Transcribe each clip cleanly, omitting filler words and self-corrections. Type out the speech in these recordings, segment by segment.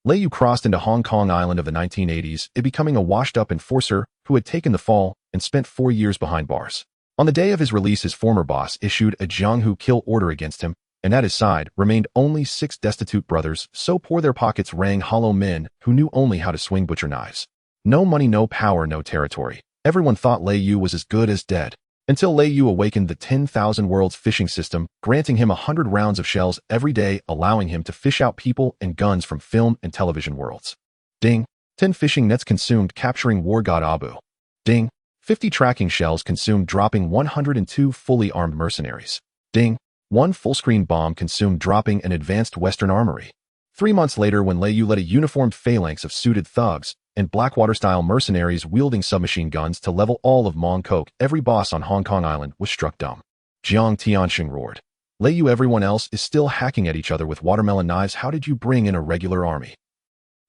Lei Yu crossed into Hong Kong Island of the 1980s, it becoming a washed-up enforcer who had taken the fall and spent 4 years behind bars. On the day of his release, his former boss issued a Jianghu kill order against him, and at his side remained only 6 destitute brothers, so poor their pockets rang hollow men who knew only how to swing butcher knives. No money, no power, no territory. Everyone thought Lei Yu was as good as dead. Until Lei Yu awakened the 10,000 Worlds fishing system, granting him 100 rounds of shells every day, allowing him to fish out people and guns from film and television worlds. Ding. 10 fishing nets consumed, capturing war god Abu. Ding. 50 tracking shells consumed, dropping 102 fully armed mercenaries. Ding. 1 full-screen bomb consumed, dropping an advanced Western armory. 3 months later, when Lei Yu led a uniformed phalanx of suited thugs and Blackwater-style mercenaries wielding submachine guns to level all of Mong Kok, every boss on Hong Kong Island was struck dumb. Jiang Tianxing roared. Lei Yu, everyone else is still hacking at each other with watermelon knives. How did you bring in a regular army?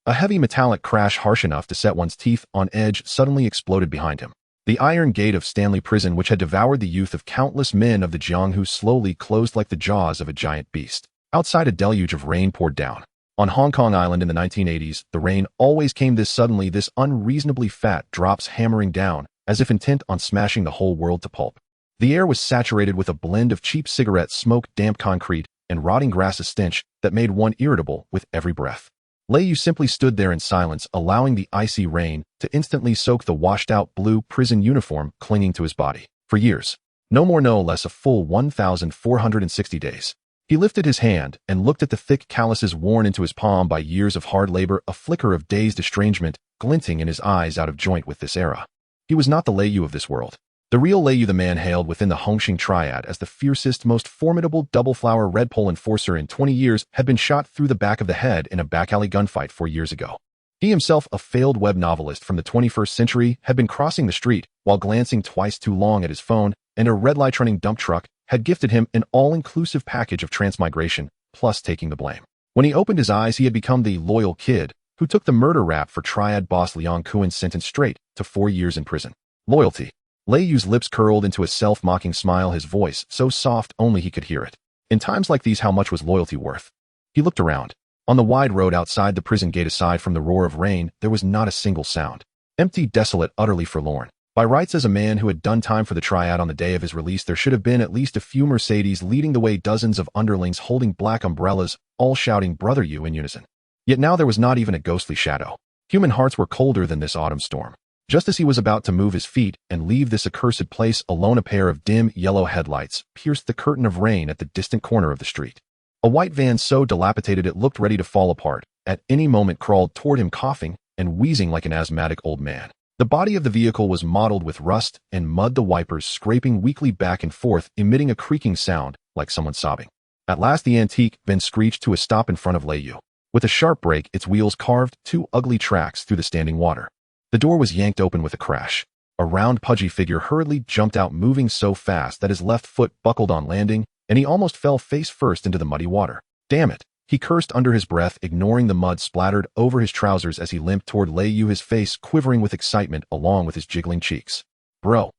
A heavy metallic crash harsh enough to set one's teeth on edge suddenly exploded behind him. The iron gate of Stanley Prison, which had devoured the youth of countless men of the Jianghu, slowly closed like the jaws of a giant beast. Outside, a deluge of rain poured down. On Hong Kong Island in the 1980s, the rain always came this suddenly, this unreasonably fat drops hammering down, as if intent on smashing the whole world to pulp. The air was saturated with a blend of cheap cigarette smoke, damp concrete, and rotting grass, a stench that made one irritable with every breath. Lei Yu simply stood there in silence, allowing the icy rain to instantly soak the washed-out blue prison uniform clinging to his body. For years. No more, no less, a full 1,460 days. He lifted his hand and looked at the thick calluses worn into his palm by years of hard labor, a flicker of dazed estrangement glinting in his eyes, out of joint with this era. He was not the Lei Yu of this world. The real Lei Yu, the man hailed within the Hongxing Triad as the fiercest, most formidable double-flower red pole enforcer in 20 years, had been shot through the back of the head in a back-alley gunfight 4 years ago. He himself, a failed web novelist from the 21st century, had been crossing the street while glancing twice too long at his phone, and a red-light-running dump truck had gifted him an all-inclusive package of transmigration, plus taking the blame. When he opened his eyes, he had become the loyal kid who took the murder rap for Triad boss Liang Kuan's sentence straight to 4 years in prison. Loyalty. Lei Yu's lips curled into a self-mocking smile, his voice so soft only he could hear it. In times like these, how much was loyalty worth? He looked around. On the wide road outside the prison gate, aside from the roar of rain, there was not a single sound. Empty, desolate, utterly forlorn. By rights, as a man who had done time for the Triad on the day of his release, there should have been at least a few Mercedes leading the way, dozens of underlings holding black umbrellas, all shouting "Brother You" in unison. Yet now there was not even a ghostly shadow. Human hearts were colder than this autumn storm. Just as he was about to move his feet and leave this accursed place alone, a pair of dim yellow headlights pierced the curtain of rain at the distant corner of the street. A white van so dilapidated it looked ready to fall apart at any moment crawled toward him, coughing and wheezing like an asthmatic old man. The body of the vehicle was mottled with rust and mud, the wipers scraping weakly back and forth, emitting a creaking sound like someone sobbing. At last the antique van screeched to a stop in front of Lei Yu. With a sharp brake, its wheels carved 2 ugly tracks through the standing water. The door was yanked open with a crash. A round, pudgy figure hurriedly jumped out, moving so fast that his left foot buckled on landing, and he almost fell face first into the muddy water. Damn it! He cursed under his breath, ignoring the mud splattered over his trousers as he limped toward Lei Yu, his face quivering with excitement along with his jiggling cheeks. Brother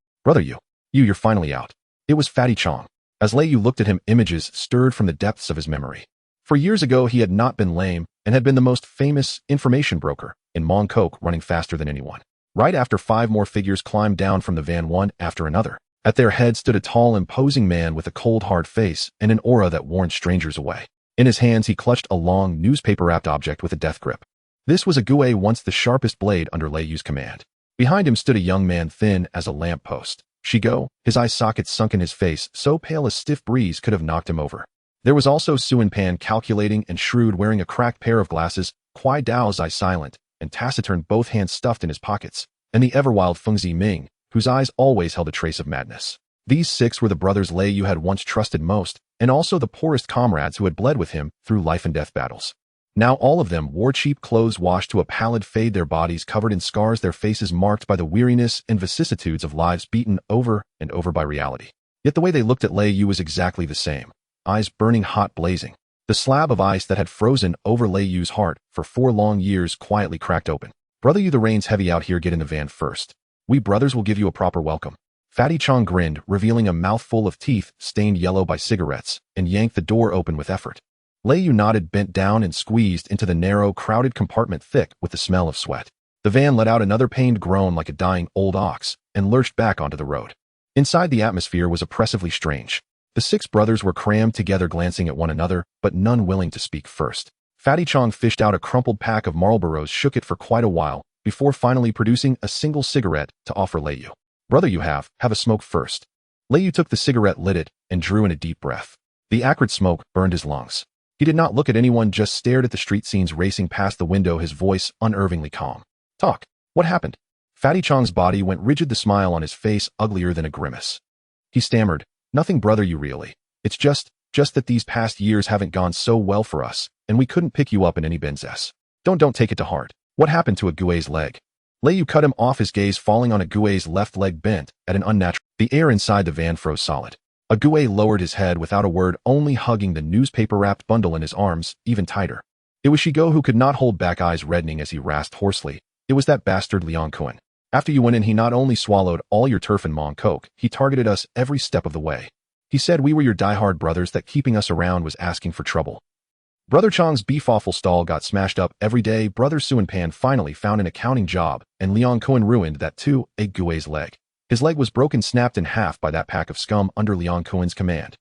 Yu. You're finally out. It was Fatty Chong. As Lei Yu looked at him, images stirred from the depths of his memory. For years ago, he had not been lame and had been the most famous information broker in Mong Kok, running faster than anyone. Right after 5 more figures climbed down from the van, one after another. At their head stood a tall, imposing man with a cold, hard face and an aura that warned strangers away. In his hands, he clutched a long, newspaper-wrapped object with a death grip. This was a guay, once the sharpest blade under Lei Yu's command. Behind him stood a young man, thin as a lamppost. Shigo, his eye sockets sunk in his face, so pale a stiff breeze could have knocked him over. There was also Suan Pan, calculating and shrewd, wearing a cracked pair of glasses, Kwai Dao's eye silent and taciturn, both hands stuffed in his pockets, and the ever-wild Feng Ziming, whose eyes always held a trace of madness. These 6 were the brothers Lei Yu had once trusted most, and also the poorest comrades who had bled with him through life and death battles. Now all of them wore cheap clothes washed to a pallid fade, their bodies covered in scars, their faces marked by the weariness and vicissitudes of lives beaten over and over by reality. Yet the way they looked at Lei Yu was exactly the same. Eyes burning hot, blazing. The slab of ice that had frozen over Lei Yu's heart for 4 long years quietly cracked open. Brother Yu, the rain's heavy out here. Get in the van first. We brothers will give you a proper welcome. Fatty Chong grinned, revealing a mouthful of teeth stained yellow by cigarettes, and yanked the door open with effort. Lei Yu nodded, bent down, and squeezed into the narrow, crowded compartment thick with the smell of sweat. The van let out another pained groan like a dying old ox and lurched back onto the road. Inside, the atmosphere was oppressively strange. The six brothers were crammed together, glancing at one another, but none willing to speak first. Fatty Chong fished out a crumpled pack of Marlboros, shook it for quite a while, before finally producing a single cigarette to offer Lei Yu. "Brother, you have a smoke first." Lei Yu took the cigarette, lit it, and drew in a deep breath. The acrid smoke burned his lungs. He did not look at anyone, just stared at the street scenes racing past the window, his voice unnervingly calm. "Talk. What happened?" Fatty Chong's body went rigid, the smile on his face uglier than a grimace. He stammered, "Nothing, brother, you really. It's just that these past years haven't gone so well for us, and we couldn't pick you up in any business. Don't take it to heart. What happened to a Gue's leg?" Lei Yu cut him off, his gaze falling on a Gue's left leg bent at an unnatural. The air inside the van froze solid. A Gue lowered his head without a word, only hugging the newspaper-wrapped bundle in his arms even tighter. It was Shigo who could not hold back, eyes reddening as he rasped hoarsely. "It was that bastard Liang Kuan. After you went in, he not only swallowed all your turf and Mong Kok, he targeted us every step of the way. He said we were your diehard brothers, that keeping us around was asking for trouble." Brother Chong's beef offal stall got smashed up every day. Brother Suan Pan finally found an accounting job, and Liang Kuan ruined that too, a Gue's leg. His leg was broken, snapped in half by that pack of scum under Liang Kuan's command.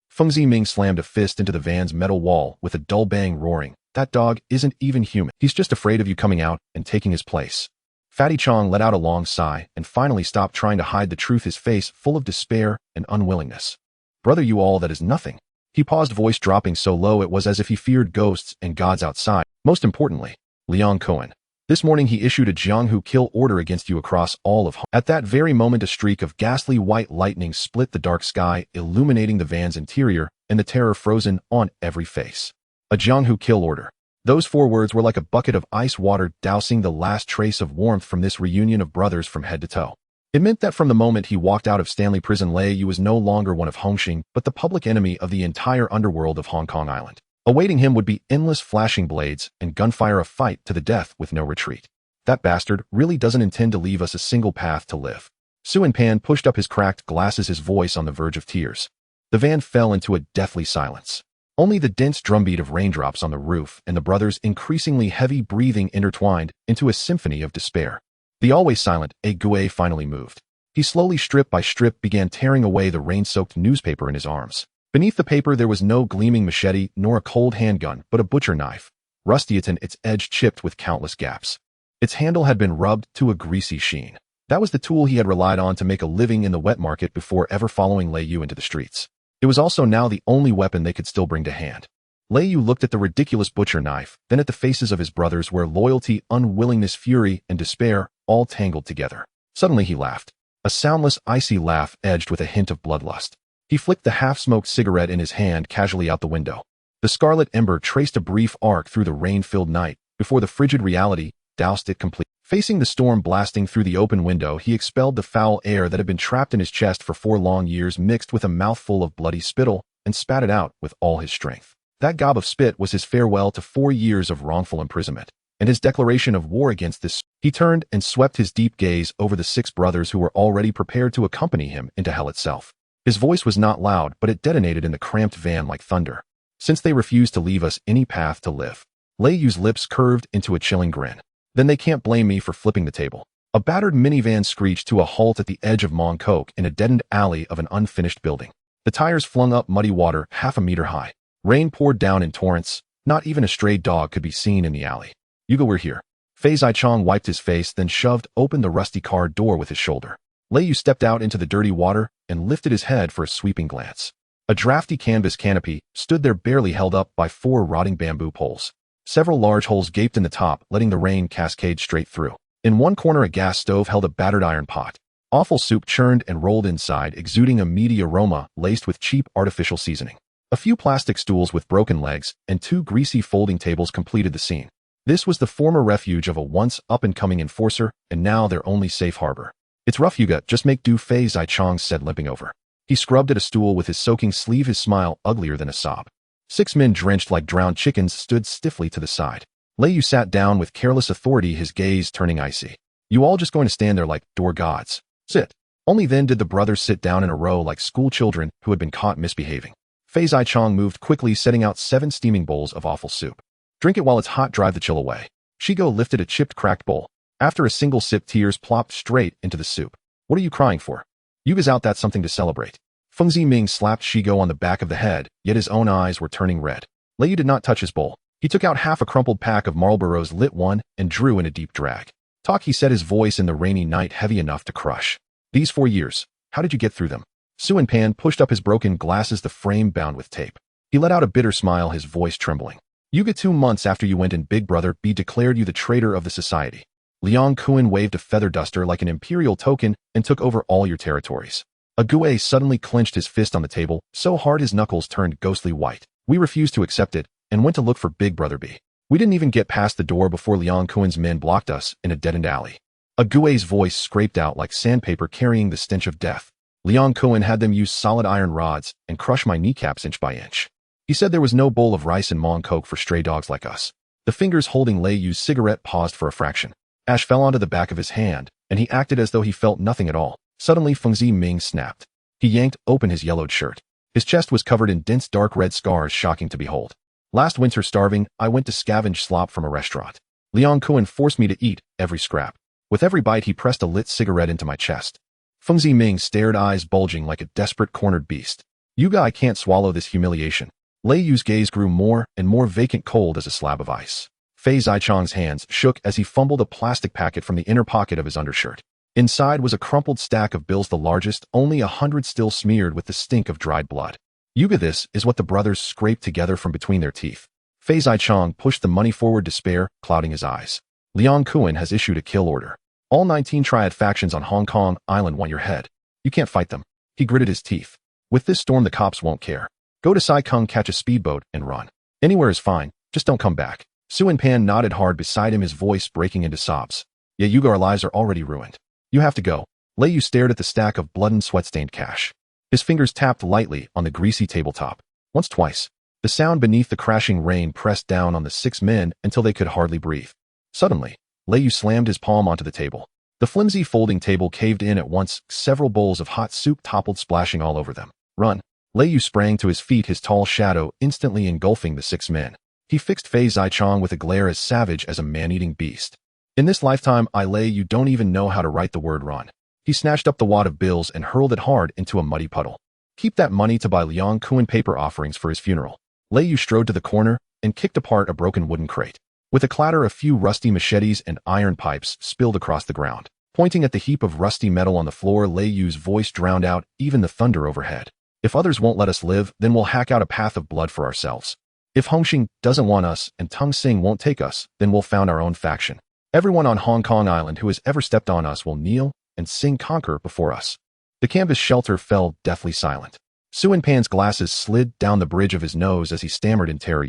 Feng Ziming slammed a fist into the van's metal wall with a dull bang, roaring, "That dog isn't even human. He's just afraid of you coming out and taking his place." Fatty Chong let out a long sigh and finally stopped trying to hide the truth, his face full of despair and unwillingness. "Brother, you all, that is nothing." He paused, voice dropping so low it was as if he feared ghosts and gods outside. "Most importantly, Liang Kuan. This morning he issued a Jianghu kill order against you across all of Hong." At that very moment, a streak of ghastly white lightning split the dark sky, illuminating the van's interior, and the terror frozen on every face. A Jianghu kill order. Those four words were like a bucket of ice water, dousing the last trace of warmth from this reunion of brothers from head to toe. It meant that from the moment he walked out of Stanley Prison, Lei Yu was no longer one of Hongxing, but the public enemy of the entire underworld of Hong Kong Island. Awaiting him would be endless flashing blades and gunfire, a fight to the death with no retreat. "That bastard really doesn't intend to leave us a single path to live." Suan Pan pushed up his cracked glasses, his voice on the verge of tears. The van fell into a deathly silence. Only the dense drumbeat of raindrops on the roof and the brothers' increasingly heavy breathing intertwined into a symphony of despair. The always silent Gue finally moved. He slowly, strip by strip, began tearing away the rain-soaked newspaper in his arms. Beneath the paper there was no gleaming machete nor a cold handgun, but a butcher knife, rusty at its edge chipped with countless gaps. Its handle had been rubbed to a greasy sheen. That was the tool he had relied on to make a living in the wet market before ever following Lei Yu into the streets. It was also now the only weapon they could still bring to hand. Lei Yu looked at the ridiculous butcher knife, then at the faces of his brothers, where loyalty, unwillingness, fury, and despair all tangled together. Suddenly he laughed. A soundless, icy laugh edged with a hint of bloodlust. He flicked the half-smoked cigarette in his hand casually out the window. The scarlet ember traced a brief arc through the rain-filled night before the frigid reality doused it completely. Facing the storm blasting through the open window, he expelled the foul air that had been trapped in his chest for 4 long years, mixed with a mouthful of bloody spittle, and spat it out with all his strength. That gob of spit was his farewell to 4 years of wrongful imprisonment, and his declaration of war against this. He turned and swept his deep gaze over the 6 brothers who were already prepared to accompany him into hell itself. His voice was not loud, but it detonated in the cramped van like thunder. "Since they refuse to leave us any path to live." Lei Yu's lips curved into a chilling grin. "Then they can't blame me for flipping the table." A battered minivan screeched to a halt at the edge of Mong Kok in a deadened alley of an unfinished building. The tires flung up muddy water half a meter high. Rain poured down in torrents. Not even a stray dog could be seen in the alley. "Yuga, we're here." Fei Zichong wiped his face, then shoved open the rusty car door with his shoulder. Lei Yu stepped out into the dirty water and lifted his head for a sweeping glance. A drafty canvas canopy stood there, barely held up by 4 rotting bamboo poles. Several large holes gaped in the top, letting the rain cascade straight through. In one corner, a gas stove held a battered iron pot. Awful soup churned and rolled inside, exuding a meaty aroma laced with cheap artificial seasoning. A few plastic stools with broken legs and 2 greasy folding tables completed the scene. This was the former refuge of a once up-and-coming enforcer, and now their only safe harbor. "It's rough, Yuga, just make do," Fei Zichong said, limping over. He scrubbed at a stool with his soaking sleeve, his smile uglier than a sob. 6 men drenched like drowned chickens stood stiffly to the side. Lei Yu sat down with careless authority, his gaze turning icy. "You all just going to stand there like door gods? Sit." Only then did the brothers sit down in a row like school children who had been caught misbehaving. Fei Zichong moved quickly, setting out 7 steaming bowls of awful soup. Drink it while it's hot, drive the chill away. Shigo lifted a chipped, cracked bowl. After a single sip, tears plopped straight into the soup. What are you crying for? Yuga's out, that's something to celebrate. Feng Ziming slapped Shigo on the back of the head, yet his own eyes were turning red. Lei Yu did not touch his bowl. He took out half a crumpled pack of Marlboros, lit one, and drew in a deep drag. Talk, he said, his voice in the rainy night heavy enough to crush. These 4 years, how did you get through them? Suin Pan pushed up his broken glasses, the frame bound with tape. He let out a bitter smile, his voice trembling. Yuga, 2 months after you went in, Big Brother B declared you the traitor of the society. Liang Kuan waved a feather duster like an imperial token and took over all your territories. Ague suddenly clenched his fist on the table, so hard his knuckles turned ghostly white. We refused to accept it and went to look for Big Brother B. We didn't even get past the door before Liang Kuan's men blocked us in a dead-end alley. Ague's voice scraped out like sandpaper carrying the stench of death. Liang Kuan had them use solid iron rods and crush my kneecaps inch by inch. He said there was no bowl of rice in Mong Kok for stray dogs like us. The fingers holding Lei Yu's cigarette paused for a fraction. Ash fell onto the back of his hand, and he acted as though he felt nothing at all. Suddenly Feng Ziming snapped. He yanked open his yellowed shirt. His chest was covered in dense dark red scars, shocking to behold. Last winter, starving, I went to scavenge slop from a restaurant. Liang Kuan forced me to eat every scrap. With every bite, he pressed a lit cigarette into my chest. Feng Ziming stared, eyes bulging like a desperate cornered beast. Yuga, I can't swallow this humiliation. Lei Yu's gaze grew more and more vacant, cold as a slab of ice. Fei Zichong's hands shook as he fumbled a plastic packet from the inner pocket of his undershirt. Inside was a crumpled stack of bills, the largest, only 100, still smeared with the stink of dried blood. Yuga, this is what the brothers scraped together from between their teeth. Fei Zichong pushed the money forward, despair clouding his eyes. Liang Kuan has issued a kill order. All 19 Triad factions on Hong Kong Island want your head. You can't fight them. He gritted his teeth. With this storm, the cops won't care. Go to Sai Kung, catch a speedboat, and run. Anywhere is fine, just don't come back. Suin Pan nodded hard beside him, his voice breaking into sobs. Yeah, Yuga, our lives are already ruined. You have to go. Lei Yu stared at the stack of blood and sweat-stained cash. His fingers tapped lightly on the greasy tabletop. Once, twice. The sound beneath the crashing rain pressed down on the 6 men until they could hardly breathe. Suddenly, Lei Yu slammed his palm onto the table. The flimsy folding table caved in at once, several bowls of hot soup toppled, splashing all over them. Run. Lei Yu sprang to his feet, his tall shadow instantly engulfing the 6 men. He fixed Fei Zichong with a glare as savage as a man-eating beast. In this lifetime, Lei Yu don't even know how to write the word run. He snatched up the wad of bills and hurled it hard into a muddy puddle. Keep that money to buy Liang Kuan paper offerings for his funeral. Lei Yu strode to the corner and kicked apart a broken wooden crate. With a clatter, a few rusty machetes and iron pipes spilled across the ground. Pointing at the heap of rusty metal on the floor, Lei Yu's voice drowned out even the thunder overhead. If others won't let us live, then we'll hack out a path of blood for ourselves. If Hongxing doesn't want us and Tung Sing won't take us, then we'll found our own faction. Everyone on Hong Kong Island who has ever stepped on us will kneel and sing conquer before us. The canvas shelter fell deathly silent. Suin Pan's glasses slid down the bridge of his nose as he stammered in terror.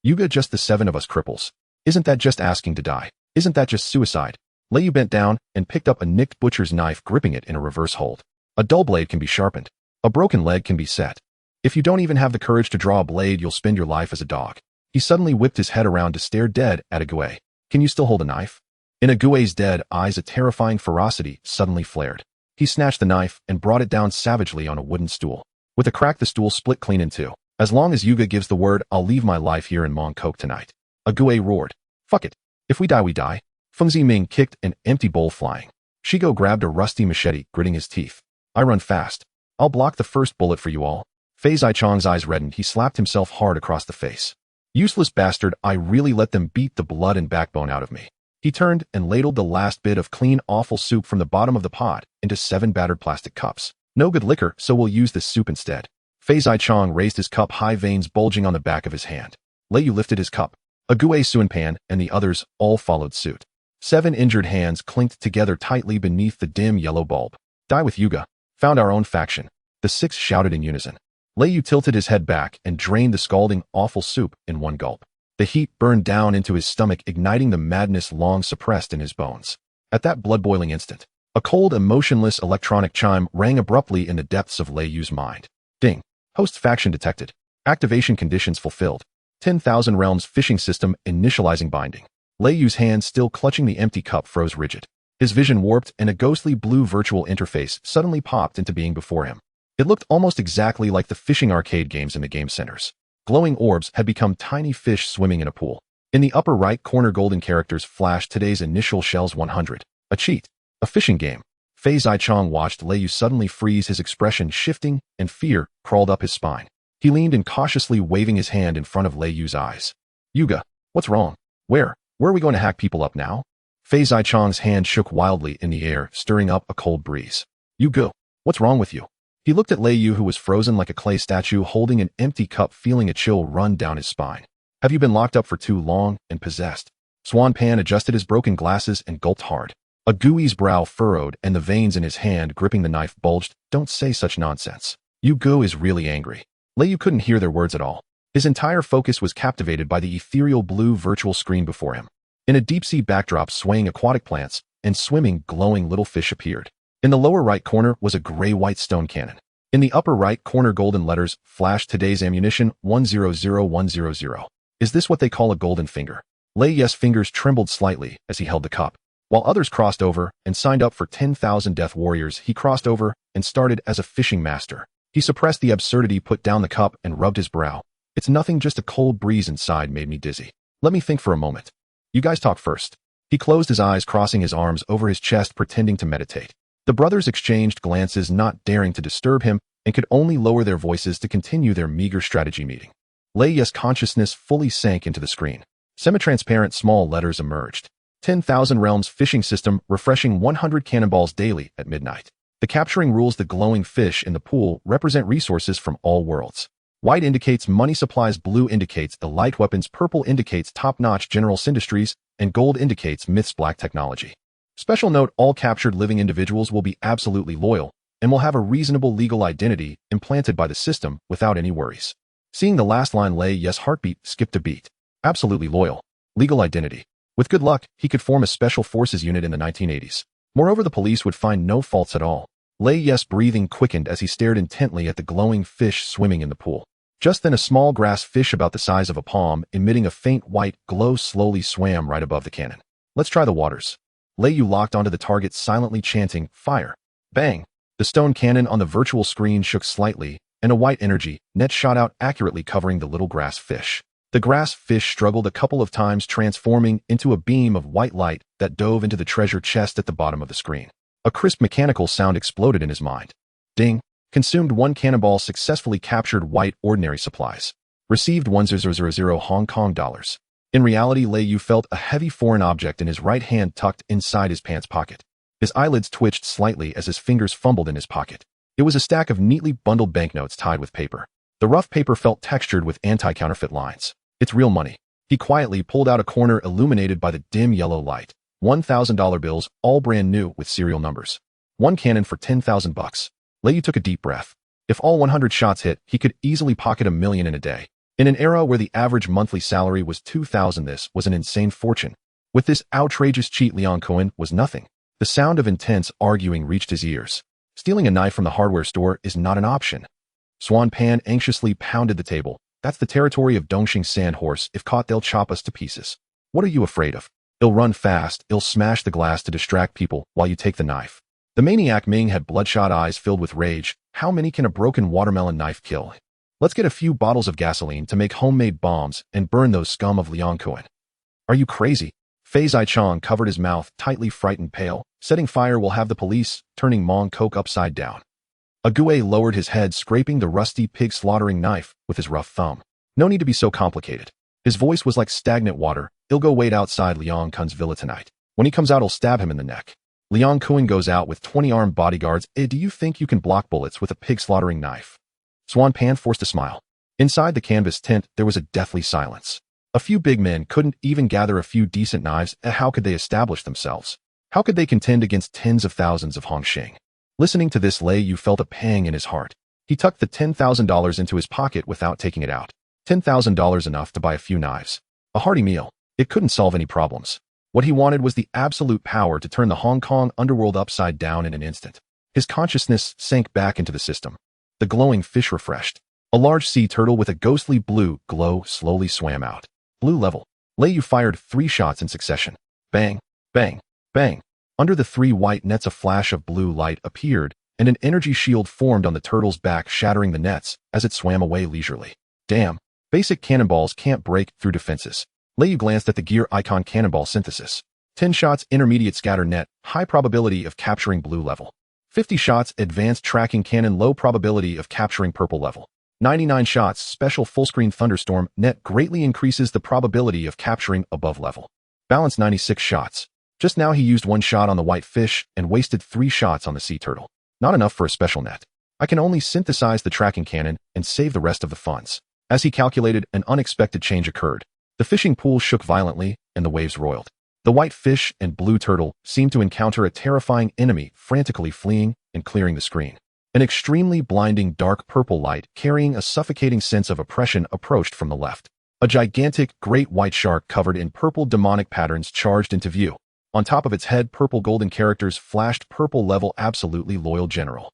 Yuga, just the 7 of us cripples. Isn't that just asking to die? Isn't that just suicide? Lei Yu bent down and picked up a nicked butcher's knife, gripping it in a reverse hold. A dull blade can be sharpened. A broken leg can be set. If you don't even have the courage to draw a blade, you'll spend your life as a dog. He suddenly whipped his head around to stare dead at Ague. Can you still hold a knife? In Ague's dead eyes, a terrifying ferocity suddenly flared. He snatched the knife and brought it down savagely on a wooden stool. With a crack, the stool split clean in two. As long as Yuga gives the word, I'll leave my life here in Mong Kok tonight. Ague roared. Fuck it. If we die, we die. Feng Ziming kicked an empty bowl flying. Shigo grabbed a rusty machete, gritting his teeth. I run fast. I'll block the first bullet for you all. Fei Zichong's eyes reddened. He slapped himself hard across the face. Useless bastard, I really let them beat the blood and backbone out of me. He turned and ladled the last bit of clean, awful soup from the bottom of the pot into 7 battered plastic cups. No good liquor, so we'll use this soup instead. Fei Zichong raised his cup, high veins bulging on the back of his hand. Lei Yu lifted his cup. Ague, Suinpan, and the others all followed suit. 7 injured hands clinked together tightly beneath the dim yellow bulb. Die with Yuga. Found our own faction. The 6 shouted in unison. Lei Yu tilted his head back and drained the scalding, awful soup in one gulp. The heat burned down into his stomach, igniting the madness long suppressed in his bones. At that blood-boiling instant, a cold, emotionless electronic chime rang abruptly in the depths of Lei Yu's mind. Ding. Host faction detected. Activation conditions fulfilled. 10,000 realms fishing system initializing binding. Lei Yu's hand, still clutching the empty cup, froze rigid. His vision warped and a ghostly blue virtual interface suddenly popped into being before him. It looked almost exactly like the fishing arcade games in the game centers. Glowing orbs had become tiny fish swimming in a pool. In the upper right corner, golden characters flashed today's initial shells 100. A cheat. A fishing game. Fei Zichong watched Lei Yu suddenly freeze, his expression shifting, and fear crawled up his spine. He leaned in, cautiously waving his hand in front of Lei Yu's eyes. Yuga, what's wrong? Where are we going to hack people up now? Fei Zichong's hand shook wildly in the air, stirring up a cold breeze. Yuga, what's wrong with you? He looked at Lei Yu, who was frozen like a clay statue, holding an empty cup, feeling a chill run down his spine. Have you been locked up for too long and possessed? Swan Pan adjusted his broken glasses and gulped hard. A Gui's brow furrowed and the veins in his hand gripping the knife bulged. Don't say such nonsense. Yu Gu is really angry. Lei Yu couldn't hear their words at all. His entire focus was captivated by the ethereal blue virtual screen before him. In a deep-sea backdrop, swaying aquatic plants and swimming glowing little fish appeared. In the lower right corner was a gray-white stone cannon. In the upper right corner, golden letters flashed: today's ammunition 100100. Is this what they call a golden finger? Lei Yu's fingers trembled slightly as he held the cup. While others crossed over and signed up for 10,000 death warriors, he crossed over and started as a fishing master. He suppressed the absurdity, put down the cup, and rubbed his brow. It's nothing, just a cold breeze inside made me dizzy. Let me think for a moment. You guys talk first. He closed his eyes, crossing his arms over his chest, pretending to meditate. The brothers exchanged glances, not daring to disturb him, and could only lower their voices to continue their meager strategy meeting. Lei Yu's consciousness fully sank into the screen. Semi-transparent small letters emerged. 10,000 realms fishing system, refreshing 100 cannonballs daily at midnight. The capturing rules: the glowing fish in the pool represent resources from all worlds. White indicates money supplies, blue indicates the light weapons, purple indicates top-notch general industries, and gold indicates myths, black technology. Special note: all captured living individuals will be absolutely loyal and will have a reasonable legal identity implanted by the system without any worries. Seeing the last line, Lei Yu's heartbeat skipped a beat. Absolutely loyal. Legal identity. With good luck, he could form a special forces unit in the 1980s. Moreover, the police would find no faults at all. Lei Yu's breathing quickened as he stared intently at the glowing fish swimming in the pool. Just then, a small grass fish about the size of a palm, emitting a faint white glow, slowly swam right above the cannon. Let's try the waters. Lei Yu locked onto the target, silently chanting, fire. Bang! The stone cannon on the virtual screen shook slightly, and a white energy net shot out, accurately covering the little grass fish. The grass fish struggled a couple of times, transforming into a beam of white light that dove into the treasure chest at the bottom of the screen. A crisp mechanical sound exploded in his mind. Ding! Consumed 1 cannonball, successfully captured white ordinary supplies. Received 1000 Hong Kong dollars. In reality, Lei Yu felt a heavy foreign object in his right hand tucked inside his pants pocket. His eyelids twitched slightly as his fingers fumbled in his pocket. It was a stack of neatly bundled banknotes tied with paper. The rough paper felt textured with anti-counterfeit lines. It's real money. He quietly pulled out a corner illuminated by the dim yellow light. $1,000 bills, all brand new with serial numbers. 1 cannon for 10,000 bucks. Lei Yu took a deep breath. If all 100 shots hit, he could easily pocket $1 million in a day. In an era where the average monthly salary was $2,000, this was an insane fortune. With this outrageous cheat, Leon Cohen was nothing. The sound of intense arguing reached his ears. Stealing a knife from the hardware store is not an option. Swan Pan anxiously pounded the table. That's the territory of Dongxing Sandhorse. If caught, they'll chop us to pieces. What are you afraid of? He'll run fast, he'll smash the glass to distract people while you take the knife. The maniac Ming had bloodshot eyes filled with rage. How many can a broken watermelon knife kill? Let's get a few bottles of gasoline to make homemade bombs and burn those scum of Leon Cohen. Are you crazy? Fei Zichong covered his mouth, tightly frightened pale. Setting fire will have the police turning Mong Kok upside down. Ague lowered his head, scraping the rusty pig slaughtering knife with his rough thumb. No need to be so complicated. His voice was like stagnant water. He'll go wait outside Leon Kun's villa tonight. When he comes out, he'll stab him in the neck. Leon Kun goes out with 20 armed bodyguards. Do you think you can block bullets with a pig slaughtering knife? Swan Pan forced a smile. Inside the canvas tent, there was a deathly silence. A few big men couldn't even gather a few decent knives. How could they establish themselves? How could they contend against tens of thousands of Hongxing? Listening to this, Lei Yu felt a pang in his heart. He tucked the $10,000 into his pocket without taking it out. $10,000 enough to buy a few knives. A hearty meal. It couldn't solve any problems. What he wanted was the absolute power to turn the Hong Kong underworld upside down in an instant. His consciousness sank back into the system. The glowing fish refreshed. A large sea turtle with a ghostly blue glow slowly swam out. Blue level. Lei Yu fired 3 shots in succession. Bang, bang, bang. Under the 3 white nets, a flash of blue light appeared, and an energy shield formed on the turtle's back, shattering the nets as it swam away leisurely. Damn. Basic cannonballs can't break through defenses. Lei Yu glanced at the gear icon cannonball synthesis. 10 shots intermediate scatter net, high probability of capturing blue level. 50 shots advanced tracking cannon, low probability of capturing purple level. 99 shots special fullscreen thunderstorm net greatly increases the probability of capturing above level. Balance 96 shots. Just now he used 1 shot on the white fish and wasted 3 shots on the sea turtle. Not enough for a special net. I can only synthesize the tracking cannon and save the rest of the funds. As he calculated, an unexpected change occurred. The fishing pool shook violently and the waves roiled. The white fish and blue turtle seemed to encounter a terrifying enemy, frantically fleeing and clearing the screen. An extremely blinding dark purple light carrying a suffocating sense of oppression approached from the left. A gigantic great white shark covered in purple demonic patterns charged into view. On top of its head, purple golden characters flashed: purple level absolutely loyal general.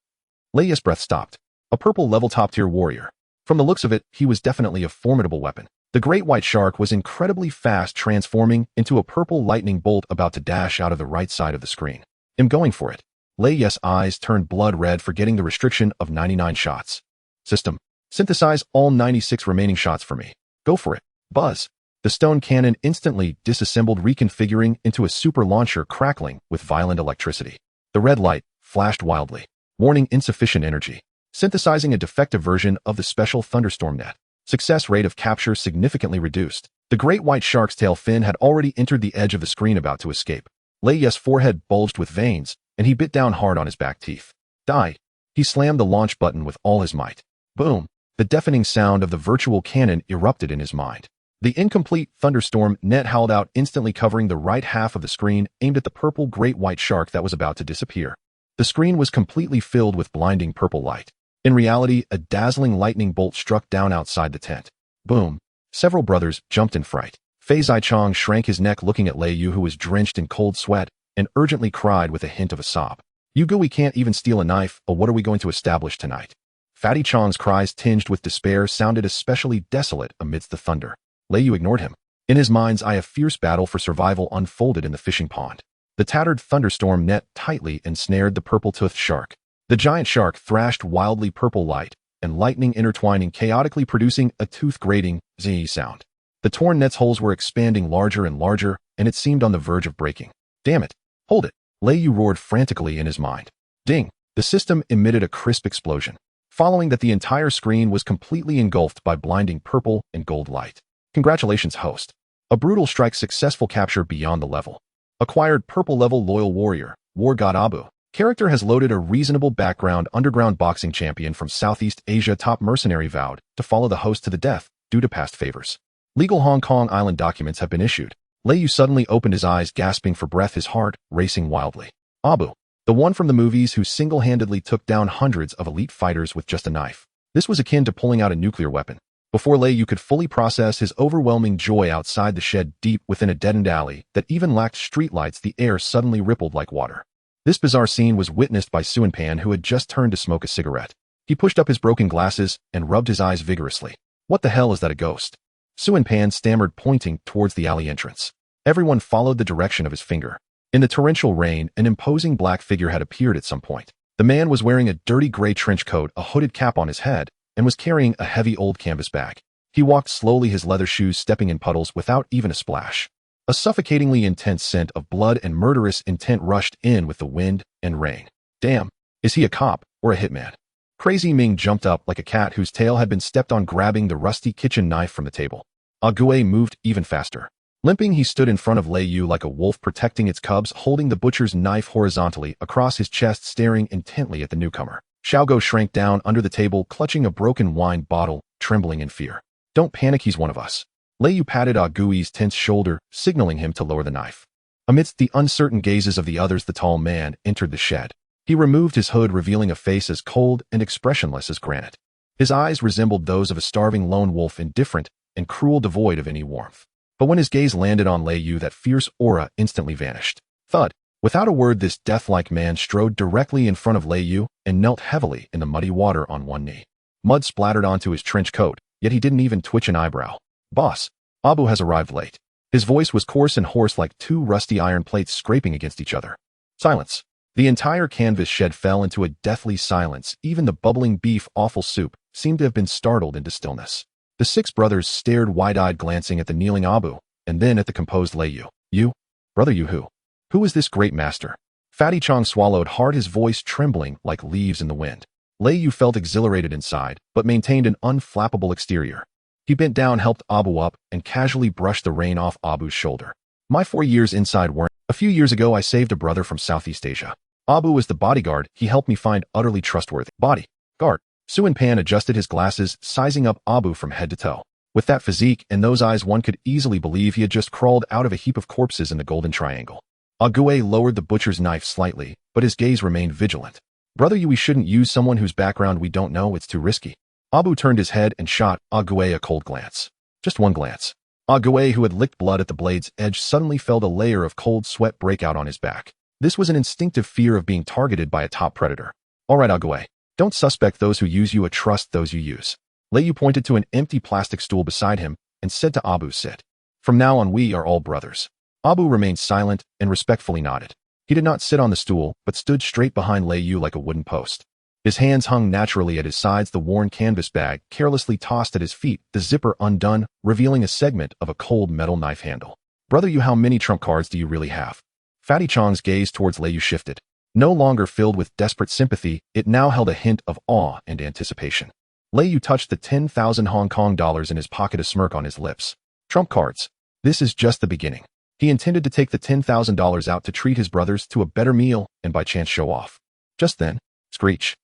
Lei Yu's breath stopped. A purple level top-tier warrior. From the looks of it, he was definitely a formidable weapon. The great white shark was incredibly fast, transforming into a purple lightning bolt about to dash out of the right side of the screen. I'm going for it. Lei Yu's eyes turned blood red, forgetting the restriction of 99 shots. System. Synthesize all 96 remaining shots for me. Go for it. Buzz. The stone cannon instantly disassembled, reconfiguring into a super launcher, crackling with violent electricity. The red light flashed wildly. Warning: insufficient energy. Synthesizing a defective version of the special thunderstorm net. Success rate of capture significantly reduced. The great white shark's tail fin had already entered the edge of the screen, about to escape. Lei Yu's forehead bulged with veins, and he bit down hard on his back teeth. Die. He slammed the launch button with all his might. Boom. The deafening sound of the virtual cannon erupted in his mind. The incomplete thunderstorm net howled out, instantly covering the right half of the screen, aimed at the purple great white shark that was about to disappear. The screen was completely filled with blinding purple light. In reality, a dazzling lightning bolt struck down outside the tent. Boom. Several brothers jumped in fright. Fei Zichong shrank his neck, looking at Lei Yu, who was drenched in cold sweat, and urgently cried with a hint of a sob. "You go, we can't even steal a knife, or what are we going to establish tonight?" Fatty Chong's cries, tinged with despair, sounded especially desolate amidst the thunder. Lei Yu ignored him. In his mind's eye, a fierce battle for survival unfolded in the fishing pond. The tattered thunderstorm net tightly ensnared the purple-toothed shark. The giant shark thrashed wildly, purple light and lightning intertwining chaotically, producing a tooth-grating zzz sound. The torn net's holes were expanding larger and larger, and it seemed on the verge of breaking. Damn it! Hold it! Lei Yu roared frantically in his mind. Ding! The system emitted a crisp explosion. Following that, the entire screen was completely engulfed by blinding purple and gold light. Congratulations, host. A brutal strike, successful capture beyond the level. Acquired purple level loyal warrior, War God Abu. Character has loaded a reasonable background, underground boxing champion from Southeast Asia, top mercenary, vowed to follow the host to the death due to past favors. Legal Hong Kong Island documents have been issued. Lei Yu suddenly opened his eyes, gasping for breath, his heart racing wildly. Abu. The one from the movies who single-handedly took down hundreds of elite fighters with just a knife. This was akin to pulling out a nuclear weapon. Before Lei Yu could fully process his overwhelming joy, outside the shed, deep within a deadened alley that even lacked streetlights, the air suddenly rippled like water. This bizarre scene was witnessed by Suen Pan, who had just turned to smoke a cigarette. He pushed up his broken glasses and rubbed his eyes vigorously. "What the hell is that, a ghost?" Suen Pan stammered, pointing towards the alley entrance. Everyone followed the direction of his finger. In the torrential rain, an imposing black figure had appeared at some point. The man was wearing a dirty gray trench coat, a hooded cap on his head, and was carrying a heavy old canvas bag. He walked slowly, his leather shoes stepping in puddles without even a splash. A suffocatingly intense scent of blood and murderous intent rushed in with the wind and rain. Damn, is he a cop or a hitman? Crazy Ming jumped up like a cat whose tail had been stepped on, grabbing the rusty kitchen knife from the table. Ague moved even faster. Limping, he stood in front of Lei Yu like a wolf protecting its cubs, holding the butcher's knife horizontally across his chest, staring intently at the newcomer. Xiaogo shrank down under the table, clutching a broken wine bottle, trembling in fear. "Don't panic, he's one of us." Lei Yu patted Agui's tense shoulder, signaling him to lower the knife. Amidst the uncertain gazes of the others, the tall man entered the shed. He removed his hood, revealing a face as cold and expressionless as granite. His eyes resembled those of a starving lone wolf, indifferent and cruel, devoid of any warmth. But when his gaze landed on Lei Yu, that fierce aura instantly vanished. Thud. Without a word, this death-like man strode directly in front of Lei Yu and knelt heavily in the muddy water on one knee. Mud splattered onto his trench coat, yet he didn't even twitch an eyebrow. "Boss, Abu has arrived late." His voice was coarse and hoarse, like two rusty iron plates scraping against each other. "Silence." The entire canvas shed fell into a deathly silence. Even the bubbling beef offal soup seemed to have been startled into stillness. The six brothers stared wide-eyed, glancing at the kneeling Abu, and then at the composed Lei Yu. You? Brother Yu who? Who is this great master? Fatty Chong swallowed hard, his voice trembling like leaves in the wind. Lei Yu felt exhilarated inside, but maintained an unflappable exterior. He bent down, helped Abu up, and casually brushed the rain off Abu's shoulder. My 4 years inside weren't. A few years ago I saved a brother from Southeast Asia. Abu was the bodyguard. He helped me find utterly trustworthy. Bodyguard. Suin Pan adjusted his glasses, sizing up Abu from head to toe. With that physique and those eyes, one could easily believe he had just crawled out of a heap of corpses in the Golden Triangle. Ague lowered the butcher's knife slightly, but his gaze remained vigilant. Brother Yu, we shouldn't use someone whose background we don't know. It's too risky. Abu turned his head and shot Ague a cold glance. Just one glance. Ague, who had licked blood at the blade's edge, suddenly felt a layer of cold sweat break out on his back. This was an instinctive fear of being targeted by a top predator. All right, Ague. Don't suspect those who use you, trust those you use. Lei Yu pointed to an empty plastic stool beside him and said to Abu, sit. From now on we are all brothers. Abu remained silent and respectfully nodded. He did not sit on the stool, but stood straight behind Lei Yu like a wooden post. His hands hung naturally at his sides, the worn canvas bag carelessly tossed at his feet, the zipper undone, revealing a segment of a cold metal knife handle. Brother Yu, how many trump cards do you really have? Fatty Chong's gaze towards Lei Yu shifted. No longer filled with desperate sympathy, it now held a hint of awe and anticipation. Lei Yu touched the 10,000 Hong Kong dollars in his pocket, a smirk on his lips. Trump cards. This is just the beginning. He intended to take the $10,000 out to treat his brothers to a better meal and by chance show off. Just then, screech.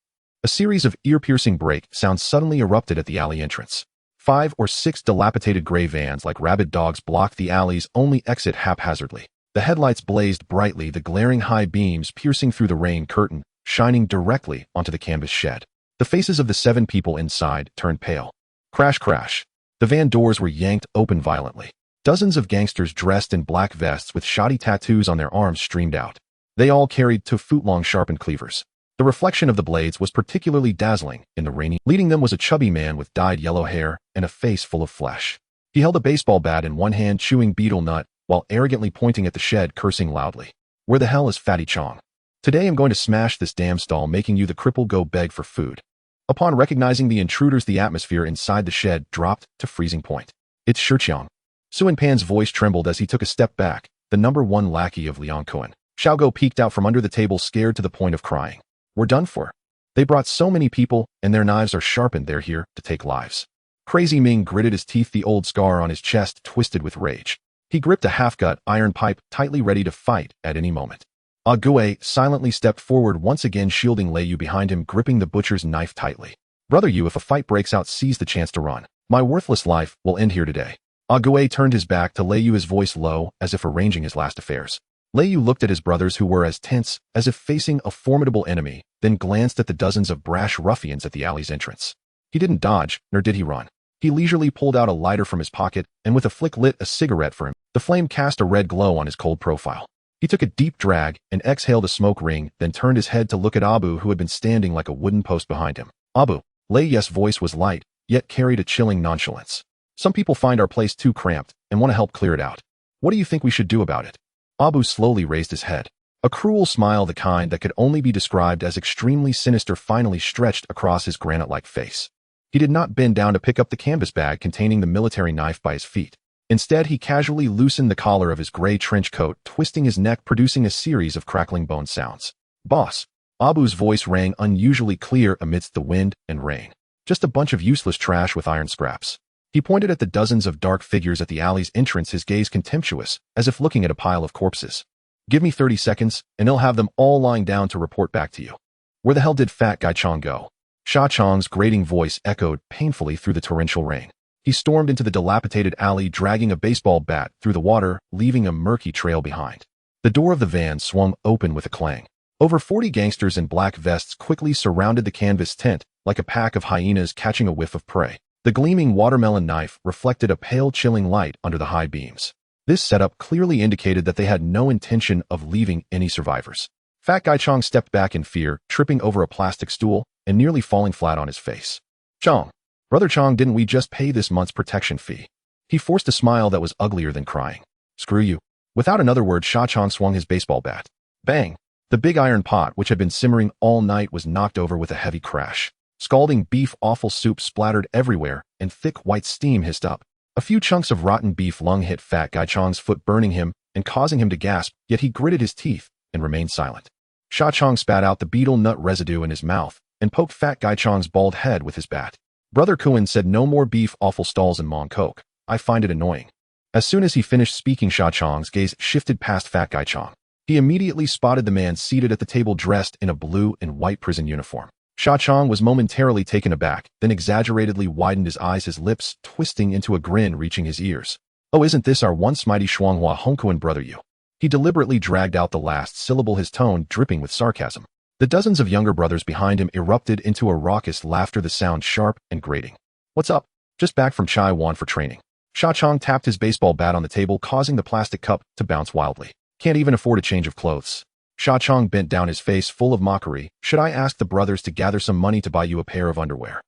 A series of ear-piercing brake sounds suddenly erupted at the alley entrance. 5 or 6 dilapidated gray vans like rabid dogs blocked the alley's only exit haphazardly. The headlights blazed brightly, the glaring high beams piercing through the rain curtain, shining directly onto the canvas shed. The faces of the 7 people inside turned pale. Crash, crash. The van doors were yanked open violently. Dozens of gangsters dressed in black vests with shoddy tattoos on their arms streamed out. They all carried 2-foot-long sharpened cleavers. The reflection of the blades was particularly dazzling in the rainy. Leading them was a chubby man with dyed yellow hair and a face full of flesh. He held a baseball bat in one hand, chewing betel nut, while arrogantly pointing at the shed, cursing loudly. Where the hell is Fatty Chong? Today I'm going to smash this damn stall, making you the cripple go beg for food. Upon recognizing the intruders, the atmosphere inside the shed dropped to freezing point. It's Shichiang. Suin Pan's voice trembled as he took a step back, the #1 lackey of Liang Kuan. Xiaogo peeked out from under the table, scared to the point of crying. We're done for. They brought so many people, and their knives are sharpened. They're here to take lives. Crazy Ming gritted his teeth, the old scar on his chest twisted with rage. He gripped a half-gut iron pipe, tightly ready to fight at any moment. Ague silently stepped forward, once again shielding Lei Yu behind him, gripping the butcher's knife tightly. Brother Yu, if a fight breaks out, seize the chance to run. My worthless life will end here today. Ague turned his back to Lei Yu, his voice low, as if arranging his last affairs. Lei Yu looked at his brothers, who were as tense as if facing a formidable enemy, then glanced at the dozens of brash ruffians at the alley's entrance. He didn't dodge, nor did he run. He leisurely pulled out a lighter from his pocket and with a flick lit a cigarette for him. The flame cast a red glow on his cold profile. He took a deep drag and exhaled a smoke ring, then turned his head to look at Abu, who had been standing like a wooden post behind him. Abu. Lei Yu's voice was light, yet carried a chilling nonchalance. Some people find our place too cramped and want to help clear it out. What do you think we should do about it? Abu slowly raised his head. A cruel smile, the kind that could only be described as extremely sinister, finally stretched across his granite-like face. He did not bend down to pick up the canvas bag containing the military knife by his feet. Instead, he casually loosened the collar of his gray trench coat, twisting his neck, producing a series of crackling bone sounds. Boss. Abu's voice rang unusually clear amidst the wind and rain. Just a bunch of useless trash with iron scraps. He pointed at the dozens of dark figures at the alley's entrance, his gaze contemptuous, as if looking at a pile of corpses. Give me 30 seconds, and I'll have them all lying down to report back to you. Where the hell did Fat Guy Chong go? Sha Chong's grating voice echoed painfully through the torrential rain. He stormed into the dilapidated alley, dragging a baseball bat through the water, leaving a murky trail behind. The door of the van swung open with a clang. Over 40 gangsters in black vests quickly surrounded the canvas tent, like a pack of hyenas catching a whiff of prey. The gleaming watermelon knife reflected a pale, chilling light under the high beams. This setup clearly indicated that they had no intention of leaving any survivors. Fat Guy Chong stepped back in fear, tripping over a plastic stool and nearly falling flat on his face. Chong. Brother Chong, didn't we just pay this month's protection fee? He forced a smile that was uglier than crying. Screw you. Without another word, Sha Chong swung his baseball bat. Bang. The big iron pot, which had been simmering all night, was knocked over with a heavy crash. Scalding beef offal soup splattered everywhere, and thick white steam hissed up. A few chunks of rotten beef lung hit Fat Guy Chong's foot, burning him and causing him to gasp, yet he gritted his teeth and remained silent. Sha Chong spat out the beetle nut residue in his mouth and poked Fat Guy Chong's bald head with his bat. Brother Kowloon said, "No more beef offal stalls in Mong Kok. I find it annoying." As soon as he finished speaking, Sha Chong's gaze shifted past Fat Guy Chong. He immediately spotted the man seated at the table dressed in a blue and white prison uniform. Sha Chong was momentarily taken aback, then exaggeratedly widened his eyes, his lips twisting into a grin reaching his ears. "Oh, isn't this our once mighty Shuanghua Hongkouan brother you?" He deliberately dragged out the last syllable, his tone dripping with sarcasm. The dozens of younger brothers behind him erupted into a raucous laughter, the sound sharp and grating. "What's up? Just back from Chai Wan for training." Sha Chong tapped his baseball bat on the table, causing the plastic cup to bounce wildly. "Can't even afford a change of clothes." Sha Chong bent down, his face full of mockery. "Should I ask the brothers to gather some money to buy you a pair of underwear?"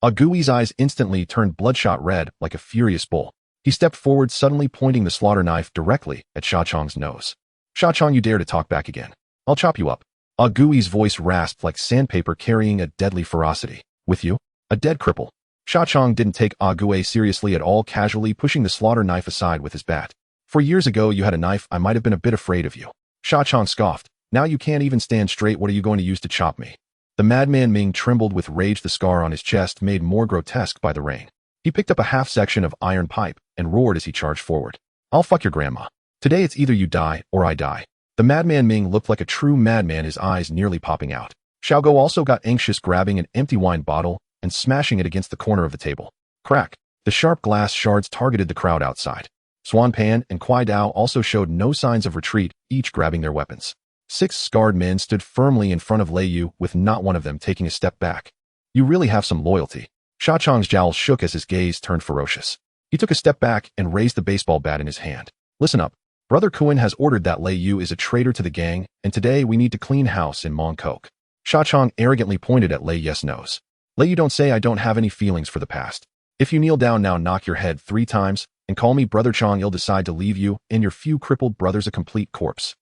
Agui's eyes instantly turned bloodshot red like a furious bull. He stepped forward, suddenly pointing the slaughter knife directly at Sha Chong's nose. "Sha Chong, you dare to talk back again? I'll chop you up." Agui's voice rasped like sandpaper, carrying a deadly ferocity. "With you? A dead cripple?" Sha Chong didn't take Agui seriously at all, casually pushing the slaughter knife aside with his bat. "For years ago you had a knife, I might have been a bit afraid of you." Sha Chong scoffed. "Now you can't even stand straight, what are you going to use to chop me?" The madman Ming trembled with rage, the scar on his chest made more grotesque by the rain. He picked up a half section of iron pipe and roared as he charged forward. "I'll fuck your grandma. Today it's either you die or I die." The madman Ming looked like a true madman, his eyes nearly popping out. Xiaogo also got anxious, grabbing an empty wine bottle and smashing it against the corner of the table. Crack! The sharp glass shards targeted the crowd outside. Swan Pan and Kwai Dao also showed no signs of retreat, each grabbing their weapons. 6 scarred men stood firmly in front of Lei Yu, with not one of them taking a step back. "You really have some loyalty." Sha Chong's jowls shook as his gaze turned ferocious. He took a step back and raised the baseball bat in his hand. "Listen up. Brother Kowloon has ordered that Lei Yu is a traitor to the gang, and today we need to clean house in Mong Kok." Sha Chong arrogantly pointed at Lei Yu's nose. "Lei Yu, don't say I don't have any feelings for the past. If you kneel down now, knock your head 3 times, and call me Brother Chong, I'll decide to leave you and your few crippled brothers a complete corpse."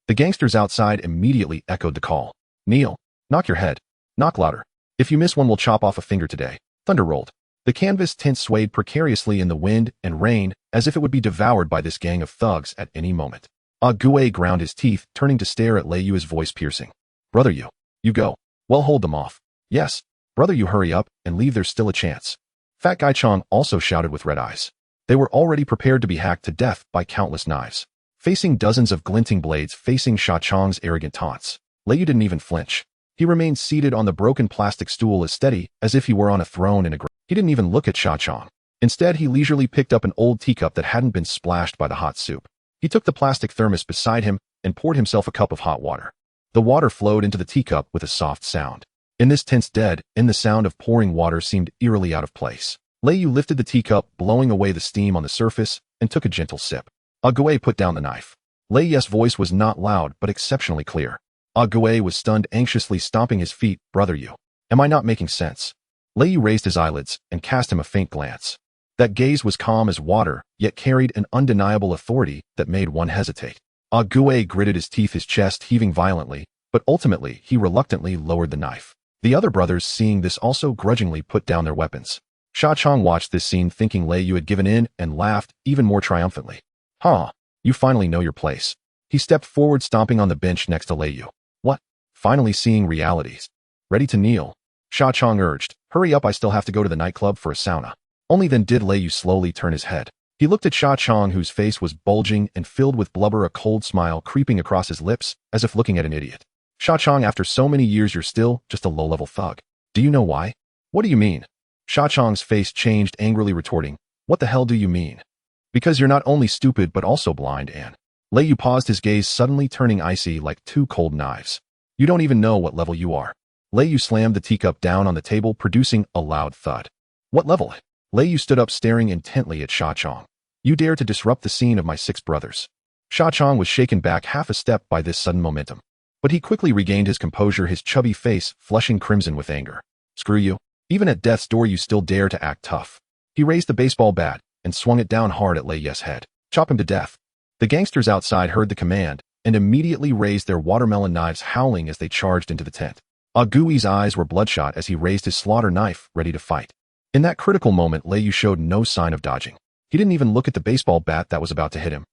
The gangsters outside immediately echoed the call. "Kneel. Knock your head. Knock louder. If you miss one, we'll chop off a finger today." Thunder rolled. The canvas tent swayed precariously in the wind and rain, as if it would be devoured by this gang of thugs at any moment. Agui ground his teeth, turning to stare at Lei Yu, his voice piercing. "Brother Yu, you go. Well, hold them off." "Yes. Brother Yu, hurry up and leave, there's still a chance." Fat Guy Chong also shouted with red eyes. They were already prepared to be hacked to death by countless knives. Facing dozens of glinting blades, facing Sha Chong's arrogant taunts, Lei Yu didn't even flinch. He remained seated on the broken plastic stool, as steady as if he were on a throne in a He didn't even look at Sha Chong. Instead, he leisurely picked up an old teacup that hadn't been splashed by the hot soup. He took the plastic thermos beside him and poured himself a cup of hot water. The water flowed into the teacup with a soft sound. In this tense dead, the sound of pouring water seemed eerily out of place. Lei Yu lifted the teacup, blowing away the steam on the surface, and took a gentle sip. Agui put down the knife. Lei Yu's voice was not loud, but exceptionally clear. Agui was stunned, anxiously stomping his feet. "Brother Yu, am I not making sense?" Lei Yu raised his eyelids and cast him a faint glance. That gaze was calm as water, yet carried an undeniable authority that made one hesitate. Agui gritted his teeth, his chest heaving violently, but ultimately he reluctantly lowered the knife. The other brothers, seeing this, also grudgingly put down their weapons. Sha Chong watched this scene, thinking Lei Yu had given in, and laughed even more triumphantly. "Huh, you finally know your place." He stepped forward, stomping on the bench next to Lei Yu. "What? Finally seeing realities? Ready to kneel?" Sha Chong urged. "Hurry up, I still have to go to the nightclub for a sauna." Only then did Lei Yu slowly turn his head. He looked at Sha Chong, whose face was bulging and filled with blubber, a cold smile creeping across his lips, as if looking at an idiot. "Sha Chong, after so many years you're still just a low-level thug. Do you know why?" "What do you mean?" Sha Chong's face changed, angrily retorting. "What the hell do you mean?" "Because you're not only stupid but also blind, and..." Lei Yu paused, his gaze suddenly turning icy like 2 cold knives. "You don't even know what level you are." Lei Yu slammed the teacup down on the table, producing a loud thud. "What level?" Lei Yu stood up, staring intently at Sha Chong. "You dare to disrupt the scene of my 6 brothers." Sha Chong was shaken back half a step by this sudden momentum. But he quickly regained his composure, his chubby face flushing crimson with anger. "Screw you. Even at death's door you still dare to act tough." He raised the baseball bat and swung it down hard at Lei Yu's head. "Chop him to death." The gangsters outside heard the command and immediately raised their watermelon knives, howling as they charged into the tent. Agui's eyes were bloodshot as he raised his slaughter knife, ready to fight. In that critical moment, Lei Yu showed no sign of dodging. He didn't even look at the baseball bat that was about to hit him.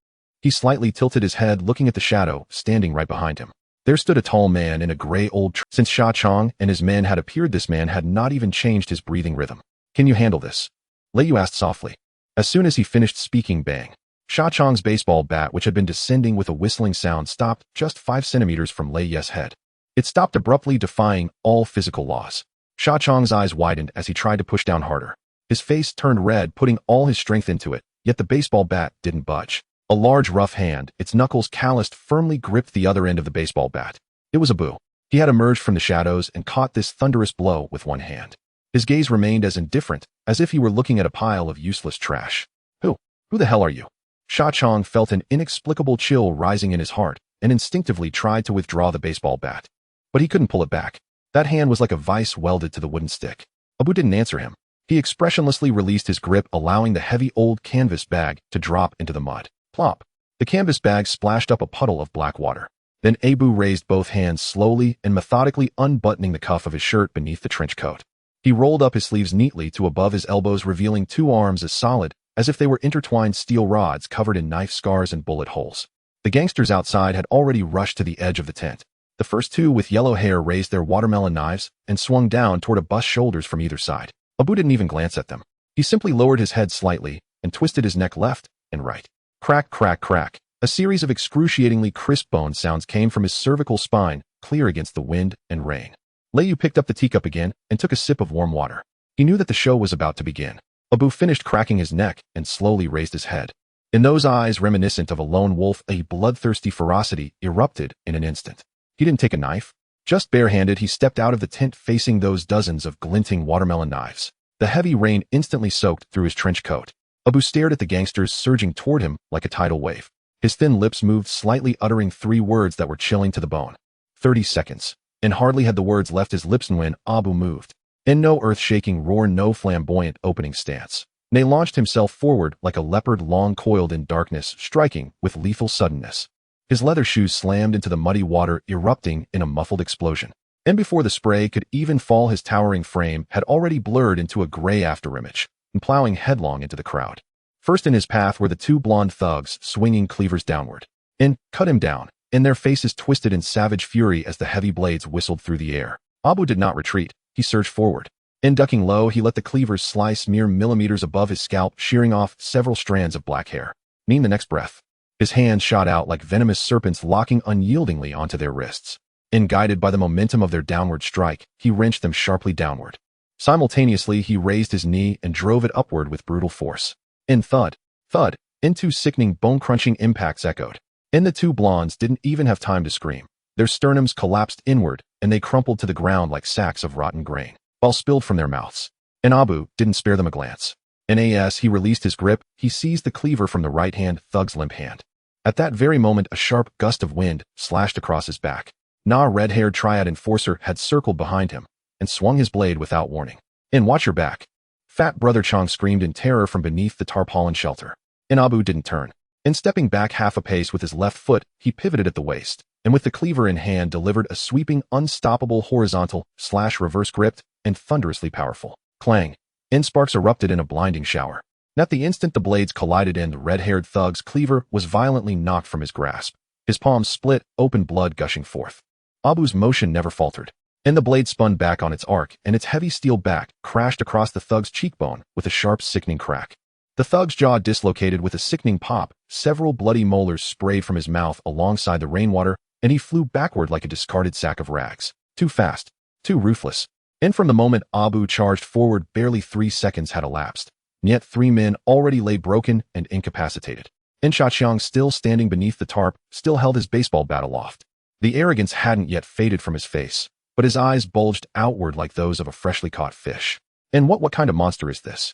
He slightly tilted his head, looking at the shadow standing right behind him. There stood a tall man in a gray old Since Sha Chong and his men had appeared, this man had not even changed his breathing rhythm. "Can you handle this?" Lei Yu asked softly. As soon as he finished speaking, bang. Sha Chong's baseball bat, which had been descending with a whistling sound, stopped just 5 centimeters from Lei Yu's head. It stopped abruptly, defying all physical laws. Sha Chong's eyes widened as he tried to push down harder. His face turned red, putting all his strength into it, yet the baseball bat didn't budge. A large, rough hand, its knuckles calloused, firmly gripped the other end of the baseball bat. It was Abu. He had emerged from the shadows and caught this thunderous blow with one hand. His gaze remained as indifferent, as if he were looking at a pile of useless trash. Who the hell are you?" Sha Chong felt an inexplicable chill rising in his heart and instinctively tried to withdraw the baseball bat. But he couldn't pull it back. That hand was like a vice welded to the wooden stick. Abu didn't answer him. He expressionlessly released his grip, allowing the heavy old canvas bag to drop into the mud. Plop. The canvas bag splashed up a puddle of black water. Then Abu raised both hands slowly and methodically, unbuttoning the cuff of his shirt beneath the trench coat. He rolled up his sleeves neatly to above his elbows, revealing 2 arms as solid as if they were intertwined steel rods covered in knife scars and bullet holes. The gangsters outside had already rushed to the edge of the tent. The first 2 with yellow hair raised their watermelon knives and swung down toward Abu's shoulders from either side. Abu didn't even glance at them. He simply lowered his head slightly and twisted his neck left and right. Crack, crack, crack. A series of excruciatingly crisp bone sounds came from his cervical spine, clear against the wind and rain. Lei Yu picked up the teacup again and took a sip of warm water. He knew that the show was about to begin. Abu finished cracking his neck and slowly raised his head. In those eyes, reminiscent of a lone wolf, a bloodthirsty ferocity erupted in an instant. He didn't take a knife. Just barehanded, he stepped out of the tent facing those dozens of glinting watermelon knives. The heavy rain instantly soaked through his trench coat. Abu stared at the gangsters surging toward him like a tidal wave. His thin lips moved slightly, uttering 3 words that were chilling to the bone. 30 seconds. And hardly had the words left his lips when Abu moved. In no earth-shaking roar, no flamboyant opening stance. Nay launched himself forward like a leopard, long coiled in darkness, striking with lethal suddenness. His leather shoes slammed into the muddy water, erupting in a muffled explosion. And before the spray could even fall, his towering frame had already blurred into a gray afterimage, and plowing headlong into the crowd. First in his path were the 2 blonde thugs, swinging cleavers downward. And cut him down, and their faces twisted in savage fury as the heavy blades whistled through the air. Abu did not retreat. He surged forward. In ducking low, he let the cleavers slice mere millimeters above his scalp, shearing off several strands of black hair. The next breath, his hands shot out like venomous serpents, locking unyieldingly onto their wrists. And guided by the momentum of their downward strike, he wrenched them sharply downward. Simultaneously, he raised his knee and drove it upward with brutal force. And thud, thud, and 2 sickening, bone-crunching impacts echoed. And the 2 blondes didn't even have time to scream. Their sternums collapsed inward, and they crumpled to the ground like sacks of rotten grain, while spilled from their mouths. And Abu didn't spare them a glance. And as he released his grip, he seized the cleaver from the right-hand thug's limp hand. At that very moment, a sharp gust of wind slashed across his back. Red-haired Triad enforcer had circled behind him and swung his blade without warning. "And watch your back!" Fat Brother Chong screamed in terror from beneath the tarpaulin shelter. And Abu didn't turn. And stepping back half a pace with his left foot, he pivoted at the waist, and with the cleaver in hand delivered a sweeping, unstoppable horizontal / reverse grip, and thunderously powerful. Clang! And sparks erupted in a blinding shower. At the instant the blades collided, and the red-haired thug's cleaver was violently knocked from his grasp. His palms split, open, blood gushing forth. Abu's motion never faltered, and the blade spun back on its arc, and its heavy steel back crashed across the thug's cheekbone with a sharp, sickening crack. The thug's jaw dislocated with a sickening pop, several bloody molars sprayed from his mouth alongside the rainwater, and he flew backward like a discarded sack of rags. Too fast, too ruthless. And from the moment Abu charged forward, barely 3 seconds had elapsed, and yet 3 men already lay broken and incapacitated. And Sha Chong, still standing beneath the tarp, still held his baseball bat aloft. The arrogance hadn't yet faded from his face, but his eyes bulged outward like those of a freshly caught fish. And what kind of monster is this?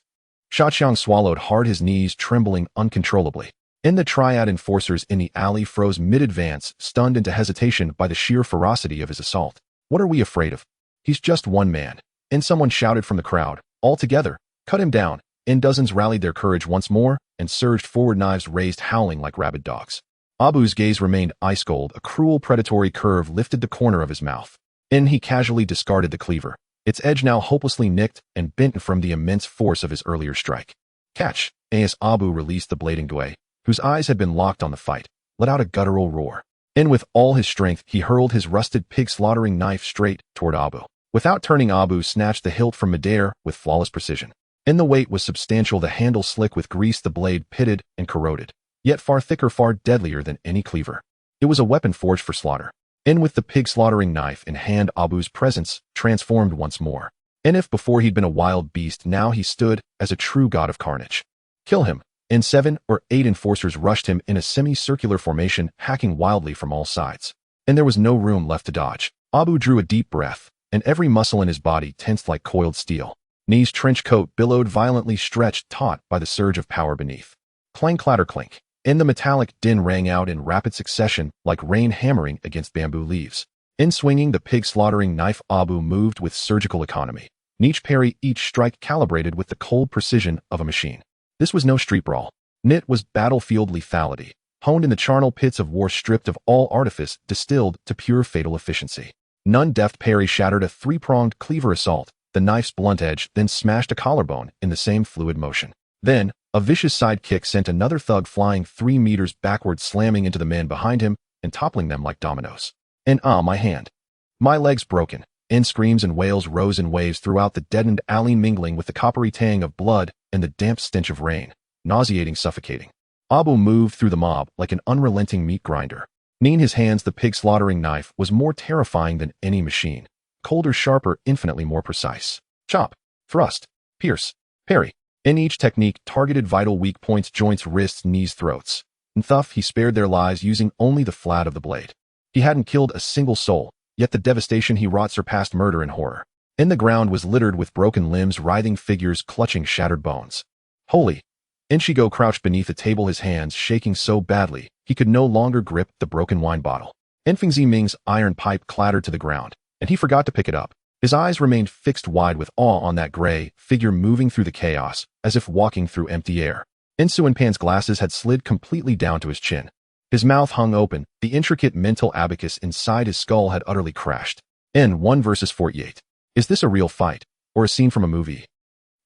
Sha Chong swallowed hard, his knees trembling uncontrollably. And the Triad enforcers in the alley froze mid-advance, stunned into hesitation by the sheer ferocity of his assault. "What are we afraid of? He's just one man." And someone shouted from the crowd, "All together, cut him down." And dozens rallied their courage once more and surged forward, knives raised, howling like rabid dogs. Abu's gaze remained ice-cold, a cruel predatory curve lifted the corner of his mouth. In he casually discarded the cleaver, its edge now hopelessly nicked and bent from the immense force of his earlier strike. Catch! As Abu released the blade, Ngui, whose eyes had been locked on the fight, let out a guttural roar. And with all his strength, he hurled his rusted pig-slaughtering knife straight toward Abu. Without turning, Abu snatched the hilt from midair with flawless precision. And the weight was substantial, the handle slick with grease, the blade pitted and corroded, yet far thicker, far deadlier than any cleaver. It was a weapon forged for slaughter. And with the pig-slaughtering knife in hand, Abu's presence transformed once more. And if before he'd been a wild beast, now he stood as a true god of carnage. Kill him. And 7 or 8 enforcers rushed him in a semicircular formation, hacking wildly from all sides. And there was no room left to dodge. Abu drew a deep breath, and every muscle in his body tensed like coiled steel. Knee's trench coat billowed violently, stretched taut by the surge of power beneath. Clang, clatter, clink. And the metallic din rang out in rapid succession like rain hammering against bamboo leaves. In swinging the pig-slaughtering knife, Abu moved with surgical economy. Each parry, each strike calibrated with the cold precision of a machine. This was no street brawl. It was battlefield lethality, honed in the charnel pits of war, stripped of all artifice, distilled to pure fatal efficiency. None deft parry shattered a three-pronged cleaver assault, the knife's blunt edge then smashed a collarbone in the same fluid motion. Then, a vicious side kick sent another thug flying 3 meters backward, slamming into the men behind him and toppling them like dominoes. And my hand. My legs broken. And screams and wails rose in waves throughout the deadened alley, mingling with the coppery tang of blood and the damp stench of rain, nauseating, suffocating. Abu moved through the mob like an unrelenting meat grinder. In his hands, the pig-slaughtering knife was more terrifying than any machine. Colder, sharper, infinitely more precise. Chop, thrust, pierce, parry. In each technique targeted vital weak points, joints, wrists, knees, throats. And thus he spared their lives using only the flat of the blade. He hadn't killed a single soul, yet the devastation he wrought surpassed murder and horror. And the ground was littered with broken limbs, writhing figures clutching shattered bones. Holy! Inshigo crouched beneath a table, his hands shaking so badly he could no longer grip the broken wine bottle. Enfeng Ziming's iron pipe clattered to the ground, and he forgot to pick it up. His eyes remained fixed wide with awe on that gray figure moving through the chaos, as if walking through empty air. Suinpan's glasses had slid completely down to his chin. His mouth hung open, the intricate mental abacus inside his skull had utterly crashed. N1 versus 48. Is this a real fight, or a scene from a movie?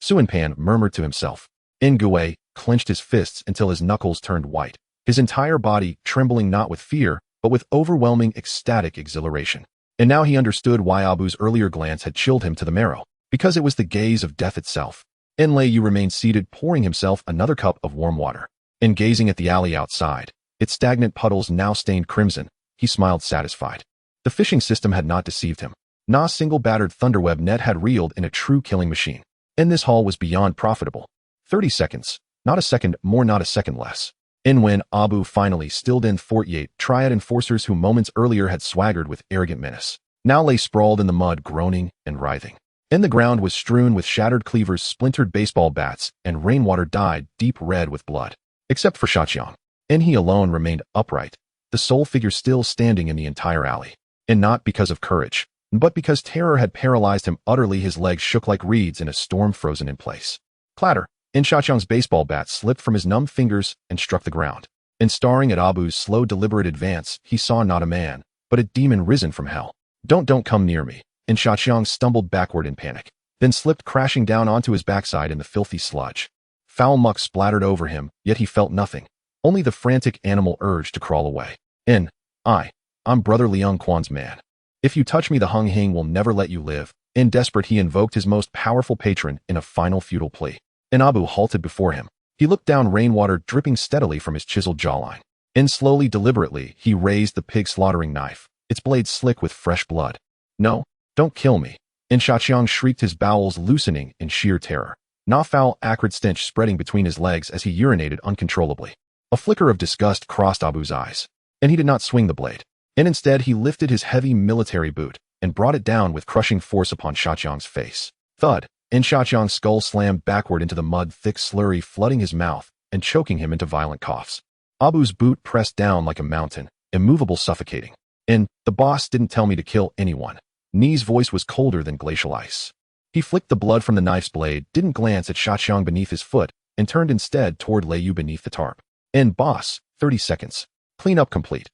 Suinpan murmured to himself. Ngui clenched his fists until his knuckles turned white, his entire body trembling not with fear, but with overwhelming ecstatic exhilaration. And now he understood why Abu's earlier glance had chilled him to the marrow, because it was the gaze of death itself. Enlei remained seated, pouring himself another cup of warm water. And gazing at the alley outside, its stagnant puddles now stained crimson, he smiled satisfied. The fishing system had not deceived him. Not a single battered thunderweb net had reeled in a true killing machine. And this haul was beyond profitable. 30 seconds, not a second more, not a second less. And when Abu finally stilled in, 48 Triad enforcers who moments earlier had swaggered with arrogant menace, now lay sprawled in the mud, groaning and writhing. And the ground was strewn with shattered cleavers, splintered baseball bats, and rainwater dyed deep red with blood. Except for Shaqiang. And he alone remained upright, the sole figure still standing in the entire alley. And not because of courage, but because terror had paralyzed him utterly. His legs shook like reeds in a storm, frozen in place. Clatter! And Shaqiang's baseball bat slipped from his numb fingers and struck the ground. And staring at Abu's slow, deliberate advance, he saw not a man, but a demon risen from hell. Don't come near me. And Shaqiang stumbled backward in panic, then slipped crashing down onto his backside in the filthy sludge. Foul muck splattered over him, yet he felt nothing, only the frantic animal urge to crawl away. I'm Brother Liang Quan's man. If you touch me, the Hung Hing will never let you live. In desperate, he invoked his most powerful patron in a final futile plea. And Abu halted before him. He looked down, rainwater dripping steadily from his chiseled jawline. And slowly, deliberately, he raised the pig-slaughtering knife, its blade slick with fresh blood. No, don't kill me. And Shaqiang shrieked, his bowels loosening in sheer terror. Na foul, acrid stench spreading between his legs as he urinated uncontrollably. A flicker of disgust crossed Abu's eyes, and he did not swing the blade. And instead, he lifted his heavy military boot and brought it down with crushing force upon Shaqiang's face. Thud! And Shaqiang's skull slammed backward into the mud, thick slurry flooding his mouth and choking him into violent coughs. Abu's boot pressed down like a mountain, immovable, suffocating. And the boss didn't tell me to kill anyone. Ni's voice was colder than glacial ice. He flicked the blood from the knife's blade, didn't glance at Shaqiang beneath his foot, and turned instead toward Lei Yu beneath the tarp. And boss, 30 seconds. Cleanup complete.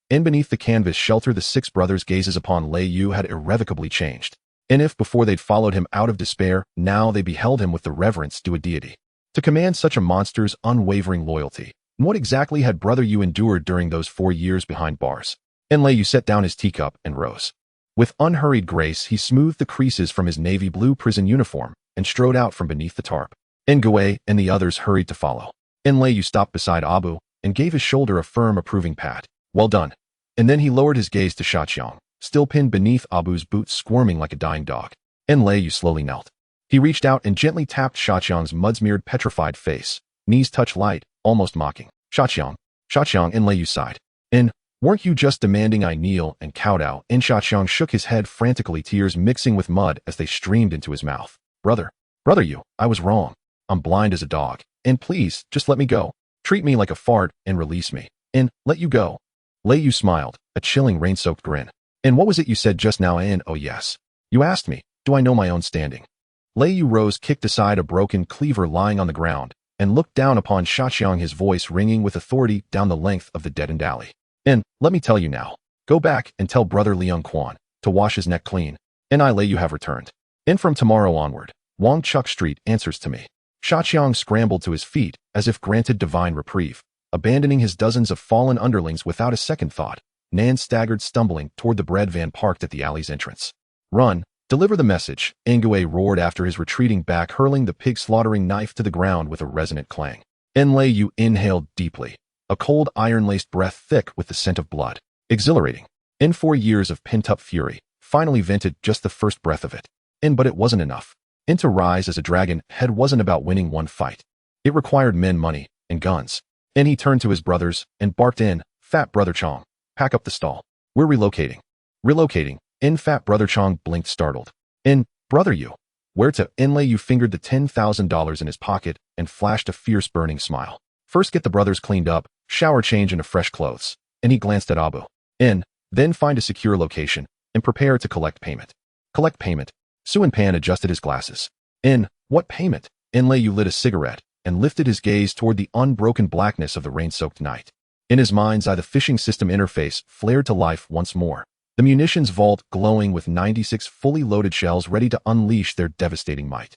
In beneath the canvas shelter, the six brothers' gazes upon Lei Yu had irrevocably changed. And if before they'd followed him out of despair, now they beheld him with the reverence due a deity. To command such a monster's unwavering loyalty, what exactly had Brother Yu endured during those 4 years behind bars? And Lei Yu set down his teacup and rose. With unhurried grace, he smoothed the creases from his navy blue prison uniform and strode out from beneath the tarp. Ngwe and the others hurried to follow. And Lei Yu stopped beside Abu and gave his shoulder a firm, approving pat. Well done. And then he lowered his gaze to Shaqiang, still pinned beneath Abu's boots, squirming like a dying dog. And Lei Yu slowly knelt. He reached out and gently tapped Shaqiang's mud-smeared, petrified face, knees touch light, almost mocking. Shaqiang, and Lei Yu sighed. And weren't you just demanding I kneel and kowtow? And Shaqiang shook his head frantically, tears mixing with mud as they streamed into his mouth. Brother Yu, I was wrong. I'm blind as a dog. And please, just let me go. Treat me like a fart and release me. And let you go. Lei Yu smiled, a chilling rain-soaked grin. And what was it you said just now? And oh yes. You asked me, do I know my own standing? Lei Yu rose, kicked aside a broken cleaver lying on the ground, and looked down upon Shaqiang, his voice ringing with authority down the length of the deadened alley. And let me tell you now, go back and tell Brother Liang Quan to wash his neck clean, and I, Lei Yu, have returned. And from tomorrow onward, Wong Chuk Street answers to me. Shaqiang scrambled to his feet as if granted divine reprieve, abandoning his dozens of fallen underlings without a second thought. Nan staggered, stumbling toward the bread van parked at the alley's entrance. Run, deliver the message, Ngwe roared after his retreating back, hurling the pig-slaughtering knife to the ground with a resonant clang. And Lei Yu inhaled deeply, a cold iron-laced breath thick with the scent of blood. Exhilarating. In 4 years of pent-up fury, finally vented just the first breath of it. But it wasn't enough. And to rise as a dragon head wasn't about winning one fight. It required men, money, and guns. And he turned to his brothers and barked in, Fat Brother Chong, pack up the stall. We're relocating. Relocating. Fat Brother Chong blinked, startled. Brother Yu, where to? Lei Yu fingered the $10,000 in his pocket and flashed a fierce, burning smile. First get the brothers cleaned up, shower change into fresh clothes. And he glanced at Abu. Then find a secure location and prepare to collect payment. Collect payment. Suan Pan adjusted his glasses. What payment? Lei Yu lit a cigarette and lifted his gaze toward the unbroken blackness of the rain-soaked night. In his mind's eye, the fishing system interface flared to life once more. The munitions vault glowing with 96 fully loaded shells ready to unleash their devastating might.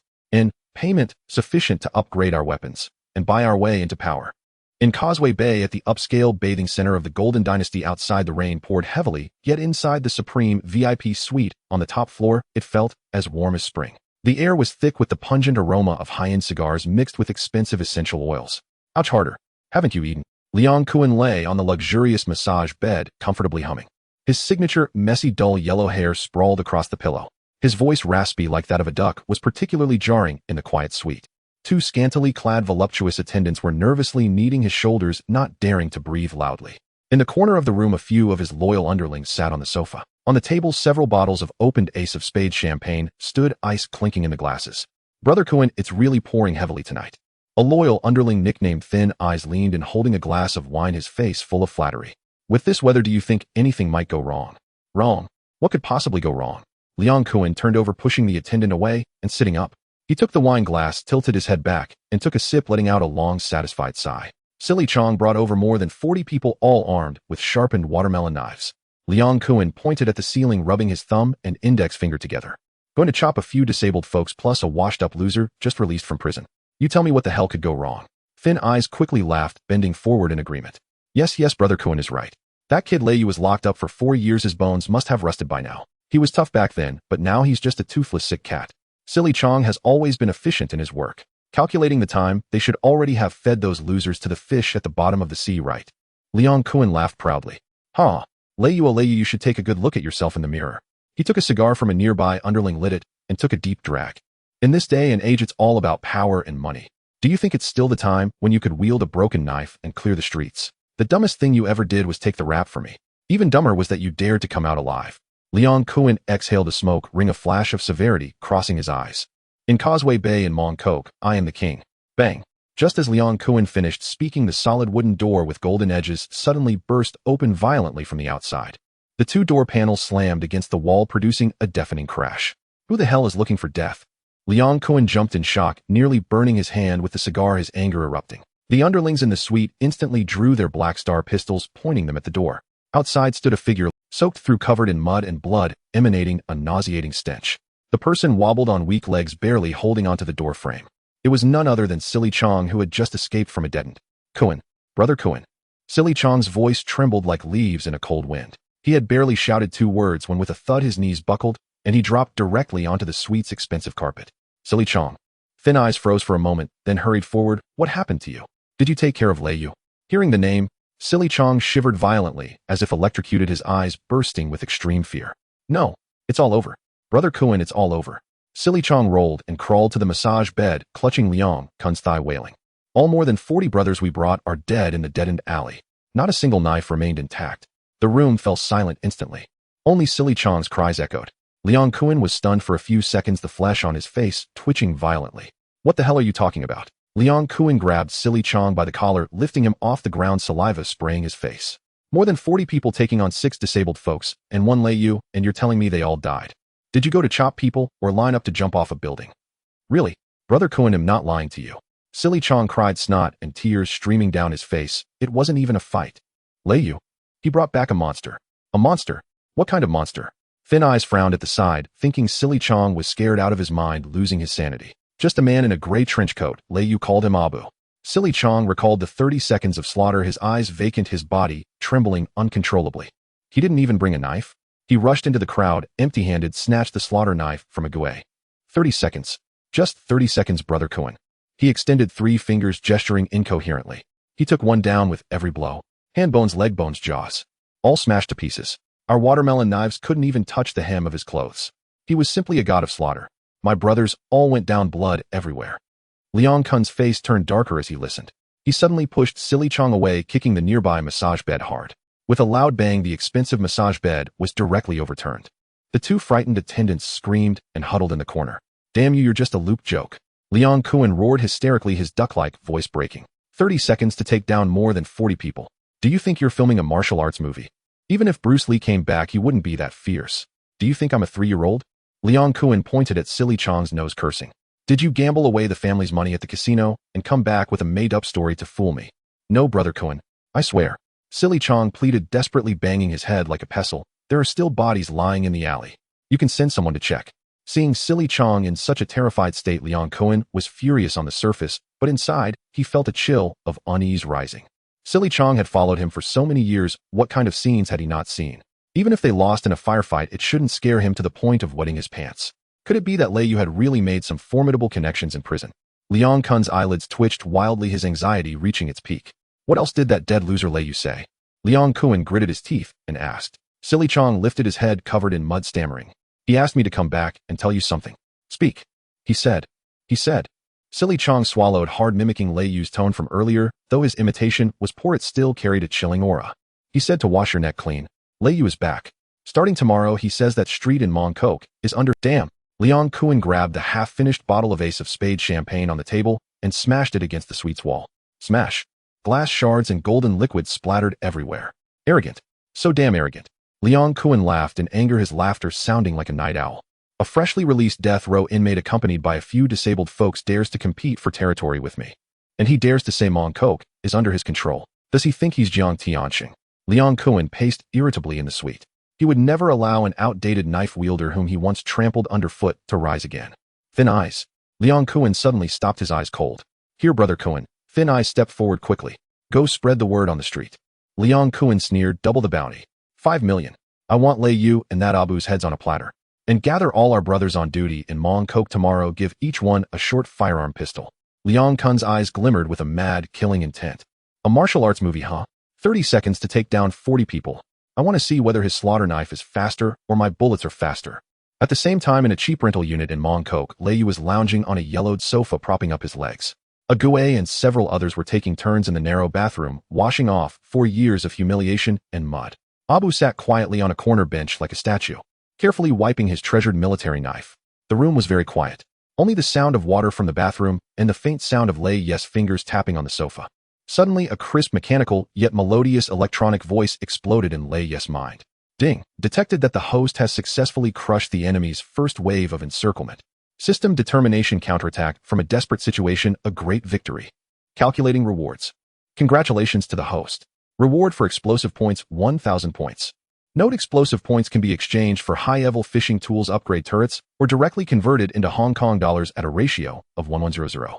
Payment sufficient to upgrade our weapons and buy our way into power. In Causeway Bay, at the upscale bathing center of the Golden Dynasty, outside the rain poured heavily, yet inside the supreme VIP suite on the top floor, it felt as warm as spring. The air was thick with the pungent aroma of high-end cigars mixed with expensive essential oils. Ouch, harder. Haven't you eaten? Liang Kuan lay on the luxurious massage bed, comfortably humming. His signature, messy, dull yellow hair sprawled across the pillow. His voice, raspy like that of a duck, was particularly jarring in the quiet suite. 2 scantily clad voluptuous attendants were nervously kneading his shoulders, not daring to breathe loudly. In the corner of the room, a few of his loyal underlings sat on the sofa. On the table, several bottles of opened Ace of Spades champagne stood, ice clinking in the glasses. Brother Kuan, it's really pouring heavily tonight. A loyal underling nicknamed Thin Eyes leaned in, holding a glass of wine, his face full of flattery. With this weather, do you think anything might go wrong? Wrong? What could possibly go wrong? Liang Kuan turned over, pushing the attendant away and sitting up. He took the wine glass, tilted his head back, and took a sip, letting out a long, satisfied sigh. Silly Chong brought over more than 40 people, all armed with sharpened watermelon knives. Liang Kuan pointed at the ceiling, rubbing his thumb and index finger together. Going to chop a few disabled folks plus a washed-up loser just released from prison. You tell me what the hell could go wrong. Thin Eyes quickly laughed, bending forward in agreement. Yes, Brother Kuan is right. That kid Lei Yu was locked up for 4 years. His bones must have rusted by now. He was tough back then, but now he's just a toothless, sick cat. Silly Chong has always been efficient in his work. Calculating the time, they should already have fed those losers to the fish at the bottom of the sea, right? Liang Kuan laughed proudly. Lei Yu, you should take a good look at yourself in the mirror. He took a cigar from a nearby underling, lit it, and took a deep drag. In this day and age, it's all about power and money. Do you think it's still the time when you could wield a broken knife and clear the streets? The dumbest thing you ever did was take the rap for me. Even dumber was that you dared to come out alive. Liang Kuan exhaled a smoke ring, a flash of severity crossing his eyes. In Causeway Bay in Mong Kok, I am the king. Bang. Just as Liang Kuan finished speaking, the solid wooden door with golden edges suddenly burst open violently from the outside. The 2 door panels slammed against the wall, producing a deafening crash. Who the hell is looking for death? Liang Kuan jumped in shock, nearly burning his hand with the cigar, his anger erupting. The underlings in the suite instantly drew their Black Star pistols, pointing them at the door. Outside stood a figure, soaked through, covered in mud and blood, emanating a nauseating stench. The person wobbled on weak legs, barely holding onto the door frame. It was none other than Silly Chong, who had just escaped from a dead end. Kowloon, brother Kowloon. Silly Chong's voice trembled like leaves in a cold wind. He had barely shouted 2 words when with a thud his knees buckled, and he dropped directly onto the suite's expensive carpet. Silly Chong. Thin eyes froze for a moment, then hurried forward. What happened to you? Did you take care of Lei Yu? Hearing the name, Silly Chong shivered violently, as if electrocuted, his eyes bursting with extreme fear. No, it's all over. Brother Kowloon, it's all over. Silly Chong rolled and crawled to the massage bed, clutching Liang Kun's thigh, wailing. All more than 40 brothers we brought are dead in the dead-end alley. Not a single knife remained intact. The room fell silent instantly. Only Silly Chong's cries echoed. Liang Kun was stunned for a few seconds, the flesh on his face twitching violently. What the hell are you talking about? Liang Kun grabbed Silly Chong by the collar, lifting him off the ground, saliva spraying his face. More than 40 people taking on 6 disabled folks, and 1 Lei Yu, and you're telling me they all died? Did you go to chop people, or line up to jump off a building? Really? Brother Kowloon, I'm not lying to you. Silly Chong cried, snot and tears streaming down his face. It wasn't even a fight. Lei Yu? He brought back a monster. A monster? What kind of monster? Thin eyes frowned at the side, thinking Silly Chong was scared out of his mind, losing his sanity. Just a man in a gray trench coat, Lei Yu called him Abu. Silly Chong recalled the 30 seconds of slaughter, his eyes vacant, his body trembling uncontrollably. He didn't even bring a knife. He rushed into the crowd, empty-handed, snatched the slaughter knife from a guay. 30 seconds. Just 30 seconds, Brother Kowloon. He extended 3 fingers, gesturing incoherently. He took one down with every blow. Hand bones, leg bones, jaws. All smashed to pieces. Our watermelon knives couldn't even touch the hem of his clothes. He was simply a god of slaughter. My brothers all went down, blood everywhere. Liang Kun's face turned darker as he listened. He suddenly pushed Silly Chong away, kicking the nearby massage bed hard. With a loud bang, the expensive massage bed was directly overturned. The 2 frightened attendants screamed and huddled in the corner. Damn you, you're just a loop joke. Liang Kun roared hysterically, his duck-like voice breaking. 30 seconds to take down more than 40 people. Do you think you're filming a martial arts movie? Even if Bruce Lee came back, he wouldn't be that fierce. Do you think I'm a 3-year-old? Liang Kun pointed at Silly Chong's nose, cursing. Did you gamble away the family's money at the casino and come back with a made-up story to fool me? No, Brother Kowloon. I swear. Silly Chong pleaded, desperately banging his head like a pestle. There are still bodies lying in the alley. You can send someone to check. Seeing Silly Chong in such a terrified state, Liang Kun was furious on the surface, but inside, he felt a chill of unease rising. Silly Chong had followed him for so many years. What kind of scenes had he not seen? Even if they lost in a firefight, it shouldn't scare him to the point of wetting his pants. Could it be that Lei Yu had really made some formidable connections in prison? Liang Kun's eyelids twitched wildly, his anxiety reaching its peak. What else did that dead loser Lei Yu say? Liang Kun gritted his teeth and asked. Silly Chong lifted his head, covered in mud, stammering. He asked me to come back and tell you something. Speak. He said. Silly Chong swallowed hard, mimicking Lei Yu's tone from earlier. Though his imitation was poor, it still carried a chilling aura. He said to wash your neck clean. Lei Yu is back. Starting tomorrow, he says that street in Mong Kok is under. Damn. Liang Kun grabbed the half-finished bottle of Ace of Spades champagne on the table and smashed it against the suite's wall. Smash. Glass shards and golden liquid splattered everywhere. Arrogant. So damn arrogant. Liang Kun laughed in anger, his laughter sounding like a night owl. A freshly released death row inmate accompanied by a few disabled folks dares to compete for territory with me. And he dares to say Mong Kok is under his control. Does he think he's Jiang Tianxing? Liang Kun paced irritably in the suite. He would never allow an outdated knife wielder whom he once trampled underfoot to rise again. Thin eyes. Liang Kun suddenly stopped, his eyes cold. Here, Brother Kowloon. Thin eyes stepped forward quickly. Go spread the word on the street. Liang Kun sneered, double the bounty. 5 million. I want Lei Yu and that Abu's heads on a platter. And gather all our brothers on duty in Mong Kok tomorrow. Give each one a short firearm pistol. Liang Kun's eyes glimmered with a mad, killing intent. A martial arts movie, huh? 30 seconds to take down 40 people. I want to see whether his slaughter knife is faster or my bullets are faster. At the same time, in a cheap rental unit in Mong Kok, Lei Yu was lounging on a yellowed sofa, propping up his legs. Ague and several others were taking turns in the narrow bathroom, washing off 4 years of humiliation and mud. Abu sat quietly on a corner bench like a statue, carefully wiping his treasured military knife. The room was very quiet. Only the sound of water from the bathroom and the faint sound of Lei Yu's fingers tapping on the sofa. Suddenly, a crisp, mechanical, yet melodious electronic voice exploded in Lei Yu's mind. Ding! Detected that the host has successfully crushed the enemy's first wave of encirclement. System determination, counterattack from a desperate situation, a great victory. Calculating rewards. Congratulations to the host. Reward for explosive points, 1,000 points. Note explosive points can be exchanged for high-level fishing tools upgrade turrets or directly converted into Hong Kong dollars at a ratio of 1100.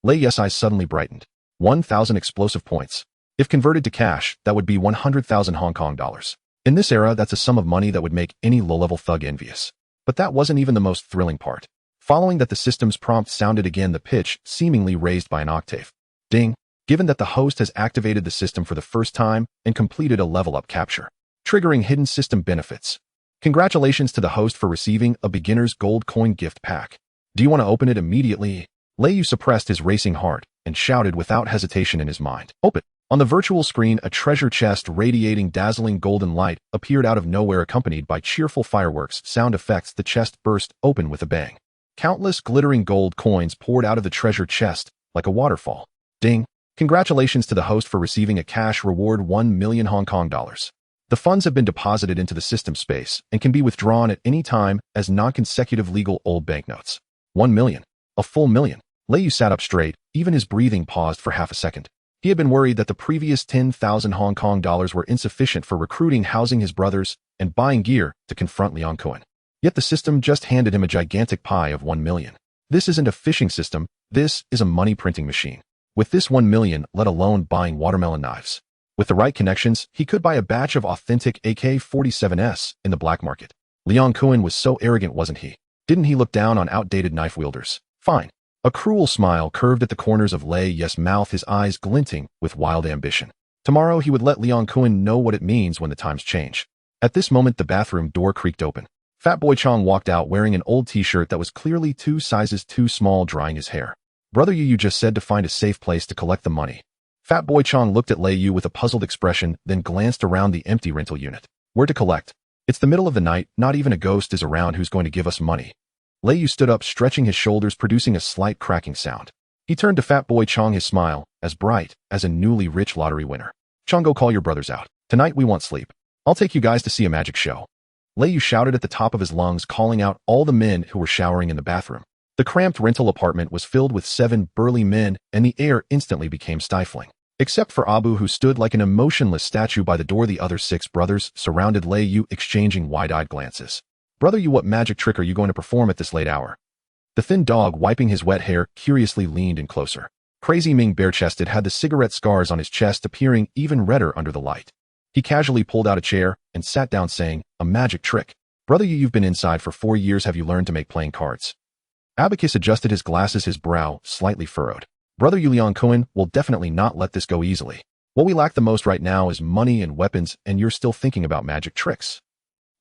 Lei Yes eyes suddenly brightened. 1,000 explosive points. If converted to cash, that would be 100,000 Hong Kong dollars. In this era, that's a sum of money that would make any low-level thug envious. But that wasn't even the most thrilling part. Following that, the system's prompt sounded again, the pitch seemingly raised by an octave. Ding. Given that the host has activated the system for the first time and completed a level-up capture, triggering hidden system benefits. Congratulations to the host for receiving a beginner's gold coin gift pack. Do you want to open it immediately? Lei Yu suppressed his racing heart and shouted without hesitation in his mind. Open. On the virtual screen, a treasure chest radiating dazzling golden light appeared out of nowhere, accompanied by cheerful fireworks sound effects. The chest burst open with a bang. Countless glittering gold coins poured out of the treasure chest like a waterfall. Ding. Congratulations to the host for receiving a cash reward, 1 million Hong Kong dollars. The funds have been deposited into the system space and can be withdrawn at any time as non-consecutive legal old banknotes. 1 million. A full million. Lei Yu sat up straight, even his breathing paused for half a second. He had been worried that the previous 10,000 Hong Kong dollars were insufficient for recruiting, housing his brothers, and buying gear to confront Leon Cohen. Yet the system just handed him a gigantic pie of 1 million. This isn't a fishing system, this is a money printing machine. With this 1 million, let alone buying watermelon knives. With the right connections, he could buy a batch of authentic AK-47s in the black market. Leon Cohen was so arrogant, wasn't he? Didn't he look down on outdated knife wielders? Fine. A cruel smile curved at the corners of Lei Yes' mouth, his eyes glinting with wild ambition. Tomorrow he would let Leon Cohen know what it means when the times change. At this moment, the bathroom door creaked open. Fat Boy Chong walked out wearing an old t-shirt that was clearly 2 sizes too small, drying his hair. Brother Yu just said to find a safe place to collect the money. Fat Boy Chong looked at Lei Yu with a puzzled expression, then glanced around the empty rental unit. Where to collect? It's the middle of the night, not even a ghost is around who's going to give us money. Lei Yu stood up, stretching his shoulders, producing a slight cracking sound. He turned to Fat Boy Chong, his smile as bright as a newly rich lottery winner. Chong, go call your brothers out. Tonight we want sleep. I'll take you guys to see a magic show. Lei Yu shouted at the top of his lungs, calling out all the men who were showering in the bathroom. The cramped rental apartment was filled with 7 burly men, and the air instantly became stifling. Except for Abu, who stood like an emotionless statue by the door, the other 6 brothers surrounded Lei Yu, exchanging wide-eyed glances. Brother Yu, what magic trick are you going to perform at this late hour? The thin dog, wiping his wet hair, curiously leaned in closer. Crazy Ming, bare-chested, had the cigarette scars on his chest appearing even redder under the light. He casually pulled out a chair and sat down, saying, a magic trick. Brother Yu, you've been inside for 4 years. Have you learned to make playing cards? Abacus adjusted his glasses, his brow slightly furrowed. Brother Yu, Leon Cohen will definitely not let this go easily. What we lack the most right now is money and weapons, and you're still thinking about magic tricks.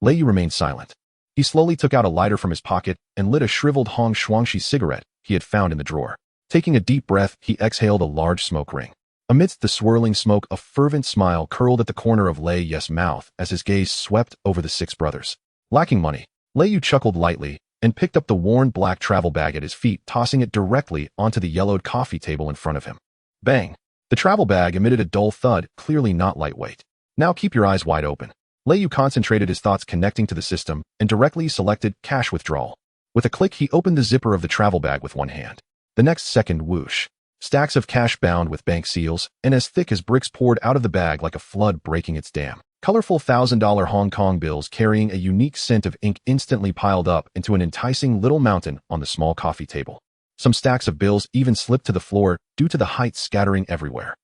Lei Yu remained silent. He slowly took out a lighter from his pocket and lit a shriveled Hong Shuangxi cigarette he had found in the drawer. Taking a deep breath, he exhaled a large smoke ring. Amidst the swirling smoke, a fervent smile curled at the corner of Lei Yes' mouth as his gaze swept over the 6 brothers. Lacking money, Lei Yu chuckled lightly and picked up the worn black travel bag at his feet, tossing it directly onto the yellowed coffee table in front of him. Bang! The travel bag emitted a dull thud, clearly not lightweight. Now keep your eyes wide open. Lei Yu concentrated his thoughts, connecting to the system, and directly selected cash withdrawal. With a click, he opened the zipper of the travel bag with one hand. The next second, whoosh. Stacks of cash bound with bank seals and as thick as bricks poured out of the bag like a flood breaking its dam. Colorful $1,000 Hong Kong bills carrying a unique scent of ink instantly piled up into an enticing little mountain on the small coffee table. Some stacks of bills even slipped to the floor due to the height, scattering everywhere.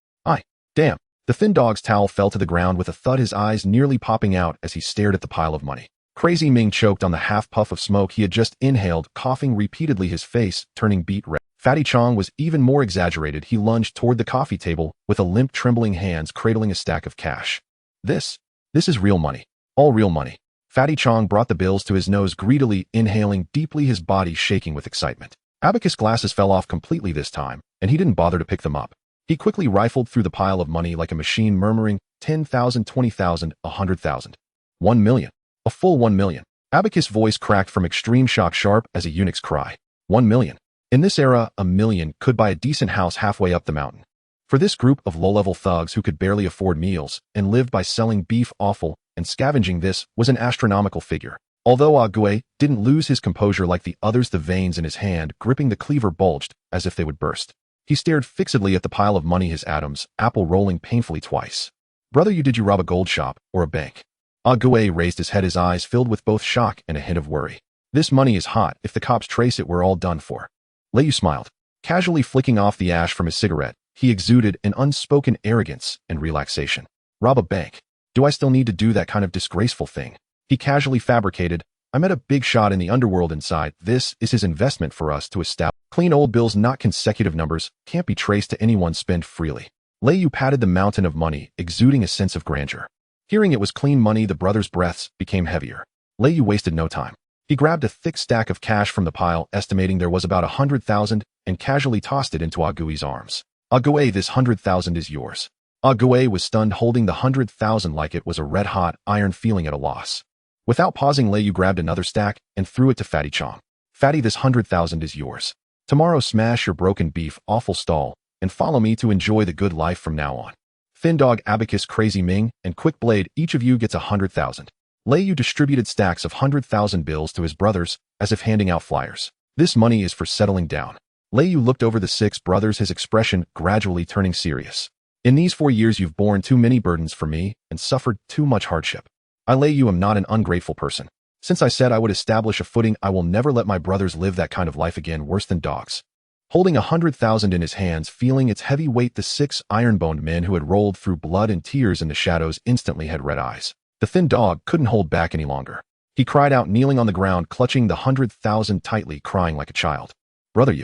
Damn. The thin dog's towel fell to the ground with a thud, his eyes nearly popping out as he stared at the pile of money. Crazy Ming choked on the half puff of smoke he had just inhaled, coughing repeatedly, his face turning beet red. Fatty Chong was even more exaggerated. He lunged toward the coffee table with a limp, trembling hands cradling a stack of cash. This is real money. All real money. Fatty Chong brought the bills to his nose, greedily inhaling deeply, his body shaking with excitement. Abacus' glasses fell off completely this time, and he didn't bother to pick them up. He quickly rifled through the pile of money like a machine, murmuring, 10,000, 20,000, 100,000. 1 million. A full 1 million. Abacus' voice cracked from extreme shock, sharp as a eunuch's cry. 1 million. In this era, a million could buy a decent house halfway up the mountain. For this group of low-level thugs who could barely afford meals and lived by selling beef offal and scavenging, this was an astronomical figure. Although Ague didn't lose his composure like the others, the veins in his hand gripping the cleaver bulged as if they would burst. He stared fixedly at the pile of money, his atoms, apple rolling painfully twice. Brother, did you rob a gold shop or a bank? Gue raised his head, his eyes filled with both shock and a hint of worry. This money is hot. If the cops trace it, we're all done for. Lei smiled. Casually flicking off the ash from his cigarette, he exuded an unspoken arrogance and relaxation. Rob a bank? Do I still need to do that kind of disgraceful thing? He casually fabricated, I met a big shot in the underworld inside. This is his investment for us to establish. Clean old bills, not consecutive numbers, can't be traced to anyone. Spend freely. Lei patted the mountain of money, exuding a sense of grandeur. Hearing it was clean money, the brothers' breaths became heavier. Lei wasted no time. He grabbed a thick stack of cash from the pile, estimating there was about 100,000, and casually tossed it into Agui's arms. Agui, this 100,000 is yours. Agui was stunned, holding the 100,000 like it was a red-hot iron, feeling at a loss. Without pausing, Lei grabbed another stack and threw it to Fatty Chong. Fatty, this 100,000 is yours. Tomorrow smash your broken beef, awful stall, and follow me to enjoy the good life from now on. Thin Dog, Abacus, Crazy Ming, and Quick Blade, each of you gets 100,000. Lei distributed stacks of 100,000 bills to his brothers, as if handing out flyers. This money is for settling down. Lei looked over the 6 brothers, his expression gradually turning serious. In these 4 years you've borne too many burdens for me and suffered too much hardship. I am not an ungrateful person. Since I said I would establish a footing, I will never let my brothers live that kind of life again, worse than dogs. Holding 100,000 in his hands, feeling its heavy weight, the 6 iron-boned men who had rolled through blood and tears in the shadows instantly had red eyes. The Thin Dog couldn't hold back any longer. He cried out, kneeling on the ground, clutching the 100,000 tightly, crying like a child. Brother,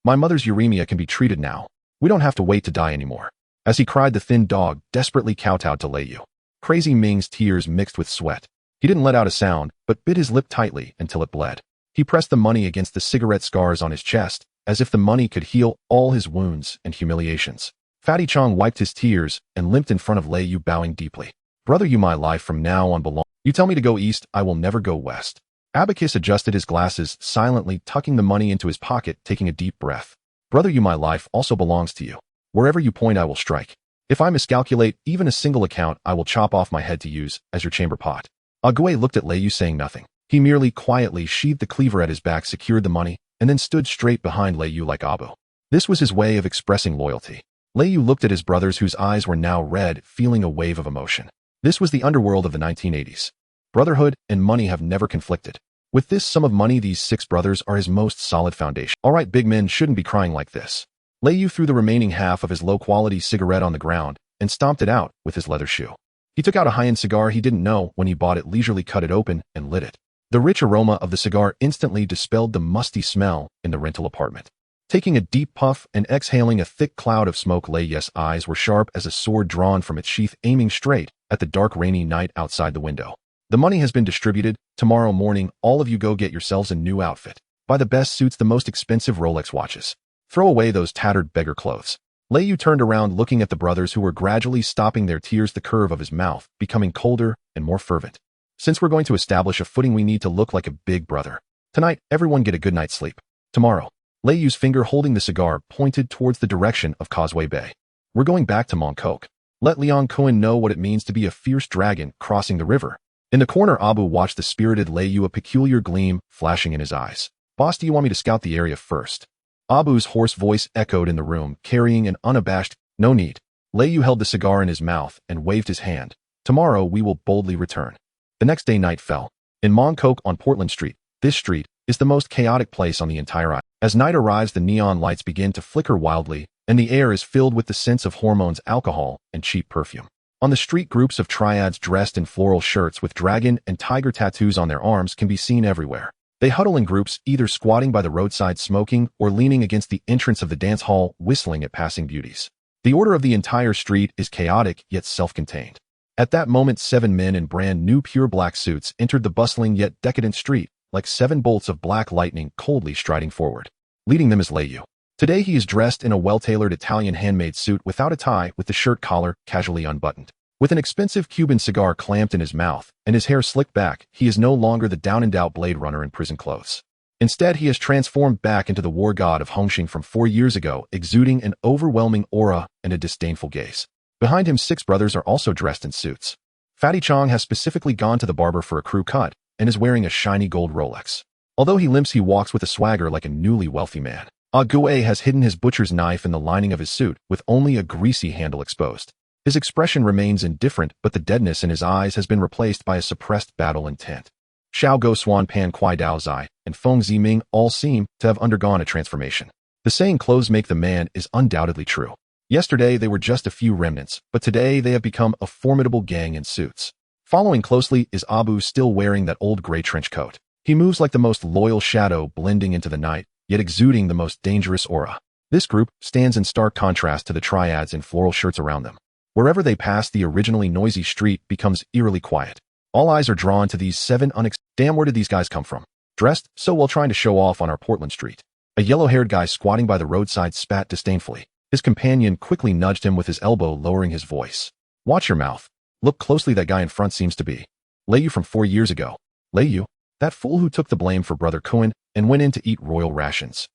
my mother's uremia can be treated now. We don't have to wait to die anymore. As he cried, the Thin Dog desperately kowtowed to Lei. Crazy Ming's tears mixed with sweat. He didn't let out a sound, but bit his lip tightly until it bled. He pressed the money against the cigarette scars on his chest, as if the money could heal all his wounds and humiliations. Fatty Chong wiped his tears and limped in front of Lei, bowing deeply. Brother, my life from now on belongs. You tell me to go east, I will never go west. Abacus adjusted his glasses, silently tucking the money into his pocket, taking a deep breath. Brother, my life also belongs to you. Wherever you point, I will strike. If I miscalculate even a single account, I will chop off my head to use as your chamber pot. Agui looked at Lei, saying nothing. He merely quietly sheathed the cleaver at his back, secured the money, and then stood straight behind Lei like Abu. This was his way of expressing loyalty. Lei looked at his brothers, whose eyes were now red, feeling a wave of emotion. This was the underworld of the 1980s. Brotherhood and money have never conflicted. With this sum of money, these 6 brothers are his most solid foundation. All right, big men shouldn't be crying like this. Lei threw the remaining half of his low-quality cigarette on the ground and stomped it out with his leather shoe. He took out a high-end cigar he didn't know when he bought it, leisurely cut it open and lit it. The rich aroma of the cigar instantly dispelled the musty smell in the rental apartment. Taking a deep puff and exhaling a thick cloud of smoke, Lei's eyes were sharp as a sword drawn from its sheath, aiming straight at the dark, rainy night outside the window. The money has been distributed. Tomorrow morning, all of you go get yourselves a new outfit. Buy the best suits, the most expensive Rolex watches. Throw away those tattered beggar clothes. Lei turned around, looking at the brothers, who were gradually stopping their tears, the curve of his mouth becoming colder and more fervent. Since we're going to establish a footing, we need to look like a big brother. Tonight, everyone get a good night's sleep. Tomorrow. Lei's finger holding the cigar pointed towards the direction of Causeway Bay. We're going back to Mong Kok. Let Leon Cohen know what it means to be a fierce dragon crossing the river. In the corner, Abu watched the spirited Lei, a peculiar gleam flashing in his eyes. Boss, do you want me to scout the area first? Abu's hoarse voice echoed in the room, carrying an unabashed, no need. Lei held the cigar in his mouth and waved his hand. Tomorrow we will boldly return. The next day, night fell. In Mong Kok on Portland Street, this street is the most chaotic place on the entire island. As night arrives, the neon lights begin to flicker wildly, and the air is filled with the scents of hormones, alcohol, and cheap perfume. On the street, groups of triads dressed in floral shirts with dragon and tiger tattoos on their arms can be seen everywhere. They huddle in groups, either squatting by the roadside smoking or leaning against the entrance of the dance hall, whistling at passing beauties. The order of the entire street is chaotic yet self-contained. At that moment, 7 men in brand new pure black suits entered the bustling yet decadent street, like 7 bolts of black lightning coldly striding forward. Leading them is Lei. Today he is dressed in a well-tailored Italian handmade suit without a tie, with the shirt collar casually unbuttoned. With an expensive Cuban cigar clamped in his mouth and his hair slicked back, he is no longer the down-and-out Blade Runner in prison clothes. Instead, he has transformed back into the war god of Hongxing from 4 years ago, exuding an overwhelming aura and a disdainful gaze. Behind him, 6 brothers are also dressed in suits. Fatty Chong has specifically gone to the barber for a crew cut and is wearing a shiny gold Rolex. Although he limps, he walks with a swagger like a newly wealthy man. Gue has hidden his butcher's knife in the lining of his suit, with only a greasy handle exposed. His expression remains indifferent, but the deadness in his eyes has been replaced by a suppressed battle intent. Xiao Go Swan Pan Kuai Dao Zai and Feng Ziming all seem to have undergone a transformation. The saying clothes make the man is undoubtedly true. Yesterday they were just a few remnants, but today they have become a formidable gang in suits. Following closely is Abu, still wearing that old gray trench coat. He moves like the most loyal shadow, blending into the night, yet exuding the most dangerous aura. This group stands in stark contrast to the Triads in floral shirts around them. Wherever they pass, the originally noisy street becomes eerily quiet. All eyes are drawn to these seven Damn, where did these guys come from? Dressed so well, trying to show off on our Portland street. A yellow-haired guy squatting by the roadside spat disdainfully. His companion quickly nudged him with his elbow, lowering his voice. Watch your mouth. Look closely, that guy in front seems to be Lei Yu from 4 years ago. Lei Yu? That fool who took the blame for Brother Cohen and went in to eat royal rations.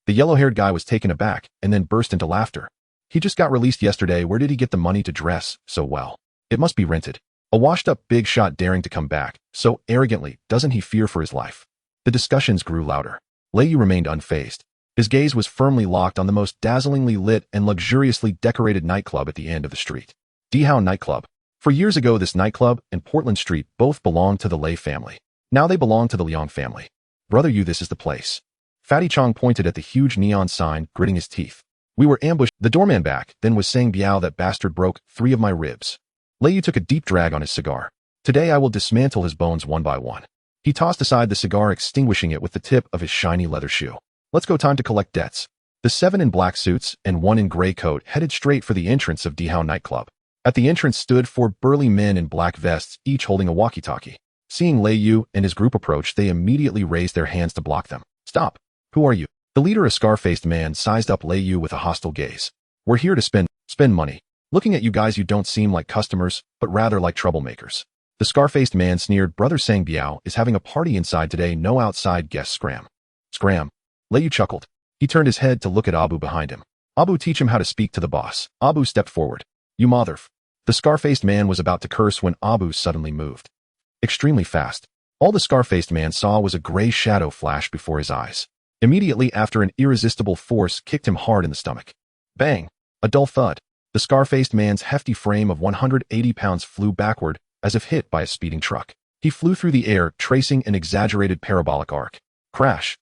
The yellow-haired guy was taken aback and then burst into laughter. He just got released yesterday. Where did he get the money to dress so well? It must be rented. A washed-up big shot daring to come back so arrogantly. Doesn't he fear for his life? The discussions grew louder. Lei Yu remained unfazed. His gaze was firmly locked on the most dazzlingly lit and luxuriously decorated nightclub at the end of the street. Dihao Nightclub. For years ago, this nightclub and Portland Street both belonged to the Lei family. Now they belong to the Liang family. Brother Yu, this is the place. Fatty Chong pointed at the huge neon sign, gritting his teeth. We were ambushed. The doorman back then was saying, Biao, that bastard broke 3 of my ribs. Lei Yu took a deep drag on his cigar. Today I will dismantle his bones one by one. He tossed aside the cigar, extinguishing it with the tip of his shiny leather shoe. Let's go, time to collect debts. The 7 in black suits and 1 in gray coat headed straight for the entrance of Dihao Nightclub. At the entrance stood 4 burly men in black vests, each holding a walkie-talkie. Seeing Lei Yu and his group approach, they immediately raised their hands to block them. Stop. Who are you? The leader, a scar-faced man, sized up Lei Yu with a hostile gaze. We're here to spend money. Looking at you guys, you don't seem like customers, but rather like troublemakers. The scar-faced man sneered. Brother Sang Biao is having a party inside today. No outside guests. Scram. Scram. Lei Yu chuckled. He turned his head to look at Abu behind him. Abu, teach him how to speak to the boss. Abu stepped forward. You motherf. The scar-faced man was about to curse when Abu suddenly moved. Extremely fast. All the scar-faced man saw was a gray shadow flash before his eyes. Immediately after, an irresistible force kicked him hard in the stomach. Bang! A dull thud. The scar-faced man's hefty frame of 180 pounds flew backward as if hit by a speeding truck. He flew through the air, tracing an exaggerated parabolic arc. Crash!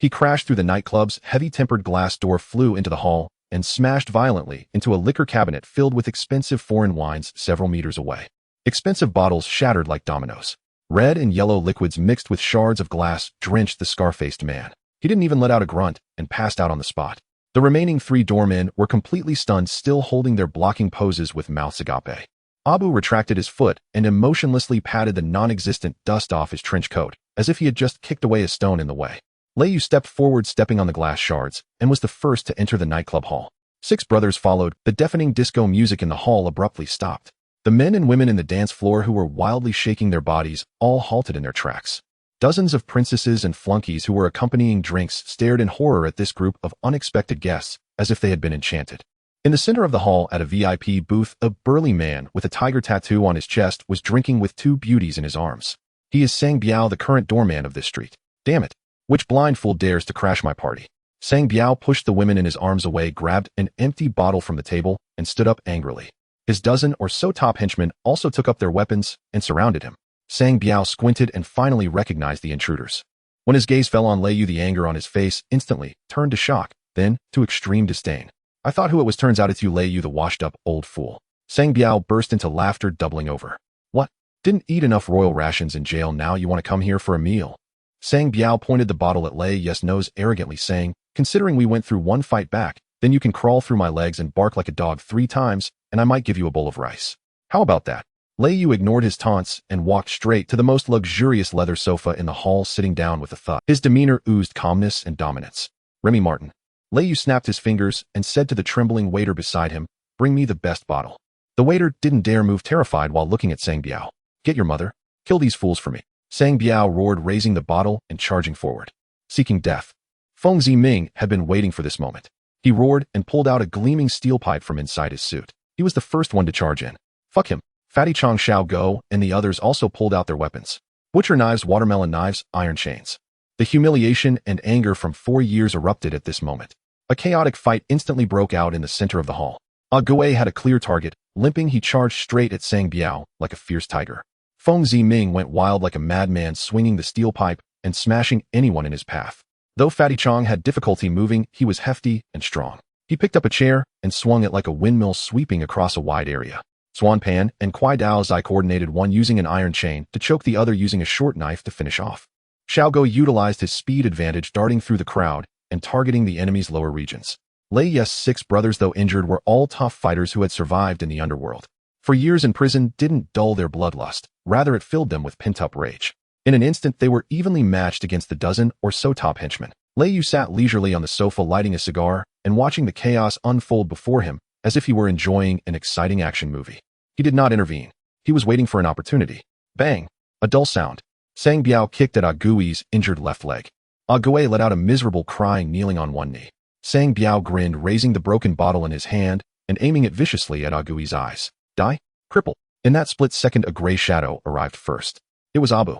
He crashed through the nightclub's heavy tempered glass door, flew into the hall, and smashed violently into a liquor cabinet filled with expensive foreign wines several meters away. Expensive bottles shattered like dominoes. Red and yellow liquids mixed with shards of glass drenched the scar-faced man. He didn't even let out a grunt and passed out on the spot. The remaining 3 doormen were completely stunned, still holding their blocking poses with mouths agape. Abu retracted his foot and emotionlessly patted the non-existent dust off his trench coat, as if he had just kicked away a stone in the way. Lei Yu stepped forward, stepping on the glass shards, and was the first to enter the nightclub hall. 6 brothers followed. The deafening disco music in the hall abruptly stopped. The men and women in the dance floor, who were wildly shaking their bodies, all halted in their tracks. Dozens of princesses and flunkies who were accompanying drinks stared in horror at this group of unexpected guests, as if they had been enchanted. In the center of the hall, at a VIP booth, a burly man with a tiger tattoo on his chest was drinking with 2 beauties in his arms. He is Sang Biao, the current doorman of this street. Damn it. Which blind fool dares to crash my party? Sang Biao pushed the women in his arms away, grabbed an empty bottle from the table, and stood up angrily. His dozen or so top henchmen also took up their weapons and surrounded him. Sang Biao squinted and finally recognized the intruders. When his gaze fell on Lei Yu, the anger on his face instantly turned to shock, then to extreme disdain. I thought who it was. Turns out it's you, Lei Yu, the washed-up old fool. Sang Biao burst into laughter, doubling over. What? Didn't eat enough royal rations in jail, now you want to come here for a meal? Sang Biao pointed the bottle at Lei Yu's nose arrogantly, saying, considering we went through 1 fight back, then you can crawl through my legs and bark like a dog 3 times, and I might give you a bowl of rice. How about that? Lei Yu ignored his taunts and walked straight to the most luxurious leather sofa in the hall, sitting down with a thud. His demeanor oozed calmness and dominance. Remy Martin. Lei Yu snapped his fingers and said to the trembling waiter beside him, bring me the best bottle. The waiter didn't dare move, terrified while looking at Sang Biao. Get your mother. Kill these fools for me. Sang Biao roared, raising the bottle and charging forward. Seeking death. Feng Ziming had been waiting for this moment. He roared and pulled out a gleaming steel pipe from inside his suit. He was the first one to charge in. Fuck him. Fatty Chong, Xiao Go, and the others also pulled out their weapons. Butcher knives, watermelon knives, iron chains. The humiliation and anger from 4 years erupted at this moment. A chaotic fight instantly broke out in the center of the hall. Gui had a clear target. Limping, he charged straight at Sang Biao like a fierce tiger. Feng Ziming went wild like a madman, swinging the steel pipe and smashing anyone in his path. Though Fatty Chong had difficulty moving, he was hefty and strong. He picked up a chair and swung it like a windmill, sweeping across a wide area. Swan Pan and Kwai Dao Zai coordinated, one using an iron chain to choke, the other using a short knife to finish off. Xiao Go utilized his speed advantage, darting through the crowd and targeting the enemy's lower regions. Lei Yes' 6 brothers, though injured, were all tough fighters who had survived in the underworld. For years in prison didn't dull their bloodlust, rather it filled them with pent-up rage. In an instant they were evenly matched against the dozen or so top henchmen. Lei Yu sat leisurely on the sofa, lighting a cigar and watching the chaos unfold before him as if he were enjoying an exciting action movie. He did not intervene. He was waiting for an opportunity. Bang! A dull sound. Sang Biao kicked at Gui's injured left leg. Gui let out a miserable cry, kneeling on one knee. Sang Biao grinned, raising the broken bottle in his hand and aiming it viciously at Gui's eyes. Die? Cripple. In that split second, a gray shadow arrived first. It was Abu.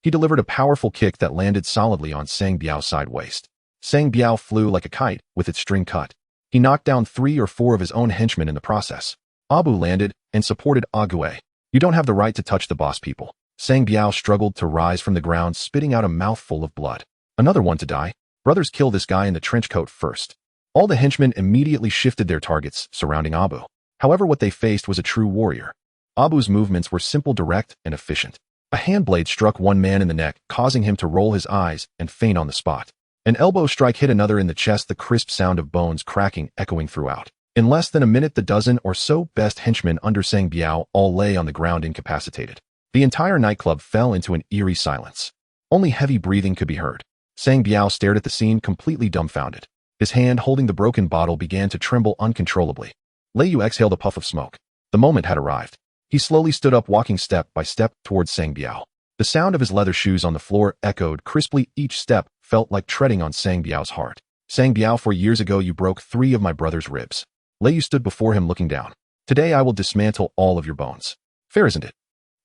He delivered a powerful kick that landed solidly on Sang Biao's side waist. Sang Biao flew like a kite with its string cut. He knocked down 3 or 4 of his own henchmen in the process. Abu landed and supported Gui. You don't have the right to touch the boss people. Sang Biao struggled to rise from the ground, spitting out a mouthful of blood. Another one to die. Brothers, kill this guy in the trench coat first. All the henchmen immediately shifted their targets, surrounding Abu. However, what they faced was a true warrior. Abu's movements were simple, direct, and efficient. A hand blade struck one man in the neck, causing him to roll his eyes and faint on the spot. An elbow strike hit another in the chest, the crisp sound of bones cracking echoing throughout. In less than a minute, the dozen or so best henchmen under Sang Biao all lay on the ground incapacitated. The entire nightclub fell into an eerie silence. Only heavy breathing could be heard. Sang Biao stared at the scene, completely dumbfounded. His hand holding the broken bottle began to tremble uncontrollably. Lei Yu exhaled a puff of smoke. The moment had arrived. He slowly stood up, walking step by step towards Sang Biao. The sound of his leather shoes on the floor echoed crisply. Each step felt like treading on Sang Biao's heart. Sang Biao, 4 years ago you broke 3 of my brother's ribs. Lei Yu stood before him, looking down. Today I will dismantle all of your bones. Fair, isn't it?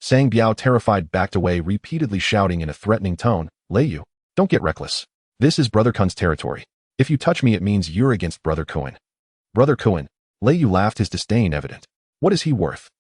Sang Biao, terrified, backed away, repeatedly shouting in a threatening tone, Lei Yu, don't get reckless. This is Brother Kun's territory. If you touch me, it means you're against Brother Kun. Brother Kun. Lei Yu laughed, his disdain evident. What is he worth?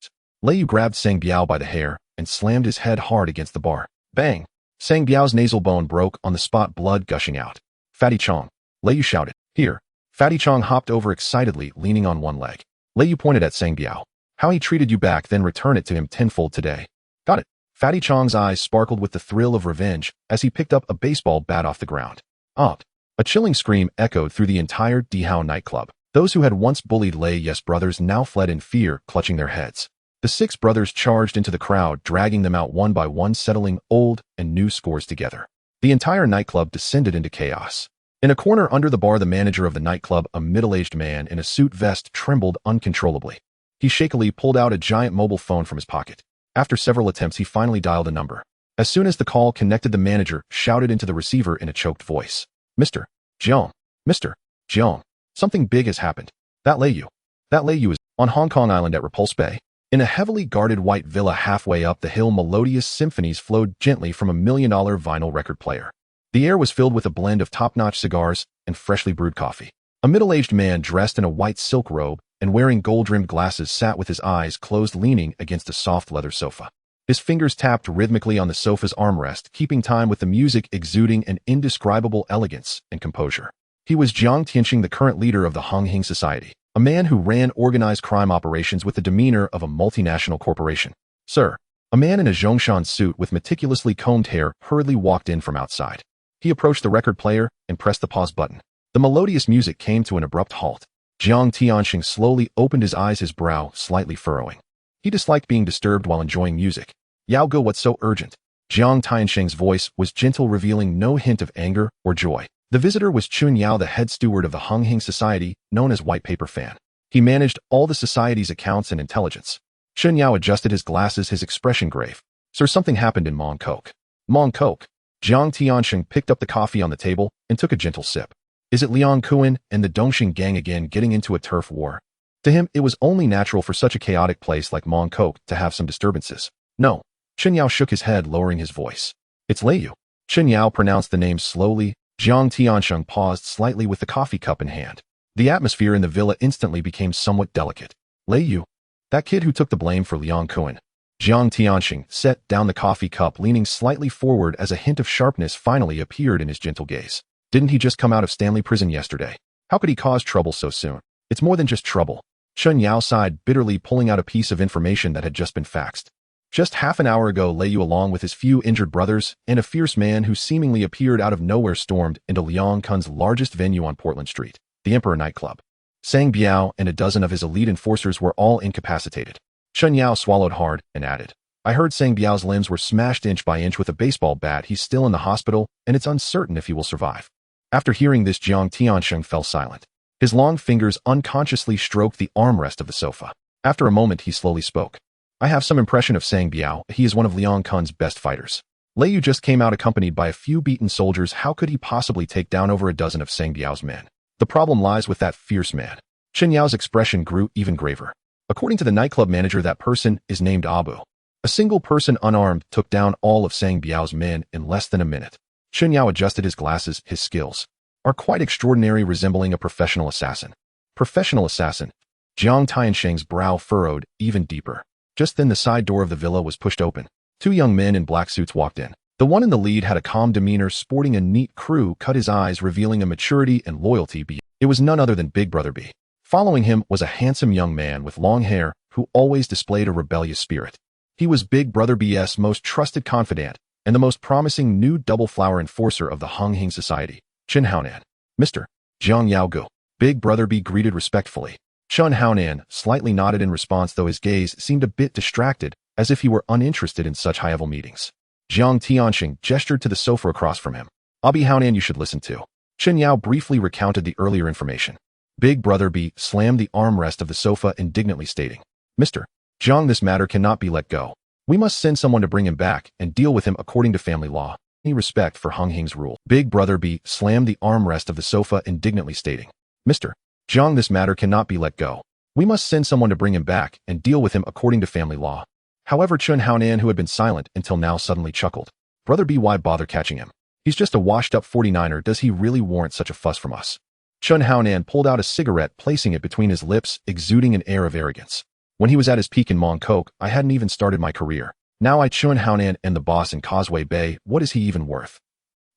Lei Yu grabbed Sang Biao by the hair and slammed his head hard against the bar. Bang! Sang Biao's nasal bone broke on the spot, blood gushing out. Fatty Chong. Lei Yu shouted. Here. Fatty Chong hopped over excitedly, leaning on one leg. Lei Yu pointed at Sang Biao. How he treated you back, then return it to him tenfold today. Got it. Fatty Chong's eyes sparkled with the thrill of revenge as he picked up a baseball bat off the ground. Opt! A chilling scream echoed through the entire Dihao nightclub. Those who had once bullied Lei Yes brothers now fled in fear, clutching their heads. The 6 brothers charged into the crowd, dragging them out one by one, settling old and new scores together. The entire nightclub descended into chaos. In a corner under the bar, the manager of the nightclub, a middle-aged man in a suit vest, trembled uncontrollably. He shakily pulled out a giant mobile phone from his pocket. After several attempts, he finally dialed a number. As soon as the call connected, the manager shouted into the receiver in a choked voice. Mr. Jiang. Mr. Jiang. Something big has happened. That Lei Yu is on Hong Kong Island at Repulse Bay. In a heavily guarded white villa halfway up the hill, melodious symphonies flowed gently from a $1 million vinyl record player. The air was filled with a blend of top-notch cigars and freshly brewed coffee. A middle-aged man dressed in a white silk robe and wearing gold-rimmed glasses sat with his eyes closed, leaning against a soft leather sofa. His fingers tapped rhythmically on the sofa's armrest, keeping time with the music, exuding an indescribable elegance and composure. He was Jiang Tianxing, the current leader of the Hong Hing Society, a man who ran organized crime operations with the demeanor of a multinational corporation. Sir, a man in a Zhongshan suit with meticulously combed hair hurriedly walked in from outside. He approached the record player and pressed the pause button. The melodious music came to an abrupt halt. Jiang Tianxing slowly opened his eyes, his brow slightly furrowing. He disliked being disturbed while enjoying music. Yao Go, what's so urgent? Jiang Tianxing's voice was gentle, revealing no hint of anger or joy. The visitor was Chun Yao, the head steward of the Hong Hing Society, known as White Paper Fan. He managed all the society's accounts and intelligence. Chun Yao adjusted his glasses, his expression grave. Sir, something happened in Mong Kok. Mong Kok. Jiang Tianxing picked up the coffee on the table and took a gentle sip. Is it Liang Kun and the Dongxing gang again getting into a turf war? To him, it was only natural for such a chaotic place like Mong Kok to have some disturbances. No. Chun Yao shook his head, lowering his voice. It's Lei Yu. Chen Yao pronounced the name slowly. Jiang Tiansheng paused slightly with the coffee cup in hand. The atmosphere in the villa instantly became somewhat delicate. Lei Yu, that kid who took the blame for Liang Kuan. Jiang Tiansheng set down the coffee cup, leaning slightly forward as a hint of sharpness finally appeared in his gentle gaze. Didn't he just come out of Stanley prison yesterday? How could he cause trouble so soon? It's more than just trouble. Chen Yao sighed bitterly, pulling out a piece of information that had just been faxed. Just half an hour ago, Lei Yu, along with his few injured brothers and a fierce man who seemingly appeared out of nowhere, stormed into Liang Kun's largest venue on Portland Street, the Emperor nightclub. Sang Biao and a dozen of his elite enforcers were all incapacitated. Chen Yao swallowed hard and added, I heard Sang Biao's limbs were smashed inch by inch with a baseball bat. He's still in the hospital, and it's uncertain if he will survive. After hearing this, Jiang Tiansheng fell silent. His long fingers unconsciously stroked the armrest of the sofa. After a moment, he slowly spoke. I have some impression of Sang Biao. He is one of Liang Kun's best fighters. Lei Yu just came out accompanied by a few beaten soldiers. How could he possibly take down over a dozen of Sang Biao's men? The problem lies with that fierce man. Chen Yao's expression grew even graver. According to the nightclub manager, that person is named Abu. A single person unarmed took down all of Sang Biao's men in less than a minute. Chen Yao adjusted his glasses. His skills are quite extraordinary, resembling a professional assassin. Professional assassin. Jiang Tiansheng's brow furrowed even deeper. Just then the side door of the villa was pushed open. Two young men in black suits walked in. The one in the lead had a calm demeanor, sporting a neat crew cut, his eyes revealing a maturity and loyalty. It was none other than Big Brother B. Following him was a handsome young man with long hair who always displayed a rebellious spirit. He was Big Brother B's most trusted confidant and the most promising new double flower enforcer of the Hung Hing Society, Chen Haonan. Mr. Jiang Yaogu. Big Brother B greeted respectfully. Chen Haonan slightly nodded in response, though his gaze seemed a bit distracted, as if he were uninterested in such high-level meetings. Jiang Tiansheng gestured to the sofa across from him. Abi Haonan, you should listen to. Chen Yao briefly recounted the earlier information. Big Brother B slammed the armrest of the sofa, indignantly stating, Mr. Jiang, this matter cannot be let go. We must send someone to bring him back and deal with him according to family law. Any respect for Hung Hing's rule. Big Brother B slammed the armrest of the sofa, indignantly stating, Mr. Jiang, this matter cannot be let go. We must send someone to bring him back and deal with him according to family law. However, Chen Haonan, who had been silent until now, suddenly chuckled. Brother B, why bother catching him? He's just a washed-up 49er. Does he really warrant such a fuss from us? Chen Haonan pulled out a cigarette, placing it between his lips, exuding an air of arrogance. When he was at his peak in Mong Kok, I hadn't even started my career. Now Chen Haonan and the boss in Causeway Bay, what is he even worth?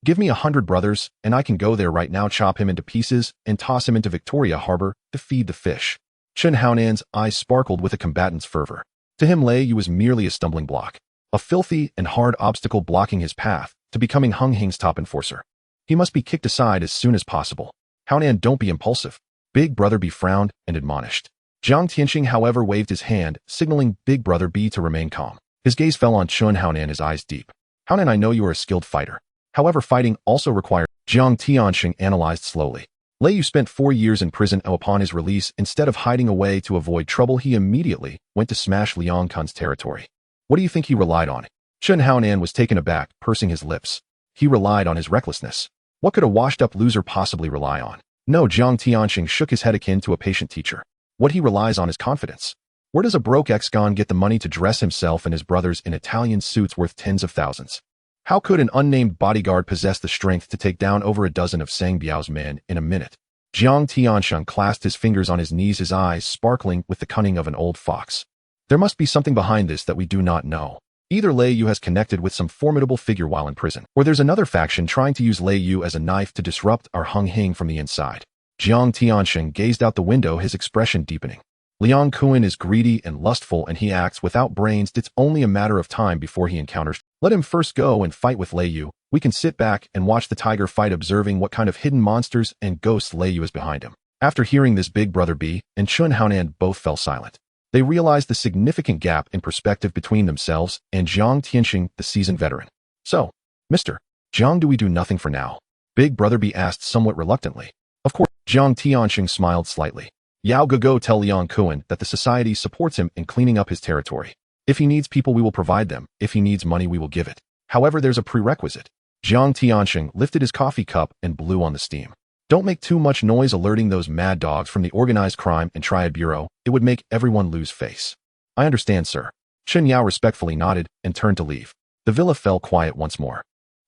Give me 100 brothers, and I can go there right now, chop him into pieces, and toss him into Victoria Harbor to feed the fish. Chen Haonan's eyes sparkled with a combatant's fervor. To him, Lei Yu was merely a stumbling block, a filthy and hard obstacle blocking his path to becoming Hung Hing's top enforcer. He must be kicked aside as soon as possible. Haonan, don't be impulsive. Big Brother B frowned and admonished. Jiang Tiansheng, however, waved his hand, signaling Big Brother B to remain calm. His gaze fell on Chen Haonan, his eyes deep. Haonan, I know you are a skilled fighter. However, fighting also requires. Jiang Tiansheng analyzed slowly. Lei Yu spent 4 years in prison. Upon his release, instead of hiding away to avoid trouble, he immediately went to smash Liang Kun's territory. What do you think he relied on? Chen Haonan was taken aback, pursing his lips. He relied on his recklessness. What could a washed-up loser possibly rely on? No, Jiang Tiansheng shook his head, akin to a patient teacher. What he relies on is confidence. Where does a broke ex-con get the money to dress himself and his brothers in Italian suits worth tens of thousands? How could an unnamed bodyguard possess the strength to take down over a dozen of Sang Biao's men in a minute? Jiang Tiansheng clasped his fingers on his knees, his eyes sparkling with the cunning of an old fox. There must be something behind this that we do not know. Either Lei Yu has connected with some formidable figure while in prison, or there's another faction trying to use Lei Yu as a knife to disrupt our Hung Hing from the inside. Jiang Tiansheng gazed out the window, his expression deepening. Liang Kuan is greedy and lustful, and he acts without brains. It's only a matter of time before he encounters. Let him first go and fight with Lei Yu. We can sit back and watch the tiger fight, observing what kind of hidden monsters and ghosts Lei Yu is behind him. After hearing this, Big Brother B and Chen Haonan both fell silent. They realized the significant gap in perspective between themselves and Jiang Tiansheng, the seasoned veteran. So, Mr. Jiang, do we do nothing for now? Big Brother B asked somewhat reluctantly. Of course. Jiang Tiansheng smiled slightly. Yao go tell Liang Kuan that the society supports him in cleaning up his territory. If he needs people, we will provide them. If he needs money, we will give it. However, there's a prerequisite. Jiang Tiansheng lifted his coffee cup and blew on the steam. Don't make too much noise alerting those mad dogs from the Organized Crime and Triad Bureau. It would make everyone lose face. I understand, sir. Chen Yao respectfully nodded and turned to leave. The villa fell quiet once more.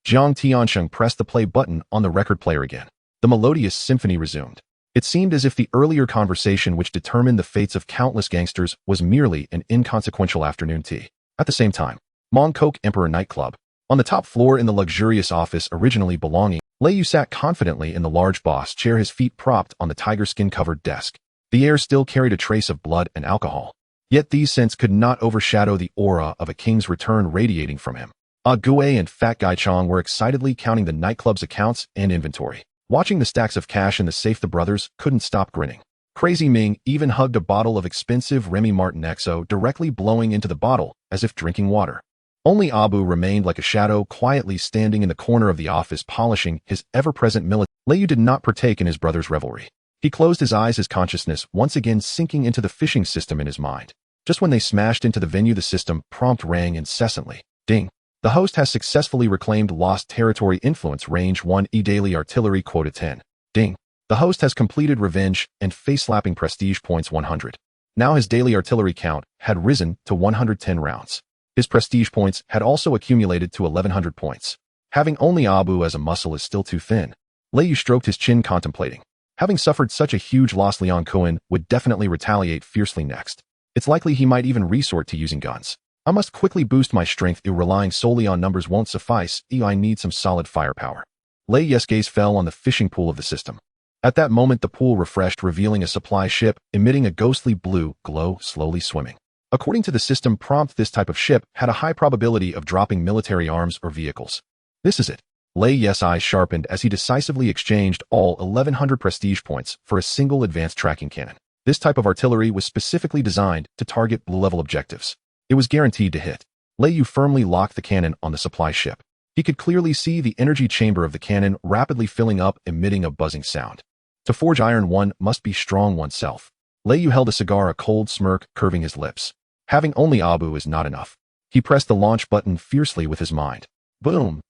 Jiang Tiansheng pressed the play button on the record player again. The melodious symphony resumed. It seemed as if the earlier conversation which determined the fates of countless gangsters was merely an inconsequential afternoon tea. At the same time, Mong Kok Emperor nightclub. On the top floor in the luxurious office originally belonging, Lei Yu sat confidently in the large boss chair, his feet propped on the tiger skin-covered desk. The air still carried a trace of blood and alcohol. Yet these scents could not overshadow the aura of a king's return radiating from him. Gue and Fat Guy Chong were excitedly counting the nightclub's accounts and inventory. Watching the stacks of cash in the safe, the brothers couldn't stop grinning. Crazy Ming even hugged a bottle of expensive Remy Martin XO, directly blowing into the bottle as if drinking water. Only Abu remained like a shadow, quietly standing in the corner of the office, polishing his ever-present military. Lei Yu did not partake in his brother's revelry. He closed his eyes, his consciousness once again sinking into the fishing system in his mind. Just when they smashed into the venue, the system prompt rang incessantly. Ding. The host has successfully reclaimed lost territory, influence range 1, daily artillery quota 10. Ding. The host has completed revenge and face-slapping prestige points 100. Now his daily artillery count had risen to 110 rounds. His prestige points had also accumulated to 1100 points. Having only Abu as a muscle is still too thin. Lei Yu stroked his chin, contemplating. Having suffered such a huge loss, Liang Kuan would definitely retaliate fiercely next. It's likely he might even resort to using guns. I must quickly boost my strength. Relying solely on numbers won't suffice. I need some solid firepower. Lei Yu's gaze fell on the fishing pool of the system. At that moment, the pool refreshed, revealing a supply ship emitting a ghostly blue glow, slowly swimming. According to the system prompt, this type of ship had a high probability of dropping military arms or vehicles. This is it. Lei Yu's eyes sharpened as he decisively exchanged all 1100 prestige points for a single advanced tracking cannon. This type of artillery was specifically designed to target blue-level objectives. It was guaranteed to hit. Lei Yu firmly locked the cannon on the supply ship. He could clearly see the energy chamber of the cannon rapidly filling up, emitting a buzzing sound. To forge iron, one must be strong oneself. Lei Yu held a cigar, a cold smirk curving his lips. Having only Abu is not enough. He pressed the launch button fiercely with his mind. Boom!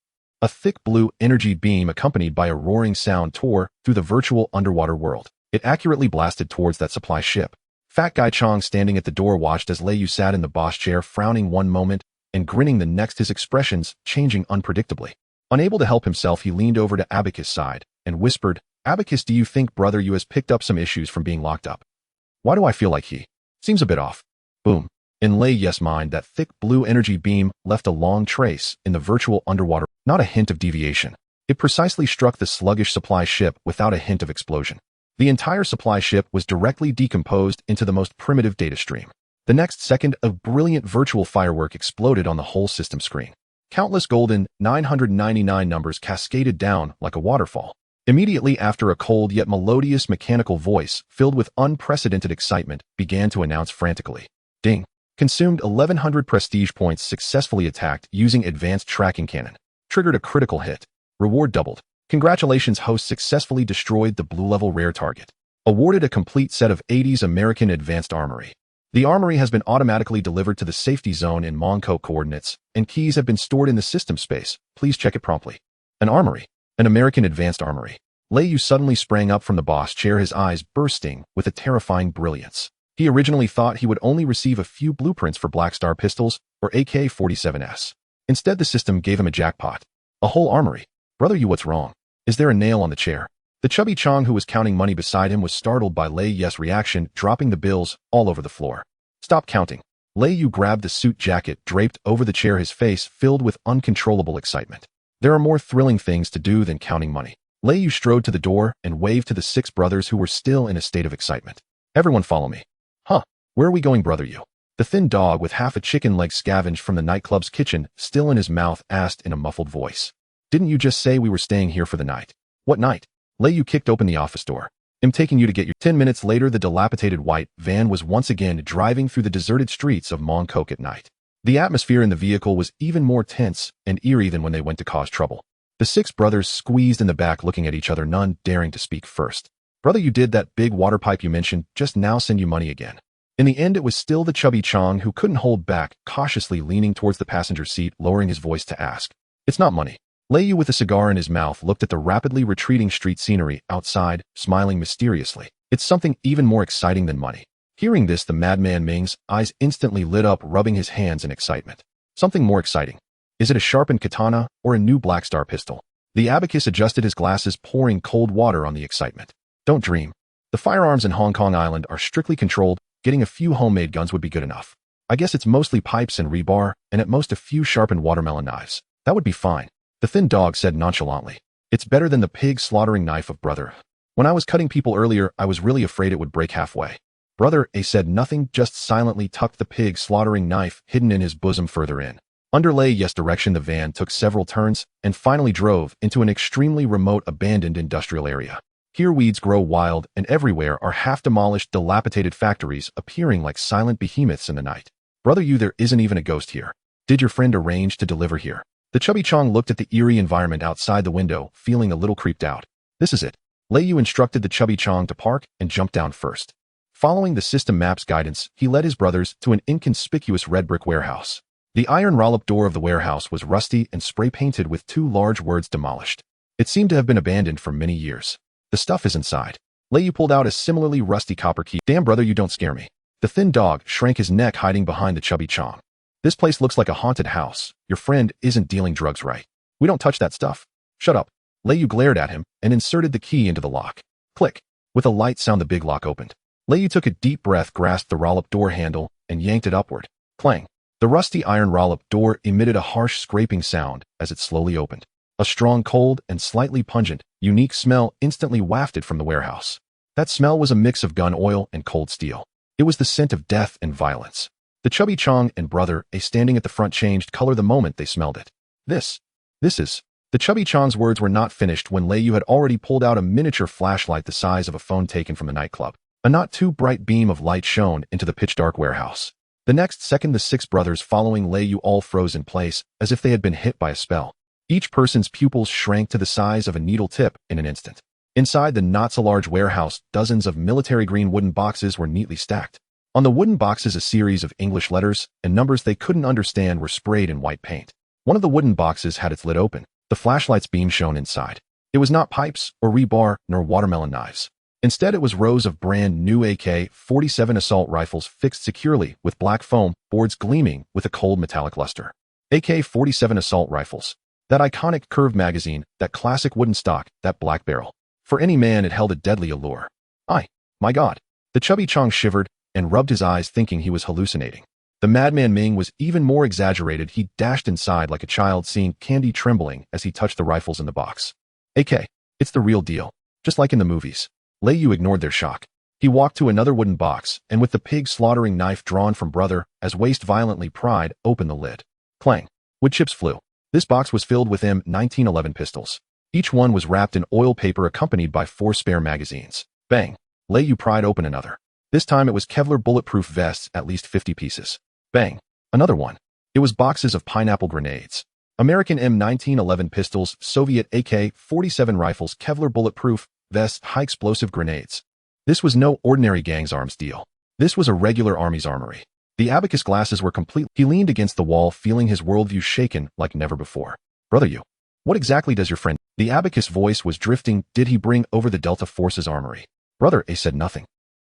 A thick blue energy beam accompanied by a roaring sound tore through the virtual underwater world. It accurately blasted towards that supply ship. Fat Guy Chong, standing at the door, watched as Lei Yu sat in the boss chair, frowning one moment and grinning the next, his expressions changing unpredictably. Unable to help himself, he leaned over to Abacus' side and whispered, "Abacus, do you think brother Yu has picked up some issues from being locked up? Why do I feel like he seems a bit off?" Boom. In Lei Yu's mind, that thick blue energy beam left a long trace in the virtual underwater, not a hint of deviation. It precisely struck the sluggish supply ship without a hint of explosion. The entire supply ship was directly decomposed into the most primitive data stream. The next second, a brilliant virtual firework exploded on the whole system screen. Countless golden 999 numbers cascaded down like a waterfall. Immediately after, a cold yet melodious mechanical voice, filled with unprecedented excitement, began to announce frantically. Ding. Consumed 1100 prestige points, successfully attacked using advanced tracking cannon. Triggered a critical hit. Reward doubled. Congratulations, host successfully destroyed the blue-level rare target. Awarded a complete set of 80s American Advanced Armory. The armory has been automatically delivered to the safety zone in Mong Kok coordinates, and keys have been stored in the system space. Please check it promptly. An armory. An American Advanced Armory. Lei Yu suddenly sprang up from the boss chair, his eyes bursting with a terrifying brilliance. He originally thought he would only receive a few blueprints for Black Star pistols or AK-47s. Instead, the system gave him a jackpot. A whole armory. Brother Yu, what's wrong? Is there a nail on the chair? The chubby Chong, who was counting money beside him, was startled by Lei Yu's reaction, dropping the bills all over the floor. Stop counting. Lei Yu grabbed the suit jacket draped over the chair, his face filled with uncontrollable excitement. There are more thrilling things to do than counting money. Lei Yu strode to the door and waved to the 6 brothers who were still in a state of excitement. Everyone follow me. Huh? Where are we going, brother Yu? The thin dog with half a chicken leg scavenged from the nightclub's kitchen, still in his mouth, asked in a muffled voice. Didn't you just say we were staying here for the night? What night? Lei Yu kicked open the office door. I'm taking you to get your— 10 minutes later, the dilapidated white van was once again driving through the deserted streets of Mong Kok at night. The atmosphere in the vehicle was even more tense and eerie than when they went to cause trouble. The 6 brothers squeezed in the back, looking at each other, none daring to speak first. Brother, you did that big water pipe you mentioned just now send you money again? In the end, it was still the chubby Chong who couldn't hold back, cautiously leaning towards the passenger seat, lowering his voice to ask. It's not money. Lei Yu, with a cigar in his mouth, looked at the rapidly retreating street scenery outside, smiling mysteriously. It's something even more exciting than money. Hearing this, the madman Ming's eyes instantly lit up, rubbing his hands in excitement. Something more exciting. Is it a sharpened katana or a new Black Star pistol? The abacus adjusted his glasses, pouring cold water on the excitement. Don't dream. The firearms in Hong Kong Island are strictly controlled. Getting a few homemade guns would be good enough. I guess it's mostly pipes and rebar, and at most a few sharpened watermelon knives. That would be fine. The thin dog said nonchalantly. It's better than the pig slaughtering knife of brother. When I was cutting people earlier, I was really afraid it would break halfway. Brother A said nothing, just silently tucked the pig slaughtering knife hidden in his bosom further in. Under Lei Yes' direction, the van took several turns and finally drove into an extremely remote, abandoned industrial area. Here weeds grow wild, and everywhere are half-demolished, dilapidated factories appearing like silent behemoths in the night. Brother Yu, there isn't even a ghost here. Did your friend arrange to deliver here? The chubby Chong looked at the eerie environment outside the window, feeling a little creeped out. This is it. Lei Yu instructed the chubby Chong to park and jump down first. Following the system map's guidance, he led his brothers to an inconspicuous red brick warehouse. The iron roll-up door of the warehouse was rusty and spray-painted with two large words, demolished. It seemed to have been abandoned for many years. The stuff is inside. Lei Yu pulled out a similarly rusty copper key. Damn, brother, you don't scare me. The thin dog shrank his neck, hiding behind the chubby Chong. This place looks like a haunted house. Your friend isn't dealing drugs, right? We don't touch that stuff. Shut up. Lei Yu glared at him and inserted the key into the lock. Click. With a light sound, the big lock opened. Lei Yu took a deep breath, grasped the roll-up door handle, and yanked it upward. Clang. The rusty iron roll-up door emitted a harsh scraping sound as it slowly opened. A strong, cold, and slightly pungent, unique smell instantly wafted from the warehouse. That smell was a mix of gun oil and cold steel. It was the scent of death and violence. The chubby Chong and brother A standing at the front changed color the moment they smelled it. This is... The chubby Chong's words were not finished when Lei Yu had already pulled out a miniature flashlight the size of a phone taken from the nightclub. A not too bright beam of light shone into the pitch-dark warehouse. The next second, the six brothers following Lei Yu all froze in place, as if they had been hit by a spell. Each person's pupils shrank to the size of a needle tip in an instant. Inside the not-so-large warehouse, dozens of military green wooden boxes were neatly stacked. On the wooden boxes, a series of English letters and numbers they couldn't understand were sprayed in white paint. One of the wooden boxes had its lid open. The flashlight's beam shone inside. It was not pipes or rebar nor watermelon knives. Instead, it was rows of brand new AK-47 assault rifles fixed securely with black foam boards gleaming with a cold metallic luster. AK-47 assault rifles. That iconic curved magazine, that classic wooden stock, that black barrel. For any man, it held a deadly allure. My God. The chubby Chong shivered and rubbed his eyes, thinking he was hallucinating. The madman Ming was even more exaggerated. He dashed inside like a child, seeing candy trembling as he touched the rifles in the box. AK. It's the real deal. Just like in the movies. Lei Yu ignored their shock. He walked to another wooden box, and with the pig slaughtering knife drawn from brother, as waist violently pried, opened the lid. Clang. Wood chips flew. This box was filled with M1911 pistols. Each one was wrapped in oil paper, accompanied by 4 spare magazines. Bang. Lei Yu pried open another. This time it was Kevlar bulletproof vests, at least 50 pieces. Bang. Another one. It was boxes of pineapple grenades. American M1911 pistols, Soviet AK-47 rifles, Kevlar bulletproof vests, high-explosive grenades. This was no ordinary gang's arms deal. This was a regular army's armory. The abacus glasses were complete. He leaned against the wall, feeling his worldview shaken like never before. Brother Yu, what exactly does your friend... The abacus voice was drifting. Did he bring over the Delta Force's armory? Brother A said nothing.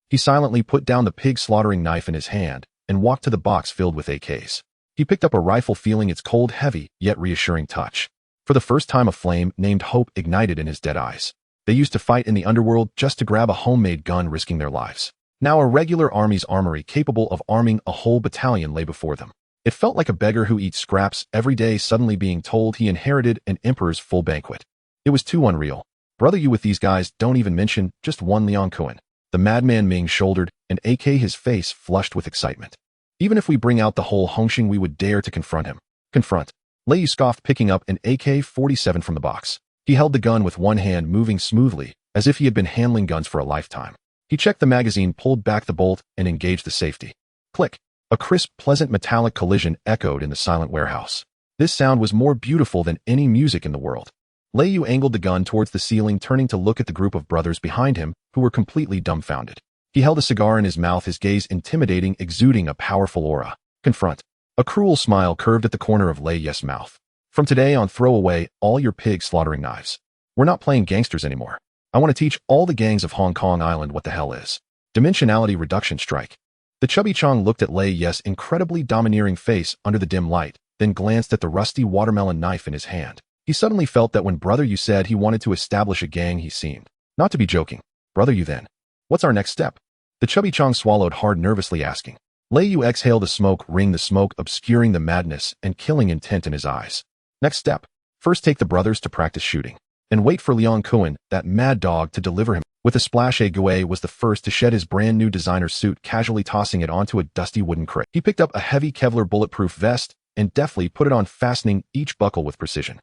He silently put down the pig slaughtering knife in his hand and walked to the box filled with AKs. He picked up a rifle, feeling its cold, heavy, yet reassuring touch. For the first time, a flame named Hope ignited in his dead eyes. They used to fight in the Underworld just to grab a homemade gun, risking their lives. Now a regular army's armory capable of arming a whole battalion lay before them. It felt like a beggar who eats scraps every day suddenly being told he inherited an emperor's full banquet. It was too unreal. Brother Yu, with these guys, don't even mention just one Leon Cohen. The madman Ming shouldered an AK, his face flushed with excitement. Even if we bring out the whole Hongxing, we would dare to confront him. Confront. Lei Yu scoffed, picking up an AK-47 from the box. He held the gun with one hand, moving smoothly, as if he had been handling guns for a lifetime. He checked the magazine, pulled back the bolt, and engaged the safety. Click. A crisp, pleasant metallic collision echoed in the silent warehouse. This sound was more beautiful than any music in the world. Lei Yu angled the gun towards the ceiling, turning to look at the group of brothers behind him, who were completely dumbfounded. He held a cigar in his mouth, his gaze intimidating, exuding a powerful aura. Confront. A cruel smile curved at the corner of Lei Yu's mouth. From today on, throw away all your pig slaughtering knives. We're not playing gangsters anymore. I want to teach all the gangs of Hong Kong Island what the hell is dimensionality reduction strike. The chubby Chong looked at Lei Yu's incredibly domineering face under the dim light, then glanced at the rusty watermelon knife in his hand. He suddenly felt that when Brother Yu said he wanted to establish a gang, he seemed not to be joking. Brother Yu then, what's our next step? The chubby Chong swallowed hard, nervously asking. Lei Yu exhaled a smoke ring, the smoke obscuring the madness and killing intent in his eyes. Next step. First take the brothers to practice shooting, and wait for Liang Kuan, that mad dog, to deliver him. With a splash, Gui was the first to shed his brand new designer suit, casually tossing it onto a dusty wooden crate. He picked up a heavy Kevlar bulletproof vest and deftly put it on, fastening each buckle with precision.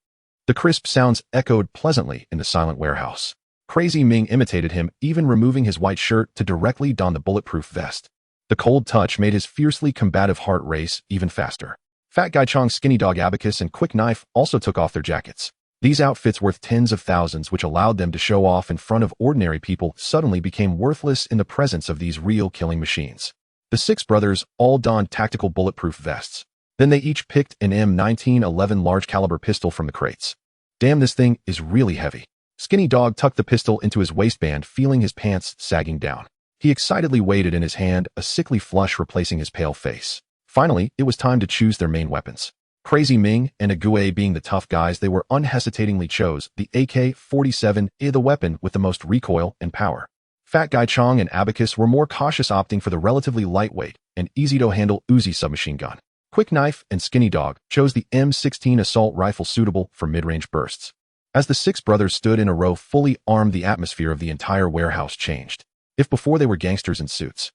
The crisp sounds echoed pleasantly in the silent warehouse. Crazy Ming imitated him, even removing his white shirt to directly don the bulletproof vest. The cold touch made his fiercely combative heart race even faster. Fat Guy Chong's Skinny Dog, Abacus, and Quick Knife also took off their jackets. These outfits, worth tens of thousands, which allowed them to show off in front of ordinary people, suddenly became worthless in the presence of these real killing machines. The six brothers all donned tactical bulletproof vests. Then they each picked an M1911 large caliber pistol from the crates. Damn, this thing is really heavy. Skinny Dog tucked the pistol into his waistband, feeling his pants sagging down. He excitedly weighed it in his hand, a sickly flush replacing his pale face. Finally, it was time to choose their main weapons. Crazy Ming and Gui, being the tough guys they were, unhesitatingly chose the AK-47, the weapon with the most recoil and power. Fat Guy Chong and Abacus were more cautious, opting for the relatively lightweight and easy-to-handle Uzi submachine gun. Quick Knife and Skinny Dog chose the M16 assault rifle, suitable for mid-range bursts. As the six brothers stood in a row, fully armed, the atmosphere of the entire warehouse changed. If before they were gangsters in suits,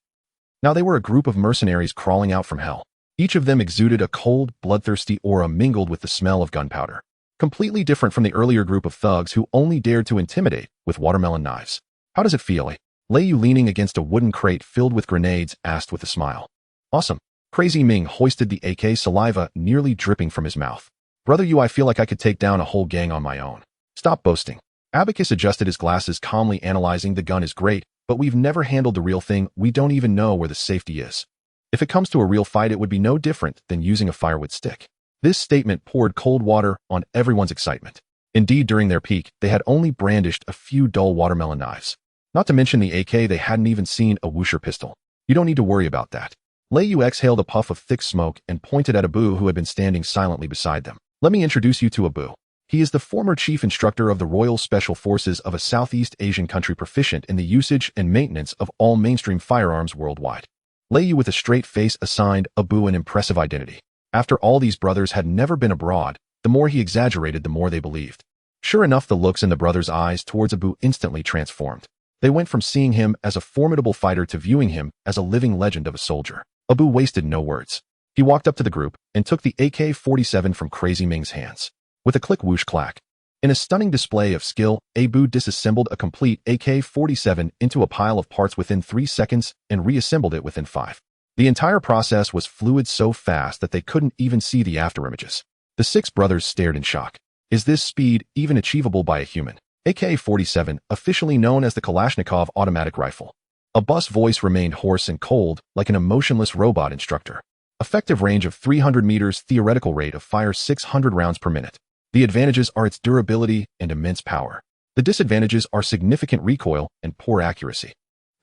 now they were a group of mercenaries crawling out from hell. Each of them exuded a cold, bloodthirsty aura mingled with the smell of gunpowder. Completely different from the earlier group of thugs who only dared to intimidate with watermelon knives. How does it feel? Lei Yu, leaning against a wooden crate filled with grenades, asked with a smile. Awesome. Crazy Ming hoisted the AK, saliva nearly dripping from his mouth. Brother Yu, I feel like I could take down a whole gang on my own. Stop boasting. Abacus adjusted his glasses, calmly analyzing. The gun is great, but we've never handled the real thing. We don't even know where the safety is. If it comes to a real fight, it would be no different than using a firewood stick. This statement poured cold water on everyone's excitement. Indeed, during their peak, they had only brandished a few dull watermelon knives. Not to mention the AK, they hadn't even seen a Wuxia pistol. You don't need to worry about that. Lei Yu exhaled a puff of thick smoke and pointed at Abu, who had been standing silently beside them. Let me introduce you to Abu. He is the former chief instructor of the Royal Special Forces of a Southeast Asian country, proficient in the usage and maintenance of all mainstream firearms worldwide. Lei Yu, with a straight face, assigned Abu an impressive identity. After all, these brothers had never been abroad. The more he exaggerated, the more they believed. Sure enough, the looks in the brothers' eyes towards Abu instantly transformed. They went from seeing him as a formidable fighter to viewing him as a living legend of a soldier. Abu wasted no words. He walked up to the group and took the AK-47 from Crazy Ming's hands. With a click, whoosh, clack. In a stunning display of skill, Abu disassembled a complete AK-47 into a pile of parts within 3 seconds and reassembled it within 5. The entire process was fluid, so fast that they couldn't even see the afterimages. The six brothers stared in shock. Is this speed even achievable by a human? AK-47, officially known as the Kalashnikov automatic rifle. Abu's voice remained hoarse and cold, like an emotionless robot instructor. Effective range of 300 meters, theoretical rate of fire 600 rounds per minute. The advantages are its durability and immense power. The disadvantages are significant recoil and poor accuracy.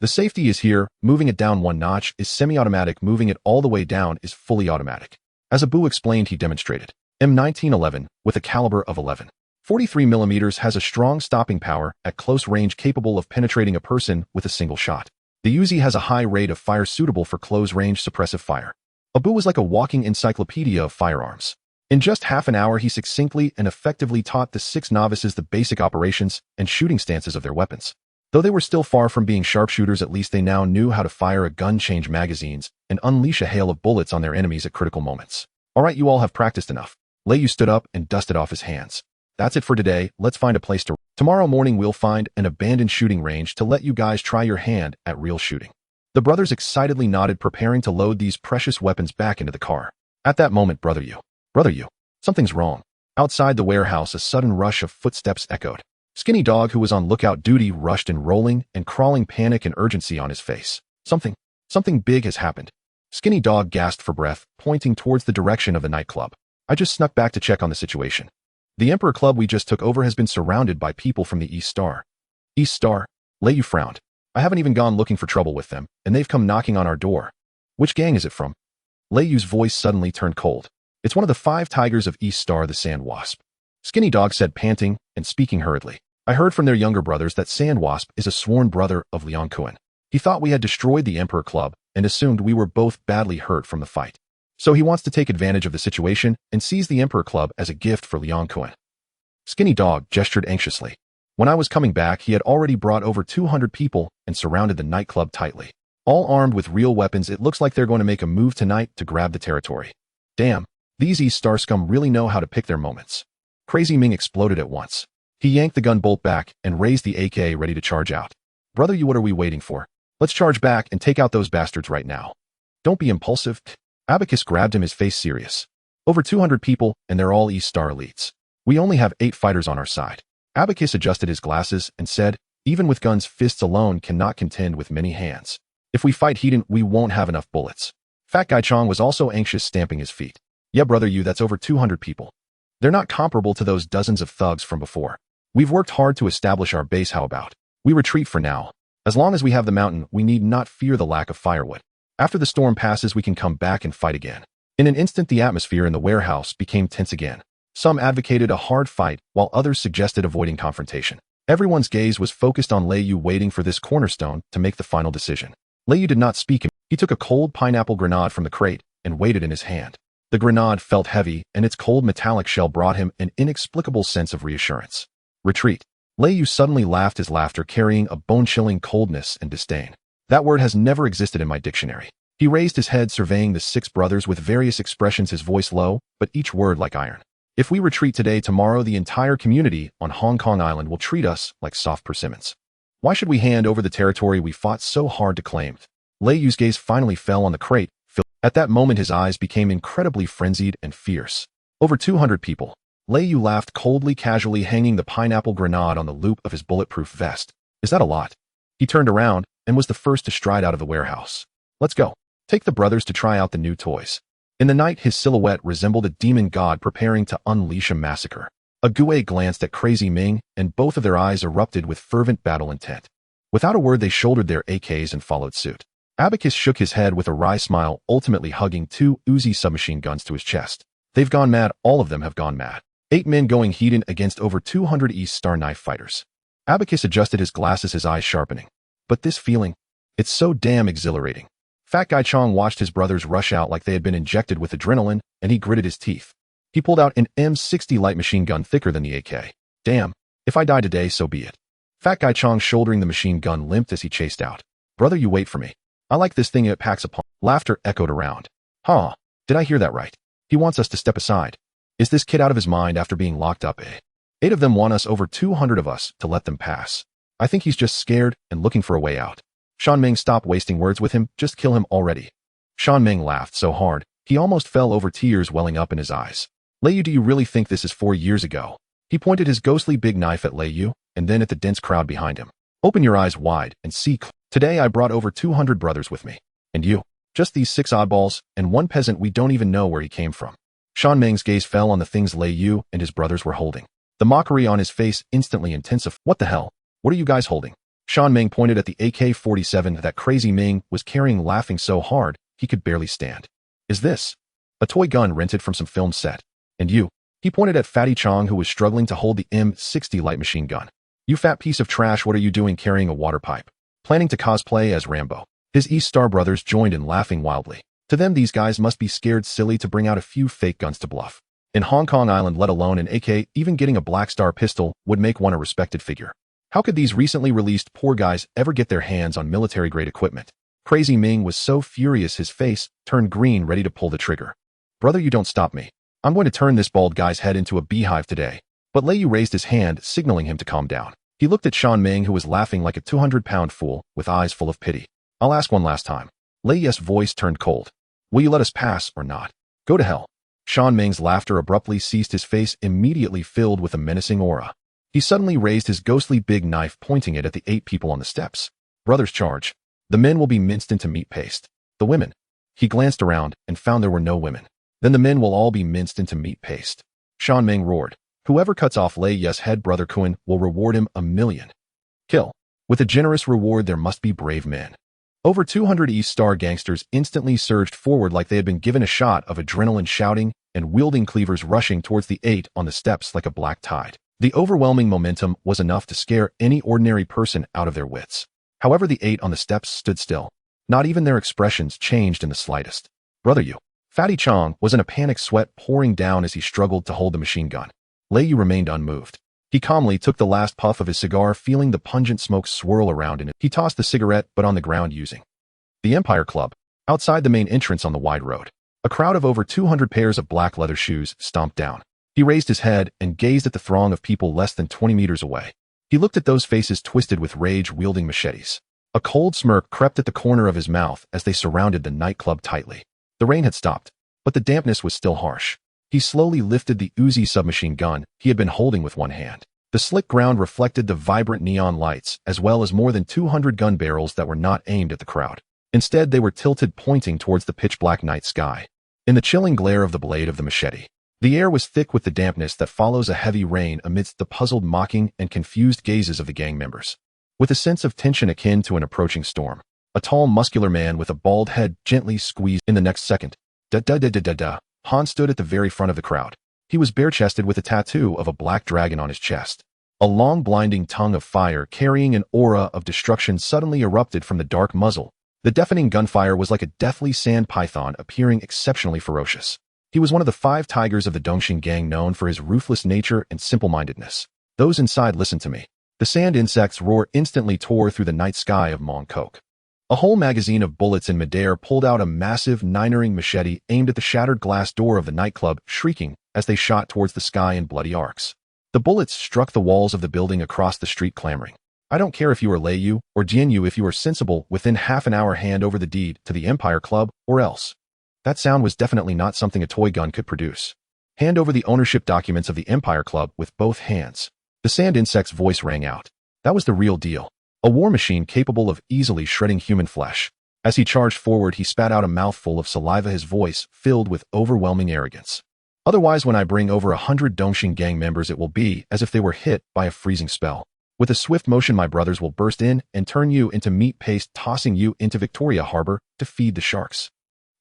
The safety is here. Moving it down one notch is semi-automatic. Moving it all the way down is fully automatic. As Abu explained, he demonstrated. M1911, with a caliber of 11.43 millimeters, has a strong stopping power at close range, capable of penetrating a person with a single shot. The Uzi has a high rate of fire, suitable for close-range suppressive fire. Abu was like a walking encyclopedia of firearms. In just half an hour, he succinctly and effectively taught the six novices the basic operations and shooting stances of their weapons. Though they were still far from being sharpshooters, at least they now knew how to fire a gun, change magazines, and unleash a hail of bullets on their enemies at critical moments. All right, you all have practiced enough. Lei Yu stood up and dusted off his hands. That's it for today. Let's find a place to... Tomorrow morning, we'll find an abandoned shooting range to let you guys try your hand at real shooting. The brothers excitedly nodded, preparing to load these precious weapons back into the car. At that moment, Brother Yu, something's wrong. Outside the warehouse, a sudden rush of footsteps echoed. Skinny Dog, who was on lookout duty, rushed in, rolling and crawling, panic and urgency on his face. Something big has happened. Skinny Dog gasped for breath, pointing towards the direction of the nightclub. I just snuck back to check on the situation. The Emperor Club we just took over has been surrounded by people from the East Star. East Star? Lei Yu frowned. I haven't even gone looking for trouble with them, and they've come knocking on our door. Which gang is it from? Lei Yu's voice suddenly turned cold. It's one of the 5 tigers of East Star, the Sand Wasp. Skinny Dog said, panting and speaking hurriedly. I heard from their younger brothers that Sand Wasp is a sworn brother of Leon Kuan. He thought we had destroyed the Emperor Club and assumed we were both badly hurt from the fight. So he wants to take advantage of the situation and seize the Emperor Club as a gift for Leon Kuan. Skinny Dog gestured anxiously. When I was coming back, he had already brought over 200 people and surrounded the nightclub tightly. All armed with real weapons, it looks like they're going to make a move tonight to grab the territory. Damn, these East Star scum really know how to pick their moments. Crazy Ming exploded at once. He yanked the gun bolt back and raised the AK ready to charge out. Brother, what are we waiting for? Let's charge back and take out those bastards right now. Don't be impulsive. Abacus grabbed him, his face serious. Over 200 people, and they're all East Star elites. We only have 8 fighters on our side. Abacus adjusted his glasses and said, even with guns, fists alone cannot contend with many hands. If we fight heated, we won't have enough bullets. Fat Guy Chong was also anxious, stamping his feet. Yeah, brother, that's over 200 people. They're not comparable to those dozens of thugs from before. We've worked hard to establish our base. How about we retreat for now? As long as we have the mountain, we need not fear the lack of firewood. After the storm passes, we can come back and fight again. In an instant, the atmosphere in the warehouse became tense again. Some advocated a hard fight, while others suggested avoiding confrontation. Everyone's gaze was focused on Lei Yu, waiting for this cornerstone to make the final decision. Lei Yu did not speak. He took a cold pineapple grenade from the crate and weighed it in his hand. The grenade felt heavy, and its cold metallic shell brought him an inexplicable sense of reassurance. Retreat. Lei Yu suddenly laughed, his laughter carrying a bone-chilling coldness and disdain. That word has never existed in my dictionary. He raised his head, surveying the 6 brothers with various expressions, his voice low, but each word like iron. If we retreat today, tomorrow the entire community on Hong Kong Island will treat us like soft persimmons. Why should we hand over the territory we fought so hard to claim? Lei Yu's gaze finally fell on the crate. At that moment, his eyes became incredibly frenzied and fierce. Over 200 people. Lei Yu laughed coldly, casually hanging the pineapple grenade on the loop of his bulletproof vest. Is that a lot? He turned around and was the first to stride out of the warehouse. Let's go. Take the brothers to try out the new toys. In the night, his silhouette resembled a demon god preparing to unleash a massacre. A Gue glanced at Crazy Ming, and both of their eyes erupted with fervent battle intent. Without a word, they shouldered their AKs and followed suit. Abacus shook his head with a wry smile, ultimately hugging 2 Uzi submachine guns to his chest. They've gone mad. All of them have gone mad. 8 men going heated against over 200 East Star knife fighters. Abacus adjusted his glasses, his eyes sharpening. But this feeling, it's so damn exhilarating. Fat Guy Chong watched his brothers rush out like they had been injected with adrenaline, and he gritted his teeth. He pulled out an M60 light machine gun thicker than the AK. Damn, if I die today, so be it. Fat Guy Chong, shouldering the machine gun, limped as he chased out. Brother, you wait for me. I like this thing it packs a punch. Laughter echoed around. Huh, did I hear that right? He wants us to step aside. Is this kid out of his mind after being locked up, eh? 8 of them want us, over 200 of us, to let them pass. I think he's just scared and looking for a way out. Sean Ming, stop wasting words with him, just kill him already. Sean Ming laughed so hard, he almost fell over, tears welling up in his eyes. Lei Yu, do you really think this is 4 years ago? He pointed his ghostly big knife at Lei Yu, and then at the dense crowd behind him. Open your eyes wide and see. Today I brought over 200 brothers with me. And you? Just these 6 oddballs, and 1 peasant we don't even know where he came from. Sean Ming's gaze fell on the things Lei Yu and his brothers were holding. The mockery on his face instantly intensified. What the hell? What are you guys holding? Sean Ming pointed at the AK-47 that Crazy Ming was carrying, laughing so hard he could barely stand. Is this a toy gun rented from some film set? And you? He pointed at Fatty Chong, who was struggling to hold the M60 light machine gun. You fat piece of trash, what are you doing carrying a water pipe? Planning to cosplay as Rambo? His East Star brothers joined in laughing wildly. To them, these guys must be scared silly to bring out a few fake guns to bluff. In Hong Kong Island, let alone an AK, even getting a Black Star pistol would make one a respected figure. How could these recently released poor guys ever get their hands on military-grade equipment? Crazy Ming was so furious his face turned green, ready to pull the trigger. Brother, you don't stop me. I'm going to turn this bald guy's head into a beehive today. But Lei Yu raised his hand, signaling him to calm down. He looked at Sean Ming, who was laughing like a 200-pound fool, with eyes full of pity. I'll ask one last time. Lei Yu's voice turned cold. Will you let us pass or not? Go to hell. Sean Ming's laughter abruptly ceased, his face immediately filled with a menacing aura. He suddenly raised his ghostly big knife, pointing it at the 8 people on the steps. Brothers, charge. The men will be minced into meat paste. The women. He glanced around and found there were no women. Then the men will all be minced into meat paste. Sean Ming roared. Whoever cuts off Lei Yu's head, Brother Kuan, will reward him 1 million. Kill. With a generous reward, there must be brave men. Over 200 East Star gangsters instantly surged forward like they had been given a shot of adrenaline, shouting, and wielding cleavers rushing towards the 8 on the steps like a black tide. The overwhelming momentum was enough to scare any ordinary person out of their wits. However, the 8 on the steps stood still. Not even their expressions changed in the slightest. "Brother Yu." Fatty Chong was in a panic, sweat pouring down as he struggled to hold the machine gun. Lei Yu remained unmoved. He calmly took the last puff of his cigar, feeling the pungent smoke swirl around in it. He tossed the cigarette, but on the ground, using the Empire Club. Outside the main entrance on the wide road, a crowd of over 200 pairs of black leather shoes stomped down. He raised his head and gazed at the throng of people less than 20 meters away. He looked at those faces twisted with rage, wielding machetes. A cold smirk crept at the corner of his mouth as they surrounded the nightclub tightly. The rain had stopped, but the dampness was still harsh. He slowly lifted the Uzi submachine gun he had been holding with one hand. The slick ground reflected the vibrant neon lights, as well as more than 200 gun barrels that were not aimed at the crowd. Instead, they were tilted, pointing towards the pitch-black night sky. In the chilling glare of the blade of the machete, the air was thick with the dampness that follows a heavy rain amidst the puzzled, mocking, and confused gazes of the gang members. With a sense of tension akin to an approaching storm, a tall, muscular man with a bald head gently squeezed in the next second. Da-da-da-da-da-da. Han stood at the very front of the crowd. He was bare-chested with a tattoo of a black dragon on his chest. A long, blinding tongue of fire carrying an aura of destruction suddenly erupted from the dark muzzle. The deafening gunfire was like a deathly sand python, appearing exceptionally ferocious. He was one of the 5 tigers of the Dongxing gang, known for his ruthless nature and simple-mindedness. "Those inside, listen to me." The sand insect's roar instantly tore through the night sky of Mong Kok. A whole magazine of bullets in midair pulled out a massive 9-ring machete aimed at the shattered glass door of the nightclub, shrieking as they shot towards the sky in bloody arcs. The bullets struck the walls of the building across the street, clamoring, "I don't care if you are Lei Yu or Jian Yu, if you are sensible, within half an hour hand over the deed to the Empire Club, or else." That sound was definitely not something a toy gun could produce. "Hand over the ownership documents of the Empire Club with both hands." The sand insect's voice rang out. That was the real deal. A war machine capable of easily shredding human flesh. As he charged forward, he spat out a mouthful of saliva, his voice filled with overwhelming arrogance. "Otherwise, when I bring over 100 Dongxing gang members, it will be as if they were hit by a freezing spell. With a swift motion, my brothers will burst in and turn you into meat paste, tossing you into Victoria Harbor to feed the sharks."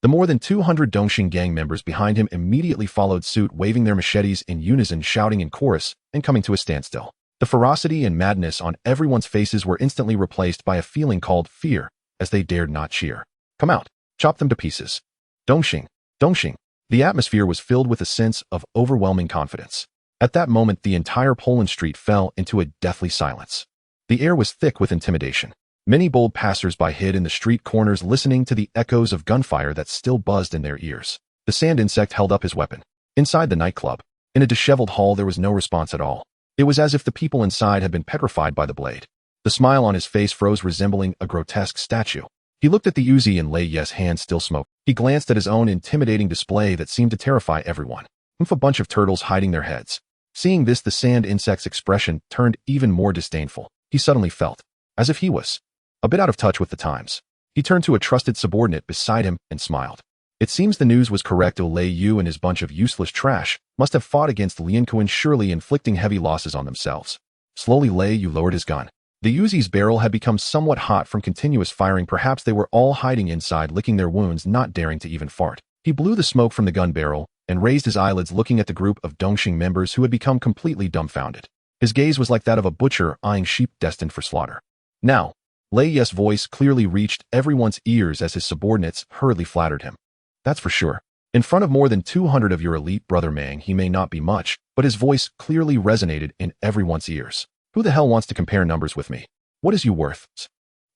The more than 200 Dongxing gang members behind him immediately followed suit, waving their machetes in unison, shouting in chorus, and coming to a standstill. The ferocity and madness on everyone's faces were instantly replaced by a feeling called fear, as they dared not cheer. "Come out, chop them to pieces. Dongxing, Dongxing." The atmosphere was filled with a sense of overwhelming confidence. At that moment, the entire Poland street fell into a deathly silence. The air was thick with intimidation. Many bold passers-by hid in the street corners, listening to the echoes of gunfire that still buzzed in their ears. The sand insect held up his weapon. Inside the nightclub, in a disheveled hall, there was no response at all. It was as if the people inside had been petrified by the blade. The smile on his face froze, resembling a grotesque statue. He looked at the Uzi in Lei Ye's hand, still smoked. He glanced at his own intimidating display that seemed to terrify everyone. A bunch of turtles hiding their heads. Seeing this, the sand insect's expression turned even more disdainful. He suddenly felt as if he was a bit out of touch with the times. He turned to a trusted subordinate beside him and smiled. It seems the news was correct. Lei Yu and his bunch of useless trash must have fought against Lian Kuan, surely inflicting heavy losses on themselves. Slowly, Lei Yu lowered his gun. The Uzi's barrel had become somewhat hot from continuous firing. Perhaps they were all hiding inside, licking their wounds, not daring to even fart. He blew the smoke from the gun barrel and raised his eyelids, looking at the group of Dongxing members who had become completely dumbfounded. His gaze was like that of a butcher eyeing sheep destined for slaughter. "Now," Lei Ye's voice clearly reached everyone's ears as his subordinates hurriedly flattered him. "That's for sure. In front of more than 200 of your elite, Brother Mang, he may not be much, but his voice clearly resonated in everyone's ears. Who the hell wants to compare numbers with me? What is you worth?"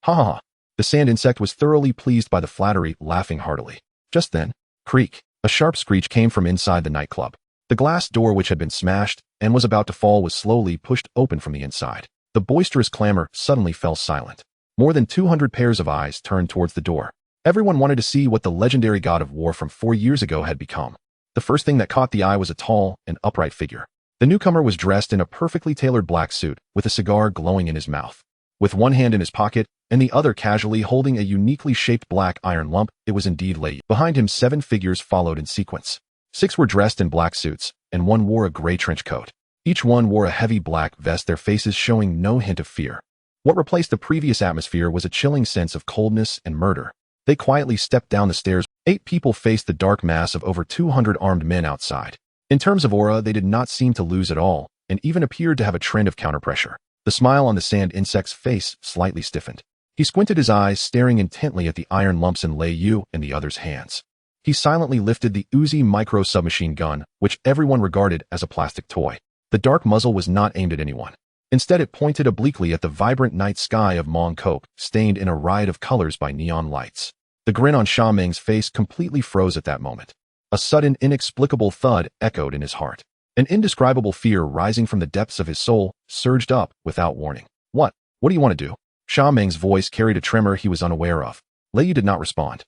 "Ha ha ha." The sand insect was thoroughly pleased by the flattery, laughing heartily. Just then, creak, a sharp screech came from inside the nightclub. The glass door, which had been smashed and was about to fall, was slowly pushed open from the inside. The boisterous clamor suddenly fell silent. More than 200 pairs of eyes turned towards the door. Everyone wanted to see what the legendary god of war from 4 years ago had become. The first thing that caught the eye was a tall and upright figure. The newcomer was dressed in a perfectly tailored black suit, with a cigar glowing in his mouth. With one hand in his pocket and the other casually holding a uniquely shaped black iron lump, it was indeed Lei. Behind him, 7 figures followed in sequence. 6 were dressed in black suits, and 1 wore a gray trench coat. Each one wore a heavy black vest, their faces showing no hint of fear. What replaced the previous atmosphere was a chilling sense of coldness and murder. They quietly stepped down the stairs. 8 people faced the dark mass of over 200 armed men outside. In terms of aura, they did not seem to lose at all, and even appeared to have a trend of counterpressure. The smile on the sand insect's face slightly stiffened. He squinted his eyes, staring intently at the iron lumps in Lei Yu in the other's hands. He silently lifted the Uzi micro submachine gun, which everyone regarded as a plastic toy. The dark muzzle was not aimed at anyone. Instead, it pointed obliquely at the vibrant night sky of Mong Kok, stained in a riot of colors by neon lights. The grin on Sha Meng's face completely froze at that moment. A sudden, inexplicable thud echoed in his heart. An indescribable fear rising from the depths of his soul surged up without warning. What do you want to do? Sha Meng's voice carried a tremor he was unaware of. Lei Yu did not respond.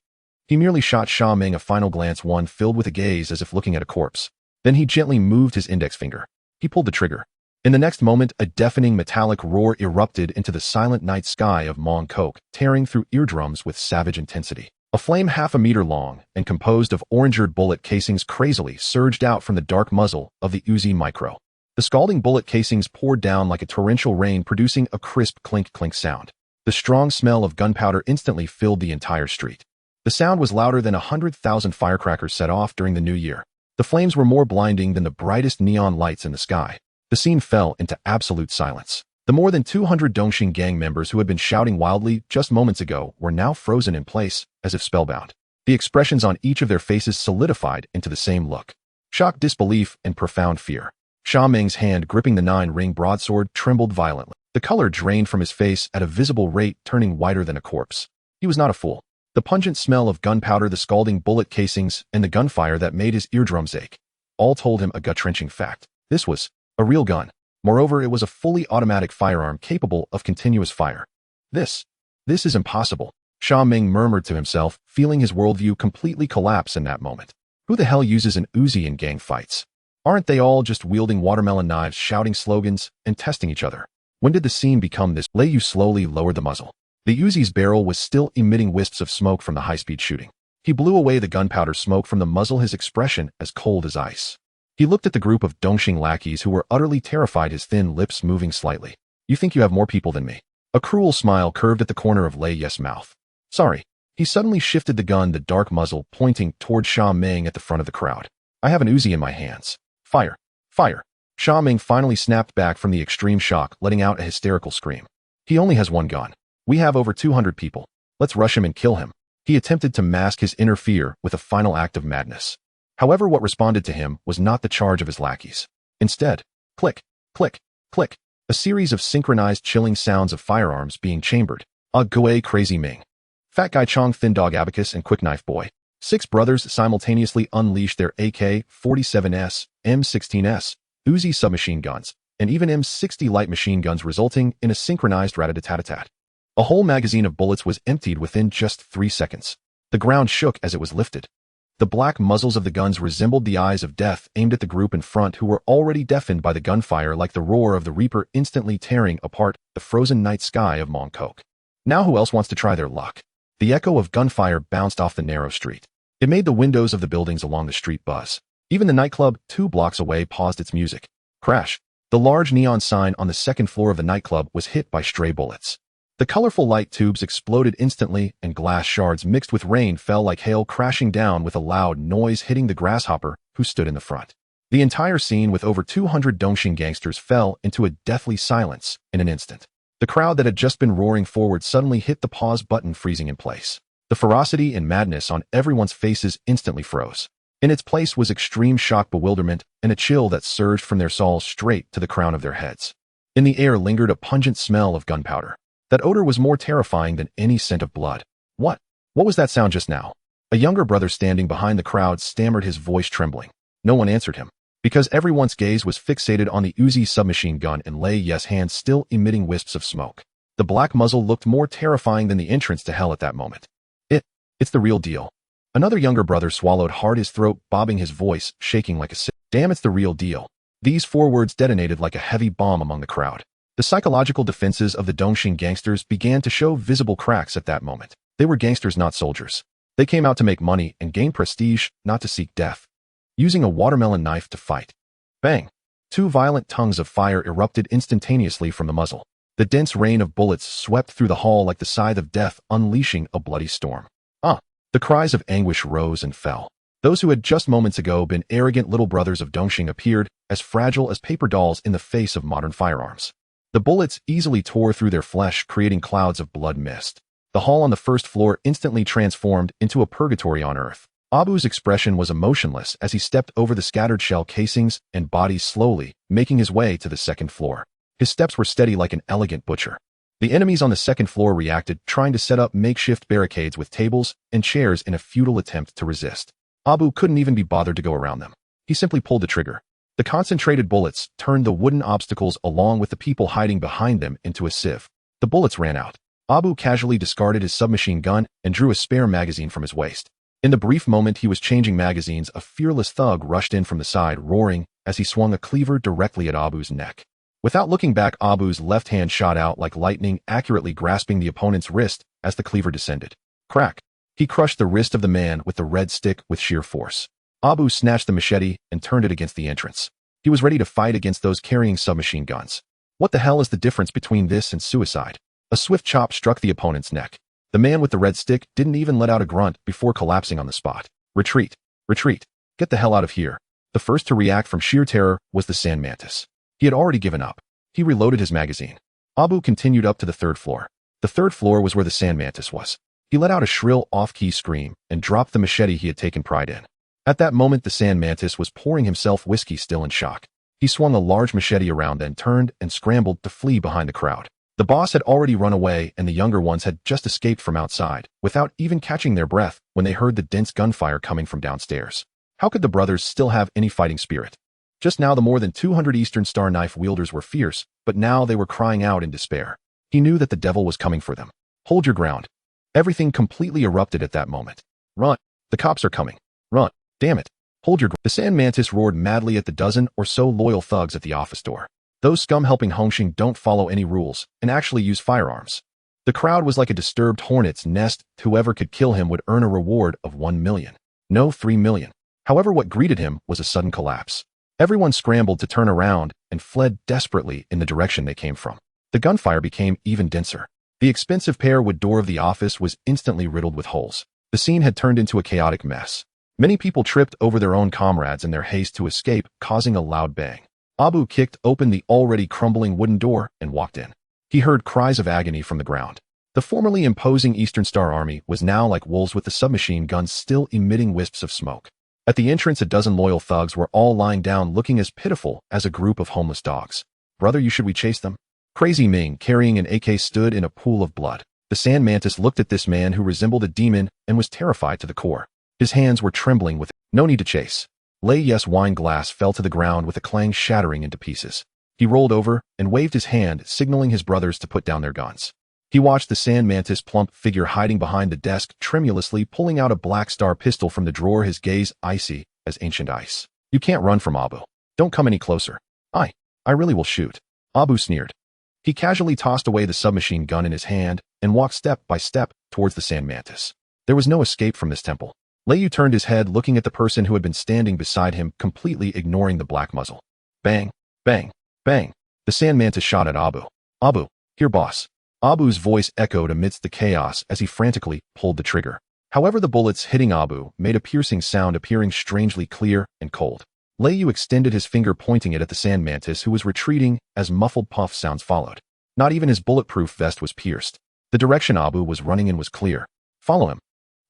He merely shot Sha Meng a final glance, one filled with a gaze as if looking at a corpse. Then he gently moved his index finger. He pulled the trigger. In the next moment, a deafening metallic roar erupted into the silent night sky of Mong Kok, tearing through eardrums with savage intensity. A flame half a meter long and composed of orange-eared bullet casings crazily surged out from the dark muzzle of the Uzi Micro. The scalding bullet casings poured down like a torrential rain, producing a crisp clink-clink sound. The strong smell of gunpowder instantly filled the entire street. The sound was louder than 100,000 firecrackers set off during the new year. The flames were more blinding than the brightest neon lights in the sky. The scene fell into absolute silence. The more than 200 Dongxing gang members who had been shouting wildly just moments ago were now frozen in place, as if spellbound. The expressions on each of their faces solidified into the same look. Shock, disbelief, and profound fear. Sha Meng's hand gripping the 9-ring broadsword trembled violently. The color drained from his face at a visible rate, turning whiter than a corpse. He was not a fool. The pungent smell of gunpowder, the scalding bullet casings, and the gunfire that made his eardrums ache all told him a gut-wrenching fact. This was a real gun. Moreover, it was a fully automatic firearm capable of continuous fire. This is impossible, Sha Meng murmured to himself, feeling his worldview completely collapse in that moment. Who the hell uses an Uzi in gang fights? Aren't they all just wielding watermelon knives, shouting slogans, and testing each other? When did the scene become this? Lei Yu slowly lowered the muzzle. The Uzi's barrel was still emitting wisps of smoke from the high-speed shooting. He blew away the gunpowder smoke from the muzzle, his expression as cold as ice. He looked at the group of Dongxing lackeys who were utterly terrified, his thin lips moving slightly. You think you have more people than me? A cruel smile curved at the corner of Lei Yu's mouth. Sorry. He suddenly shifted the gun, the dark muzzle pointing toward Sha Meng at the front of the crowd. I have an Uzi in my hands. Fire. Fire. Sha Meng finally snapped back from the extreme shock, letting out a hysterical scream. He only has one gun. We have over 200 people. Let's rush him and kill him. He attempted to mask his inner fear with a final act of madness. However, what responded to him was not the charge of his lackeys. Instead, click, click, click, a series of synchronized chilling sounds of firearms being chambered. Gui Crazy Ming, Fat Guy Chong, Thin Dog Abacus, and Quick Knife Boy. 6 brothers simultaneously unleashed their AK-47S, M16S, Uzi submachine guns, and even M60 light machine guns, resulting in a synchronized rat-a-tat-tat-tat. A whole magazine of bullets was emptied within just 3 seconds. The ground shook as it was lifted. The black muzzles of the guns resembled the eyes of death aimed at the group in front, who were already deafened by the gunfire, like the roar of the Reaper instantly tearing apart the frozen night sky of Mong Kok. Now who else wants to try their luck? The echo of gunfire bounced off the narrow street. It made the windows of the buildings along the street buzz. Even the nightclub 2 blocks away paused its music. Crash. The large neon sign on the second floor of the nightclub was hit by stray bullets. The colorful light tubes exploded instantly, and glass shards mixed with rain fell like hail, crashing down with a loud noise, hitting the grasshopper who stood in the front. The entire scene, with over 200 Dongxing gangsters, fell into a deathly silence in an instant. The crowd that had just been roaring forward suddenly hit the pause button, freezing in place. The ferocity and madness on everyone's faces instantly froze. In its place was extreme shock, bewilderment, and a chill that surged from their souls straight to the crown of their heads. In the air lingered a pungent smell of gunpowder. That odor was more terrifying than any scent of blood. What was that sound just now? A younger brother standing behind the crowd stammered, his voice trembling. No one answered him, because everyone's gaze was fixated on the Uzi submachine gun in Lei Yu's hand, still emitting wisps of smoke. The black muzzle looked more terrifying than the entrance to hell at that moment. It's the real deal. Another younger brother swallowed hard, his throat bobbing, his voice shaking like a sick. Damn, it's the real deal. These 4 words detonated like a heavy bomb among the crowd. The psychological defenses of the Dongxing gangsters began to show visible cracks at that moment. They were gangsters, not soldiers. They came out to make money and gain prestige, not to seek death. Using a watermelon knife to fight. Bang! 2 violent tongues of fire erupted instantaneously from the muzzle. The dense rain of bullets swept through the hall like the scythe of death, unleashing a bloody storm. The cries of anguish rose and fell. Those who had just moments ago been arrogant little brothers of Dongxing appeared, as fragile as paper dolls in the face of modern firearms. The bullets easily tore through their flesh, creating clouds of blood mist. The hall on the first floor instantly transformed into a purgatory on earth. Abu's expression was emotionless as he stepped over the scattered shell casings and bodies slowly, making his way to the second floor. His steps were steady like an elegant butcher. The enemies on the second floor reacted, trying to set up makeshift barricades with tables and chairs in a futile attempt to resist. Abu couldn't even be bothered to go around them. He simply pulled the trigger. The concentrated bullets turned the wooden obstacles along with the people hiding behind them into a sieve. The bullets ran out. Abu casually discarded his submachine gun and drew a spare magazine from his waist. In the brief moment he was changing magazines, a fearless thug rushed in from the side, roaring as he swung a cleaver directly at Abu's neck. Without looking back, Abu's left hand shot out like lightning, accurately grasping the opponent's wrist as the cleaver descended. Crack! He crushed the wrist of the man with the red stick with sheer force. Abu snatched the machete and turned it against the entrance. He was ready to fight against those carrying submachine guns. What the hell is the difference between this and suicide? A swift chop struck the opponent's neck. The man with the red stick didn't even let out a grunt before collapsing on the spot. Retreat! Retreat! Get the hell out of here! The first to react from sheer terror was the sand mantis. He had already given up. He reloaded his magazine. Abu continued up to the third floor. The third floor was where the sand mantis was. He let out a shrill, off-key scream and dropped the machete he had taken pride in. At that moment, the sand mantis was pouring himself whiskey, still in shock. He swung a large machete around, then turned and scrambled to flee behind the crowd. The boss had already run away, and the younger ones had just escaped from outside, without even catching their breath when they heard the dense gunfire coming from downstairs. How could the brothers still have any fighting spirit? Just now the more than 200 Eastern Star knife wielders were fierce, but now they were crying out in despair. He knew that the devil was coming for them. Hold your ground. Everything completely erupted at that moment. Run! The cops are coming. Run! Damn it! Hold your ground. The sand mantis roared madly at the dozen or so loyal thugs at the office door. Those scum helping Hongxing don't follow any rules and actually use firearms. The crowd was like a disturbed hornet's nest. Whoever could kill him would earn a reward of 1 million. No, 3 million. However, what greeted him was a sudden collapse. Everyone scrambled to turn around and fled desperately in the direction they came from. The gunfire became even denser. The expensive pear-wood door of the office was instantly riddled with holes. The scene had turned into a chaotic mess. Many people tripped over their own comrades in their haste to escape, causing a loud bang. Abu kicked open the already crumbling wooden door and walked in. He heard cries of agony from the ground. The formerly imposing Eastern Star Army was now like wolves with the submachine guns still emitting wisps of smoke. At the entrance, a dozen loyal thugs were all lying down, looking as pitiful as a group of homeless dogs. Brother, should we chase them? Crazy Ming, carrying an AK, stood in a pool of blood. The sand mantis looked at this man who resembled a demon and was terrified to the core. His hands were trembling with no need to chase. Lei Yes' wine glass fell to the ground with a clang, shattering into pieces. He rolled over and waved his hand, signaling his brothers to put down their guns. He watched the sand mantis' plump figure hiding behind the desk, tremulously pulling out a Black Star pistol from the drawer, his gaze icy as ancient ice. You can't run from Abu. Don't come any closer. I really will shoot. Abu sneered. He casually tossed away the submachine gun in his hand and walked step by step towards the sand mantis. There was no escape from this temple. Leiyu turned his head, looking at the person who had been standing beside him, completely ignoring the black muzzle. Bang, bang, bang. The sand mantis shot at Abu. Abu, here boss. Abu's voice echoed amidst the chaos as he frantically pulled the trigger. However, the bullets hitting Abu made a piercing sound, appearing strangely clear and cold. Leiyu extended his finger, pointing it at the sand mantis, who was retreating as muffled puff sounds followed. Not even his bulletproof vest was pierced. The direction Abu was running in was clear. Follow him.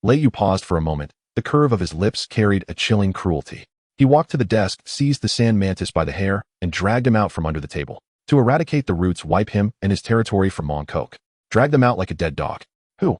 Leiyu paused for a moment. The curve of his lips carried a chilling cruelty. He walked to the desk, seized the sand mantis by the hair, and dragged him out from under the table. To eradicate the roots, wipe him and his territory from Mong Kok. Drag them out like a dead dog. Who?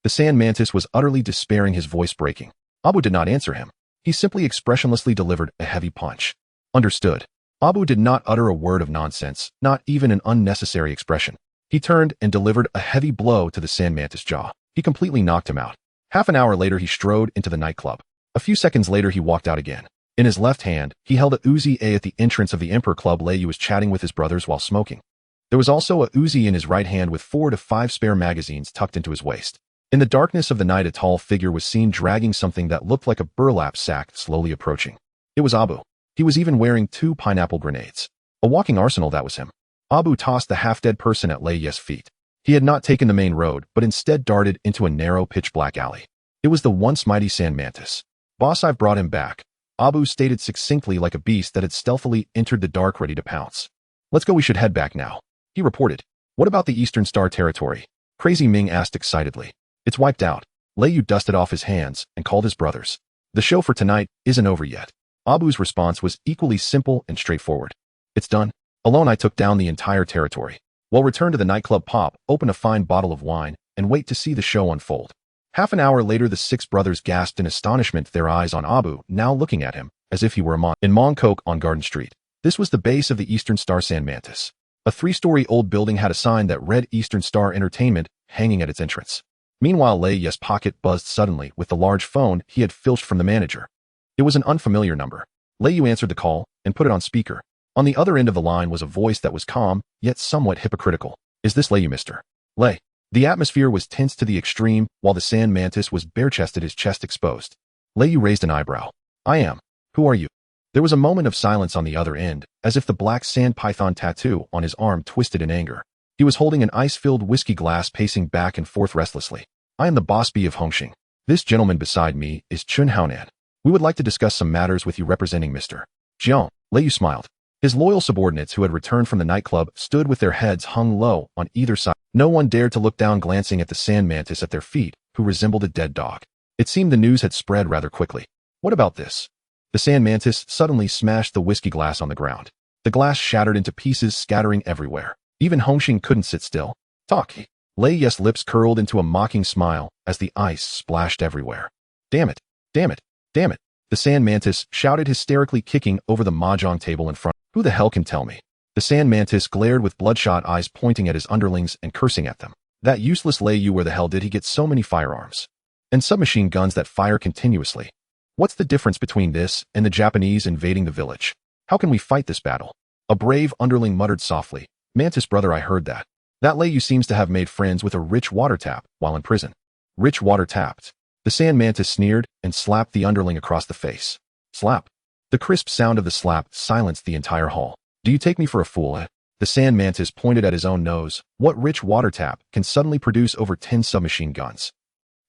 The sand mantis was utterly despairing, his voice breaking. Abu did not answer him. He simply expressionlessly delivered a heavy punch. Understood. Abu did not utter a word of nonsense, not even an unnecessary expression. He turned and delivered a heavy blow to the sand mantis' jaw. He completely knocked him out. Half an hour later, he strode into the nightclub. A few seconds later, he walked out again. In his left hand, he held a Uzi A. At the entrance of the Emperor Club, Leiyu was chatting with his brothers while smoking. There was also a Uzi in his right hand with 4 to 5 spare magazines tucked into his waist. In the darkness of the night, a tall figure was seen dragging something that looked like a burlap sack, slowly approaching. It was Abu. He was even wearing 2 pineapple grenades. A walking arsenal, that was him. Abu tossed the half-dead person at Lei Yes' feet. He had not taken the main road, but instead darted into a narrow, pitch-black alley. It was the once mighty sand mantis. Boss, I've brought him back, Abu stated succinctly like a beast that had stealthily entered the dark ready to pounce. Let's go, we should head back now, he reported. What about the Eastern Star territory? Crazy Ming asked excitedly. It's wiped out. Lei Yu dusted off his hands and called his brothers. The show for tonight isn't over yet. Abu's response was equally simple and straightforward. It's done. Alone I took down the entire territory. We'll return to the nightclub, pop, open a fine bottle of wine, and wait to see the show unfold. Half an hour later the six brothers gasped in astonishment, their eyes on Abu, now looking at him, as if he were a monster. In Mong Kok on Garden Street. This was the base of the Eastern Star Sand Mantis. A 3-story old building had a sign that read Eastern Star Entertainment hanging at its entrance. Meanwhile, Lei Yu's pocket buzzed suddenly with the large phone he had filched from the manager. It was an unfamiliar number. Lei Yu answered the call and put it on speaker. On the other end of the line was a voice that was calm, yet somewhat hypocritical. Is this Lei Yu, Mr. Lei? The atmosphere was tense to the extreme, while the sand mantis was bare-chested, his chest exposed. Lei Yu raised an eyebrow. I am. Who are you? There was a moment of silence on the other end, as if the black sand python tattoo on his arm twisted in anger. He was holding an ice-filled whiskey glass, pacing back and forth restlessly. I am the boss bee of Hongxing. This gentleman beside me is Chun Haonan. We would like to discuss some matters with you representing Mr. Jiang. Lei Yu smiled. His loyal subordinates who had returned from the nightclub stood with their heads hung low on either side. No one dared to look down, glancing at the sand mantis at their feet, who resembled a dead dog. It seemed the news had spread rather quickly. What about this? The sand mantis suddenly smashed the whiskey glass on the ground. The glass shattered into pieces, scattering everywhere. Even Hongxing couldn't sit still. Talk. Lei Yu's lips curled into a mocking smile as the ice splashed everywhere. Damn it! Damn it! Damn it! The sand mantis shouted hysterically, kicking over the mahjong table in front. Who the hell can tell me? The sand mantis glared with bloodshot eyes, pointing at his underlings and cursing at them. That useless Lei Yu, where the hell did he get so many firearms? And submachine guns that fire continuously. What's the difference between this and the Japanese invading the village? How can we fight this battle? A brave underling muttered softly. Mantis brother, I heard that. That Lei Yu seems to have made friends with a rich water tap while in prison. Rich water tapped. The sand mantis sneered and slapped the underling across the face. Slap. The crisp sound of the slap silenced the entire hall. Do you take me for a fool, eh? The sand mantis pointed at his own nose. What rich water tap can suddenly produce over 10 submachine guns?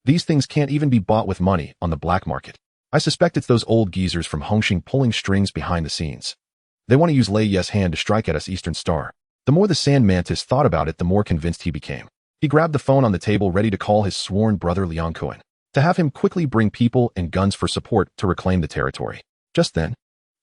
These things can't even be bought with money on the black market. I suspect it's those old geezers from Hongxing pulling strings behind the scenes. They want to use Lei Yu's hand to strike at us, Eastern Star. The more the sand mantis thought about it, the more convinced he became. He grabbed the phone on the table, ready to call his sworn brother Liang Kuan, to have him quickly bring people and guns for support to reclaim the territory. Just then,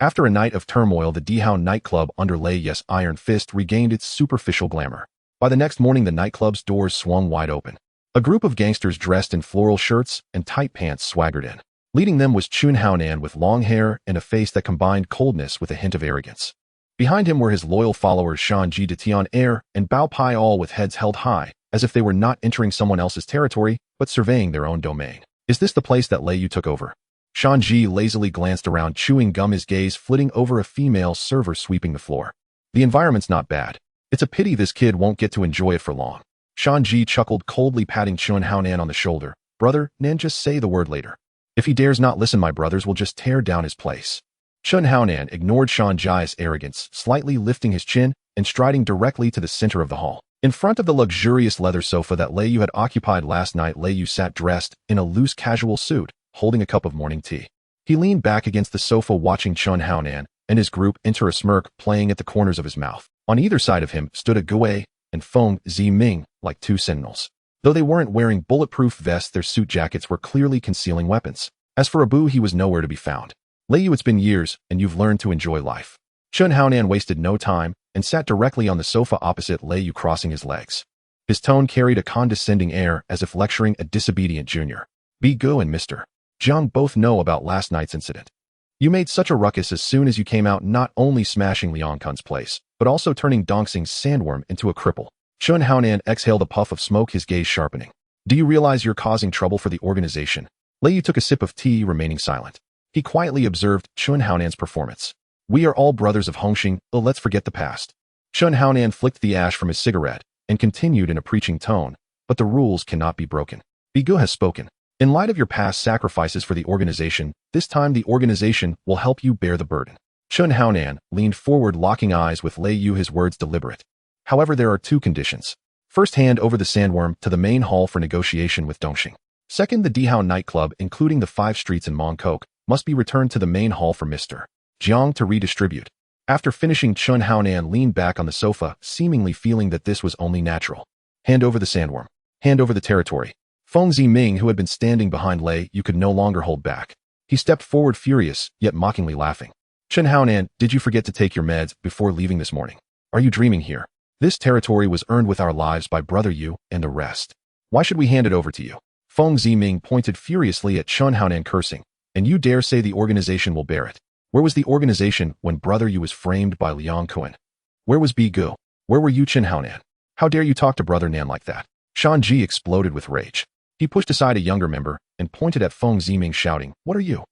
after a night of turmoil, the Dihao nightclub under Lei Yu's iron fist regained its superficial glamour. By the next morning, the nightclub's doors swung wide open. A group of gangsters dressed in floral shirts and tight pants swaggered in. Leading them was Chun Haonan with long hair and a face that combined coldness with a hint of arrogance. Behind him were his loyal followers Shanji de Tian-Er and Bao Pai, all with heads held high, as if they were not entering someone else's territory, but surveying their own domain. Is this the place that Lei Yu took over? Shanji lazily glanced around, chewing gum, his gaze flitting over a female server sweeping the floor. The environment's not bad. It's a pity this kid won't get to enjoy it for long. Shanji chuckled, coldly patting Chun Haonan on the shoulder. Brother, Nan, just say the word later. If he dares not listen, my brothers will just tear down his place. Chun Haonan ignored Shanji's arrogance, slightly lifting his chin and striding directly to the center of the hall. In front of the luxurious leather sofa that Lei Yu had occupied last night, Lei Yu sat dressed in a loose casual suit, holding a cup of morning tea. He leaned back against the sofa, watching Chun Haonan and his group enter, a smirk playing at the corners of his mouth. On either side of him stood a Gui and Feng Ziming like two sentinels. Though they weren't wearing bulletproof vests, their suit jackets were clearly concealing weapons. As for Abu, he was nowhere to be found. Lei Yu, it's been years, and you've learned to enjoy life. Chun Haonan wasted no time and sat directly on the sofa opposite Lei Yu, crossing his legs. His tone carried a condescending air, as if lecturing a disobedient junior. Bi Gu and Mr. Jiang both know about last night's incident. You made such a ruckus as soon as you came out, not only smashing Liang Kun's place, but also turning Dongxing's sandworm into a cripple. Chun Haonan exhaled a puff of smoke, his gaze sharpening. Do you realize you're causing trouble for the organization? Lei Yu took a sip of tea, remaining silent. He quietly observed Chun Haonan's performance. We are all brothers of Hongxing, let's forget the past. Chun Haonan flicked the ash from his cigarette and continued in a preaching tone, but the rules cannot be broken. Bi Gu has spoken. In light of your past sacrifices for the organization, this time the organization will help you bear the burden. Chun Haonan leaned forward, locking eyes with Lei Yu, his words deliberate. However, there are two conditions. First, hand over the sandworm to the main hall for negotiation with Dongxing. Second, the Dihao nightclub, including the 5 streets in Mong Kok, must be returned to the main hall for Mr. Jiang to redistribute. After finishing, Chun Haonan leaned back on the sofa, seemingly feeling that this was only natural. Hand over the sandworm. Hand over the territory. Feng Ziming, who had been standing behind Lei Yu, could no longer hold back. He stepped forward, furious, yet mockingly laughing. Chun Haonan, did you forget to take your meds before leaving this morning? Are you dreaming here? This territory was earned with our lives by Brother Yu and the rest. Why should we hand it over to you? Feng Ziming pointed furiously at Chun Haonan, cursing. And you dare say the organization will bear it? Where was the organization when Brother Yu was framed by Liang Kun? Where was Bi Gu? Where were you, Chun Haonan? How dare you talk to Brother Nan like that? Shan Ji exploded with rage. He pushed aside a younger member and pointed at Feng Ziming, shouting, What are you?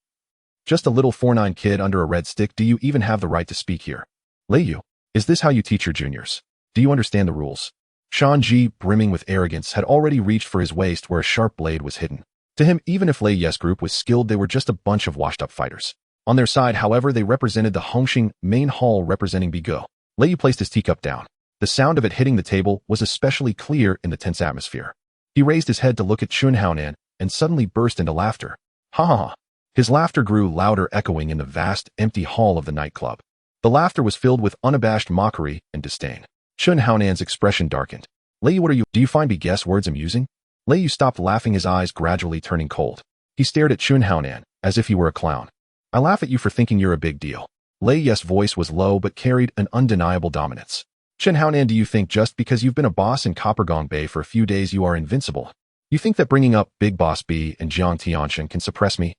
Just a little 4'9" kid under a red stick? Do you even have the right to speak here? Lei Yu, is this how you teach your juniors? Do you understand the rules? Shan Ji, brimming with arrogance, had already reached for his waist where a sharp blade was hidden. To him, even if Lei Yes group was skilled, they were just a bunch of washed-up fighters. On their side, however, they represented the Hongxing main hall, representing Bi Gu. Lei Yu placed his teacup down. The sound of it hitting the table was especially clear in the tense atmosphere. He raised his head to look at Chun Haonan and suddenly burst into laughter. Ha ha ha. His laughter grew louder, echoing in the vast, empty hall of the nightclub. The laughter was filled with unabashed mockery and disdain. Chun Haonan's expression darkened. Lei Yu, what are you? Do you find Bi Gu's words amusing? Lei Yu stopped laughing, his eyes gradually turning cold. He stared at Chun Haonan as if he were a clown. I laugh at you for thinking you're a big deal. Lei Yes' voice was low but carried an undeniable dominance. Chun Haonan, do you think just because you've been a boss in Coppergong Bay for a few days you are invincible? You think that bringing up Big Boss B and Jiang Tianshan can suppress me?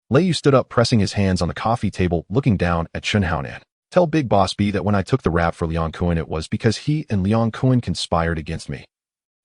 Lei Yu stood up, pressing his hands on the coffee table, looking down at Chun Haonan. Tell Big Boss B that when I took the rap for Liang Kun, it was because he and Liang Kun conspired against me.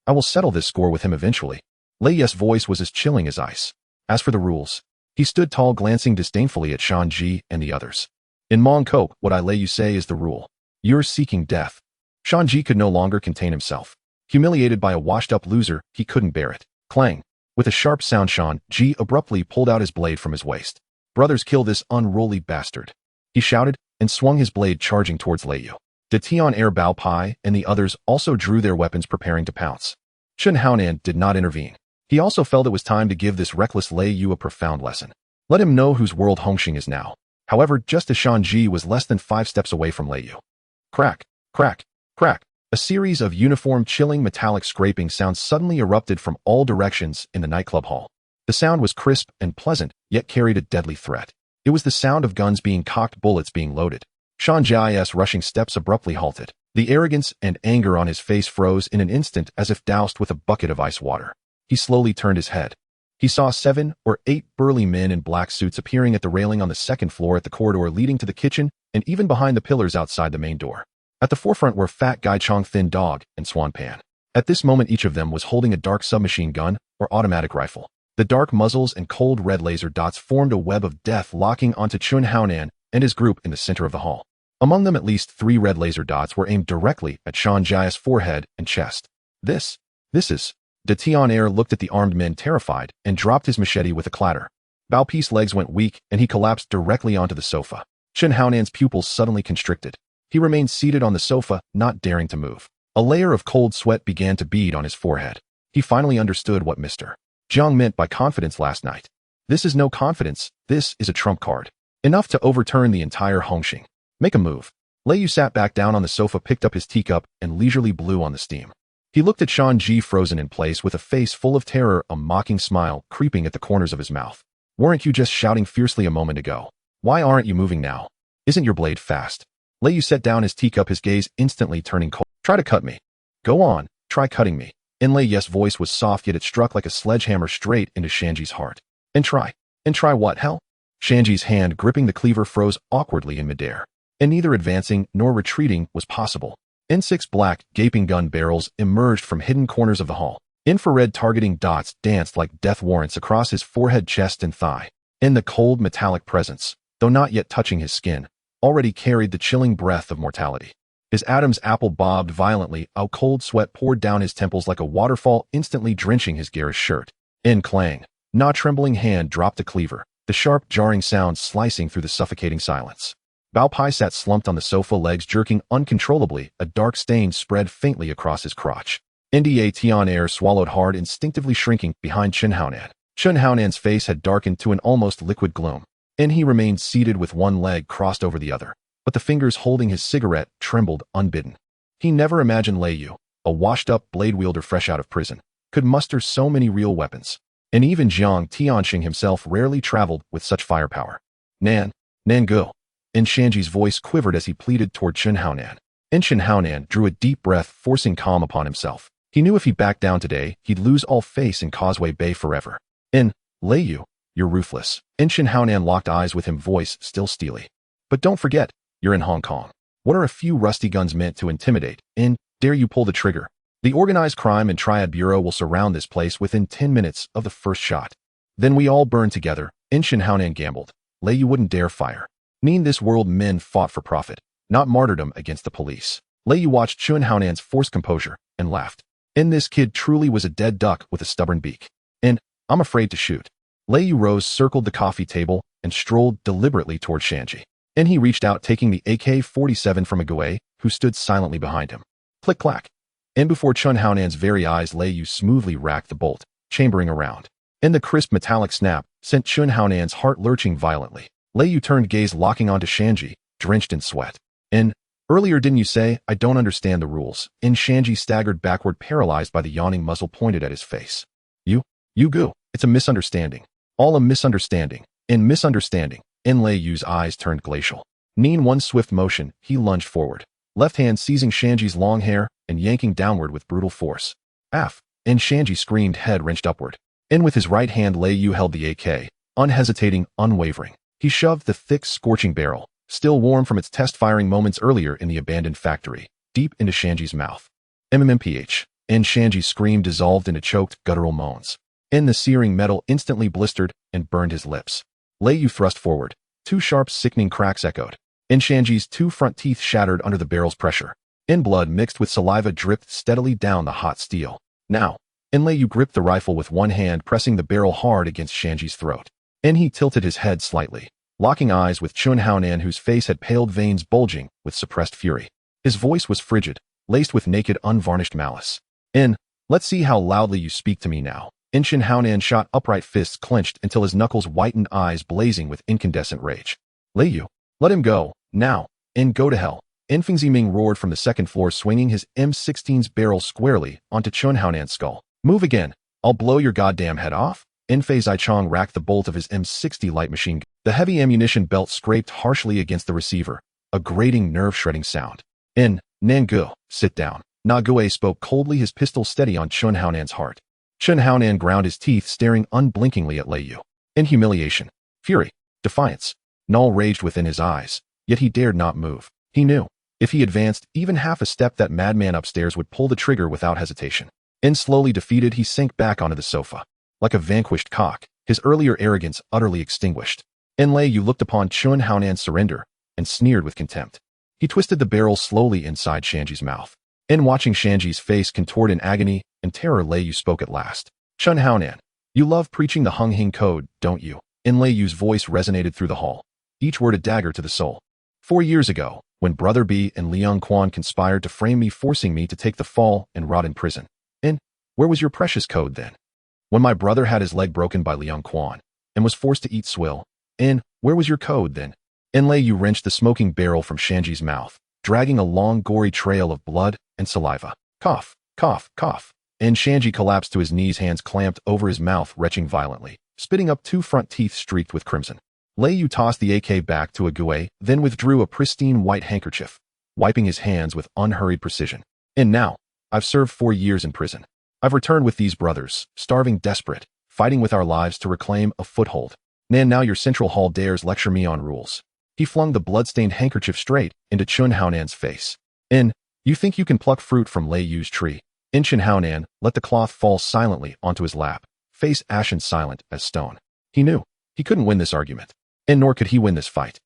I will settle this score with him eventually. Lei Yes' voice was as chilling as ice. As for the rules, he stood tall, glancing disdainfully at Shan Ji and the others. In Mong Kok, what I Lei Yu say is the rule. You're seeking death. Shan Ji could no longer contain himself. Humiliated by a washed-up loser, he couldn't bear it. Clang. With a sharp sound, Shan Ji abruptly pulled out his blade from his waist. Brothers, kill this unruly bastard. He shouted and swung his blade, charging towards Lei Yu. De Tian Air, Bao Pai and the others also drew their weapons, preparing to pounce. Chun Haonan did not intervene. He also felt it was time to give this reckless Lei Yu a profound lesson. Let him know whose world Hongxing is now. However, just as Shan Ji was less than 5 steps away from Lei Yu. Crack, crack, crack. A series of uniform, chilling, metallic scraping sounds suddenly erupted from all directions in the nightclub hall. The sound was crisp and pleasant, yet carried a deadly threat. It was the sound of guns being cocked, bullets being loaded. Shan Ji's rushing steps abruptly halted. The arrogance and anger on his face froze in an instant, as if doused with a bucket of ice water. He slowly turned his head. He saw 7 or 8 burly men in black suits appearing at the railing on the 2nd floor, at the corridor leading to the kitchen, and even behind the pillars outside the main door. At the forefront were Fat Guy Chong, Thin Dog, and Swan Pan. At this moment, each of them was holding a dark submachine gun or automatic rifle. The dark muzzles and cold red laser dots formed a web of death, locking onto Chun Haonan and his group in the center of the hall. Among them, at least 3 red laser dots were aimed directly at Shan Ji's forehead and chest. This is... De Tian Air looked at the armed men, terrified, and dropped his machete with a clatter. Bao Pi's legs went weak, and he collapsed directly onto the sofa. Chun Haonan's pupils suddenly constricted. He remained seated on the sofa, not daring to move. A layer of cold sweat began to bead on his forehead. He finally understood what Mr. Jiang meant by confidence last night. This is no confidence, this is a trump card. Enough to overturn the entire Hongxing. Make a move. Lei Yu sat back down on the sofa, picked up his teacup, and leisurely blew on the steam. He looked at Shan Ji, frozen in place with a face full of terror, a mocking smile creeping at the corners of his mouth. Weren't you just shouting fiercely a moment ago? Why aren't you moving now? Isn't your blade fast? Lei Yu set down his teacup, his gaze instantly turning cold. Try to cut me. Go on, try cutting me. Lei Yu's voice was soft, yet it struck like a sledgehammer straight into Shanji's heart. And try what, hell? Shanji's hand gripping the cleaver froze awkwardly in midair, and neither advancing nor retreating was possible. N6 black, gaping gun barrels emerged from hidden corners of the hall. Infrared targeting dots danced like death warrants across his forehead, chest, and thigh. And the cold metallic presence, though not yet touching his skin, already carried the chilling breath of mortality. His Adam's apple bobbed violently, a cold sweat poured down his temples like a waterfall, instantly drenching his garish shirt. In clang, Na trembling hand dropped the cleaver, the sharp, jarring sound slicing through the suffocating silence. Bao Pai sat slumped on the sofa, legs jerking uncontrollably, a dark stain spread faintly across his crotch. Nda Tian Air swallowed hard, instinctively shrinking behind Chun Haonan. Chun Haonan's face had darkened to an almost liquid gloom, and he remained seated with one leg crossed over the other, but the fingers holding his cigarette trembled unbidden. He never imagined Lei Yu, a washed-up blade wielder fresh out of prison, could muster so many real weapons, and even Jiang Tianxing himself rarely traveled with such firepower. Nan Gu. In Shanji's voice quivered as he pleaded toward Chun Haonan. And Chun Haonan drew a deep breath, forcing calm upon himself. He knew if he backed down today, he'd lose all face in Causeway Bay forever. Lei Yu, you're ruthless. Chun Haonan locked eyes with him, voice still steely. But don't forget, you're in Hong Kong. What are a few rusty guns meant to intimidate? Dare you pull the trigger? The Organized Crime and Triad Bureau will surround this place within 10 minutes of the first shot. Then we all burn together. Chun Haonan gambled. Lei Yu wouldn't dare fire. In this world, men fought for profit, not martyrdom against the police. Lei Yu watched Chun Haonan's forced composure and laughed. This kid truly was a dead duck with a stubborn beak. I'm afraid to shoot. Lei Yu rose, circled the coffee table, and strolled deliberately toward Shanji. He reached out, taking the AK-47 from a Gouet, who stood silently behind him. Click-clack. Before Chun Haonan's very eyes, Lei Yu smoothly racked the bolt, chambering around. The crisp metallic snap sent Chun Haonan's heart lurching violently. Lei Yu turned, gaze locking onto Shanji, drenched in sweat. Earlier didn't you say, I don't understand the rules? Shanji staggered backward, paralyzed by the yawning muzzle pointed at his face. You Gu. It's a misunderstanding. All a misunderstanding. Misunderstanding. Lei Yu's eyes turned glacial. In one swift motion, he lunged forward, left hand seizing Shanji's long hair and yanking downward with brutal force. Af! Shanji screamed, head wrenched upward. With his right hand, Lei Yu held the AK, unhesitating, unwavering. He shoved the thick, scorching barrel, still warm from its test-firing moments earlier in the abandoned factory, deep into Shanji's mouth. MMPH. Shanji's scream dissolved into choked, guttural moans. The searing metal instantly blistered and burned his lips. Lei Yu thrust forward. Two sharp, sickening cracks echoed. Shanji's two front teeth shattered under the barrel's pressure. Blood mixed with saliva dripped steadily down the hot steel. Now. Lei Yu gripped the rifle with one hand, pressing the barrel hard against Shanji's throat. He tilted his head slightly, locking eyes with Chun Haonan, whose face had paled, veins bulging with suppressed fury. His voice was frigid, laced with naked, unvarnished malice. Let's see how loudly you speak to me now. Chun Haonan shot upright, fists clenched until his knuckles whitened, eyes blazing with incandescent rage. Lei Yu, let him go, now, go to hell. Feng Ziming roared from the second floor, swinging his M16's barrel squarely onto Chun Haonan's skull. Move again, I'll blow your goddamn head off. Fei Zichong racked the bolt of his M60 light machine gun. The heavy ammunition belt scraped harshly against the receiver, a grating, nerve-shredding sound. Nangu, sit down. Na Gue spoke coldly, his pistol steady on Chun Haonan's heart. Chun Haonan ground his teeth, staring unblinkingly at Lei Yu. In humiliation, fury, defiance, Null raged within his eyes, yet he dared not move. He knew, if he advanced even half a step, that madman upstairs would pull the trigger without hesitation. Slowly defeated, he sank back onto the sofa. Like a vanquished cock, his earlier arrogance utterly extinguished. Lei Yu looked upon Chun Haonan's surrender and sneered with contempt. He twisted the barrel slowly inside Shanji's mouth. Watching Shanji's face contort in agony and terror, Lei Yu spoke at last. Chun Haonan, you love preaching the Hung Hing Code, don't you? Lei Yu's voice resonated through the hall, each word a dagger to the soul. 4 years ago, when Brother B and Liang Quan conspired to frame me, forcing me to take the fall and rot in prison. Where was your precious code then? When my brother had his leg broken by Liang Quan and was forced to eat swill. Where was your code then? Lei Yu wrenched the smoking barrel from Shanji's mouth, dragging a long, gory trail of blood and saliva. Cough, cough, cough. Shanji collapsed to his knees, hands clamped over his mouth, retching violently, spitting up two front teeth streaked with crimson. Lei Yu tossed the AK back to a Gue, then withdrew a pristine white handkerchief, wiping his hands with unhurried precision. Now, I've served 4 years in prison. I've returned with these brothers, starving, desperate, fighting with our lives to reclaim a foothold. Now your Central Hall dares lecture me on rules. He flung the blood-stained handkerchief straight into Chun Haonan's face. You think you can pluck fruit from Lei Yu's tree? Chun Haonan let the cloth fall silently onto his lap, face ashen, silent as stone. He knew he couldn't win this argument, nor could he win this fight.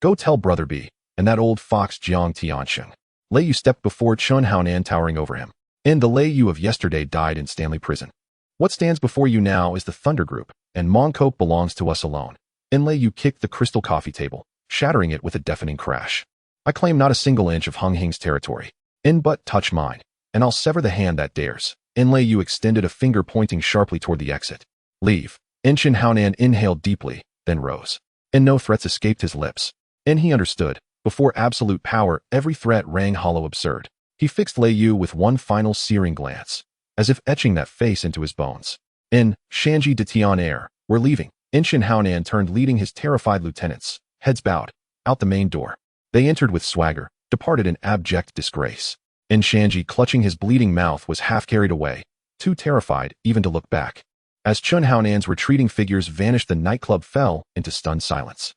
Go tell Brother B and that old fox Jiang Tianxing. Lei Yu stepped before Chun Haonan, towering over him. The Lei Yu of yesterday died in Stanley Prison. What stands before you now is the Thunder Group, and Mong Kok belongs to us alone. Lei Yu kicked the crystal coffee table, shattering it with a deafening crash. I claim not a single inch of Hung Hing's territory. But touch mine, and I'll sever the hand that dares. Lei Yu extended a finger, pointing sharply toward the exit. Leave. Chen Haonan inhaled deeply, then rose. And no threats escaped his lips. And he understood. Before absolute power, every threat rang hollow absurd. He fixed Lei Yu with one final searing glance, as if etching that face into his bones. In Shanji de Tian, we're leaving. Chen Haonan turned, leading his terrified lieutenants, heads bowed, out the main door. They entered with swagger, departed in abject disgrace. Shanji, clutching his bleeding mouth, was half carried away, too terrified even to look back. As Chen Haonan's retreating figures vanished, the nightclub fell into stunned silence.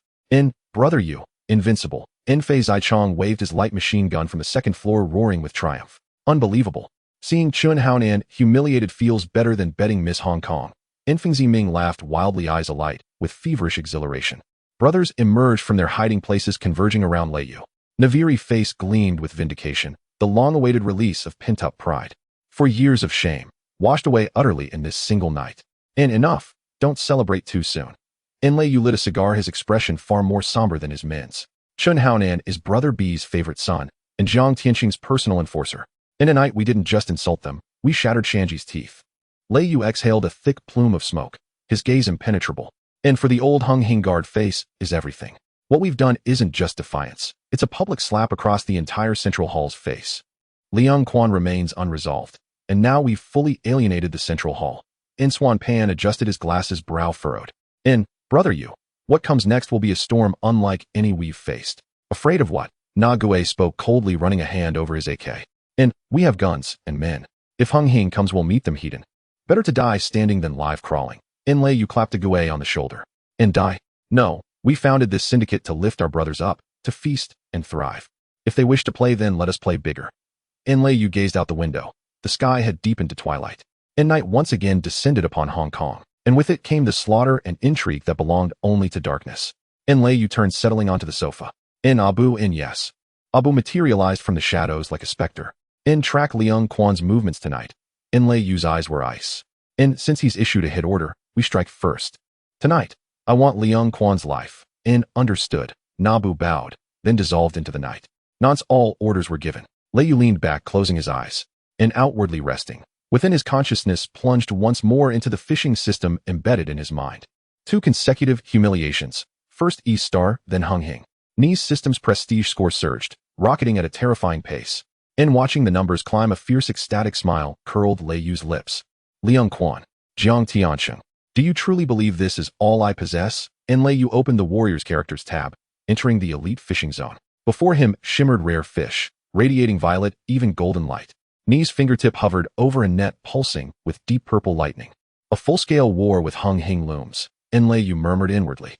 Brother Yu, invincible. Fei Zichong waved his light machine gun from the second floor, roaring with triumph. Unbelievable. Seeing Chen Haonan humiliated feels better than betting Miss Hong Kong. Feng Ziming laughed wildly, eyes alight, with feverish exhilaration. Brothers emerged from their hiding places, converging around Lei Yu. Naviri face gleamed with vindication, the long-awaited release of pent-up pride. For years of shame, washed away utterly in this single night. Enough. Don't celebrate too soon. Lei Yu lit a cigar, his expression far more somber than his men's. Chen Haonan is Brother B's favorite son, and Jiang Tianqing's personal enforcer. In a night we didn't just insult them, we shattered Shanji's teeth. Lei Yu exhaled a thick plume of smoke, his gaze impenetrable. And for the old Hung Hing guard, face is everything. What we've done isn't just defiance, it's a public slap across the entire Central Hall's face. Liang Quan remains unresolved, and now we've fully alienated the Central Hall. Swan Pan adjusted his glasses, brow furrowed. Brother Yu, what comes next will be a storm unlike any we've faced. Afraid of what? Na Gue spoke coldly, running a hand over his AK. We have guns and men. If Hung Hing comes, we'll meet them heathen. Better to die standing than live crawling. Lei Yu clapped a Gue on the shoulder. Die? No, we founded this syndicate to lift our brothers up, to feast and thrive. If they wish to play, then let us play bigger. Lei Yu gazed out the window. The sky had deepened to twilight. Night once again descended upon Hong Kong, and with it came the slaughter and intrigue that belonged only to darkness. Lei Yu turned, settling onto the sofa. Yes. Abu materialized from the shadows like a specter. Track Liang Quan's movements tonight. Lei Yu's eyes were ice. Since he's issued a hit order, we strike first. Tonight, I want Liang Quan's life. Understood. Nabu bowed, then dissolved into the night. Nonce all orders were given. Lei Yu leaned back, closing his eyes, and outwardly resting. Within his consciousness plunged once more into the phishing system embedded in his mind. 2 consecutive humiliations. First East Star, then Hung Hing. Ni's system's prestige score surged, rocketing at a terrifying pace. Watching the numbers climb, a fierce ecstatic smile curled Lei Yu's lips. Liang Quan, Jiang Tianqing, do you truly believe this is all I possess? Lei Yu opened the Warriors Characters tab, entering the elite fishing zone. Before him shimmered rare fish, radiating violet, even golden light. Ni's fingertip hovered over a net pulsing with deep purple lightning. A full-scale war with Hung Hing looms. Lei Yu murmured inwardly.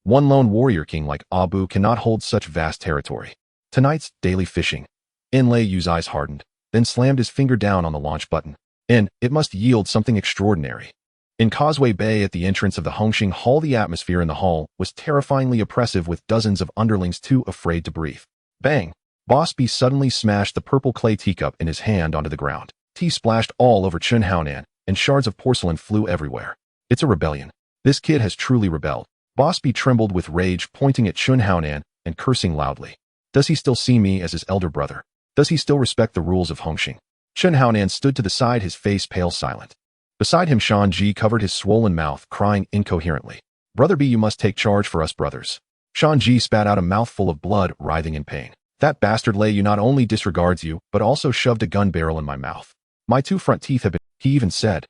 One lone warrior king like Abu cannot hold such vast territory. Tonight's daily fishing. Lei Yu's eyes hardened, then slammed his finger down on the launch button. It must yield something extraordinary. In Causeway Bay, at the entrance of the Hongxing Hall, the atmosphere in the hall was terrifyingly oppressive, with dozens of underlings too afraid to breathe. Bang! Boss B suddenly smashed the purple clay teacup in his hand onto the ground. Tea splashed all over Chen Haonan, and shards of porcelain flew everywhere. It's a rebellion. This kid has truly rebelled. Boss B trembled with rage, pointing at Chen Haonan and cursing loudly. Does he still see me as his elder brother? Does he still respect the rules of Hongxing? Chen Haonan stood to the side, his face pale, silent. Beside him, Shan Ji covered his swollen mouth, crying incoherently. Brother B, you must take charge for us brothers. Shan Ji spat out a mouthful of blood, writhing in pain. That bastard Lei Yu not only disregards you, but also shoved a gun barrel in my mouth. My 2 front teeth have been, he even said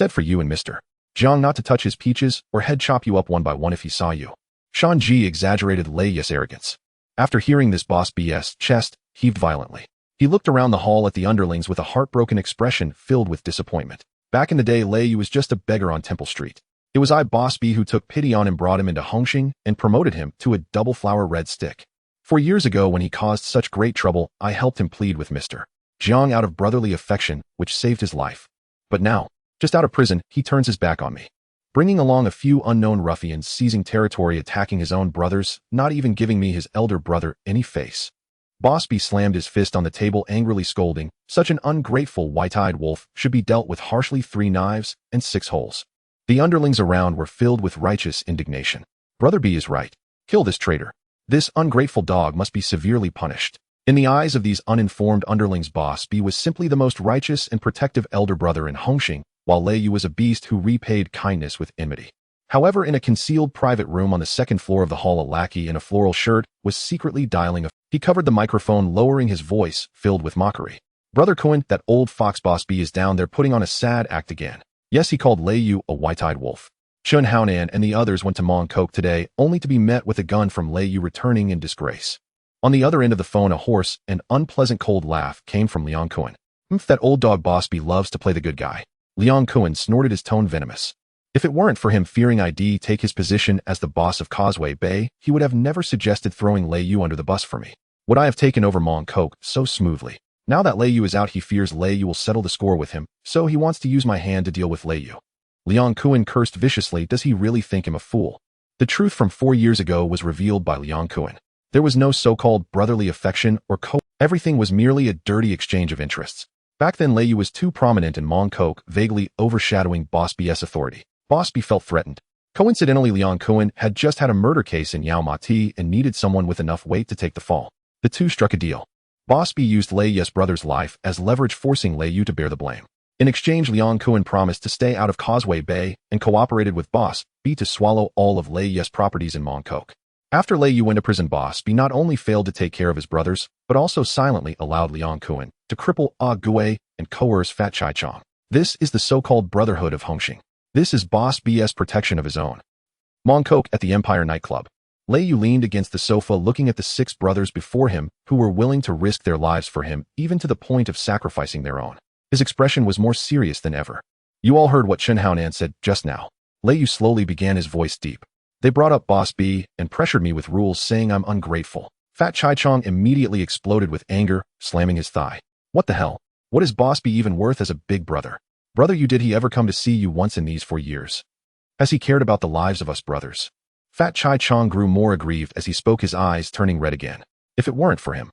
for you and Mr. Jiang not to touch his peaches, or head chop you up one by one if he saw you. Shan Ji exaggerated Lei Yu's arrogance. After hearing this, Boss B's chest heaved violently. He looked around the hall at the underlings with a heartbroken expression filled with disappointment. Back in the day, Lei Yu was just a beggar on Temple Street. It was I, Boss B, who took pity on him, brought him into Hongxing, and promoted him to a double flower red stick. 4 years ago, when he caused such great trouble, I helped him plead with Mr. Jiang out of brotherly affection, which saved his life. But now, just out of prison, he turns his back on me, bringing along a few unknown ruffians, seizing territory, attacking his own brothers, not even giving me, his elder brother, any face. Boss B slammed his fist on the table, angrily scolding, such an ungrateful white-eyed wolf should be dealt with harshly, 3 knives and 6 holes. The underlings around were filled with righteous indignation. Brother B is right. Kill this traitor. This ungrateful dog must be severely punished. In the eyes of these uninformed underlings, Boss B was simply the most righteous and protective elder brother in Hongxing, while Lei Yu was a beast who repaid kindness with enmity. However, in a concealed private room on the second floor of the hall, a lackey in a floral shirt was secretly dialing a... He covered the microphone, lowering his voice, filled with mockery. Brother Cohen, that old fox boss B is down there putting on a sad act again. Yes, he called Lei Yu a white-eyed wolf. Chun Haonan and the others went to Mong Kok today, only to be met with a gun from Lei Yu returning in disgrace. On the other end of the phone, a hoarse and unpleasant cold laugh came from Liang Cohen. That old dog boss B loves to play the good guy. Liang Cohen snorted, his tone venomous. If it weren't for him fearing I'd take his position as the boss of Causeway Bay, he would have never suggested throwing Lei Yu under the bus for me. Would I have taken over Mong Kok so smoothly? Now that Lei Yu is out, he fears Lei Yu will settle the score with him, so he wants to use my hand to deal with Lei Yu. Liang Cohen cursed viciously. Does he really think him a fool? The truth from 4 years ago was revealed by Liang Cohen. There was no so-called brotherly affection or everything was merely a dirty exchange of interests. Back then, Lei Yu was too prominent in Mong Kok, vaguely overshadowing Boss B's authority. Boss B felt threatened. Coincidentally, Liang Cohen had just had a murder case in Yao Ma Ti and needed someone with enough weight to take the fall. The two struck a deal. Boss B used Lei Yu's brother's life as leverage, forcing Lei Yu to bear the blame. In exchange, Liang Cohen promised to stay out of Causeway Bay and cooperated with Boss B to swallow all of Lei Yu's properties in Mong Kok. After Lei Yu went to prison, Boss B not only failed to take care of his brothers, but also silently allowed Liang Cohen to cripple Ah Gui and coerce Fat Chai Chong. This is the so-called Brotherhood of Hongxing. This is Boss B's protection of his own. Mong Kok at the Empire nightclub. Lei Yu leaned against the sofa looking at the 6 brothers before him who were willing to risk their lives for him, even to the point of sacrificing their own. His expression was more serious than ever. You all heard what Chun Haonan said just now. Lei Yu slowly began, his voice deep. They brought up Boss B and pressured me with rules, saying I'm ungrateful. Fat Chai Chong immediately exploded with anger, slamming his thigh. What the hell? What is Boss B even worth as a big brother? Brother Yu, did he ever come to see you once in these 4 years? Has he cared about the lives of us brothers? Fat Chai Chong grew more aggrieved as he spoke, his eyes turning red again. If it weren't for him.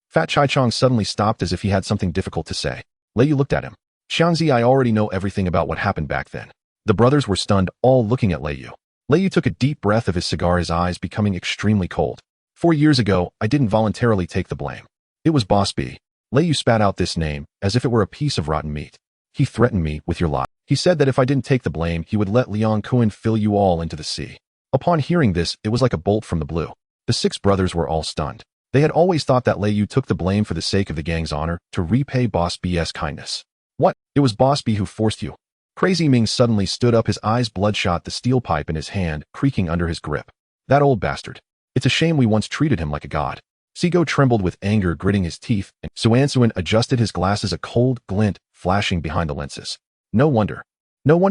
Fat Chai Chong suddenly stopped as if he had something difficult to say. Lei Yu looked at him. Xianzi, I already know everything about what happened back then. The brothers were stunned, all looking at Lei Yu. Lei Yu took a deep breath of his cigar, his eyes becoming extremely cold. 4 years ago, I didn't voluntarily take the blame. It was Boss B. Lei Yu spat out this name, as if it were a piece of rotten meat. He threatened me with your lie. He said that if I didn't take the blame, he would let Liang Cohen fill you all into the sea. Upon hearing this, it was like a bolt from the blue. The 6 brothers were all stunned. They had always thought that Lei Yu took the blame for the sake of the gang's honor, to repay Boss B's kindness. What? It was Boss B who forced you. Crazy Ming suddenly stood up, his eyes bloodshot, the steel pipe in his hand creaking under his grip. That old bastard. It's a shame we once treated him like a god. Sigo trembled with anger, gritting his teeth, and Suansuan adjusted his glasses, a cold glint flashing behind the lenses. No wonder,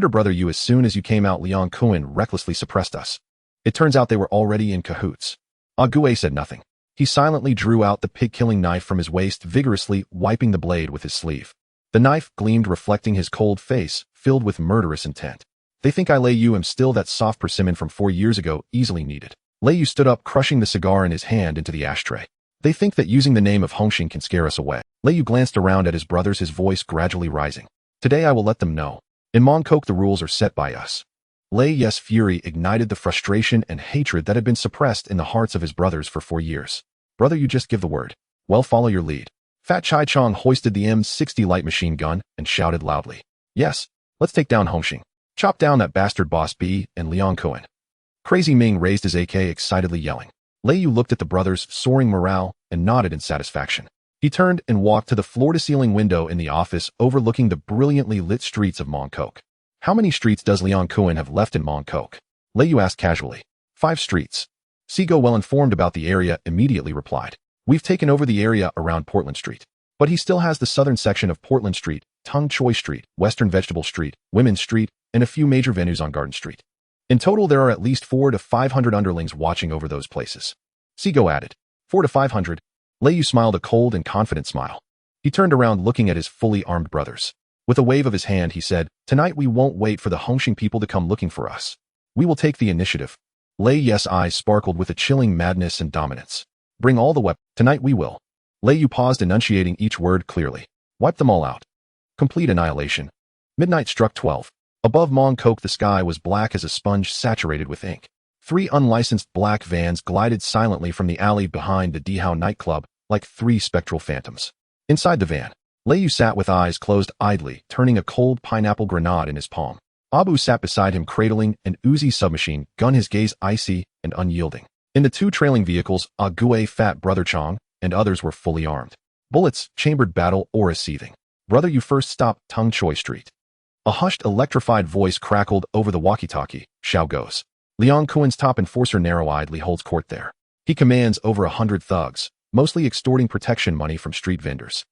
brother Yu, as soon as you came out, Liang Cohen recklessly suppressed us. It turns out they were already in cahoots. Ah Gui said nothing. He silently drew out the pig-killing knife from his waist, vigorously wiping the blade with his sleeve. The knife gleamed, reflecting his cold face, filled with murderous intent. They think I, Lei Yu, am still that soft persimmon from 4 years ago, easily needed. Lei Yu stood up, crushing the cigar in his hand into the ashtray. They think that using the name of Hongxing can scare us away. Lei Yu glanced around at his brothers, his voice gradually rising. Today I will let them know. In Mong Kok the rules are set by us. Lei Yu's fury ignited the frustration and hatred that had been suppressed in the hearts of his brothers for 4 years. Brother, you just give the word. Well, follow your lead. Fat Chai Chong hoisted the M60 light machine gun and shouted loudly. Yes, let's take down Hongxing. Chop down that bastard Boss B and Liang Cohen. Crazy Ming raised his AK, excitedly yelling. Lei Yu looked at the brothers' soaring morale and nodded in satisfaction. He turned and walked to the floor-to-ceiling window in the office overlooking the brilliantly lit streets of Mong Kok. How many streets does Liang Cohen have left in Mong Kok? Lei Yu asked casually. 5 streets. Sigo, well informed about the area, immediately replied. We've taken over the area around Portland Street. But he still has the southern section of Portland Street, Tung Choi Street, Western Vegetable Street, Women's Street, and a few major venues on Garden Street. In total, there are at least 400 to 500 underlings watching over those places. Sigo added. 400 to 500. Lei Yu smiled a cold and confident smile. He turned around looking at his fully armed brothers. With a wave of his hand, he said, Tonight we won't wait for the Hongxing people to come looking for us. We will take the initiative. Lei Yu's eyes sparkled with a chilling madness and dominance. Bring all the weapons. Tonight we will. Lei Yu paused, enunciating each word clearly. Wipe them all out. Complete annihilation. Midnight struck 12. Above Mong Kok the sky was black as a sponge saturated with ink. 3 unlicensed black vans glided silently from the alley behind the Dihao nightclub, like 3 spectral phantoms. Inside the van, Lei Yu sat with eyes closed idly, turning a cold pineapple grenade in his palm. Abu sat beside him cradling an Uzi submachine gun, his gaze icy and unyielding. In the two trailing vehicles, Ague, Fat Brother Chong, and others were fully armed. Bullets, chambered battle aura seething. Brother, you first stop Tung Choi Street. A hushed, electrified voice crackled over the walkie-talkie. Xiao goes. Liang Kuan's top enforcer narrow-eyedly holds court there. He commands over 100 thugs, mostly extorting protection money from street vendors.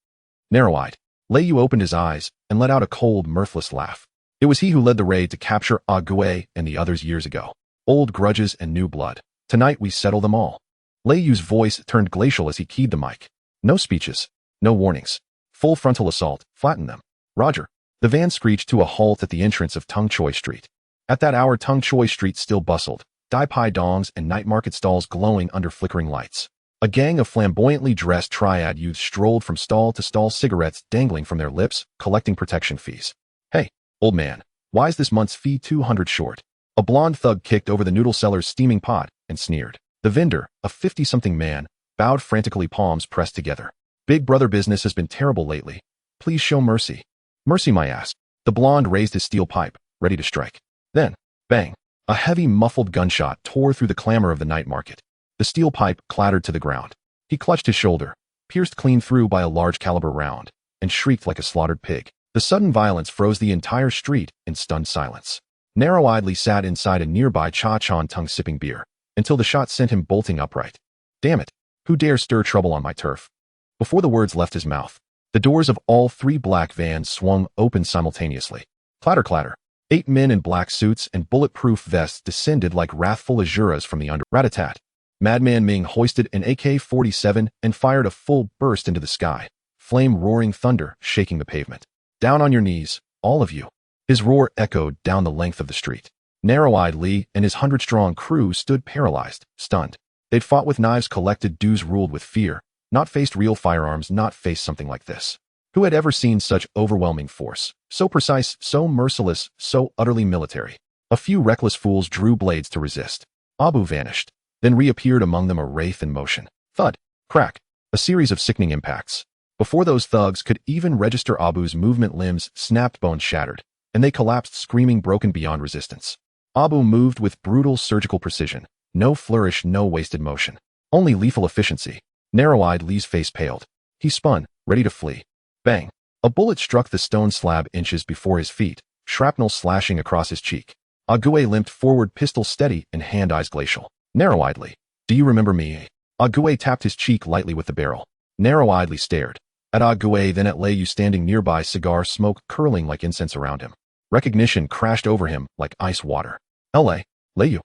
Narrow-eyed, Lei Yu opened his eyes and let out a cold, mirthless laugh. It was he who led the raid to capture Ague and the others years ago. Old grudges and new blood. Tonight we settle them all. Lei Yu's voice turned glacial as he keyed the mic. No speeches. No warnings. Full frontal assault. Flatten them. Roger. The van screeched to a halt at the entrance of Tung Choi Street. At that hour, Tung Choi Street still bustled, Dai Pai dongs and night market stalls glowing under flickering lights. A gang of flamboyantly dressed triad youths strolled from stall to stall, cigarettes dangling from their lips, collecting protection fees. Hey, old man, why's this month's fee 200 short? A blonde thug kicked over the noodle seller's steaming pot and sneered. The vendor, a 50-something man, bowed frantically, palms pressed together. Big brother, business has been terrible lately. Please show mercy. Mercy, my ass. The blonde raised his steel pipe, ready to strike. Then, bang, a heavy muffled gunshot tore through the clamor of the night market. The steel pipe clattered to the ground. He clutched his shoulder, pierced clean through by a large caliber round, and shrieked like a slaughtered pig. The sudden violence froze the entire street in stunned silence. Narrow-eyedly sat inside a nearby cha-chan tongue sipping beer, until the shot sent him bolting upright. Damn it, who dares stir trouble on my turf? Before the words left his mouth, the doors of all three black vans swung open simultaneously. Clatter, clatter. 8 men in black suits and bulletproof vests descended like wrathful Azuras from the under. Rat-a-tat. Madman Ming hoisted an AK-47 and fired a full burst into the sky, flame-roaring thunder shaking the pavement. Down on your knees, all of you. His roar echoed down the length of the street. Narrow-eyed Lee and his 100-strong crew stood paralyzed, stunned. They'd fought with knives, collected dues, ruled with fear, not faced real firearms, not faced something like this. Who had ever seen such overwhelming force? So precise, so merciless, so utterly military. A few reckless fools drew blades to resist. Abu vanished, then reappeared among them, a wraith in motion. Thud, crack, a series of sickening impacts. Before those thugs could even register Abu's movement, limbs snapped, bones shattered, and they collapsed screaming, broken beyond resistance. Abu moved with brutal surgical precision. No flourish, no wasted motion. Only lethal efficiency. Narrow-eyed Lee's face paled. He spun, ready to flee. Bang! A bullet struck the stone slab inches before his feet, shrapnel slashing across his cheek. Ague limped forward, pistol steady and hand eyes glacial. Narrow-eyedly, do you remember me? Ague tapped his cheek lightly with the barrel. Narrow-eyedly stared. At Ague, then at Lei Yu standing nearby, cigar smoke curling like incense around him. Recognition crashed over him like ice water. Lei Yu.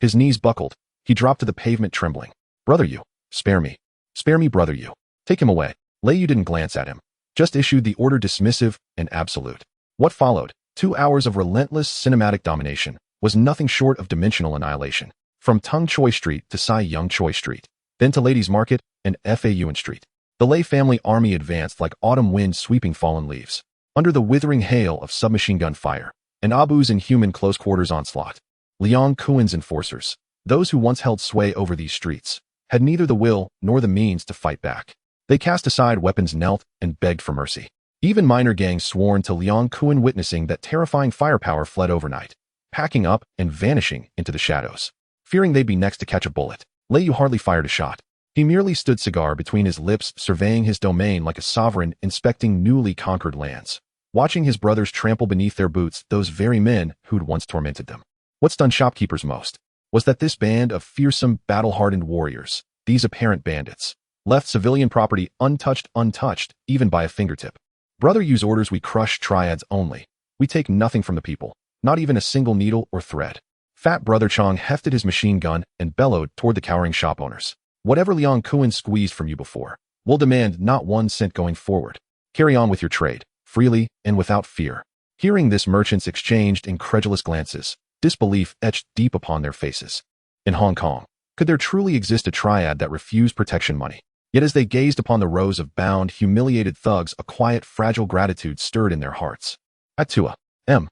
His knees buckled. He dropped to the pavement trembling. Brother Yu, spare me. Spare me, brother Yu. Take him away. Lei Yu didn't glance at him, just issued the order, dismissive and absolute. What followed, 2 hours of relentless cinematic domination, was nothing short of dimensional annihilation. From Tung Choi Street to Sai Yung Choi Street, then to Ladies Market and Fa Yuen Street. The Lei family army advanced like autumn wind sweeping fallen leaves, under the withering hail of submachine gun fire, and Abu's inhuman close quarters onslaught. Liang Kuan's enforcers, those who once held sway over these streets, had neither the will nor the means to fight back. They cast aside weapons, knelt, and begged for mercy. Even minor gangs sworn to Liang Kuan, witnessing that terrifying firepower, fled overnight, packing up and vanishing into the shadows. Fearing they'd be next to catch a bullet, Lei Yu hardly fired a shot. He merely stood, cigar between his lips, surveying his domain like a sovereign inspecting newly conquered lands, watching his brothers trample beneath their boots those very men who'd once tormented them. What stunned shopkeepers most was that this band of fearsome, battle-hardened warriors, these apparent bandits, left civilian property untouched, even by a fingertip. Brother Yu's orders: we crush triads only. We take nothing from the people, not even a single needle or thread. Fat Brother Chong hefted his machine gun and bellowed toward the cowering shop owners. Whatever Liang Kuan squeezed from you before, we'll demand not 1 cent going forward. Carry on with your trade, freely and without fear. Hearing this, merchants exchanged incredulous glances, disbelief etched deep upon their faces. In Hong Kong, could there truly exist a triad that refused protection money? Yet as they gazed upon the rows of bound, humiliated thugs, a quiet, fragile gratitude stirred in their hearts. At 2 a.m.,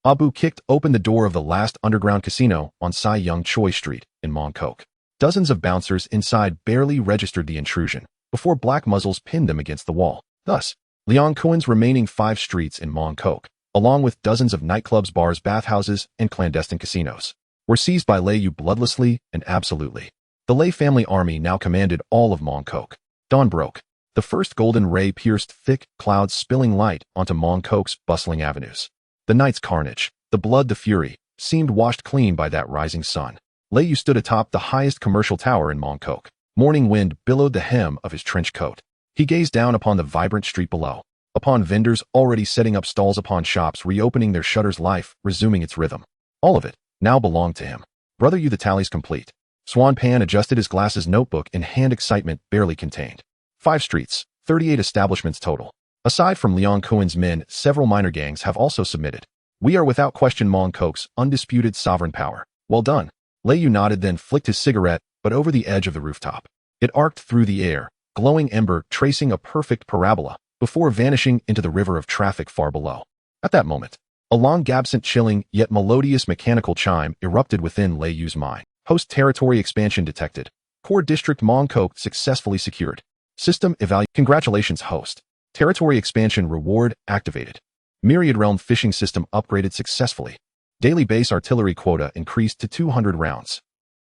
Abu kicked open the door of the last underground casino on Sai Yung Choi Street in Mong Kok. Dozens of bouncers inside barely registered the intrusion before black muzzles pinned them against the wall. Thus, Liang Kuan's remaining 5 streets in Mong Kok, along with dozens of nightclubs, bars, bathhouses, and clandestine casinos, were seized by Lei Yu bloodlessly and absolutely. The Lei family army now commanded all of Mong Kok. Dawn broke. The first golden ray pierced thick clouds, spilling light onto Mong Kok's bustling avenues. The night's carnage, the blood, the fury, seemed washed clean by that rising sun. Lei Yu stood atop the highest commercial tower in Mong Kok. Morning wind billowed the hem of his trench coat. He gazed down upon the vibrant street below, upon vendors already setting up stalls, upon shops reopening their shutters, life resuming its rhythm. All of it now belonged to him. Brother Yu, the tally's complete. Swan Pan adjusted his glasses, notebook in hand, excitement barely contained. 5 streets, 38 establishments total. Aside from Liang Kuan's men, several minor gangs have also submitted. We are without question Mong Kok's undisputed sovereign power. Well done. Lei Yu nodded, then flicked his cigarette, but over the edge of the rooftop. It arced through the air, glowing ember tracing a perfect parabola, before vanishing into the river of traffic far below. At that moment, a long, absent, chilling, yet melodious mechanical chime erupted within Lei Yu's mind. Host territory expansion detected. Core district Mong Kok successfully secured. System evaluation. Congratulations, host. Territory expansion reward activated. Myriad realm fishing system upgraded successfully. Daily base artillery quota increased to 200 rounds.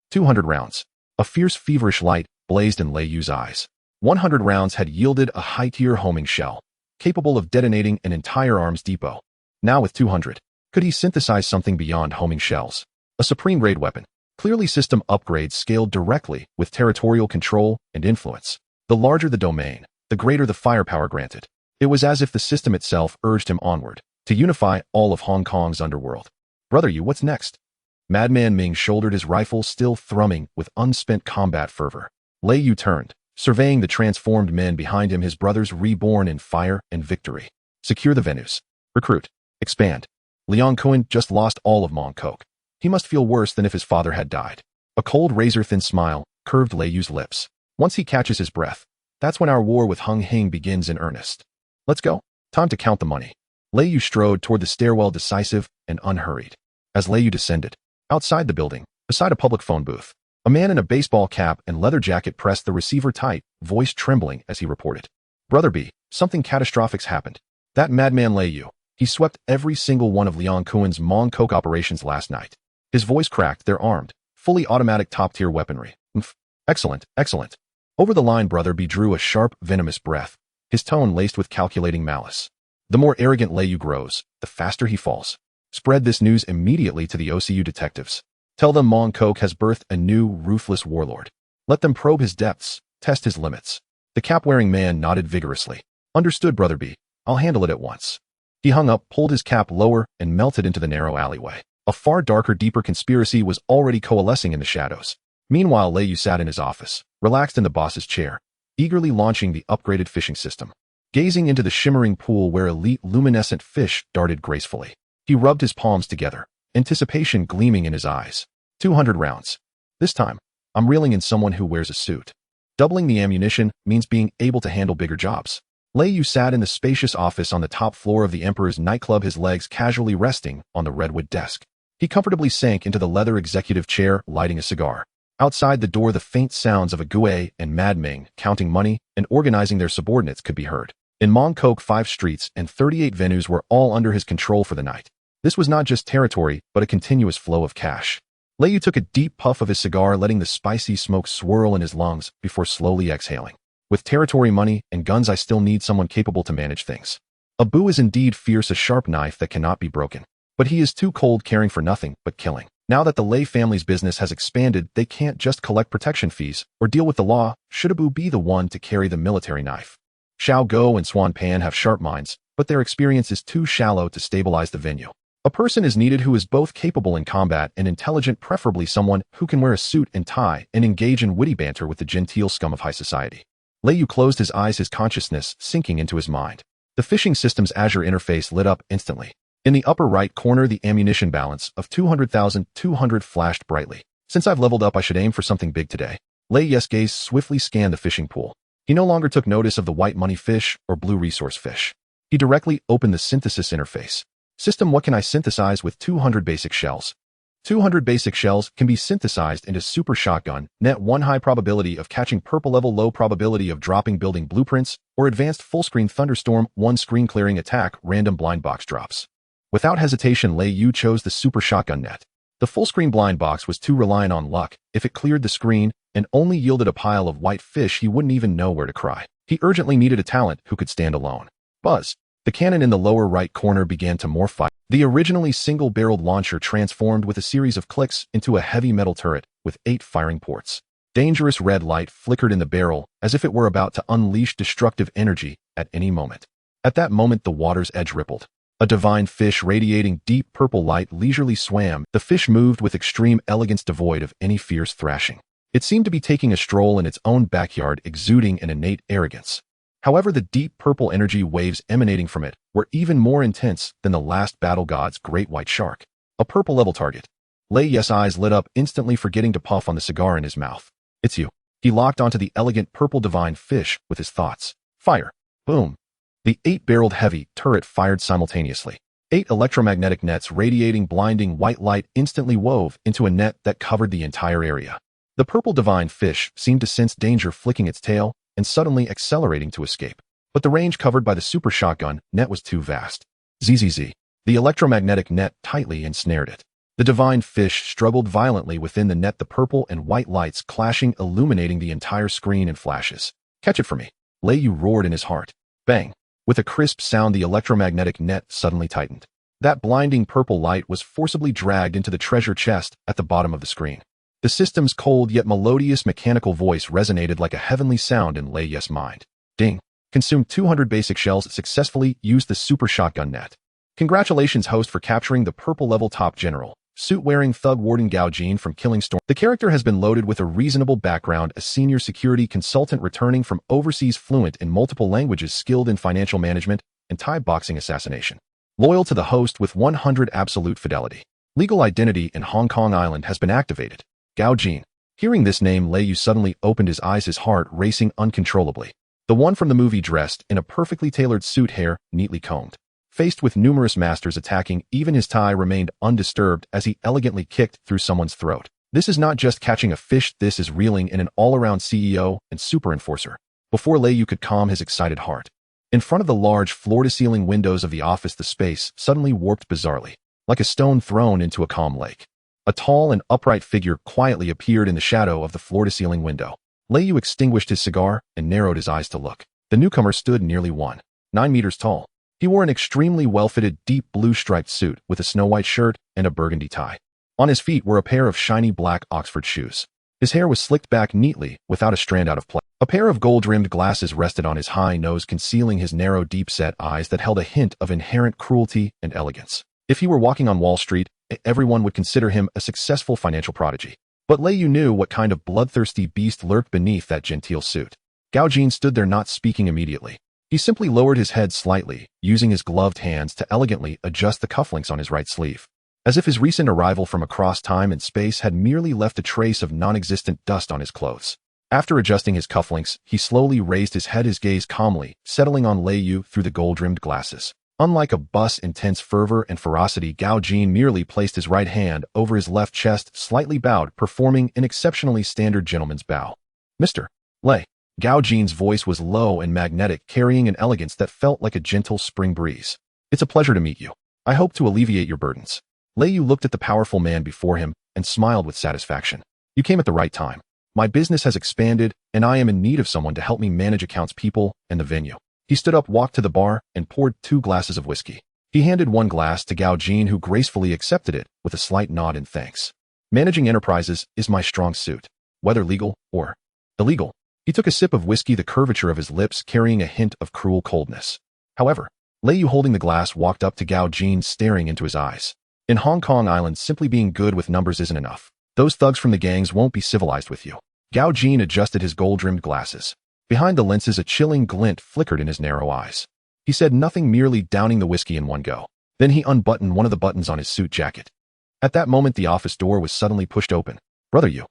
200 rounds. A fierce, feverish light blazed in Lei Yu's eyes. 100 rounds had yielded a high-tier homing shell, capable of detonating an entire arms depot. Now with 200, could he synthesize something beyond homing shells? A supreme raid weapon. Clearly system upgrades scaled directly with territorial control and influence. The larger the domain, the greater the firepower granted. It was as if the system itself urged him onward, to unify all of Hong Kong's underworld. Brother Yu, what's next? Madman Ming shouldered his rifle, still thrumming with unspent combat fervor. Lei Yu turned, surveying the transformed men behind him, his brothers reborn in fire and victory. Secure the venues. Recruit. Expand. Liang Kuan just lost all of Mong Kok. He must feel worse than if his father had died. A cold, razor-thin smile curved Lei Yu's lips. Once he catches his breath, that's when our war with Hung Hing begins in earnest. Let's go. Time to count the money. Lei Yu strode toward the stairwell, decisive and unhurried. As Lei Yu descended, outside the building, beside a public phone booth, a man in a baseball cap and leather jacket pressed the receiver tight, voice trembling as he reported. Brother B, something catastrophic's happened. That madman Lei Yu, he swept every single one of Liang Kuan's Mong Kok operations last night. His voice cracked. They're armed, fully automatic top-tier weaponry. Excellent, excellent. Over the line, Brother B drew a sharp, venomous breath, his tone laced with calculating malice. The more arrogant Lei Yu grows, the faster he falls. Spread this news immediately to the OCU detectives. Tell them Mong Kok has birthed a new, ruthless warlord. Let them probe his depths, test his limits. The cap-wearing man nodded vigorously. Understood, Brother B. I'll handle it at once. He hung up, pulled his cap lower, and melted into the narrow alleyway. A far darker, deeper conspiracy was already coalescing in the shadows. Meanwhile, Lei Yu sat in his office, relaxed in the boss's chair, eagerly launching the upgraded fishing system. Gazing into the shimmering pool where elite luminescent fish darted gracefully. He rubbed his palms together, anticipation gleaming in his eyes. 200 rounds. This time, I'm reeling in someone who wears a suit. Doubling the ammunition means being able to handle bigger jobs. Lei Yu sat in the spacious office on the top floor of the Emperor's nightclub, his legs casually resting on the redwood desk. He comfortably sank into the leather executive chair, lighting a cigar. Outside the door, the faint sounds of a Gue and Mad Ming counting money and organizing their subordinates could be heard. In Mong Kok, 5 streets and 38 venues were all under his control for the night. This was not just territory, but a continuous flow of cash. Lei Yu took a deep puff of his cigar, letting the spicy smoke swirl in his lungs before slowly exhaling. With territory, money, and guns, I still need someone capable to manage things. Abu is indeed fierce, a sharp knife that cannot be broken. But he is too cold, caring for nothing but killing. Now that the Lei family's business has expanded, they can't just collect protection fees or deal with the law. Should Abu be the one to carry the military knife? Xiao Go and Swan Pan have sharp minds, but their experience is too shallow to stabilize the venue. A person is needed who is both capable in combat and intelligent, preferably someone who can wear a suit and tie and engage in witty banter with the genteel scum of high society. Lei Yu closed his eyes, his consciousness sinking into his mind. The fishing system's Azure interface lit up instantly. In the upper right corner, the ammunition balance of 200,200 flashed brightly. Since I've leveled up, I should aim for something big today. Lei Yu's gaze swiftly scanned the fishing pool. He no longer took notice of the white money fish or blue resource fish. He directly opened the synthesis interface. System, what can I synthesize with 200 basic shells? 200 basic shells can be synthesized into super shotgun, net 1 high probability of catching purple level, low probability of dropping building blueprints, or advanced full-screen thunderstorm, 1 screen clearing attack, random blind box drops. Without hesitation, Lei Yu chose the super shotgun net. The full-screen blind box was too reliant on luck. If it cleared the screen and only yielded a pile of white fish, he wouldn't even know where to cry. He urgently needed a talent who could stand alone. Buzz. The cannon in the lower right corner began to morph. The originally single-barreled launcher transformed with a series of clicks into a heavy metal turret with 8 firing ports. Dangerous red light flickered in the barrel as if it were about to unleash destructive energy at any moment. At that moment, the water's edge rippled. A divine fish radiating deep purple light leisurely swam. The fish moved with extreme elegance devoid of any fierce thrashing. It seemed to be taking a stroll in its own backyard, exuding an innate arrogance. However, the deep purple energy waves emanating from it were even more intense than the last battle god's great white shark. A purple-level target. Lei Yu's eyes lit up, instantly forgetting to puff on the cigar in his mouth. It's you. He locked onto the elegant purple divine fish with his thoughts. Fire. Boom. The 8-barreled heavy turret fired simultaneously. 8 electromagnetic nets radiating blinding white light instantly wove into a net that covered the entire area. The purple divine fish seemed to sense danger, flicking its tail and suddenly accelerating to escape. But the range covered by the super shotgun net was too vast. ZZZ. The electromagnetic net tightly ensnared it. The divine fish struggled violently within the net, the purple and white lights clashing, illuminating the entire screen in flashes. Catch it for me. Lei Yu roared in his heart. Bang. With a crisp sound, the electromagnetic net suddenly tightened. That blinding purple light was forcibly dragged into the treasure chest at the bottom of the screen. The system's cold yet melodious mechanical voice resonated like a heavenly sound in Lei Yu's mind. Ding. Consumed 200 basic shells, successfully used the super shotgun net. Congratulations, host, for capturing the purple-level top general, suit-wearing thug warden Gao Jin from Killing Storm. The character has been loaded with a reasonable background, a senior security consultant returning from overseas, fluent in multiple languages, skilled in financial management and Thai boxing assassination. Loyal to the host with 100 absolute fidelity. Legal identity in Hong Kong Island has been activated. Gao Jin. Hearing this name, Lei Yu suddenly opened his eyes, his heart racing uncontrollably. The one from the movie, dressed in a perfectly tailored suit, hair neatly combed. Faced with numerous masters attacking, even his tie remained undisturbed as he elegantly kicked through someone's throat. This is not just catching a fish, this is reeling in an all-around CEO and super enforcer. Before Lei Yu could calm his excited heart, in front of the large floor-to-ceiling windows of the office, the space suddenly warped bizarrely, like a stone thrown into a calm lake. A tall and upright figure quietly appeared in the shadow of the floor-to-ceiling window. Lei Yu extinguished his cigar and narrowed his eyes to look. The newcomer stood nearly 1.9 meters tall. He wore an extremely well-fitted deep blue striped suit with a snow-white shirt and a burgundy tie. On his feet were a pair of shiny black Oxford shoes. His hair was slicked back neatly, without a strand out of place. A pair of gold-rimmed glasses rested on his high nose, concealing his narrow, deep-set eyes that held a hint of inherent cruelty and elegance. If he were walking on Wall Street, everyone would consider him a successful financial prodigy. But Lei Yu knew what kind of bloodthirsty beast lurked beneath that genteel suit. Gao Jin stood there, not speaking immediately. He simply lowered his head slightly, using his gloved hands to elegantly adjust the cufflinks on his right sleeve. As if his recent arrival from across time and space had merely left a trace of non-existent dust on his clothes. After adjusting his cufflinks, he slowly raised his head, his gaze calmly settling on Lei Yu through the gold-rimmed glasses. Unlike a boss intense fervor and ferocity, Gao Jin merely placed his right hand over his left chest, slightly bowed, performing an exceptionally standard gentleman's bow. Mr. Lei. Gao Jin's voice was low and magnetic, carrying an elegance that felt like a gentle spring breeze. It's a pleasure to meet you. I hope to alleviate your burdens. Lei Yu looked at the powerful man before him and smiled with satisfaction. You came at the right time. My business has expanded, and I am in need of someone to help me manage accounts, people, and the venue. He stood up, walked to the bar, and poured 2 glasses of whiskey. He handed one glass to Gao Jin, who gracefully accepted it with a slight nod in thanks. Managing enterprises is my strong suit, whether legal or illegal. He took a sip of whiskey, the curvature of his lips carrying a hint of cruel coldness. However, Lei Yu, holding the glass, walked up to Gao Jin, staring into his eyes. In Hong Kong Island, simply being good with numbers isn't enough. Those thugs from the gangs won't be civilized with you. Gao Jin adjusted his gold-rimmed glasses. Behind the lenses, a chilling glint flickered in his narrow eyes. He said nothing, merely downing the whiskey in one go. Then he unbuttoned one of the buttons on his suit jacket. At that moment, the office door was suddenly pushed open. Brother Yu.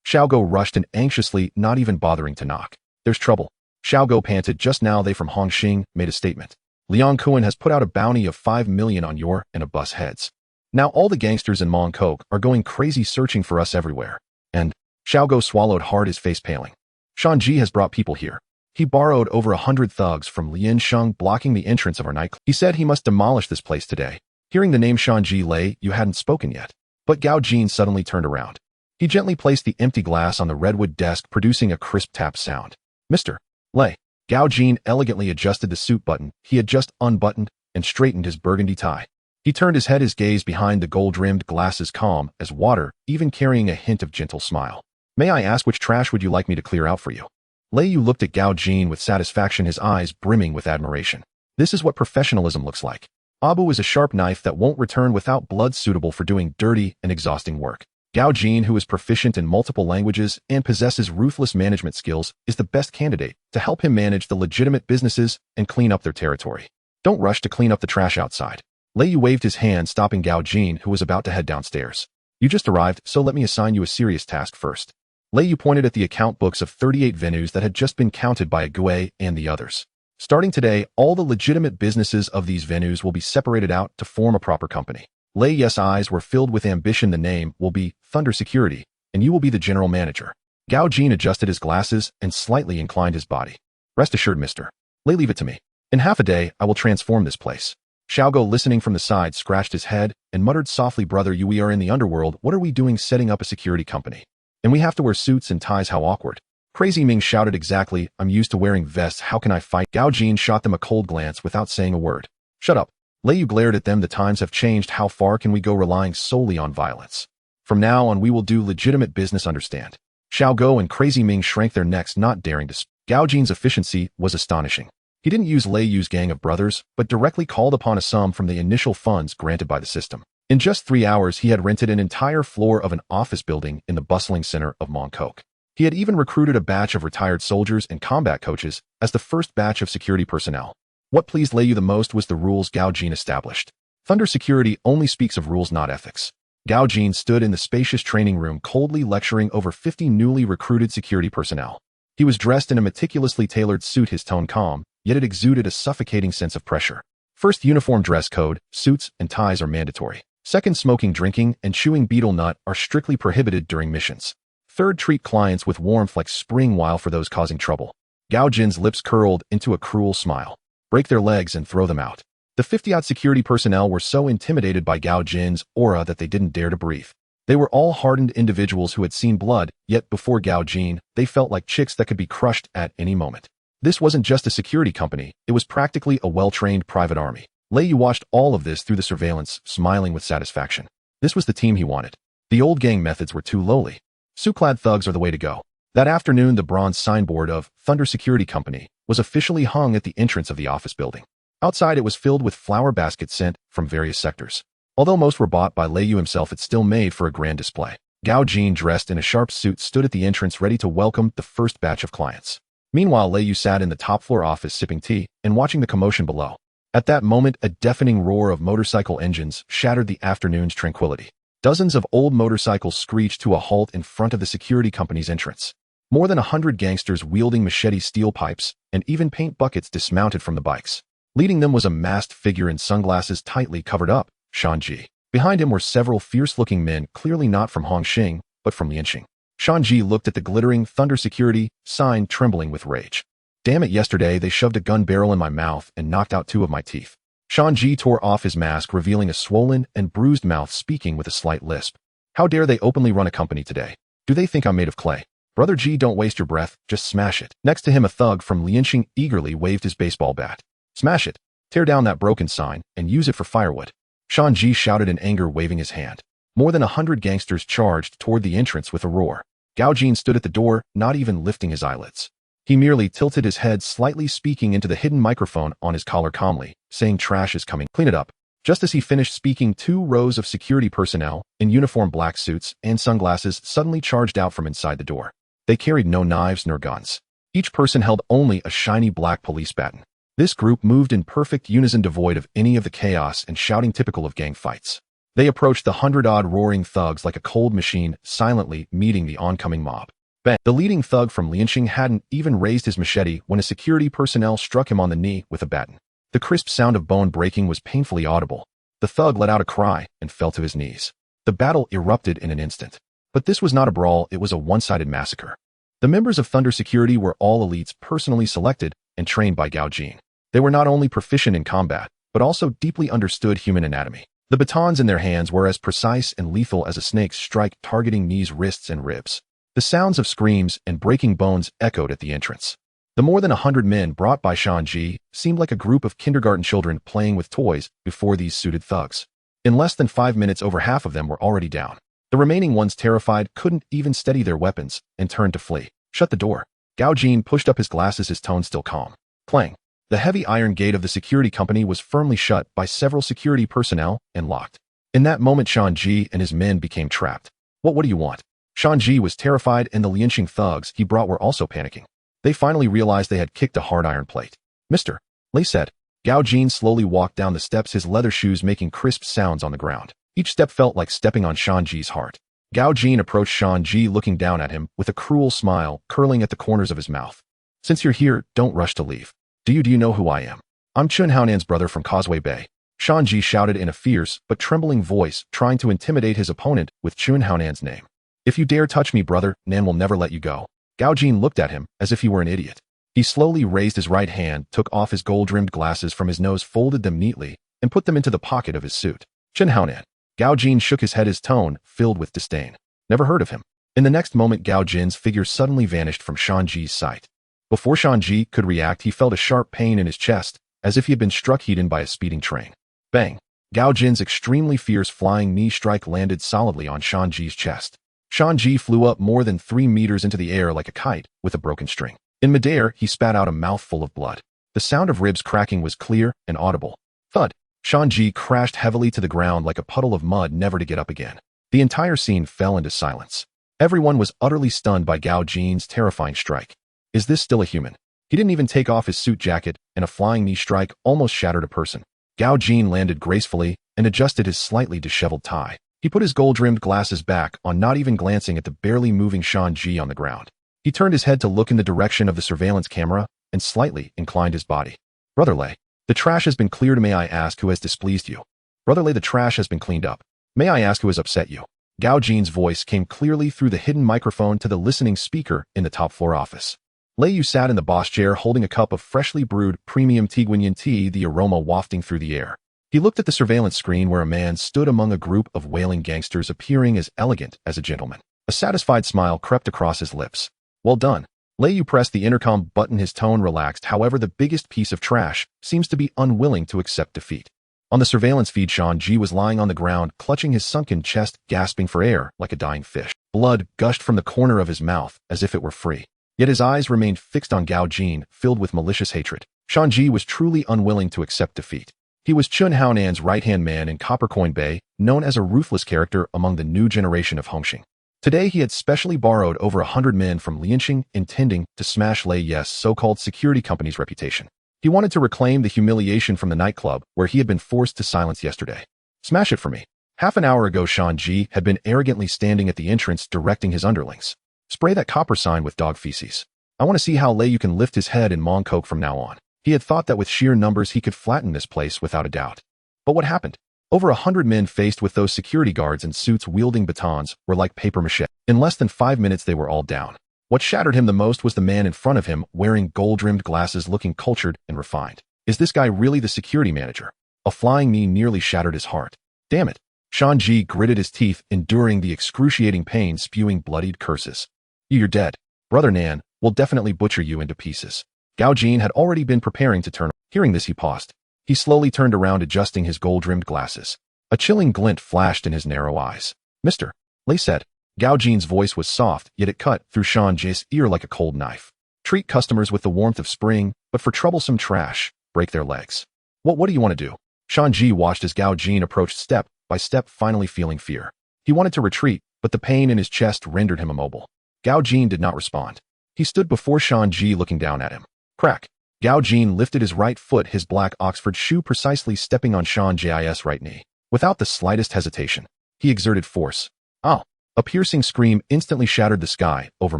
Xiaogo rushed in anxiously, not even bothering to knock. There's trouble. Xiaogo panted. Just now they from Hongxing made a statement. Liang Kuan has put out a bounty of 5 million on your and a bus heads. Now all the gangsters in Mong Kok are going crazy searching for us everywhere. And Xiaogo swallowed hard, his face paling. Shanji has brought people here. He borrowed over 100 thugs from Lian Sheng, blocking the entrance of our nightclub. He said he must demolish this place today. Hearing the name Shanji Lei, you hadn't spoken yet. But Gao Jin suddenly turned around. He gently placed the empty glass on the redwood desk, producing a crisp tap sound. Mr. Lei. Gao Jin elegantly adjusted the suit button he had just unbuttoned and straightened his burgundy tie. He turned his head, his gaze behind the gold-rimmed glasses calm as water, even carrying a hint of gentle smile. May I ask, which trash would you like me to clear out for you? Lei Yu looked at Gao Jin with satisfaction, his eyes brimming with admiration. This is what professionalism looks like. Abu is a sharp knife that won't return without blood, suitable for doing dirty and exhausting work. Gao Jin, who is proficient in multiple languages and possesses ruthless management skills, is the best candidate to help him manage the legitimate businesses and clean up their territory. Don't rush to clean up the trash outside. Lei Yu waved his hand, stopping Gao Jin, who was about to head downstairs. You just arrived, so let me assign you a serious task first. Lei Yu pointed at the account books of 38 venues that had just been counted by Gue and the others. Starting today, all the legitimate businesses of these venues will be separated out to form a proper company. Lei Yu's eyes were filled with ambition. The name will be Thunder Security, and you will be the general manager. Gao Jin adjusted his glasses and slightly inclined his body. Rest assured, Mr. Lei, leave it to me. In half a day, I will transform this place. Xiaogo, listening from the side, scratched his head and muttered softly, Brother Yu, we are in the underworld. What are we doing setting up a security company? And we have to wear suits and ties, how awkward. Crazy Ming shouted, Exactly, I'm used to wearing vests, how can I fight? Gao Jin shot them a cold glance without saying a word. Shut up. Lei Yu glared at them. The times have changed. How far can we go relying solely on violence? From now on we will do legitimate business, understand? Xiaogo and Crazy Ming shrank their necks, not daring to speak. Gao Jin's efficiency was astonishing. He didn't use Lei Yu's gang of brothers, but directly called upon a sum from the initial funds granted by the system. In just 3 hours he had rented an entire floor of an office building in the bustling center of Mong Kok. He had even recruited a batch of retired soldiers and combat coaches as the first batch of security personnel. What pleased Lei Yu the most was the rules Gao Jin established. Thunder Security only speaks of rules, not ethics. Gao Jin stood in the spacious training room, coldly lecturing over 50 newly recruited security personnel. He was dressed in a meticulously tailored suit, his tone calm, yet it exuded a suffocating sense of pressure. First, uniform dress code, suits and ties are mandatory. Second, smoking, drinking, and chewing betel nut are strictly prohibited during missions. Third, treat clients with warmth like spring, while for those causing trouble. Gao Jin's lips curled into a cruel smile. Break their legs and throw them out. The 50-odd security personnel were so intimidated by Gao Jin's aura that they didn't dare to breathe. They were all hardened individuals who had seen blood, yet before Gao Jin, they felt like chicks that could be crushed at any moment. This wasn't just a security company, it was practically a well-trained private army. Lei Yu watched all of this through the surveillance, smiling with satisfaction. This was the team he wanted. The old gang methods were too lowly. Suit-clad thugs are the way to go. That afternoon, the bronze signboard of Thunder Security Company was officially hung at the entrance of the office building. Outside, it was filled with flower baskets sent from various sectors. Although most were bought by Lei Yu himself, it still made for a grand display. Gao Jin, dressed in a sharp suit, stood at the entrance ready to welcome the first batch of clients. Meanwhile, Lei Yu sat in the top-floor office sipping tea and watching the commotion below. At that moment, a deafening roar of motorcycle engines shattered the afternoon's tranquility. Dozens of old motorcycles screeched to a halt in front of the security company's entrance. More than 100 gangsters wielding machete, steel pipes, and even paint buckets dismounted from the bikes. Leading them was a masked figure in sunglasses tightly covered up, Shanji. Behind him were several fierce-looking men, clearly not from Hongxing, but from Lianxing. Shanji looked at the glittering Thunder Security sign, trembling with rage. Damn it, yesterday they shoved a gun barrel in my mouth and knocked out 2 of my teeth. Shanji tore off his mask, revealing a swollen and bruised mouth, speaking with a slight lisp. How dare they openly run a company today? Do they think I'm made of clay? Brother G, don't waste your breath, just smash it. Next to him, a thug from Lianxing eagerly waved his baseball bat. Smash it. Tear down that broken sign and use it for firewood. Shanji shouted in anger, waving his hand. More than 100 gangsters charged toward the entrance with a roar. Gao Jin stood at the door, not even lifting his eyelids. He merely tilted his head slightly, speaking into the hidden microphone on his collar calmly, saying, Trash is coming, clean it up. Just as he finished speaking, 2 rows of security personnel, in uniform black suits and sunglasses, suddenly charged out from inside the door. They carried no knives nor guns. Each person held only a shiny black police baton. This group moved in perfect unison, devoid of any of the chaos and shouting typical of gang fights. They approached the 100-odd roaring thugs like a cold machine, silently meeting the oncoming mob. Bang! The leading thug from Lianxing hadn't even raised his machete when a security personnel struck him on the knee with a baton. The crisp sound of bone breaking was painfully audible. The thug let out a cry and fell to his knees. The battle erupted in an instant. But this was not a brawl, it was a one-sided massacre. The members of Thunder Security were all elites personally selected and trained by Gao Jin. They were not only proficient in combat, but also deeply understood human anatomy. The batons in their hands were as precise and lethal as a snake's strike, targeting knees, wrists, and ribs. The sounds of screams and breaking bones echoed at the entrance. The more than 100 men brought by Shanji seemed like a group of kindergarten children playing with toys before these suited thugs. In less than 5 minutes, over half of them were already down. The remaining ones, terrified, couldn't even steady their weapons and turned to flee. Shut the door. Gao Jin pushed up his glasses, his tone still calm. Clang. The heavy iron gate of the security company was firmly shut by several security personnel and locked. In that moment, Shanji and his men became trapped. What do you want? Shanji was terrified, and the Lianxing thugs he brought were also panicking. They finally realized they had kicked a hard iron plate. Mr. Lei said. Gao Jin slowly walked down the steps, his leather shoes making crisp sounds on the ground. Each step felt like stepping on Shanji's heart. Gao Jin approached Shanji, looking down at him with a cruel smile curling at the corners of his mouth. Since you're here, don't rush to leave. Do you know who I am? I'm Chun Haonan's brother from Causeway Bay. Shanji shouted in a fierce but trembling voice, trying to intimidate his opponent with Chun Haonan's name. If you dare touch me, brother, Nan will never let you go. Gao Jin looked at him as if he were an idiot. He slowly raised his right hand, took off his gold-rimmed glasses from his nose, folded them neatly, and put them into the pocket of his suit. Chun Haonan. Gao Jin shook his head, his tone filled with disdain. Never heard of him. In the next moment, Gao Jin's figure suddenly vanished from Shanji's sight. Before Shanji could react, he felt a sharp pain in his chest, as if he had been struck head-on by a speeding train. Bang! Gao Jin's extremely fierce flying knee strike landed solidly on Shanji's chest. Shanji flew up more than 3 meters into the air like a kite with a broken string. In midair, he spat out a mouthful of blood. The sound of ribs cracking was clear and audible. Thud! Shanji crashed heavily to the ground like a puddle of mud, never to get up again. The entire scene fell into silence. Everyone was utterly stunned by Gao Jin's terrifying strike. Is this still a human? He didn't even take off his suit jacket, and a flying knee strike almost shattered a person. Gao Jin landed gracefully and adjusted his slightly disheveled tie. He put his gold-rimmed glasses back on, not even glancing at the barely moving Shanji on the ground. He turned his head to look in the direction of the surveillance camera and slightly inclined his body. Brother Lei, the trash has been cleared. May I ask who has displeased you? Brother Lei, the trash has been cleaned up. May I ask who has upset you? Gao Jin's voice came clearly through the hidden microphone to the listening speaker in the top-floor office. Lei Yu sat in the boss chair holding a cup of freshly brewed premium Tiguanyin tea, the aroma wafting through the air. He looked at the surveillance screen where a man stood among a group of wailing gangsters, appearing as elegant as a gentleman. A satisfied smile crept across his lips. Well done. Lei Yu pressed the intercom button, his tone relaxed. However, the biggest piece of trash seems to be unwilling to accept defeat. On the surveillance feed, Shanji was lying on the ground, clutching his sunken chest, gasping for air like a dying fish. Blood gushed from the corner of his mouth as if it were free. Yet his eyes remained fixed on Gao Jin, filled with malicious hatred. Shanji was truly unwilling to accept defeat. He was Chun Haonan's right-hand man in Coppercoin Bay, known as a ruthless character among the new generation of Hongxing. Today he had specially borrowed over 100 men from Lianxing, intending to smash Lei Yes' so-called security company's reputation. He wanted to reclaim the humiliation from the nightclub where he had been forced to silence yesterday. Smash it for me. Half an hour ago, Shanji had been arrogantly standing at the entrance directing his underlings. Spray that copper sign with dog feces. I want to see how Lei Yu can lift his head in Mong Kok from now on. He had thought that with sheer numbers he could flatten this place without a doubt. But what happened? Over 100 men faced with those security guards in suits wielding batons were like papier-mâché. In less than 5 minutes they were all down. What shattered him the most was the man in front of him wearing gold-rimmed glasses, looking cultured and refined. Is this guy really the security manager? A flying knee nearly shattered his heart. Damn it. Shanji gritted his teeth, enduring the excruciating pain, spewing bloodied curses. You're dead. Brother Nan will definitely butcher you into pieces. Gao Jin had already been preparing to turn. Hearing this, he paused. He slowly turned around, adjusting his gold-rimmed glasses. A chilling glint flashed in his narrow eyes. Mr. Lei said. Gao Jin's voice was soft, yet it cut through Shanji's ear like a cold knife. Treat customers with the warmth of spring, but for troublesome trash, break their legs. What do you want to do? Shanji watched as Gao Jin approached step by step, finally feeling fear. He wanted to retreat, but the pain in his chest rendered him immobile. Gao Jin did not respond. He stood before Shanji, looking down at him. Crack. Gao Jin lifted his right foot, his black Oxford shoe precisely stepping on Shanji's right knee. Without the slightest hesitation, he exerted force. Oh! A piercing scream instantly shattered the sky over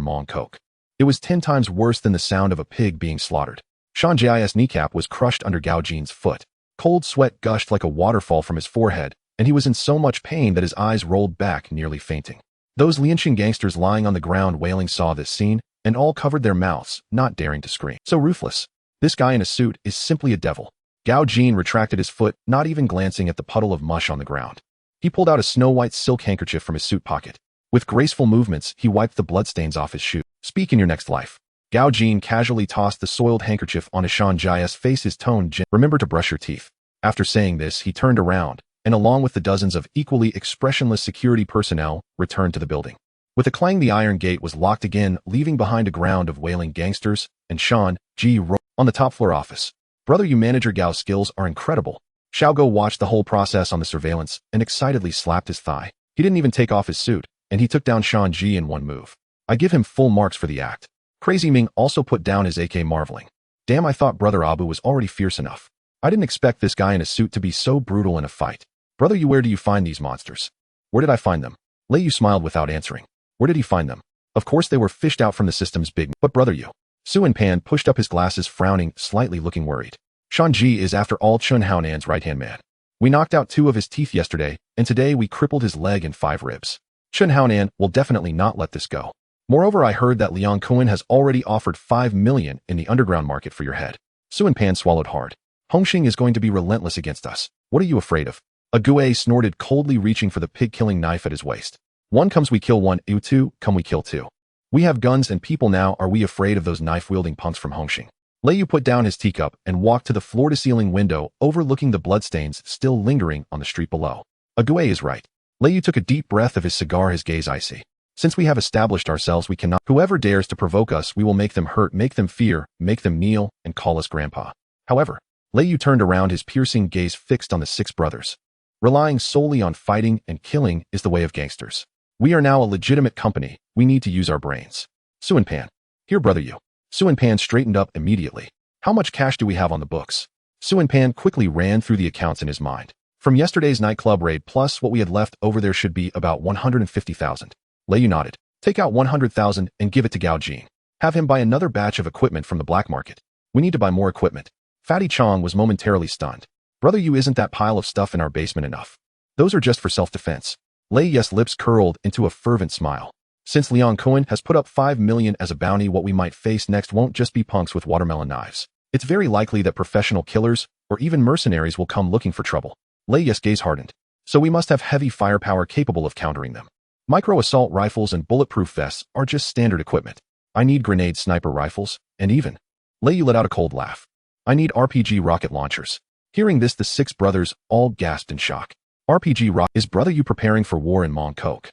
Mong Kok. It was 10 times worse than the sound of a pig being slaughtered. Shanji's kneecap was crushed under Gao Jin's foot. Cold sweat gushed like a waterfall from his forehead, and he was in so much pain that his eyes rolled back, nearly fainting. Those Lianqing gangsters lying on the ground wailing saw this scene, and all covered their mouths, not daring to scream. So ruthless. This guy in a suit is simply a devil. Gao Jin retracted his foot, not even glancing at the puddle of mush on the ground. He pulled out a snow-white silk handkerchief from his suit pocket. With graceful movements, he wiped the bloodstains off his shoe. Speak in your next life. Gao Jin casually tossed the soiled handkerchief on Ishan Jaya's face. His tone, remember to brush your teeth. After saying this, he turned around, and along with the dozens of equally expressionless security personnel, returned to the building. With a clang, the iron gate was locked again, leaving behind a ground of wailing gangsters, and Shan Ji on the top floor office. Brother, you manager Gao's skills are incredible. Xiaogo watched the whole process on the surveillance and excitedly slapped his thigh. He didn't even take off his suit, and he took down Shan Ji in one move. I give him full marks for the act. Crazy Ming also put down his AK, marveling. Damn, I thought Brother Abu was already fierce enough. I didn't expect this guy in a suit to be so brutal in a fight. Brother, where do you find these monsters? Where did I find them? Lei Yu smiled without answering. Where did he find them? Of course they were fished out from the system's big. But Brother Yu. Su and Pan pushed up his glasses, frowning, slightly looking worried. Shan Ji is after all Chun Haonan's right-hand man. We knocked out 2 of his teeth yesterday, and today we crippled his leg and 5 ribs. Chun Haonan will definitely not let this go. Moreover, I heard that Liang Kuan has already offered 5 million in the underground market for your head. Su and Pan swallowed hard. Hongxing is going to be relentless against us. What are you afraid of? A Gue snorted coldly, reaching for the pig-killing knife at his waist. 1 comes we kill 1, 2 come we kill 2. We have guns and people now, are we afraid of those knife-wielding punks from Hongxing? Lei Yu put down his teacup and walked to the floor-to-ceiling window overlooking the bloodstains still lingering on the street below. A Gue is right. Lei Yu took a deep breath of his cigar, his gaze icy. Since we have established ourselves, we cannot. Whoever dares to provoke us, we will make them hurt, make them fear, make them kneel, and call us grandpa. However, Lei Yu turned around, his piercing gaze fixed on the 6 brothers. Relying solely on fighting and killing is the way of gangsters. We are now a legitimate company. We need to use our brains. Su and Pan. Here, Brother Yu. Su and Pan straightened up immediately. How much cash do we have on the books? Su and Pan quickly ran through the accounts in his mind. From yesterday's nightclub raid plus what we had left over, there should be about 150,000. Lei Yu nodded. Take out 100,000 and give it to Gao Jin. Have him buy another batch of equipment from the black market. We need to buy more equipment. Fatty Chong was momentarily stunned. Brother Yu, isn't that pile of stuff in our basement enough? Those are just for self-defense. Lei Yu's lips curled into a fervent smile. Since Liang Kuan has put up 5 million as a bounty, what we might face next won't just be punks with watermelon knives. It's very likely that professional killers or even mercenaries will come looking for trouble. Lei Yu's gaze hardened. So we must have heavy firepower capable of countering them. Micro-assault rifles and bulletproof vests are just standard equipment. I need grenade sniper rifles, and even. Lei Yu let out a cold laugh. I need RPG rocket launchers. Hearing this, the 6 brothers all gasped in shock. RPG rocket? Is Brother Yu preparing for war in Mong Kok?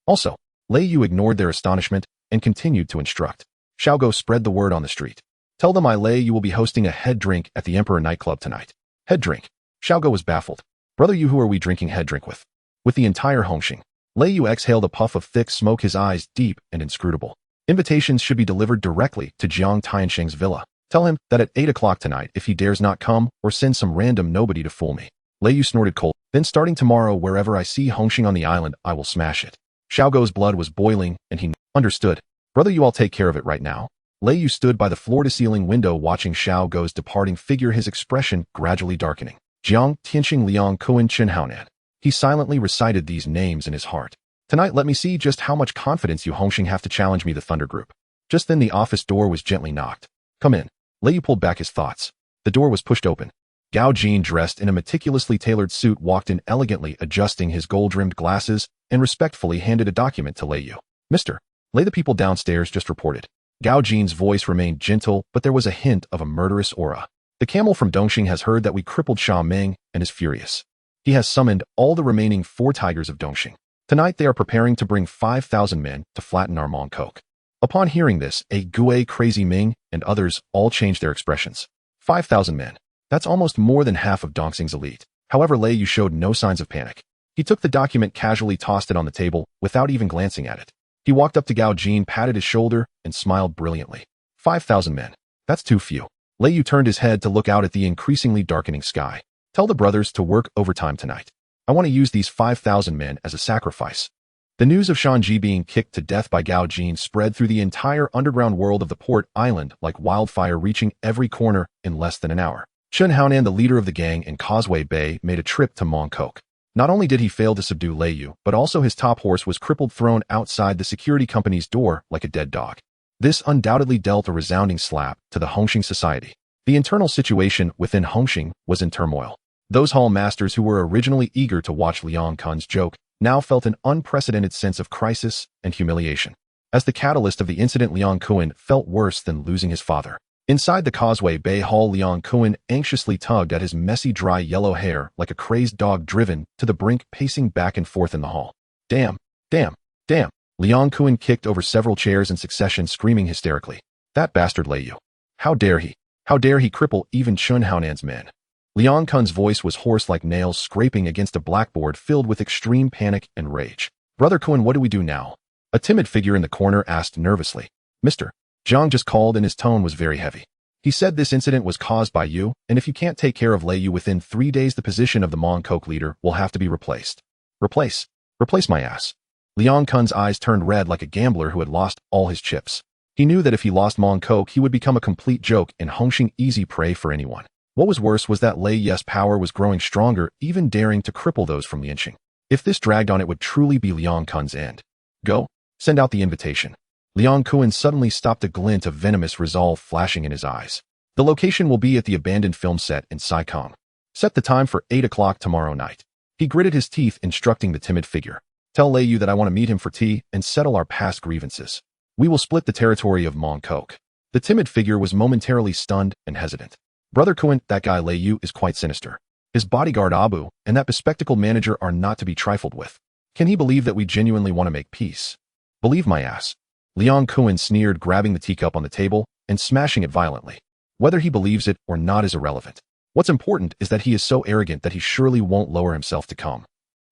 Also, Lei Yu ignored their astonishment and continued to instruct. Xiaogo, spread the word on the street. Tell them Lei Yu will be hosting a head drink at the Emperor nightclub tonight. Head drink? Xiaogo was baffled. Brother Yu, who are we drinking head drink with? With the entire Hongxing. Lei Yu exhaled a puff of thick smoke, his eyes deep and inscrutable. Invitations should be delivered directly to Jiang Tiansheng's villa. Tell him that at 8 o'clock tonight, if he dares not come, or send some random nobody to fool me. Lei Yu snorted cold. Then starting tomorrow, wherever I see Hongxing on the island, I will smash it. Xiaogo's blood was boiling, and he understood. Brother Yu, I'll take care of it right now. Lei Yu stood by the floor-to-ceiling window watching Xiaogo's departing figure, his expression gradually darkening. Jiang Tianxing Liang Kuan Chen Haonan. He silently recited these names in his heart. Tonight, let me see just how much confidence you Hongxing have to challenge me, the Thunder Group. Just then the office door was gently knocked. Come in. Lei Yu pulled back his thoughts. The door was pushed open. Gao Jin, dressed in a meticulously tailored suit, walked in elegantly, adjusting his gold-rimmed glasses, and respectfully handed a document to Lei Yu. Mr. Lei, the people downstairs just reported. Gao Jin's voice remained gentle, but there was a hint of a murderous aura. The camel from Dongxing has heard that we crippled Sha Ming and is furious. He has summoned all the remaining 4 tigers of Dongxing. Tonight they are preparing to bring 5,000 men to flatten our Mong Kok. Upon hearing this, a Gue, Crazy Ming, and others all changed their expressions. 5,000 men. That's almost more than half of Dongxing's elite. However, Lei Yu showed no signs of panic. He took the document, casually tossed it on the table, without even glancing at it. He walked up to Gao Jin, patted his shoulder, and smiled brilliantly. 5,000 men. That's too few. Lei Yu turned his head to look out at the increasingly darkening sky. Tell the brothers to work overtime tonight. I want to use these 5,000 men as a sacrifice. The news of Shanji being kicked to death by Gao Jin spread through the entire underground world of the port island like wildfire, reaching every corner in less than an hour. Chun Haonan, the leader of the gang in Causeway Bay, made a trip to Mong Kok. Not only did he fail to subdue Lei Yu, but also his top horse was crippled, thrown outside the security company's door like a dead dog. This undoubtedly dealt a resounding slap to the Hongxing society. The internal situation within Hongxing was in turmoil. Those hall masters who were originally eager to watch Liang Kun's joke now felt an unprecedented sense of crisis and humiliation. As the catalyst of the incident, Liang Kun felt worse than losing his father. Inside the Causeway Bay Hall, Liang Kun anxiously tugged at his messy, dry yellow hair like a crazed dog driven to the brink, pacing back and forth in the hall. Damn, damn, damn. Liang Kun kicked over several chairs in succession, screaming hysterically. That bastard Lei Yu. How dare he? How dare he cripple even Chun Haonan's men? Liang Kun's voice was hoarse like nails scraping against a blackboard, filled with extreme panic and rage. Brother Kun, what do we do now? A timid figure in the corner asked nervously. Mr. Zhang just called, and his tone was very heavy. He said this incident was caused by you, and if you can't take care of Lei Yu within 3 days, the position of the Mong Kok leader will have to be replaced. Replace? Replace my ass. Liang Kun's eyes turned red like a gambler who had lost all his chips. He knew that if he lost Mong Kok, he would become a complete joke and Hongxing, easy prey for anyone. What was worse was that Lei Yu's power was growing stronger, even daring to cripple those from Lianqing. If this dragged on, it would truly be Liang Kun's end. Go. Send out the invitation. Liang Kun suddenly stopped, a glint of venomous resolve flashing in his eyes. The location will be at the abandoned film set in Saikong. Set the time for 8 o'clock tomorrow night. He gritted his teeth, instructing the timid figure. Tell Lei Yu that I want to meet him for tea and settle our past grievances. We will split the territory of Mong Kok. The timid figure was momentarily stunned and hesitant. Brother Kun, that guy Lei Yu is quite sinister. His bodyguard Abu and that bespectacled manager are not to be trifled with. Can he believe that we genuinely want to make peace? Believe my ass. Liang Kun sneered, grabbing the teacup on the table and smashing it violently. Whether he believes it or not is irrelevant. What's important is that he is so arrogant that he surely won't lower himself to come.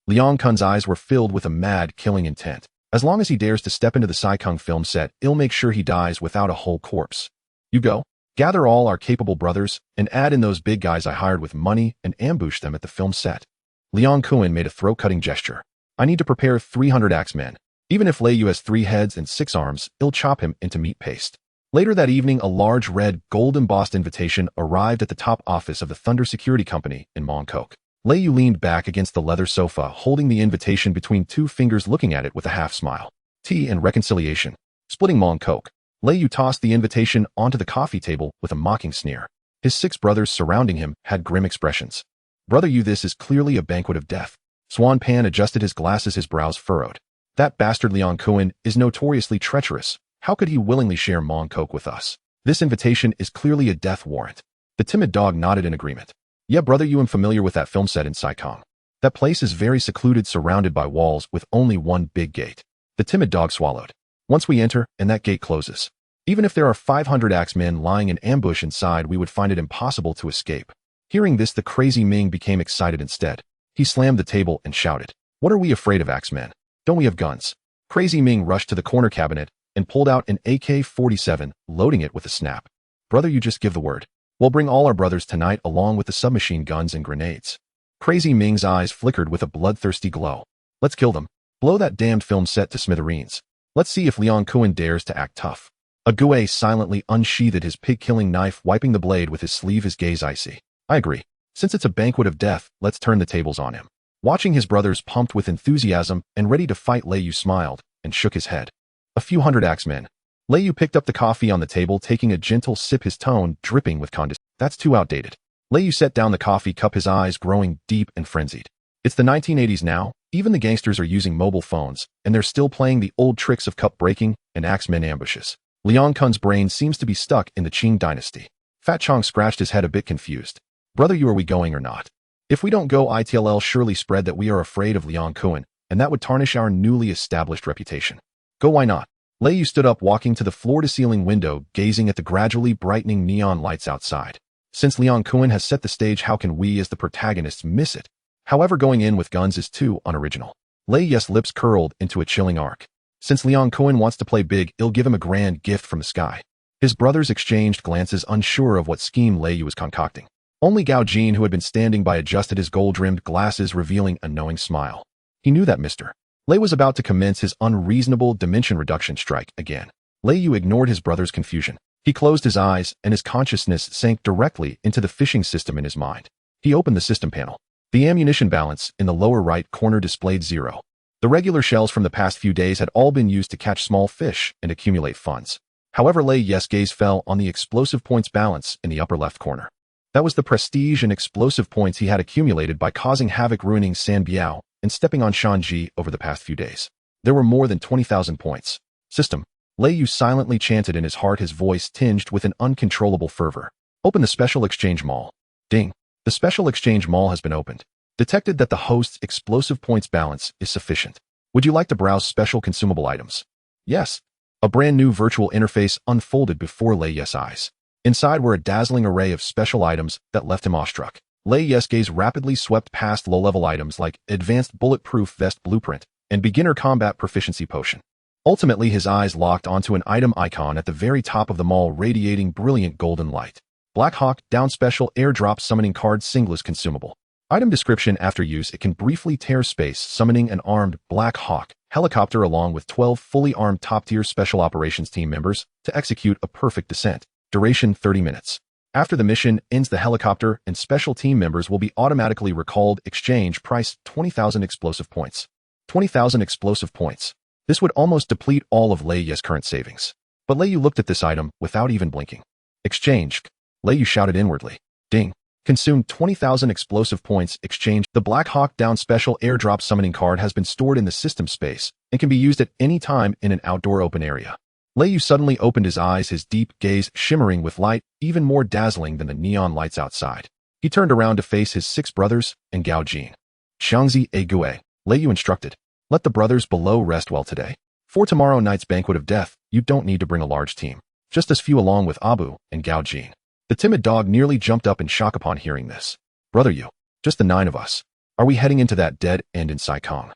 Liang Kun's eyes were filled with a mad, killing intent. As long as he dares to step into the Saikong film set, I'll make sure he dies without a whole corpse. You go. Gather all our capable brothers and add in those big guys I hired with money and ambush them at the film set. Liang Kun made a throat-cutting gesture. I need to prepare 300 axemen. Even if Lei Yu has 3 heads and 6 arms, I'll chop him into meat paste. Later that evening, a large red, gold-embossed invitation arrived at the top office of the Thunder Security Company in Mong Kok. Lei Yu leaned back against the leather sofa, holding the invitation between 2 fingers, looking at it with a half-smile. Tea and reconciliation. Splitting Mong Kok. Lei Yu tossed the invitation onto the coffee table with a mocking sneer. His 6 brothers surrounding him had grim expressions. Brother Yu, this is clearly a banquet of death. Swan Pan adjusted his glasses, his brows furrowed. That bastard Liang Kun is notoriously treacherous. How could he willingly share Mong Kok with us? This invitation is clearly a death warrant. The timid dog nodded in agreement. Yeah, brother, you am familiar with that film set in Saikong. That place is very secluded, surrounded by walls with only one big gate. The timid dog swallowed. Once we enter, and that gate closes. Even if there are 500 axemen lying in ambush inside, we would find it impossible to escape. Hearing this, the crazy Ming became excited instead. He slammed the table and shouted, "What are we afraid of, axemen? Don't we have guns?" Crazy Ming rushed to the corner cabinet and pulled out an AK-47, loading it with a snap. Brother, you just give the word. We'll bring all our brothers tonight along with the submachine guns and grenades. Crazy Ming's eyes flickered with a bloodthirsty glow. Let's kill them. Blow that damned film set to smithereens. Let's see if Liang Kun dares to act tough. Ague silently unsheathed his pig-killing knife, wiping the blade with his sleeve, his gaze icy. I agree. Since it's a banquet of death, let's turn the tables on him. Watching his brothers pumped with enthusiasm and ready to fight, Lei Yu smiled and shook his head. A few hundred axemen. Lei Yu picked up the coffee on the table, taking a gentle sip, his tone dripping with condescension. That's too outdated. Lei Yu set down the coffee cup, his eyes growing deep and frenzied. It's the 1980s now. Even the gangsters are using mobile phones, and they're still playing the old tricks of cup breaking and axemen ambushes. Liang Kun's brain seems to be stuck in the Qing dynasty. Fat Chong scratched his head, a bit confused. Brother, you, are we going or not? If we don't go, it'll surely spread that we are afraid of Liang Kun, and that would tarnish our newly established reputation. Go, why not? Lei Yu stood up, walking to the floor-to-ceiling window, gazing at the gradually brightening neon lights outside. Since Liang Kun has set the stage, how can we as the protagonists miss it? However, going in with guns is too unoriginal. Lei Yu's lips curled into a chilling arc. Since Liang Kun wants to play big, I'll give him a grand gift from the sky. His brothers exchanged glances, unsure of what scheme Lei Yu was concocting. Only Gao Jin, who had been standing by, adjusted his gold-rimmed glasses, revealing a knowing smile. He knew that Mr. Lei was about to commence his unreasonable dimension reduction strike again. Lei Yu ignored his brother's confusion. He closed his eyes, and his consciousness sank directly into the fishing system in his mind. He opened the system panel. The ammunition balance in the lower right corner displayed 0. The regular shells from the past few days had all been used to catch small fish and accumulate funds. However, Lei Yes' gaze fell on the explosive points balance in the upper left corner. That was the prestige and explosive points he had accumulated by causing havoc, ruining San Biao and stepping on Shanji over the past few days. There were more than 20,000 points. System. Lei Yu silently chanted in his heart, his voice tinged with an uncontrollable fervor. Open the Special Exchange Mall. Ding. The Special Exchange Mall has been opened. Detected that the host's explosive points balance is sufficient. Would you like to browse special consumable items? Yes. A brand new virtual interface unfolded before Lei Yes' eyes. Inside were a dazzling array of special items that left him awestruck. Lei Yes' gaze rapidly swept past low-level items like Advanced Bulletproof Vest Blueprint and Beginner Combat Proficiency Potion. Ultimately, his eyes locked onto an item icon at the very top of the mall, radiating brilliant golden light. Black Hawk Down Special Airdrop Summoning Card Singless Consumable. Item description: after use, it can briefly tear space, summoning an armed Black Hawk helicopter along with 12 fully armed top-tier Special Operations team members to execute a perfect descent. Duration 30 minutes. After the mission ends, the helicopter and special team members will be automatically recalled. Exchange price 20,000 explosive points. 20,000 explosive points. This would almost deplete all of Lei Yu's current savings. But Lei Yu looked at this item without even blinking. Exchange. Lei Yu shouted inwardly. Ding. Consumed 20,000 explosive points. Exchange. The Black Hawk Down Special Airdrop Summoning Card has been stored in the system space and can be used at any time in an outdoor open area. Lei Yu suddenly opened his eyes, his deep gaze shimmering with light, even more dazzling than the neon lights outside. He turned around to face his 6 brothers and Gao Jin. Xiangzi e Gue. Lei Yu instructed. Let the brothers below rest well today. For tomorrow night's banquet of death, you don't need to bring a large team. Just as few along with Abu and Gao Jin. The timid dog nearly jumped up in shock upon hearing this. Brother Yu, just the 9 of us. Are we heading into that dead end in Saikong?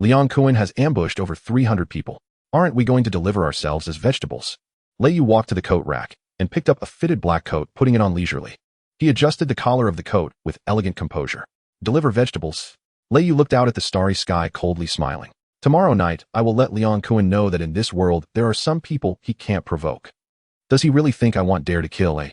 Liang Kuan has ambushed over 300 people. Aren't we going to deliver ourselves as vegetables? Lei Yu walked to the coat rack and picked up a fitted black coat, putting it on leisurely. He adjusted the collar of the coat with elegant composure. Deliver vegetables? Lei Yu looked out at the starry sky, coldly smiling. Tomorrow night, I will let Liang Kuan know that in this world, there are some people he can't provoke. Does he really think I want dare to kill, eh?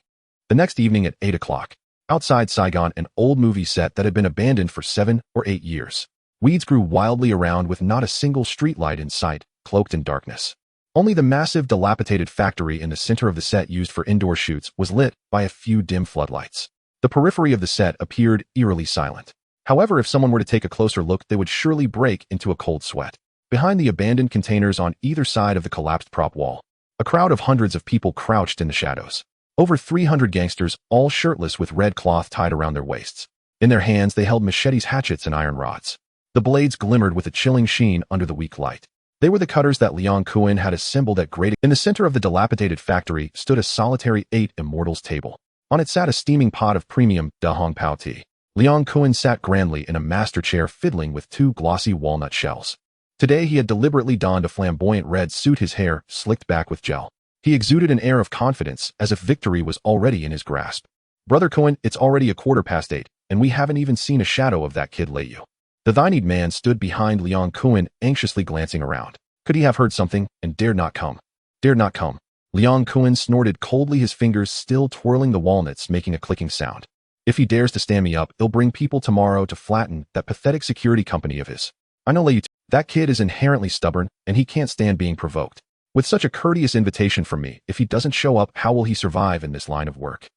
The next evening at 8 o'clock, outside Saigon, an old movie set that had been abandoned for 7 or 8 years. Weeds grew wildly around with not a single streetlight in sight, cloaked in darkness. Only the massive dilapidated factory in the center of the set used for indoor shoots was lit by a few dim floodlights. The periphery of the set appeared eerily silent. However, if someone were to take a closer look, they would surely break into a cold sweat. Behind the abandoned containers on either side of the collapsed prop wall, a crowd of hundreds of people crouched in the shadows. Over 300 gangsters, all shirtless with red cloth tied around their waists. In their hands, they held machetes, hatchets, and iron rods. The blades glimmered with a chilling sheen under the weak light. They were the cutters that Liang Kuan had assembled at great. In the center of the dilapidated factory stood a solitary 8 immortals table. On it sat a steaming pot of premium Da Hong Pao tea. Liang Kuan sat grandly in a master chair, fiddling with 2 glossy walnut shells. Today he had deliberately donned a flamboyant red suit, his hair slicked back with gel. He exuded an air of confidence, as if victory was already in his grasp. Brother Kuan, it's already 8:15, and we haven't even seen a shadow of that kid Lei Yu. The thine-eyed man stood behind Liang Kuan, anxiously glancing around. Could he have heard something, and dared not come? Dared not come. Liang Kuan snorted coldly, his fingers still twirling the walnuts, making a clicking sound. If he dares to stand me up, he'll bring people tomorrow to flatten that pathetic security company of his. I know Lei Yu. That kid is inherently stubborn, and he can't stand being provoked. With such a courteous invitation from me, if he doesn't show up, how will he survive in this line of work?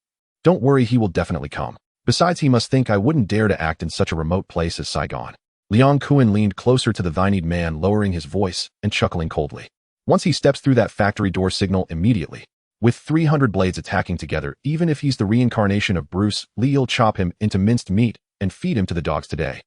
Don't worry, he will definitely come. Besides, he must think I wouldn't dare to act in such a remote place as Saigon. Liang Kuan leaned closer to the thine-eyed man, lowering his voice and chuckling coldly. Once he steps through that factory door, signal immediately. With 300 blades attacking together, even if he's the reincarnation of Bruce Lee, you'll chop him into minced meat and feed him to the dogs today.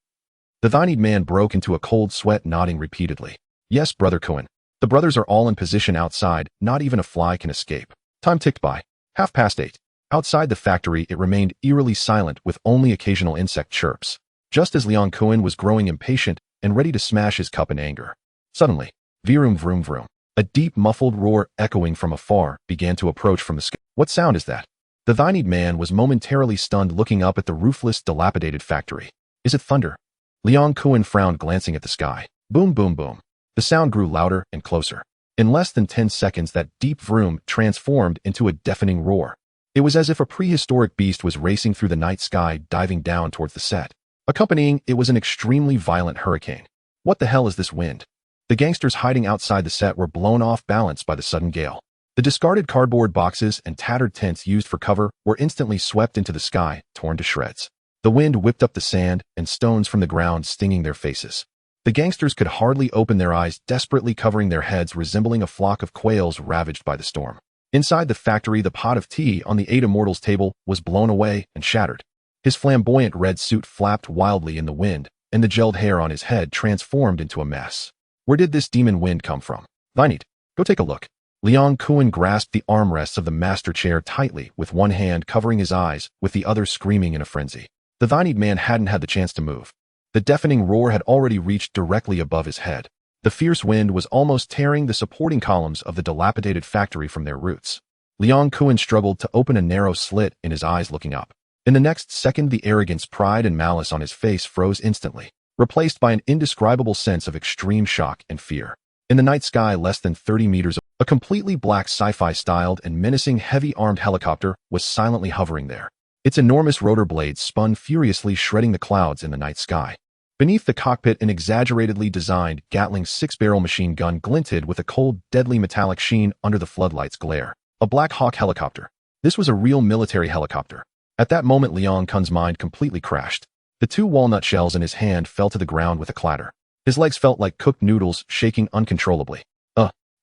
The thine-eyed man broke into a cold sweat, nodding repeatedly. Yes, Brother Kuan. The brothers are all in position outside, not even a fly can escape. Time ticked by. 8:30. Outside the factory, it remained eerily silent, with only occasional insect chirps. Just as Liang Kuan was growing impatient and ready to smash his cup in anger. Suddenly, vroom vroom vroom. A deep muffled roar echoing from afar began to approach from the sky. What sound is that? The thine-eyed man was momentarily stunned, looking up at the roofless, dilapidated factory. Is it thunder? Liang Kuan frowned, glancing at the sky. Boom boom boom. The sound grew louder and closer. In less than 10 seconds, that deep vroom transformed into a deafening roar. It was as if a prehistoric beast was racing through the night sky, diving down towards the set. Accompanying it was an extremely violent hurricane. What the hell is this wind? The gangsters hiding outside the set were blown off balance by the sudden gale. The discarded cardboard boxes and tattered tents used for cover were instantly swept into the sky, torn to shreds. The wind whipped up the sand and stones from the ground, stinging their faces. The gangsters could hardly open their eyes, desperately covering their heads, resembling a flock of quails ravaged by the storm. Inside the factory, the pot of tea on the 8 Immortals table was blown away and shattered. His flamboyant red suit flapped wildly in the wind, and the gelled hair on his head transformed into a mess. Where did this demon wind come from? Vinite, go take a look. Leon Kuan grasped the armrests of the master chair tightly, with one hand covering his eyes, with the other screaming in a frenzy. The Vinite man hadn't had the chance to move. The deafening roar had already reached directly above his head. The fierce wind was almost tearing the supporting columns of the dilapidated factory from their roots. Leon Kuan struggled to open a narrow slit in his eyes, looking up. In the next second, the arrogance, pride, and malice on his face froze instantly, replaced by an indescribable sense of extreme shock and fear. In the night sky, less than 30 meters, a completely black sci-fi styled and menacing heavy-armed helicopter was silently hovering there. Its enormous rotor blades spun furiously, shredding the clouds in the night sky. Beneath the cockpit, an exaggeratedly designed Gatling 6-barrel machine gun glinted with a cold, deadly metallic sheen under the floodlight's glare. A Black Hawk helicopter. This was a real military helicopter. At that moment, Leon Kun's mind completely crashed. The 2 walnut shells in his hand fell to the ground with a clatter. His legs felt like cooked noodles, shaking uncontrollably.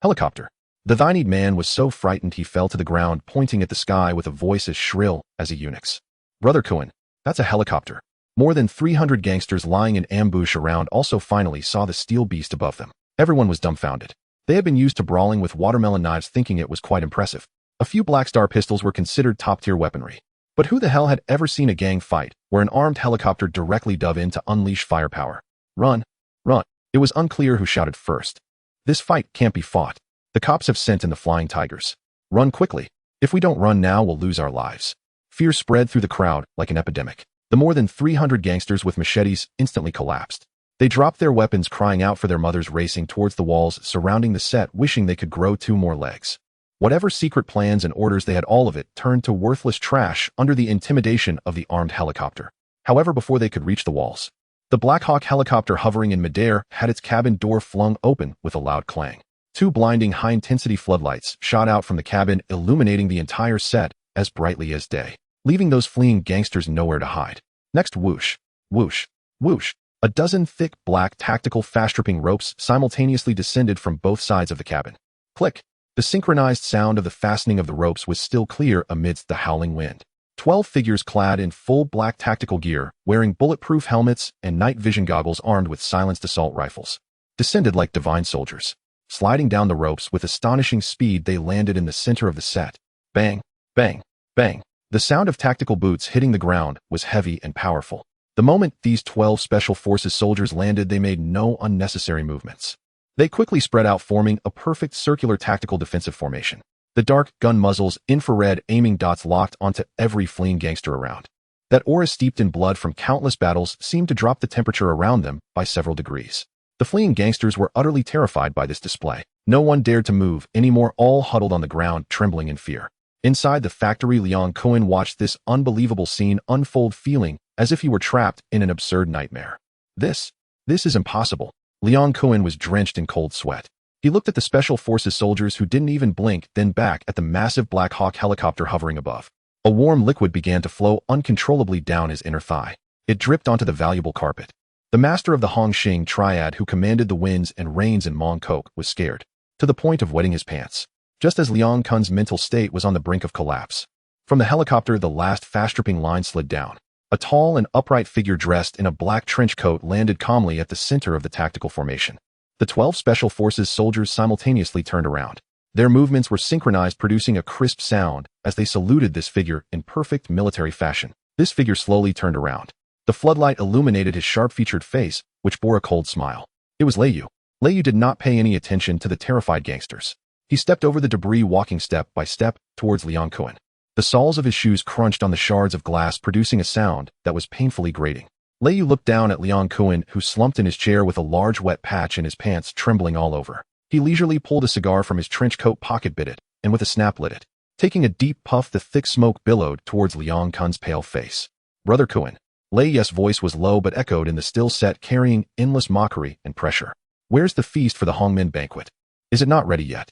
Helicopter. The Vinite man was so frightened he fell to the ground, pointing at the sky with a voice as shrill as a eunuch's. Brother Kuan, that's a helicopter. More than 300 gangsters lying in ambush around also finally saw the steel beast above them. Everyone was dumbfounded. They had been used to brawling with watermelon knives, thinking it was quite impressive. A few Black Star pistols were considered top-tier weaponry. But who the hell had ever seen a gang fight where an armed helicopter directly dove in to unleash firepower? Run! Run! It was unclear who shouted first. This fight can't be fought. The cops have sent in the flying tigers. Run quickly. If we don't run now, we'll lose our lives. Fear spread through the crowd like an epidemic. The more than 300 gangsters with machetes instantly collapsed. They dropped their weapons, crying out for their mothers, racing towards the walls surrounding the set, wishing they could grow 2 more legs. Whatever secret plans and orders they had, all of it turned to worthless trash under the intimidation of the armed helicopter. However, before they could reach the walls, the Black Hawk helicopter hovering in midair had its cabin door flung open with a loud clang. 2 blinding high-intensity floodlights shot out from the cabin, illuminating the entire set as brightly as day, leaving those fleeing gangsters nowhere to hide. Next, whoosh, whoosh, whoosh. A dozen thick black tactical fast-tripping ropes simultaneously descended from both sides of the cabin. Click. The synchronized sound of the fastening of the ropes was still clear amidst the howling wind. 12 figures clad in full black tactical gear, wearing bulletproof helmets and night vision goggles, armed with silenced assault rifles, descended like divine soldiers. Sliding down the ropes with astonishing speed, they landed in the center of the set. Bang, bang, bang. The sound of tactical boots hitting the ground was heavy and powerful. The moment these 12 Special Forces soldiers landed, they made no unnecessary movements. They quickly spread out, forming a perfect circular tactical defensive formation. The dark gun muzzles, infrared aiming dots locked onto every fleeing gangster around. That aura steeped in blood from countless battles seemed to drop the temperature around them by several degrees. The fleeing gangsters were utterly terrified by this display. No one dared to move anymore, all huddled on the ground, trembling in fear. Inside the factory, Leon Kuan watched this unbelievable scene unfold, feeling as if he were trapped in an absurd nightmare. This is impossible. Leon Kuan was drenched in cold sweat. He looked at the Special Forces soldiers who didn't even blink, then back at the massive Black Hawk helicopter hovering above. A warm liquid began to flow uncontrollably down his inner thigh. It dripped onto the valuable carpet. The master of the Hongxing Triad, who commanded the winds and rains in Mong Kok, was scared, to the point of wetting his pants, just as Leon Kun's mental state was on the brink of collapse. From the helicopter, the last fast-tripping line slid down. A tall and upright figure dressed in a black trench coat landed calmly at the center of the tactical formation. The 12 Special Forces soldiers simultaneously turned around. Their movements were synchronized, producing a crisp sound as they saluted this figure in perfect military fashion. This figure slowly turned around. The floodlight illuminated his sharp-featured face, which bore a cold smile. It was Leiyu. Leiyu did not pay any attention to the terrified gangsters. He stepped over the debris, walking step by step towards Leon Kuan. The soles of his shoes crunched on the shards of glass, producing a sound that was painfully grating. Leiyu looked down at Leon Kuan, who slumped in his chair with a large wet patch in his pants, trembling all over. He leisurely pulled a cigar from his trench coat pocket, bit it, and with a snap lit it. Taking a deep puff, the thick smoke billowed towards Liang Kun's pale face. Brother Kun. Lei Ye's voice was low but echoed in the still set, carrying endless mockery and pressure. Where's the feast for the Hongmin banquet? Is it not ready yet?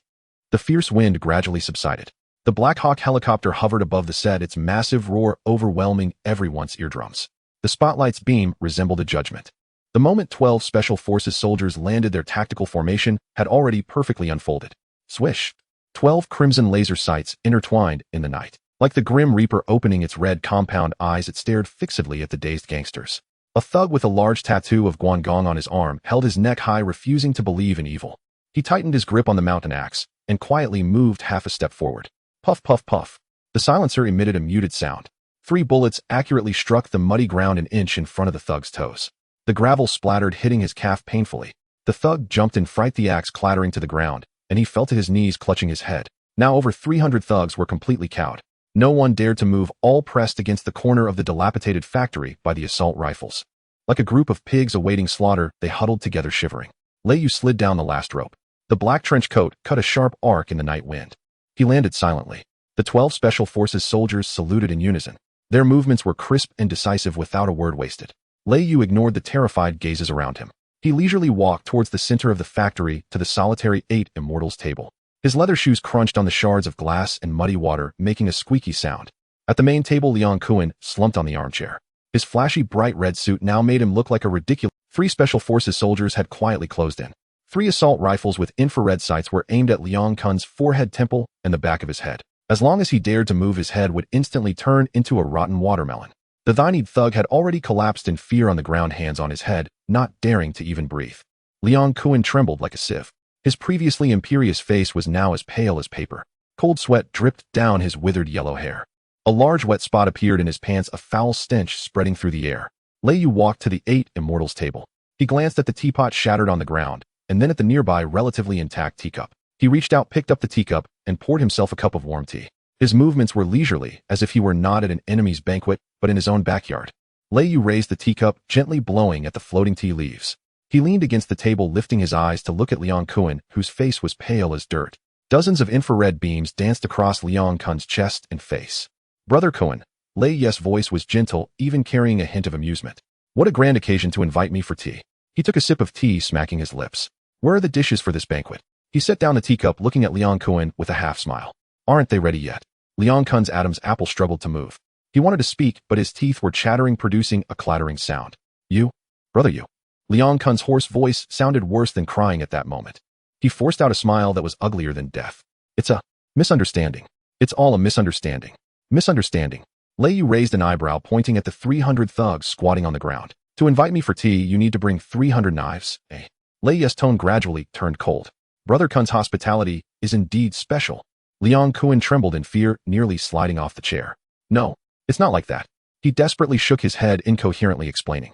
The fierce wind gradually subsided. The Black Hawk helicopter hovered above the set, its massive roar overwhelming everyone's eardrums. The spotlight's beam resembled a judgment. The moment 12 Special Forces soldiers landed, their tactical formation had already perfectly unfolded. Swish! 12 crimson laser sights intertwined in the night. Like the Grim Reaper opening its red compound eyes, it stared fixedly at the dazed gangsters. A thug with a large tattoo of Guangdong on his arm held his neck high, refusing to believe in evil. He tightened his grip on the mountain axe and quietly moved half a step forward. Puff, puff, puff. The silencer emitted a muted sound. 3 bullets accurately struck the muddy ground an inch in front of the thug's toes. The gravel splattered, hitting his calf painfully. The thug jumped in fright, the axe clattering to the ground, and he fell to his knees, clutching his head. Now over 300 thugs were completely cowed. No one dared to move, all pressed against the corner of the dilapidated factory by the assault rifles. Like a group of pigs awaiting slaughter, they huddled together, shivering. Lei Yu slid down the last rope. The black trench coat cut a sharp arc in the night wind. He landed silently. The 12 Special Forces soldiers saluted in unison. Their movements were crisp and decisive, without a word wasted. Lei Yu ignored the terrified gazes around him. He leisurely walked towards the center of the factory, to the solitary 8 Immortals table. His leather shoes crunched on the shards of glass and muddy water, making a squeaky sound. At the main table, Liang Kun slumped on the armchair. His flashy bright red suit now made him look like a ridiculous. 3 Special Forces soldiers had quietly closed in. 3 assault rifles with infrared sights were aimed at Liang Kun's forehead, temple, and the back of his head. As long as he dared to move, his head would instantly turn into a rotten watermelon. The thigh-kneed thug had already collapsed in fear on the ground, hands on his head, not daring to even breathe. Liang Kun trembled like a sieve. His previously imperious face was now as pale as paper. Cold sweat dripped down his withered yellow hair. A large wet spot appeared in his pants, a foul stench spreading through the air. Lei Yu walked to the 8 Immortals table. He glanced at the teapot shattered on the ground, and then at the nearby relatively intact teacup. He reached out, picked up the teacup, and poured himself a cup of warm tea. His movements were leisurely, as if he were not at an enemy's banquet, but in his own backyard. Lei Yu raised the teacup, gently blowing at the floating tea leaves. He leaned against the table, lifting his eyes to look at Liang Kun, whose face was pale as dirt. Dozens of infrared beams danced across Liang Kun's chest and face. Brother Kun. Lei Ye's voice was gentle, even carrying a hint of amusement. What a grand occasion to invite me for tea. He took a sip of tea, smacking his lips. Where are the dishes for this banquet? He set down the teacup, looking at Liang Kun with a half smile. Aren't they ready yet? Liang Kun's Adam's apple struggled to move. He wanted to speak, but his teeth were chattering, producing a clattering sound. You? Brother you? Liang Kun's hoarse voice sounded worse than crying at that moment. He forced out a smile that was uglier than death. It's a misunderstanding. It's all a misunderstanding. Misunderstanding. Lei Yu raised an eyebrow, pointing at the 300 thugs squatting on the ground. To invite me for tea, you need to bring 300 knives, eh? Lei Ye's tone gradually turned cold. Brother Kun's hospitality is indeed special. Liang Kun trembled in fear, nearly sliding off the chair. No, it's not like that. He desperately shook his head, incoherently explaining.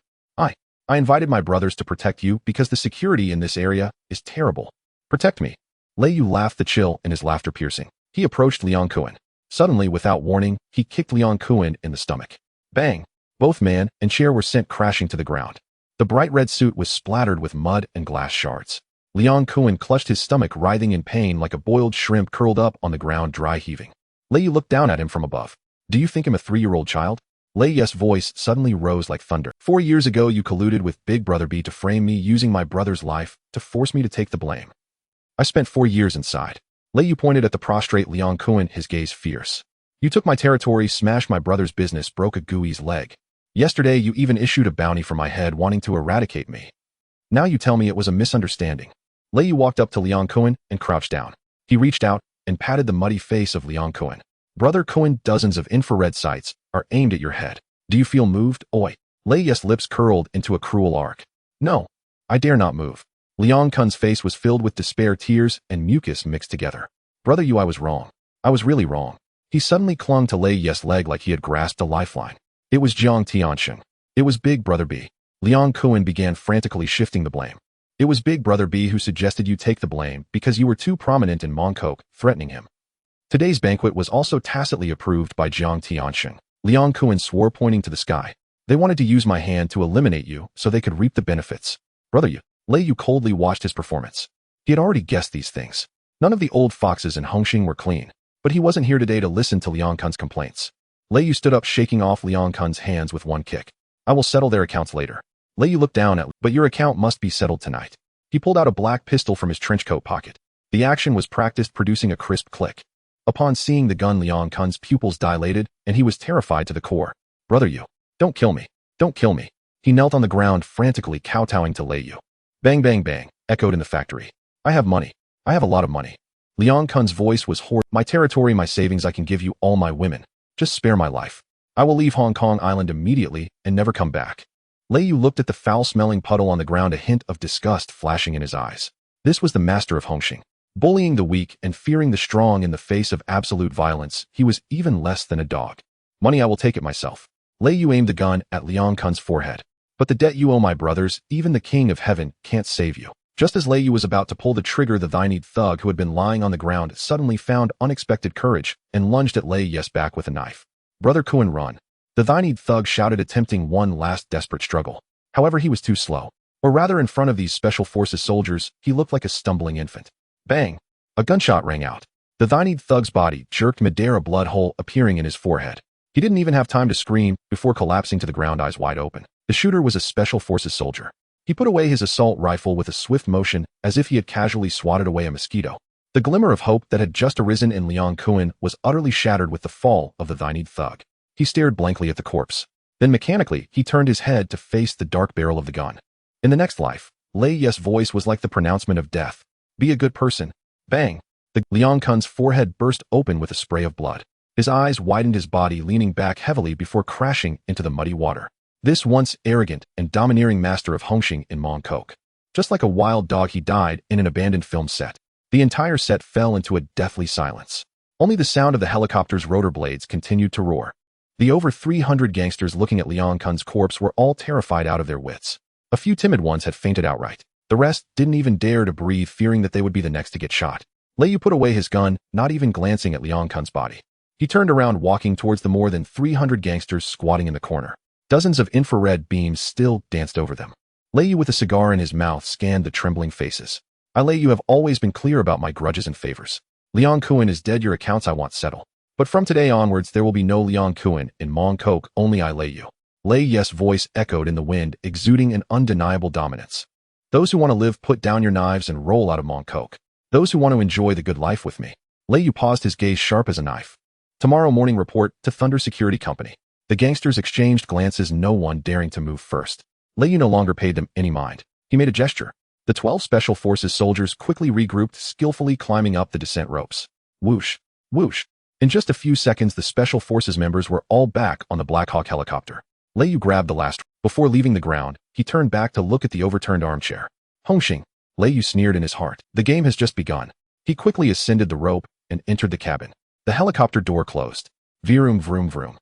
I invited my brothers to protect you because the security in this area is terrible. Protect me. Lei Yu laughed, the chill in his laughter piercing. He approached Liang Kun. Suddenly, without warning, he kicked Liang Kun in the stomach. Bang! Both man and chair were sent crashing to the ground. The bright red suit was splattered with mud and glass shards. Liang Kun clutched his stomach, writhing in pain like a boiled shrimp curled up on the ground, dry heaving. Lei Yu looked down at him from above. Do you think I'm a 3-year-old child? Lei Ye's voice suddenly rose like thunder. 4 years ago you colluded with Big Brother B to frame me, using my brother's life to force me to take the blame. I spent 4 years inside. Lei Yu pointed at the prostrate Liang Kun, his gaze fierce. You took my territory, smashed my brother's business, broke a Gui's leg. Yesterday you even issued a bounty for my head, wanting to eradicate me. Now you tell me it was a misunderstanding. Lei Yu walked up to Liang Kun and crouched down. He reached out and patted the muddy face of Liang Kun. Brother Kun, dozens of infrared sights are aimed at your head. Do you feel moved? Oi. Lei Ye's lips curled into a cruel arc. No, I dare not move. Liang Kun's face was filled with despair, tears and mucus mixed together. Brother Yu, I was wrong. I was really wrong. He suddenly clung to Lei Ye's leg like he had grasped a lifeline. It was Jiang Tianxing. It was Big Brother B. Liang Kun began frantically shifting the blame. It was Big Brother B who suggested you take the blame because you were too prominent in Mong Kok, threatening him. Today's banquet was also tacitly approved by Jiang Tianxing. Liang Kun swore, pointing to the sky. They wanted to use my hand to eliminate you so they could reap the benefits. Brother Yu. Lei Yu coldly watched his performance. He had already guessed these things. None of the old foxes in Hongxing were clean, but he wasn't here today to listen to Liang Kun's complaints. Lei Yu stood up, shaking off Liang Kun's hands with one kick. I will settle their accounts later. Lei Yu looked down at, but your account must be settled tonight. He pulled out a black pistol from his trenchcoat pocket. The action was practiced, producing a crisp click. Upon seeing the gun, Liang Kun's pupils dilated, and he was terrified to the core. Brother Yu, don't kill me. Don't kill me. He knelt on the ground, frantically kowtowing to Lei Yu. Bang, bang, bang, echoed in the factory. I have money. I have a lot of money. Liang Kun's voice was hoarse. My territory, my savings, I can give you all my women. Just spare my life. I will leave Hong Kong Island immediately and never come back. Lei Yu looked at the foul-smelling puddle on the ground, a hint of disgust flashing in his eyes. This was the master of Hongxing. Bullying the weak and fearing the strong in the face of absolute violence, he was even less than a dog. Money, I will take it myself. Lei Yu aimed the gun at Liang Kun's forehead. But the debt you owe my brothers, even the king of heaven, can't save you. Just as Lei Yu was about to pull the trigger, the Thinid thug who had been lying on the ground suddenly found unexpected courage and lunged at Lei Yu's back with a knife. Brother Kuan, run. The Thinid thug shouted, attempting one last desperate struggle. However, he was too slow. Or rather, in front of these special forces soldiers, he looked like a stumbling infant. Bang! A gunshot rang out. The Thinid thug's body jerked midair, a blood hole appearing in his forehead. He didn't even have time to scream before collapsing to the ground, eyes wide open. The shooter was a special forces soldier. He put away his assault rifle with a swift motion, as if he had casually swatted away a mosquito. The glimmer of hope that had just arisen in Liang Kun was utterly shattered with the fall of the Thinid thug. He stared blankly at the corpse. Then mechanically, he turned his head to face the dark barrel of the gun. In the next life, Lei Yu's voice was like the pronouncement of death. Be a good person. Bang! The Liang Kun's forehead burst open with a spray of blood. His eyes widened, his body leaning back heavily before crashing into the muddy water. This once arrogant and domineering master of Hongxing in Mong Kok. Just like a wild dog, he died in an abandoned film set. The entire set fell into a deathly silence. Only the sound of the helicopter's rotor blades continued to roar. The over 300 gangsters looking at Liang Kun's corpse were all terrified out of their wits. A few timid ones had fainted outright. The rest didn't even dare to breathe, fearing that they would be the next to get shot. Lei Yu put away his gun, not even glancing at Liang Kun's body. He turned around, walking towards the more than 300 gangsters squatting in the corner. Dozens of infrared beams still danced over them. Lei Yu, with a cigar in his mouth, scanned the trembling faces. Lei Yu have always been clear about my grudges and favors. Liang Kun is dead, your accounts I want settled. But from today onwards, there will be no Liang Kun in Mong Kok, only I, Lei Yu. Lei Yu's voice echoed in the wind, exuding an undeniable dominance. Those who want to live, put down your knives and roll out of Mong Kok. Those who want to enjoy the good life with me. Lei Yu paused, his gaze sharp as a knife. Tomorrow morning, report to Thunder Security Company. The gangsters exchanged glances, no one daring to move first. Lei Yu no longer paid them any mind. He made a gesture. The 12 Special Forces soldiers quickly regrouped, skillfully climbing up the descent ropes. Whoosh! Whoosh! In just a few seconds, the Special Forces members were all back on the Black Hawk helicopter. Lei Yu grabbed the last. Before leaving the ground, he turned back to look at the overturned armchair. Hongxing! Lei Yu sneered in his heart. The game has just begun. He quickly ascended the rope and entered the cabin. The helicopter door closed. Vroom, vroom, vroom.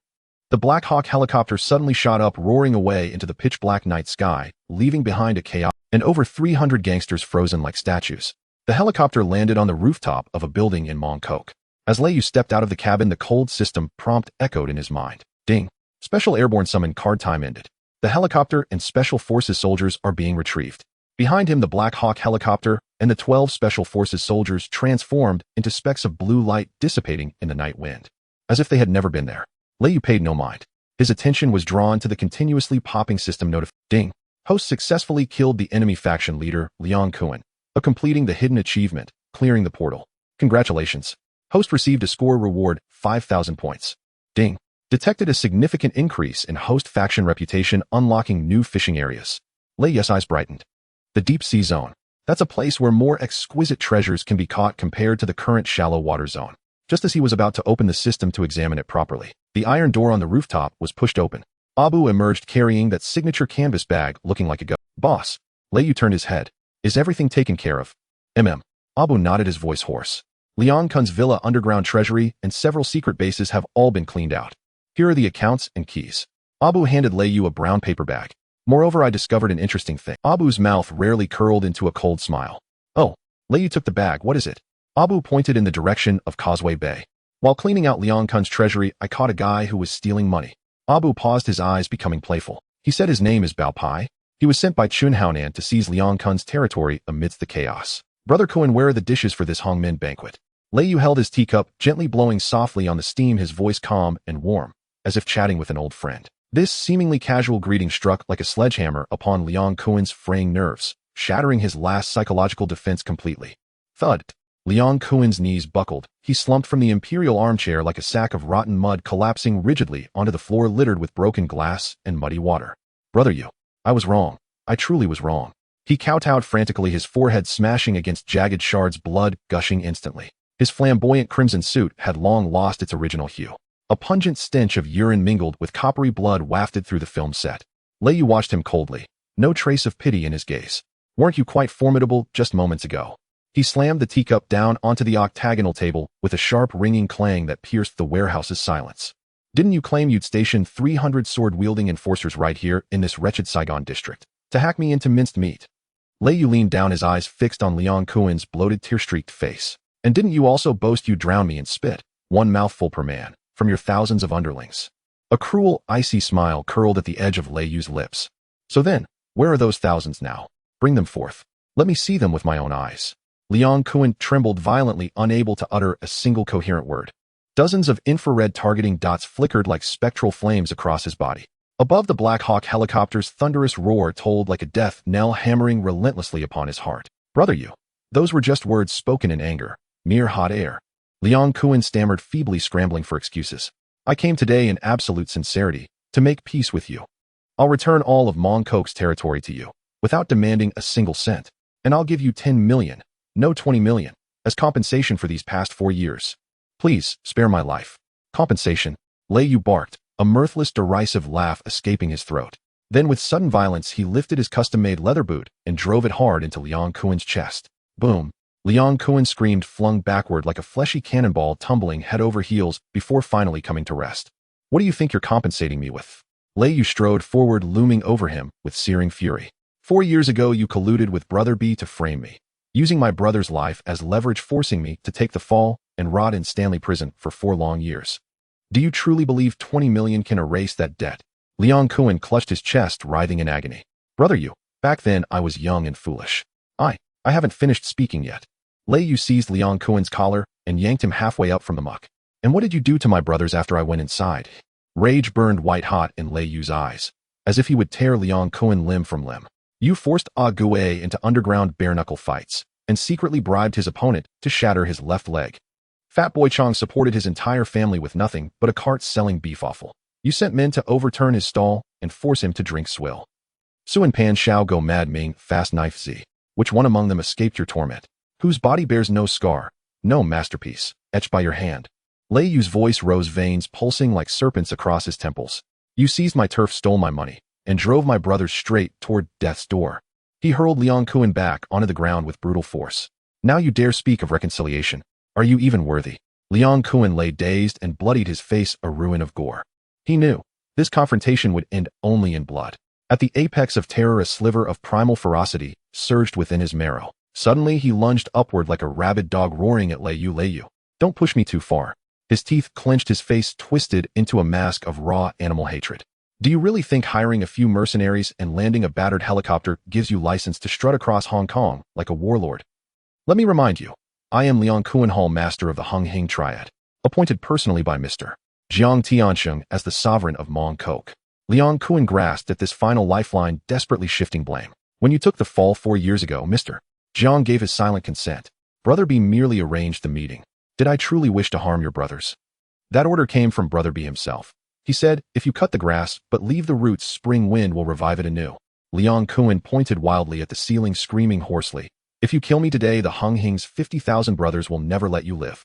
The Black Hawk helicopter suddenly shot up, roaring away into the pitch-black night sky, leaving behind a chaos and over 300 gangsters frozen like statues. The helicopter landed on the rooftop of a building in Mong Kok. As Lei Yu stepped out of the cabin, the cold system prompt echoed in his mind. Ding! Special Airborne Summon card time ended. The helicopter and Special Forces soldiers are being retrieved. Behind him, the Black Hawk helicopter and the 12 Special Forces soldiers transformed into specks of blue light dissipating in the night wind. As if they had never been there. Lei Yu paid no mind. His attention was drawn to the continuously popping system notification. Ding! Host successfully killed the enemy faction leader, Liang Kun, completing the hidden achievement, clearing the portal. Congratulations. Host received a score reward, 5,000 points. Ding! Detected a significant increase in host faction reputation, unlocking new fishing areas. Lei Yu's eyes brightened. The deep sea zone. That's a place where more exquisite treasures can be caught compared to the current shallow water zone. Just as he was about to open the system to examine it properly, the iron door on the rooftop was pushed open. Abu emerged carrying that signature canvas bag, looking like a go. Boss. Lei Yu turned his head. Is everything taken care of? Abu nodded, his voice hoarse. Liang Kun's villa, underground treasury, and several secret bases have all been cleaned out. Here are the accounts and keys. Abu handed Lei Yu a brown paper bag. Moreover, I discovered an interesting thing. Abu's mouth rarely curled into a cold smile. Oh. Lei Yu took the bag. What is it? Abu pointed in the direction of Causeway Bay. While cleaning out Liang Kun's treasury, I caught a guy who was stealing money. Abu paused, his eyes becoming playful. He said his name is Bao Pai. He was sent by Chun Haonan to seize Liang Kun's territory amidst the chaos. Brother Cohen, where are the dishes for this Hongmin banquet? Lei Yu held his teacup, gently blowing softly on the steam, his voice calm and warm, as if chatting with an old friend. This seemingly casual greeting struck like a sledgehammer upon Liang Kuen's fraying nerves, shattering his last psychological defense completely. Thud. Liang Kuen's knees buckled. He slumped from the imperial armchair like a sack of rotten mud, collapsing rigidly onto the floor littered with broken glass and muddy water. Brother Yu, I was wrong. I truly was wrong. He kowtowed frantically, his forehead smashing against jagged shards, blood gushing instantly. His flamboyant crimson suit had long lost its original hue. A pungent stench of urine mingled with coppery blood wafted through the film set. Lei Yu watched him coldly, no trace of pity in his gaze. Weren't you quite formidable just moments ago? He slammed the teacup down onto the octagonal table with a sharp ringing clang that pierced the warehouse's silence. Didn't you claim you'd station 300 sword-wielding enforcers right here in this wretched Saigon district to hack me into minced meat? Lei Yu leaned down, his eyes fixed on Liang Kuen's bloated, tear-streaked face. And didn't you also boast you'd drown me in spit, one mouthful per man, from your thousands of underlings? A cruel, icy smile curled at the edge of Lei Yu's lips. So then, where are those thousands now? Bring them forth. Let me see them with my own eyes. Liang Kuen trembled violently, unable to utter a single coherent word. Dozens of infrared targeting dots flickered like spectral flames across his body. Above, the Black Hawk helicopter's thunderous roar tolled like a death knell, hammering relentlessly upon his heart. Brother Yu, those were just words spoken in anger, mere hot air. Liang Kuen stammered feebly, scrambling for excuses. I came today in absolute sincerity, to make peace with you. I'll return all of Mong Kok's territory to you, without demanding a single cent. And I'll give you 10 million, no 20 million, as compensation for these past 4 years. Please, spare my life. Compensation? Lei Yu barked, a mirthless, derisive laugh escaping his throat. Then with sudden violence he lifted his custom-made leather boot and drove it hard into Liang Kuen's chest. Boom. Liang Kuen screamed, flung backward like a fleshy cannonball, tumbling head over heels before finally coming to rest. What do you think you're compensating me with? Lei Yu strode forward, looming over him with searing fury. 4 years ago you colluded with Brother B to frame me, using my brother's life as leverage, forcing me to take the fall and rot in Stanley Prison for 4 long years. Do you truly believe 20 million can erase that debt? Liang Kuen clutched his chest, writhing in agony. Brother Yu, back then I was young and foolish. I haven't finished speaking yet. Lei Yu seized Liang Kuen's collar and yanked him halfway up from the muck. And what did you do to my brothers after I went inside? Rage burned white hot in Lei Yu's eyes, as if he would tear Liang Kuen limb from limb. You forced Ah Gue into underground bare-knuckle fights, and secretly bribed his opponent to shatter his left leg. Fat Boy Chong supported his entire family with nothing but a cart selling beef offal. You sent men to overturn his stall and force him to drink swill. Suan Pan Shao Go Mad Ming Fast Knife Z. Which one among them escaped your torment? Whose body bears no scar, no masterpiece, etched by your hand? Lei Yu's voice rose, veins pulsing like serpents across his temples. You seized my turf, stole my money, and drove my brothers straight toward death's door. He hurled Liang Kuen back onto the ground with brutal force. Now you dare speak of reconciliation? Are you even worthy? Liang Kuen lay dazed and bloodied, his face a ruin of gore. He knew this confrontation would end only in blood. At the apex of terror, a sliver of primal ferocity surged within his marrow. Suddenly he lunged upward like a rabid dog, roaring at Lei Yu. Lei Yu, don't push me too far. His teeth clenched, his face twisted into a mask of raw animal hatred. Do you really think hiring a few mercenaries and landing a battered helicopter gives you license to strut across Hong Kong like a warlord? Let me remind you, I am Liang Kuen, Hall Master of the Hung Hing Triad, appointed personally by Mr. Jiang Tiansheng as the sovereign of Mong Kok. Liang Kuen grasped at this final lifeline, desperately shifting blame. When you took the fall 4 years ago, Mr. Jiang gave his silent consent. Brother B merely arranged the meeting. Did I truly wish to harm your brothers? That order came from Brother B himself. He said, if you cut the grass, but leave the roots, spring wind will revive it anew. Liang Kuen pointed wildly at the ceiling, screaming hoarsely. If you kill me today, the Hung Hing's 50,000 brothers will never let you live.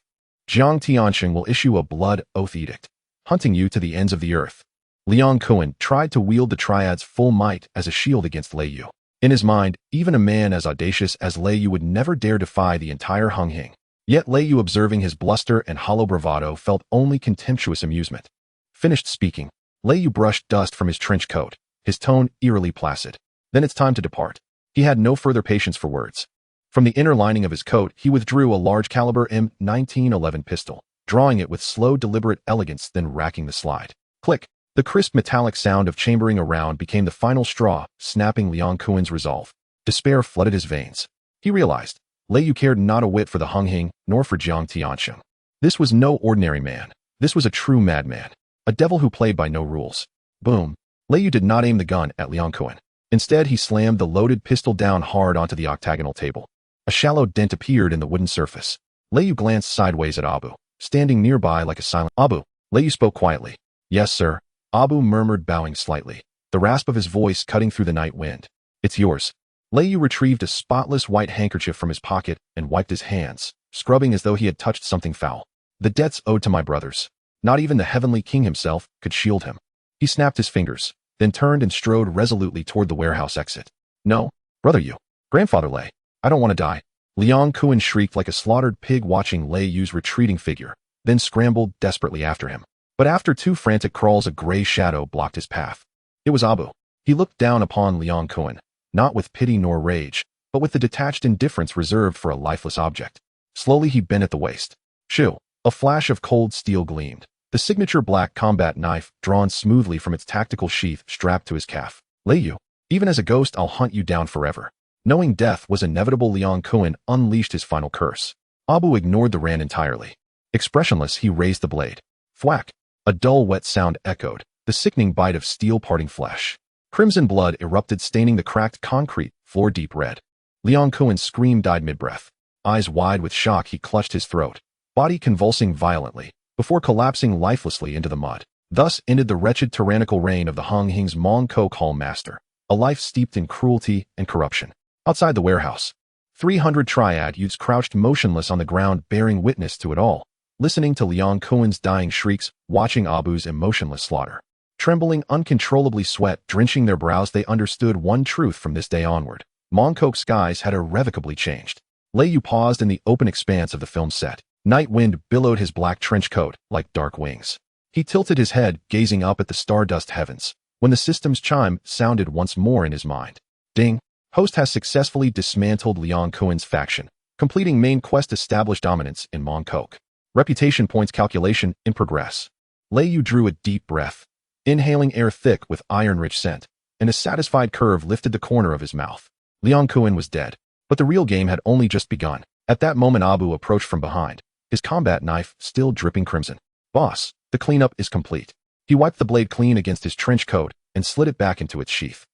Jiang Tiansheng will issue a blood oath edict, hunting you to the ends of the earth. Liang Kuen tried to wield the Triad's full might as a shield against Lei Yu. In his mind, even a man as audacious as Lei Yu would never dare defy the entire Hung Hing. Yet Lei Yu, observing his bluster and hollow bravado, felt only contemptuous amusement. Finished speaking, Lei Yu brushed dust from his trench coat, his tone eerily placid. Then it's time to depart. He had no further patience for words. From the inner lining of his coat, he withdrew a large caliber M1911 pistol, drawing it with slow, deliberate elegance, then racking the slide. Click. The crisp metallic sound of chambering around became the final straw, snapping Liang Kuen's resolve. Despair flooded his veins. He realized, Lei Yu cared not a whit for the Hung Hing, nor for Jiang Tiansheng. This was no ordinary man. This was a true madman. A devil who played by no rules. Boom. Lei Yu did not aim the gun at Liang Kuan. Instead, he slammed the loaded pistol down hard onto the octagonal table. A shallow dent appeared in the wooden surface. Lei Yu glanced sideways at Abu, standing nearby like a silent Abu. Lei Yu spoke quietly. Yes, sir. Abu murmured, bowing slightly, the rasp of his voice cutting through the night wind. It's yours. Lei Yu retrieved a spotless white handkerchief from his pocket and wiped his hands, scrubbing as though he had touched something foul. The debts owed to my brothers. Not even the heavenly king himself could shield him. He snapped his fingers, then turned and strode resolutely toward the warehouse exit. No, brother Yu. Grandfather Lei. I don't want to die. Liang Kuan shrieked like a slaughtered pig watching Lei Yu's retreating figure, then scrambled desperately after him. But after 2 frantic crawls, a gray shadow blocked his path. It was Abu. He looked down upon Liang Kuan, not with pity nor rage, but with the detached indifference reserved for a lifeless object. Slowly he bent at the waist. Shoo! A flash of cold steel gleamed. The signature black combat knife, drawn smoothly from its tactical sheath, strapped to his calf. Lei Yu, even as a ghost I'll hunt you down forever. Knowing death was inevitable, Liang Kuan unleashed his final curse. Abu ignored the ran entirely. Expressionless, he raised the blade. Thwack! A dull, wet sound echoed, the sickening bite of steel parting flesh. Crimson blood erupted, staining the cracked concrete, floor deep red. Liang Kuan's scream died mid-breath. Eyes wide with shock, he clutched his throat, body convulsing violently, before collapsing lifelessly into the mud. Thus ended the wretched tyrannical reign of the Hung Hing's Mong Kok Hall master, a life steeped in cruelty and corruption. Outside the warehouse, 300 Triad youths crouched motionless on the ground, bearing witness to it all, listening to Liang Kuan's dying shrieks, watching Abu's emotionless slaughter. Trembling uncontrollably, sweat drenching their brows, they understood one truth from this day onward. Mong Kok skies had irrevocably changed. Lei Yu paused in the open expanse of the film set. Night wind billowed his black trench coat like dark wings. He tilted his head, gazing up at the stardust heavens, when the system's chime sounded once more in his mind. Ding! Host has successfully dismantled Liang Kuan's faction, completing main quest, establish dominance in Mong Kok. Reputation points calculation in progress. Lei Yu drew a deep breath, inhaling air thick with iron-rich scent, and a satisfied curve lifted the corner of his mouth. Liang Kuan was dead, but the real game had only just begun. At that moment, Abu approached from behind, his combat knife still dripping crimson. Boss, the cleanup is complete. He wiped the blade clean against his trench coat and slid it back into its sheath.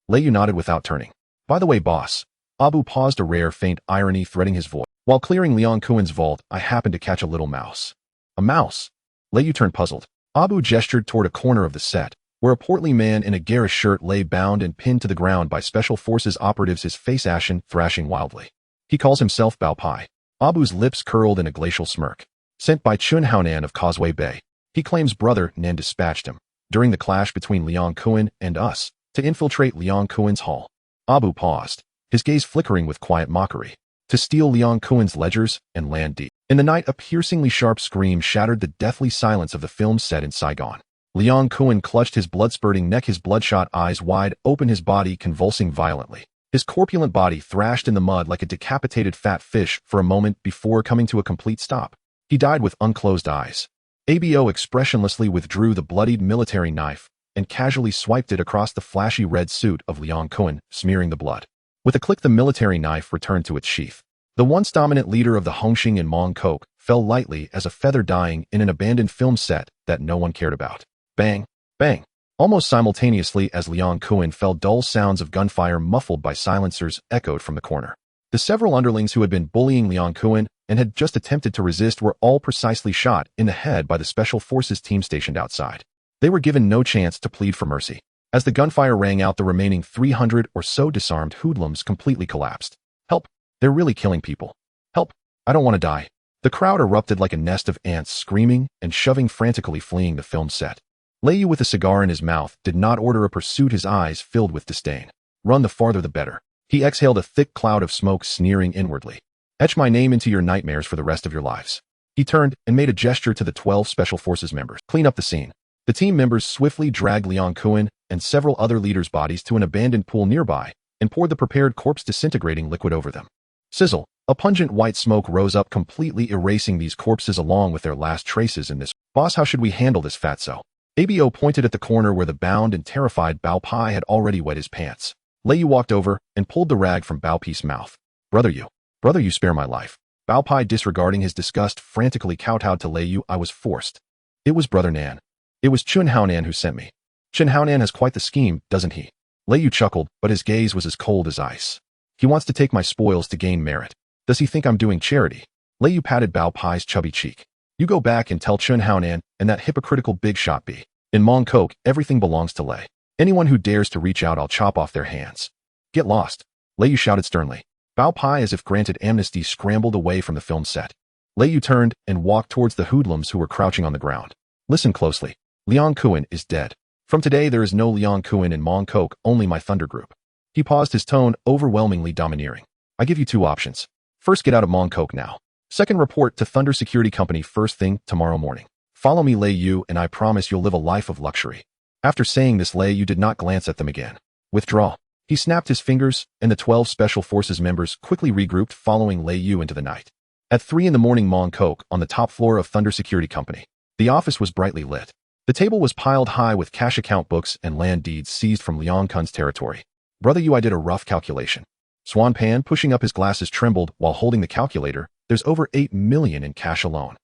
Lei Yu nodded without turning. By the way, boss. Abu paused, a rare faint irony threading his voice. While clearing Liang Kuan's vault, I happened to catch a little mouse. A mouse? Lei Yu turned puzzled. Abu gestured toward a corner of the set, where a portly man in a garish shirt lay bound and pinned to the ground by special forces operatives, his face ashen, thrashing wildly. He calls himself Bao Pai. Abu's lips curled in a glacial smirk. Sent by Chun Haonan of Causeway Bay. He claims brother Nan dispatched him, during the clash between Liang Kuan and us, to infiltrate Liang Kuan's hall. Abu paused, his gaze flickering with quiet mockery. To steal Liang Kuan's ledgers and land deep. In the night, a piercingly sharp scream shattered the deathly silence of the film set in Saigon. Liang Kuan clutched his blood-spurting neck, his bloodshot eyes wide open, his body convulsing violently. His corpulent body thrashed in the mud like a decapitated fat fish for a moment before coming to a complete stop. He died with unclosed eyes. Abo expressionlessly withdrew the bloodied military knife and casually swiped it across the flashy red suit of Liang Kuan, smearing the blood. With a click, the military knife returned to its sheath. The once dominant leader of the Hongxing in Mong Kok fell lightly as a feather dying in an abandoned film set that no one cared about. Bang! Bang! Almost simultaneously as Liang Kuan fell, dull sounds of gunfire muffled by silencers echoed from the corner. The several underlings who had been bullying Liang Kuan and had just attempted to resist were all precisely shot in the head by the special forces team stationed outside. They were given no chance to plead for mercy. As the gunfire rang out, the remaining 300 or so disarmed hoodlums completely collapsed. Help! They're really killing people. Help! I don't want to die. The crowd erupted like a nest of ants, screaming and shoving frantically, fleeing the film set. Lei Yu, with a cigar in his mouth, did not order a pursuit, his eyes filled with disdain. Run, the farther the better. He exhaled a thick cloud of smoke, sneering inwardly. Etch my name into your nightmares for the rest of your lives. He turned and made a gesture to the 12 Special Forces members. Clean up the scene. The team members swiftly dragged Liang Kuan and several other leaders' bodies to an abandoned pool nearby and poured the prepared corpse disintegrating liquid over them. Sizzle! A pungent white smoke rose up, completely erasing these corpses along with their last traces in this. Boss, how should we handle this fatso? Abo pointed at the corner where the bound and terrified Bao Pai had already wet his pants. Lei Yu walked over and pulled the rag from Bao Pai's mouth. Brother Yu. Brother, you spare my life. Bao Pai, disregarding his disgust, frantically kowtowed to Lei Yu. I was forced. It was Brother Nan. It was Chun Hao Nan who sent me. Chun Hao Nan has quite the scheme, doesn't he? Lei Yu chuckled, but his gaze was as cold as ice. He wants to take my spoils to gain merit. Does he think I'm doing charity? Lei Yu patted Bao Pai's chubby cheek. You go back and tell Chun Hao Nan and that hypocritical big shot B. In Mong Kok, everything belongs to Lei. Anyone who dares to reach out, I'll chop off their hands. Get lost. Lei Yu shouted sternly. Bao Pai, as if granted amnesty, scrambled away from the film set. Lei Yu turned and walked towards the hoodlums who were crouching on the ground. Listen closely. Liang Kuan is dead. From today there is no Liang Kuan in Mong Kok, only my Thunder Group. He paused, his tone overwhelmingly domineering. I give you two options. First, get out of Mong Kok now. Second, report to Thunder Security Company first thing tomorrow morning. Follow me, Lei Yu, and I promise you'll live a life of luxury. After saying this, Lei Yu did not glance at them again. Withdraw. He snapped his fingers, and the 12 Special Forces members quickly regrouped, following Lei Yu into the night. At 3 in the morning, Mong Kok, on the top floor of Thunder Security Company. The office was brightly lit. The table was piled high with cash account books and land deeds seized from Liang Kun's territory. Brother Yu, I did a rough calculation. Swan Pan, pushing up his glasses, trembled while holding the calculator. There's over 8 million in cash alone.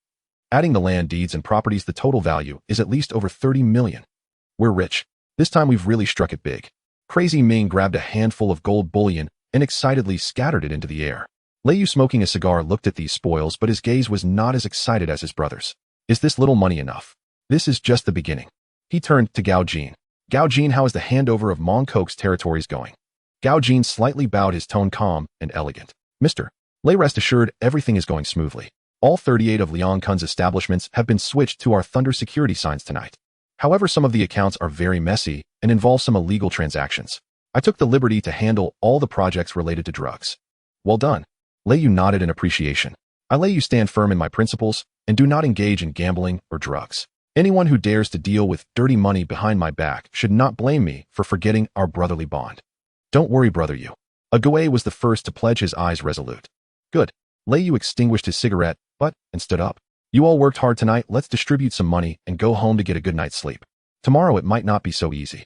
Adding the land deeds and properties, the total value is at least over 30 million. We're rich. This time we've really struck it big. Crazy Ming grabbed a handful of gold bullion and excitedly scattered it into the air. Lei Yu, smoking a cigar, looked at these spoils, but his gaze was not as excited as his brother's. Is this little money enough? This is just the beginning. He turned to Gao Jin. Gao Jin, how is the handover of Mong Kok's territories going? Gao Jin slightly bowed, his tone calm and elegant. Mr. Lei, rest assured, everything is going smoothly. All 38 of Liang Kun's establishments have been switched to our Thunder security signs tonight. However, some of the accounts are very messy and involve some illegal transactions. I took the liberty to handle all the projects related to drugs. Well done. Lei Yu nodded in appreciation. I Lei Yu stand firm in my principles and do not engage in gambling or drugs. Anyone who dares to deal with dirty money behind my back should not blame me for forgetting our brotherly bond. Don't worry, Brother Yu. Agoué was the first to pledge, his eyes resolute. Good. Lei Yu extinguished his cigarette, and stood up. You all worked hard tonight, let's distribute some money and go home to get a good night's sleep. Tomorrow it might not be so easy.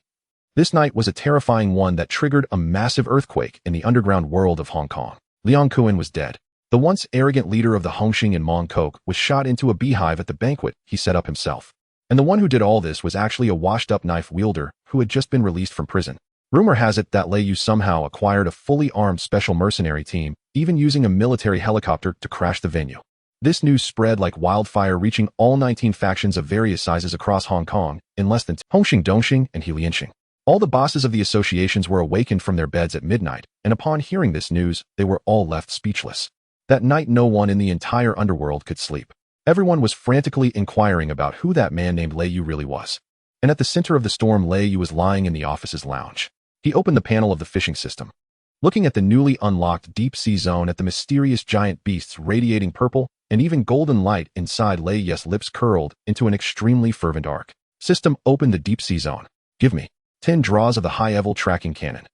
This night was a terrifying one that triggered a massive earthquake in the underground world of Hong Kong. Liang Kuan was dead. The once arrogant leader of the Hongxing in Mong Kok was shot into a beehive at the banquet he set up himself. And the one who did all this was actually a washed-up knife wielder who had just been released from prison. Rumor has it that Lei Yu somehow acquired a fully armed special mercenary team, even using a military helicopter to crash the venue. This news spread like wildfire, reaching all 19 factions of various sizes across Hong Kong in less than Hongxing, Dongxing, and Helianxing. All the bosses of the associations were awakened from their beds at midnight, and upon hearing this news, they were all left speechless. That night, no one in the entire underworld could sleep. Everyone was frantically inquiring about who that man named Lei Yu really was. And at the center of the storm, Lei Yu was lying in the office's lounge. He opened the panel of the fishing system. Looking at the newly unlocked deep-sea zone, at the mysterious giant beasts radiating purple and even golden light inside, Lei Yu's lips curled into an extremely fervent arc. System, open the deep-sea zone. Give me 10 draws of the high-level tracking cannon.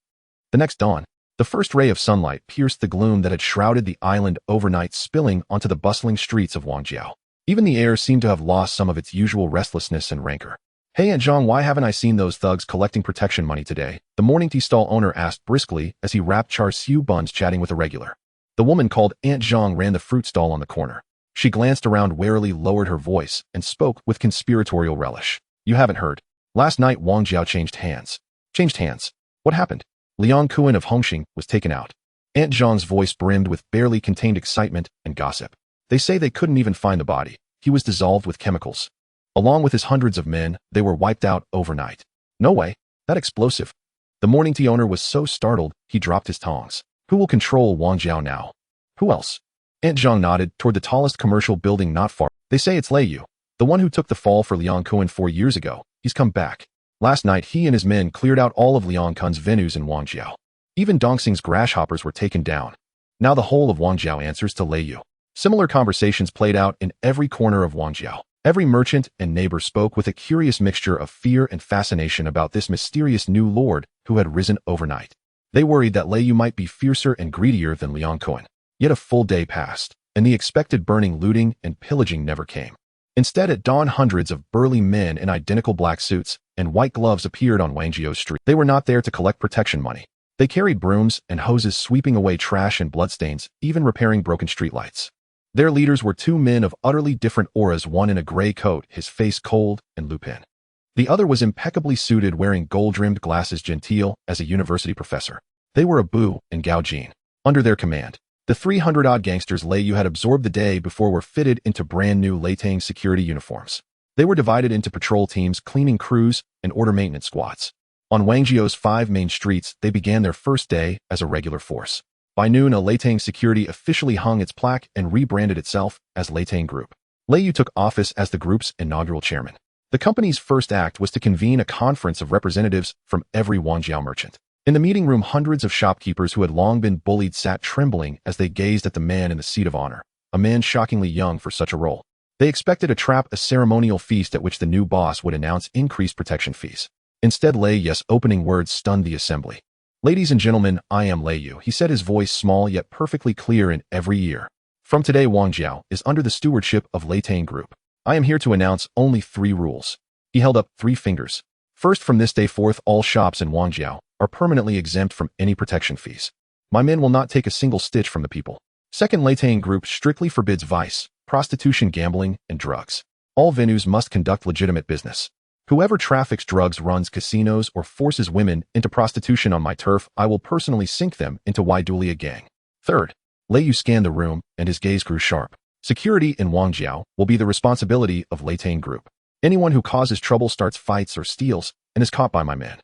The next dawn, the first ray of sunlight pierced the gloom that had shrouded the island overnight, spilling onto the bustling streets of Wangjiao. Even the air seemed to have lost some of its usual restlessness and rancor. Hey, Aunt Zhang, why haven't I seen those thugs collecting protection money today? The morning tea stall owner asked briskly as he wrapped char siu buns, chatting with a regular. The woman called Aunt Zhang ran the fruit stall on the corner. She glanced around warily, lowered her voice, and spoke with conspiratorial relish. You haven't heard. Last night, Wangjiao changed hands. Changed hands? What happened? Liang Kuan of Hongxing was taken out. Aunt Zhang's voice brimmed with barely contained excitement and gossip. They say they couldn't even find the body. He was dissolved with chemicals. Along with his hundreds of men, they were wiped out overnight. No way. That explosive. The morning tea owner was so startled, he dropped his tongs. Who will control Wangjiao now? Who else? Aunt Zhang nodded toward the tallest commercial building not far. They say it's Lei Yu, the one who took the fall for Liang Kuan 4 years ago. He's come back. Last night, he and his men cleared out all of Liang Kun's venues in Wangjiao. Even Dongxing's grasshoppers were taken down. Now the whole of Wangjiao answers to Lei Yu. Similar conversations played out in every corner of Wangjiao. Every merchant and neighbor spoke with a curious mixture of fear and fascination about this mysterious new lord who had risen overnight. They worried that Lei Yu might be fiercer and greedier than Liang Kuan. Yet a full day passed, and the expected burning, looting, and pillaging never came. Instead, at dawn, hundreds of burly men in identical black suits and white gloves appeared on Wangjiao Street. They were not there to collect protection money. They carried brooms and hoses sweeping away trash and bloodstains, even repairing broken streetlights. Their leaders were two men of utterly different auras, one in a gray coat, his face cold and Lupin. The other was impeccably suited, wearing gold-rimmed glasses, genteel as a university professor. They were Abu and Gao Jin. Under their command, the 300-odd gangsters Lei Yu had absorbed the day before were fitted into brand-new Leitang security uniforms. They were divided into patrol teams, cleaning crews, and order maintenance squads. On Wangjiao's 5 main streets, they began their first day as a regular force. By noon, a Leitang security officially hung its plaque and rebranded itself as Leitang Group. Lei Yu took office as the group's inaugural chairman. The company's first act was to convene a conference of representatives from every Wangjiao merchant. In the meeting room, hundreds of shopkeepers who had long been bullied sat trembling as they gazed at the man in the seat of honor, a man shockingly young for such a role. They expected a ceremonial feast at which the new boss would announce increased protection fees. Instead, Lei Yu's opening words stunned the assembly. "Ladies and gentlemen, I am Lei Yu," he said, his voice small yet perfectly clear in every ear. "From today, Wangjiao is under the stewardship of Leitang Group. I am here to announce only 3 rules." He held up 3 fingers. "First, from this day forth, all shops in Wangjiao are permanently exempt from any protection fees. My men will not take a single stitch from the people. Second, Leitang Group strictly forbids vice, prostitution, gambling, and drugs. All venues must conduct legitimate business. Whoever traffics drugs, runs casinos, or forces women into prostitution on my turf, I will personally sink them into Waidulia gang. Third," Lei Yu scanned the room, and his gaze grew sharp. "Security in Wangjiao will be the responsibility of Leitang Group. Anyone who causes trouble, starts fights, or steals, and is caught by my men,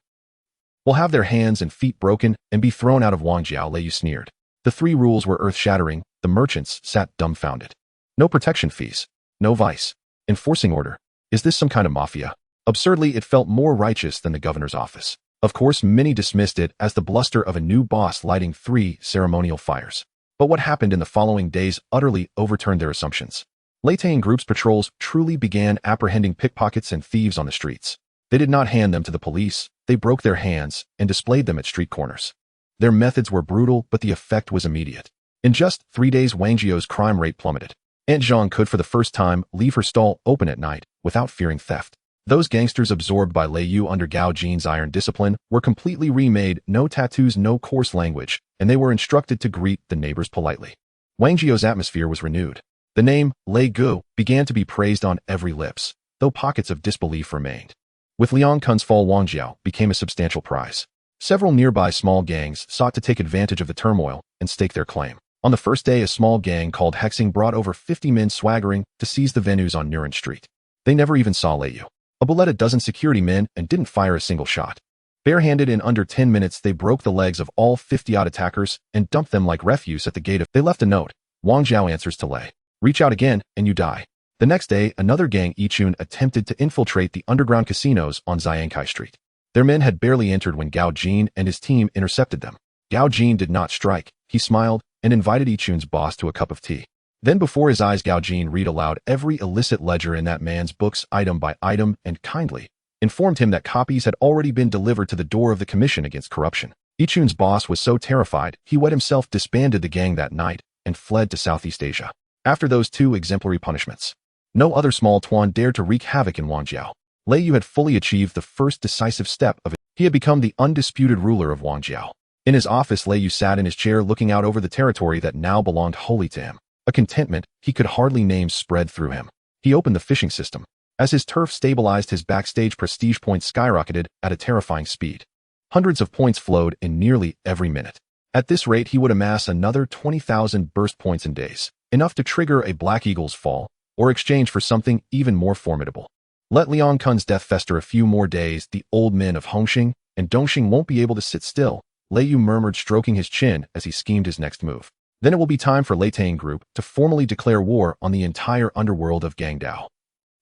will have their hands and feet broken and be thrown out of Wangjiao," Lei Yu sneered. The 3 rules were earth-shattering. The merchants sat dumbfounded. No protection fees. No vice. Enforcing order. Is this some kind of mafia? Absurdly, it felt more righteous than the governor's office. Of course, many dismissed it as the bluster of a new boss lighting 3 ceremonial fires. But what happened in the following days utterly overturned their assumptions. Leitang Group's patrols truly began apprehending pickpockets and thieves on the streets. They did not hand them to the police. They broke their hands and displayed them at street corners. Their methods were brutal, but the effect was immediate. In just 3 days, Wangjiao's crime rate plummeted. Aunt Zhang could for the first time leave her stall open at night without fearing theft. Those gangsters absorbed by Lei Yu under Gao Jin's iron discipline were completely remade, no tattoos, no coarse language, and they were instructed to greet the neighbors politely. Wangjiao's atmosphere was renewed. The name, Lei Gu, began to be praised on every lips, though pockets of disbelief remained. With Liang Kun's fall, Wangjiao became a substantial prize. Several nearby small gangs sought to take advantage of the turmoil and stake their claim. On the first day, a small gang called Hexing brought over 50 men swaggering to seize the venues on Nuren Street. They never even saw Lei Yu. Abu led a dozen security men and didn't fire a single shot. Barehanded, in under 10 minutes, they broke the legs of all 50-odd attackers and dumped them like refuse at the gate. They left a note. "Wangjiao answers to Lei. Reach out again and you die." The next day, another gang, Yichun, attempted to infiltrate the underground casinos on Xiangkai Street. Their men had barely entered when Gao Jin and his team intercepted them. Gao Jin did not strike. He smiled and invited Yichun's boss to a cup of tea. Then before his eyes, Gao Jin read aloud every illicit ledger in that man's books, item by item, and kindly informed him that copies had already been delivered to the door of the Commission Against Corruption. Yichun's boss was so terrified, he himself disbanded the gang that night and fled to Southeast Asia. After those 2 exemplary punishments, no other small tuan dared to wreak havoc in Wangjiao. Lei Yu had fully achieved the first decisive step of it. He had become the undisputed ruler of Wangjiao. In his office, Lei Yu sat in his chair looking out over the territory that now belonged wholly to him. A contentment he could hardly name spread through him. He opened the fishing system. As his turf stabilized, his backstage prestige points skyrocketed at a terrifying speed. Hundreds of points flowed in nearly every minute. At this rate, he would amass another 20,000 burst points in days, enough to trigger a Black Eagle's fall, or exchange for something even more formidable. Let Liang Kun's death fester a few more days, the old men of Hongxing and Dongxing won't be able to sit still, Lei Yu murmured, stroking his chin as he schemed his next move. Then it will be time for Leitang Group to formally declare war on the entire underworld of Gangdao.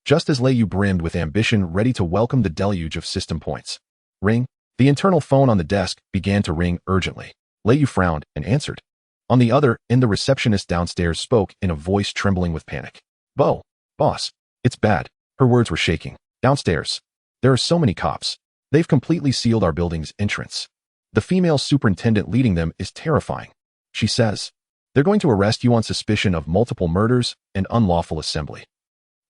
Just as Lei Yu brimmed with ambition, ready to welcome the deluge of system points. Ring. The internal phone on the desk began to ring urgently. Lei Yu frowned and answered. On the other end, the receptionist downstairs spoke in a voice trembling with panic. Boss, it's bad." Her words were shaking. "Downstairs. There are so many cops. They've completely sealed our building's entrance. The female superintendent leading them is terrifying. She says they're going to arrest you on suspicion of multiple murders and unlawful assembly."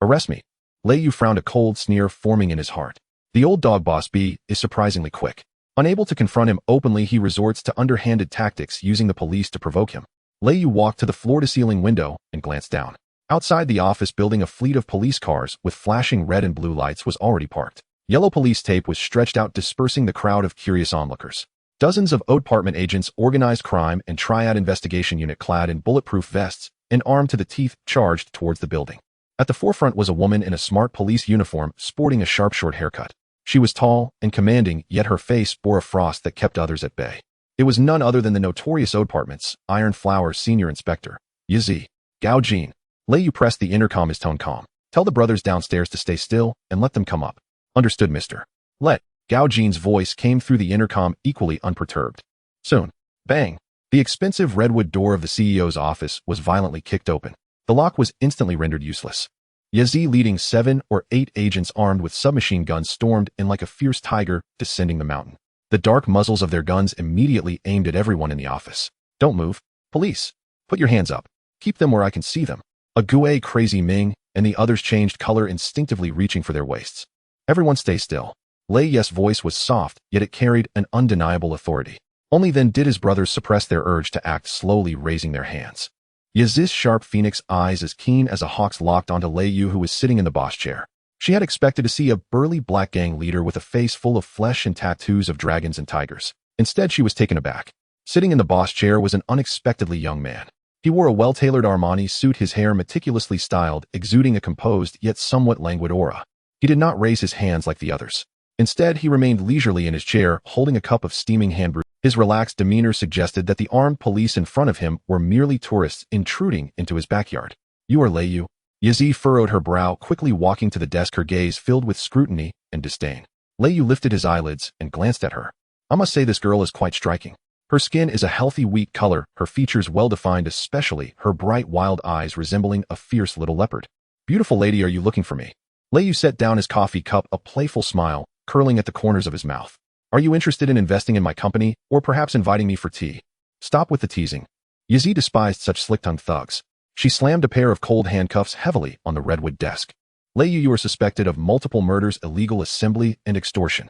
"Arrest me?" Lei Yu frowned, a cold sneer forming in his heart. The old dog boss B is surprisingly quick. Unable to confront him openly, he resorts to underhanded tactics, using the police to provoke him. Lei Yu walked to the floor-to-ceiling window and glanced down. Outside the office building, a fleet of police cars with flashing red and blue lights was already parked. Yellow police tape was stretched out, dispersing the crowd of curious onlookers. Dozens of department agents, organized crime, and Triad investigation unit clad in bulletproof vests and armed to the teeth charged towards the building. At the forefront was a woman in a smart police uniform, sporting a sharp short haircut. She was tall and commanding, yet her face bore a frost that kept others at bay. It was none other than the notorious department's Iron Flower senior inspector, Yizi. Gao Jin. Lei Yu pressed the intercom, his tone calm. Tell the brothers downstairs to stay still and let them come up. Understood, mister. Let. Gao Jin's voice came through the intercom, equally unperturbed. Soon. Bang. The expensive redwood door of the CEO's office was violently kicked open. The lock was instantly rendered useless. Yizi, leading 7 or 8 agents armed with submachine guns, stormed in like a fierce tiger descending the mountain. The dark muzzles of their guns immediately aimed at everyone in the office. Don't move. Police. Put your hands up. Keep them where I can see them. A Gue, Crazy Ming, and the others changed color, instinctively reaching for their waists. Everyone stay still. Lei Yu's voice was soft, yet it carried an undeniable authority. Only then did his brothers suppress their urge to act, slowly raising their hands. Yizi's sharp phoenix eyes, as keen as a hawk's, locked onto Lei Yu, who was sitting in the boss chair. She had expected to see a burly black gang leader with a face full of flesh and tattoos of dragons and tigers. Instead, she was taken aback. Sitting in the boss chair was an unexpectedly young man. He wore a well-tailored Armani suit, his hair meticulously styled, exuding a composed yet somewhat languid aura. He did not raise his hands like the others. Instead, he remained leisurely in his chair, holding a cup of steaming hand brew. His relaxed demeanor suggested that the armed police in front of him were merely tourists intruding into his backyard. You are Lei Yu? Yizi furrowed her brow, quickly walking to the desk, her gaze filled with scrutiny and disdain. Lei Yu lifted his eyelids and glanced at her. I must say this girl is quite striking. Her skin is a healthy wheat color, her features well-defined, especially her bright wild eyes resembling a fierce little leopard. Beautiful lady, are you looking for me? Lei Yu set down his coffee cup, a playful smile curling at the corners of his mouth. Are you interested in investing in my company, or perhaps inviting me for tea? Stop with the teasing. Yizi despised such slick-tongued thugs. She slammed a pair of cold handcuffs heavily on the redwood desk. Lei Yu, you are suspected of multiple murders, illegal assembly, and extortion.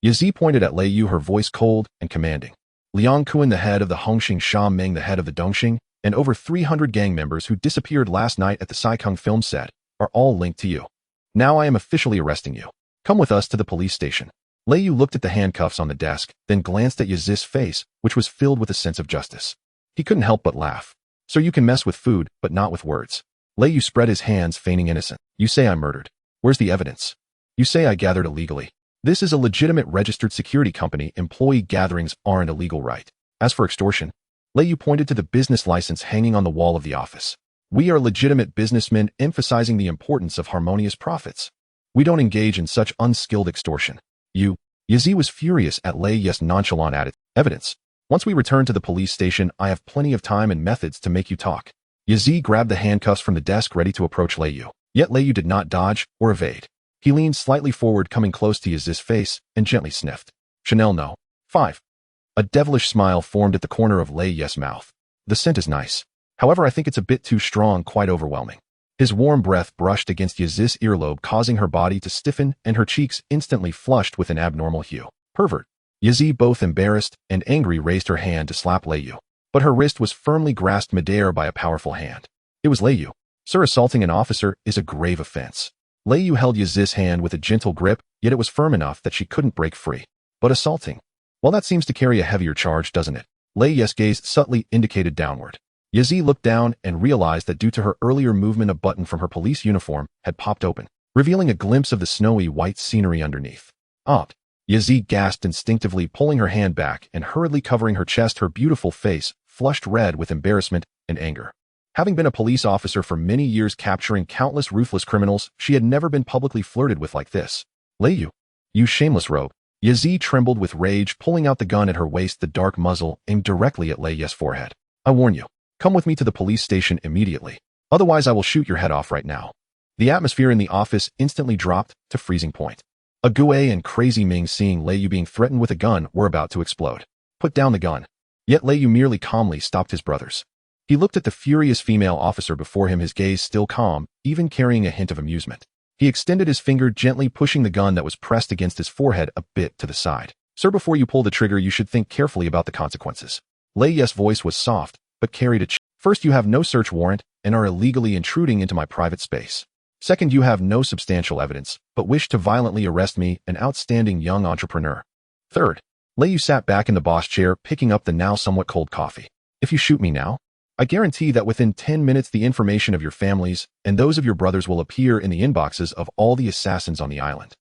Yizi pointed at Lei Yu, her voice cold and commanding. Liang Kuan, the head of the Hongxing, Sha Meng, the head of the Dongxing, and over 300 gang members who disappeared last night at the Saikung film set are all linked to you. Now I am officially arresting you. Come with us to the police station. Lei Yu looked at the handcuffs on the desk, then glanced at Yizi's face, which was filled with a sense of justice. He couldn't help but laugh. So you can mess with food, but not with words. Lei Yu spread his hands, feigning innocent. You say I murdered. Where's the evidence? You say I gathered illegally. This is a legitimate registered security company. Employee gatherings aren't illegal, right? As for extortion, Lei Yu pointed to the business license hanging on the wall of the office. We are legitimate businessmen, emphasizing the importance of harmonious profits. We don't engage in such unskilled extortion. Yizi was furious at Lei Yu's nonchalant attitude. Evidence. Once we return to the police station, I have plenty of time and methods to make you talk. Yizi grabbed the handcuffs from the desk, ready to approach Lei Yu. Yet Lei Yu did not dodge or evade. He leaned slightly forward, coming close to Yizi's face, and gently sniffed. Chanel No. 5. A devilish smile formed at the corner of Lei Yu's mouth. The scent is nice. However, I think it's a bit too strong, quite overwhelming. His warm breath brushed against Yizi's earlobe, causing her body to stiffen and her cheeks instantly flushed with an abnormal hue. Pervert. Yizi, both embarrassed and angry, raised her hand to slap Lei Yu, but her wrist was firmly grasped midair by a powerful hand. It was Lei Yu. Sir, assaulting an officer is a grave offense. Lei Yu held Yizi's hand with a gentle grip, yet it was firm enough that she couldn't break free. But assaulting? Well, that seems to carry a heavier charge, doesn't it? Lei Yu's gaze subtly indicated downward. Yizi looked down and realized that due to her earlier movement, a button from her police uniform had popped open, revealing a glimpse of the snowy white scenery underneath. Odd. Yizi gasped, instinctively pulling her hand back and hurriedly covering her chest, her beautiful face flushed red with embarrassment and anger. Having been a police officer for many years, capturing countless ruthless criminals, she had never been publicly flirted with like this. Lei Yu, you shameless rogue. Yizi trembled with rage, pulling out the gun at her waist, the dark muzzle aimed directly at Lei Yu's forehead. I warn you. Come with me to the police station immediately. Otherwise, I will shoot your head off right now. The atmosphere in the office instantly dropped to freezing point. A Gue and Crazy Ming, seeing Lei Yu being threatened with a gun, were about to explode. Put down the gun. Yet Lei Yu merely calmly stopped his brothers. He looked at the furious female officer before him, his gaze still calm, even carrying a hint of amusement. He extended his finger, gently pushing the gun that was pressed against his forehead a bit to the side. Sir, before you pull the trigger, you should think carefully about the consequences. Lei Yes' voice was soft, but carried a First, you have no search warrant and are illegally intruding into my private space. Second, you have no substantial evidence, but wish to violently arrest me, an outstanding young entrepreneur. Third, Lei Yu sat back in the boss chair, picking up the now somewhat cold coffee. If you shoot me now, I guarantee that within 10 minutes the information of your families and those of your brothers will appear in the inboxes of all the assassins on the island.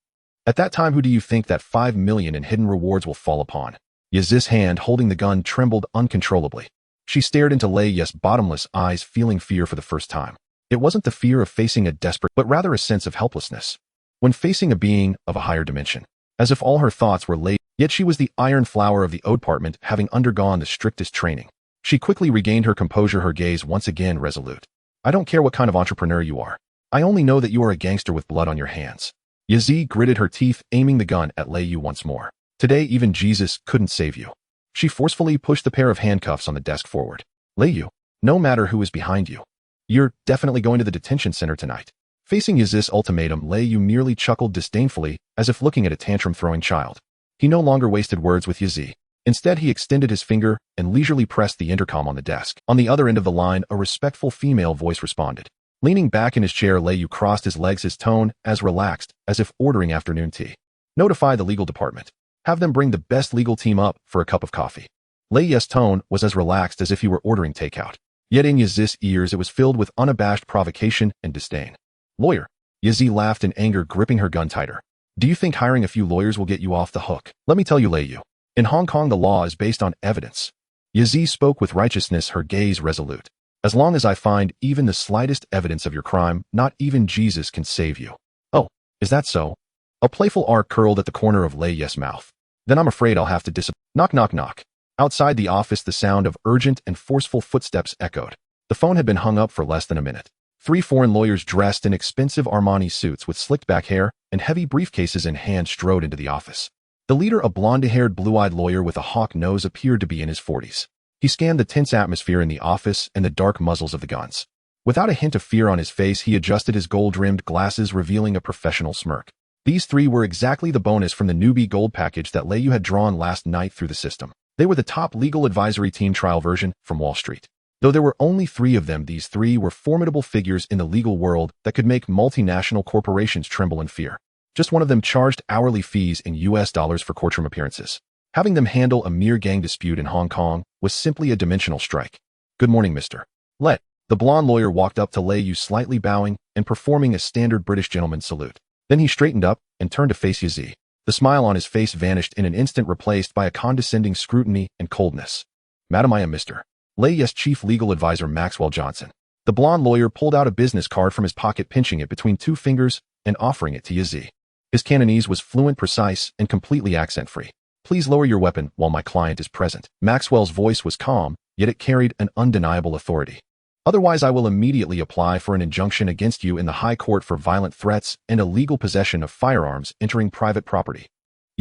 At that time, who do you think that 5 million in hidden rewards will fall upon? Yaz's hand holding the gun trembled uncontrollably. She stared into Lei Yes' bottomless eyes, feeling fear for the first time. It wasn't the fear of facing a desperate, but rather a sense of helplessness. When facing a being of a higher dimension, as if all her thoughts were laid, yet she was the iron flower of the department, having undergone the strictest training. She quickly regained her composure, her gaze once again resolute. I don't care what kind of entrepreneur you are. I only know that you are a gangster with blood on your hands. Yazi gritted her teeth, aiming the gun at Lei Yu once more. Today, even Jesus couldn't save you. She forcefully pushed the pair of handcuffs on the desk forward. Lei Yu, no matter who is behind you, you're definitely going to the detention center tonight. Facing Yaz's ultimatum, Lei Yu merely chuckled disdainfully, as if looking at a tantrum-throwing child. He no longer wasted words with Yazi. Instead, he extended his finger and leisurely pressed the intercom on the desk. On the other end of the line, a respectful female voice responded. Leaning back in his chair, Lei Yu crossed his legs, his tone as relaxed as if ordering afternoon tea. Notify the legal department. Have them bring the best legal team up for a cup of coffee. Lei Yu's tone was as relaxed as if he were ordering takeout. Yet in Yaz's ears it was filled with unabashed provocation and disdain. Lawyer. Yazi laughed in anger, gripping her gun tighter. Do you think hiring a few lawyers will get you off the hook? Let me tell you, Lei Yu. In Hong Kong, the law is based on evidence. Yazi spoke with righteousness, her gaze resolute. As long as I find even the slightest evidence of your crime, not even Jesus can save you. Oh, is that so? A playful arc curled at the corner of Lei Yu's mouth. Then I'm afraid I'll have to Knock, knock, knock. Outside the office, the sound of urgent and forceful footsteps echoed. The phone had been hung up for less than a minute. 3 foreign lawyers dressed in expensive Armani suits with slicked back hair and heavy briefcases in hand strode into the office. The leader, a blonde-haired, blue-eyed lawyer with a hawk nose, appeared to be in his 40s. He scanned the tense atmosphere in the office and the dark muzzles of the guns. Without a hint of fear on his face, he adjusted his gold-rimmed glasses, revealing a professional smirk. These 3 were exactly the bonus from the newbie gold package that Lei Yu had drawn last night through the system. They were the top legal advisory team trial version from Wall Street. Though there were only 3 of them, these 3 were formidable figures in the legal world that could make multinational corporations tremble in fear. Just one of them charged hourly fees in US dollars for courtroom appearances. Having them handle a mere gang dispute in Hong Kong was simply a dimensional strike. Good morning, Mr. Let. The blonde lawyer walked up to Lei Yu, slightly bowing and performing a standard British gentleman's salute. Then he straightened up and turned to face Yazi. The smile on his face vanished in an instant, replaced by a condescending scrutiny and coldness. Madam, I am Mr. Lei Yu's chief legal advisor, Maxwell Johnson. The blonde lawyer pulled out a business card from his pocket, pinching it between 2 fingers and offering it to Yazi. His Cantonese was fluent, precise, and completely accent-free. Please lower your weapon while my client is present. Maxwell's voice was calm, yet it carried an undeniable authority. Otherwise, I will immediately apply for an injunction against you in the High Court for violent threats and illegal possession of firearms entering private property.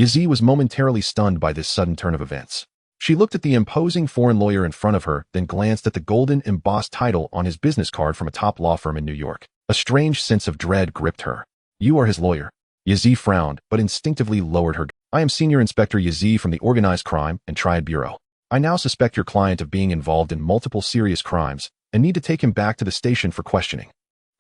Yazi was momentarily stunned by this sudden turn of events. She looked at the imposing foreign lawyer in front of her, then glanced at the golden embossed title on his business card from a top law firm in New York. A strange sense of dread gripped her. You are his lawyer. Yazi frowned, but instinctively lowered her. I am Senior Inspector Yazi from the Organized Crime and Triad Bureau. I now suspect your client of being involved in multiple serious crimes and need to take him back to the station for questioning.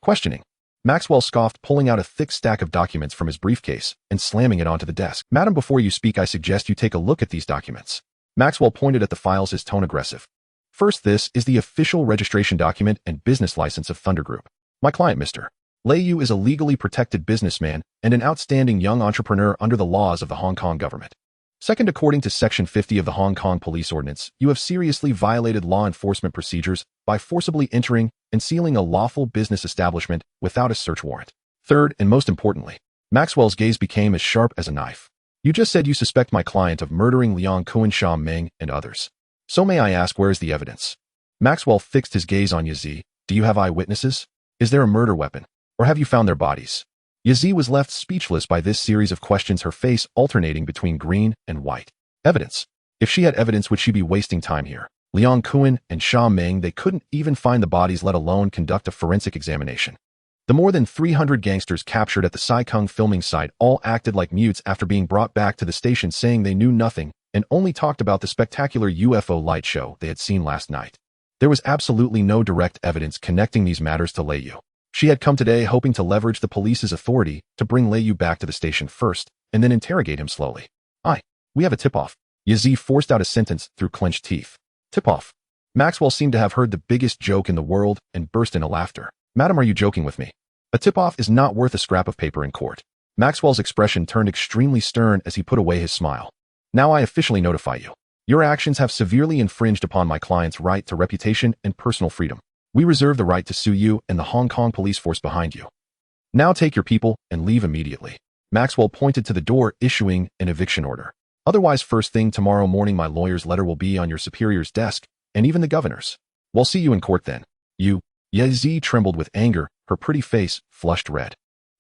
Questioning? Maxwell scoffed, pulling out a thick stack of documents from his briefcase and slamming it onto the desk. Madam, before you speak, I suggest you take a look at these documents. Maxwell pointed at the files, his tone aggressive. First, this is the official registration document and business license of Thunder Group. My client, Mr. Lei Yu, is a legally protected businessman and an outstanding young entrepreneur under the laws of the Hong Kong government. Second, according to Section 50 of the Hong Kong Police Ordinance, you have seriously violated law enforcement procedures by forcibly entering and sealing a lawful business establishment without a search warrant. Third, and most importantly, Maxwell's gaze became as sharp as a knife. You just said you suspect my client of murdering Leon Kuan, Sha Meng, and others. So may I ask, where is the evidence? Maxwell fixed his gaze on Yazi. Do you have eyewitnesses? Is there a murder weapon? Or have you found their bodies? Yazi was left speechless by this series of questions, her face alternating between green and white. Evidence? If she had evidence, would she be wasting time here? Leon Kuan and Sha Meng, they couldn't even find the bodies, let alone conduct a forensic examination. The more than 300 gangsters captured at the Sai Kung filming site all acted like mutes after being brought back to the station, saying they knew nothing and only talked about the spectacular UFO light show they had seen last night. There was absolutely no direct evidence connecting these matters to Lei Yu. She had come today hoping to leverage the police's authority to bring Lei Yu back to the station first and then interrogate him slowly. We have a tip-off. Yazi forced out a sentence through clenched teeth. Tip-off. Maxwell seemed to have heard the biggest joke in the world and burst into laughter. Madam, are you joking with me? A tip-off is not worth a scrap of paper in court. Maxwell's expression turned extremely stern as he put away his smile. Now I officially notify you. Your actions have severely infringed upon my client's right to reputation and personal freedom. We reserve the right to sue you and the Hong Kong police force behind you. Now take your people and leave immediately. Maxwell pointed to the door, issuing an eviction order. Otherwise, first thing tomorrow morning my lawyer's letter will be on your superior's desk, and even the governor's. We'll see you in court then. You. Yazi trembled with anger, her pretty face flushed red.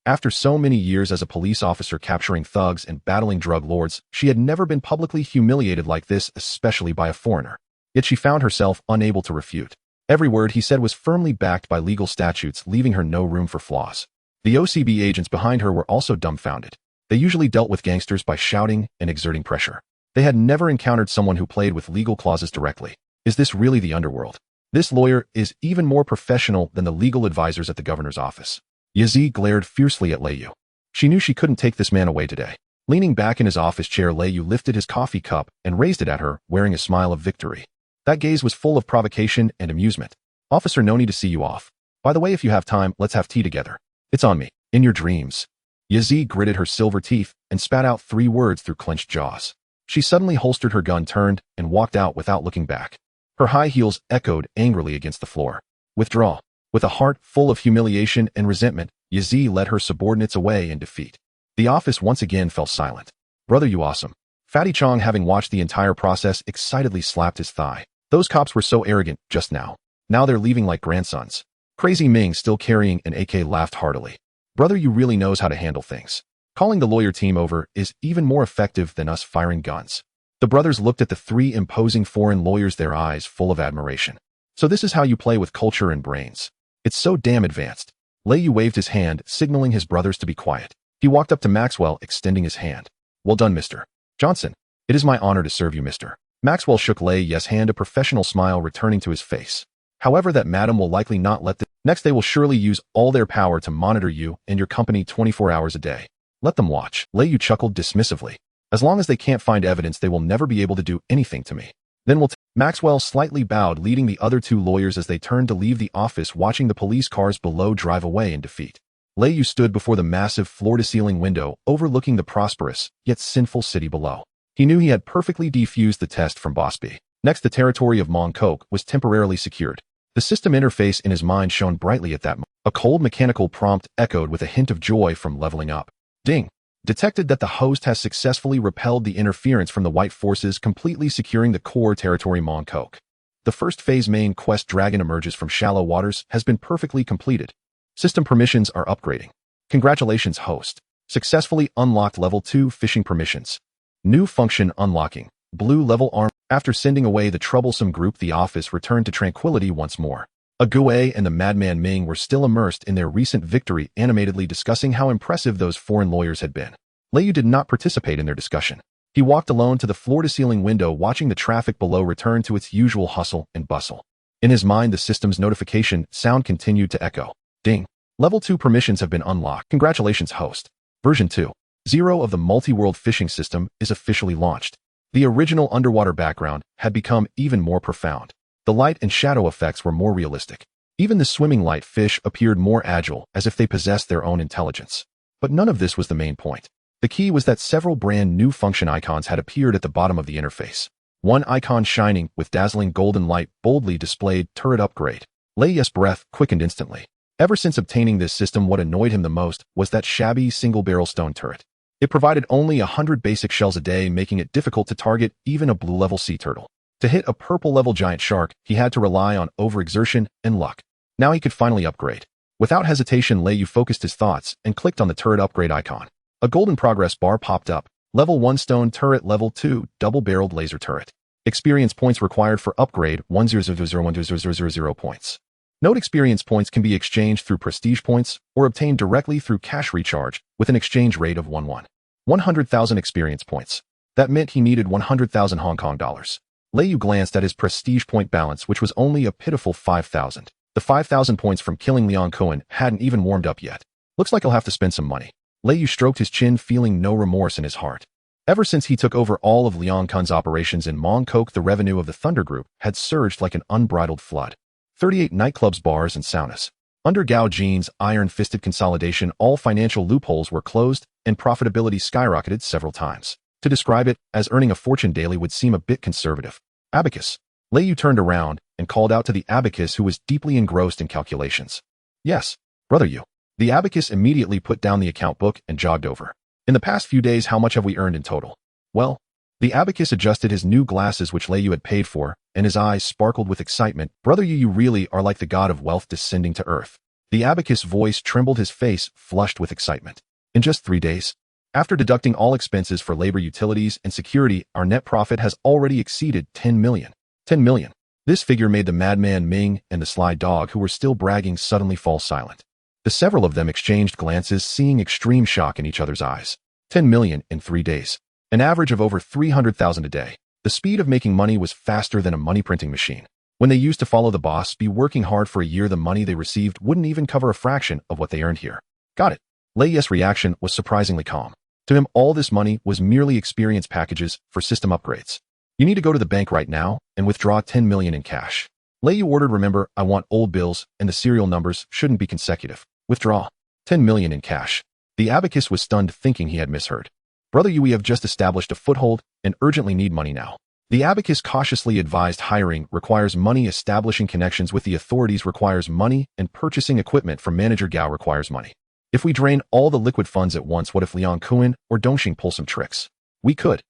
After so many years as a police officer capturing thugs and battling drug lords, she had never been publicly humiliated like this, especially by a foreigner. Yet she found herself unable to refute. Every word he said was firmly backed by legal statutes, leaving her no room for flaws. The OCB agents behind her were also dumbfounded. They usually dealt with gangsters by shouting and exerting pressure. They had never encountered someone who played with legal clauses directly. Is this really the underworld? This lawyer is even more professional than the legal advisors at the governor's office. Yazi glared fiercely at Lei Yu. She knew she couldn't take this man away today. Leaning back in his office chair, Lei Yu lifted his coffee cup and raised it at her, wearing a smile of victory. That gaze was full of provocation and amusement. Officer, no need to see you off. By the way, if you have time, let's have tea together. It's on me. In your dreams. Yazi gritted her silver teeth and spat out 3 words through clenched jaws. She suddenly holstered her gun, turned, and walked out without looking back. Her high heels echoed angrily against the floor. Withdraw. With a heart full of humiliation and resentment, Yazi led her subordinates away in defeat. The office once again fell silent. Brother, you awesome. Fatty Chong, having watched the entire process, excitedly slapped his thigh. Those cops were so arrogant just now. Now they're leaving like grandsons. Crazy Ming, still carrying an AK, laughed heartily. Brother, you really knows how to handle things. Calling the lawyer team over is even more effective than us firing guns. The brothers looked at the 3 imposing foreign lawyers, their eyes full of admiration. So this is how you play with culture and brains. It's so damn advanced. Lei Yu waved his hand, signaling his brothers to be quiet. He walked up to Maxwell, extending his hand. Well done, Mr. Johnson. It is my honor to serve you, Mr. Maxwell shook Lei Yu's hand, a professional smile returning to his face. However, that madam will likely not let this. Next, they will surely use all their power to monitor you and your company 24 hours a day. Let them watch. Lei Yu chuckled dismissively. As long as they can't find evidence, they will never be able to do anything to me. Then we'll Maxwell slightly bowed, leading the other 2 lawyers as they turned to leave the office, watching the police cars below drive away in defeat. Lei Yu stood before the massive floor-to-ceiling window overlooking the prosperous, yet sinful city below. He knew he had perfectly defused the test from Boss B. Next, the territory of Mong Kok was temporarily secured. The system interface in his mind shone brightly at that moment. A cold mechanical prompt echoed with a hint of joy from leveling up. Ding! Detected that the host has successfully repelled the interference from the white forces, completely securing the core territory Mong Kok. The first phase main quest Dragon emerges from shallow waters has been perfectly completed. System permissions are upgrading. Congratulations, host. Successfully unlocked level 2 fishing permissions. New function unlocking. Blue level arm. After sending away the troublesome group, the office returned to tranquility once more. Ague and the madman Ming were still immersed in their recent victory, animatedly discussing how impressive those foreign lawyers had been. Lei Yu did not participate in their discussion. He walked alone to the floor-to-ceiling window, watching the traffic below return to its usual hustle and bustle. In his mind, the system's notification sound continued to echo. Ding. Level 2 permissions have been unlocked. Congratulations, host. Version 2.0 of the multi-world fishing system is officially launched. The original underwater background had become even more profound. The light and shadow effects were more realistic. Even the swimming light fish appeared more agile, as if they possessed their own intelligence. But none of this was the main point. The key was that several brand new function icons had appeared at the bottom of the interface. One icon shining with dazzling golden light boldly displayed turret upgrade. Lei Yu's breath quickened instantly. Ever since obtaining this system, what annoyed him the most was that shabby single-barrel stone turret. It provided only 100 basic shells a day, making it difficult to target even a blue-level sea turtle. To hit a purple-level giant shark, he had to rely on overexertion and luck. Now he could finally upgrade. Without hesitation, Lei Yu focused his thoughts and clicked on the turret upgrade icon. A golden progress bar popped up. Level 1 stone turret, Level 2 double-barreled laser turret. Experience points required for upgrade 100,000 points. Note experience points can be exchanged through prestige points or obtained directly through cash recharge with an exchange rate of 100,000 experience points. That meant he needed 100,000 Hong Kong dollars. Lei Yu glanced at his prestige point balance, which was only a pitiful 5,000. The 5,000 points from killing Leon Cohen hadn't even warmed up yet. Looks like he'll have to spend some money. Lei Yu stroked his chin, feeling no remorse in his heart. Ever since he took over all of Leon Cohen's operations in Mong Kok, the revenue of the Thunder Group had surged like an unbridled flood. 38 nightclubs, bars, and saunas. Under Gao Jin's iron-fisted consolidation, all financial loopholes were closed and profitability skyrocketed several times. To describe it as earning a fortune daily would seem a bit conservative. Abacus. Lei Yu turned around and called out to the abacus, who was deeply engrossed in calculations. Yes, brother Yu. The abacus immediately put down the account book and jogged over. In the past few days, how much have we earned in total? Well, the abacus adjusted his new glasses, which Lei Yu had paid for, and his eyes sparkled with excitement. Brother Yu, you really are like the god of wealth descending to earth. The abacus' voice trembled, his face flushed with excitement. In just 3 days, after deducting all expenses for labor, utilities, and security, our net profit has already exceeded 10 million. 10 million. This figure made the madman Ming and the sly dog, who were still bragging, suddenly fall silent. The several of them exchanged glances, seeing extreme shock in each other's eyes. 10 million in 3 days. An average of over 300,000 a day. The speed of making money was faster than a money printing machine. When they used to follow the boss, be working hard for a year, the money they received wouldn't even cover a fraction of what they earned here. Got it. Lei Yu's reaction was surprisingly calm. To him, all this money was merely experience packages for system upgrades. You need to go to the bank right now and withdraw 10 million in cash. Lei Yu ordered. Remember, I want old bills, and the serial numbers shouldn't be consecutive. Withdraw 10 million in cash. The abacus was stunned, thinking he had misheard. Brother Yu, we have just established a foothold and urgently need money now. The abacus cautiously advised. Hiring requires money, establishing connections with the authorities requires money, and purchasing equipment from Manager Gao requires money. If we drain all the liquid funds at once, what if Leon Cohen or Dongxing pull some tricks? We could.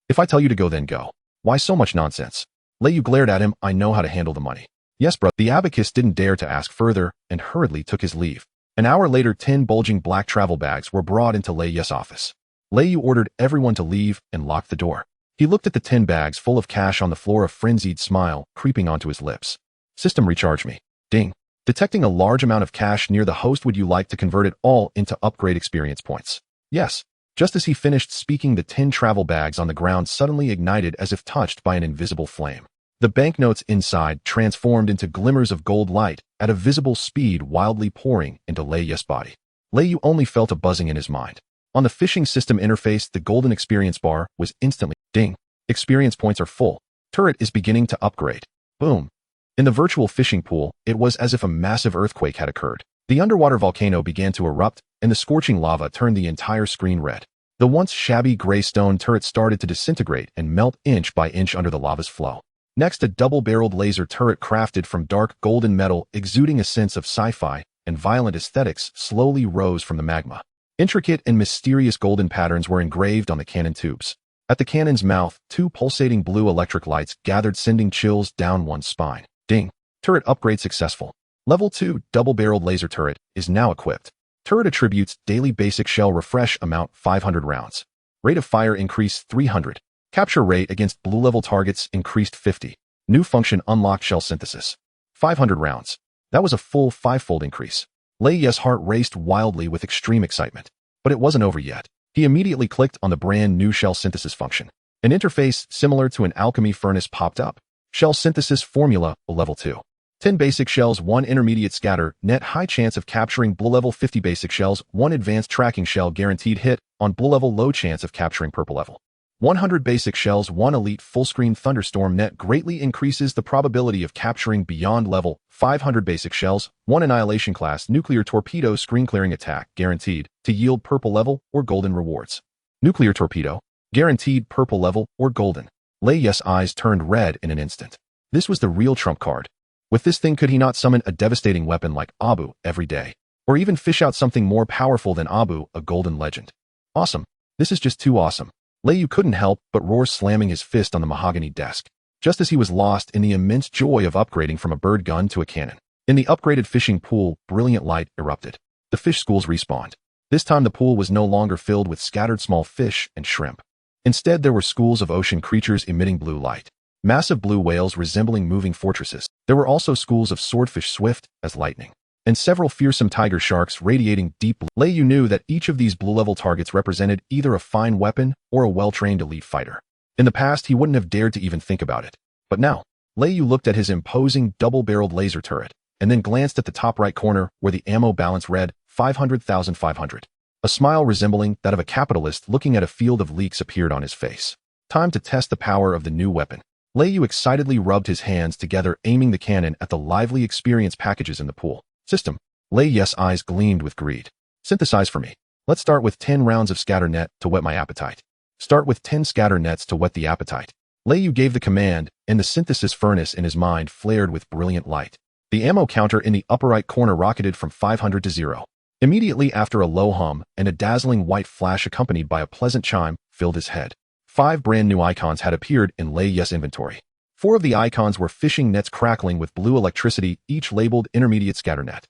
If I tell you to go, then go. Why so much nonsense? Lei Yu glared at him. I know how to handle the money. Yes, bro. The abacus didn't dare to ask further and hurriedly took his leave. An hour later, 10 bulging black travel bags were brought into Lei Yu's office. Lei Yu ordered everyone to leave and locked the door. He looked at the 10 bags full of cash on the floor, a frenzied smile creeping onto his lips. System, recharge me. Ding. Detecting a large amount of cash near the host. Would you like to convert it all into upgrade experience points? Yes. Just as he finished speaking, the 10 travel bags on the ground suddenly ignited as if touched by an invisible flame. The banknotes inside transformed into glimmers of gold light at a visible speed, wildly pouring into Lei Yu's body. Lei Yu only felt a buzzing in his mind. On the fishing system interface, the golden experience bar was instantly ding. Experience points are full. Turret is beginning to upgrade. Boom. In the virtual fishing pool, it was as if a massive earthquake had occurred. The underwater volcano began to erupt, and the scorching lava turned the entire screen red. The once shabby gray stone turret started to disintegrate and melt inch by inch under the lava's flow. Next, a double-barreled laser turret crafted from dark golden metal, exuding a sense of sci-fi and violent aesthetics, slowly rose from the magma. Intricate and mysterious golden patterns were engraved on the cannon tubes. At the cannon's mouth, 2 pulsating blue electric lights gathered, sending chills down one's spine. Ding. Turret upgrade successful. Level 2 double-barreled laser turret is now equipped. Turret attributes: daily basic shell refresh amount 500 rounds. Rate of fire increased 300. Capture rate against blue-level targets increased 50. New function unlocked: shell synthesis. 500 rounds. That was a full 5-fold increase. Lei Yu's heart raced wildly with extreme excitement. But it wasn't over yet. He immediately clicked on the brand new shell synthesis function. An interface similar to an alchemy furnace popped up. Shell synthesis formula, level 2. 10 basic shells, 1 intermediate scatter, net high chance of capturing blue level. 50 basic shells, 1 advanced tracking shell, guaranteed hit on blue level, low chance of capturing purple level. 100 basic shells, 1 elite full-screen thunderstorm, net greatly increases the probability of capturing beyond level. 500 basic shells, 1 annihilation class nuclear torpedo, screen clearing attack, guaranteed to yield purple level or golden rewards. Nuclear torpedo, guaranteed purple level or golden. Lei Yu's eyes turned red in an instant. This was the real trump card. With this thing, could he not summon a devastating weapon like Abu every day? Or even fish out something more powerful than Abu, a golden legend? Awesome. This is just too awesome. Lei Yu couldn't help but roar, slamming his fist on the mahogany desk, just as he was lost in the immense joy of upgrading from a bird gun to a cannon. In the upgraded fishing pool, brilliant light erupted. The fish schools respawned. This time the pool was no longer filled with scattered small fish and shrimp. Instead, there were schools of ocean creatures emitting blue light. massive blue whales resembling moving fortresses. There were also schools of swordfish swift as lightning, and several fearsome tiger sharks radiating deep blue. Lei Yu knew that each of these blue-level targets represented either a fine weapon or a well-trained elite fighter. In the past, he wouldn't have dared to even think about it. But now, Lei Yu looked at his imposing double-barreled laser turret, and then glanced at the top right corner where the ammo balance read 500,500. A smile resembling that of a capitalist looking at a field of leeks appeared on his face. Time to test the power of the new weapon. Lei Yu excitedly rubbed his hands together, aiming the cannon at the lively experience packages in the pool. System. Lei Yu's eyes gleamed with greed. Synthesize for me. Let's start with 10 rounds of scatter net to whet my appetite. Start with 10 scatter nets to whet the appetite. Lei Yu gave the command, and the synthesis furnace in his mind flared with brilliant light. The ammo counter in the upper right corner rocketed from 500 to 0. Immediately after, a low hum and a dazzling white flash accompanied by a pleasant chime filled his head. 5 brand new icons had appeared in Lei Yu's inventory. 4 of the icons were fishing nets crackling with blue electricity, each labeled intermediate scatter net.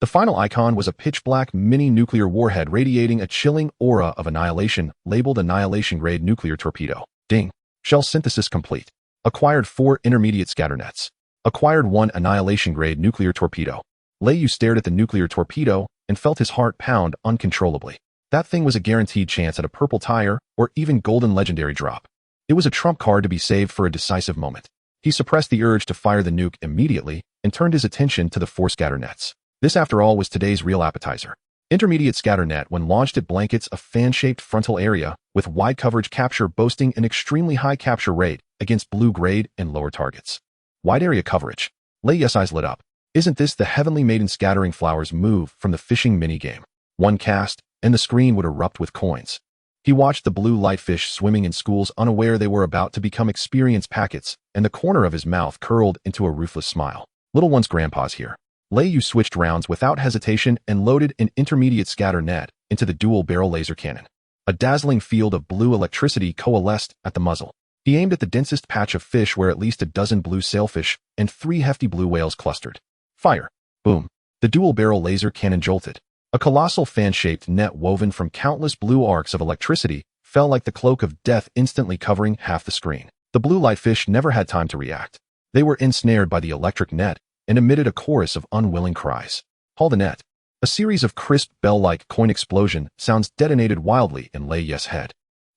The final icon was a pitch-black mini-nuclear warhead radiating a chilling aura of annihilation, labeled Annihilation-grade nuclear torpedo. Ding. Shell synthesis complete. Acquired 4 intermediate scatter nets. Acquired 1 Annihilation-grade nuclear torpedo. Lei Yu stared at the nuclear torpedo and felt his heart pound uncontrollably. That thing was a guaranteed chance at a purple tire or even golden legendary drop. It was a trump card to be saved for a decisive moment. He suppressed the urge to fire the nuke immediately and turned his attention to the 4 scatter nets. This, after all, was today's real appetizer. Intermediate scatter net, when launched, it blankets a fan-shaped frontal area with wide coverage capture, boasting an extremely high capture rate against blue-grade and lower targets. Wide area coverage. Lei Yu's eyes lit up. Isn't this the heavenly maiden scattering flowers move from the fishing minigame? One cast, and the screen would erupt with coins. He watched the blue light fish swimming in schools, unaware they were about to become experience packets, and the corner of his mouth curled into a ruthless smile. Little one's grandpa's here. Lei Yu switched rounds without hesitation and loaded an intermediate scatter net into the dual-barrel laser cannon. A dazzling field of blue electricity coalesced at the muzzle. He aimed at the densest patch of fish where at least a dozen blue sailfish and 3 hefty blue whales clustered. Fire! Boom! The dual-barrel laser cannon jolted. A colossal fan-shaped net woven from countless blue arcs of electricity fell like the cloak of death, instantly covering half the screen. The blue light fish never had time to react. They were ensnared by the electric net and emitted a chorus of unwilling cries. Haul the net. A series of crisp, bell-like coin explosion sounds detonated wildly in Lei Yu's head.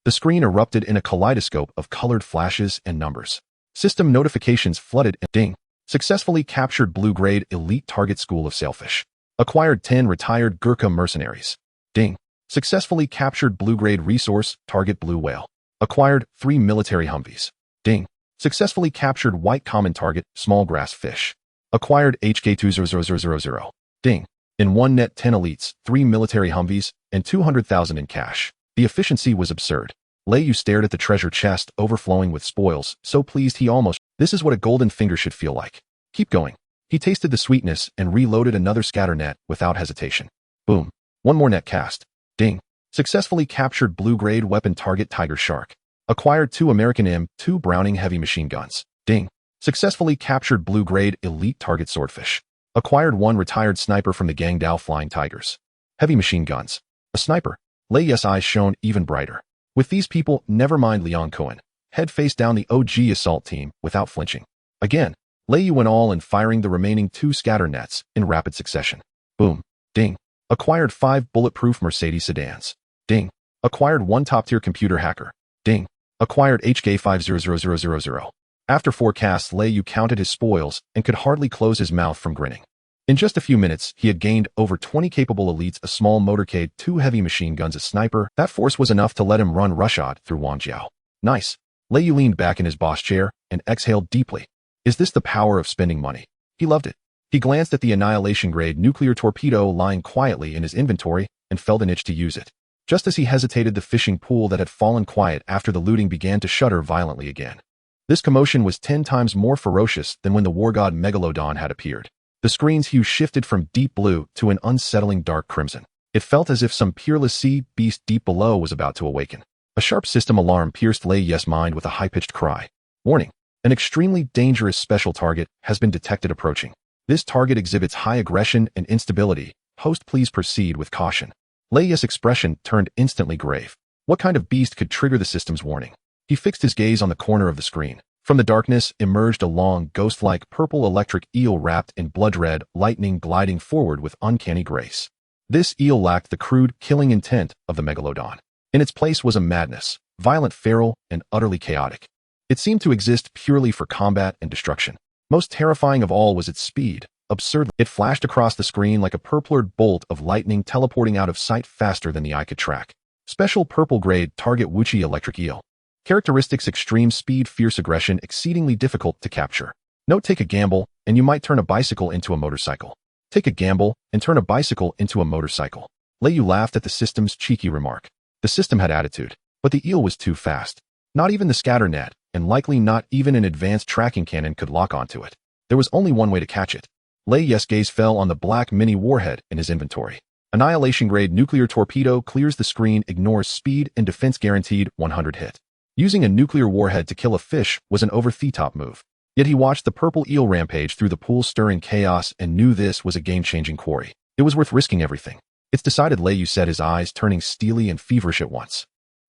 The screen erupted in a kaleidoscope of colored flashes and numbers. System notifications flooded and ding. Successfully captured blue-grade elite target school of sailfish. Acquired 10 retired Gurkha mercenaries. Ding. Successfully captured blue-grade resource target blue whale. Acquired 3 military Humvees. Ding. Successfully captured white common target small grass fish. Acquired HK20000. Ding. In one net, 10 elites, 3 military Humvees, and 200,000 in cash. The efficiency was absurd. Lei Yu stared at the treasure chest overflowing with spoils, so pleased he almost— this is what a golden finger should feel like. Keep going. He tasted the sweetness and reloaded another scatter net without hesitation. Boom. 1 more net cast. Ding. Successfully captured blue-grade weapon target tiger shark. Acquired 2 American M2 Browning heavy machine guns. Ding. Successfully captured blue-grade elite target swordfish. Acquired 1 retired sniper from the Guangdao Flying Tigers. Heavy machine guns. A sniper. Lei Yu's eyes shone even brighter. With these people, never mind Liang Cohen. Head face down the OG assault team without flinching. Again, Lei Yu went all in, firing the remaining 2 scatter nets in rapid succession. Boom. Ding. Acquired 5 bulletproof Mercedes sedans. Ding. Acquired 1 top-tier computer hacker. Ding. Acquired HK500000. After 4 casts, Lei Yu counted his spoils and could hardly close his mouth from grinning. In just a few minutes, he had gained over 20 capable elites, a small motorcade, 2 heavy machine guns, a sniper. That force was enough to let him run rushshot through Wangjiao. Nice. Lei Yu leaned back in his boss chair and exhaled deeply. Is this the power of spending money? He loved it. He glanced at the Annihilation-grade nuclear torpedo lying quietly in his inventory and felt an itch to use it. Just as he hesitated, the fishing pool that had fallen quiet after the looting began to shudder violently again. This commotion was 10 times more ferocious than when the war god Megalodon had appeared. The screen's hue shifted from deep blue to an unsettling dark crimson. It felt as if some peerless sea beast deep below was about to awaken. A sharp system alarm pierced Lei Yu's mind with a high-pitched cry. Warning. An extremely dangerous special target has been detected approaching. This target exhibits high aggression and instability. Host, please proceed with caution. Lei Yu's expression turned instantly grave. What kind of beast could trigger the system's warning? He fixed his gaze on the corner of the screen. From the darkness emerged a long, ghost-like purple electric eel wrapped in blood-red lightning gliding forward with uncanny grace. This eel lacked the crude, killing intent of the megalodon. In its place was a madness, violent, feral, and utterly chaotic. It seemed to exist purely for combat and destruction. Most terrifying of all was its speed. Absurdly, it flashed across the screen like a purplured bolt of lightning teleporting out of sight faster than the eye could track. Special purple-grade target Wuchi electric eel. Characteristics: extreme speed, fierce aggression, exceedingly difficult to capture. Note: take a gamble, and you might turn a bicycle into a motorcycle. Take a gamble, and turn a bicycle into a motorcycle. Leiyu laughed at the system's cheeky remark. The system had attitude, but the eel was too fast. Not even the scatter net, and likely not even an advanced tracking cannon could lock onto it. There was only one way to catch it. Leiyu's gaze fell on the black mini warhead in his inventory. Annihilation-grade nuclear torpedo clears the screen, ignores speed and defense, guaranteed 100 hit. Using a nuclear warhead to kill a fish was an over-the-top move. Yet he watched the purple eel rampage through the pool, stirring chaos, and knew this was a game-changing quarry. It was worth risking everything. It's decided, Leiyu said, his eyes turning steely and feverish at once.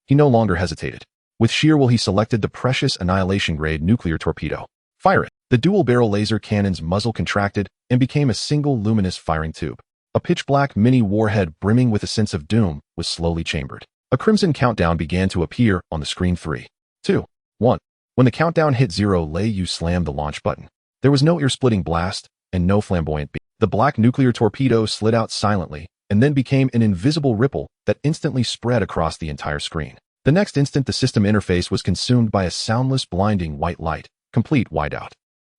He no longer hesitated. With sheer will, he selected the precious annihilation-grade nuclear torpedo. Fire it. The dual-barrel laser cannon's muzzle contracted and became a single luminous firing tube. A pitch-black mini warhead brimming with a sense of doom was slowly chambered. A crimson countdown began to appear on the screen. 3, 2, 1. When the countdown hit 0, Leiyu slammed the launch button. There was no ear-splitting blast and no flamboyant beam. The black nuclear torpedo slid out silently and then became an invisible ripple that instantly spread across the entire screen. The next instant, the system interface was consumed by a soundless, blinding white light. Complete whiteout.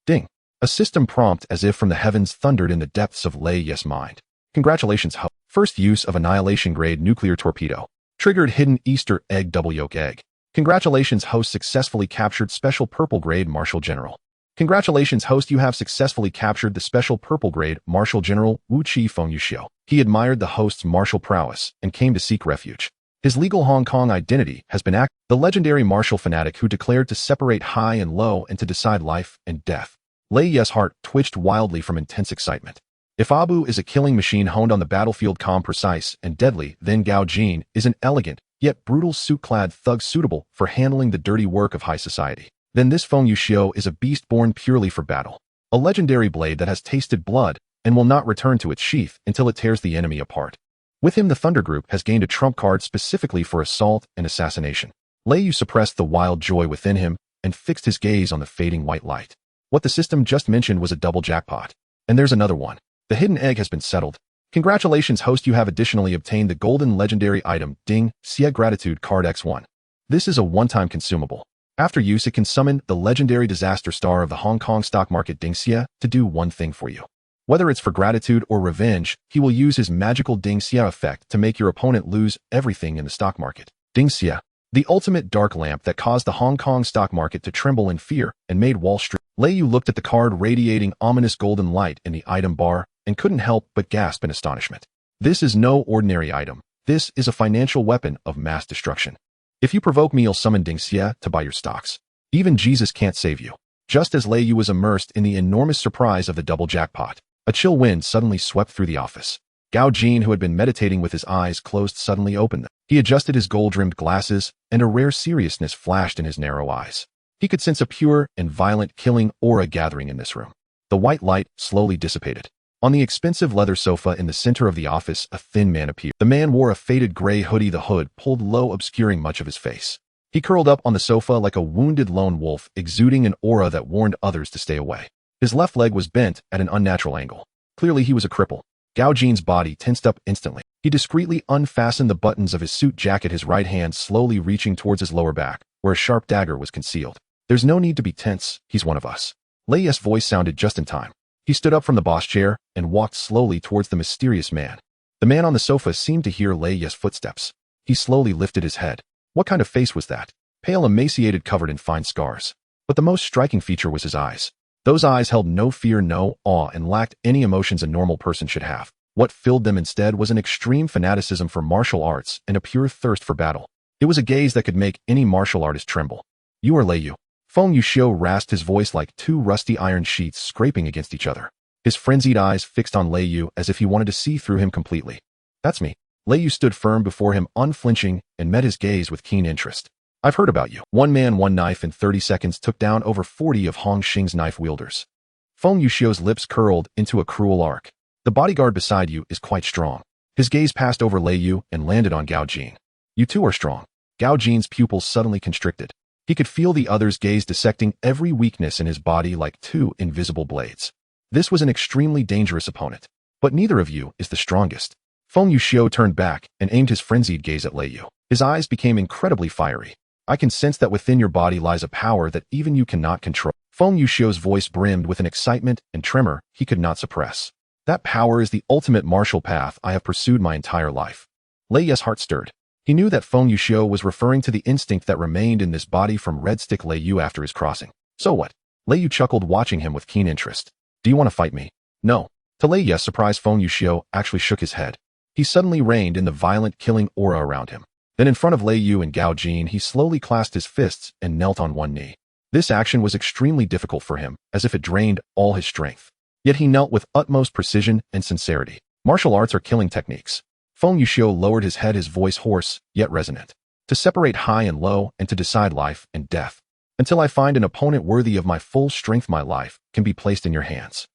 Ding. A system prompt as if from the heavens thundered in the depths of Leiyu's mind. Congratulations, host. First use of annihilation-grade nuclear torpedo. Triggered hidden Easter egg, double yolk egg. Congratulations, host, successfully captured special purple-grade Marshal General. Congratulations, host, you have successfully captured the special purple-grade Marshal General Wu Chi Feng Yuxiu. He admired the host's martial prowess and came to seek refuge. His legal Hong Kong identity has been activated. The legendary martial fanatic who declared to separate high and low and to decide life and death. Leiyu's heart twitched wildly from intense excitement. If Abu is a killing machine honed on the battlefield, calm, precise, and deadly, then Gao Jin is an elegant, yet brutal suit-clad thug suitable for handling the dirty work of high society. Then this Feng Yuxiu is a beast born purely for battle. A legendary blade that has tasted blood and will not return to its sheath until it tears the enemy apart. With him, the Thunder Group has gained a trump card specifically for assault and assassination. Leiyu suppressed the wild joy within him and fixed his gaze on the fading white light. What the system just mentioned was a double jackpot. And there's another one. The hidden egg has been settled. Congratulations, host, you have additionally obtained the golden legendary item Ding Xia Gratitude Card X1. This is a one-time consumable. After use, it can summon the legendary disaster star of the Hong Kong stock market Ding Xia to do one thing for you. Whether it's for gratitude or revenge, he will use his magical Ding Xia effect to make your opponent lose everything in the stock market. Ding Xia, the ultimate dark lamp that caused the Hong Kong stock market to tremble in fear and made Wall Street. Leiyu looked at the card radiating ominous golden light in the item bar and couldn't help but gasp in astonishment. This is no ordinary item. This is a financial weapon of mass destruction. If you provoke me, you'll summon Ding Xia to buy your stocks. Even Jesus can't save you. Just as Leiyu was immersed in the enormous surprise of the double jackpot, a chill wind suddenly swept through the office. Gao Jin, who had been meditating with his eyes closed, suddenly opened them. He adjusted his gold-rimmed glasses, and a rare seriousness flashed in his narrow eyes. He could sense a pure and violent killing aura gathering in this room. The white light slowly dissipated. On the expensive leather sofa in the center of the office, a thin man appeared. The man wore a faded gray hoodie, the hood pulled low, obscuring much of his face. He curled up on the sofa like a wounded lone wolf, exuding an aura that warned others to stay away. His left leg was bent at an unnatural angle. Clearly he was a cripple. Gao Jin's body tensed up instantly. He discreetly unfastened the buttons of his suit jacket, his right hand slowly reaching towards his lower back, where a sharp dagger was concealed. There's no need to be tense, he's one of us. Leiyu's voice sounded just in time. He stood up from the boss chair and walked slowly towards the mysterious man. The man on the sofa seemed to hear Leiyu's footsteps. He slowly lifted his head. What kind of face was that? Pale, emaciated, covered in fine scars. But the most striking feature was his eyes. Those eyes held no fear, no awe, and lacked any emotions a normal person should have. What filled them instead was an extreme fanaticism for martial arts and a pure thirst for battle. It was a gaze that could make any martial artist tremble. You are Leiyu. Feng Yuxiu rasped, his voice like two rusty iron sheets scraping against each other. His frenzied eyes fixed on Leiyu as if he wanted to see through him completely. That's me. Leiyu stood firm before him, unflinching, and met his gaze with keen interest. I've heard about you. One man, one knife in 30 seconds took down over 40 of Hong Xing's knife wielders. Feng Yuxiu's lips curled into a cruel arc. The bodyguard beside you is quite strong. His gaze passed over Lei Yu and landed on Gao Jin. You too are strong. Gao Jin's pupils suddenly constricted. He could feel the other's gaze dissecting every weakness in his body like two invisible blades. This was an extremely dangerous opponent. But neither of you is the strongest. Feng Yuxiu turned back and aimed his frenzied gaze at Lei Yu. His eyes became incredibly fiery. I can sense that within your body lies a power that even you cannot control. Feng Yuxiu's voice brimmed with an excitement and tremor he could not suppress. That power is the ultimate martial path I have pursued my entire life. Lei Yu's heart stirred. He knew that Feng Yuxiu was referring to the instinct that remained in this body from Red Stick Lei Yu after his crossing. So what? Lei Yu chuckled, watching him with keen interest. Do you want to fight me? No. To Lei Yu's surprise, Feng Yuxiu actually shook his head. He suddenly reined in the violent, killing aura around him. Then in front of Lei Yu and Gao Jin, he slowly clasped his fists and knelt on one knee. This action was extremely difficult for him, as if it drained all his strength. Yet he knelt with utmost precision and sincerity. Martial arts are killing techniques. Feng Yuxiu lowered his head, his voice hoarse, yet resonant. To separate high and low and to decide life and death. Until I find an opponent worthy of my full strength, my life can be placed in your hands.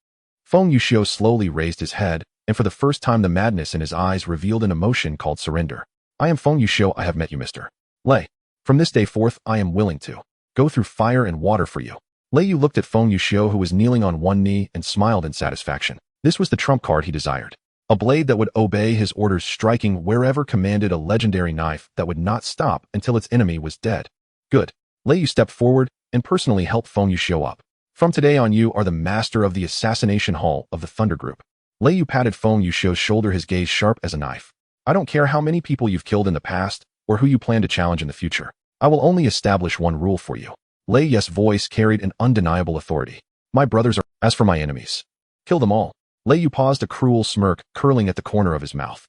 Feng Yuxiu slowly raised his head, and for the first time the madness in his eyes revealed an emotion called surrender. I am Feng Yuxiu. I have met you, Mr. Lei. From this day forth, I am willing to go through fire and water for you. Lei Yu looked at Feng Yuxiu, who was kneeling on one knee, and smiled in satisfaction. This was the trump card he desired. A blade that would obey his orders, striking wherever commanded, a legendary knife that would not stop until its enemy was dead. Good. Lei Yu stepped forward and personally helped Feng Yuxiu up. From today on, you are the master of the Assassination Hall of the Thunder Group. Lei Yu patted Feng Yuxiu's shoulder, his gaze sharp as a knife. I don't care how many people you've killed in the past or who you plan to challenge in the future. I will only establish one rule for you. Lei Yu's voice carried an undeniable authority. My brothers are, as for my enemies, kill them all. Lei Yu paused, a cruel smirk curling at the corner of his mouth.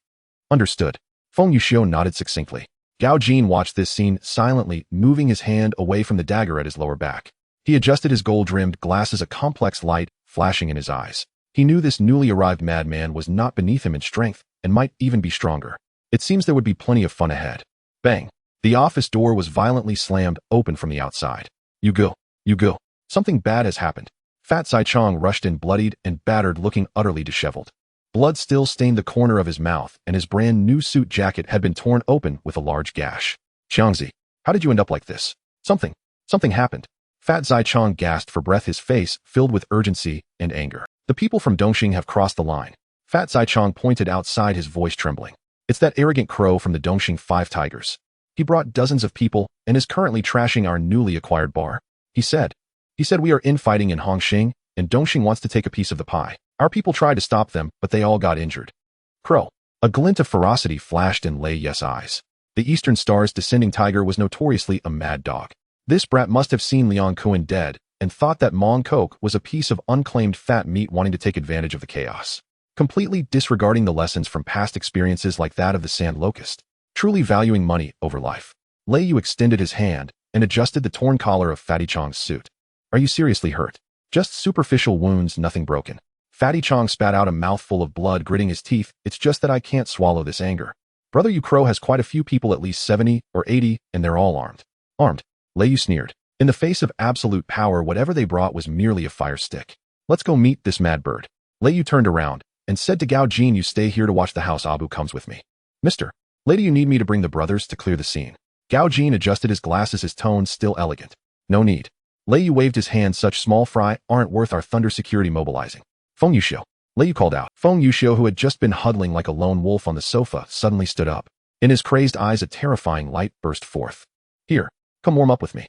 Understood. Feng Yuxiu nodded succinctly. Gao Jin watched this scene silently, moving his hand away from the dagger at his lower back. He adjusted his gold-rimmed glasses, a complex light flashing in his eyes. He knew this newly arrived madman was not beneath him in strength and might even be stronger. It seems there would be plenty of fun ahead. Bang! The office door was violently slammed open from the outside. You go. Something bad has happened. Fat Sai Chong rushed in, bloodied and battered, looking utterly disheveled. Blood still stained the corner of his mouth, and his brand new suit jacket had been torn open with a large gash. Xiangzi, how did you end up like this? Something happened. Fat Zai Chong gasped for breath, his face filled with urgency and anger. The people from Dongxing have crossed the line. Fat Zai Chong pointed outside, his voice trembling. It's that arrogant crow from the Dongxing Five Tigers. He brought dozens of people and is currently trashing our newly acquired bar. He said we are infighting in Hongxing, and Dongxing wants to take a piece of the pie. Our people tried to stop them, but they all got injured. Crow. A glint of ferocity flashed in Lei Yu's eyes. The Eastern Star's descending tiger was notoriously a mad dog. This brat must have seen Liang Kuan dead and thought that Mong Kok was a piece of unclaimed fat meat wanting to take advantage of the chaos, completely disregarding the lessons from past experiences like that of the Sand Locust, truly valuing money over life. Lei Yu extended his hand and adjusted the torn collar of Fatty Chong's suit. Are you seriously hurt? Just superficial wounds, nothing broken. Fatty Chong spat out a mouthful of blood, gritting his teeth. It's just that I can't swallow this anger. Brother Yu Crow has quite a few people, at least 70 or 80, and they're all armed. Armed? Lei Yu sneered. In the face of absolute power, whatever they brought was merely a fire stick. Let's go meet this mad bird. Lei Yu turned around and said to Gao Jin, you stay here to watch the house. Abu comes with me. Mister, lady, you need me to bring the brothers to clear the scene. Gao Jin adjusted his glasses, his tone still elegant. No need. Lei Yu waved his hand. Such small fry aren't worth our thunder security mobilizing. Feng Yuxiu. Lei Yu called out. Feng Yuxiu, who had just been huddling like a lone wolf on the sofa, suddenly stood up. In his crazed eyes, a terrifying light burst forth. Here, come warm up with me.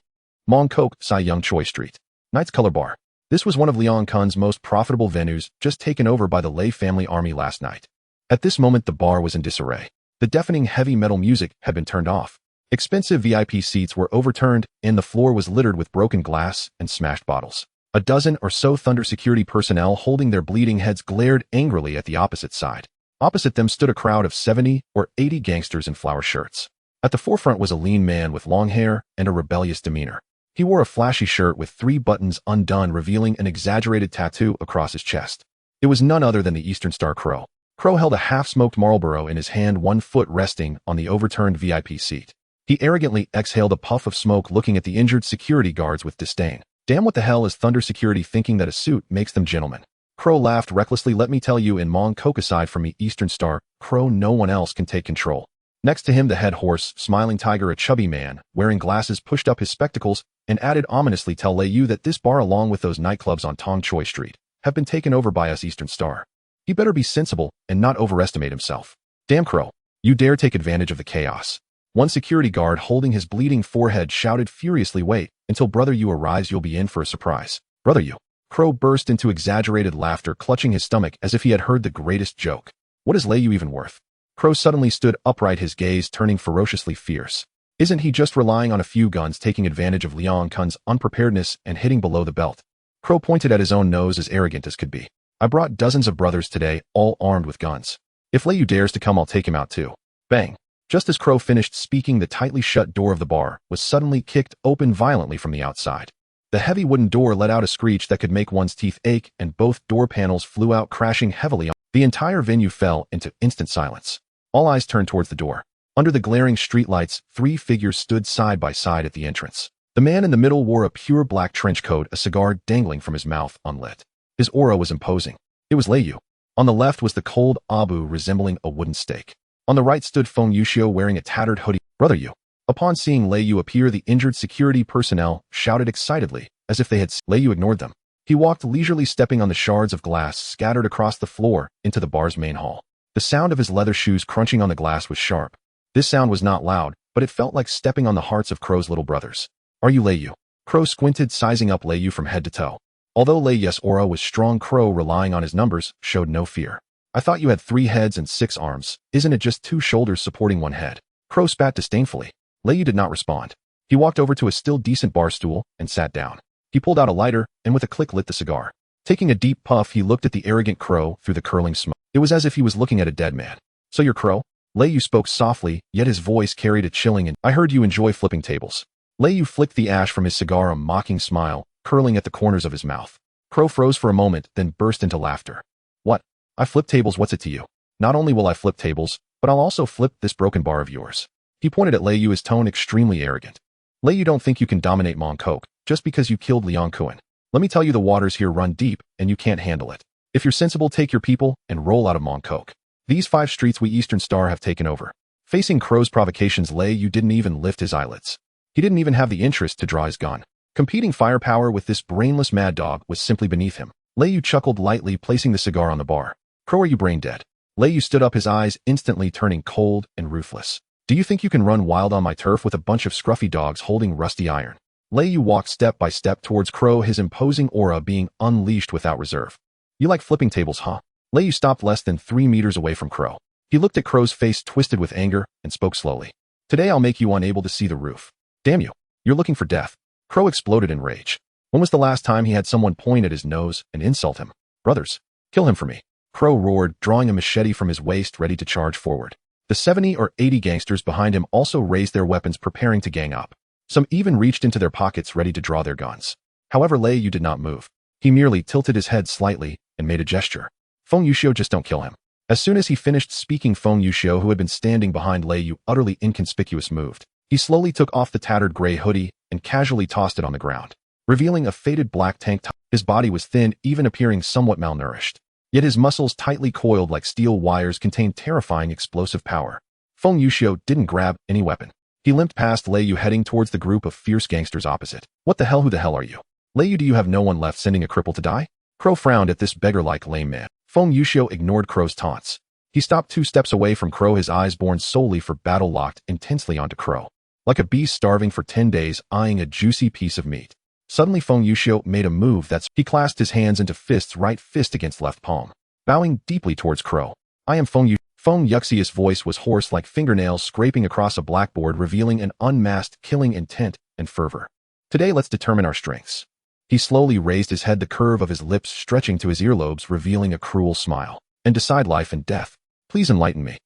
Mong Kok, Sai Yung Choi Street. Knight's Color Bar. This was one of Liang Kun's most profitable venues, just taken over by the Lei family army last night. At this moment, the bar was in disarray. The deafening heavy metal music had been turned off. Expensive VIP seats were overturned, and the floor was littered with broken glass and smashed bottles. A dozen or so Thunder security personnel holding their bleeding heads glared angrily at the opposite side. Opposite them stood a crowd of 70 or 80 gangsters in flower shirts. At the forefront was a lean man with long hair and a rebellious demeanor. He wore a flashy shirt with 3 buttons undone, revealing an exaggerated tattoo across his chest. It was none other than the Eastern Star Crow. Crow held a half-smoked Marlboro in his hand, one foot resting on the overturned VIP seat. He arrogantly exhaled a puff of smoke, looking at the injured security guards with disdain. Damn, what the hell is Thunder Security thinking that a suit makes them gentlemen? Crow laughed recklessly. Let me tell you, in Mong Kok, aside from me, Eastern Star, Crow, no one else can take control. Next to him, the head horse, Smiling Tiger, a chubby man, wearing glasses, pushed up his spectacles and added ominously, tell Lei Yu that this bar, along with those nightclubs on Tong Choi Street, have been taken over by us, Eastern Star. He better be sensible and not overestimate himself. Damn, Crow, you dare take advantage of the chaos. One security guard holding his bleeding forehead shouted furiously, wait until Brother Yu arrives, you'll be in for a surprise. Brother Yu. Crow burst into exaggerated laughter, clutching his stomach as if he had heard the greatest joke. What is Lei Yu even worth? Crow suddenly stood upright, his gaze turning ferociously fierce. Isn't he just relying on a few guns, taking advantage of Liang Kun's unpreparedness and hitting below the belt? Crow pointed at his own nose, as arrogant as could be. I brought dozens of brothers today, all armed with guns. If Lei Yu dares to come, I'll take him out too. Bang. Just as Crow finished speaking, the tightly shut door of the bar was suddenly kicked open violently from the outside. The heavy wooden door let out a screech that could make one's teeth ache, and both door panels flew out, crashing heavily on. The entire venue fell into instant silence. All eyes turned towards the door. Under the glaring streetlights, 3 figures stood side by side at the entrance. The man in the middle wore a pure black trench coat, a cigar dangling from his mouth unlit. His aura was imposing. It was Lei Yu. On the left was the cold Abu, resembling a wooden stake. On the right stood Feng Yuxiu, wearing a tattered hoodie. Brother Yu. Upon seeing Lei Yu appear, the injured security personnel shouted excitedly, as if they had. Lei Yu ignored them. He walked leisurely, stepping on the shards of glass scattered across the floor into the bar's main hall. The sound of his leather shoes crunching on the glass was sharp. This sound was not loud, but it felt like stepping on the hearts of Crow's little brothers. Are you Lei Yu? Crow squinted, sizing up Lei Yu from head to toe. Although Lei Yu's aura was strong, Crow, relying on his numbers, showed no fear. I thought you had 3 heads and 6 arms. Isn't it just 2 shoulders supporting 1 head? Crow spat disdainfully. Lei Yu did not respond. He walked over to a still decent bar stool and sat down. He pulled out a lighter and with a click lit the cigar. Taking a deep puff, he looked at the arrogant Crow through the curling smoke. It was as if he was looking at a dead man. So you're Crow? Lei Yu spoke softly, yet his voice carried a chilling, and I heard you enjoy flipping tables. Lei Yu flicked the ash from his cigar, a mocking smile curling at the corners of his mouth. Crow froze for a moment, then burst into laughter. What? I flip tables? What's it to you? Not only will I flip tables, but I'll also flip this broken bar of yours. He pointed at Lei Yu, his tone extremely arrogant. Lei Yu, don't think you can dominate Mong Kok just because you killed Liang Kun. Let me tell you, the waters here run deep, and you can't handle it. If you're sensible, take your people and roll out of Mong Kok. These 5 streets we Eastern Star have taken over. Facing Crow's provocations, Lei Yu didn't even lift his eyelids. He didn't even have the interest to draw his gun. Competing firepower with this brainless mad dog was simply beneath him. Lei Yu chuckled lightly, placing the cigar on the bar. Crow, are you brain dead? Lei Yu stood up, his eyes instantly turning cold and ruthless. Do you think you can run wild on my turf with a bunch of scruffy dogs holding rusty iron? Lei Yu walked step by step towards Crow, his imposing aura being unleashed without reserve. You like flipping tables, huh? Lei Yu stopped less than 3 meters away from Crow. He looked at Crow's face, twisted with anger, and spoke slowly. Today I'll make you unable to see the roof. Damn you. You're looking for death. Crow exploded in rage. When was the last time he had someone point at his nose and insult him? Brothers, kill him for me. Crow roared, drawing a machete from his waist, ready to charge forward. The 70 or 80 gangsters behind him also raised their weapons, preparing to gang up. Some even reached into their pockets, ready to draw their guns. However, Lei Yu did not move. He merely tilted his head slightly and made a gesture. Feng Yuxiu, just don't kill him. As soon as he finished speaking, Feng Yuxiu, who had been standing behind Lei Yu, utterly inconspicuous, moved. He slowly took off the tattered gray hoodie and casually tossed it on the ground, revealing a faded black tank top. His body was thin, even appearing somewhat malnourished. Yet his muscles, tightly coiled like steel wires, contained terrifying explosive power. Feng Yuxiu didn't grab any weapon. He limped past Lei Yu, heading towards the group of fierce gangsters opposite. What the hell? Who the hell are you? Lei Yu, do you have no one left, sending a cripple to die? Crow frowned at this beggar-like lame man. Feng Yuxiu ignored Crow's taunts. He stopped 2 steps away from Crow, his eyes born solely for battle locked intensely onto Crow. Like a beast starving for 10 days, eyeing a juicy piece of meat. Suddenly Feng Yuxiu made a move he clasped his hands into fists, right fist against left palm, bowing deeply towards Crow. I am Feng Yu. Feng Yuxiu's voice was hoarse like fingernails scraping across a blackboard, revealing an unmasked killing intent and fervor. Today let's determine our strengths. He slowly raised his head, the curve of his lips stretching to his earlobes, revealing a cruel smile. And decide life and death. Please enlighten me.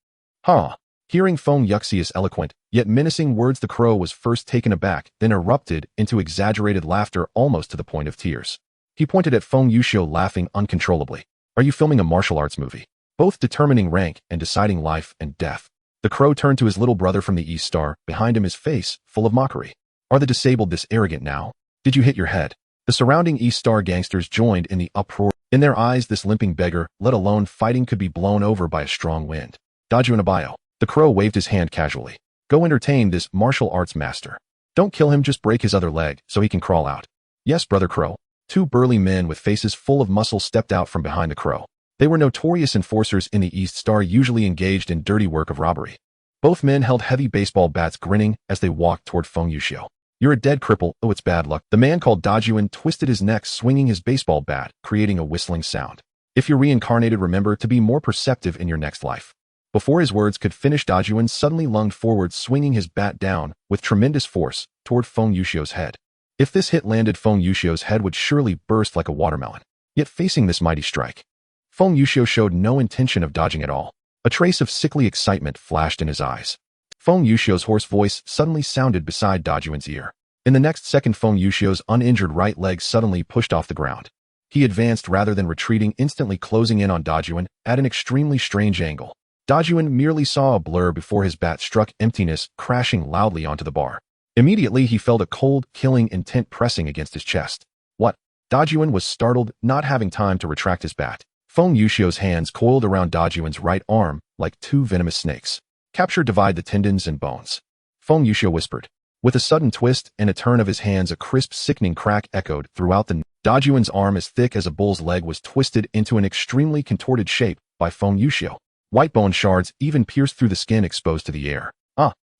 Huh. Hearing Feng Yuxiu's eloquent, yet menacing words, the Crow was first taken aback, then erupted into exaggerated laughter, almost to the point of tears. He pointed at Feng Yuxiu, laughing uncontrollably. Are you filming a martial arts movie? Both determining rank and deciding life and death. The Crow turned to his little brother from the East Star, behind him his face, full of mockery. Are the disabled this arrogant now? Did you hit your head? The surrounding East Star gangsters joined in the uproar. In their eyes, this limping beggar, let alone fighting, could be blown over by a strong wind. Dajuan Abayo. The Crow waved his hand casually. Go entertain this martial arts master. Don't kill him, just break his other leg, so he can crawl out. Yes, Brother Crow. Two burly men with faces full of muscle stepped out from behind the Crow. They were notorious enforcers in the East Star, usually engaged in dirty work of robbery. Both men held heavy baseball bats, grinning as they walked toward Feng Yuxiu. You're a dead cripple. Oh, it's bad luck. The man called Dajuan twisted his neck, swinging his baseball bat, creating a whistling sound. If you're reincarnated, remember to be more perceptive in your next life. Before his words could finish, Dajuan suddenly lunged forward, swinging his bat down with tremendous force toward Feng Yuxiu's head. If this hit landed, Feng Yuxiu's head would surely burst like a watermelon. Yet facing this mighty strike, Feng Yuxiu showed no intention of dodging at all. A trace of sickly excitement flashed in his eyes. Feng Yuxiu's hoarse voice suddenly sounded beside Dajuan's ear. In the next second, Feng Yuxiu's uninjured right leg suddenly pushed off the ground. He advanced rather than retreating, instantly closing in on Dajuan at an extremely strange angle. Dajuan merely saw a blur before his bat struck emptiness, crashing loudly onto the bar. Immediately, he felt a cold, killing intent pressing against his chest. What? Dajuan was startled, not having time to retract his bat. Feng Yuxiu's hands coiled around Dajuan's right arm like two venomous snakes. Capture, divide the tendons and bones. Feng Yuxiu whispered. With a sudden twist and a turn of his hands, a crisp, sickening crack echoed throughout the Dajuan's arm, as thick as a bull's leg, was twisted into an extremely contorted shape by Feng Yuxiu. White bone shards even pierced through the skin, exposed to the air.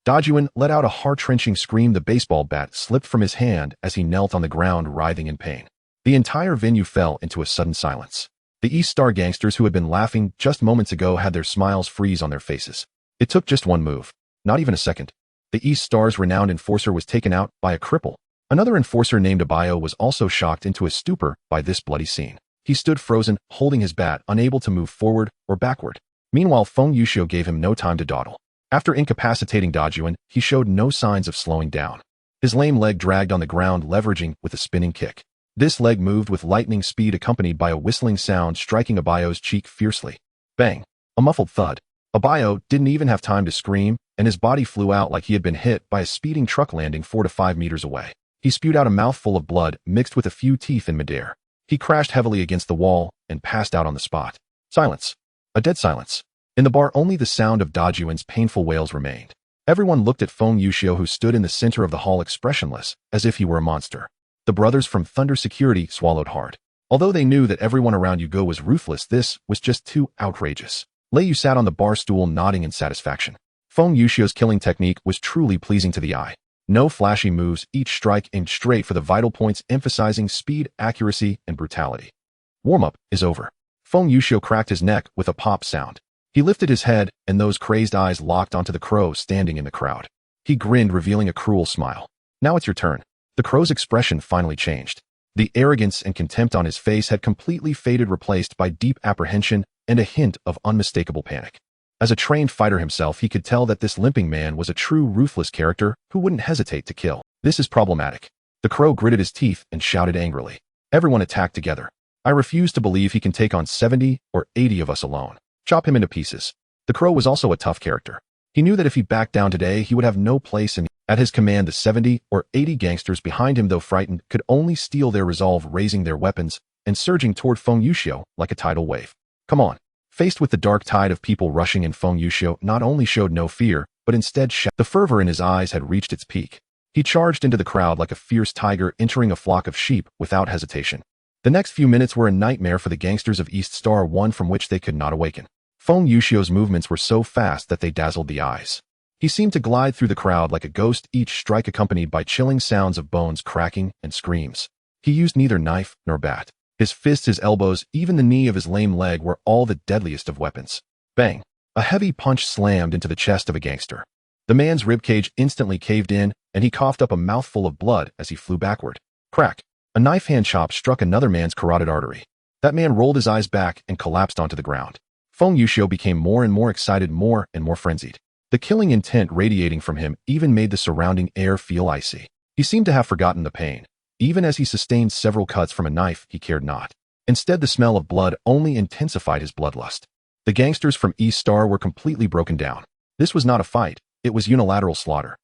Dajuan let out a heart-wrenching scream. The baseball bat slipped from his hand as he knelt on the ground, writhing in pain. The entire venue fell into a sudden silence. The East Star gangsters, who had been laughing just moments ago, had their smiles freeze on their faces. It took just one move. Not even a second. The East Star's renowned enforcer was taken out by a cripple. Another enforcer named Abayo was also shocked into a stupor by this bloody scene. He stood frozen, holding his bat, unable to move forward or backward. Meanwhile, Feng Yuxiu gave him no time to dawdle. After incapacitating Dajuan, he showed no signs of slowing down. His lame leg dragged on the ground, leveraging with a spinning kick. This leg moved with lightning speed, accompanied by a whistling sound, striking Abayo's cheek fiercely. Bang! A muffled thud. Abayo didn't even have time to scream, and his body flew out like he had been hit by a speeding truck, landing 4 to 5 meters away. He spewed out a mouthful of blood, mixed with a few teeth in midair. He crashed heavily against the wall and passed out on the spot. Silence. A dead silence. In the bar, only the sound of Dajuan's painful wails remained. Everyone looked at Feng Yuxiu, who stood in the center of the hall, expressionless, as if he were a monster. The brothers from Thunder Security swallowed hard. Although they knew that everyone around Yugo was ruthless, this was just too outrageous. Lei Yu sat on the bar stool, nodding in satisfaction. Feng Yuxiu's killing technique was truly pleasing to the eye. No flashy moves, each strike aimed straight for the vital points, emphasizing speed, accuracy, and brutality. Warm-up is over. Feng Yuxiu cracked his neck with a pop sound. He lifted his head, and those crazed eyes locked onto the Crow standing in the crowd. He grinned, revealing a cruel smile. Now it's your turn. The Crow's expression finally changed. The arrogance and contempt on his face had completely faded, replaced by deep apprehension and a hint of unmistakable panic. As a trained fighter himself, he could tell that this limping man was a true ruthless character who wouldn't hesitate to kill. This is problematic. The Crow gritted his teeth and shouted angrily. Everyone attacked together. I refuse to believe he can take on 70 or 80 of us alone. Chop him into pieces. The Crow was also a tough character. He knew that if he backed down today, he would have no place in. At his command, the 70 or 80 gangsters behind him, though frightened, could only steel their resolve, raising their weapons and surging toward Feng Yuxiu like a tidal wave. Come on. Faced with the dark tide of people rushing in, Feng Yuxiu not only showed no fear, but instead the fervor in his eyes had reached its peak. He charged into the crowd like a fierce tiger, entering a flock of sheep without hesitation. The next few minutes were a nightmare for the gangsters of East Star, one from which they could not awaken. Feng Yuxiu's movements were so fast that they dazzled the eyes. He seemed to glide through the crowd like a ghost, each strike accompanied by chilling sounds of bones cracking and screams. He used neither knife nor bat. His fists, his elbows, even the knee of his lame leg were all the deadliest of weapons. Bang! A heavy punch slammed into the chest of a gangster. The man's ribcage instantly caved in, and he coughed up a mouthful of blood as he flew backward. Crack! A knife hand chop struck another man's carotid artery. That man rolled his eyes back and collapsed onto the ground. Feng Yuxiu became more and more excited, more and more frenzied. The killing intent radiating from him even made the surrounding air feel icy. He seemed to have forgotten the pain. Even as he sustained several cuts from a knife, he cared not. Instead, the smell of blood only intensified his bloodlust. The gangsters from East Star were completely broken down. This was not a fight, it was unilateral slaughter.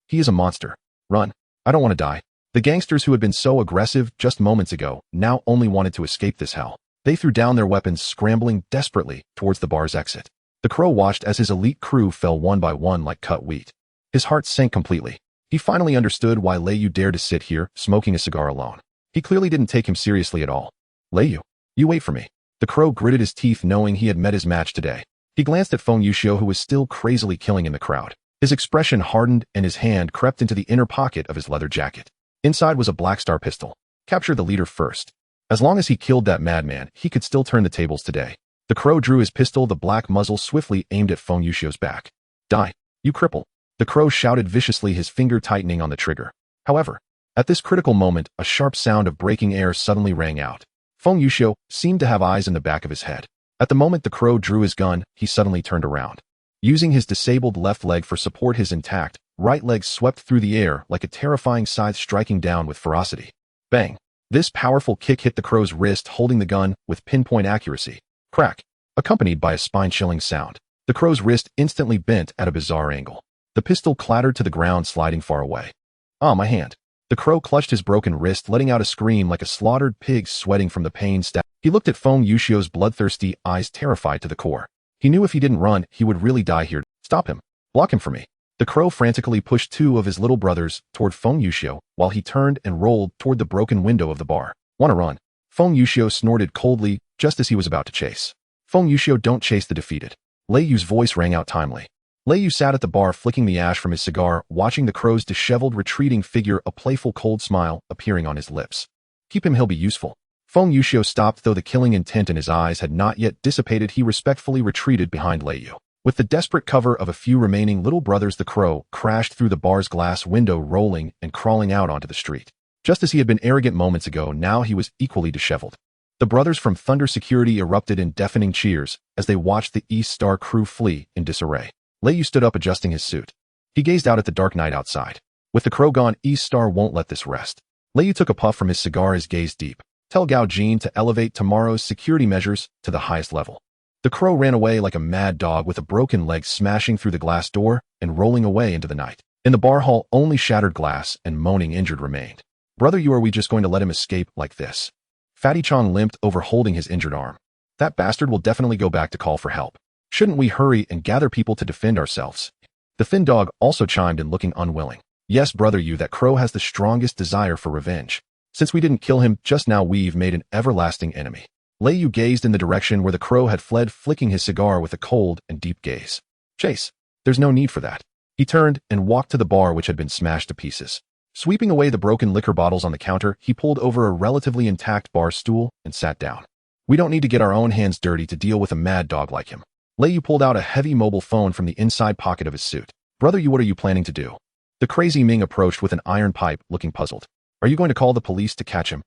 He is a monster. Run. I don't want to die. The gangsters who had been so aggressive just moments ago now only wanted to escape this hell. They threw down their weapons, scrambling desperately towards the bar's exit. The Crow watched as his elite crew fell one by one like cut wheat. His heart sank completely. He finally understood why Lei Yu dared to sit here, smoking a cigar alone. He clearly didn't take him seriously at all. Lei Yu, you wait for me. The Crow gritted his teeth knowing he had met his match today. He glanced at Feng Yuxiu who was still crazily killing in the crowd. His expression hardened and his hand crept into the inner pocket of his leather jacket. Inside was a Black Star pistol. Capture the leader first. As long as he killed that madman, he could still turn the tables today. The Crow drew his pistol, the black muzzle swiftly aimed at Feng Yuxiu's back. Die, you cripple. The Crow shouted viciously, his finger tightening on the trigger. However, at this critical moment, a sharp sound of breaking air suddenly rang out. Feng Yuxiu seemed to have eyes in the back of his head. At the moment the Crow drew his gun, he suddenly turned around. Using his disabled left leg for support, his intact right leg swept through the air like a terrifying scythe, striking down with ferocity. Bang! This powerful kick hit the Crow's wrist, holding the gun with pinpoint accuracy. Crack! Accompanied by a spine-chilling sound. The Crow's wrist instantly bent at a bizarre angle. The pistol clattered to the ground, sliding far away. Ah, my hand. The Crow clutched his broken wrist, letting out a scream like a slaughtered pig sweating from the pain. He looked at Feng Yuxiu's bloodthirsty eyes, terrified to the core. He knew if he didn't run, he would really die here. Stop him. Block him for me. The Crow frantically pushed two of his little brothers toward Feng Yuxiu while he turned and rolled toward the broken window of the bar. Wanna run? Feng Yuxiu snorted coldly just as he was about to chase. Feng Yuxiu, don't chase the defeated. Lei Yu's voice rang out timely. Lei Yu sat at the bar, flicking the ash from his cigar, watching the Crow's disheveled, retreating figure, a playful, cold smile appearing on his lips. Keep him, he'll be useful. Feng Yuxiu stopped, though the killing intent in his eyes had not yet dissipated. He respectfully retreated behind Lei Yu. With the desperate cover of a few remaining little brothers, the Crow crashed through the bar's glass window, rolling and crawling out onto the street. Just as he had been arrogant moments ago, now he was equally disheveled. The brothers from Thunder Security erupted in deafening cheers as they watched the East Star crew flee in disarray. Lei Yu stood up, adjusting his suit. He gazed out at the dark night outside. With the Crow gone, East Star won't let this rest. Lei Yu took a puff from his cigar, his gaze deep. Tell Gao Jin to elevate tomorrow's security measures to the highest level. The Crow ran away like a mad dog, with a broken leg smashing through the glass door and rolling away into the night. In the bar hall, only shattered glass and moaning injured remained. Brother Yu, are we just going to let him escape like this? Fatty Chong limped over, holding his injured arm. That bastard will definitely go back to call for help. Shouldn't we hurry and gather people to defend ourselves? The thin dog also chimed in, looking unwilling. Yes, Brother Yu, that Crow has the strongest desire for revenge. Since we didn't kill him just now, we've made an everlasting enemy. Lei Yu gazed in the direction where the Crow had fled, flicking his cigar with a cold and deep gaze. Chase. There's no need for that. He turned and walked to the bar, which had been smashed to pieces. Sweeping away the broken liquor bottles on the counter, he pulled over a relatively intact bar stool and sat down. We don't need to get our own hands dirty to deal with a mad dog like him. Lei Yu pulled out a heavy mobile phone from the inside pocket of his suit. Brother Yu, what are you planning to do? The crazy Ming approached with an iron pipe, looking puzzled. Are you going to call the police to catch him?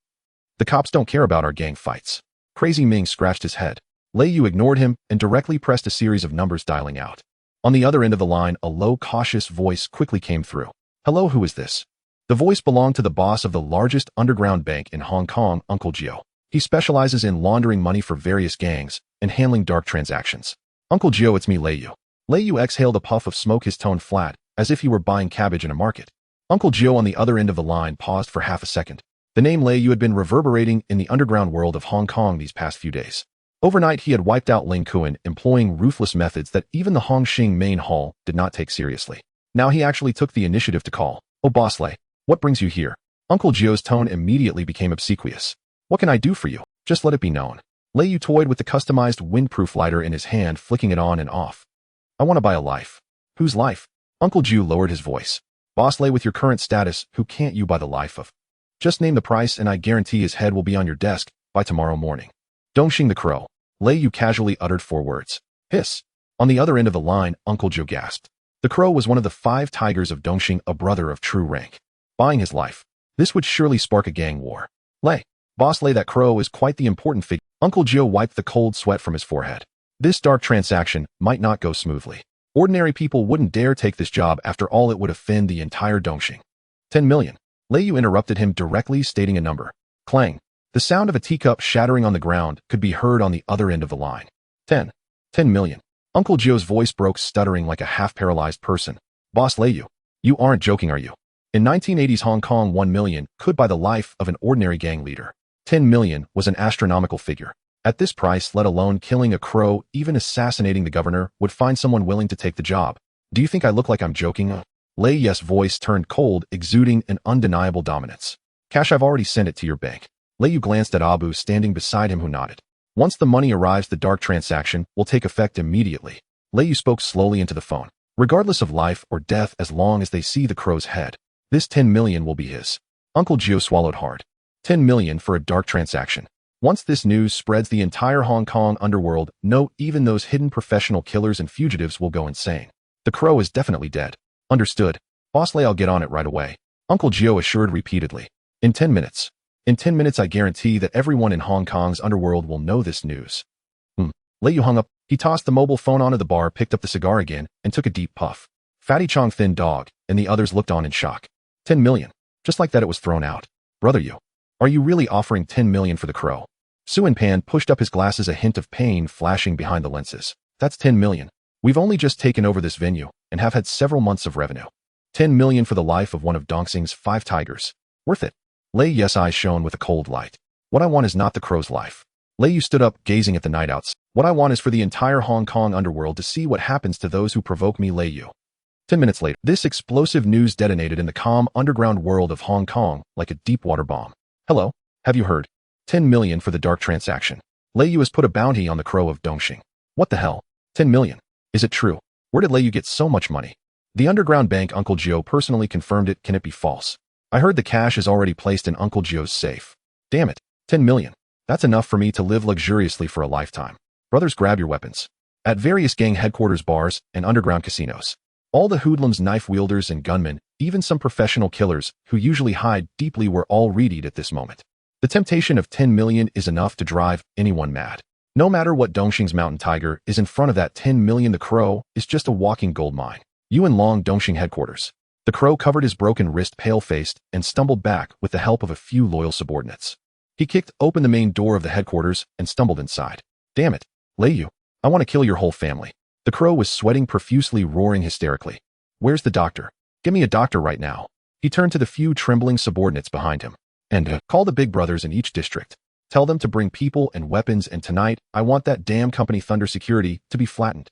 The cops don't care about our gang fights. Crazy Ming scratched his head. Lei Yu ignored him and directly pressed a series of numbers, dialing out. On the other end of the line, a low, cautious voice quickly came through. Hello, who is this? The voice belonged to the boss of the largest underground bank in Hong Kong, Uncle Gio. He specializes in laundering money for various gangs and handling dark transactions. Uncle Gio, it's me, Lei Yu. Lei Yu exhaled a puff of smoke, his tone flat, as if he were buying cabbage in a market. Uncle Gio on the other end of the line paused for half a second. The name Lei Yu had been reverberating in the underground world of Hong Kong these past few days. Overnight, he had wiped out Ling Kuan, employing ruthless methods that even the Hongxing main hall did not take seriously. Now he actually took the initiative to call. Oh, boss Lei, what brings you here? Uncle Gio's tone immediately became obsequious. What can I do for you? Just let it be known. Lei Yu toyed with the customized windproof lighter in his hand, flicking it on and off. I want to buy a life. Whose life? Uncle Gio lowered his voice. Boss Lei, with your current status, who can't you buy the life of? Just name the price and I guarantee his head will be on your desk by tomorrow morning. Dongxing the Crow. Lei Yu casually uttered 4 words. Hiss. On the other end of the line, Uncle Gio gasped. The Crow was one of the 5 tigers of Dongxing, a brother of true rank. Buying his life. This would surely spark a gang war. Lei. Boss Lei, that Crow is quite the important figure. Uncle Gio wiped the cold sweat from his forehead. This dark transaction might not go smoothly. Ordinary people wouldn't dare take this job. After all, it would offend the entire Dongxing. 10 million. Lei Yu interrupted him, directly stating a number. Clang. The sound of a teacup shattering on the ground could be heard on the other end of the line. 10 million. Uncle Joe's voice broke, stuttering like a half-paralyzed person. Boss Lei Yu, you aren't joking, are you? In 1980s Hong Kong, 1 million could buy the life of an ordinary gang leader. 10 million was an astronomical figure. At this price, let alone killing a crow, even assassinating the governor, would find someone willing to take the job. Do you think I look like I'm joking? Lei Yu's voice turned cold, exuding an undeniable dominance. Cash, I've already sent it to your bank. Lei Yu glanced at Abu standing beside him, who nodded. Once the money arrives, the dark transaction will take effect immediately. Lei Yu spoke slowly into the phone. Regardless of life or death, as long as they see the crow's head, this 10 million will be his. Uncle Joe swallowed hard. 10 million for a dark transaction. Once this news spreads the entire Hong Kong underworld, no, even those hidden professional killers and fugitives will go insane. The crow is definitely dead. Understood. Boss Lei, I'll get on it right away. Uncle Joe assured repeatedly. In 10 minutes. In 10 minutes, I guarantee that everyone in Hong Kong's underworld will know this news. Lei Yu hung up. He tossed the mobile phone onto the bar, picked up the cigar again, and took a deep puff. Fatty Chong, thin dog, and the others looked on in shock. 10 million. Just like that, it was thrown out. Brother Yu, are you really offering 10 million for the crow? Suin Pan pushed up his glasses, a hint of pain flashing behind the lenses. That's 10 million. We've only just taken over this venue and have had several months of revenue. 10 million for the life of one of Dongxing's 5 tigers. Worth it. Lei Yu's eyes shone with a cold light. What I want is not the crow's life. Lei Yu stood up, gazing at the night outs. What I want is for the entire Hong Kong underworld to see what happens to those who provoke me, Lei Yu. 10 minutes later, this explosive news detonated in the calm underground world of Hong Kong like a deep water bomb. Hello? Have you heard? 10 million for the dark transaction. Lei Yu has put a bounty on the crow of Dongxing. What the hell? 10 million. Is it true? Where did Lei Yu get so much money? The underground bank. Uncle Joe personally confirmed it. Can it be false? I heard the cash is already placed in Uncle Joe's safe. Damn it. 10 million. That's enough for me to live luxuriously for a lifetime. Brothers, grab your weapons. At various gang headquarters, bars, and underground casinos, all the hoodlums, knife wielders, and gunmen, even some professional killers who usually hide deeply, were all readied at this moment. The temptation of 10 million is enough to drive anyone mad. No matter what Dongxing's mountain tiger is in front of that 10 million, the crow is just a walking gold mine. Yuan Long, Dongxing headquarters. The crow covered his broken wrist, pale-faced, and stumbled back with the help of a few loyal subordinates. He kicked open the main door of the headquarters and stumbled inside. Damn it. Lei Yu, I want to kill your whole family. The crow was sweating profusely, roaring hysterically. Where's the doctor? Give me a doctor right now. He turned to the few trembling subordinates behind him. And call the big brothers in each district. Tell them to bring people and weapons, and tonight, I want that damn company Thunder Security to be flattened.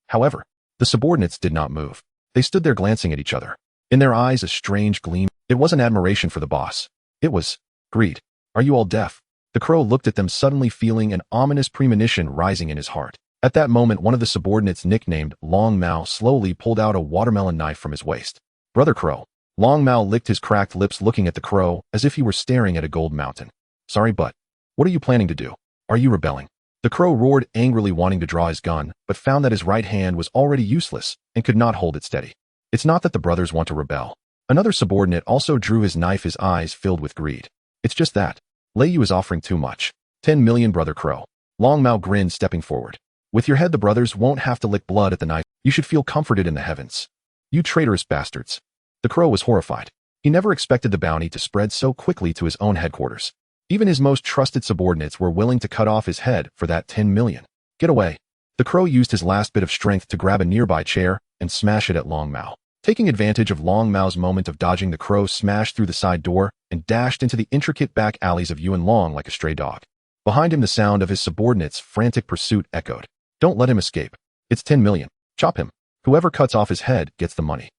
However, the subordinates did not move. They stood there glancing at each other. In their eyes, a strange gleam. It wasn't admiration for the boss. It was greed. Are you all deaf? The crow looked at them, suddenly feeling an ominous premonition rising in his heart. At that moment, one of the subordinates, nicknamed Long Mao, slowly pulled out a watermelon knife from his waist. Brother Crow. Long Mao licked his cracked lips, looking at the crow as if he were staring at a gold mountain. Sorry, but what are you planning to do? Are you rebelling? The crow roared angrily, wanting to draw his gun, but found that his right hand was already useless and could not hold it steady. It's not that the brothers want to rebel. Another subordinate also drew his knife, his eyes filled with greed. It's just that Lei Yu is offering too much. 10 million, Brother Crow. Long Mao grinned, stepping forward. With your head, the brothers won't have to lick blood at the knife. You should feel comforted in the heavens. You traitorous bastards. The crow was horrified. He never expected the bounty to spread so quickly to his own headquarters. Even his most trusted subordinates were willing to cut off his head for that 10 million. Get away. The crow used his last bit of strength to grab a nearby chair and smash it at Long Mao. Taking advantage of Long Mao's moment of dodging, the crow smashed through the side door and dashed into the intricate back alleys of Yuan Long like a stray dog. Behind him, the sound of his subordinates' frantic pursuit echoed. Don't let him escape. It's 10 million. Chop him. Whoever cuts off his head gets the money.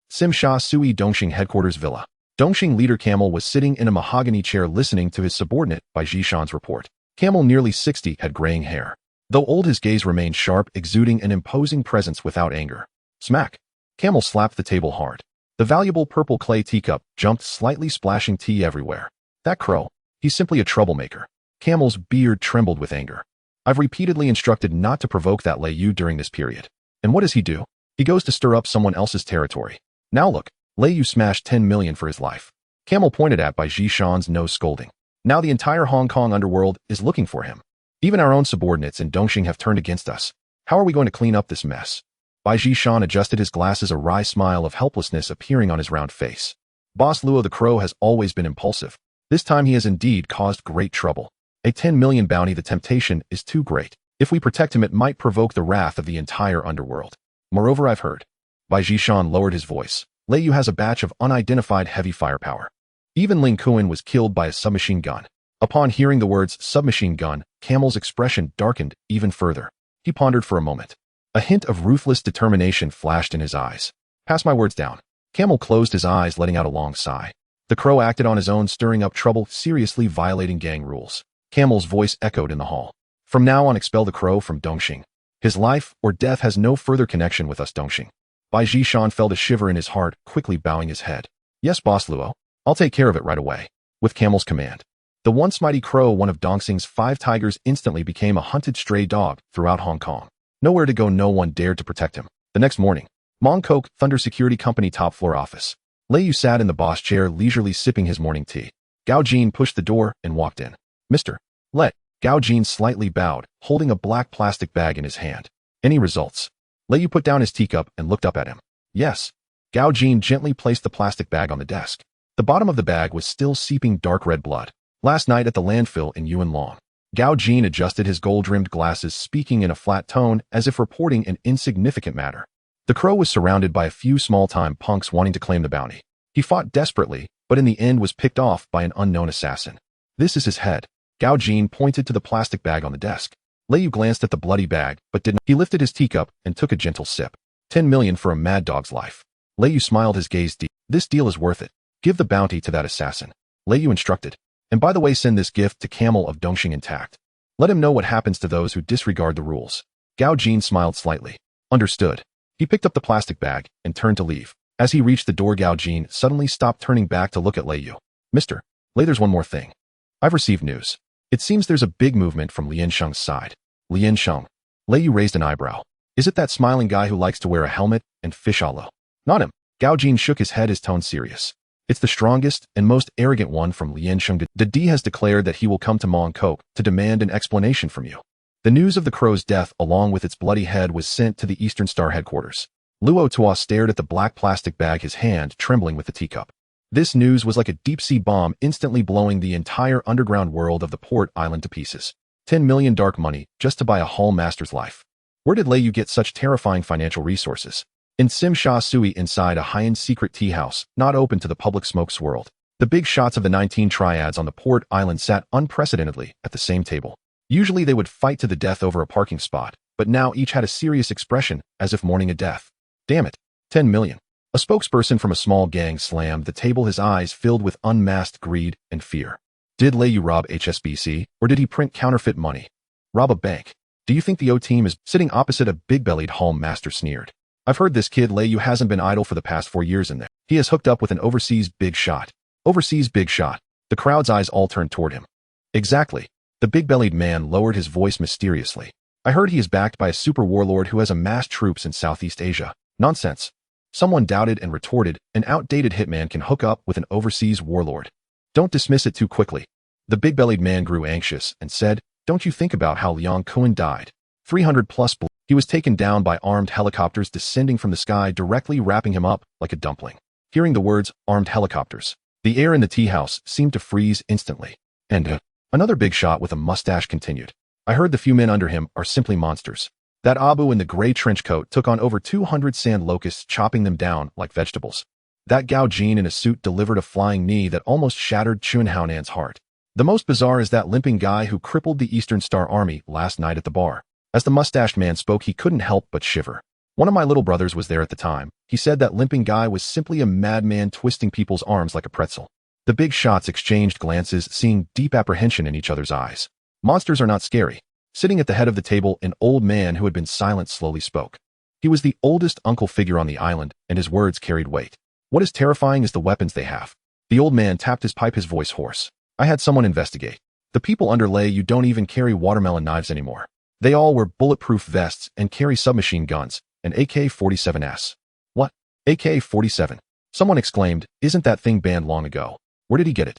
Sim Sha Sui, Dongxing headquarters villa. Dongxing leader Camel was sitting in a mahogany chair listening to his subordinate Bai Zhishan's report. Camel, nearly 60, had graying hair. Though old, his gaze remained sharp, exuding an imposing presence without anger. Smack. Camel slapped the table hard. The valuable purple clay teacup jumped slightly, splashing tea everywhere. That crow. He's simply a troublemaker. Camel's beard trembled with anger. I've repeatedly instructed not to provoke that Lei Yu during this period. And what does he do? He goes to stir up someone else's territory. Now look, Lei Yu smashed 10 million for his life. Camel pointed at Bai Zhishan's nose, scolding. Now the entire Hong Kong underworld is looking for him. Even our own subordinates in Dongxing have turned against us. How are we going to clean up this mess? Bai Zhishan adjusted his glasses, a wry smile of helplessness appearing on his round face. Boss Luo the Crow has always been impulsive. This time he has indeed caused great trouble. A 10 million bounty, the temptation is too great. If we protect him, it might provoke the wrath of the entire underworld. Moreover, I've heard. Bai Jishan lowered his voice. Lei Yu has a batch of unidentified heavy firepower. Even Ling Kuan was killed by a submachine gun. Upon hearing the words submachine gun, Camel's expression darkened even further. He pondered for a moment. A hint of ruthless determination flashed in his eyes. Pass my words down. Camel closed his eyes, letting out a long sigh. The crow acted on his own, stirring up trouble, seriously violating gang rules. Camel's voice echoed in the hall. From now on, expel the crow from Dongxing. His life or death has no further connection with us, Dongxing. Bai Jishan felt a shiver in his heart, quickly bowing his head. Yes, Boss Luo. I'll take care of it right away. With Camel's command. The once mighty crow, one of Dongxing's 5 tigers, instantly became a hunted stray dog throughout Hong Kong. Nowhere to go, no one dared to protect him. The next morning, Mong Kok, Thunder Security Company top floor office. Lei Yu sat in the boss chair, leisurely sipping his morning tea. Gao Jin pushed the door and walked in. Mr. Let. Gao Jin slightly bowed, holding a black plastic bag in his hand. Any results? Lei Yu put down his teacup and looked up at him. Yes. Gao Jin gently placed the plastic bag on the desk. The bottom of the bag was still seeping dark red blood. Last night at the landfill in Yuan Long. Gao Jin adjusted his gold-rimmed glasses, speaking in a flat tone as if reporting an insignificant matter. The crow was surrounded by a few small-time punks wanting to claim the bounty. He fought desperately, but in the end was picked off by an unknown assassin. This is his head. Gao Jin pointed to the plastic bag on the desk. Lei Yu glanced at the bloody bag, but didn't. He lifted his teacup and took a gentle sip. 10 million for a mad dog's life. Lei Yu smiled, his gaze deep. This deal is worth it. Give the bounty to that assassin. Lei Yu instructed. And by the way, send this gift to Camel of Dongxing intact. Let him know what happens to those who disregard the rules. Gao Jin smiled slightly. Understood. He picked up the plastic bag and turned to leave. As he reached the door, Gao Jin suddenly stopped, turning back to look at Lei Yu. Mr. Lei, there's one more thing. I've received news. It seems there's a big movement from Lian Sheng's side. Lian Sheng. Lei Yu raised an eyebrow. Is it that smiling guy who likes to wear a helmet and fish aloe? Not him. Gao Jin shook his head, his tone serious. It's the strongest and most arrogant one from Lian Sheng. The D has declared that he will come to Mong Kok to demand an explanation from you. The news of the crow's death, along with its bloody head, was sent to the Eastern Star headquarters. Luo Tua stared at the black plastic bag, his hand trembling with the teacup. This news was like a deep-sea bomb, instantly blowing the entire underground world of the port island to pieces. 10 million dark money just to buy a Hall Master's life. Where did Lei Yu get such terrifying financial resources? In Sim Sha Sui, inside a high-end secret tea house, not open to the public, smoke swirled. The big shots of the 19 triads on the port island sat unprecedentedly at the same table. Usually they would fight to the death over a parking spot, but now each had a serious expression, as if mourning a death. Damn it. 10 million. A spokesperson from a small gang slammed the table, his eyes filled with unmasked greed and fear. Did Lei Yu rob HSBC, or did he print counterfeit money? Rob a bank. Do you think the O team is sitting opposite a big-bellied Hall Master sneered? I've heard this kid Lei Yu hasn't been idle for the past 4 years in there. He has hooked up with an overseas big shot. Overseas big shot. The crowd's eyes all turned toward him. Exactly. The big-bellied man lowered his voice mysteriously. I heard he is backed by a super warlord who has amassed troops in Southeast Asia. Nonsense. Someone doubted and retorted, an outdated hitman can hook up with an overseas warlord. Don't dismiss it too quickly. The big-bellied man grew anxious and said, don't you think about how Liang Kuan died? 300 plus. He was taken down by armed helicopters descending from the sky, directly wrapping him up like a dumpling. Hearing the words, armed helicopters, the air in the tea house seemed to freeze instantly. And another big shot with a mustache continued. I heard the few men under him are simply monsters. That Abu in the gray trench coat took on over 200 sand locusts, chopping them down like vegetables. That Gao Jin in a suit delivered a flying knee that almost shattered Chun Haonan's heart. The most bizarre is that limping guy who crippled the Eastern Star Army last night at the bar. As the mustached man spoke, he couldn't help but shiver. One of my little brothers was there at the time. He said that limping guy was simply a madman twisting people's arms like a pretzel. The big shots exchanged glances, seeing deep apprehension in each other's eyes. Monsters are not scary. Sitting at the head of the table, an old man who had been silent slowly spoke. He was the oldest uncle figure on the island, and his words carried weight. What is terrifying is the weapons they have. The old man tapped his pipe, his voice hoarse. I had someone investigate. The people under Lei Yu don't even carry watermelon knives anymore. They all wear bulletproof vests and carry submachine guns, and AK-47s. What? AK-47? Someone exclaimed, isn't that thing banned long ago? Where did he get it?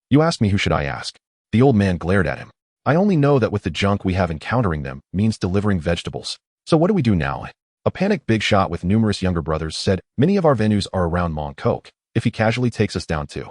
You ask me, who should I ask? The old man glared at him. I only know that with the junk we have, encountering them means delivering vegetables. So what do we do now? A panicked big shot with numerous younger brothers said, many of our venues are around Mong Kok, if he casually takes us down too.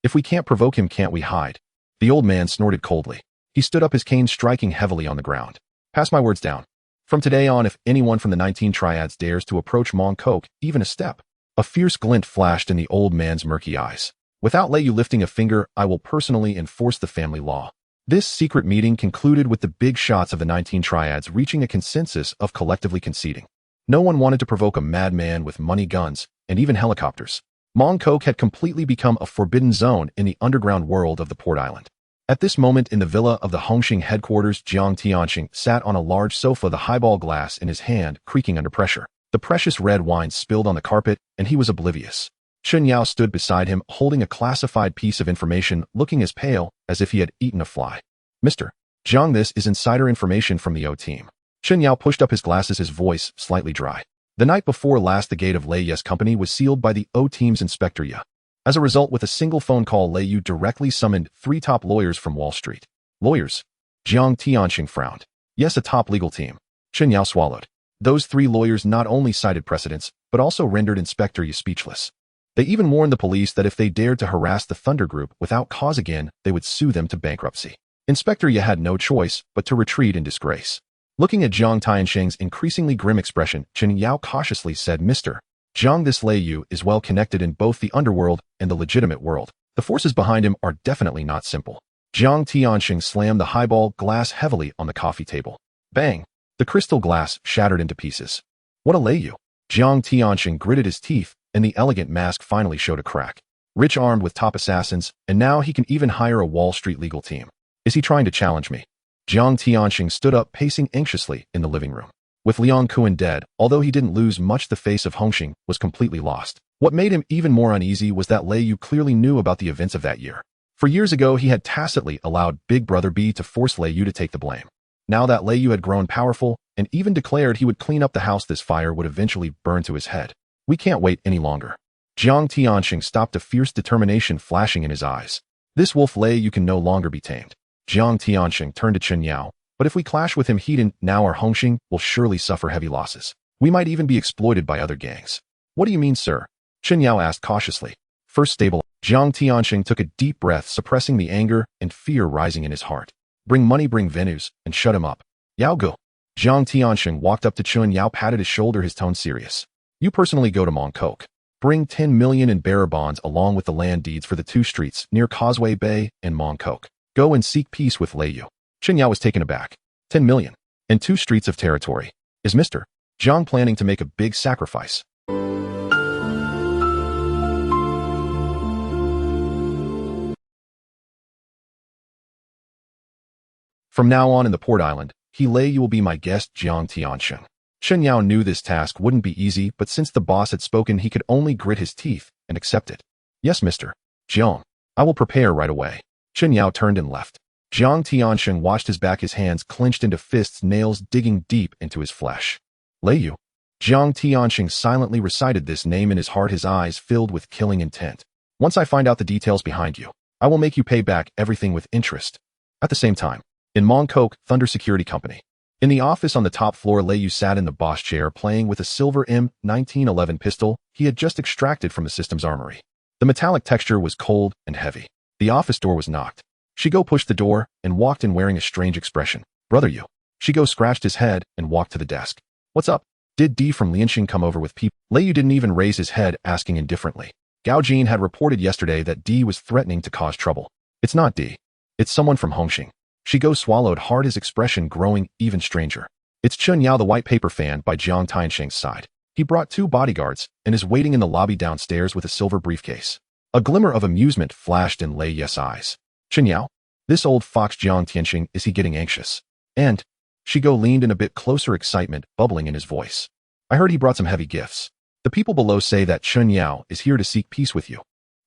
If we can't provoke him, can't we hide? The old man snorted coldly. He stood up, his cane striking heavily on the ground. Pass my words down. From today on, if anyone from the 19 Triads dares to approach Mong Kok, even a step, a fierce glint flashed in the old man's murky eyes. Without Lei Yu lifting a finger, I will personally enforce the family law. This secret meeting concluded with the big shots of the 19 Triads reaching a consensus of collectively conceding. No one wanted to provoke a madman with money, guns, and even helicopters. Mong Kok had completely become a forbidden zone in the underground world of the port island. At this moment in the villa of the Hongxing headquarters, Jiang Tianxing sat on a large sofa, the highball glass in his hand creaking under pressure. The precious red wine spilled on the carpet, and he was oblivious. Chen Yao stood beside him, holding a classified piece of information, looking as pale as if he had eaten a fly. Mr. Jiang, this is insider information from the O team. Chen Yao pushed up his glasses, his voice slightly dry. The night before last, the gate of Lei Yu's company was sealed by the O team's Inspector Yu. As a result, with a single phone call, Lei Yu directly summoned 3 top lawyers from Wall Street. Lawyers? Jiang Tianxing frowned. Yes, a top legal team. Chen Yao swallowed. Those 3 lawyers not only cited precedents, but also rendered Inspector Yu speechless. They even warned the police that if they dared to harass the Thunder Group without cause again, they would sue them to bankruptcy. Inspector Yu had no choice but to retreat in disgrace. Looking at Jiang Tianxing's increasingly grim expression, Chen Yao cautiously said, Mr. Jiang, this Lei Yu is well connected in both the underworld and the legitimate world. The forces behind him are definitely not simple. Jiang Tianxing slammed the highball glass heavily on the coffee table. Bang! The crystal glass shattered into pieces. What a Lei Yu! Jiang Tianxing gritted his teeth, and the elegant mask finally showed a crack. Rich, armed with top assassins, and now he can even hire a Wall Street legal team. Is he trying to challenge me? Jiang Tianxing stood up, pacing anxiously in the living room. With Liang Kuan dead, although he didn't lose much, the face of Hongxing was completely lost. What made him even more uneasy was that Lei Yu clearly knew about the events of that year. For years ago, he had tacitly allowed Big Brother B to force Lei Yu to take the blame. Now that Lei Yu had grown powerful and even declared he would clean up the house, this fire would eventually burn to his head. We can't wait any longer. Jiang Tianxing stopped, a fierce determination flashing in his eyes. This wolf Lei Yu can no longer be tamed. Jiang Tianxing turned to Chen Yao. But if we clash with him, Heaton, now our Hongxing, will surely suffer heavy losses. We might even be exploited by other gangs. What do you mean, sir? Chen Yao asked cautiously. First stable. Jiang Tianxing took a deep breath, suppressing the anger and fear rising in his heart. Bring money, bring venues, and shut him up. Yao go. Jiang Tianxing walked up to Chen Yao, patted his shoulder, his tone serious. You personally go to Mong Kok. Bring 10 million in bearer bonds along with the land deeds for the 2 streets near Causeway Bay and Mong Kok. Go and seek peace with Lei Yu. Chen Yao was taken aback. 10 million. And 2 streets of territory. Is Mr. Jiang planning to make a big sacrifice? From now on in the port island, Lei Yu will be my guest, Jiang Tianxing. Chen Yao knew this task wouldn't be easy, but since the boss had spoken, he could only grit his teeth and accept it. Yes, Mr. Jiang. I will prepare right away. Chen Yao turned and left. Jiang Tianxing watched his back, his hands clenched into fists, nails digging deep into his flesh. Lei Yu. Jiang Tianxing silently recited this name in his heart, his eyes filled with killing intent. Once I find out the details behind you, I will make you pay back everything with interest. At the same time, in Mong Kok, Thunder Security Company. In the office on the top floor, Lei Yu sat in the boss chair playing with a silver M1911 pistol he had just extracted from the system's armory. The metallic texture was cold and heavy. The office door was knocked. Shigo pushed the door and walked in wearing a strange expression. Brother Yu. Shigo scratched his head and walked to the desk. What's up? Did D from Lianxing come over with people? Lei Yu didn't even raise his head, asking indifferently. Gao Jin had reported yesterday that D was threatening to cause trouble. It's not D. It's someone from Hongxing. Shigo swallowed hard, his expression growing even stranger. It's Chen Yao, the white paper fan by Jiang Tianxing's side. He brought 2 bodyguards and is waiting in the lobby downstairs with a silver briefcase. A glimmer of amusement flashed in Lei Yu's eyes. Chen Yao? This old fox Jiang Tianxing, is he getting anxious? And? Shigo leaned in, a bit closer, excitement bubbling in his voice. I heard he brought some heavy gifts. The people below say that Chen Yao is here to seek peace with you.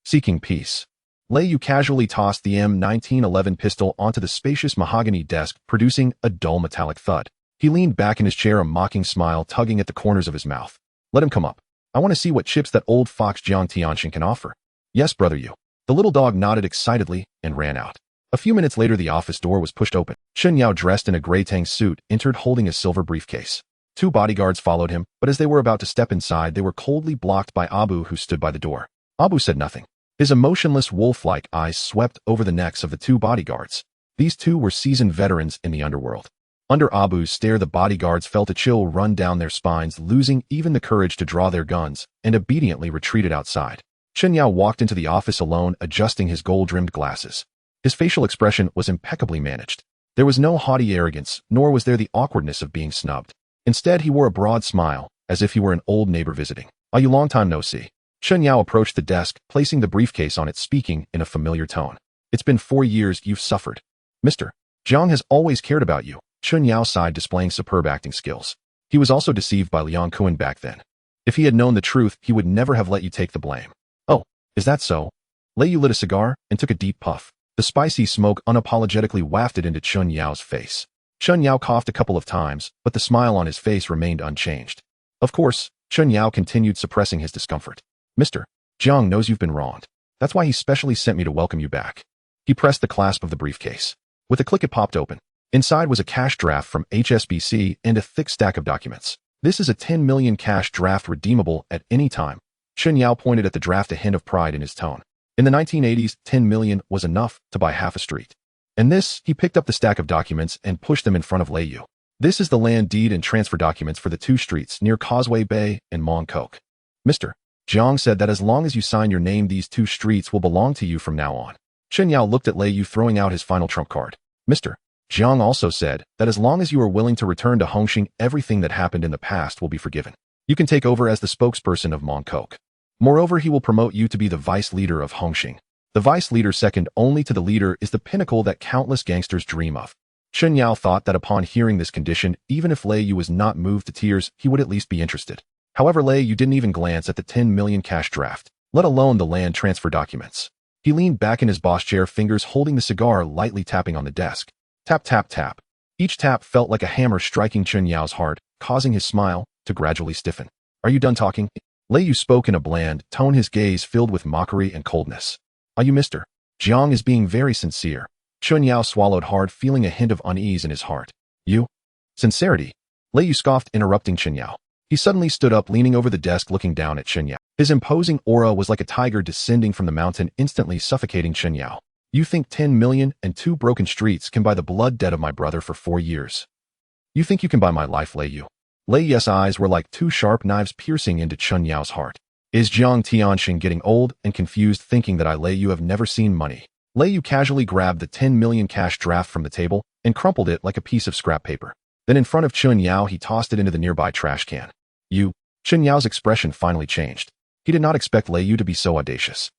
Seeking peace. Lei Yu casually tossed the M1911 pistol onto the spacious mahogany desk, producing a dull metallic thud. He leaned back in his chair, a mocking smile tugging at the corners of his mouth. Let him come up. I want to see what chips that old fox Jiang Tianxing can offer. Yes, brother Yu. The little dog nodded excitedly and ran out. A few minutes later, the office door was pushed open. Chen Yao, dressed in a gray tang suit, entered holding a silver briefcase. 2 bodyguards followed him, but as they were about to step inside, they were coldly blocked by Abu, who stood by the door. Abu said nothing. His emotionless wolf-like eyes swept over the necks of the 2 bodyguards. These 2 were seasoned veterans in the underworld. Under Abu's stare, the bodyguards felt a chill run down their spines, losing even the courage to draw their guns, and obediently retreated outside. Chen Yao walked into the office alone, adjusting his gold-rimmed glasses. His facial expression was impeccably managed. There was no haughty arrogance, nor was there the awkwardness of being snubbed. Instead, he wore a broad smile, as if he were an old neighbor visiting. "Are you long time no see?" Chen Yao approached the desk, placing the briefcase on it, speaking in a familiar tone. "It's been 4 years you've suffered. Mr. Jiang has always cared about you." Chen Yao sighed, displaying superb acting skills. He was also deceived by Liang Kuan back then. If he had known the truth, he would never have let you take the blame. "Oh, is that so?" Lei Yu lit a cigar and took a deep puff. The spicy smoke unapologetically wafted into Chen Yao's face. Chen Yao coughed a couple of times, but the smile on his face remained unchanged. Of course, Chen Yao continued suppressing his discomfort. "Mr. Jiang knows you've been wronged. That's why he specially sent me to welcome you back." He pressed the clasp of the briefcase. With a click, it popped open. Inside was a cash draft from HSBC and a thick stack of documents. "This is a 10 million cash draft redeemable at any time." Chen Yao pointed at the draft, a hint of pride in his tone. In the 1980s, 10 million was enough to buy half a street. And this, he picked up the stack of documents and pushed them in front of Lei Yu. "This is the land deed and transfer documents for the 2 streets near Causeway Bay and Mong Kok. Mr. Jiang said that as long as you sign your name, these 2 streets will belong to you from now on." Chen Yao looked at Lei Yu, throwing out his final trump card. "Mr. Jiang also said that as long as you are willing to return to Hongxing, everything that happened in the past will be forgiven. You can take over as the spokesperson of Mong Kok. Moreover, he will promote you to be the vice leader of Hongxing. The vice leader, second only to the leader, is the pinnacle that countless gangsters dream of." Chen Yao thought that upon hearing this condition, even if Lei Yu was not moved to tears, he would at least be interested. However, Lei Yu didn't even glance at the 10 million cash draft, let alone the land transfer documents. He leaned back in his boss chair, fingers holding the cigar, lightly tapping on the desk. Tap, tap, tap. Each tap felt like a hammer striking Chen Yao's heart, causing his smile to gradually stiffen. "Are you done talking?" Lei Yu spoke in a bland tone, his gaze filled with mockery and coldness. "Are you Mr. Jiang is being very sincere." Chen Yao swallowed hard, feeling a hint of unease in his heart. "You? Sincerity?" Lei Yu scoffed, interrupting Chen Yao. He suddenly stood up, leaning over the desk, looking down at Chen Yao. His imposing aura was like a tiger descending from the mountain, instantly suffocating Chen Yao. "You think 10 million and 2 broken streets can buy the blood debt of my brother for 4 years? You think you can buy my life, Lei Yu?" Lei Yu's eyes were like 2 sharp knives piercing into Chen Yao's heart. "Is Jiang Tianxing getting old and confused, thinking that I, Lei Yu, have never seen money?" Lei Yu casually grabbed the 10 million cash draft from the table and crumpled it like a piece of scrap paper. Then in front of Chen Yao, he tossed it into the nearby trash can. "You?" Chen Yao's expression finally changed. He did not expect Lei Yu to be so audacious.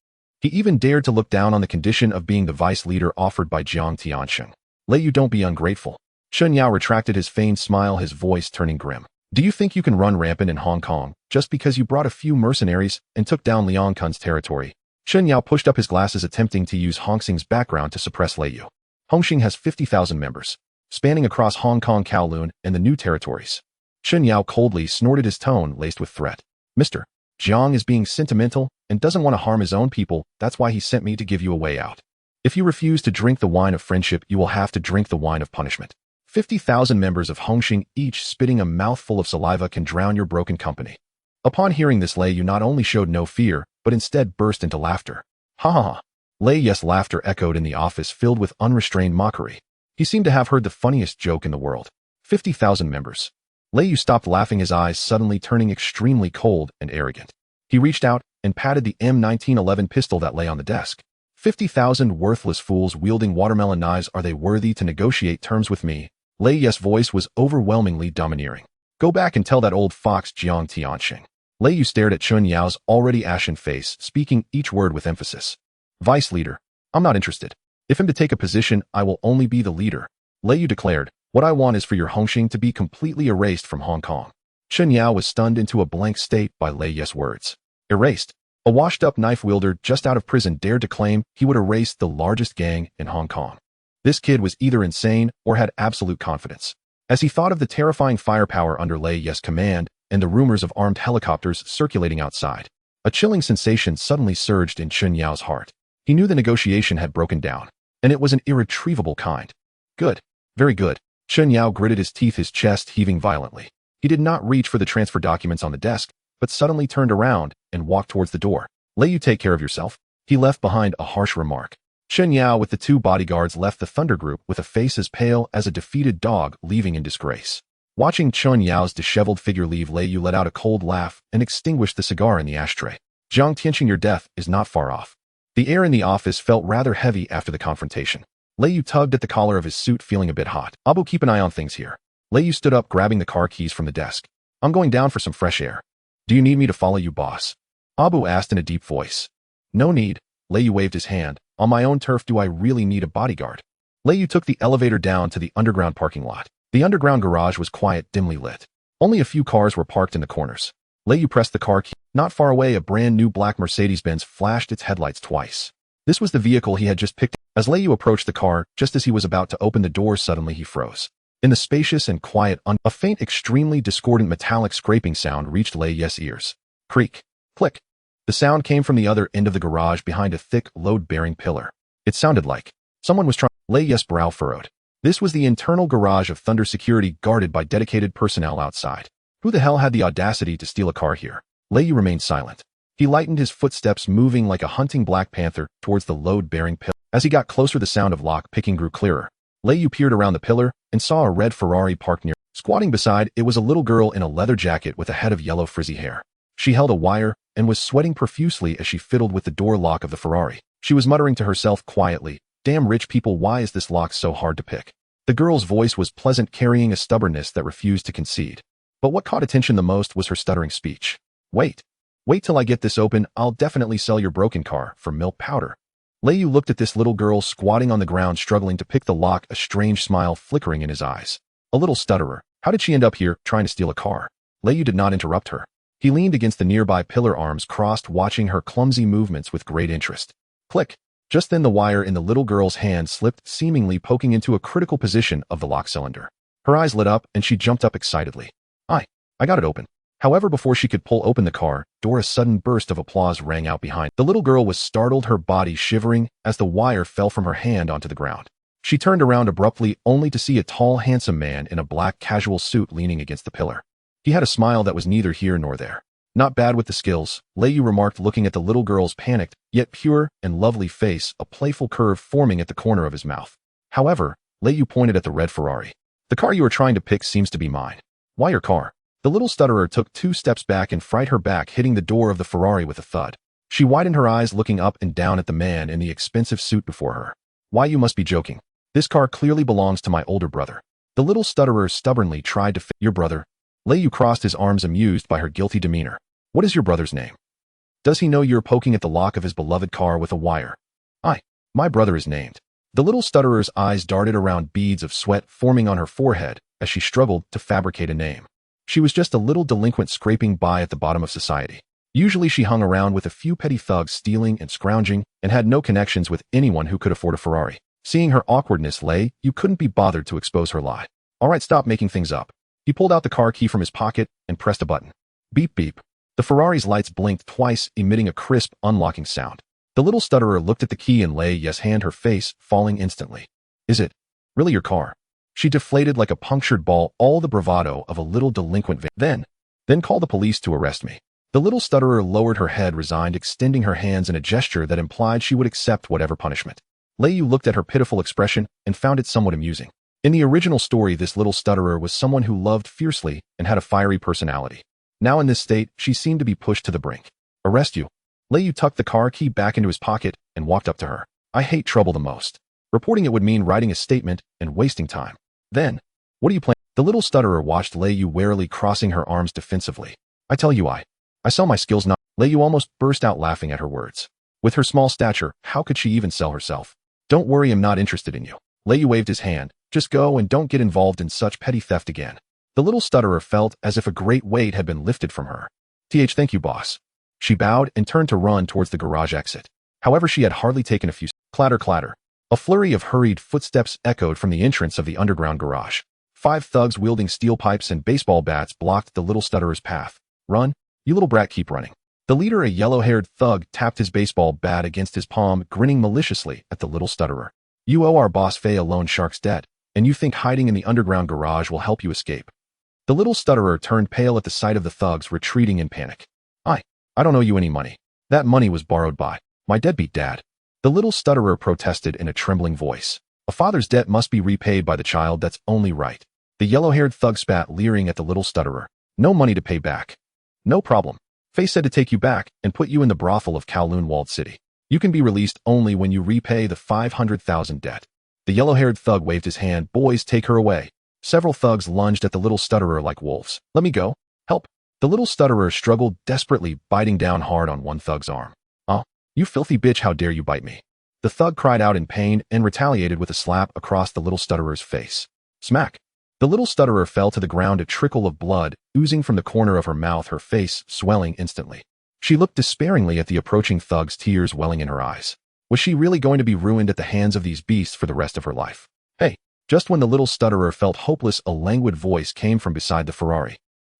He even dared to look down on the condition of being the vice leader offered by Jiang Tianxing. "Lei Yu, don't be ungrateful." Chen Yao retracted his feigned smile, his voice turning grim. "Do you think you can run rampant in Hong Kong just because you brought a few mercenaries and took down Liang Kun's territory?" Chen Yao pushed up his glasses, attempting to use Hongxing's background to suppress Lei Yu. Hongxing has 50,000 members, spanning across Hong Kong, Kowloon, and the new territories. Chen Yao coldly snorted, his tone laced with threat. "Mr. Jiang is being sentimental and doesn't want to harm his own people. That's why he sent me to give you a way out. If you refuse to drink the wine of friendship, you will have to drink the wine of punishment. 50,000 members of Hongxing, each spitting a mouthful of saliva, can drown your broken company." Upon hearing this, Lei Yu not only showed no fear, but instead burst into laughter. "Ha ha ha." Lei Yu's laughter echoed in the office, filled with unrestrained mockery. He seemed to have heard the funniest joke in the world. 50,000 members. Lei Yu stopped laughing, his eyes suddenly turning extremely cold and arrogant. He reached out and patted the M1911 pistol that lay on the desk. 50,000 worthless fools wielding watermelon knives. Are they worthy to negotiate terms with me? Lei Yu's voice was overwhelmingly domineering. "Go back and tell that old fox Jiang Tianxing." Lei Yu stared at Chen Yao's already ashen face, speaking each word with emphasis. "Vice leader, I'm not interested. If I'm to take a position, I will only be the leader." Lei Yu declared, "What I want is for your Hongxing to be completely erased from Hong Kong." Chen Yao was stunned into a blank state by Lei Yu's words. Erased? A washed-up knife wielder just out of prison dared to claim he would erase the largest gang in Hong Kong. This kid was either insane or had absolute confidence. As he thought of the terrifying firepower under Lei Yu's command and the rumors of armed helicopters circulating outside, a chilling sensation suddenly surged in Chen Yao's heart. He knew the negotiation had broken down, and it was an irretrievable kind. Good. Very good. Chen Yao gritted his teeth, his chest heaving violently. He did not reach for the transfer documents on the desk, but suddenly turned around and walked towards the door. "Lei Yu, take care of yourself." He left behind a harsh remark. Chen Yao with the two bodyguards left the Thunder Group with a face as pale as a defeated dog leaving in disgrace. Watching Chen Yao's disheveled figure leave, Lei Yu let out a cold laugh and extinguished the cigar in the ashtray. Jiang Tianqing, your death is not far off. The air in the office felt rather heavy after the confrontation. Lei Yu tugged at the collar of his suit, feeling a bit hot. Abu, keep an eye on things here. Lei Yu stood up, grabbing the car keys from the desk. I'm going down for some fresh air. Do you need me to follow you, boss? Abu asked in a deep voice. No need. Lei Yu waved his hand. On my own turf, do I really need a bodyguard? Lei Yu took the elevator down to the underground parking lot. The underground garage was quiet, dimly lit. Only a few cars were parked in the corners. Lei Yu pressed the car key. Not far away, a brand new black Mercedes-Benz flashed its headlights twice. This was the vehicle he had just picked. As Lei Yu approached the car, just as he was about to open the door, suddenly he froze. In the spacious and quiet, a faint, extremely discordant metallic scraping sound reached Lei Yu's ears. Creak. Click. The sound came from the other end of the garage behind a thick, load-bearing pillar. It sounded like someone was trying. Lei Yu's brow furrowed. This was the internal garage of Thunder Security, guarded by dedicated personnel outside. Who the hell had the audacity to steal a car here? Lei Yu remained silent. He lightened his footsteps, moving like a hunting black panther towards the load-bearing pillar. As he got closer, the sound of lock-picking grew clearer. Lei Yu peered around the pillar and saw a red Ferrari parked near. Squatting beside it was a little girl in a leather jacket with a head of yellow frizzy hair. She held a wire and was sweating profusely as she fiddled with the door lock of the Ferrari. She was muttering to herself quietly, "Damn rich people, why is this lock so hard to pick?" The girl's voice was pleasant, carrying a stubbornness that refused to concede. But what caught attention the most was her stuttering speech. Wait till I get this open. I'll definitely sell your broken car for milk powder." Lei Yu looked at this little girl squatting on the ground, struggling to pick the lock, a strange smile flickering in his eyes. A little stutterer. How did she end up here, trying to steal a car? Lei Yu did not interrupt her. He leaned against the nearby pillar, arms crossed, watching her clumsy movements with great interest. Click. Just then the wire in the little girl's hand slipped, seemingly poking into a critical position of the lock cylinder. Her eyes lit up and she jumped up excitedly. I got it open. However, before she could pull open the car door, a sudden burst of applause rang out behind. The little girl was startled, her body shivering as the wire fell from her hand onto the ground. She turned around abruptly, only to see a tall, handsome man in a black casual suit leaning against the pillar. He had a smile that was neither here nor there. Not bad with the skills, Lei Yu remarked, looking at the little girl's panicked, yet pure and lovely face, a playful curve forming at the corner of his mouth. However, Lei Yu pointed at the red Ferrari. The car you are trying to pick seems to be mine. Why your car? The little stutterer took 2 steps back and fried her back, hitting the door of the Ferrari with a thud. She widened her eyes, looking up and down at the man in the expensive suit before her. Why, you must be joking. This car clearly belongs to my older brother. The little stutterer stubbornly tried to fit. Your brother? Lei Yu crossed his arms, amused by her guilty demeanor. What is your brother's name? Does he know you're poking at the lock of his beloved car with a wire? My brother is named. The little stutterer's eyes darted around, beads of sweat forming on her forehead as she struggled to fabricate a name. She was just a little delinquent scraping by at the bottom of society. Usually she hung around with a few petty thugs, stealing and scrounging, and had no connections with anyone who could afford a Ferrari. Seeing her awkwardness, Lei Yu couldn't be bothered to expose her lie. All right, stop making things up. He pulled out the car key from his pocket and pressed a button. Beep beep. The Ferrari's lights blinked twice, emitting a crisp, unlocking sound. The little stutterer looked at the key in Lei Yu's hand, her face falling instantly. Is it really your car? She deflated like a punctured ball, all the bravado of a little delinquent. Then call the police to arrest me. The little stutterer lowered her head, resigned, extending her hands in a gesture that implied she would accept whatever punishment. Lei Yu looked at her pitiful expression and found it somewhat amusing. In the original story, this little stutterer was someone who loved fiercely and had a fiery personality. Now in this state, she seemed to be pushed to the brink. Arrest you? Lei Yu tucked the car key back into his pocket and walked up to her. I hate trouble the most. Reporting it would mean writing a statement and wasting time. Then, what do you plan? The little stutterer watched Lei Yu warily, crossing her arms defensively. I tell you, I sell my skills not. Lei Yu almost burst out laughing at her words. With her small stature, how could she even sell herself? Don't worry, I'm not interested in you. Lei Yu waved his hand. Just go and don't get involved in such petty theft again. The little stutterer felt as if a great weight had been lifted from her. Thank you, boss. She bowed and turned to run towards the garage exit. However, she had hardly taken a few. Clatter, clatter. A flurry of hurried footsteps echoed from the entrance of the underground garage. 5 thugs wielding steel pipes and baseball bats blocked the little stutterer's path. Run, you little brat, keep running. The leader, a yellow-haired thug, tapped his baseball bat against his palm, grinning maliciously at the little stutterer. You owe our boss Fei a loan shark's debt, and you think hiding in the underground garage will help you escape. The little stutterer turned pale at the sight of the thugs retreating in panic. I don't owe you any money. That money was borrowed by my deadbeat dad. The little stutterer protested in a trembling voice. A father's debt must be repaid by the child, that's only right. The yellow-haired thug spat, leering at the little stutterer. No money to pay back. No problem. Faye said to take you back and put you in the brothel of Kowloon walled city. You can be released only when you repay the 500,000 debt. The yellow-haired thug waved his hand. Boys, take her away. Several thugs lunged at the little stutterer like wolves. Let me go. Help. The little stutterer struggled desperately, biting down hard on one thug's arm. Oh, you filthy bitch, how dare you bite me? The thug cried out in pain and retaliated with a slap across the little stutterer's face. Smack. The little stutterer fell to the ground, a trickle of blood oozing from the corner of her mouth, her face swelling instantly. She looked despairingly at the approaching thugs, tears welling in her eyes. Was she really going to be ruined at the hands of these beasts for the rest of her life? Hey! Just when the little stutterer felt hopeless, a languid voice came from beside the Ferrari.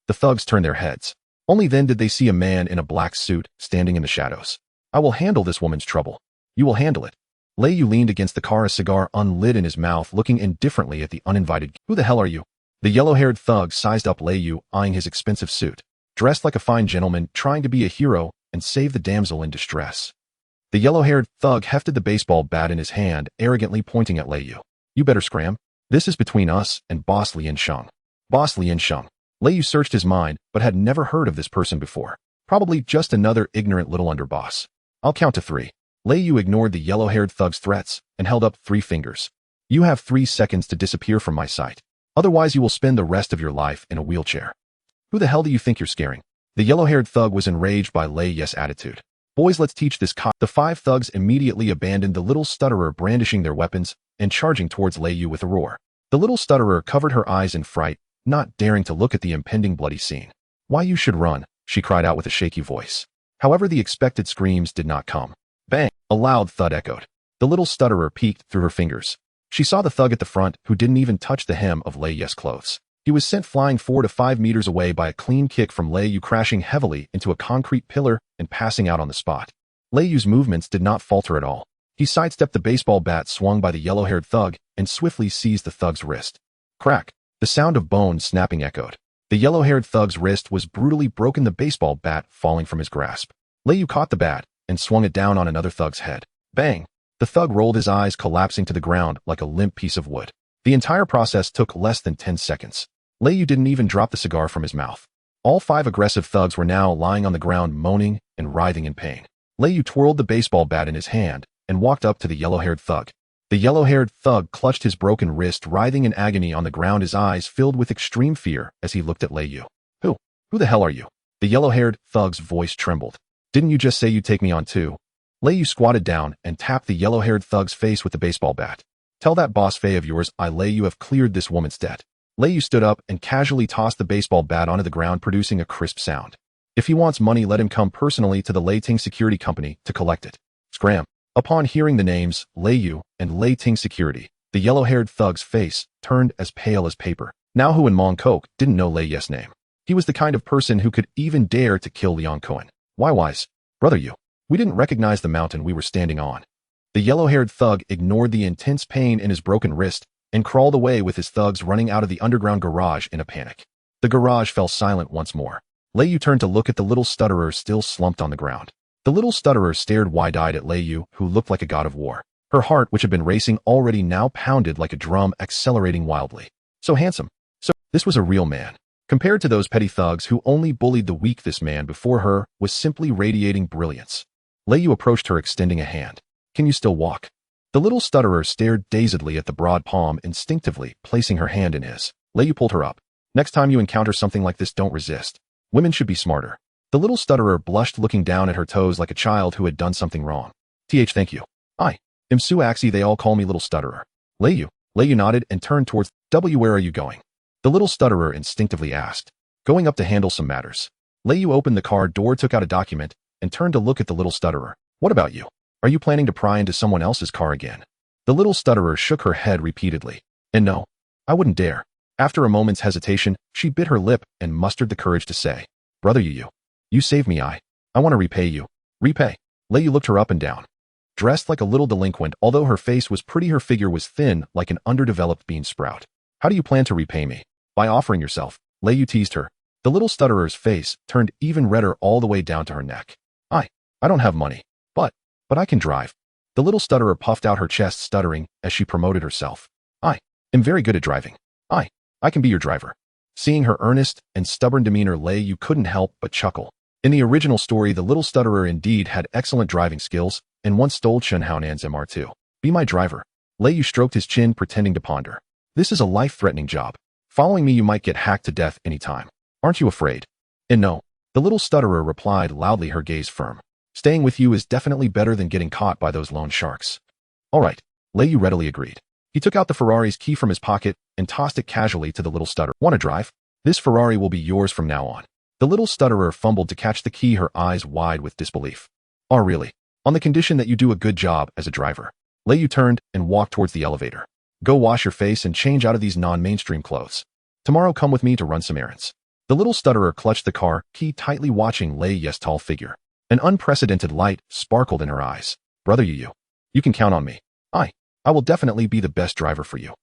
The thugs turned their heads. Only then did they see a man in a black suit standing in the shadows. I will handle this woman's trouble. You will handle it. Lei Yu leaned against the car, a cigar unlit in his mouth, looking indifferently at the uninvited. Who the hell are you? The yellow-haired thug sized up Lei Yu, eyeing his expensive suit. Dressed like a fine gentleman, trying to be a hero and save the damsel in distress. The yellow-haired thug hefted the baseball bat in his hand, arrogantly pointing at Lei Yu. You better scram. This is between us and Boss Lian Sheng. Boss Lian Sheng. Lei Yu searched his mind, but had never heard of this person before. Probably just another ignorant little underboss. I'll count to 3. Lei Yu ignored the yellow-haired thug's threats and held up 3 fingers. You have 3 seconds to disappear from my sight. Otherwise you will spend the rest of your life in a wheelchair. Who the hell do you think you're scaring? The yellow-haired thug was enraged by Lei Yu's attitude. Boys, let's teach this cop. The 5 thugs immediately abandoned the little stutterer, brandishing their weapons and charging towards Lei Yu with a roar. The little stutterer covered her eyes in fright, not daring to look at the impending bloody scene. Why you should run, she cried out with a shaky voice. However, the expected screams did not come. Bang! A loud thud echoed. The little stutterer peeked through her fingers. She saw the thug at the front, who didn't even touch the hem of Lei Yu's clothes. He was sent flying 4 to 5 meters away by a clean kick from Lei Yu, crashing heavily into a concrete pillar and passing out on the spot. Lei Yu's movements did not falter at all. He sidestepped the baseball bat swung by the yellow-haired thug and swiftly seized the thug's wrist. Crack! The sound of bone snapping echoed. The yellow-haired thug's wrist was brutally broken, the baseball bat falling from his grasp. Lei Yu caught the bat and swung it down on another thug's head. Bang! The thug rolled his eyes, collapsing to the ground like a limp piece of wood. The entire process took less than 10 seconds. Lei Yu didn't even drop the cigar from his mouth. All 5 aggressive thugs were now lying on the ground, moaning and writhing in pain. Lei Yu twirled the baseball bat in his hand and walked up to the yellow-haired thug. The yellow-haired thug clutched his broken wrist, writhing in agony on the ground, his eyes filled with extreme fear as he looked at Lei Yu. Who the hell are you? The yellow-haired thug's voice trembled. Didn't you just say you'd take me on too? Lei Yu squatted down and tapped the yellow-haired thug's face with the baseball bat. Tell that boss Faye of yours Lei Yu have cleared this woman's debt. Lei Yu stood up and casually tossed the baseball bat onto the ground, producing a crisp sound. If he wants money, let him come personally to the Lei Ting Security Company to collect it. Scram. Upon hearing the names, Lei Yu and Lei Ting Security, the yellow-haired thug's face turned as pale as paper. Now who in Mong Kok didn't know Lei Yu's name? He was the kind of person who could even dare to kill Liang Cohen. Why wise? Brother Yu, we didn't recognize the mountain we were standing on. The yellow-haired thug ignored the intense pain in his broken wrist and crawled away with his thugs, running out of the underground garage in a panic. The garage fell silent once more. Lei Yu turned to look at the little stutterer still slumped on the ground. The little stutterer stared wide-eyed at Lei Yu, who looked like a god of war. Her heart, which had been racing already, now pounded like a drum, accelerating wildly. So handsome. This was a real man. Compared to those petty thugs who only bullied the weak, this man before her was simply radiating brilliance. Lei Yu approached her, extending a hand. Can you still walk? The little stutterer stared dazedly at the broad palm, instinctively placing her hand in his. Lei Yu pulled her up. Next time you encounter something like this, don't resist. Women should be smarter. The little stutterer blushed, looking down at her toes like a child who had done something wrong. Thank you. I am Su Axie, they all call me Little Stutterer. Lei Yu nodded and turned towards W. Where are you going? The little stutterer instinctively asked. Going up to handle some matters. Lei Yu opened the car door, took out a document, and turned to look at the little stutterer. What about you? Are you planning to pry into someone else's car again? The little stutterer shook her head repeatedly. And no, I wouldn't dare. After a moment's hesitation, she bit her lip and mustered the courage to say, Brother Yu, you saved me. I want to repay you. Repay. Lei Yu looked her up and down. Dressed like a little delinquent, although her face was pretty, her figure was thin like an underdeveloped bean sprout. How do you plan to repay me? By offering yourself. Lei Yu teased her. The little stutterer's face turned even redder all the way down to her neck. I don't have money. But I can drive. The little stutterer puffed out her chest, stuttering as she promoted herself. I am very good at driving. I can be your driver. Seeing her earnest and stubborn demeanor, Lei Yu couldn't help but chuckle. In the original story, the little stutterer indeed had excellent driving skills and once stole Chen Haonan's MR2. Be my driver. Lei Yu stroked his chin, pretending to ponder. This is a life-threatening job. Following me, you might get hacked to death any time. Aren't you afraid? And no. The little stutterer replied loudly, her gaze firm. Staying with you is definitely better than getting caught by those loan sharks. All right. Lei Yu readily agreed. He took out the Ferrari's key from his pocket and tossed it casually to the little stutterer. Want to drive? This Ferrari will be yours from now on. The little stutterer fumbled to catch the key, her eyes wide with disbelief. Oh, really? On the condition that you do a good job as a driver. Lei Yu turned and walked towards the elevator. Go wash your face and change out of these non-mainstream clothes. Tomorrow come with me to run some errands. The little stutterer clutched the car key tightly, watching Lei Yu's tall figure. An unprecedented light sparkled in her eyes. Brother Yu, you can count on me. I will definitely be the best driver for you.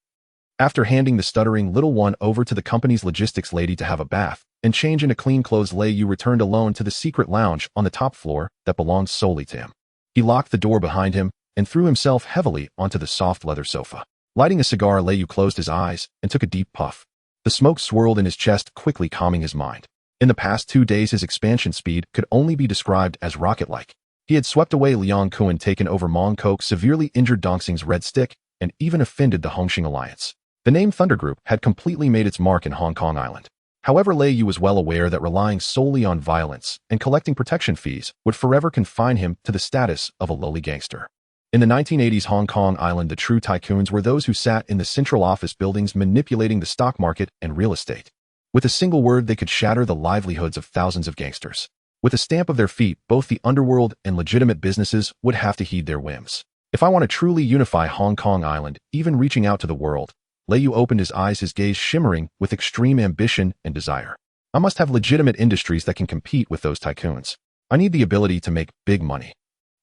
After handing the stuttering little one over to the company's logistics lady to have a bath and change into clean clothes, Lei Yu returned alone to the secret lounge on the top floor that belonged solely to him. He locked the door behind him and threw himself heavily onto the soft leather sofa. Lighting a cigar, Lei Yu closed his eyes and took a deep puff. The smoke swirled in his chest, quickly calming his mind. In the past 2 days, his expansion speed could only be described as rocket-like. He had swept away Liang Kuan, taken over Mong Kok, severely injured Dongxing's Red Stick, and even offended the Hongxing Alliance. The name Thunder Group had completely made its mark in Hong Kong Island. However, Lei Yu was well aware that relying solely on violence and collecting protection fees would forever confine him to the status of a lowly gangster. In the 1980s Hong Kong Island, the true tycoons were those who sat in the central office buildings manipulating the stock market and real estate. With a single word, they could shatter the livelihoods of thousands of gangsters. With a stamp of their feet, both the underworld and legitimate businesses would have to heed their whims. If I want to truly unify Hong Kong Island, even reaching out to the world, Lei Yu opened his eyes, his gaze shimmering with extreme ambition and desire. I must have legitimate industries that can compete with those tycoons. I need the ability to make big money.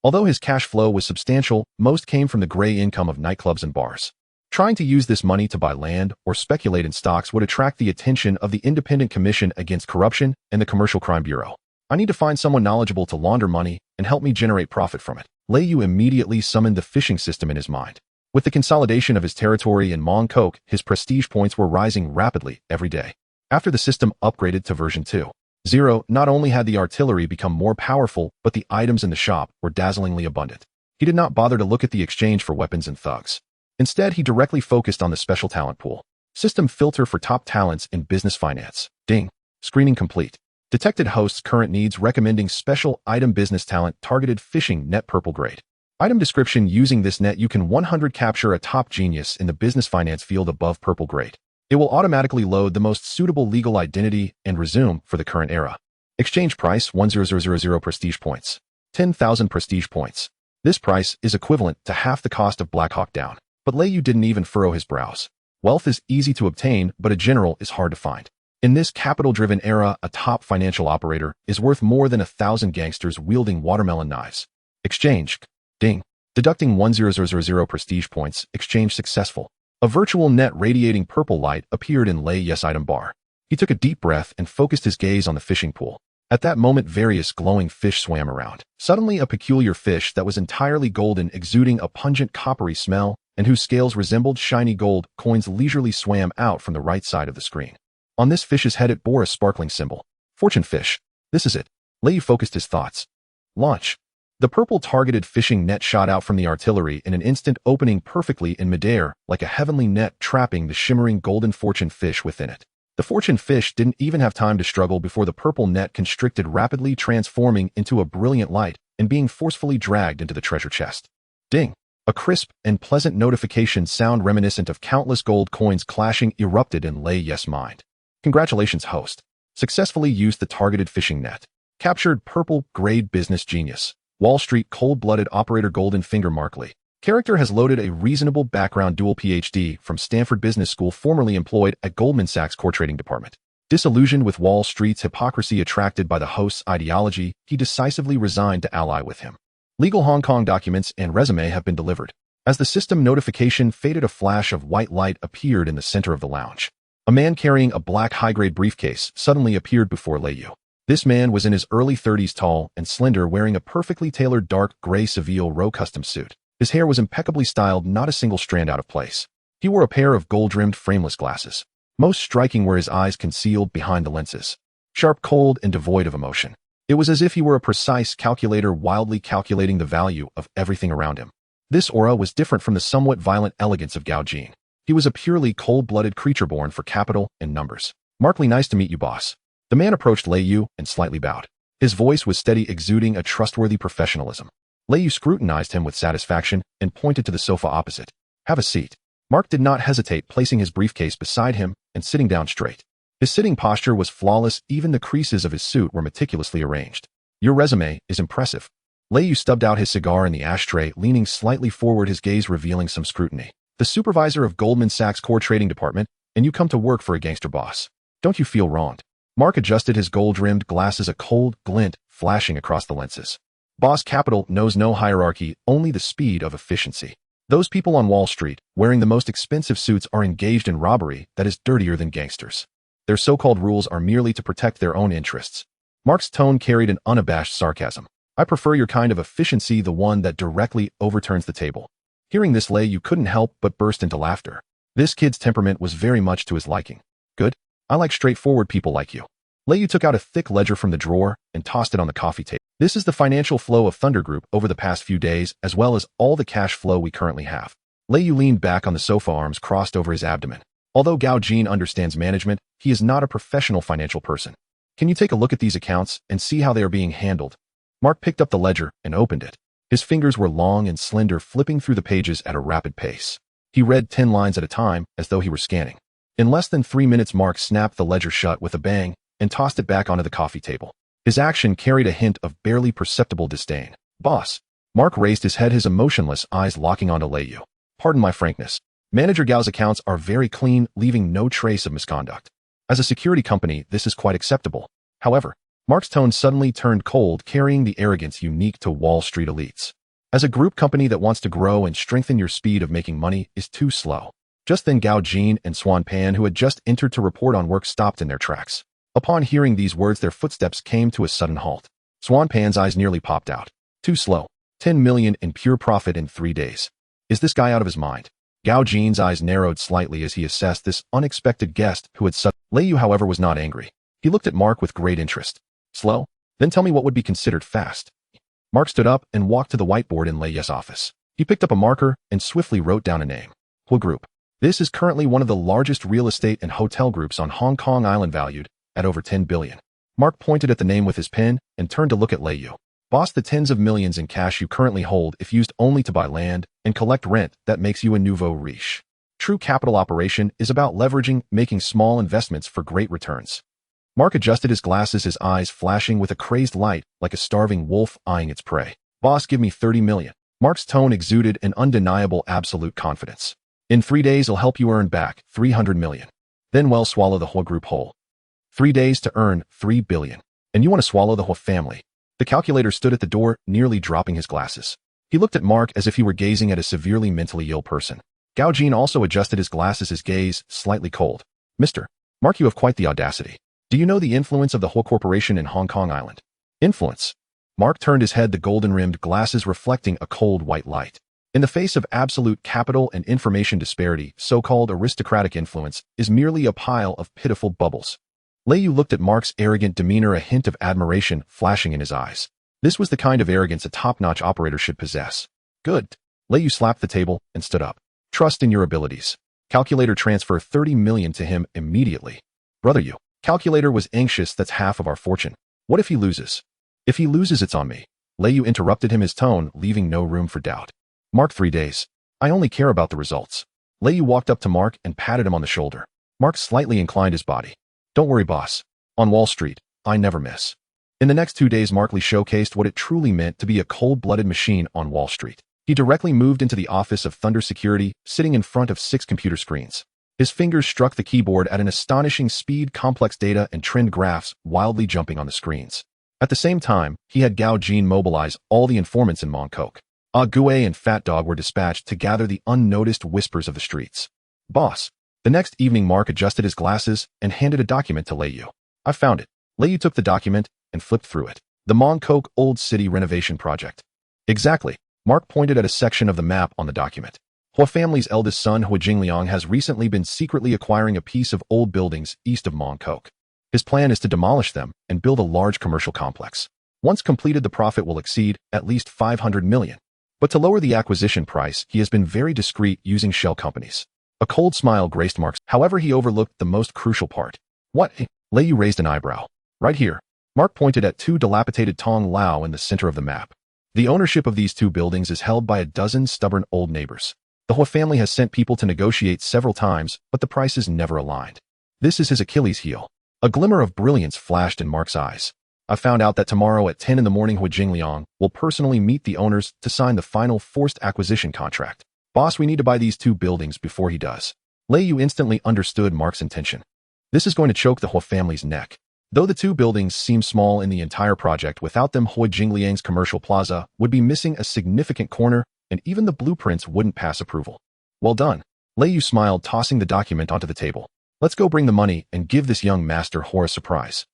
Although his cash flow was substantial, most came from the gray income of nightclubs and bars. Trying to use this money to buy land or speculate in stocks would attract the attention of the Independent Commission Against Corruption and the Commercial Crime Bureau. I need to find someone knowledgeable to launder money and help me generate profit from it. Lei Yu immediately summoned the phishing system in his mind. With the consolidation of his territory in Mong Kok, his prestige points were rising rapidly every day. After the system upgraded to version 2.0, not only had the artillery become more powerful, but the items in the shop were dazzlingly abundant. He did not bother to look at the exchange for weapons and thugs. Instead, he directly focused on the special talent pool. System filter for top talents in business finance. Ding. Screening complete. Detected hosts current needs, recommending special item business talent, targeted phishing net purple grade. Item description: using this net you can 100 capture a top genius in the business finance field above purple grade. It will automatically load the most suitable legal identity and resume for the current era. Exchange price 10000 prestige points. 10,000 prestige points. This price is equivalent to half the cost of Black Hawk Down. But Lei Yu didn't even furrow his brows. Wealth is easy to obtain, but a general is hard to find. In this capital-driven era, a top financial operator is worth more than 1,000 gangsters wielding watermelon knives. Exchange. Ding. Deducting 10000 prestige points. Exchange successful. A virtual net radiating purple light appeared in Lei Yu's item bar. He took a deep breath and focused his gaze on the fishing pool. At that moment, various glowing fish swam around. Suddenly, a peculiar fish that was entirely golden, exuding a pungent coppery smell, and whose scales resembled shiny gold coins, leisurely swam out from the right side of the screen. On this fish's head it bore a sparkling symbol. Fortune fish. This is it. Lei Yu focused his thoughts. Launch. The purple targeted fishing net shot out from the artillery in an instant, opening perfectly in midair like a heavenly net, trapping the shimmering golden fortune fish within it. The fortune fish didn't even have time to struggle before the purple net constricted, rapidly transforming into a brilliant light and being forcefully dragged into the treasure chest. Ding. A crisp and pleasant notification sound reminiscent of countless gold coins clashing erupted in Lei Yu's mind. Congratulations, host. Successfully used the targeted phishing net. Captured purple grade business genius. Wall Street cold-blooded operator Golden Finger Markley. Character has loaded a reasonable background, dual PhD from Stanford Business School, formerly employed at Goldman Sachs core trading department. Disillusioned with Wall Street's hypocrisy, attracted by the host's ideology, he decisively resigned to ally with him. Legal Hong Kong documents and resume have been delivered. As the system notification faded, a flash of white light appeared in the center of the lounge. A man carrying a black high-grade briefcase suddenly appeared before Lei Yu. This man was in his early 30s, tall and slender, wearing a perfectly tailored dark gray Seville Row custom suit. His hair was impeccably styled, not a single strand out of place. He wore a pair of gold-rimmed frameless glasses. Most striking were his eyes concealed behind the lenses. Sharp, cold, and devoid of emotion. It was as if he were a precise calculator wildly calculating the value of everything around him. This aura was different from the somewhat violent elegance of Gao Jin. He was a purely cold-blooded creature born for capital and numbers. "Markley, nice to meet you, boss." The man approached Lei Yu and slightly bowed. His voice was steady, exuding a trustworthy professionalism. Lei Yu scrutinized him with satisfaction and pointed to the sofa opposite. "Have a seat." Mark did not hesitate, placing his briefcase beside him and sitting down straight. His sitting posture was flawless, even the creases of his suit were meticulously arranged. "Your resume is impressive." Lei Yu stubbed out his cigar in the ashtray, leaning slightly forward, his gaze revealing some scrutiny. "The supervisor of Goldman Sachs' core trading department, and you come to work for a gangster boss. Don't you feel wronged?" Mark adjusted his gold-rimmed glasses, a cold glint flashing across the lenses. "Boss Capital knows no hierarchy, only the speed of efficiency. Those people on Wall Street, wearing the most expensive suits, are engaged in robbery that is dirtier than gangsters. Their so-called rules are merely to protect their own interests." Mark's tone carried an unabashed sarcasm. "I prefer your kind of efficiency, the one that directly overturns the table." Hearing this, Lei Yu couldn't help but burst into laughter. This kid's temperament was very much to his liking. "Good. I like straightforward people like you." Lei Yu took out a thick ledger from the drawer and tossed it on the coffee table. "This is the financial flow of Thunder Group over the past few days, as well as all the cash flow we currently have." Lei Yu leaned back on the sofa, arms crossed over his abdomen. Although Gao Jin understands management, he is not a professional financial person. "Can you take a look at these accounts and see how they are being handled?" Mark picked up the ledger and opened it. His fingers were long and slender, flipping through the pages at a rapid pace. He read 10 lines at a time, as though he were scanning. In less than 3 minutes, Mark snapped the ledger shut with a bang and tossed it back onto the coffee table. His action carried a hint of barely perceptible disdain. "Boss." Mark raised his head, his emotionless eyes locking onto Lei Yu. "Pardon my frankness. Manager Gao's accounts are very clean, leaving no trace of misconduct. As a security company, this is quite acceptable. However," Mark's tone suddenly turned cold, carrying the arrogance unique to Wall Street elites. "As a group company that wants to grow and strengthen, your speed of making money is too slow." Just then, Gao Jin and Swan Pan, who had just entered to report on work, stopped in their tracks. Upon hearing these words, their footsteps came to a sudden halt. Swan Pan's eyes nearly popped out. "Too slow. 10 million in pure profit in 3 days. Is this guy out of his mind?" Gao Jin's eyes narrowed slightly as he assessed this unexpected guest who had Lei Yu, however, was not angry. He looked at Mark with great interest. "Slow? Then tell me what would be considered fast." Mark stood up and walked to the whiteboard in Lei Yu's office. He picked up a marker and swiftly wrote down a name. "Hua Group. This is currently one of the largest real estate and hotel groups on Hong Kong Island, valued at over 10 billion. Mark pointed at the name with his pen and turned to look at Lei Yu. "Boss, the tens of millions in cash you currently hold, if used only to buy land and collect rent, that makes you a nouveau riche. True capital operation is about leveraging, making small investments for great returns." Mark adjusted his glasses, his eyes flashing with a crazed light like a starving wolf eyeing its prey. "Boss, give me 30 million. Mark's tone exuded an undeniable absolute confidence. "In 3 days, I'll help you earn back 300 million. Then well, swallow the whole group whole. 3 days to earn 3 billion. And you want to swallow the whole family." The calculator stood at the door, nearly dropping his glasses. He looked at Mark as if he were gazing at a severely mentally ill person. Gao Jin also adjusted his glasses, his gaze slightly cold. "Mr. Mark, you have quite the audacity. Do you know the influence of the whole corporation in Hong Kong Island?" "Influence?" Mark turned his head, the golden-rimmed glasses reflecting a cold white light. "In the face of absolute capital and information disparity, so-called aristocratic influence is merely a pile of pitiful bubbles." Lei Yu looked at Mark's arrogant demeanor, a hint of admiration flashing in his eyes. This was the kind of arrogance a top-notch operator should possess. "Good." Lei Yu slapped the table and stood up. "Trust in your abilities. Calculator, transfer 30 million to him immediately." "Brother, you." Calculator was anxious. "That's half of our fortune. What if he loses?" "If he loses, it's on me." Lei Yu interrupted him, his tone leaving no room for doubt. "Mark, 3 days. I only care about the results." Lei Yu walked up to Mark and patted him on the shoulder. Mark slightly inclined his body. "Don't worry, boss. On Wall Street, I never miss." In the next 2 days, Markley showcased what it truly meant to be a cold-blooded machine on Wall Street. He directly moved into the office of Thunder Security, sitting in front of 6 computer screens. His fingers struck the keyboard at an astonishing speed, complex data and trend graphs wildly jumping on the screens. At the same time, he had Gao Jin mobilize all the informants in Mong Kok. Gue and Fat Dog were dispatched to gather the unnoticed whispers of the streets. "Boss." The next evening, Mark adjusted his glasses and handed a document to Lei Yu. "I found it." Lei Yu took the document and flipped through it. "The Mong Kok Old City Renovation Project." "Exactly." Mark pointed at a section of the map on the document. Hua family's eldest son, Hua Jingliang, has recently been secretly acquiring a piece of old buildings east of Mong Kok. His plan is to demolish them and build a large commercial complex. Once completed, the profit will exceed at least 500 million. But to lower the acquisition price, he has been very discreet using shell companies. A cold smile graced Mark's. However, he overlooked the most crucial part. What? Lei Yu raised an eyebrow. Right here. Mark pointed at two dilapidated Tong Lao in the center of the map. The ownership of these two buildings is held by a dozen stubborn old neighbors. The Hua family has sent people to negotiate several times, but the prices never aligned. This is his Achilles heel. A glimmer of brilliance flashed in Mark's eyes. I found out that tomorrow at 10 in the morning Hua Jingliang will personally meet the owners to sign the final forced acquisition contract. Boss, we need to buy these two buildings before he does. Lei Yu instantly understood Mark's intention. This is going to choke the Hua family's neck. Though the two buildings seem small in the entire project, without them Hua Jingliang's commercial plaza would be missing a significant corner, and even the blueprints wouldn't pass approval. Well done. Lei Yu smiled, tossing the document onto the table. Let's go bring the money and give this young master Hua a surprise.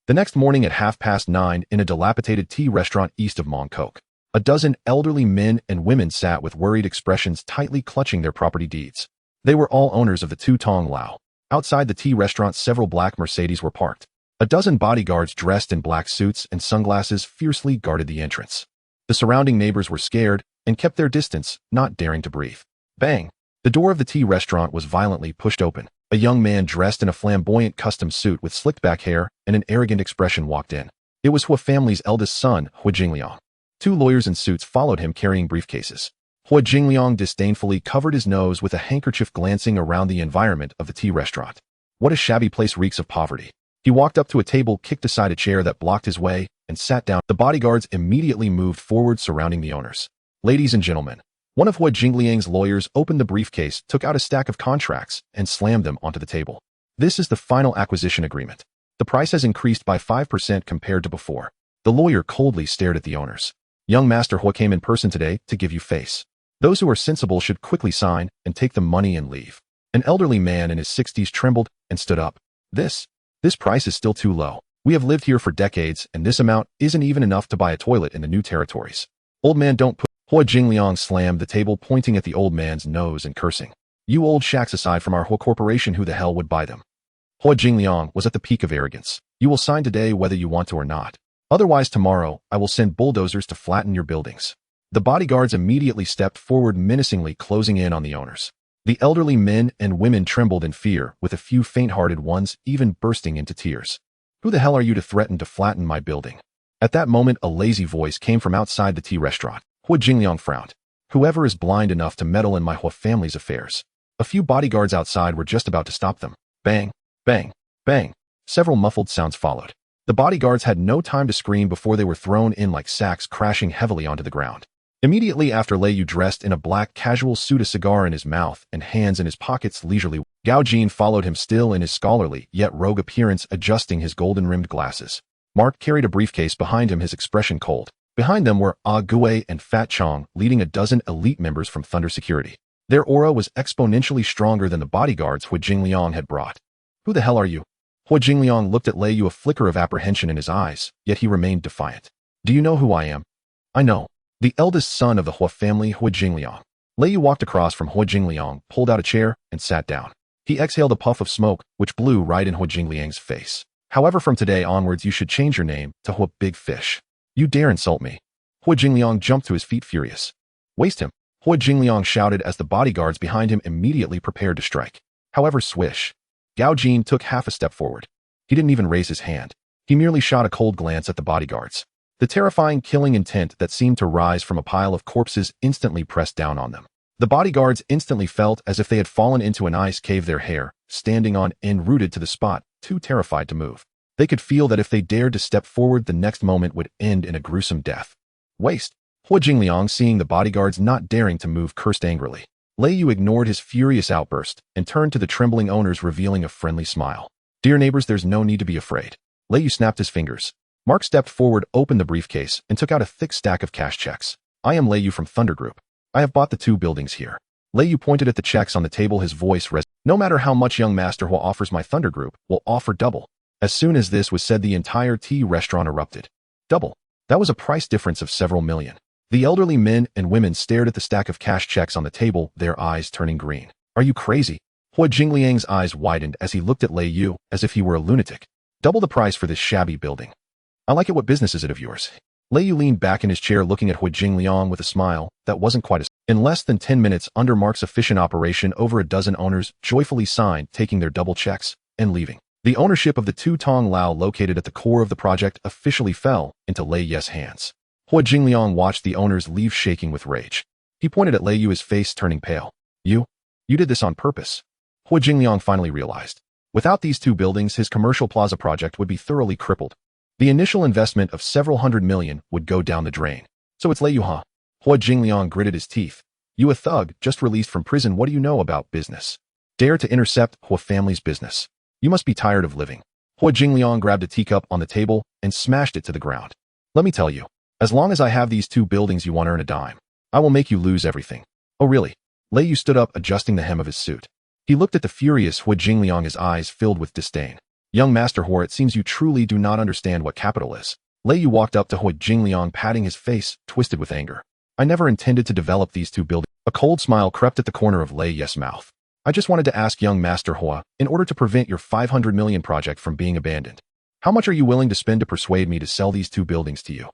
The next morning at 9:30 in a dilapidated tea restaurant east of Mong Kok, a dozen elderly men and women sat with worried expressions, tightly clutching their property deeds. They were all owners of the two Tong Lao. Outside the tea restaurant, several black Mercedes were parked. A dozen bodyguards dressed in black suits and sunglasses fiercely guarded the entrance. The surrounding neighbors were scared and kept their distance, not daring to breathe. Bang! The door of the tea restaurant was violently pushed open. A young man dressed in a flamboyant custom suit with slicked back hair and an arrogant expression walked in. It was Hua family's eldest son, Hua Jingliang. Two lawyers in suits followed him carrying briefcases. Hua Jingliang disdainfully covered his nose with a handkerchief, glancing around the environment of the tea restaurant. What a shabby place, reeks of poverty. He walked up to a table, kicked aside a chair that blocked his way, and sat down. The bodyguards immediately moved forward, surrounding the owners. Ladies and gentlemen, one of Hua Jingliang's lawyers opened the briefcase, took out a stack of contracts, and slammed them onto the table. This is the final acquisition agreement. The price has increased by 5% compared to before. The lawyer coldly stared at the owners. Young Master Hua came in person today to give you face. Those who are sensible should quickly sign and take the money and leave. An elderly man in his 60s trembled and stood up. This price is still too low. We have lived here for decades, and this amount isn't even enough to buy a toilet in the new territories. Old man, don't put... Hua Jingliang slammed the table, pointing at the old man's nose and cursing. You old shacks, aside from our Hua Corporation, who the hell would buy them? Hua Jingliang was at the peak of arrogance. You will sign today whether you want to or not. Otherwise tomorrow, I will send bulldozers to flatten your buildings. The bodyguards immediately stepped forward, menacingly closing in on the owners. The elderly men and women trembled in fear, with a few faint-hearted ones even bursting into tears. Who the hell are you to threaten to flatten my building? At that moment, a lazy voice came from outside the tea restaurant. Hua Jingliang frowned. Whoever is blind enough to meddle in my Hua family's affairs. A few bodyguards outside were just about to stop them. Bang, bang, bang. Several muffled sounds followed. The bodyguards had no time to scream before they were thrown in like sacks, crashing heavily onto the ground. Immediately after, Lei Yu, dressed in a black casual suit, a cigar in his mouth and hands in his pockets, leisurely. Gao Jin followed him, still in his scholarly yet rogue appearance, adjusting his golden-rimmed glasses. Mark carried a briefcase behind him, his expression cold. Behind them were Ah Gui and Fat Chong, leading a dozen elite members from Thunder Security. Their aura was exponentially stronger than the bodyguards Hua Jingliang had brought. Who the hell are you? Hua Jingliang looked at Lei Yu, a flicker of apprehension in his eyes, yet he remained defiant. Do you know who I am? I know. The eldest son of the Hua family, Hua Jingliang. Lei Yu walked across from Hua Jingliang, pulled out a chair, and sat down. He exhaled a puff of smoke, which blew right in Hua Jingliang's face. However, from today onwards, you should change your name to Hua Big Fish. You dare insult me? Hua Jingliang jumped to his feet, furious. Waste him, Hua Jingliang shouted as the bodyguards behind him immediately prepared to strike. However, swish. Gao Jin took half a step forward. He didn't even raise his hand. He merely shot a cold glance at the bodyguards. The terrifying killing intent that seemed to rise from a pile of corpses instantly pressed down on them. The bodyguards instantly felt as if they had fallen into an ice cave, their hair standing on end, rooted to the spot, too terrified to move. They could feel that if they dared to step forward, the next moment would end in a gruesome death. Waste. Hua Jingliang, seeing the bodyguards not daring to move, cursed angrily. Lei Yu ignored his furious outburst and turned to the trembling owners, revealing a friendly smile. Dear neighbors, there's no need to be afraid. Lei Yu snapped his fingers. Mark stepped forward, opened the briefcase, and took out a thick stack of cash checks. I am Lei Yu from Thunder Group. I have bought the two buildings here. Lei Yu pointed at the checks on the table, his voice resonated. No matter how much young Master Hua offers, my Thunder Group will offer double. As soon as this was said, the entire tea restaurant erupted. Double. That was a price difference of several million. The elderly men and women stared at the stack of cash checks on the table, their eyes turning green. Are you crazy? Hua Jingliang's eyes widened as he looked at Lei Yu as if he were a lunatic. Double the price for this shabby building. I like it. What business is it of yours? Lei Yu leaned back in his chair looking at Hua Jingliang with a smile that wasn't quite as... In less than 10 minutes, under Mark's efficient operation, over a dozen owners joyfully signed, taking their double checks and leaving. The ownership of the two Tong Lao located at the core of the project officially fell into Lei Ye's hands. Hua Jingliang watched the owners leave shaking with rage. He pointed at Lei Yu, his face turning pale. You did this on purpose. Hua Jingliang finally realized. Without these two buildings, his commercial plaza project would be thoroughly crippled. The initial investment of several hundred million would go down the drain. So it's Lei Yu, huh? Hua Jingliang gritted his teeth. You a thug, just released from prison. What do you know about business? Dare to intercept Hua family's business. You must be tired of living. Hua Jingliang grabbed a teacup on the table and smashed it to the ground. Let me tell you. As long as I have these two buildings, you won't earn a dime. I will make you lose everything. Oh really? Lei Yu stood up, adjusting the hem of his suit. He looked at the furious Hua Jingliang, his eyes filled with disdain. Young Master Hua, it seems you truly do not understand what capital is. Lei Yu walked up to Hua Jingliang, patting his face, twisted with anger. I never intended to develop these two buildings. A cold smile crept at the corner of Lei Ye's mouth. I just wanted to ask young Master Hua, in order to prevent your 500 million project from being abandoned, how much are you willing to spend to persuade me to sell these two buildings to you?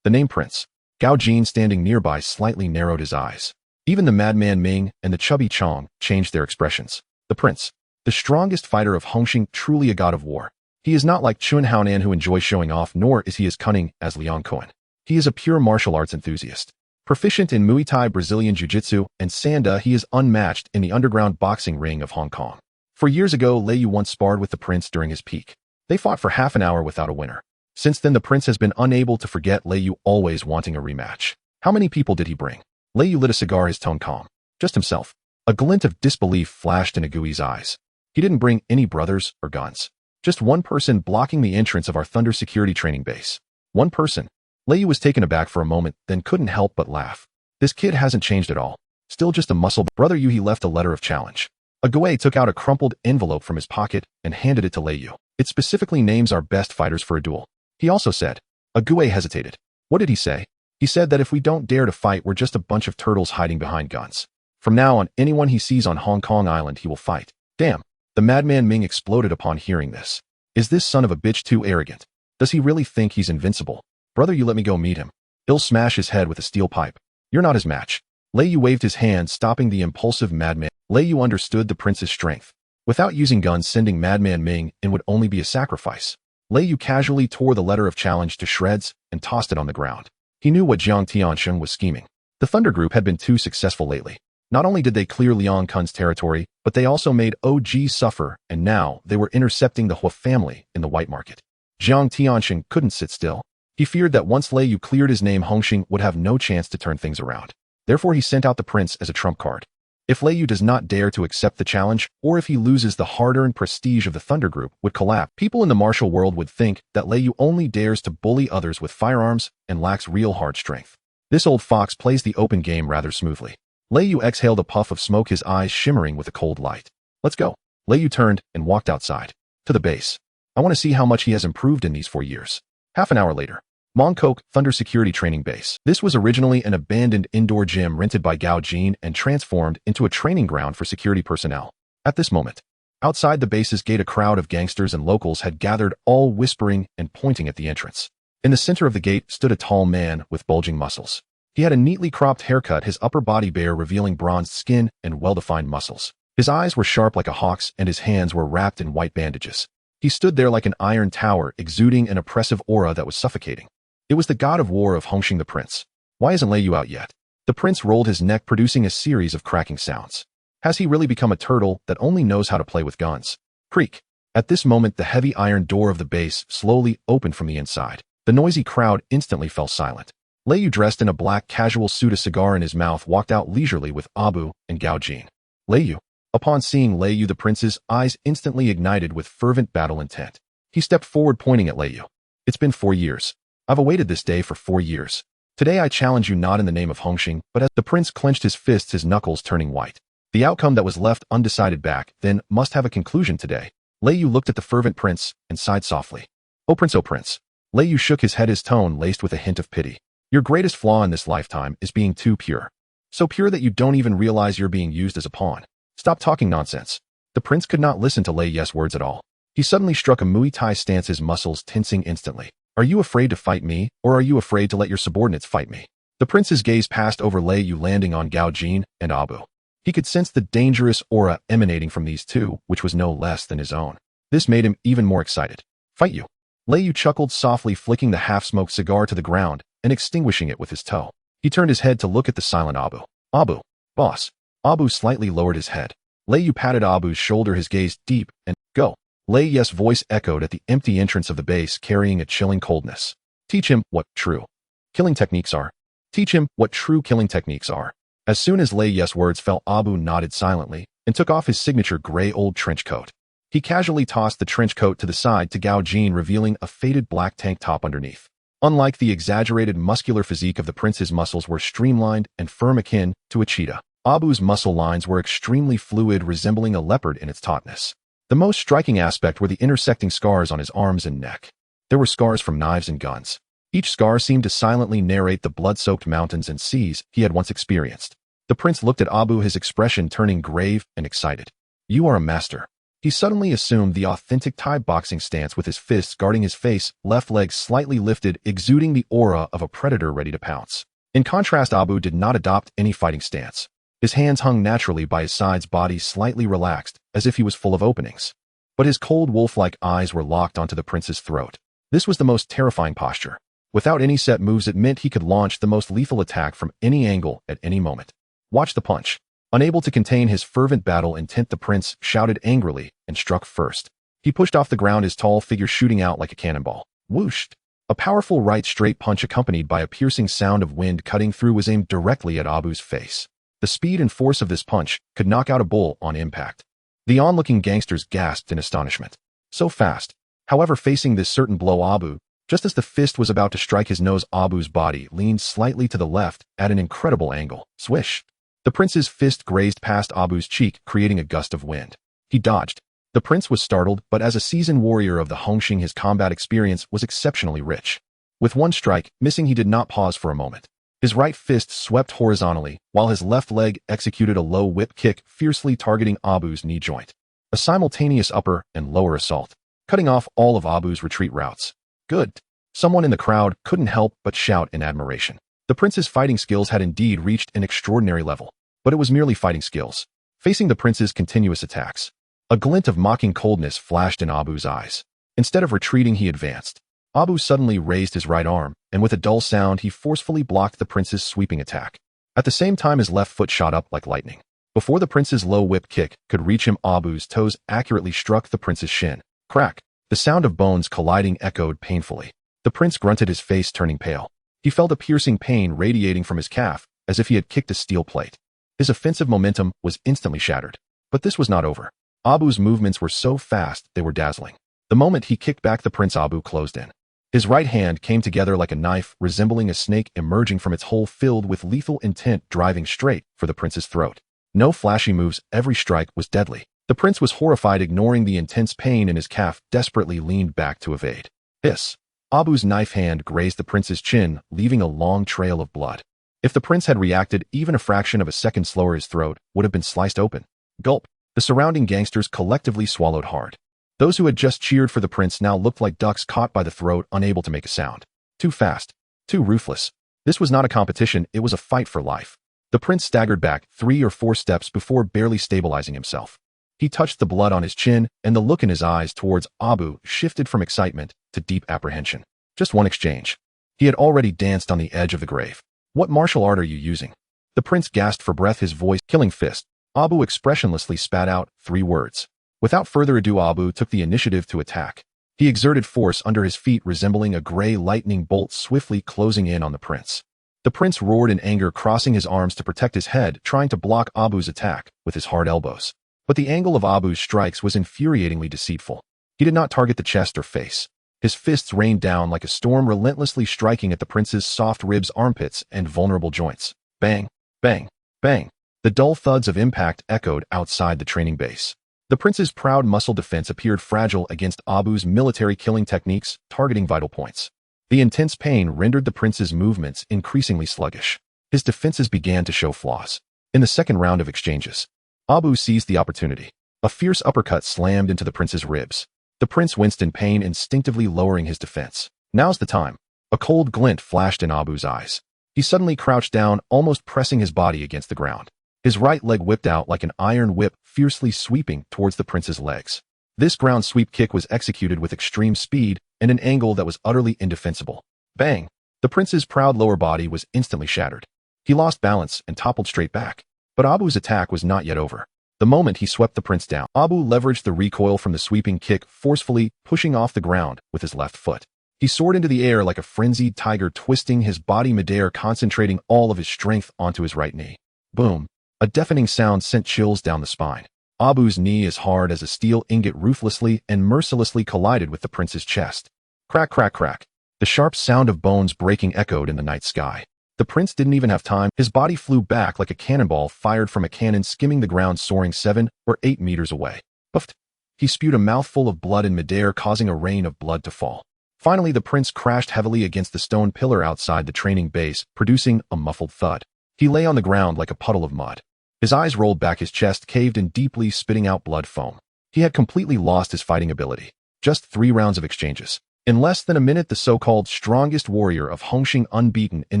The name Prince. Gao Jin, standing nearby, slightly narrowed his eyes. Even the madman Ming and the chubby Chong changed their expressions. The Prince. The strongest fighter of Hongxing, truly a god of war. He is not like Chun Haonan, who enjoys showing off, nor is he as cunning as Liang Cohen. He is a pure martial arts enthusiast. Proficient in Muay Thai, Brazilian Jiu-Jitsu, and Sanda, he is unmatched in the underground boxing ring of Hong Kong. 4 years ago, Lei Yu once sparred with the Prince during his peak. They fought for half an hour without a winner. Since then, the Prince has been unable to forget Lei Yu, always wanting a rematch. How many people did he bring? Lei Yu lit a cigar, his tone calm. Just himself. A glint of disbelief flashed in Agui's eyes. He didn't bring any brothers or guns. Just one person blocking the entrance of our Thunder security training base. One person. Lei Yu was taken aback for a moment, then couldn't help but laugh. This kid hasn't changed at all. Still just a muscle. Brother Yu, he left a letter of challenge. Agui took out a crumpled envelope from his pocket and handed it to Lei Yu. It specifically names our best fighters for a duel. He also said. Agui hesitated. What did he say? He said that if we don't dare to fight, we're just a bunch of turtles hiding behind guns. From now on, anyone he sees on Hong Kong Island, he will fight. Damn. The madman Ming exploded upon hearing this. Is this son of a bitch too arrogant? Does he really think he's invincible? Brother, you let me go meet him. He'll smash his head with a steel pipe. You're not his match. Lei Yu waved his hand, stopping the impulsive madman. Lei Yu understood the prince's strength. Without using guns, sending madman Ming in would only be a sacrifice. Lei Yu casually tore the letter of challenge to shreds and tossed it on the ground. He knew what Jiang Tiansheng was scheming. The Thunder Group had been too successful lately. Not only did they clear Liang Kun's territory, but they also made OG suffer, and now they were intercepting the Hua family in the white market. Jiang Tiansheng couldn't sit still. He feared that once Lei Yu cleared his name, Hongxing would have no chance to turn things around. Therefore, he sent out the prince as a trump card. If Lei Yu does not dare to accept the challenge, or if he loses, the hard-earned prestige of the Thunder Group would collapse. People in the martial world would think that Lei Yu only dares to bully others with firearms and lacks real hard strength. This old fox plays the open game rather smoothly. Lei Yu exhaled a puff of smoke, his eyes shimmering with a cold light. Let's go. Lei Yu turned and walked outside. To the base. I want to see how much he has improved in these 4 years. Half an hour later. Mong Kok, Thunder Security Training Base. This was originally an abandoned indoor gym rented by Gao Jin and transformed into a training ground for security personnel. At this moment, outside the base's gate, a crowd of gangsters and locals had gathered, all whispering and pointing at the entrance. In the center of the gate stood a tall man with bulging muscles. He had a neatly cropped haircut, his upper body bare, revealing bronzed skin and well-defined muscles. His eyes were sharp like a hawk's, and his hands were wrapped in white bandages. He stood there like an iron tower, exuding an oppressive aura that was suffocating. It was the god of war of Hongxing, the prince. Why isn't Lei Yu out yet? The prince rolled his neck, producing a series of cracking sounds. Has he really become a turtle that only knows how to play with guns? Creak. At this moment, the heavy iron door of the base slowly opened from the inside. The noisy crowd instantly fell silent. Lei Yu, dressed in a black casual suit, a cigar in his mouth, walked out leisurely with Abu and Gao Jin. Lei Yu. Upon seeing Lei Yu, the prince's eyes instantly ignited with fervent battle intent. He stepped forward, pointing at Lei Yu. It's been 4 years. I've awaited this day for 4 years. Today I challenge you, not in the name of Hongxing, but as the prince clenched his fists, his knuckles turning white. The outcome that was left undecided back then must have a conclusion today. Lei Yu looked at the fervent prince and sighed softly. Oh prince, oh prince. Lei Yu shook his head, his tone laced with a hint of pity. Your greatest flaw in this lifetime is being too pure. So pure that you don't even realize you're being used as a pawn. Stop talking nonsense. The prince could not listen to Lei Yes' words at all. He suddenly struck a Muay Thai stance, his muscles tensing instantly. Are you afraid to fight me, or are you afraid to let your subordinates fight me? The prince's gaze passed over Lei Yu, landing on Gao Jin and Abu. He could sense the dangerous aura emanating from these two, which was no less than his own. This made him even more excited. Fight you. Lei Yu chuckled softly, flicking the half-smoked cigar to the ground and extinguishing it with his toe. He turned his head to look at the silent Abu. Abu, boss. Abu slightly lowered his head. Lei Yu patted Abu's shoulder, his gaze deep, and go. Lei Yes' voice echoed at the empty entrance of the base, carrying a chilling coldness. Teach him what true killing techniques are. Teach him what true killing techniques are. As soon as Lei Yes' words fell, Abu nodded silently and took off his signature gray old trench coat. He casually tossed the trench coat to the side to Gao Jin, revealing a faded black tank top underneath. Unlike the exaggerated muscular physique of the prince's muscles were streamlined and firm, akin to a cheetah. Abu's muscle lines were extremely fluid, resembling a leopard in its tautness. The most striking aspect were the intersecting scars on his arms and neck. There were scars from knives and guns. Each scar seemed to silently narrate the blood-soaked mountains and seas he had once experienced. The prince looked at Abu, his expression turning grave and excited. You are a master. He suddenly assumed the authentic Thai boxing stance with his fists guarding his face, left leg slightly lifted, exuding the aura of a predator ready to pounce. In contrast, Abu did not adopt any fighting stance. His hands hung naturally by his sides, body slightly relaxed, as if he was full of openings. But his cold wolf-like eyes were locked onto the prince's throat. This was the most terrifying posture. Without any set moves, it meant he could launch the most lethal attack from any angle at any moment. Watch the punch. Unable to contain his fervent battle intent, the prince shouted angrily and struck first. He pushed off the ground, his tall figure shooting out like a cannonball. Whooshed! A powerful right straight punch accompanied by a piercing sound of wind cutting through was aimed directly at Abu's face. The speed and force of this punch could knock out a bull on impact. The onlooking gangsters gasped in astonishment. So fast. However, facing this certain blow, Abu, just as the fist was about to strike his nose, Abu's body leaned slightly to the left at an incredible angle. Swish! The prince's fist grazed past Abu's cheek, creating a gust of wind. He dodged. The prince was startled, but as a seasoned warrior of the Hongxing, his combat experience was exceptionally rich. With one strike missing, he did not pause for a moment. His right fist swept horizontally, while his left leg executed a low whip kick, fiercely targeting Abu's knee joint. A simultaneous upper and lower assault, cutting off all of Abu's retreat routes. Good. Someone in the crowd couldn't help but shout in admiration. The prince's fighting skills had indeed reached an extraordinary level, but it was merely fighting skills. Facing the prince's continuous attacks, a glint of mocking coldness flashed in Abu's eyes. Instead of retreating, he advanced. Abu suddenly raised his right arm, and with a dull sound, he forcefully blocked the prince's sweeping attack. At the same time, his left foot shot up like lightning. Before the prince's low whip kick could reach him, Abu's toes accurately struck the prince's shin. Crack! The sound of bones colliding echoed painfully. The prince grunted, his face turning pale. He felt a piercing pain radiating from his calf, as if he had kicked a steel plate. His offensive momentum was instantly shattered. But this was not over. Abu's movements were so fast they were dazzling. The moment he kicked back the prince, Abu closed in. His right hand came together like a knife, resembling a snake emerging from its hole, filled with lethal intent, driving straight for the prince's throat. No flashy moves, every strike was deadly. The prince was horrified, ignoring the intense pain in his calf, desperately leaned back to evade. Hiss! Abu's knife hand grazed the prince's chin, leaving a long trail of blood. If the prince had reacted even a fraction of a second slower, his throat would have been sliced open. Gulp! The surrounding gangsters collectively swallowed hard. Those who had just cheered for the prince now looked like ducks caught by the throat, unable to make a sound. Too fast. Too ruthless. This was not a competition, it was a fight for life. The prince staggered back 3 or 4 steps before barely stabilizing himself. He touched the blood on his chin, and the look in his eyes towards Abu shifted from excitement to deep apprehension. Just one exchange. He had already danced on the edge of the grave. What martial art are you using? The prince gasped for breath, his voice killing fist. Abu expressionlessly spat out 3 words. Without further ado, Abu took the initiative to attack. He exerted force under his feet, resembling a gray lightning bolt swiftly closing in on the prince. The prince roared in anger, crossing his arms to protect his head, trying to block Abu's attack with his hard elbows. But the angle of Abu's strikes was infuriatingly deceitful. He did not target the chest or face. His fists rained down like a storm, relentlessly striking at the prince's soft ribs, armpits, and vulnerable joints. Bang! Bang! Bang! The dull thuds of impact echoed outside the training base. The prince's proud muscle defense appeared fragile against Abu's military killing techniques, targeting vital points. The intense pain rendered the prince's movements increasingly sluggish. His defenses began to show flaws. In the second round of exchanges, Abu seized the opportunity. A fierce uppercut slammed into the prince's ribs. The prince winced in pain, instinctively lowering his defense. Now's the time. A cold glint flashed in Abu's eyes. He suddenly crouched down, almost pressing his body against the ground. His right leg whipped out like an iron whip, fiercely sweeping towards the prince's legs. This ground sweep kick was executed with extreme speed and an angle that was utterly indefensible. Bang! The prince's proud lower body was instantly shattered. He lost balance and toppled straight back. But Abu's attack was not yet over. The moment he swept the prince down, Abu leveraged the recoil from the sweeping kick, forcefully pushing off the ground with his left foot. He soared into the air like a frenzied tiger, twisting his body midair, concentrating all of his strength onto his right knee. Boom! A deafening sound sent chills down the spine. Abu's knee, as hard as a steel ingot, ruthlessly and mercilessly collided with the prince's chest. Crack, crack, crack. The sharp sound of bones breaking echoed in the night sky. The prince didn't even have time. His body flew back like a cannonball fired from a cannon, skimming the ground, soaring 7 or 8 meters away. Puffed! He spewed a mouthful of blood in midair, causing a rain of blood to fall. Finally, the prince crashed heavily against the stone pillar outside the training base, producing a muffled thud. He lay on the ground like a puddle of mud. His eyes rolled back, his chest caved in deeply, spitting out blood foam. He had completely lost his fighting ability. Just 3 rounds of exchanges. In less than a minute, the so-called strongest warrior of Hongxing, unbeaten in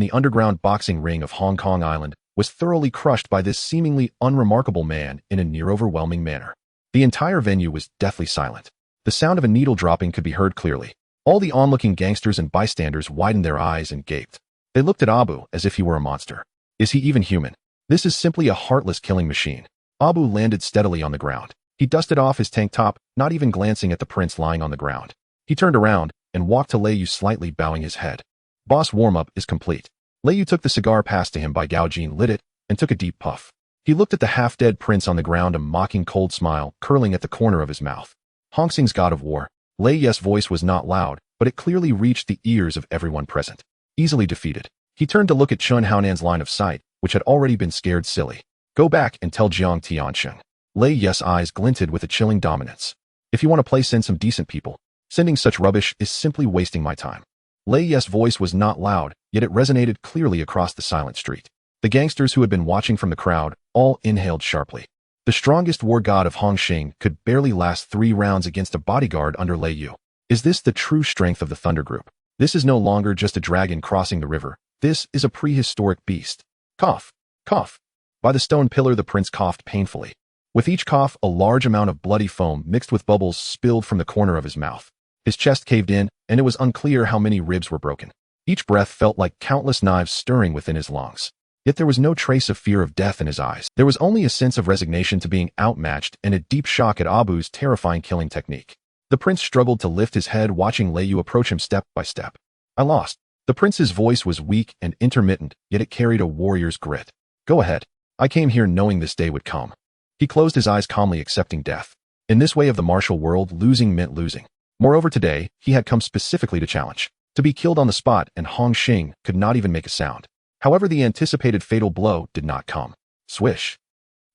the underground boxing ring of Hong Kong Island, was thoroughly crushed by this seemingly unremarkable man in a near-overwhelming manner. The entire venue was deathly silent. The sound of a needle dropping could be heard clearly. All the onlooking gangsters and bystanders widened their eyes and gaped. They looked at Abu as if he were a monster. Is he even human? This is simply a heartless killing machine. Abu landed steadily on the ground. He dusted off his tank top, not even glancing at the prince lying on the ground. He turned around and walked to Lei Yu, slightly bowing his head. Boss, warm-up is complete. Lei Yu took the cigar passed to him by Gao Jin, lit it, and took a deep puff. He looked at the half-dead prince on the ground, a mocking cold smile curling at the corner of his mouth. Hongxing's god of war. Lei Yu's voice was not loud, but it clearly reached the ears of everyone present. Easily defeated. He turned to look at Chun Haonan's line of sight, which had already been scared silly. Go back and tell Jiang Tiansheng. Lei Yu's eyes glinted with a chilling dominance. If you want to play, send some decent people. Sending such rubbish is simply wasting my time. Lei Yu's voice was not loud, yet it resonated clearly across the silent street. The gangsters who had been watching from the crowd all inhaled sharply. The strongest war god of Hongxing could barely last 3 rounds against a bodyguard under Lei Yu. Is this the true strength of the Thunder Group? This is no longer just a dragon crossing the river. This is a prehistoric beast. Cough. Cough. By the stone pillar, the prince coughed painfully. With each cough, a large amount of bloody foam mixed with bubbles spilled from the corner of his mouth. His chest caved in, and it was unclear how many ribs were broken. Each breath felt like countless knives stirring within his lungs. Yet there was no trace of fear of death in his eyes. There was only a sense of resignation to being outmatched and a deep shock at Abu's terrifying killing technique. The prince struggled to lift his head, watching Lei Yu approach him step by step. I lost. The prince's voice was weak and intermittent, yet it carried a warrior's grit. Go ahead. I came here knowing this day would come. He closed his eyes, calmly accepting death. In this way of the martial world, losing meant losing. Moreover, today, he had come specifically to challenge. To be killed on the spot, and Hongxing could not even make a sound. However, the anticipated fatal blow did not come. Swish.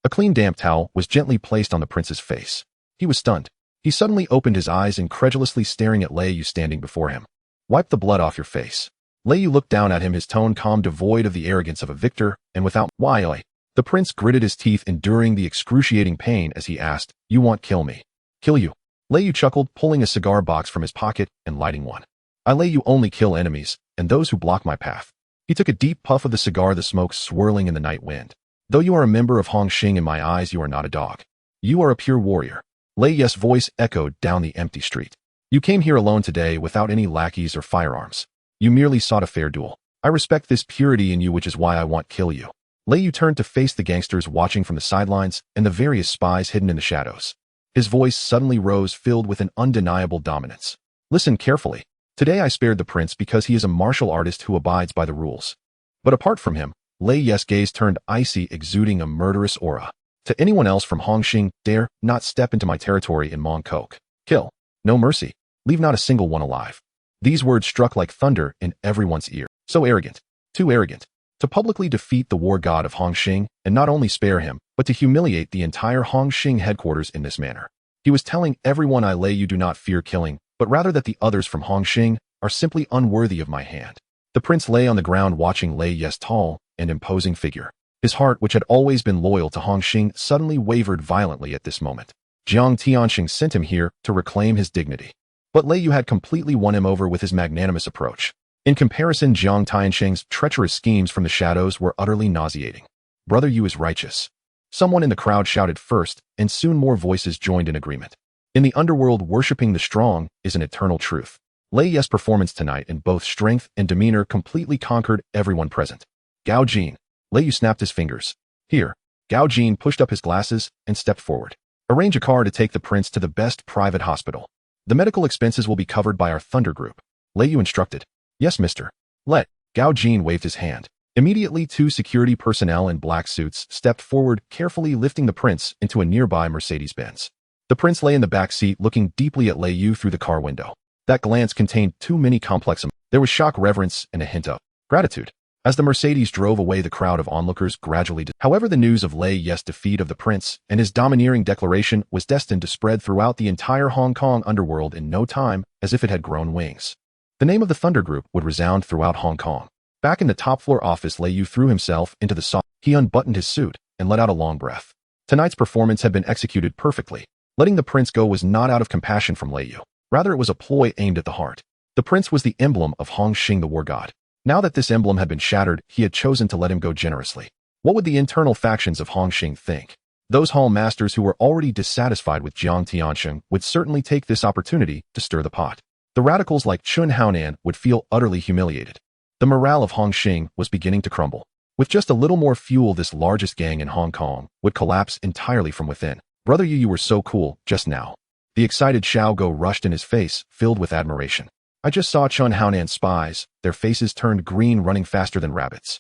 A clean damp towel was gently placed on the prince's face. He was stunned. He suddenly opened his eyes, incredulously staring at Lei Yu standing before him. Wipe the blood off your face. Lei Yu looked down at him, his tone calm, devoid of the arrogance of a victor, and without why. The prince gritted his teeth, enduring the excruciating pain as he asked, You want kill me? Kill you? Lei Yu chuckled, pulling a cigar box from his pocket and lighting one. I Lei Yu only kill enemies, and those who block my path. He took a deep puff of the cigar, the smoke swirling in the night wind. Though you are a member of Hongxing, in my eyes you are not a dog. You are a pure warrior. Lei Yu's voice echoed down the empty street. You came here alone today, without any lackeys or firearms. You merely sought a fair duel. I respect this purity in you, which is why I want kill you. Lei Yu turned to face the gangsters watching from the sidelines and the various spies hidden in the shadows. His voice suddenly rose, filled with an undeniable dominance. Listen carefully. Today I spared the prince because he is a martial artist who abides by the rules. But apart from him, Lei Yu's gaze turned icy, exuding a murderous aura. To anyone else from Hongxing, dare not step into my territory in Mong Kok. Kill. No mercy. Leave not a single one alive. These words struck like thunder in everyone's ear. So arrogant. Too arrogant. To publicly defeat the war god of Hongxing, and not only spare him, but to humiliate the entire Hongxing headquarters in this manner. He was telling everyone I Lei Yu do not fear killing, but rather that the others from Hongxing are simply unworthy of my hand. The prince lay on the ground watching Lei Ye's tall and imposing figure. His heart, which had always been loyal to Hong Xing, suddenly wavered violently at this moment. Jiang Tianxing sent him here to reclaim his dignity. But Lei Yu had completely won him over with his magnanimous approach. In comparison, Jiang Tianxing's treacherous schemes from the shadows were utterly nauseating. Brother Yu is righteous. Someone in the crowd shouted first, and soon more voices joined in agreement. In the underworld, worshipping the strong is an eternal truth. Lei Ye's performance tonight in both strength and demeanor completely conquered everyone present. Gao Jin. Lei Yu snapped his fingers. Here. Gao Jin pushed up his glasses and stepped forward. Arrange a car to take the prince to the best private hospital. The medical expenses will be covered by our Thunder Group. Lei Yu instructed. Yes, mister. Let. Gao Jin waved his hand. Immediately, 2 security personnel in black suits stepped forward, carefully lifting the prince into a nearby Mercedes-Benz. The prince lay in the back seat, looking deeply at Lei Yu through the car window. That glance contained too many complex emotions. There was shock, reverence, and a hint of gratitude. As the Mercedes drove away, the crowd of onlookers gradually However, the news of Lei Ye's defeat of the prince and his domineering declaration was destined to spread throughout the entire Hong Kong underworld in no time, as if it had grown wings. The name of the Thunder Group would resound throughout Hong Kong. Back in the top-floor office, Lei Yu threw himself into the soft. He unbuttoned his suit and let out a long breath. Tonight's performance had been executed perfectly. Letting the prince go was not out of compassion from Lei Yu. Rather, it was a ploy aimed at the heart. The prince was the emblem of Hong Xing, the war god. Now that this emblem had been shattered, he had chosen to let him go generously. What would the internal factions of Hong Xing think? Those hall masters who were already dissatisfied with Jiang Tianxing would certainly take this opportunity to stir the pot. The radicals like Chun Haonan would feel utterly humiliated. The morale of Hong Xing was beginning to crumble. With just a little more fuel, this largest gang in Hong Kong would collapse entirely from within. Brother Yu, you were so cool just now. The excited Xiao Go rushed in his face, filled with admiration. I just saw Chun Haonan's spies, their faces turned green, running faster than rabbits.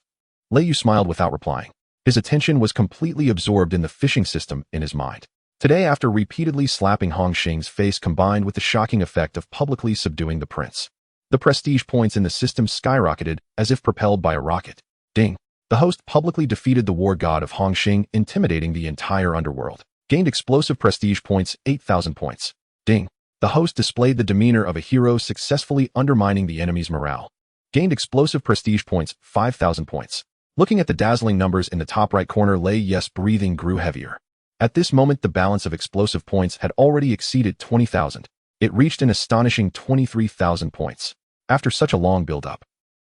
Lei Yu smiled without replying. His attention was completely absorbed in the fishing system in his mind. Today, after repeatedly slapping Hong Xing's face combined with the shocking effect of publicly subduing the prince, the prestige points in the system skyrocketed as if propelled by a rocket. Ding. The host publicly defeated the war god of Hong Xing, intimidating the entire underworld. Gained explosive prestige points, 8,000 points. Ding. The host displayed the demeanor of a hero, successfully undermining the enemy's morale. Gained explosive prestige points, 5,000 points. Looking at the dazzling numbers in the top right corner, Lei Ye's breathing grew heavier. At this moment, the balance of explosive points had already exceeded 20,000. It reached an astonishing 23,000 points. After such a long build-up,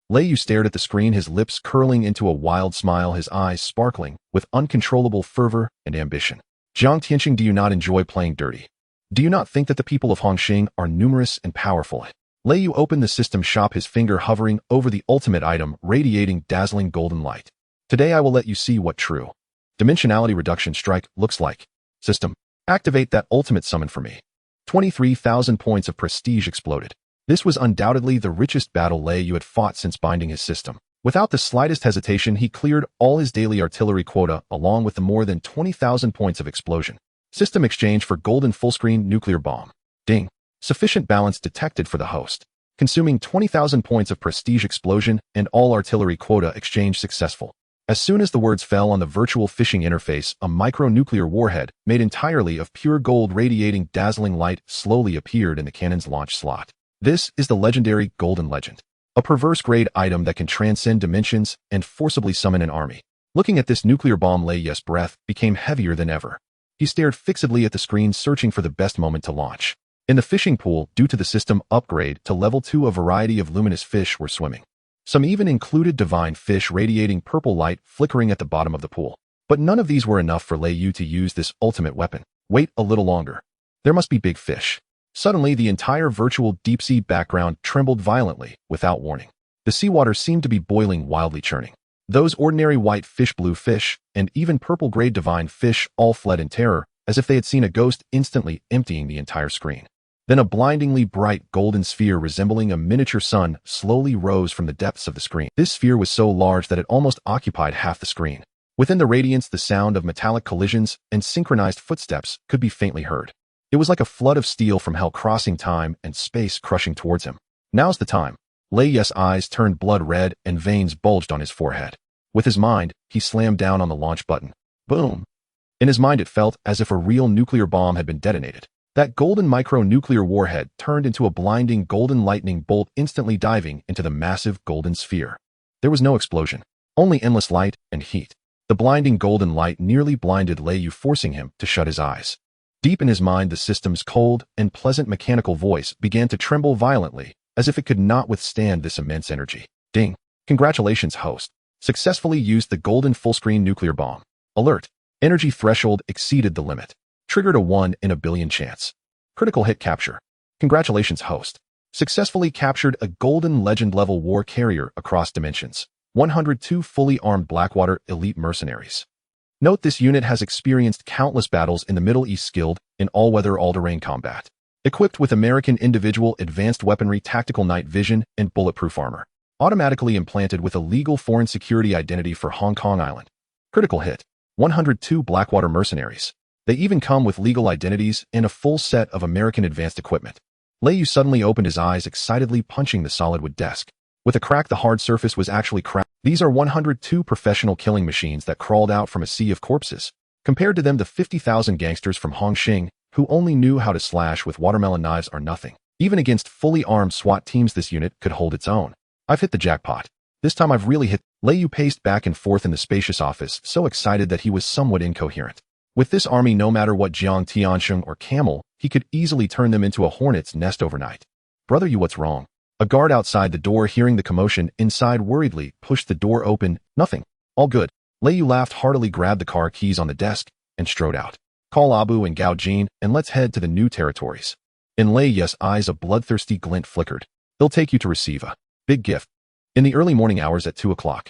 Lei Yu stared at the screen, his lips curling into a wild smile, his eyes sparkling with uncontrollable fervor and ambition. Jiang Tianxing, do you not enjoy playing dirty? Do you not think that the people of Hong Xing are numerous and powerful? Lei Yu opened the system shop, his finger hovering over the ultimate item, radiating dazzling golden light. Today I will let you see what true dimensionality reduction strike looks like. System, activate that ultimate summon for me. 23,000 points of prestige exploded. This was undoubtedly the richest battle Lei Yu had fought since binding his system. Without the slightest hesitation, he cleared all his daily artillery quota along with the more than 20,000 points of explosion. System exchange for golden full-screen nuclear bomb. Ding. Sufficient balance detected for the host. Consuming 20,000 points of prestige explosion and all artillery quota exchange successful. As soon as the words fell on the virtual fishing interface, a micro-nuclear warhead made entirely of pure gold radiating dazzling light slowly appeared in the cannon's launch slot. This is the legendary Golden Legend. A perverse grade item that can transcend dimensions and forcibly summon an army. Looking at this nuclear bomb, Lei Ye's breath became heavier than ever. He stared fixedly at the screen, searching for the best moment to launch. In the fishing pool, due to the system upgrade to level 2, a variety of luminous fish were swimming. Some even included divine fish radiating purple light flickering at the bottom of the pool. But none of these were enough for Lei Yu to use this ultimate weapon. Wait a little longer. There must be big fish. Suddenly, the entire virtual deep-sea background trembled violently, without warning. The seawater seemed to be boiling, wildly churning. Those ordinary white fish, blue fish, and even purple-gray divine fish all fled in terror, as if they had seen a ghost, instantly emptying the entire screen. Then a blindingly bright golden sphere resembling a miniature sun slowly rose from the depths of the screen. This sphere was so large that it almost occupied half the screen. Within the radiance, the sound of metallic collisions and synchronized footsteps could be faintly heard. It was like a flood of steel from hell, crossing time and space, crushing towards him. Now's the time. Lei Ye's eyes turned blood red and veins bulged on his forehead. With his mind, he slammed down on the launch button. Boom! In his mind, it felt as if a real nuclear bomb had been detonated. That golden micro-nuclear warhead turned into a blinding golden lightning bolt, instantly diving into the massive golden sphere. There was no explosion, only endless light and heat. The blinding golden light nearly blinded Lei Yu, forcing him to shut his eyes. Deep in his mind, the system's cold and pleasant mechanical voice began to tremble violently, as if it could not withstand this immense energy. Ding! Congratulations, host. Successfully used the golden full-screen nuclear bomb. Alert! Energy threshold exceeded the limit. Triggered a 1 in a billion chance. Critical hit capture. Congratulations, host. Successfully captured a golden legend-level war carrier across dimensions. 102 fully armed Blackwater elite mercenaries. Note, this unit has experienced countless battles in the Middle East, skilled in all-weather all-terrain combat. Equipped with American individual advanced weaponry, tactical night vision, and bulletproof armor. Automatically implanted with a legal foreign security identity for Hong Kong Island. Critical hit. 102 Blackwater mercenaries. They even come with legal identities and a full set of American advanced equipment. Lei Yu suddenly opened his eyes, excitedly punching the solid wood desk. With a crack, the hard surface was actually cracked. These are 102 professional killing machines that crawled out from a sea of corpses. Compared to them, the 50,000 gangsters from Hongqing, who only knew how to slash with watermelon knives, are nothing. Even against fully armed SWAT teams, this unit could hold its own. I've hit the jackpot. This time I've really hit. Lei Yu paced back and forth in the spacious office, so excited that he was somewhat incoherent. With this army, no matter what Jiang, Tiansheng, or Camel, he could easily turn them into a hornet's nest overnight. Brother Yu, what's wrong? A guard outside the door, hearing the commotion inside, worriedly pushed the door open. Nothing. All good. Lei Yu laughed heartily, grabbed the car keys on the desk, and strode out. Call Abu and Gao Jin, and let's head to the new territories. In Lei Yu's eyes, a bloodthirsty glint flickered. They'll take you to receive a big gift. In the early morning hours at 2 o'clock.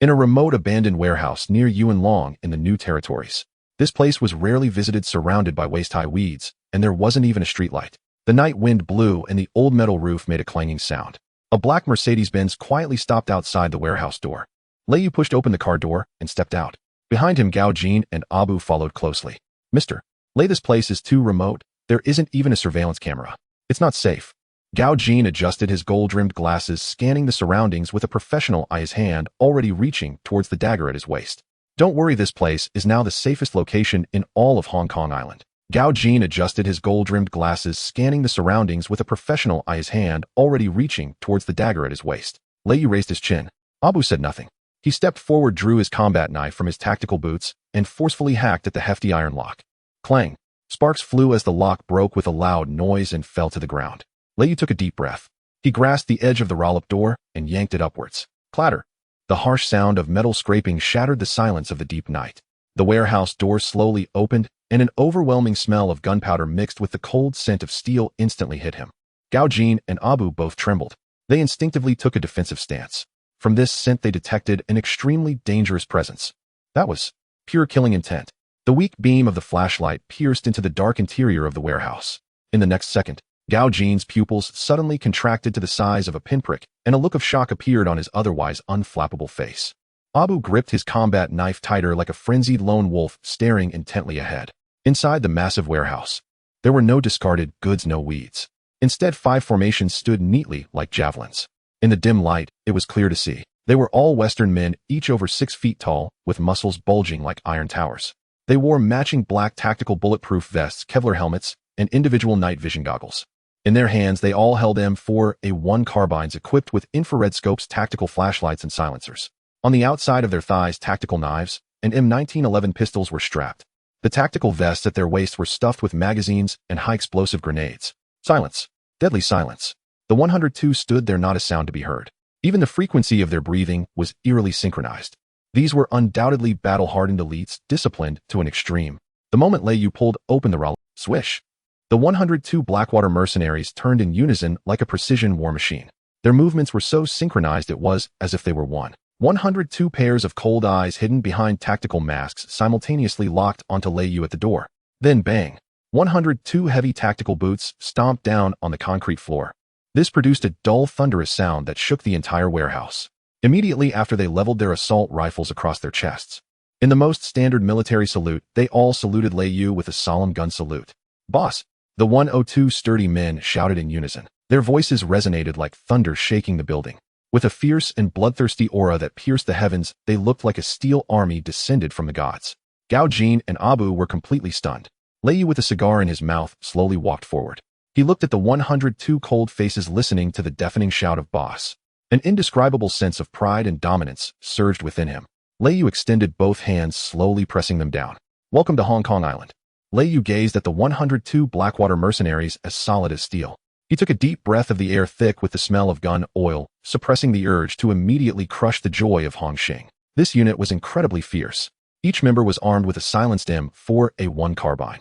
In a remote abandoned warehouse near Yuan Long in the new territories. This place was rarely visited, surrounded by waist-high weeds, and there wasn't even a streetlight. The night wind blew and the old metal roof made a clanging sound. A black Mercedes-Benz quietly stopped outside the warehouse door. Lei Yu pushed open the car door and stepped out. Behind him, Gao Jin and Abu followed closely. Mr. Lei, this place is too remote. There isn't even a surveillance camera. It's not safe. Gao Jin adjusted his gold-rimmed glasses, scanning the surroundings with a professional eye, his hand already reaching towards the dagger at his waist. Don't worry, this place is now the safest location in all of Hong Kong Island. Gao Jin adjusted his gold-rimmed glasses, scanning the surroundings with a professional eye, his hand already reaching towards the dagger at his waist. Lei Yu raised his chin. Abu said nothing. He stepped forward, drew his combat knife from his tactical boots, and forcefully hacked at the hefty iron lock. Clang! Sparks flew as the lock broke with a loud noise and fell to the ground. Lei Yu took a deep breath. He grasped the edge of the roll-up door and yanked it upwards. Clatter! The harsh sound of metal scraping shattered the silence of the deep night. The warehouse door slowly opened, and an overwhelming smell of gunpowder mixed with the cold scent of steel instantly hit him. Gao Jin and Abu both trembled. They instinctively took a defensive stance. From this scent they detected an extremely dangerous presence. That was pure killing intent. The weak beam of the flashlight pierced into the dark interior of the warehouse. In the next second, Gao Jin's pupils suddenly contracted to the size of a pinprick, and a look of shock appeared on his otherwise unflappable face. Abu gripped his combat knife tighter, like a frenzied lone wolf staring intently ahead. Inside the massive warehouse, there were no discarded goods, no weeds. Instead, 5 formations stood neatly like javelins. In the dim light, it was clear to see. They were all Western men, each over 6 feet tall, with muscles bulging like iron towers. They wore matching black tactical bulletproof vests, Kevlar helmets, and individual night vision goggles. In their hands, they all held M4A1 carbines equipped with infrared scopes, tactical flashlights, and silencers. On the outside of their thighs, tactical knives and M1911 pistols were strapped. The tactical vests at their waist were stuffed with magazines and high-explosive grenades. Silence. Deadly silence. The 102 stood there, not a sound to be heard. Even the frequency of their breathing was eerily synchronized. These were undoubtedly battle-hardened elites, disciplined to an extreme. The moment Lei Yu pulled open the roll, swish! The 102 Blackwater mercenaries turned in unison like a precision war machine. Their movements were so synchronized it was as if they were one. 102 pairs of cold eyes hidden behind tactical masks simultaneously locked onto Lei Yu at the door. Then bang! 102 heavy tactical boots stomped down on the concrete floor. This produced a dull, thunderous sound that shook the entire warehouse. Immediately after, they leveled their assault rifles across their chests. In the most standard military salute, they all saluted Lei Yu with a solemn gun salute. Boss! The 102 sturdy men shouted in unison. Their voices resonated like thunder, shaking the building. With a fierce and bloodthirsty aura that pierced the heavens, they looked like a steel army descended from the gods. Gao Jin and Abu were completely stunned. Lei Yu, with a cigar in his mouth, slowly walked forward. He looked at the 102 cold faces listening to the deafening shout of boss. An indescribable sense of pride and dominance surged within him. Lei Yu extended both hands, slowly pressing them down. Welcome to Hong Kong Island. Lei Yu gazed at the 102 Blackwater mercenaries as solid as steel. He took a deep breath of the air thick with the smell of gun oil, suppressing the urge to immediately crush the joy of Hong Xing. This unit was incredibly fierce. Each member was armed with a silenced M4A1 carbine.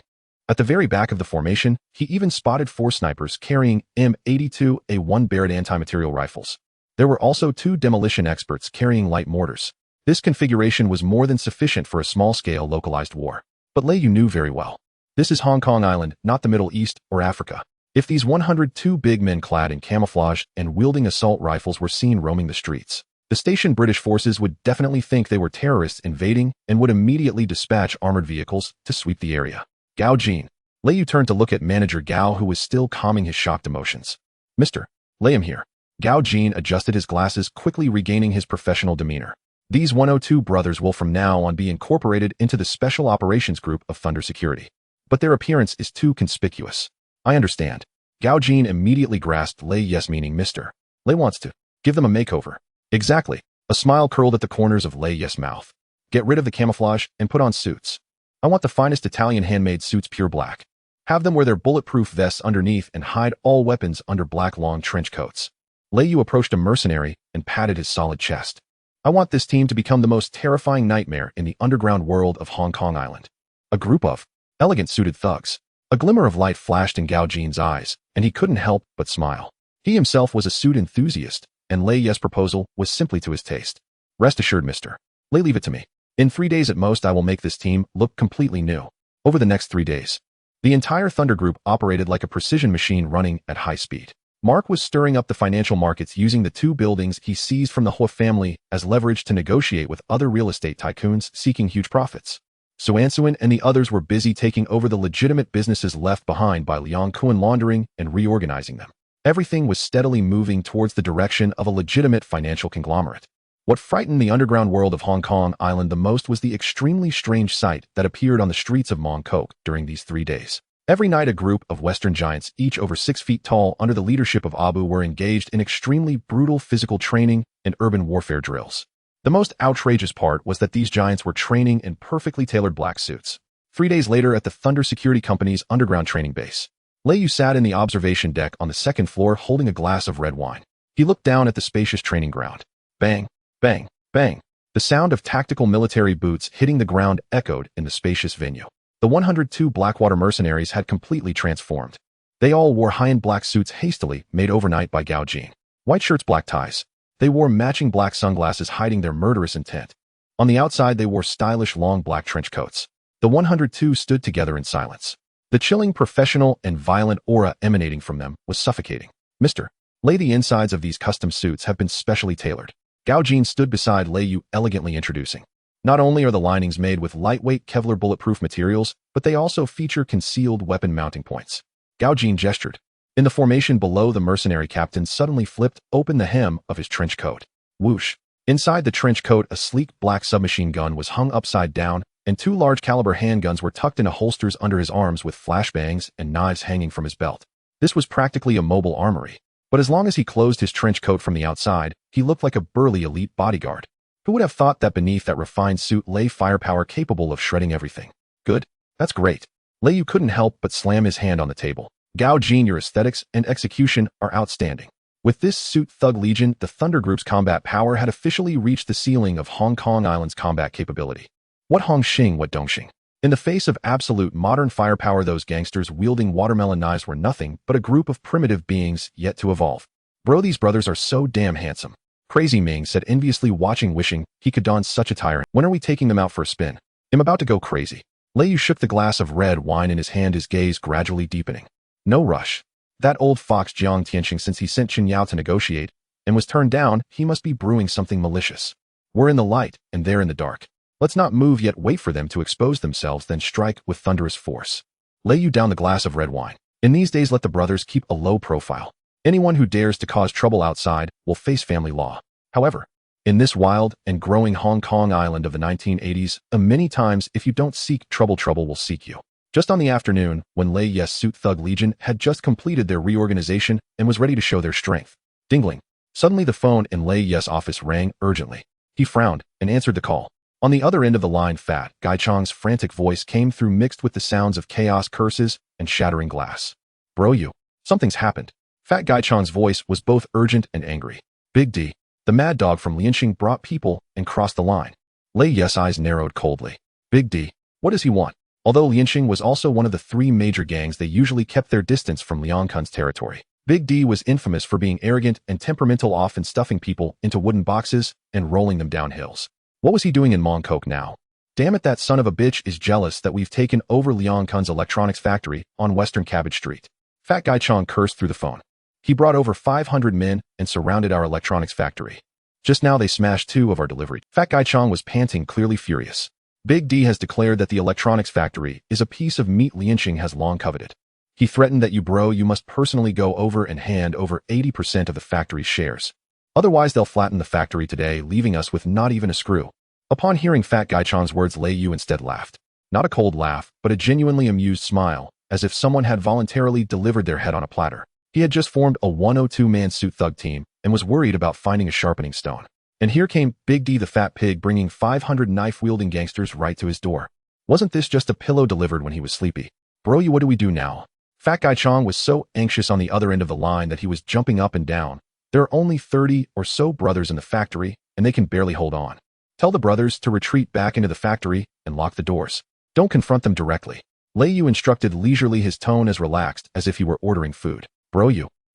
At the very back of the formation, he even spotted 4 snipers carrying M82A1 Barrett anti-material rifles. There were also 2 demolition experts carrying light mortars. This configuration was more than sufficient for a small-scale localized war. But Lei Yu knew very well. This is Hong Kong Island, not the Middle East or Africa. If these 102 big men clad in camouflage and wielding assault rifles were seen roaming the streets, the stationed British forces would definitely think they were terrorists invading and would immediately dispatch armored vehicles to sweep the area. Gao Jin. Lei Yu turned to look at manager Gao, who was still calming his shocked emotions. Mr. Lei am here. Gao Jin adjusted his glasses, quickly regaining his professional demeanor. These 102 brothers will from now on be incorporated into the Special Operations Group of Thunder Security. But their appearance is too conspicuous. I understand. Gao Jin immediately grasped Lei Yes, meaning Mr. Lei wants to give them a makeover. Exactly. A smile curled at the corners of Lei Yes' mouth. Get rid of the camouflage and put on suits. I want the finest Italian handmade suits, pure black. Have them wear their bulletproof vests underneath and hide all weapons under black long trench coats. Lei Yu approached a mercenary and patted his solid chest. I want this team to become the most terrifying nightmare in the underground world of Hong Kong Island. A group of elegant suited thugs. A glimmer of light flashed in Gao Jin's eyes, and he couldn't help but smile. He himself was a suit enthusiast, and Lei Yes' proposal was simply to his taste. Rest assured, Mr. Lei, leave it to me. In 3 days at most, I will make this team look completely new. Over the next 3 days, the entire Thunder Group operated like a precision machine running at high speed. Mark was stirring up the financial markets using the 2 buildings he seized from the Hua family as leverage to negotiate with other real estate tycoons seeking huge profits. Su Ansuan and the others were busy taking over the legitimate businesses left behind by Liang Kuan laundering and reorganizing them. Everything was steadily moving towards the direction of a legitimate financial conglomerate. What frightened the underground world of Hong Kong Island the most was the extremely strange sight that appeared on the streets of Mong Kok during these 3 days. Every night a group of Western giants, each over 6 feet tall, under the leadership of Abu, were engaged in extremely brutal physical training and urban warfare drills. The most outrageous part was that these giants were training in perfectly tailored black suits. 3 days later, at the Thunder Security Company's underground training base, Lei Yu sat in the observation deck on the 2nd floor holding a glass of red wine. He looked down at the spacious training ground. Bang, bang, bang. The sound of tactical military boots hitting the ground echoed in the spacious venue. The 102 Blackwater mercenaries had completely transformed. They all wore high-end black suits hastily made overnight by Gao Jin. White shirts, black ties. They wore matching black sunglasses hiding their murderous intent. On the outside, they wore stylish long black trench coats. The 102 stood together in silence. The chilling professional and violent aura emanating from them was suffocating. Mr. Lei, the insides of these custom suits have been specially tailored. Gao Jin stood beside Lei Yu, elegantly introducing. Not only are the linings made with lightweight Kevlar bulletproof materials, but they also feature concealed weapon mounting points. Gao Jin gestured. In the formation below, the mercenary captain suddenly flipped open the hem of his trench coat. Whoosh. Inside the trench coat, a sleek black submachine gun was hung upside down, and 2 large caliber handguns were tucked into holsters under his arms with flashbangs and knives hanging from his belt. This was practically a mobile armory. But as long as he closed his trench coat from the outside, he looked like a burly elite bodyguard. Who would have thought that beneath that refined suit lay firepower capable of shredding everything? Good. That's great. Lei Yu couldn't help but slam his hand on the table. Gao Jin, your aesthetics and execution are outstanding. With this suit Thug Legion, the Thunder Group's combat power had officially reached the ceiling of Hong Kong Island's combat capability. What Hong Xing, what Dongxing? In the face of absolute modern firepower, those gangsters wielding watermelon knives were nothing but a group of primitive beings yet to evolve. Bro, these brothers are so damn handsome. Crazy Ming said enviously, wishing he could don such a tyrant. When are we taking them out for a spin? I'm about to go crazy. Lei Yu shook the glass of red wine in his hand, his gaze gradually deepening. No rush. That old fox Jiang Tianxing, since he sent Chen Yao to negotiate and was turned down, he must be brewing something malicious. We're in the light and they're in the dark. Let's not move yet, wait for them to expose themselves, then strike with thunderous force. Lei Yu downed the glass of red wine. In these days, let the brothers keep a low profile. Anyone who dares to cause trouble outside will face family law. However, in this wild and growing Hong Kong Island of the 1980s, many times if you don't seek trouble, trouble will seek you. Just on the afternoon, when Lei Yes Suit Thug Legion had just completed their reorganization and was ready to show their strength. Dingling. Suddenly the phone in Lei Yes' office rang urgently. He frowned and answered the call. On the other end of the line, Fat Guy Chong's frantic voice came through mixed with the sounds of chaos, curses, and shattering glass. Bro, something's happened. Fat Guy Chong's voice was both urgent and angry. Big D, the mad dog from Lianxing, brought people and crossed the line. Lei Yes' eyes narrowed coldly. Big D, what does he want? Although Lianxing was also one of the three major gangs, they usually kept their distance from Liang Kun's territory. Big D was infamous for being arrogant and temperamental, often stuffing people into wooden boxes and rolling them down hills. What was he doing in Mong Kok now? Damn it, that son of a bitch is jealous that we've taken over Liang Kun's electronics factory on Western Cabbage Street. Fat Guy Chong cursed through the phone. He brought over 500 men and surrounded our electronics factory. Just now they smashed 2 of our deliveries. Fat Guy Chong was panting, clearly furious. Big D has declared that the electronics factory is a piece of meat Lianxing has long coveted. He threatened that you must personally go over and hand over 80% of the factory's shares. Otherwise they'll flatten the factory today, leaving us with not even a screw. Upon hearing Fat Guy Chong's words, Lei Yu instead laughed. Not a cold laugh, but a genuinely amused smile, as if someone had voluntarily delivered their head on a platter. He had just formed a 102-man suit thug team and was worried about finding a sharpening stone. And here came Big D the fat pig, bringing 500 knife-wielding gangsters right to his door. Wasn't this just a pillow delivered when he was sleepy? Bro, what do we do now? Fat Guy Chong was so anxious on the other end of the line that he was jumping up and down. There are only 30 or so brothers in the factory, and they can barely hold on. Tell the brothers to retreat back into the factory and lock the doors. Don't confront them directly. Lei Yu instructed leisurely, his tone as relaxed as if he were ordering food. Bro,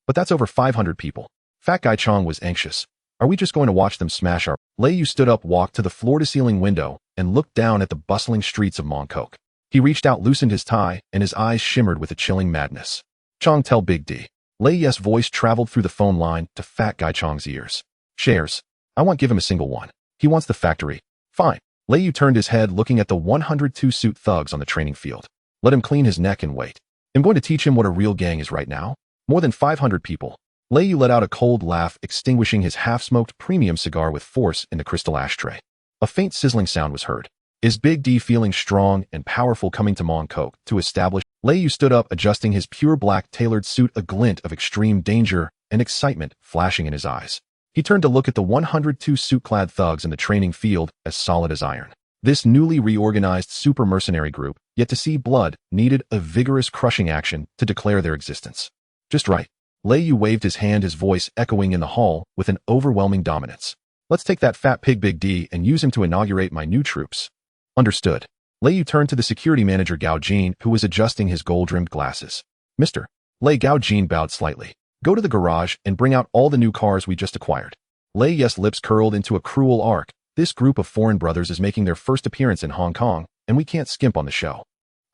but that's over 500 people. Fat Guy Chong was anxious. Are we just going to watch them smash our... Lei Yu stood up, walked to the floor-to-ceiling window, and looked down at the bustling streets of Mong Kok. He reached out, loosened his tie, and his eyes shimmered with a chilling madness. Chong, tell Big D. Lei Yes' voice traveled through the phone line to Fat Guy Chong's ears. Shares. I won't give him a single one. He wants the factory. Fine. Lei Yu turned his head, looking at the 102 suit thugs on the training field. Let him clean his neck and wait. I'm going to teach him what a real gang is right now. More than 500 people. Lei Yu let out a cold laugh, extinguishing his half-smoked premium cigar with force in the crystal ashtray. A faint sizzling sound was heard. Is Big D feeling strong and powerful coming to Mong Kok to establish? Lei Yu stood up, adjusting his pure black tailored suit, a glint of extreme danger and excitement flashing in his eyes. He turned to look at the 102 suit-clad thugs in the training field, as solid as iron. This newly reorganized super mercenary group, yet to see blood, needed a vigorous crushing action to declare their existence. Just right. Lei Yu waved his hand, his voice echoing in the hall with an overwhelming dominance. Let's take that fat pig Big D and use him to inaugurate my new troops. Understood. Lei Yu turned to the security manager Gao Jin, who was adjusting his gold-rimmed glasses. Mr. Lei. Gao Jin bowed slightly. Go to the garage and bring out all the new cars we just acquired. Lei Yes' lips curled into a cruel arc. This group of foreign brothers is making their first appearance in Hong Kong, and we can't skimp on the show.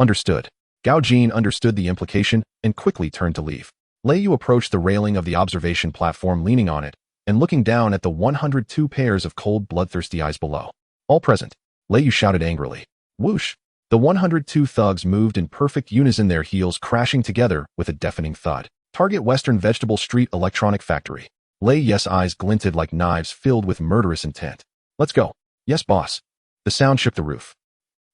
Understood. Gao Jin understood the implication and quickly turned to leave. Lei Yu approached the railing of the observation platform, leaning on it and looking down at the 102 pairs of cold, bloodthirsty eyes below. All present. Lei Yu shouted angrily. Whoosh! The 102 thugs moved in perfect unison, their heels crashing together with a deafening thud. Target Western Vegetable Street Electronic Factory. Lei Yes' eyes glinted like knives filled with murderous intent. Let's go. Yes, boss. The sound shook the roof.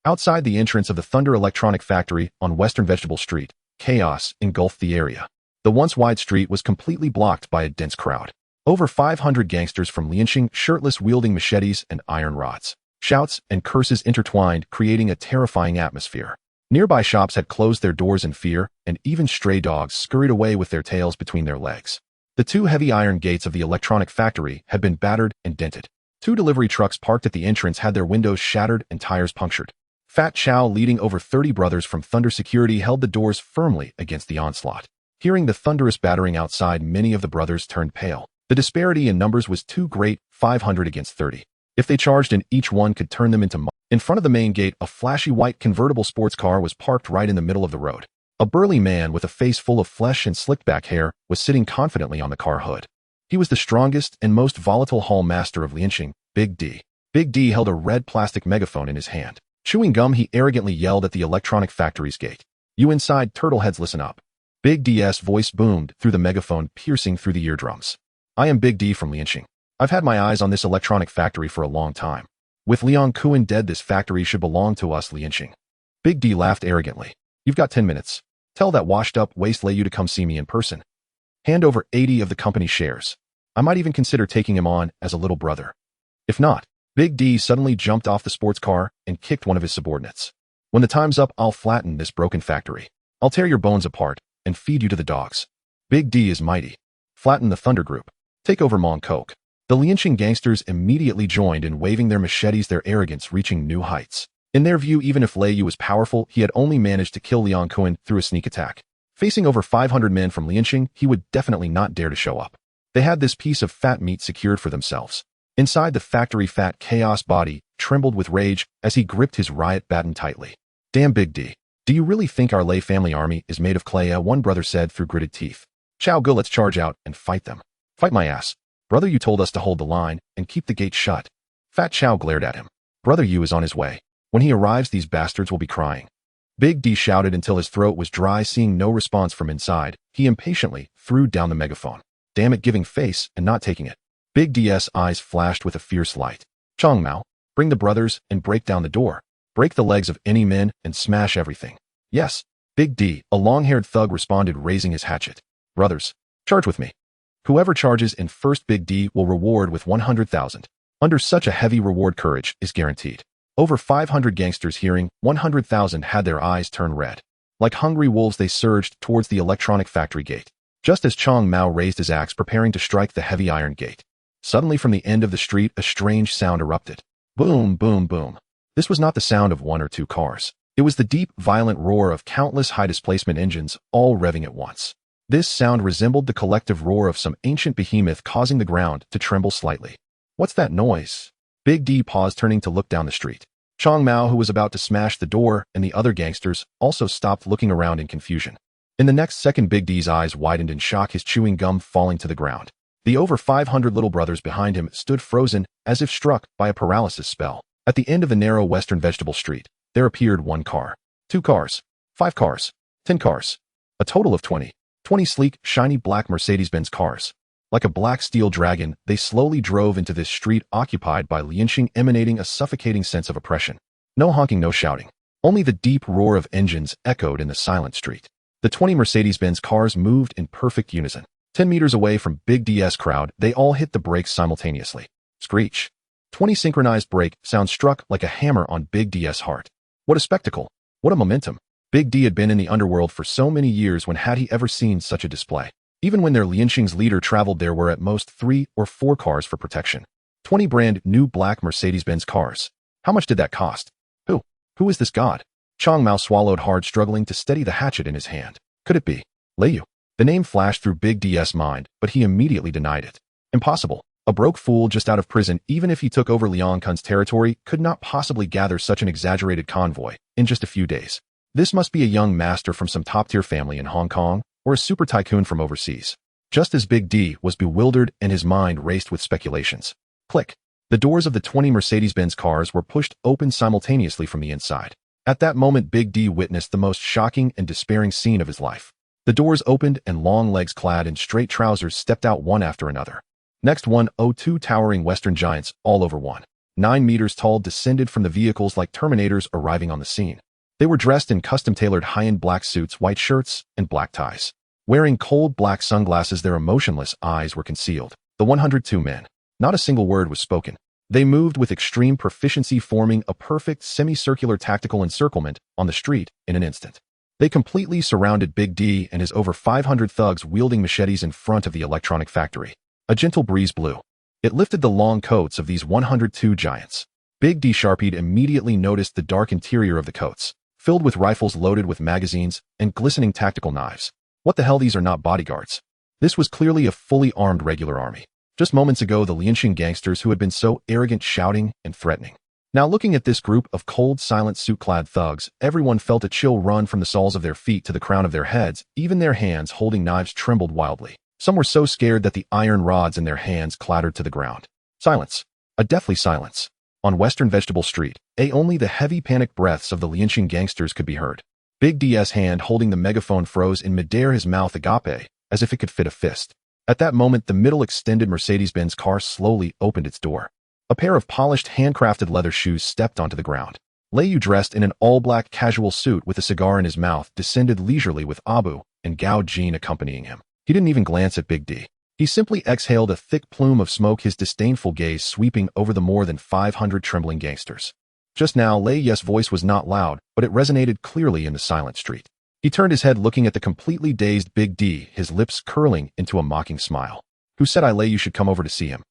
Outside the entrance of the Thunder Electronic Factory on Western Vegetable Street, chaos engulfed the area. The once wide street was completely blocked by a dense crowd. Over 500 gangsters from Lianxing, shirtless, wielding machetes and iron rods. Shouts and curses intertwined, creating a terrifying atmosphere. Nearby shops had closed their doors in fear, and even stray dogs scurried away with their tails between their legs. The 2 heavy iron gates of the electronic factory had been battered and dented. 2 delivery trucks parked at the entrance had their windows shattered and tires punctured. Fat Chow, leading over 30 brothers from Thunder Security, held the doors firmly against the onslaught. Hearing the thunderous battering outside, many of the brothers turned pale. The disparity in numbers was too great, 500 against 30. If they charged in, each one could turn them into mud. In front of the main gate, a flashy white convertible sports car was parked right in the middle of the road. A burly man with a face full of flesh and slicked back hair was sitting confidently on the car hood. He was the strongest and most volatile hall master of Lianxing, Big D. Big D held a red plastic megaphone in his hand. Chewing gum, he arrogantly yelled at the electronic factory's gate. You inside, turtleheads, listen up. Big D's voice boomed through the megaphone, piercing through the eardrums. I am Big D from Lianxing. I've had my eyes on this electronic factory for a long time. With Liang Kuan dead, this factory should belong to us, Lianxing. Big D laughed arrogantly. You've got 10 minutes. Tell that washed-up waste Lei Yu to come see me in person. Hand over 80 of the company's shares. I might even consider taking him on as a little brother. If not, Big D suddenly jumped off the sports car and kicked one of his subordinates. When the time's up, I'll flatten this broken factory. I'll tear your bones apart and feed you to the dogs. Big D is mighty. Flatten the Thunder Group. Take over Mong Kok. The Lianqing gangsters immediately joined in waving their machetes, their arrogance reaching new heights. In their view, even if Lei Yu was powerful, he had only managed to kill Liang Kuan through a sneak attack. Facing over 500 men from Lianqing, he would definitely not dare to show up. They had this piece of fat meat secured for themselves. Inside the factory, Fat Chaos body trembled with rage as he gripped his riot baton tightly. Damn, Big D. Do you really think our Lei family army is made of clay? One brother said through gritted teeth. Chow, go, let's charge out and fight them. Fight my ass. Brother, you told us to hold the line and keep the gate shut. Fat Chow glared at him. Brother Yu is on his way. When he arrives, these bastards will be crying. Big D shouted until his throat was dry. Seeing no response from inside, he impatiently threw down the megaphone. Damn it, giving face and not taking it. Big D's eyes flashed with a fierce light. Chong Mao, bring the brothers and break down the door. Break the legs of any men and smash everything. Yes, Big D, a long-haired thug responded, raising his hatchet. Brothers, charge with me. Whoever charges in first, Big D will reward with 100,000. Under such a heavy reward, courage is guaranteed. Over 500 gangsters hearing 100,000 had their eyes turn red. Like hungry wolves, they surged towards the electronic factory gate. Just as Chong Mao raised his axe, preparing to strike the heavy iron gate, suddenly from the end of the street, a strange sound erupted. Boom, boom, boom. This was not the sound of one or two cars. It was the deep, violent roar of countless high-displacement engines, all revving at once. This sound resembled the collective roar of some ancient behemoth, causing the ground to tremble slightly. What's that noise? Big D paused, turning to look down the street. Chong Mao, who was about to smash the door, and the other gangsters also stopped, looking around in confusion. In the next second, Big D's eyes widened in shock, his chewing gum falling to the ground. The over 500 little brothers behind him stood frozen, as if struck by a paralysis spell. At the end of the narrow western vegetable street, there appeared 1 car, 2 cars, 5 cars, 10 cars, a total of 20 sleek, shiny black Mercedes-Benz cars. Like a black steel dragon, they slowly drove into this street occupied by Lianqing, emanating a suffocating sense of oppression. No honking, no shouting. Only the deep roar of engines echoed in the silent street. The 20 Mercedes-Benz cars moved in perfect unison. 10 meters away from Big D's crowd, they all hit the brakes simultaneously. Screech. 20 synchronized brake sounds struck like a hammer on Big D's heart. What a spectacle. What a momentum. Big D had been in the Underworld for so many years. When had he ever seen such a display? Even when their Lianqing's leader traveled, there were at most 3 or 4 cars for protection. 20 brand new black Mercedes-Benz cars. How much did that cost? Who is this god? Chong Mao swallowed hard, struggling to steady the hatchet in his hand. Could it be Lei Yu? The name flashed through Big D's mind, but he immediately denied it. Impossible. A broke fool just out of prison, even if he took over Liang Kun's territory, could not possibly gather such an exaggerated convoy in just a few days. This must be a young master from some top-tier family in Hong Kong, or a super tycoon from overseas. Just as Big D was bewildered and his mind raced with speculations. Click. The doors of the 20 Mercedes-Benz cars were pushed open simultaneously from the inside. At that moment, Big D witnessed the most shocking and despairing scene of his life. The doors opened and long legs clad in straight trousers stepped out one after another. Next, 102 towering Western giants, all over 9 meters tall, descended from the vehicles like Terminators arriving on the scene. They were dressed in custom-tailored high-end black suits, white shirts, and black ties. Wearing cold black sunglasses, their emotionless eyes were concealed. The 102 men. Not a single word was spoken. They moved with extreme proficiency, forming a perfect semicircular tactical encirclement on the street in an instant. They completely surrounded Big D and his over 500 thugs wielding machetes in front of the electronic factory. A gentle breeze blew. It lifted the long coats of these 102 giants. Big D Sharpied immediately noticed the dark interior of the coats, filled with rifles loaded with magazines and glistening tactical knives. What the hell, these are not bodyguards. This was clearly a fully armed regular army. Just moments ago, the Lianqing gangsters who had been so arrogant, shouting and threatening. Now looking at this group of cold, silent, suit-clad thugs, everyone felt a chill run from the soles of their feet to the crown of their heads. Even their hands holding knives trembled wildly. Some were so scared that the iron rods in their hands clattered to the ground. Silence. A deathly silence. On Western Vegetable Street, only the heavy panicked breaths of the Lianqing gangsters could be heard. Big D's hand holding the megaphone froze in midair, his mouth agape, as if it could fit a fist. At that moment, the middle extended Mercedes-Benz car slowly opened its door. A pair of polished, handcrafted leather shoes stepped onto the ground. Lei Yu, dressed in an all-black casual suit with a cigar in his mouth, descended leisurely with Abu and Gao Jin accompanying him. He didn't even glance at Big D. He simply exhaled a thick plume of smoke, his disdainful gaze sweeping over the more than 500 trembling gangsters. Just now, Lei Yu's voice was not loud, but it resonated clearly in the silent street. He turned his head, looking at the completely dazed Big D, his lips curling into a mocking smile. Who said Lei Yu should come over to see him?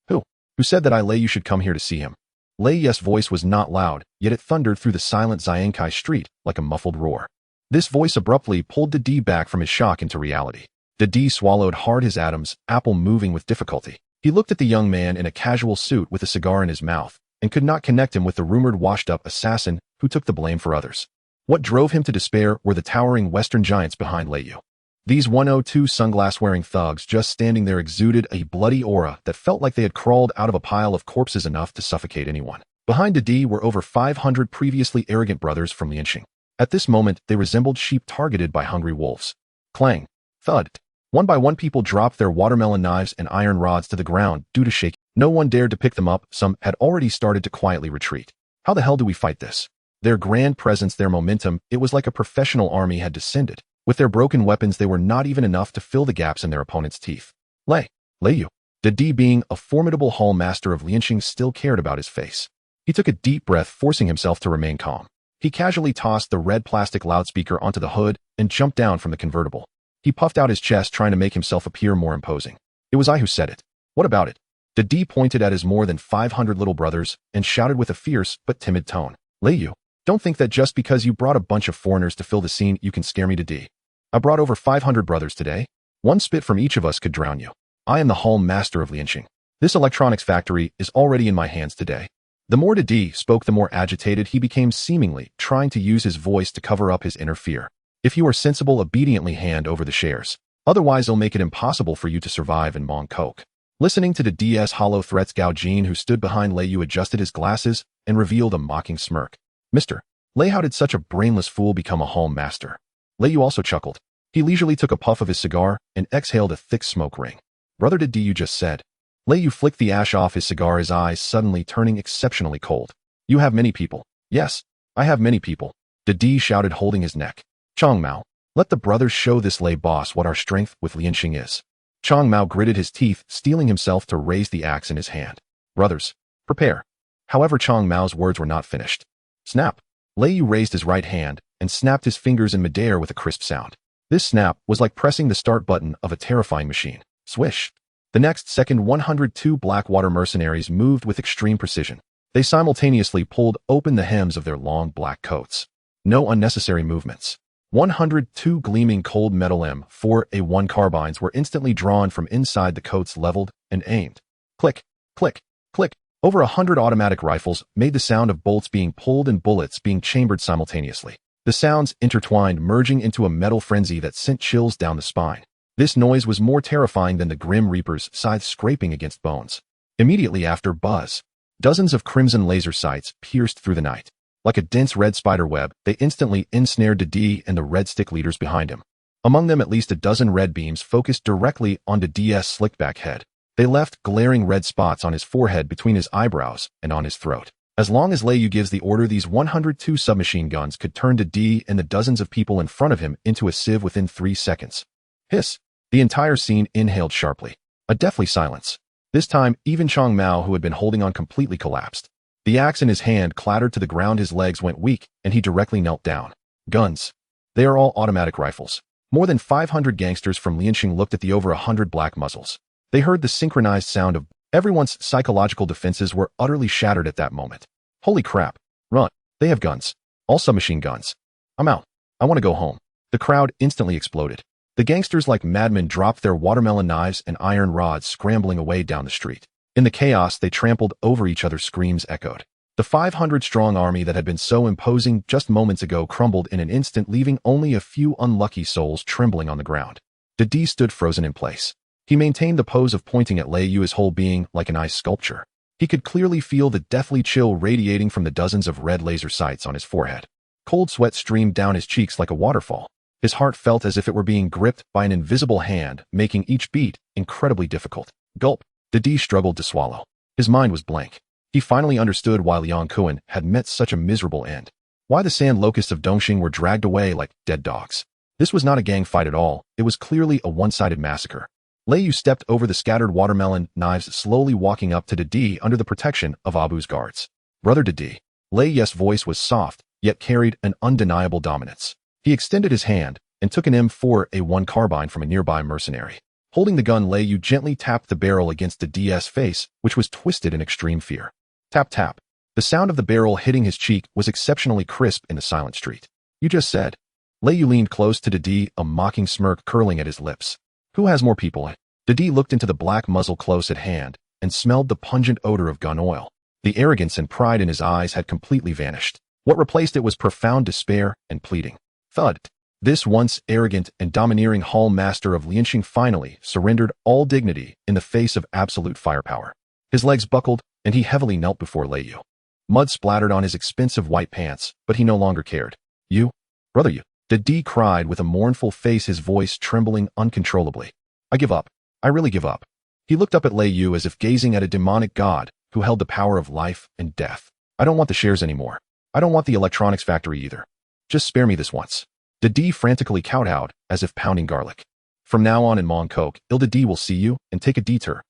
Who said that Lei Yu should come here to see him? Lei Yu's voice was not loud, yet it thundered through the silent Xiankai street like a muffled roar. This voice abruptly pulled Didi back from his shock into reality. Didi swallowed hard, his atoms, apple moving with difficulty. He looked at the young man in a casual suit with a cigar in his mouth, and could not connect him with the rumored washed-up assassin who took the blame for others. What drove him to despair were the towering Western giants behind Lei Yu. These 102 sunglass-wearing thugs just standing there exuded a bloody aura that felt like they had crawled out of a pile of corpses enough to suffocate anyone. Behind Didi were over 500 previously arrogant brothers from Lianxing. At this moment, they resembled sheep targeted by hungry wolves. Clang! Thud! One by one, people dropped their watermelon knives and iron rods to the ground due to shaking. No one dared to pick them up. Some had already started to quietly retreat. How the hell do we fight this? Their grand presence, their momentum, it was like a professional army had descended. With their broken weapons, they were not even enough to fill the gaps in their opponent's teeth. Lei Yu. Didi, being a formidable hall master of Lianxing, still cared about his face. He took a deep breath, forcing himself to remain calm. He casually tossed the red plastic loudspeaker onto the hood and jumped down from the convertible. He puffed out his chest, trying to make himself appear more imposing. It was I who said it. What about it? Didi pointed at his more than 500 little brothers and shouted with a fierce but timid tone. Lei Yu, don't think that just because you brought a bunch of foreigners to fill the scene, you can scare me, Didi. I brought over 500 brothers today. One spit from each of us could drown you. I am the hall master of Lianxing. This electronics factory is already in my hands today. The more Didi spoke, the more agitated he became, seemingly trying to use his voice to cover up his inner fear. If you are sensible, obediently hand over the shares. Otherwise, they'll make it impossible for you to survive in Mong Kok. Listening to the DS hollow threats, Gao Jin, who stood behind Lei Yu, adjusted his glasses and revealed a mocking smirk. Mr. Lei, how did such a brainless fool become a hall master? Lei Yu also chuckled. He leisurely took a puff of his cigar and exhaled a thick smoke ring. Brother, Didi, you just said. Lei Yu flicked the ash off his cigar, his eyes suddenly turning exceptionally cold. You have many people. Yes, I have many people. Didi shouted, holding his neck. Chong Mao, let the brothers show this Lei boss what our strength with Lianxing is. Chong Mao gritted his teeth, steeling himself to raise the axe in his hand. Brothers, prepare. However, Chong Mao's words were not finished. Snap! Lei Yu raised his right hand and snapped his fingers in midair with a crisp sound. This snap was like pressing the start button of a terrifying machine. Swish! The next second, 102 Blackwater mercenaries moved with extreme precision. They simultaneously pulled open the hems of their long black coats. No unnecessary movements. 102 gleaming cold metal M4A1 carbines were instantly drawn from inside the coats, leveled and aimed. Click, click, click. Over 100 automatic rifles made the sound of bolts being pulled and bullets being chambered simultaneously. The sounds intertwined, merging into a metal frenzy that sent chills down the spine. This noise was more terrifying than the Grim Reaper's scythe scraping against bones. Immediately after, buzz. Dozens of crimson laser sights pierced through the night. Like a dense red spider web, they instantly ensnared Didi and the red stick leaders behind him. Among them, at least a dozen red beams focused directly on Didi's slicked-back head. They left glaring red spots on his forehead, between his eyebrows, and on his throat. As long as Lei Yu gives the order, these 102 submachine guns could turn Didi and the dozens of people in front of him into a sieve within 3 seconds. Hiss! The entire scene inhaled sharply. A deathly silence. This time, even Chong Mao, who had been holding on, completely collapsed. The axe in his hand clattered to the ground, his legs went weak, and he directly knelt down. Guns. They are all automatic rifles. More than 500 gangsters from Lianxing looked at the over 100 black muzzles. They heard the synchronized sound of everyone's psychological defenses were utterly shattered at that moment. Holy crap. Run. They have guns. All submachine guns. I'm out. I want to go home. The crowd instantly exploded. The gangsters, like madmen, dropped their watermelon knives and iron rods, scrambling away down the street. In the chaos, they trampled over each other. Screams echoed. The 500-strong army that had been so imposing just moments ago crumbled in an instant, leaving only a few unlucky souls trembling on the ground. Didi stood frozen in place. He maintained the pose of pointing at Lei Yu, his whole being like an ice sculpture. He could clearly feel the deathly chill radiating from the dozens of red laser sights on his forehead. Cold sweat streamed down his cheeks like a waterfall. His heart felt as if it were being gripped by an invisible hand, making each beat incredibly difficult. Gulp. Didi struggled to swallow. His mind was blank. He finally understood why Liang Kuan had met such a miserable end. Why the sand locusts of Dongxing were dragged away like dead dogs. This was not a gang fight at all, it was clearly a one-sided massacre. Lei Yu stepped over the scattered watermelon knives, slowly walking up to Didi under the protection of Abu's guards. Brother Didi. Lei Yu's voice was soft, yet carried an undeniable dominance. He extended his hand and took an M4A1 carbine from a nearby mercenary. Holding the gun, Lei Yu gently tapped the barrel against Didi's face, which was twisted in extreme fear. Tap tap. The sound of the barrel hitting his cheek was exceptionally crisp in the silent street. You just said. Lei Yu leaned close to Didi, a mocking smirk curling at his lips. Who has more people? Didi looked into the black muzzle close at hand and smelled the pungent odor of gun oil. The arrogance and pride in his eyes had completely vanished. What replaced it was profound despair and pleading. Thud. This once arrogant and domineering hall master of Lianxing finally surrendered all dignity in the face of absolute firepower. His legs buckled, and he heavily knelt before Lei Yu. Mud splattered on his expensive white pants, but he no longer cared. You? Brother Yu. Didi cried with a mournful face, his voice trembling uncontrollably. I give up. I really give up. He looked up at Lei Yu as if gazing at a demonic god who held the power of life and death. I don't want the shares anymore. I don't want the electronics factory either. Just spare me this once. Didi frantically kowtowed, as if pounding garlic. From now on in Mong Kok, Didi will see you and take a detour.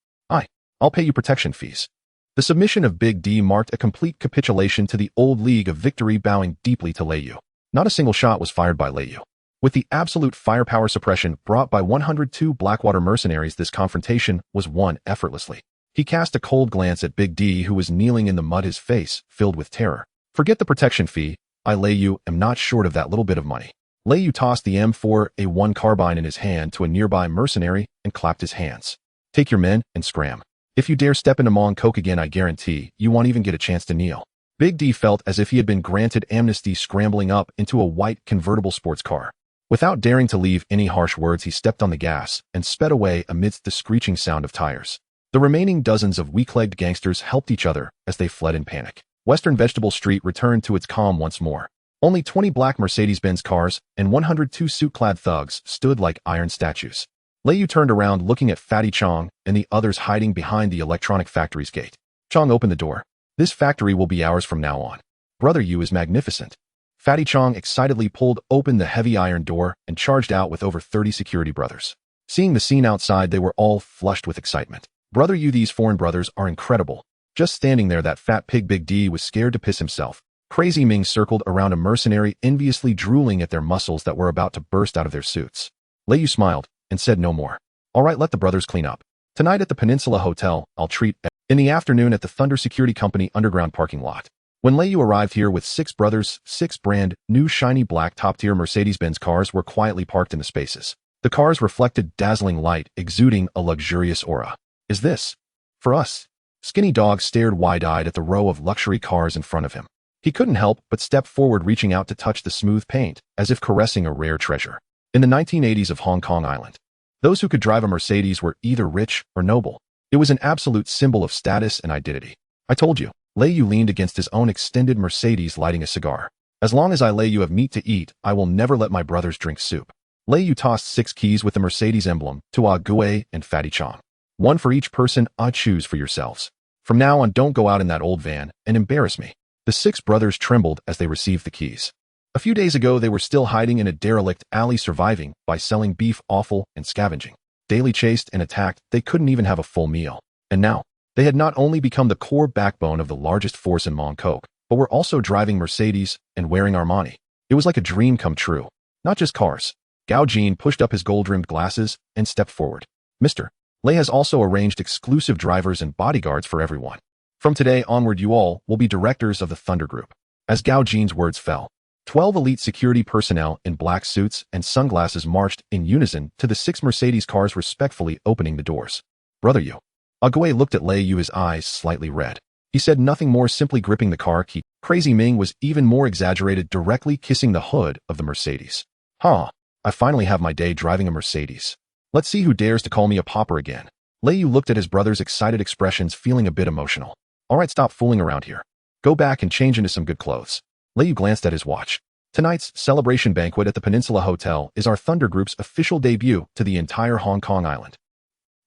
I'll pay you protection fees. The submission of Big D marked a complete capitulation to the old League of Victory, bowing deeply to Lei Yu. Not a single shot was fired by Lei Yu. With the absolute firepower suppression brought by 102 Blackwater mercenaries, this confrontation was won effortlessly. He cast a cold glance at Big D, who was kneeling in the mud, his face filled with terror. Forget the protection fee. I, Lei Yu, am not short of that little bit of money. Lei Yu tossed the M4A1 carbine in his hand to a nearby mercenary and clapped his hands. Take your men and scram. If you dare step into Mong Kok again, I guarantee you won't even get a chance to kneel. Big D felt as if he had been granted amnesty, scrambling up into a white convertible sports car. Without daring to leave any harsh words, he stepped on the gas and sped away amidst the screeching sound of tires. The remaining dozens of weak-legged gangsters helped each other as they fled in panic. Western Vegetable Street returned to its calm once more. Only 20 black Mercedes-Benz cars and 102 suit-clad thugs stood like iron statues. Lei Yu turned around, looking at Fatty Chong and the others hiding behind the electronic factory's gate. Chong opened the door. This factory will be ours from now on. Brother Yu is magnificent. Fatty Chong excitedly pulled open the heavy iron door and charged out with over 30 security brothers. Seeing the scene outside, they were all flushed with excitement. Brother Yu, these foreign brothers are incredible. Just standing there, that fat pig Big D was scared to piss himself. Crazy Ming circled around a mercenary, enviously drooling at their muscles that were about to burst out of their suits. Lei Yu smiled and said no more. All right, let the brothers clean up. Tonight at the Peninsula Hotel, I'll treat in the afternoon at the Thunder Security Company underground parking lot. When Lei Yu arrived here with 6 brothers, 6 brand new shiny black top-tier Mercedes-Benz cars were quietly parked in the spaces. The cars reflected dazzling light, exuding a luxurious aura. Is this for us? Skinny Dog stared wide-eyed at the row of luxury cars in front of him. He couldn't help but step forward, reaching out to touch the smooth paint, as if caressing a rare treasure. In the 1980s of Hong Kong Island, those who could drive a Mercedes were either rich or noble. It was an absolute symbol of status and identity. I told you. Lei Yu leaned against his own extended Mercedes, lighting a cigar. As long as I, Lei Yu, have meat to eat, I will never let my brothers drink soup. Lei Yu tossed 6 keys with the Mercedes emblem to Ah Gui and Fatty Chong. One for each person. Choose for yourselves. From now on, don't go out in that old van and embarrass me. The 6 brothers trembled as they received the keys. A few days ago, they were still hiding in a derelict alley, surviving by selling beef offal and scavenging. Daily chased and attacked, they couldn't even have a full meal. And now, they had not only become the core backbone of the largest force in Mong Kok, but were also driving Mercedes and wearing Armani. It was like a dream come true. Not just cars. Gao Jin pushed up his gold-rimmed glasses and stepped forward. Mr. Lei has also arranged exclusive drivers and bodyguards for everyone. From today onward, you all will be directors of the Thunder Group. As Gao Jin's words fell, 12 elite security personnel in black suits and sunglasses marched in unison to the 6 Mercedes cars, respectfully opening the doors. Brother Yu. Agui looked at Lei Yu, his eyes slightly red. He said nothing more, simply gripping the car key. Crazy Ming was even more exaggerated, directly kissing the hood of the Mercedes. I finally have my day driving a Mercedes. Let's see who dares to call me a pauper again. Lei Yu looked at his brother's excited expressions, feeling a bit emotional. All right, stop fooling around here. Go back and change into some good clothes. Lei Yu glanced at his watch. Tonight's celebration banquet at the Peninsula Hotel is our Thunder Group's official debut to the entire Hong Kong Island.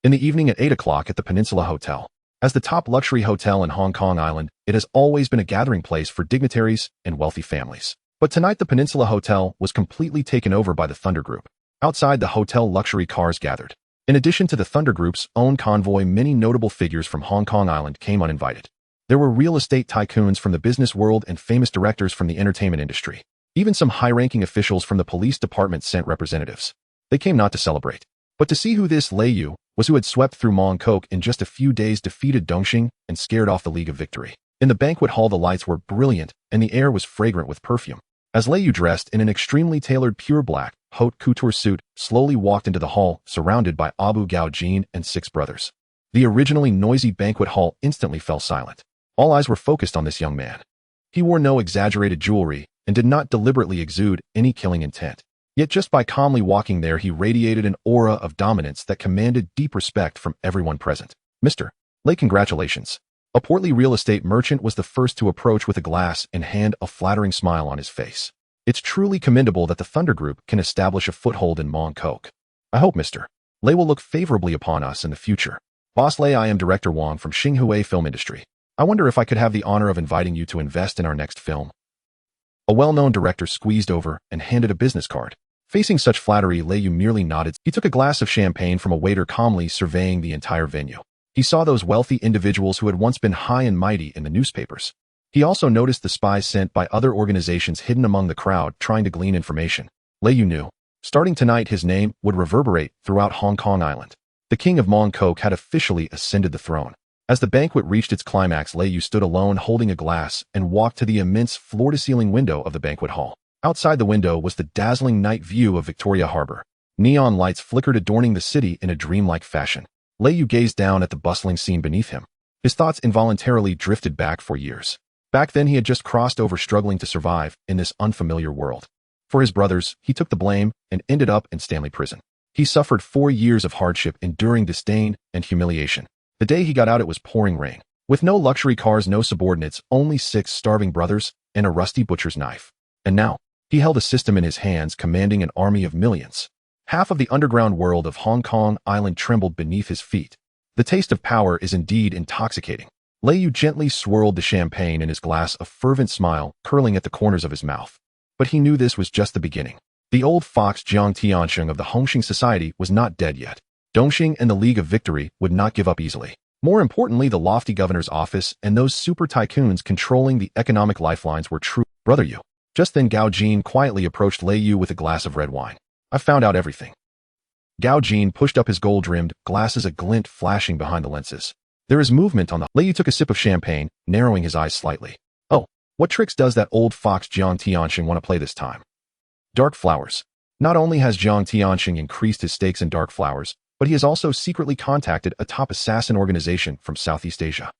In the evening at 8 o'clock at the Peninsula Hotel, As the top luxury hotel in Hong Kong Island, it has always been a gathering place for dignitaries and wealthy families. But tonight the Peninsula Hotel was completely taken over by the Thunder Group. Outside the hotel, luxury cars gathered. In addition to the Thunder Group's own convoy, many notable figures from Hong Kong Island came uninvited. There were real estate tycoons from the business world and famous directors from the entertainment industry. Even some high-ranking officials from the police department sent representatives. They came not to celebrate, but to see who this Lei Yu was, who had swept through Mong Kok in just a few days, defeated Dongxing, and scared off the League of Victory. In the banquet hall, the lights were brilliant, and the air was fragrant with perfume. As Lei Yu, dressed in an extremely tailored pure black, haute couture suit, slowly walked into the hall, surrounded by Abu Gaojin and 6 brothers. The originally noisy banquet hall instantly fell silent. All eyes were focused on this young man. He wore no exaggerated jewelry and did not deliberately exude any killing intent. Yet just by calmly walking there, he radiated an aura of dominance that commanded deep respect from everyone present. Mr. Lei, congratulations. A portly real estate merchant was the first to approach with a glass in hand, a flattering smile on his face. It's truly commendable that the Thunder Group can establish a foothold in Mong Kok. I hope Mr. Lei will look favorably upon us in the future. Boss Lei, I am Director Wang from Xinhua Film Industry. I wonder if I could have the honor of inviting you to invest in our next film. A well-known director squeezed over and handed a business card. Facing such flattery, Lei Yu merely nodded. He took a glass of champagne from a waiter, calmly surveying the entire venue. He saw those wealthy individuals who had once been high and mighty in the newspapers. He also noticed the spies sent by other organizations hidden among the crowd, trying to glean information. Lei Yu knew, starting tonight, his name would reverberate throughout Hong Kong Island. The king of Mong Kok had officially ascended the throne. As the banquet reached its climax, Lei Yu stood alone holding a glass and walked to the immense floor-to-ceiling window of the banquet hall. Outside the window was the dazzling night view of Victoria Harbor. Neon lights flickered, adorning the city in a dreamlike fashion. Lei Yu gazed down at the bustling scene beneath him. His thoughts involuntarily drifted back 4 years. Back then, he had just crossed over, struggling to survive in this unfamiliar world. For his brothers, he took the blame and ended up in Stanley Prison. He suffered 4 years of hardship, enduring disdain and humiliation. The day he got out, it was pouring rain. With no luxury cars, no subordinates, only 6 starving brothers and a rusty butcher's knife. And now, he held a system in his hands, commanding an army of millions. Half of the underground world of Hong Kong Island trembled beneath his feet. The taste of power is indeed intoxicating. Lei Yu gently swirled the champagne in his glass, a fervent smile curling at the corners of his mouth. But he knew this was just the beginning. The old fox Jiang Tianxing of the Hongxing Society was not dead yet. Dongxing and the League of Victory would not give up easily. More importantly, the lofty governor's office and those super tycoons controlling the economic lifelines were true. Brother Yu. Just then, Gao Jin quietly approached Lei Yu with a glass of red wine. I found out everything. Gao Jin pushed up his gold-rimmed glasses, a glint flashing behind the lenses. There is movement on the... Lei Yu took a sip of champagne, narrowing his eyes slightly. Oh, what tricks does that old fox Jiang Tianxing want to play this time? Dark flowers. Not only has Jiang Tianxing increased his stakes in dark flowers, but he has also secretly contacted a top assassin organization from Southeast Asia.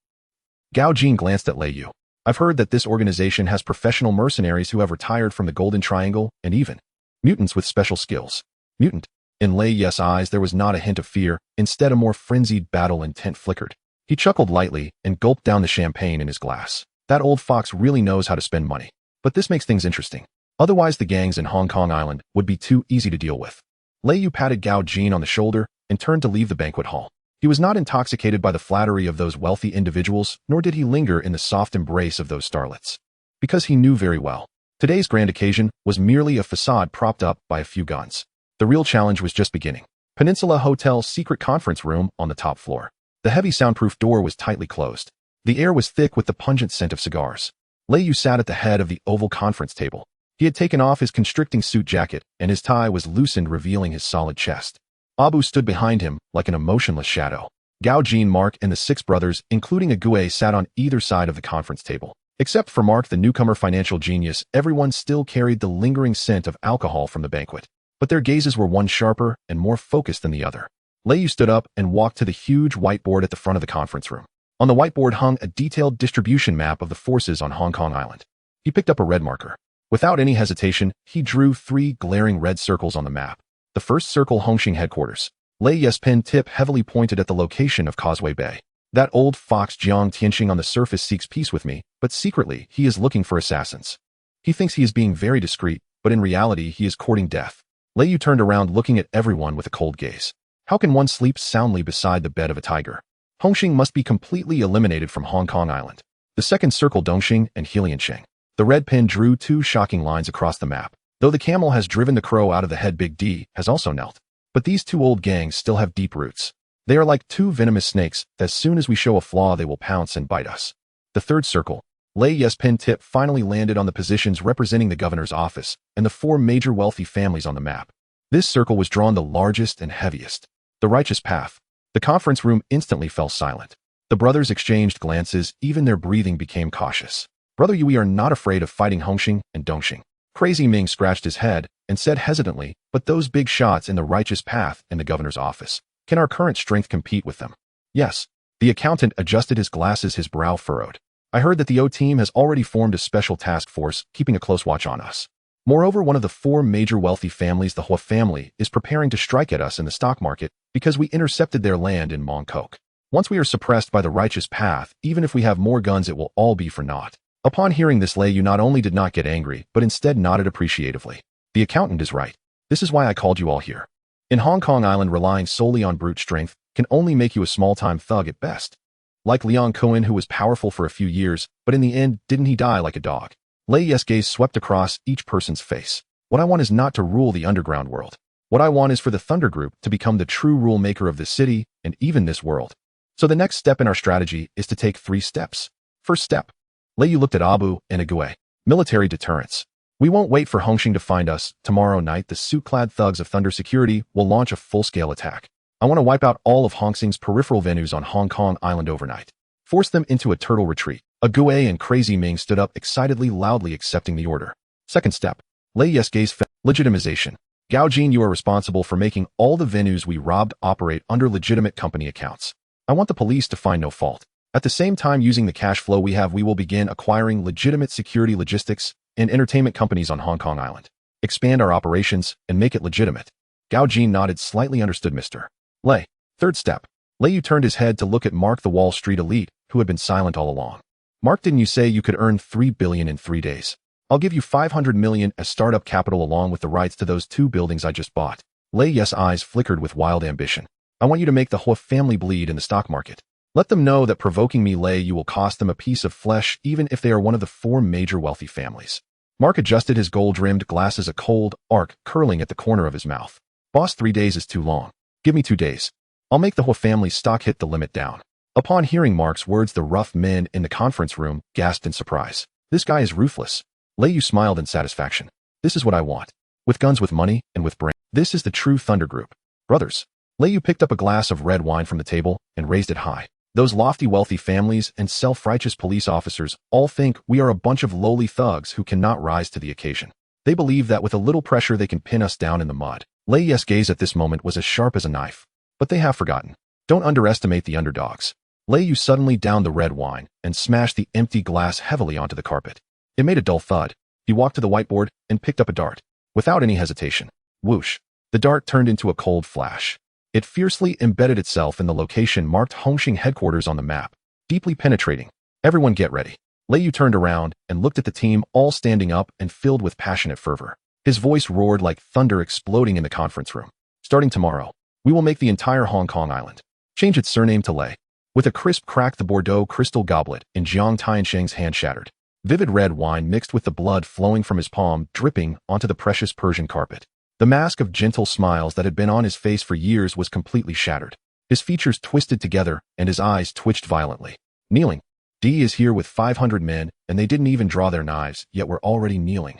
Gao Jin glanced at Lei Yu. I've heard that this organization has professional mercenaries who have retired from the Golden Triangle, and even mutants with special skills. Mutant. In Lei Yu's eyes, there was not a hint of fear. Instead, a more frenzied battle intent flickered. He chuckled lightly and gulped down the champagne in his glass. That old fox really knows how to spend money. But this makes things interesting. Otherwise, the gangs in Hong Kong Island would be too easy to deal with. Lei Yu patted Gao Jin on the shoulder and turned to leave the banquet hall. He was not intoxicated by the flattery of those wealthy individuals, nor did he linger in the soft embrace of those starlets. Because he knew very well, today's grand occasion was merely a facade propped up by a few guns. The real challenge was just beginning. Peninsula Hotel's secret conference room on the top floor. The heavy soundproof door was tightly closed. The air was thick with the pungent scent of cigars. Lei Yu sat at the head of the oval conference table. He had taken off his constricting suit jacket, and his tie was loosened, revealing his solid chest. Abu stood behind him like an emotionless shadow. Gao Jin, Mark, and the 6 brothers, including Ague, sat on either side of the conference table. Except for Mark, the newcomer financial genius, everyone still carried the lingering scent of alcohol from the banquet. But their gazes were one sharper and more focused than the other. Lei Yu stood up and walked to the huge whiteboard at the front of the conference room. On the whiteboard hung a detailed distribution map of the forces on Hong Kong Island. He picked up a red marker. Without any hesitation, he drew 3 glaring red circles on the map. The first circle, Hongxing headquarters. Lei Yu's pen tip heavily pointed at the location of Causeway Bay. That old fox Jiang Tianxing on the surface seeks peace with me, but secretly he is looking for assassins. He thinks he is being very discreet, but in reality he is courting death. Lei Yu turned around, looking at everyone with a cold gaze. How can one sleep soundly beside the bed of a tiger? Hongxing must be completely eliminated from Hong Kong Island. The second circle Dongxing and Helianxing. The red pin drew two shocking lines across the map. Though the camel has driven the crow out of the head, Big D has also knelt. But these two old gangs still have deep roots. They are like two venomous snakes that as soon as we show a flaw they will pounce and bite us. The third circle, Lei Yes pin tip finally landed on the positions representing the governor's office and the four major wealthy families on the map. This circle was drawn the largest and heaviest. The righteous path. The conference room instantly fell silent. The brothers exchanged glances, even their breathing became cautious. Brother Yui are not afraid of fighting Hongxing and Dongxing. Crazy Ming scratched his head and said hesitantly, but those big shots in the righteous path in the governor's office. Can our current strength compete with them? Yes. The accountant adjusted his glasses, his brow furrowed. I heard that the O team has already formed a special task force, keeping a close watch on us. Moreover, one of the four major wealthy families, the Hua family, is preparing to strike at us in the stock market because we intercepted their land in Mong Kok. Once we are suppressed by the righteous path, even if we have more guns, it will all be for naught. Upon hearing this, Lei Yu not only did not get angry, but instead nodded appreciatively. The accountant is right. This is why I called you all here. In Hong Kong Island, relying solely on brute strength can only make you a small-time thug at best. Like Liang Cohen, who was powerful for a few years, but in the end, didn't he die like a dog? Lei Yes gaze swept across each person's face. What I want is not to rule the underground world. What I want is for the Thunder Group to become the true rule maker of this city and even this world. So the next step in our strategy is to take 3 steps. First step. Lei Yu looked at Abu and Ague. Military deterrence. We won't wait for Hongxing to find us. Tomorrow night, the suit-clad thugs of Thunder Security will launch a full-scale attack. I want to wipe out all of Hongxing's peripheral venues on Hong Kong Island overnight. Force them into a turtle retreat. Ague and Crazy Ming stood up excitedly, loudly accepting the order. Second step. Lei Yes gaze legitimization. Gao Jin, you are responsible for making all the venues we robbed operate under legitimate company accounts. I want the police to find no fault. At the same time, using the cash flow we have, we will begin acquiring legitimate security, logistics, and entertainment companies on Hong Kong Island. Expand our operations and make it legitimate. Gao Jin nodded, slightly understood, Mr. Lei. Third step. Lei Yu turned his head to look at Mark, the Wall Street elite, who had been silent all along. Mark, didn't you say you could earn $3 billion in 3 days? I'll give you $500 million as startup capital along with the rights to those 2 buildings I just bought. Lei Yes' eyes flickered with wild ambition. I want you to make the Hua family bleed in the stock market. Let them know that provoking me, Lei Yu, will cost them a piece of flesh, even if they are one of the 4 major wealthy families. Mark adjusted his gold-rimmed glasses, a cold arc curling at the corner of his mouth. Boss, 3 days is too long. Give me 2 days. I'll make the Hua family's stock hit the limit down. Upon hearing Mark's words, the rough men in the conference room gasped in surprise. This guy is ruthless. Lei Yu smiled in satisfaction. This is what I want. With guns, with money, and with brain. This is the true Thunder Group. Brothers. Lei Yu picked up a glass of red wine from the table and raised it high. Those lofty wealthy families and self-righteous police officers all think we are a bunch of lowly thugs who cannot rise to the occasion. They believe that with a little pressure they can pin us down in the mud. Lei Yes' gaze at this moment was as sharp as a knife. But they have forgotten. Don't underestimate the underdogs. Lei Yu suddenly downed the red wine and smashed the empty glass heavily onto the carpet. It made a dull thud. He walked to the whiteboard and picked up a dart. Without any hesitation. Whoosh. The dart turned into a cold flash. It fiercely embedded itself in the location marked Hongxing headquarters on the map, deeply penetrating. Everyone get ready. Lei Yu turned around and looked at the team, all standing up and filled with passionate fervor. His voice roared like thunder exploding in the conference room. Starting tomorrow, we will make the entire Hong Kong Island. Change its surname to Lei. With a crisp crack, the Bordeaux crystal goblet in Jiang Tiansheng's hand shattered. Vivid red wine mixed with the blood flowing from his palm, dripping onto the precious Persian carpet. The mask of gentle smiles that had been on his face for years was completely shattered. His features twisted together and his eyes twitched violently. Kneeling. D is here with 500 men, and they didn't even draw their knives, yet were already kneeling.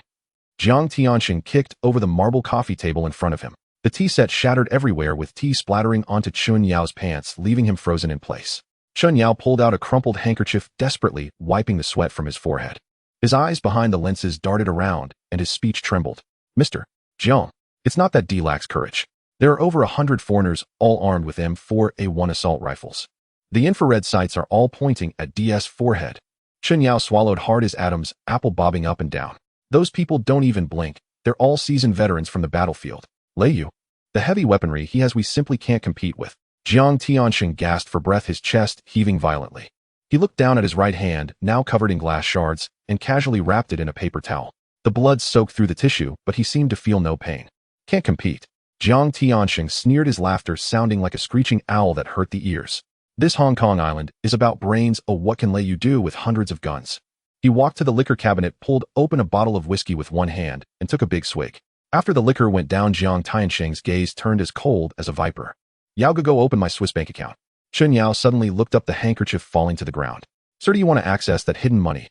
Jiang Tiansheng kicked over the marble coffee table in front of him. The tea set shattered everywhere, with tea splattering onto Chun Yao's pants, leaving him frozen in place. Chun Yao pulled out a crumpled handkerchief, desperately wiping the sweat from his forehead. His eyes behind the lenses darted around, and his speech trembled. Mr. Jiang. It's not that D lacks courage. There are over 100 foreigners, all armed with M4A1 assault rifles. The infrared sights are all pointing at DS' forehead. Chun Yao swallowed hard as atoms, apple bobbing up and down. Those people don't even blink. They're all seasoned veterans from the battlefield. Lei Yu. The heavy weaponry he has we simply can't compete with. Jiang Tiansheng gasped for breath, his chest heaving violently. He looked down at his right hand, now covered in glass shards, and casually wrapped it in a paper towel. The blood soaked through the tissue, but he seemed to feel no pain. Can't compete. Jiang Tiansheng sneered, his laughter sounding like a screeching owl that hurt the ears. This Hong Kong island is about brains. Oh, what can you do with hundreds of guns? He walked to the liquor cabinet, pulled open a bottle of whiskey with one hand, and took a big swig. After the liquor went down, Jiang Tiansheng's gaze turned as cold as a viper. Yao, go open my Swiss bank account. Chen Yao suddenly looked up, the handkerchief falling to the ground. Sir, do you want to access that hidden money?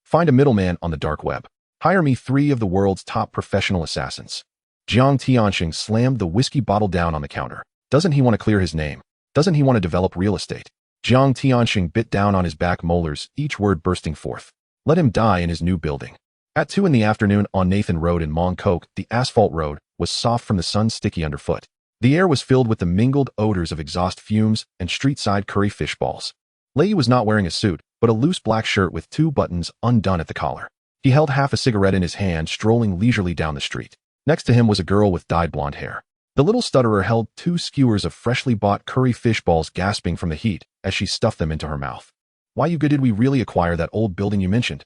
Find a middleman on the dark web. Hire me 3 of the world's top professional assassins. Jiang Tiansheng slammed the whiskey bottle down on the counter. Doesn't he want to clear his name? Doesn't he want to develop real estate? Jiang Tiansheng bit down on his back molars, each word bursting forth. Let him die in his new building. At 2 in the afternoon on Nathan Road in Mong Kok, the asphalt road was soft from the sun, sticky underfoot. The air was filled with the mingled odors of exhaust fumes and street-side curry fish balls. Lei was not wearing a suit, but a loose black shirt with 2 buttons undone at the collar. He held half a cigarette in his hand, strolling leisurely down the street. Next to him was a girl with dyed blonde hair. The little stutterer held 2 skewers of freshly bought curry fish balls, gasping from the heat as she stuffed them into her mouth. Why, you good, did we really acquire that old building you mentioned?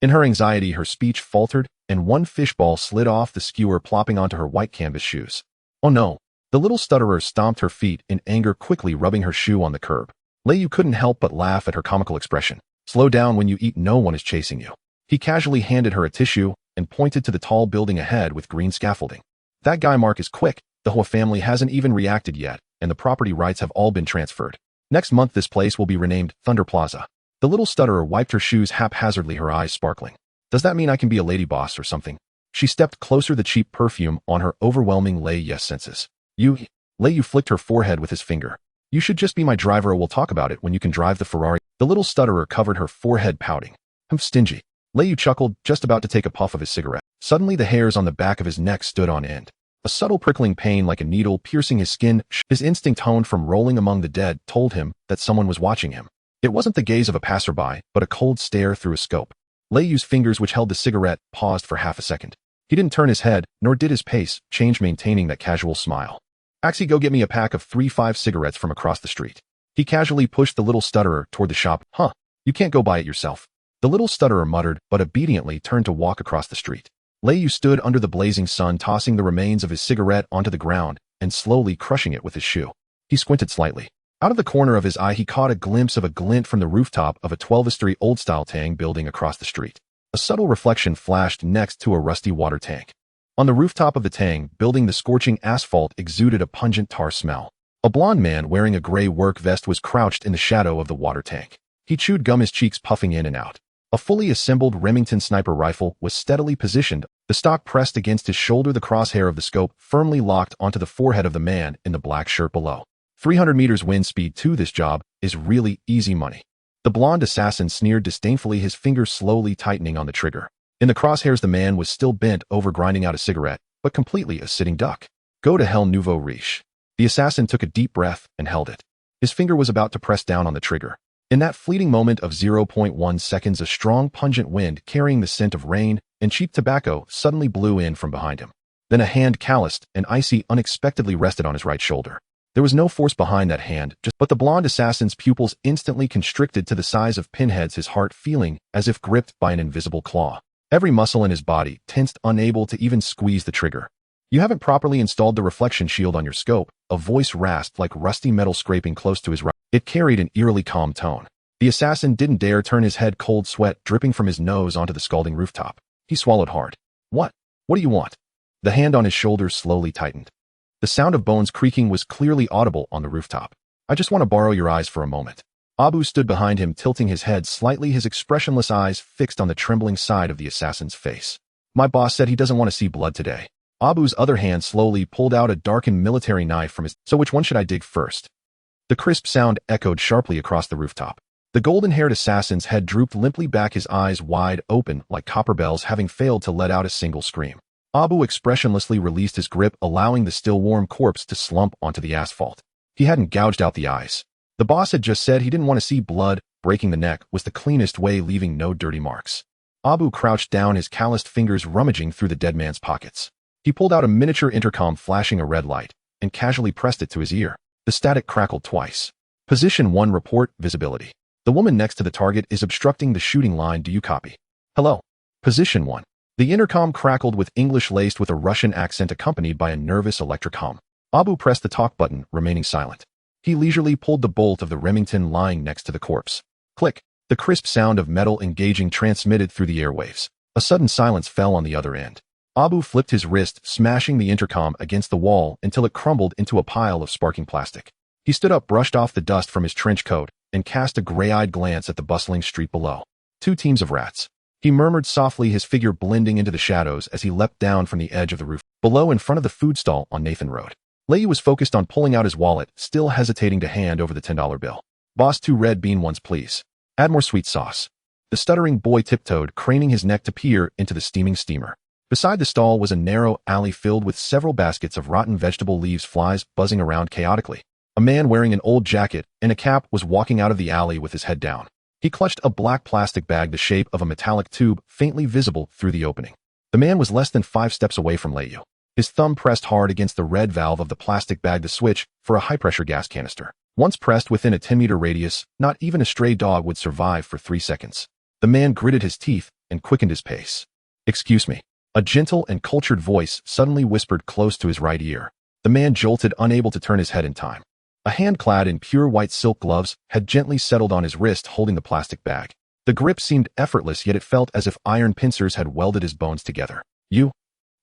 In her anxiety, her speech faltered, and one fish ball slid off the skewer, plopping onto her white canvas shoes. Oh no! The little stutterer stomped her feet in anger, quickly rubbing her shoe on the curb. Lei couldn't help but laugh at her comical expression. Slow down when you eat, no one is chasing you. He casually handed her a tissue and pointed to the tall building ahead with green scaffolding. That guy Mark is quick. The whole family hasn't even reacted yet, and the property rights have all been transferred. Next month this place will be renamed Thunder Plaza. The little stutterer wiped her shoes haphazardly, her eyes sparkling. Does that mean I can be a lady boss or something? She stepped closer, the cheap perfume on her overwhelming yes senses. Lei flicked her forehead with his finger. You should just be my driver, or we'll talk about it when you can drive the Ferrari. The little stutterer covered her forehead, pouting. I'm stingy. Lei chuckled, just about to take a puff of his cigarette. Suddenly the hairs on the back of his neck stood on end. A subtle prickling pain like a needle piercing his skin. His instinct, honed from rolling among the dead, told him that someone was watching him. It wasn't the gaze of a passerby, but a cold stare through a scope. Lei's fingers, which held the cigarette, paused for half a second. He didn't turn his head, nor did his pace change, maintaining that casual smile. Axie, go get me a pack of 3-5 cigarettes from across the street. He casually pushed the little stutterer toward the shop. Huh, you can't go buy it yourself. The little stutterer muttered, but obediently turned to walk across the street. Lei stood under the blazing sun, tossing the remains of his cigarette onto the ground and slowly crushing it with his shoe. He squinted slightly. Out of the corner of his eye, he caught a glimpse of a glint from the rooftop of a 12th-story old-style Tang building across the street. A subtle reflection flashed next to a rusty water tank. On the rooftop of the Tang building, the scorching asphalt exuded a pungent tar smell. A blond man wearing a gray work vest was crouched in the shadow of the water tank. He chewed gum, his cheeks puffing in and out. A fully assembled Remington sniper rifle was steadily positioned, the stock pressed against his shoulder, the crosshair of the scope firmly locked onto the forehead of the man in the black shirt below. 300 meters wind speed to this job is really easy money. The blonde assassin sneered disdainfully, his fingers slowly tightening on the trigger. In the crosshairs, the man was still bent over, grinding out a cigarette, but completely a sitting duck. Go to hell, nouveau riche. The assassin took a deep breath and held it. His finger was about to press down on the trigger. In that fleeting moment of 0.1 seconds, a strong, pungent wind carrying the scent of rain and cheap tobacco suddenly blew in from behind him. Then a hand, calloused and icy, unexpectedly rested on his right shoulder. There was no force behind that hand, but the blonde assassin's pupils instantly constricted to the size of pinheads, his heart feeling as if gripped by an invisible claw. Every muscle in his body tensed, unable to even squeeze the trigger. You haven't properly installed the reflection shield on your scope, a voice rasped like rusty metal scraping close to his right. It carried an eerily calm tone. The assassin didn't dare turn his head, cold sweat dripping from his nose onto the scalding rooftop. He swallowed hard. What do you want? The hand on his shoulder slowly tightened. The sound of bones creaking was clearly audible on the rooftop. I just want to borrow your eyes for a moment. Abu stood behind him, tilting his head slightly, his expressionless eyes fixed on the trembling side of the assassin's face. My boss said he doesn't want to see blood today. Abu's other hand slowly pulled out a darkened military knife from his... So which one should I dig first? The crisp sound echoed sharply across the rooftop. The golden-haired assassin's head drooped limply back, his eyes wide open like copper bells, having failed to let out a single scream. Abu expressionlessly released his grip, allowing the still warm corpse to slump onto the asphalt. He hadn't gouged out the eyes. The boss had just said he didn't want to see blood. Breaking the neck was the cleanest way, leaving no dirty marks. Abu crouched down, his calloused fingers rummaging through the dead man's pockets. He pulled out a miniature intercom flashing a red light and casually pressed it to his ear. The static crackled twice. Position 1 report, visibility. The woman next to the target is obstructing the shooting line. Do you copy? Hello. Position 1. The intercom crackled with English laced with a Russian accent accompanied by a nervous electric hum. Abu pressed the talk button, remaining silent. He leisurely pulled the bolt of the Remington lying next to the corpse. Click. The crisp sound of metal engaging transmitted through the airwaves. A sudden silence fell on the other end. Abu flipped his wrist, smashing the intercom against the wall until it crumbled into a pile of sparking plastic. He stood up, brushed off the dust from his trench coat, and cast a gray-eyed glance at the bustling street below. 2 teams of rats. He murmured softly, his figure blending into the shadows as he leapt down from the edge of the roof. Below, in front of the food stall on Nathan Road, Leyu was focused on pulling out his wallet, still hesitating to hand over the $10 bill. Boss, 2 red bean ones, please. Add more sweet sauce. The stuttering boy tiptoed, craning his neck to peer into the steaming steamer. Beside the stall was a narrow alley filled with several baskets of rotten vegetable leaves, flies buzzing around chaotically. A man wearing an old jacket and a cap was walking out of the alley with his head down. He clutched a black plastic bag the shape of a metallic tube, faintly visible through the opening. The man was less than 5 steps away from Leyu. His thumb pressed hard against the red valve of the plastic bag, the switch for a high-pressure gas canister. Once pressed within a 10-meter radius, not even a stray dog would survive for 3 seconds. The man gritted his teeth and quickened his pace. Excuse me. A gentle and cultured voice suddenly whispered close to his right ear. The man jolted, unable to turn his head in time. A hand clad in pure white silk gloves had gently settled on his wrist, holding the plastic bag. The grip seemed effortless, yet it felt as if iron pincers had welded his bones together. You?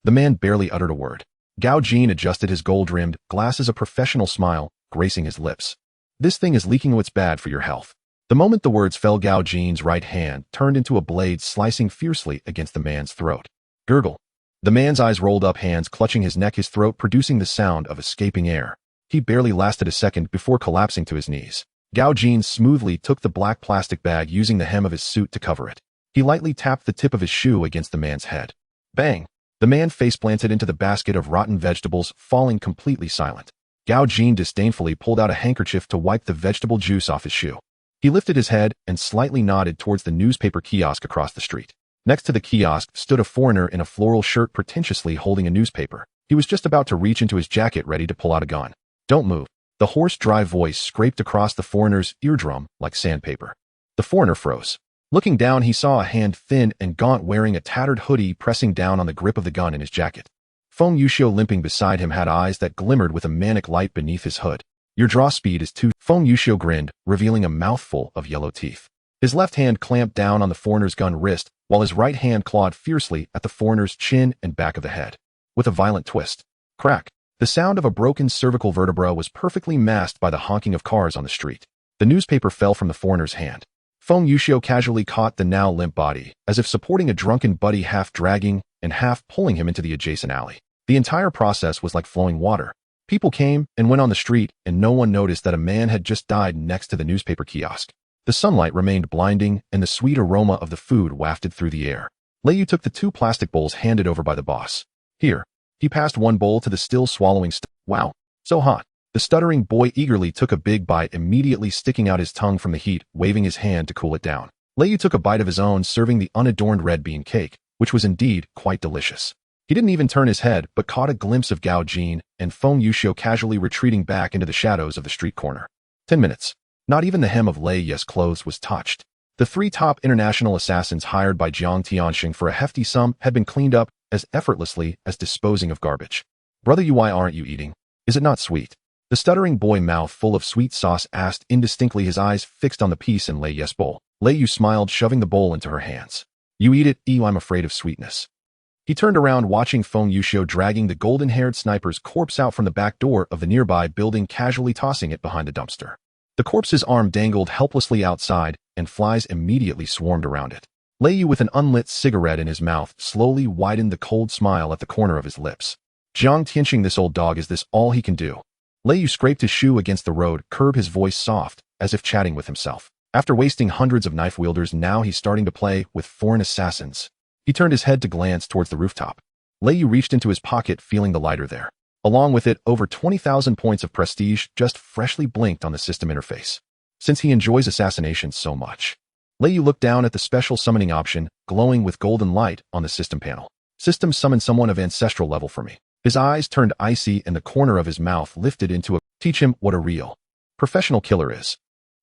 The man barely uttered a word. Gao Jin adjusted his gold-rimmed glasses, a professional smile gracing his lips. This thing is leaking, what's bad for your health. The moment the words fell, Gao Jin's right hand turned into a blade, slicing fiercely against the man's throat. Gurgle. The man's eyes rolled up, hands clutching his neck, his throat producing the sound of escaping air. He barely lasted a second before collapsing to his knees. Gao Jin smoothly took the black plastic bag, using the hem of his suit to cover it. He lightly tapped the tip of his shoe against the man's head. Bang! The man face-planted into the basket of rotten vegetables, falling completely silent. Gao Jin disdainfully pulled out a handkerchief to wipe the vegetable juice off his shoe. He lifted his head and slightly nodded towards the newspaper kiosk across the street. Next to the kiosk stood a foreigner in a floral shirt, pretentiously holding a newspaper. He was just about to reach into his jacket, ready to pull out a gun. Don't move. The hoarse, dry voice scraped across the foreigner's eardrum like sandpaper. The foreigner froze. Looking down, he saw a hand, thin and gaunt, wearing a tattered hoodie, pressing down on the grip of the gun in his jacket. Feng Yuxiu, limping beside him, had eyes that glimmered with a manic light beneath his hood. Your draw speed is too. Feng Yuxiu grinned, revealing a mouthful of yellow teeth. His left hand clamped down on the foreigner's gun wrist, while his right hand clawed fiercely at the foreigner's chin and back of the head. With a violent twist. Crack. The sound of a broken cervical vertebra was perfectly masked by the honking of cars on the street. The newspaper fell from the foreigner's hand. Feng Yuxiu casually caught the now limp body, as if supporting a drunken buddy, half dragging and half pulling him into the adjacent alley. The entire process was like flowing water. People came and went on the street, and no one noticed that a man had just died next to the newspaper kiosk. The sunlight remained blinding, and the sweet aroma of the food wafted through the air. Leyu took the 2 plastic bowls handed over by the boss. Here. He passed one bowl to the still swallowing Wow, so hot. The stuttering boy eagerly took a big bite, immediately sticking out his tongue from the heat, waving his hand to cool it down. Leyu took a bite of his own, serving the unadorned red bean cake, which was indeed quite delicious. He didn't even turn his head, but caught a glimpse of Gao Jin and Feng Yuxiu casually retreating back into the shadows of the street corner. 10 minutes. Not even the hem of Lei's clothes was touched. The 3 top international assassins hired by Jiang Tianxing for a hefty sum had been cleaned up as effortlessly as disposing of garbage. Brother, why aren't you eating? Is it not sweet? The stuttering boy, mouth full of sweet sauce, asked indistinctly, his eyes fixed on the piece in Lei's bowl. Leyu smiled, shoving the bowl into her hands. You eat it, I'm afraid of sweetness. He turned around, watching Feng Yuxiu dragging the golden-haired sniper's corpse out from the back door of the nearby building, casually tossing it behind a dumpster. The corpse's arm dangled helplessly outside, and flies immediately swarmed around it. Leyu, with an unlit cigarette in his mouth, slowly widened the cold smile at the corner of his lips. Jiang Tianxing, this old dog, is this all he can do? Leyu scraped his shoe against the road, curb his voice soft, as if chatting with himself. After wasting hundreds of knife wielders, now he's starting to play with foreign assassins. He turned his head to glance towards the rooftop. Leyu reached into his pocket, feeling the lighter there. Along with it, over 20,000 points of prestige just freshly blinked on the system interface. Since he enjoys assassination so much. Leyu looked down at the special summoning option, glowing with golden light on the system panel. System, summon someone of ancestral level for me. His eyes turned icy and the corner of his mouth lifted into a teach him what a real professional killer is.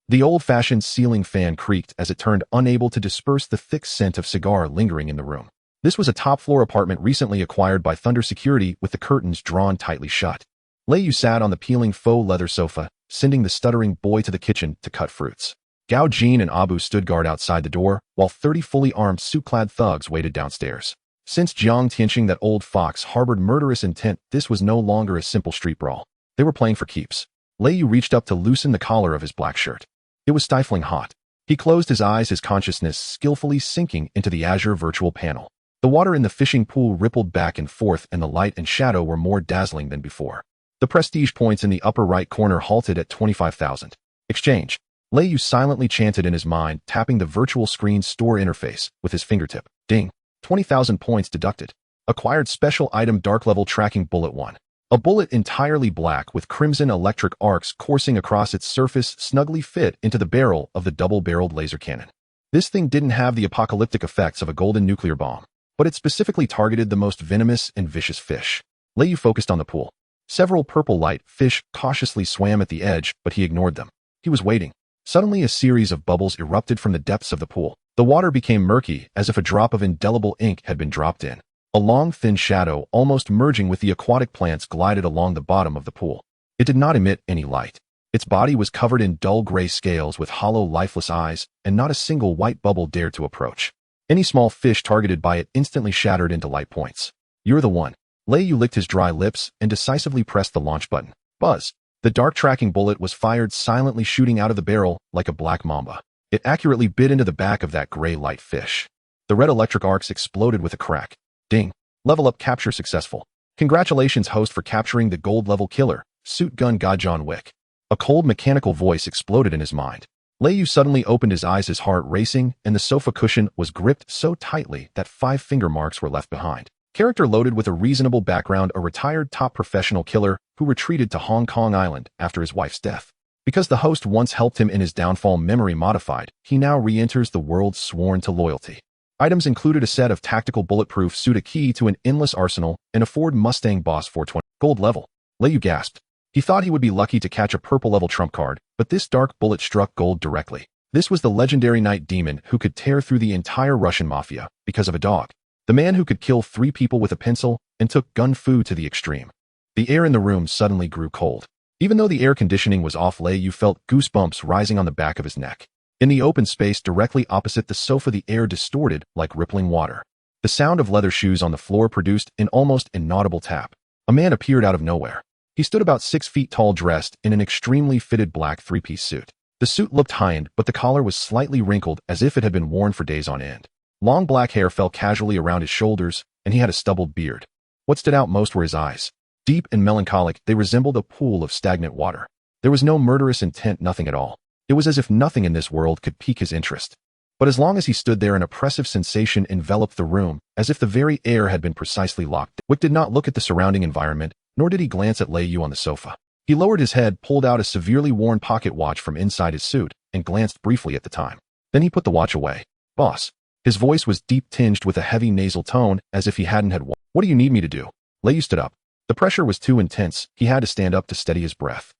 The old-fashioned ceiling fan creaked as it turned, unable to disperse the thick scent of cigar lingering in the room. This was a top-floor apartment recently acquired by Thunder Security, with the curtains drawn tightly shut. Leyu sat on the peeling faux leather sofa, sending the stuttering boy to the kitchen to cut fruits. Gao Jin and Abu stood guard outside the door, while 30 fully armed suit-clad thugs waited downstairs. Since Jiang Tianqing, that old fox, harbored murderous intent, this was no longer a simple street brawl. They were playing for keeps. Lei Yu reached up to loosen the collar of his black shirt. It was stifling hot. He closed his eyes, his consciousness skillfully sinking into the azure virtual panel. The water in the fishing pool rippled back and forth, and the light and shadow were more dazzling than before. The prestige points in the upper right corner halted at 25,000. Exchange. Lei Yu silently chanted in his mind, tapping the virtual screen's store interface with his fingertip. Ding. 20,000 points deducted. Acquired special item dark level tracking bullet 1. A bullet entirely black with crimson electric arcs coursing across its surface snugly fit into the barrel of the double-barreled laser cannon. This thing didn't have the apocalyptic effects of a golden nuclear bomb, but it specifically targeted the most venomous and vicious fish. Lei Yu focused on the pool. Several purple light fish cautiously swam at the edge, but he ignored them. He was waiting. Suddenly a series of bubbles erupted from the depths of the pool. The water became murky, as if a drop of indelible ink had been dropped in. A long, thin shadow, almost merging with the aquatic plants, glided along the bottom of the pool. It did not emit any light. Its body was covered in dull gray scales with hollow, lifeless eyes, and not a single white bubble dared to approach. Any small fish targeted by it instantly shattered into light points. You're the one. Lei Yu licked his dry lips and decisively pressed the launch button. Buzz. The dark tracking bullet was fired silently, shooting out of the barrel like a black mamba. It accurately bit into the back of that gray light fish. The red electric arcs exploded with a crack. Ding. Level up capture successful. Congratulations, host, for capturing the gold level killer, Suit Gun Ga John Wick. A cold mechanical voice exploded in his mind. Lei Yu suddenly opened his eyes, his heart racing, and the sofa cushion was gripped so tightly that 5 finger marks were left behind. Character loaded with a reasonable background, a retired top professional killer who retreated to Hong Kong Island after his wife's death. Because the host once helped him in his downfall, memory modified, he now re-enters the world sworn to loyalty. Items included a set of tactical bulletproof suit, a key to an endless arsenal, and a Ford Mustang Boss 420. Gold level. Lei Yu gasped. He thought he would be lucky to catch a purple level trump card, but this dark bullet struck gold directly. This was the legendary night demon who could tear through the entire Russian mafia because of a dog. The man who could kill 3 people with a pencil and took gun fu to the extreme. The air in the room suddenly grew cold. Even though the air conditioning was off, Lei Yu felt goosebumps rising on the back of his neck. In the open space directly opposite the sofa, the air distorted like rippling water. The sound of leather shoes on the floor produced an almost inaudible tap. A man appeared out of nowhere. He stood about 6 feet tall, dressed in an extremely fitted black 3-piece suit. The suit looked high-end, but the collar was slightly wrinkled as if it had been worn for days on end. Long black hair fell casually around his shoulders, and he had a stubbled beard. What stood out most were his eyes. Deep and melancholic, they resembled a pool of stagnant water. There was no murderous intent, nothing at all. It was as if nothing in this world could pique his interest. But as long as he stood there, an oppressive sensation enveloped the room, as if the very air had been precisely locked. Wick did not look at the surrounding environment, nor did he glance at Lei Yu on the sofa. He lowered his head, pulled out a severely worn pocket watch from inside his suit, and glanced briefly at the time. Then he put the watch away. Boss. His voice was deep, tinged with a heavy nasal tone, as if he hadn't had one. What do you need me to do? Lei Yu stood up. The pressure was too intense. He had to stand up to steady his breath.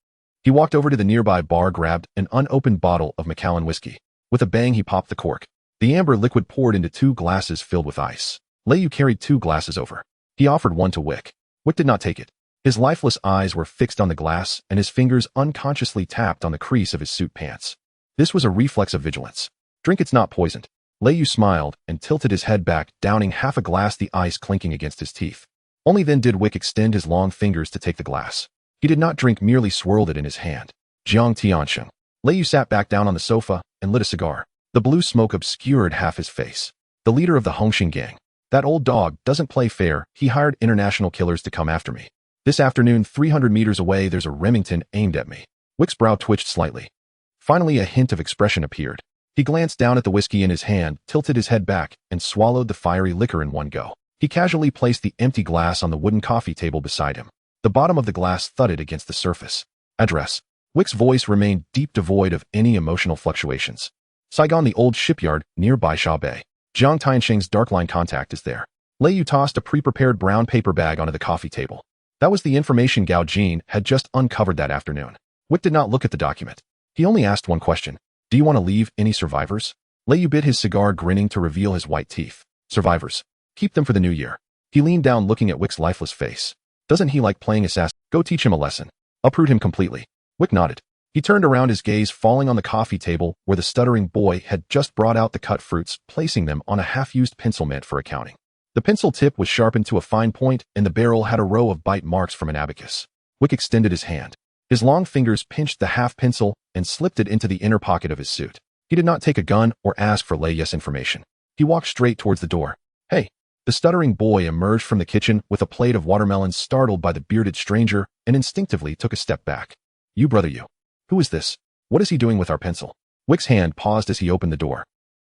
He walked over to the nearby bar, grabbed an unopened bottle of Macallan whiskey. With a bang, he popped the cork. The amber liquid poured into 2 glasses filled with ice. Lei Yu carried 2 glasses over. He offered one to Wick. Wick did not take it. His lifeless eyes were fixed on the glass, and his fingers unconsciously tapped on the crease of his suit pants. This was a reflex of vigilance. Drink, it's not poisoned. Lei Yu smiled and tilted his head back, downing half a glass, the ice clinking against his teeth. Only then did Wick extend his long fingers to take the glass. He did not drink, merely swirled it in his hand. Jiang Tianqing. Lei Yu sat back down on the sofa and lit a cigar. The blue smoke obscured half his face. The leader of the Hongxing gang. That old dog doesn't play fair. He hired international killers to come after me. This afternoon, 300 meters away, there's a Remington aimed at me. Wick's brow twitched slightly. Finally, a hint of expression appeared. He glanced down at the whiskey in his hand, tilted his head back, and swallowed the fiery liquor in one go. He casually placed the empty glass on the wooden coffee table beside him. The bottom of the glass thudded against the surface. Address. Wick's voice remained deep, devoid of any emotional fluctuations. Saigon, the old shipyard near Baisha Bay. Jiang Tianqing's dark line contact is there. Lei Yu tossed a pre-prepared brown paper bag onto the coffee table. That was the information Gao Jin had just uncovered that afternoon. Wick did not look at the document. He only asked one question. Do you want to leave any survivors? Lei Yu bit his cigar, grinning to reveal his white teeth. Survivors. Keep them for the new year. He leaned down, looking at Wick's lifeless face. Doesn't he like playing assassin? Go teach him a lesson. Uproot him completely. Wick nodded. He turned around, his gaze falling on the coffee table where the stuttering boy had just brought out the cut fruits, placing them on a half-used pencil meant for accounting. The pencil tip was sharpened to a fine point, and the barrel had a row of bite marks from an abacus. Wick extended his hand. His long fingers pinched the half-pencil and slipped it into the inner pocket of his suit. He did not take a gun or ask for layers information. He walked straight towards the door. "Hey!" The stuttering boy emerged from the kitchen with a plate of watermelons, startled by the bearded stranger, and instinctively took a step back. "You brother, you. Who is this? What is he doing with our pencil?" Wick's hand paused as he opened the door.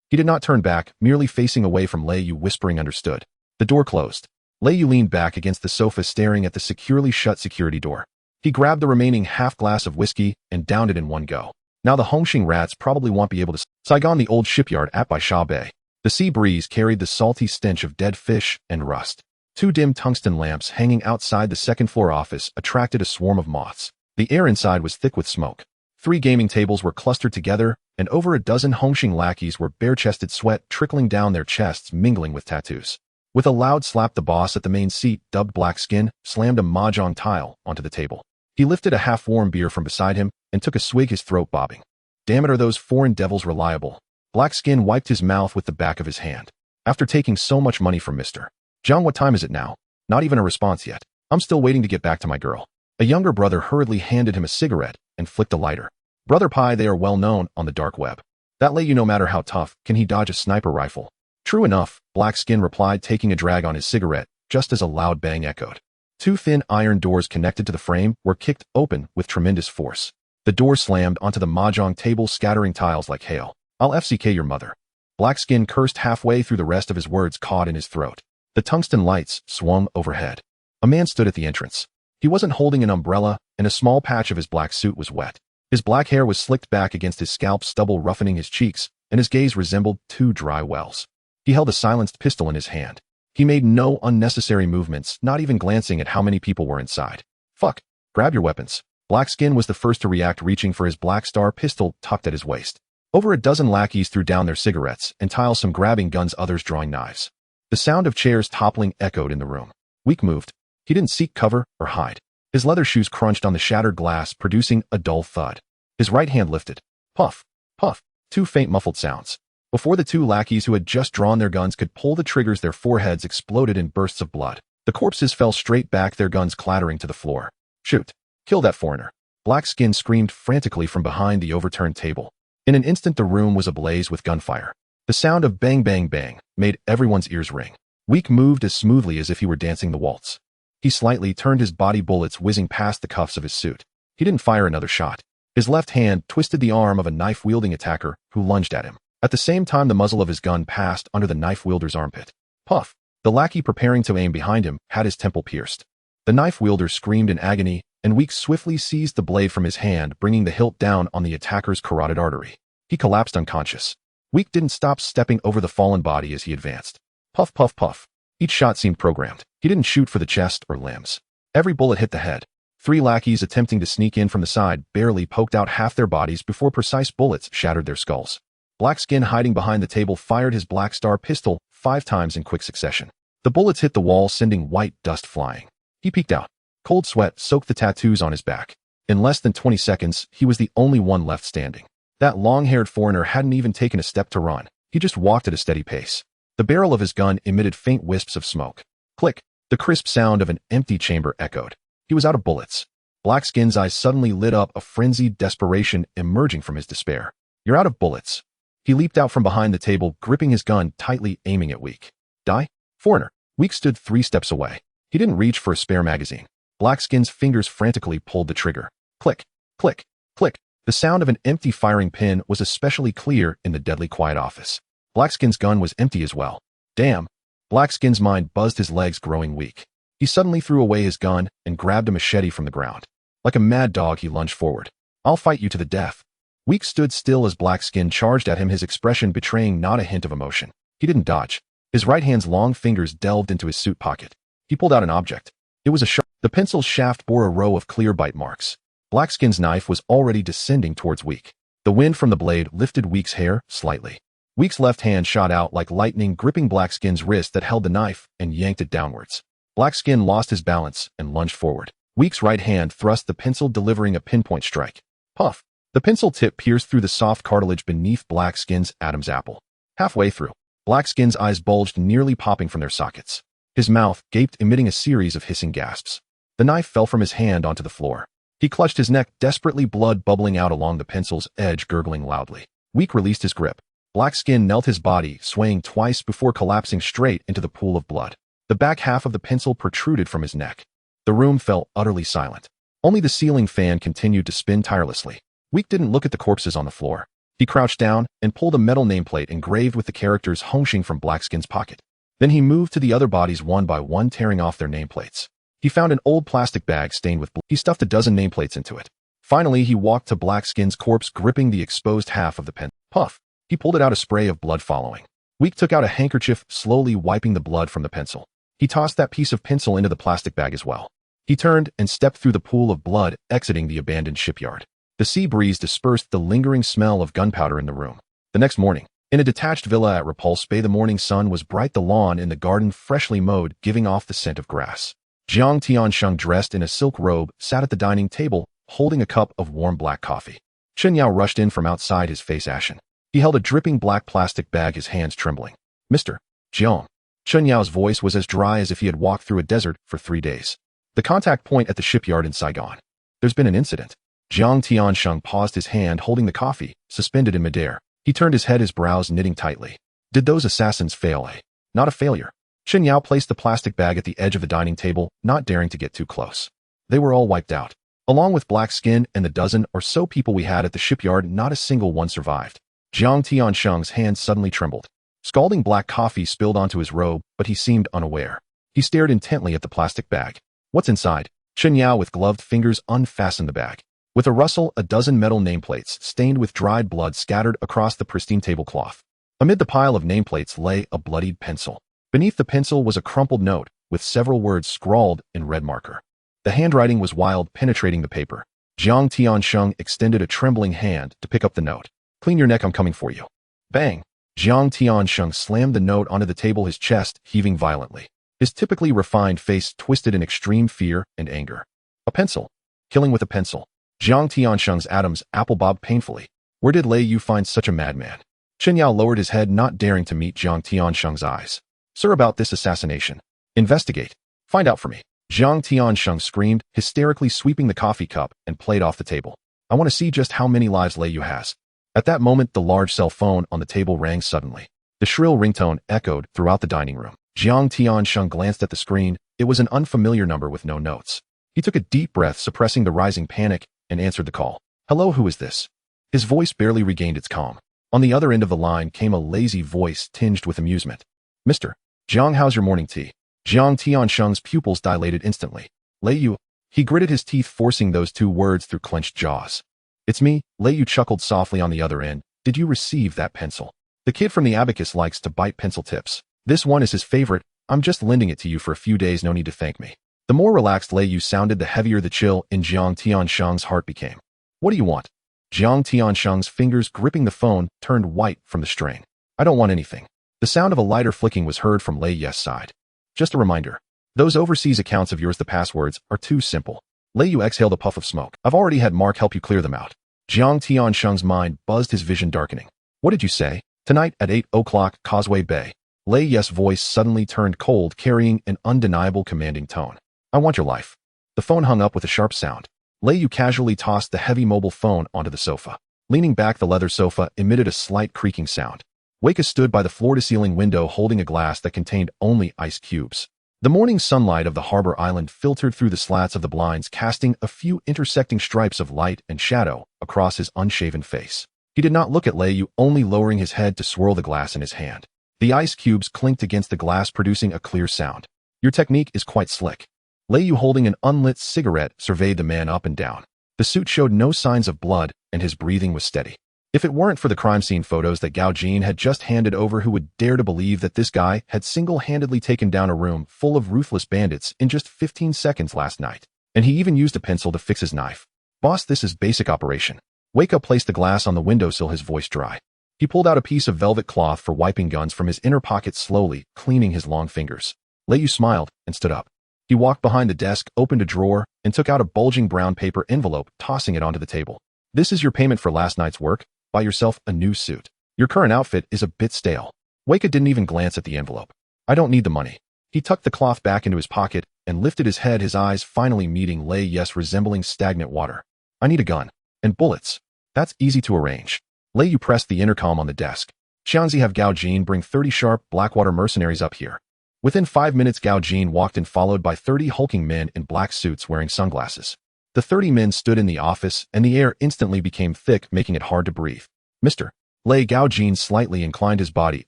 He did not turn back, merely facing away from Lei Yu, whispering understood. The door closed. Lei Yu leaned back against the sofa, staring at the securely shut security door. He grabbed the remaining half-glass of whiskey and downed it in one go. Now the Hongxing rats probably won't be able to Saigon, the old shipyard at Baisha Bay. The sea breeze carried the salty stench of dead fish and rust. 2 dim tungsten lamps hanging outside the second-floor office attracted a swarm of moths. The air inside was thick with smoke. 3 gaming tables were clustered together, and over a dozen Hongxing lackeys were bare-chested, sweat trickling down their chests, mingling with tattoos. With a loud slap, the boss at the main seat, dubbed Black Skin, slammed a mahjong tile onto the table. He lifted a half-warm beer from beside him and took a swig, his throat bobbing. "Damn it, are those foreign devils reliable?" Black Skin wiped his mouth with the back of his hand. "After taking so much money from Mr. Zhang, what time is it now?" "Not even a response yet. I'm still waiting to get back to my girl." A younger brother hurriedly handed him a cigarette and flicked a lighter. "Brother Pai, they are well known on the dark web. That Lei Yu, no matter how tough, can he dodge a sniper rifle?" "True enough," Black Skin replied, taking a drag on his cigarette, just as a loud bang echoed. 2 thin iron doors connected to the frame were kicked open with tremendous force. The door slammed onto the mahjong table, scattering tiles like hail. "I'll FCK your mother." Black Skin cursed halfway through, the rest of his words caught in his throat. The tungsten lights swung overhead. A man stood at the entrance. He wasn't holding an umbrella, and a small patch of his black suit was wet. His black hair was slicked back against his scalp, stubble roughening his cheeks, and his gaze resembled 2 dry wells. He held a silenced pistol in his hand. He made no unnecessary movements, not even glancing at how many people were inside. "Fuck. Grab your weapons." Black Skin was the first to react, reaching for his Black Star pistol tucked at his waist. Over a dozen lackeys threw down their cigarettes, and Tile, some grabbing guns, others drawing knives. The sound of chairs toppling echoed in the room. Wick moved. He didn't seek cover or hide. His leather shoes crunched on the shattered glass, producing a dull thud. His right hand lifted. Puff, puff, 2 faint muffled sounds. Before the 2 lackeys who had just drawn their guns could pull the triggers, their foreheads exploded in bursts of blood. The corpses fell straight back, their guns clattering to the floor. "Shoot! Kill that foreigner!" Black Skin screamed frantically from behind the overturned table. In an instant, the room was ablaze with gunfire. The sound of bang, bang, bang made everyone's ears ring. Wick moved as smoothly as if he were dancing the waltz. He slightly turned his body, bullets whizzing past the cuffs of his suit. He didn't fire another shot. His left hand twisted the arm of a knife-wielding attacker who lunged at him. At the same time, the muzzle of his gun passed under the knife-wielder's armpit. Puff! The lackey preparing to aim behind him had his temple pierced. The knife-wielder screamed in agony, and Wick swiftly seized the blade from his hand, bringing the hilt down on the attacker's carotid artery. He collapsed unconscious. Wick didn't stop stepping over the fallen body as he advanced. Puff, puff, puff. Each shot seemed programmed. He didn't shoot for the chest or limbs. Every bullet hit the head. 3 lackeys attempting to sneak in from the side barely poked out half their bodies before precise bullets shattered their skulls. Black Skin, hiding behind the table, fired his Black Star pistol 5 times in quick succession. The bullets hit the wall, sending white dust flying. He peeked out. Cold sweat soaked the tattoos on his back. In less than 20 seconds, he was the only one left standing. That long-haired foreigner hadn't even taken a step to run. He just walked at a steady pace. The barrel of his gun emitted faint wisps of smoke. Click! The crisp sound of an empty chamber echoed. He was out of bullets. Black Skin's eyes suddenly lit up, a frenzied desperation emerging from his despair. "You're out of bullets." He leaped out from behind the table, gripping his gun tightly, aiming at Wick. "Die? Foreigner." Wick stood 3 steps away. He didn't reach for a spare magazine. Black Skin's fingers frantically pulled the trigger. Click, click, click. The sound of an empty firing pin was especially clear in the deadly quiet office. Black Skin's gun was empty as well. Damn. Black Skin's mind buzzed, his legs growing weak. He suddenly threw away his gun and grabbed a machete from the ground. Like a mad dog, he lunged forward. "I'll fight you to the death." Wick stood still as Black Skin charged at him, his expression betraying not a hint of emotion. He didn't dodge. His right hand's long fingers delved into his suit pocket. He pulled out an object. It was a sharp. The pencil's shaft bore a row of clear bite marks. Black Skin's knife was already descending towards Wick. The wind from the blade lifted Wick's hair slightly. Wick's left hand shot out like lightning, gripping Black Skin's wrist that held the knife and yanked it downwards. Black Skin lost his balance and lunged forward. Wick's right hand thrust the pencil, delivering a pinpoint strike. Puff! The pencil tip pierced through the soft cartilage beneath Black Skin's Adam's apple. Halfway through, Black Skin's eyes bulged, nearly popping from their sockets. His mouth gaped, emitting a series of hissing gasps. The knife fell from his hand onto the floor. He clutched his neck desperately, blood bubbling out along the pencil's edge, gurgling loudly. Weak released his grip. Black Skin knelt, his body swaying twice before collapsing straight into the pool of blood. The back half of the pencil protruded from his neck. The room fell utterly silent. Only the ceiling fan continued to spin tirelessly. Weak didn't look at the corpses on the floor. He crouched down and pulled a metal nameplate engraved with the characters Hongxing from Black Skin's pocket. Then he moved to the other bodies one by one, tearing off their nameplates. He found an old plastic bag stained with blood. He stuffed a dozen nameplates into it. Finally, he walked to Black Skin's corpse, gripping the exposed half of the pen. Puff! He pulled it out, a spray of blood following. Weak took out a handkerchief, slowly wiping the blood from the pencil. He tossed that piece of pencil into the plastic bag as well. He turned and stepped through the pool of blood, exiting the abandoned shipyard. The sea breeze dispersed the lingering smell of gunpowder in the room. The next morning, in a detached villa at Repulse Bay, the morning sun was bright, the lawn in the garden freshly mowed, giving off the scent of grass. Jiang Tiansheng, dressed in a silk robe, sat at the dining table, holding a cup of warm black coffee. Chen Yao rushed in from outside, his face ashen. He held a dripping black plastic bag, his hands trembling. Mr. Jiang. Chen Yao's voice was as dry as if he had walked through a desert for 3 days. The contact point at the shipyard in Saigon. There's been an incident. Jiang Tiansheng paused, his hand holding the coffee, suspended in midair. He turned his head, his brows knitting tightly. Did those assassins fail? Not a failure. Chen Yao placed the plastic bag at the edge of the dining table, not daring to get too close. They were all wiped out. Along with Black Skin and the dozen or so people we had at the shipyard, not a single one survived. Jiang Tiansheng's hand suddenly trembled. Scalding black coffee spilled onto his robe, but he seemed unaware. He stared intently at the plastic bag. What's inside? Chen Yao with gloved fingers unfastened the bag. With a rustle, a dozen metal nameplates, stained with dried blood, scattered across the pristine tablecloth. Amid the pile of nameplates lay a bloodied pencil. Beneath the pencil was a crumpled note, with several words scrawled in red marker. The handwriting was wild, penetrating the paper. Jiang Tiansheng extended a trembling hand to pick up the note. Clean your neck, I'm coming for you. Bang! Jiang Tiansheng slammed the note onto the table, his chest heaving violently. His typically refined face twisted in extreme fear and anger. A pencil. Killing with a pencil. Jiang Tiansheng's Adam's apple bobbed painfully. Where did Lei Yu find such a madman? Chen Yao lowered his head, not daring to meet Jiang Tiansheng's eyes. Sir, about this assassination. Investigate. Find out for me. Jiang Tiansheng screamed, hysterically sweeping the coffee cup and plate off the table. I want to see just how many lives Lei Yu has. At that moment, the large cell phone on the table rang suddenly. The shrill ringtone echoed throughout the dining room. Jiang Tiansheng glanced at the screen. It was an unfamiliar number with no notes. He took a deep breath, suppressing the rising panic, and answered the call. Hello, who is this? His voice barely regained its calm. On the other end of the line came a lazy voice tinged with amusement. Mr. Jiang, how's your morning tea? Jiang Tiansheng's pupils dilated instantly. Lei Yu. He gritted his teeth, forcing those two words through clenched jaws. It's me, Lei Yu chuckled softly on the other end. Did you receive that pencil? The kid from the abacus likes to bite pencil tips. This one is his favorite. I'm just lending it to you for a few days, no need to thank me. The more relaxed Lei Yu sounded, the heavier the chill in Jiang Tiansheng's heart became. What do you want? Jiang Tiansheng's fingers gripping the phone turned white from the strain. I don't want anything. The sound of a lighter flicking was heard from Lei Yu's side. Just a reminder. Those overseas accounts of yours, the passwords, are too simple. Lei Yu exhaled a puff of smoke. I've already had Mark help you clear them out. Jiang Tiansheng's mind buzzed, his vision darkening. What did you say? Tonight at 8 o'clock, Causeway Bay. Lei Yu's voice suddenly turned cold, carrying an undeniable commanding tone. I want your life. The phone hung up with a sharp sound. Lei Yu casually tossed the heavy mobile phone onto the sofa. Leaning back, the leather sofa emitted a slight creaking sound. Weka stood by the floor-to-ceiling window, holding a glass that contained only ice cubes. The morning sunlight of the harbor island filtered through the slats of the blinds, casting a few intersecting stripes of light and shadow across his unshaven face. He did not look at Lei Yu, only lowering his head to swirl the glass in his hand. The ice cubes clinked against the glass, producing a clear sound. Your technique is quite slick. Lei Yu, holding an unlit cigarette, surveyed the man up and down. The suit showed no signs of blood, and his breathing was steady. If it weren't for the crime scene photos that Gao Jin had just handed over, who would dare to believe that this guy had single-handedly taken down a room full of ruthless bandits in just 15 seconds last night? And he even used a pencil to fix his knife. Boss, this is basic operation. Wake Up placed the glass on the windowsill, his voice dry. He pulled out a piece of velvet cloth for wiping guns from his inner pocket, slowly cleaning his long fingers. Lei Yu smiled and stood up. He walked behind the desk, opened a drawer, and took out a bulging brown paper envelope, tossing it onto the table. This is your payment for last night's work. Buy yourself a new suit. Your current outfit is a bit stale. Weka didn't even glance at the envelope. I don't need the money. He tucked the cloth back into his pocket and lifted his head, his eyes finally meeting Lei Yes, resembling stagnant water. I need a gun. And bullets. That's easy to arrange. Lei Yu pressed the intercom on the desk. Xianzi, have Gao Jin bring 30 sharp Blackwater mercenaries up here. Within 5 minutes, Gao Jin walked in, followed by 30 hulking men in black suits wearing sunglasses. The 30 men stood in the office, and the air instantly became thick, making it hard to breathe. Mr. Lei, Gao Jin slightly inclined his body,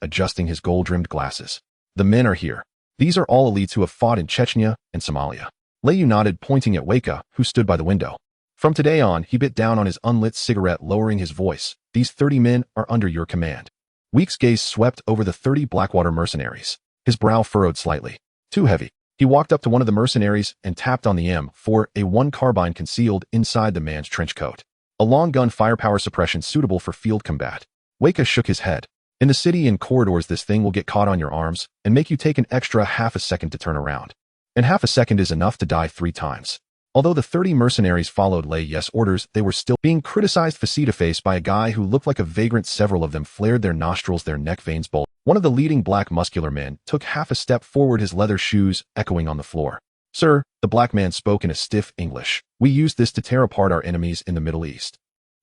adjusting his gold-rimmed glasses. The men are here. These are all elites who have fought in Chechnya and Somalia. Lei Yu nodded, pointing at Weka, who stood by the window. From today on, he bit down on his unlit cigarette, lowering his voice. These 30 men are under your command. Week's gaze swept over the 30 Blackwater mercenaries. His brow furrowed slightly. Too heavy. He walked up to one of the mercenaries and tapped on the M4A1 carbine concealed inside the man's trench coat. A long gun, firepower suppression suitable for field combat. Weka shook his head. In the city and corridors, this thing will get caught on your arms and make you take an extra half a second to turn around. And half a second is enough to die 3 times. Although the 30 mercenaries followed Lei Yes' orders, they were still being criticized face-to-face by a guy who looked like a vagrant. Several of them flared their nostrils, their neck veins bulged. One of the leading black muscular men took half a step forward, his leather shoes echoing on the floor. Sir, the black man spoke in a stiff English. We used this to tear apart our enemies in the Middle East.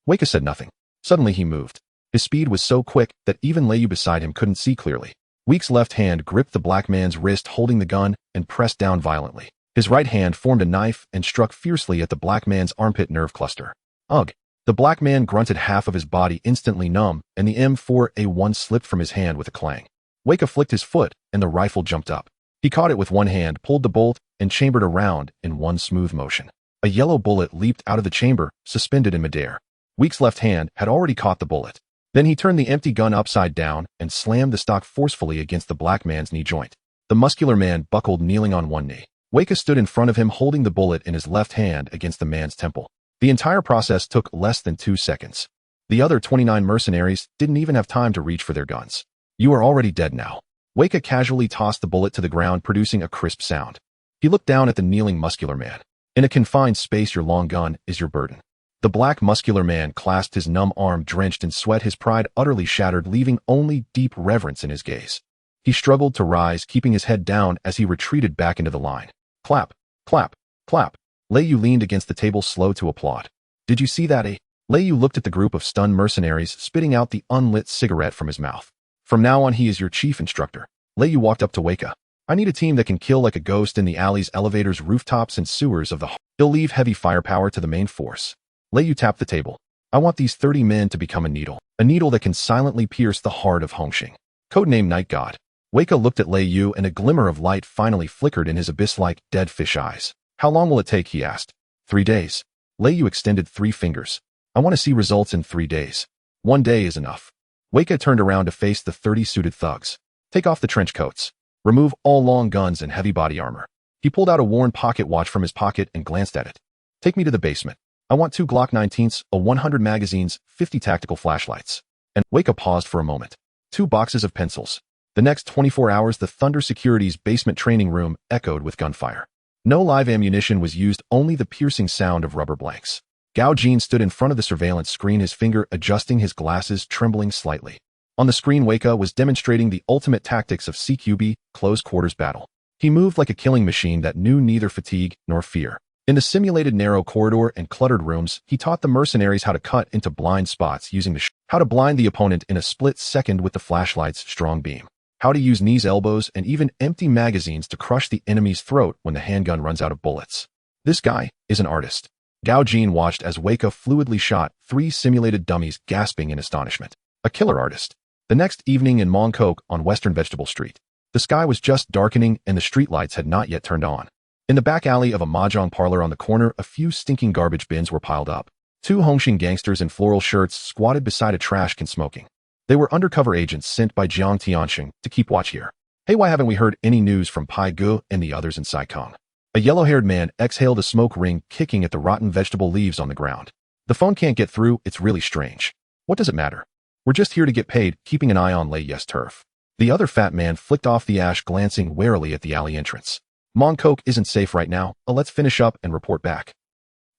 Weka said nothing. Suddenly he moved. His speed was so quick that even Lei Yu beside him couldn't see clearly. Week's left hand gripped the black man's wrist, holding the gun, and pressed down violently. His right hand formed a knife and struck fiercely at the black man's armpit nerve cluster. Ugh! The black man grunted, half of his body instantly numb, and the M4A1 slipped from his hand with a clang. Weka flicked his foot, and the rifle jumped up. He caught it with one hand, pulled the bolt, and chambered a round in one smooth motion. A yellow bullet leaped out of the chamber, suspended in midair. Week's left hand had already caught the bullet. Then he turned the empty gun upside down and slammed the stock forcefully against the black man's knee joint. The muscular man buckled, kneeling on one knee. Weka stood in front of him, holding the bullet in his left hand against the man's temple. The entire process took less than 2 seconds. The other 29 mercenaries didn't even have time to reach for their guns. You are already dead now. Weka casually tossed the bullet to the ground, producing a crisp sound. He looked down at the kneeling muscular man. In a confined space, your long gun is your burden. The black muscular man clasped his numb arm, drenched in sweat, his pride utterly shattered, leaving only deep reverence in his gaze. He struggled to rise, keeping his head down as he retreated back into the line. Clap, clap, clap. Lei Yu leaned against the table, slow to applaud. Did you see that, eh? Lei Yu looked at the group of stunned mercenaries, spitting out the unlit cigarette from his mouth. From now on, he is your chief instructor. Lei Yu walked up to Weka. I need a team that can kill like a ghost in the alleys, elevators, rooftops, and sewers of the He'll leave heavy firepower to the main force. Lei Yu tapped the table. I want these 30 men to become a needle that can silently pierce the heart of Hongxing. Codename Night God. Weka looked at Lei Yu, and a glimmer of light finally flickered in his abyss-like, dead fish eyes. How long will it take, he asked. 3 days. Lei Yu extended 3 fingers. I want to see results in 3 days. 1 day is enough. Weka turned around to face the 30 suited thugs. Take off the trench coats. Remove all long guns and heavy body armor. He pulled out a worn pocket watch from his pocket and glanced at it. Take me to the basement. I want 2 Glock 19s, 100 magazines, 50 tactical flashlights. And Weka paused for a moment. 2 boxes of pencils. The next 24 hours, the Thunder Security's basement training room echoed with gunfire. No live ammunition was used, only the piercing sound of rubber blanks. Gao Jin stood in front of the surveillance screen, his finger adjusting his glasses, trembling slightly. On the screen, Weka was demonstrating the ultimate tactics of CQB, close quarters battle. He moved like a killing machine that knew neither fatigue nor fear. In the simulated narrow corridor and cluttered rooms, he taught the mercenaries how to cut into blind spots using how to blind the opponent in a split second with the flashlight's strong beam. How to use knees, elbows, and even empty magazines to crush the enemy's throat when the handgun runs out of bullets. This guy is an artist. Gao Jin watched as Weka fluidly shot 3 simulated dummies, gasping in astonishment. A killer artist. The next evening in Mong Kok on Western Vegetable Street. The sky was just darkening and the streetlights had not yet turned on. In the back alley of a mahjong parlor on the corner, a few stinking garbage bins were piled up. 2 Hongxing gangsters in floral shirts squatted beside a trash can smoking. They were undercover agents sent by Jiang Tianxing to keep watch here. Hey, why haven't we heard any news from Pai Gu and the others in Saikong? A yellow-haired man exhaled a smoke ring, kicking at the rotten vegetable leaves on the ground. The phone can't get through, it's really strange. What does it matter? We're just here to get paid, keeping an eye on Lei Yes' turf. The other fat man flicked off the ash, glancing warily at the alley entrance. Mong Kok isn't safe right now, let's finish up and report back.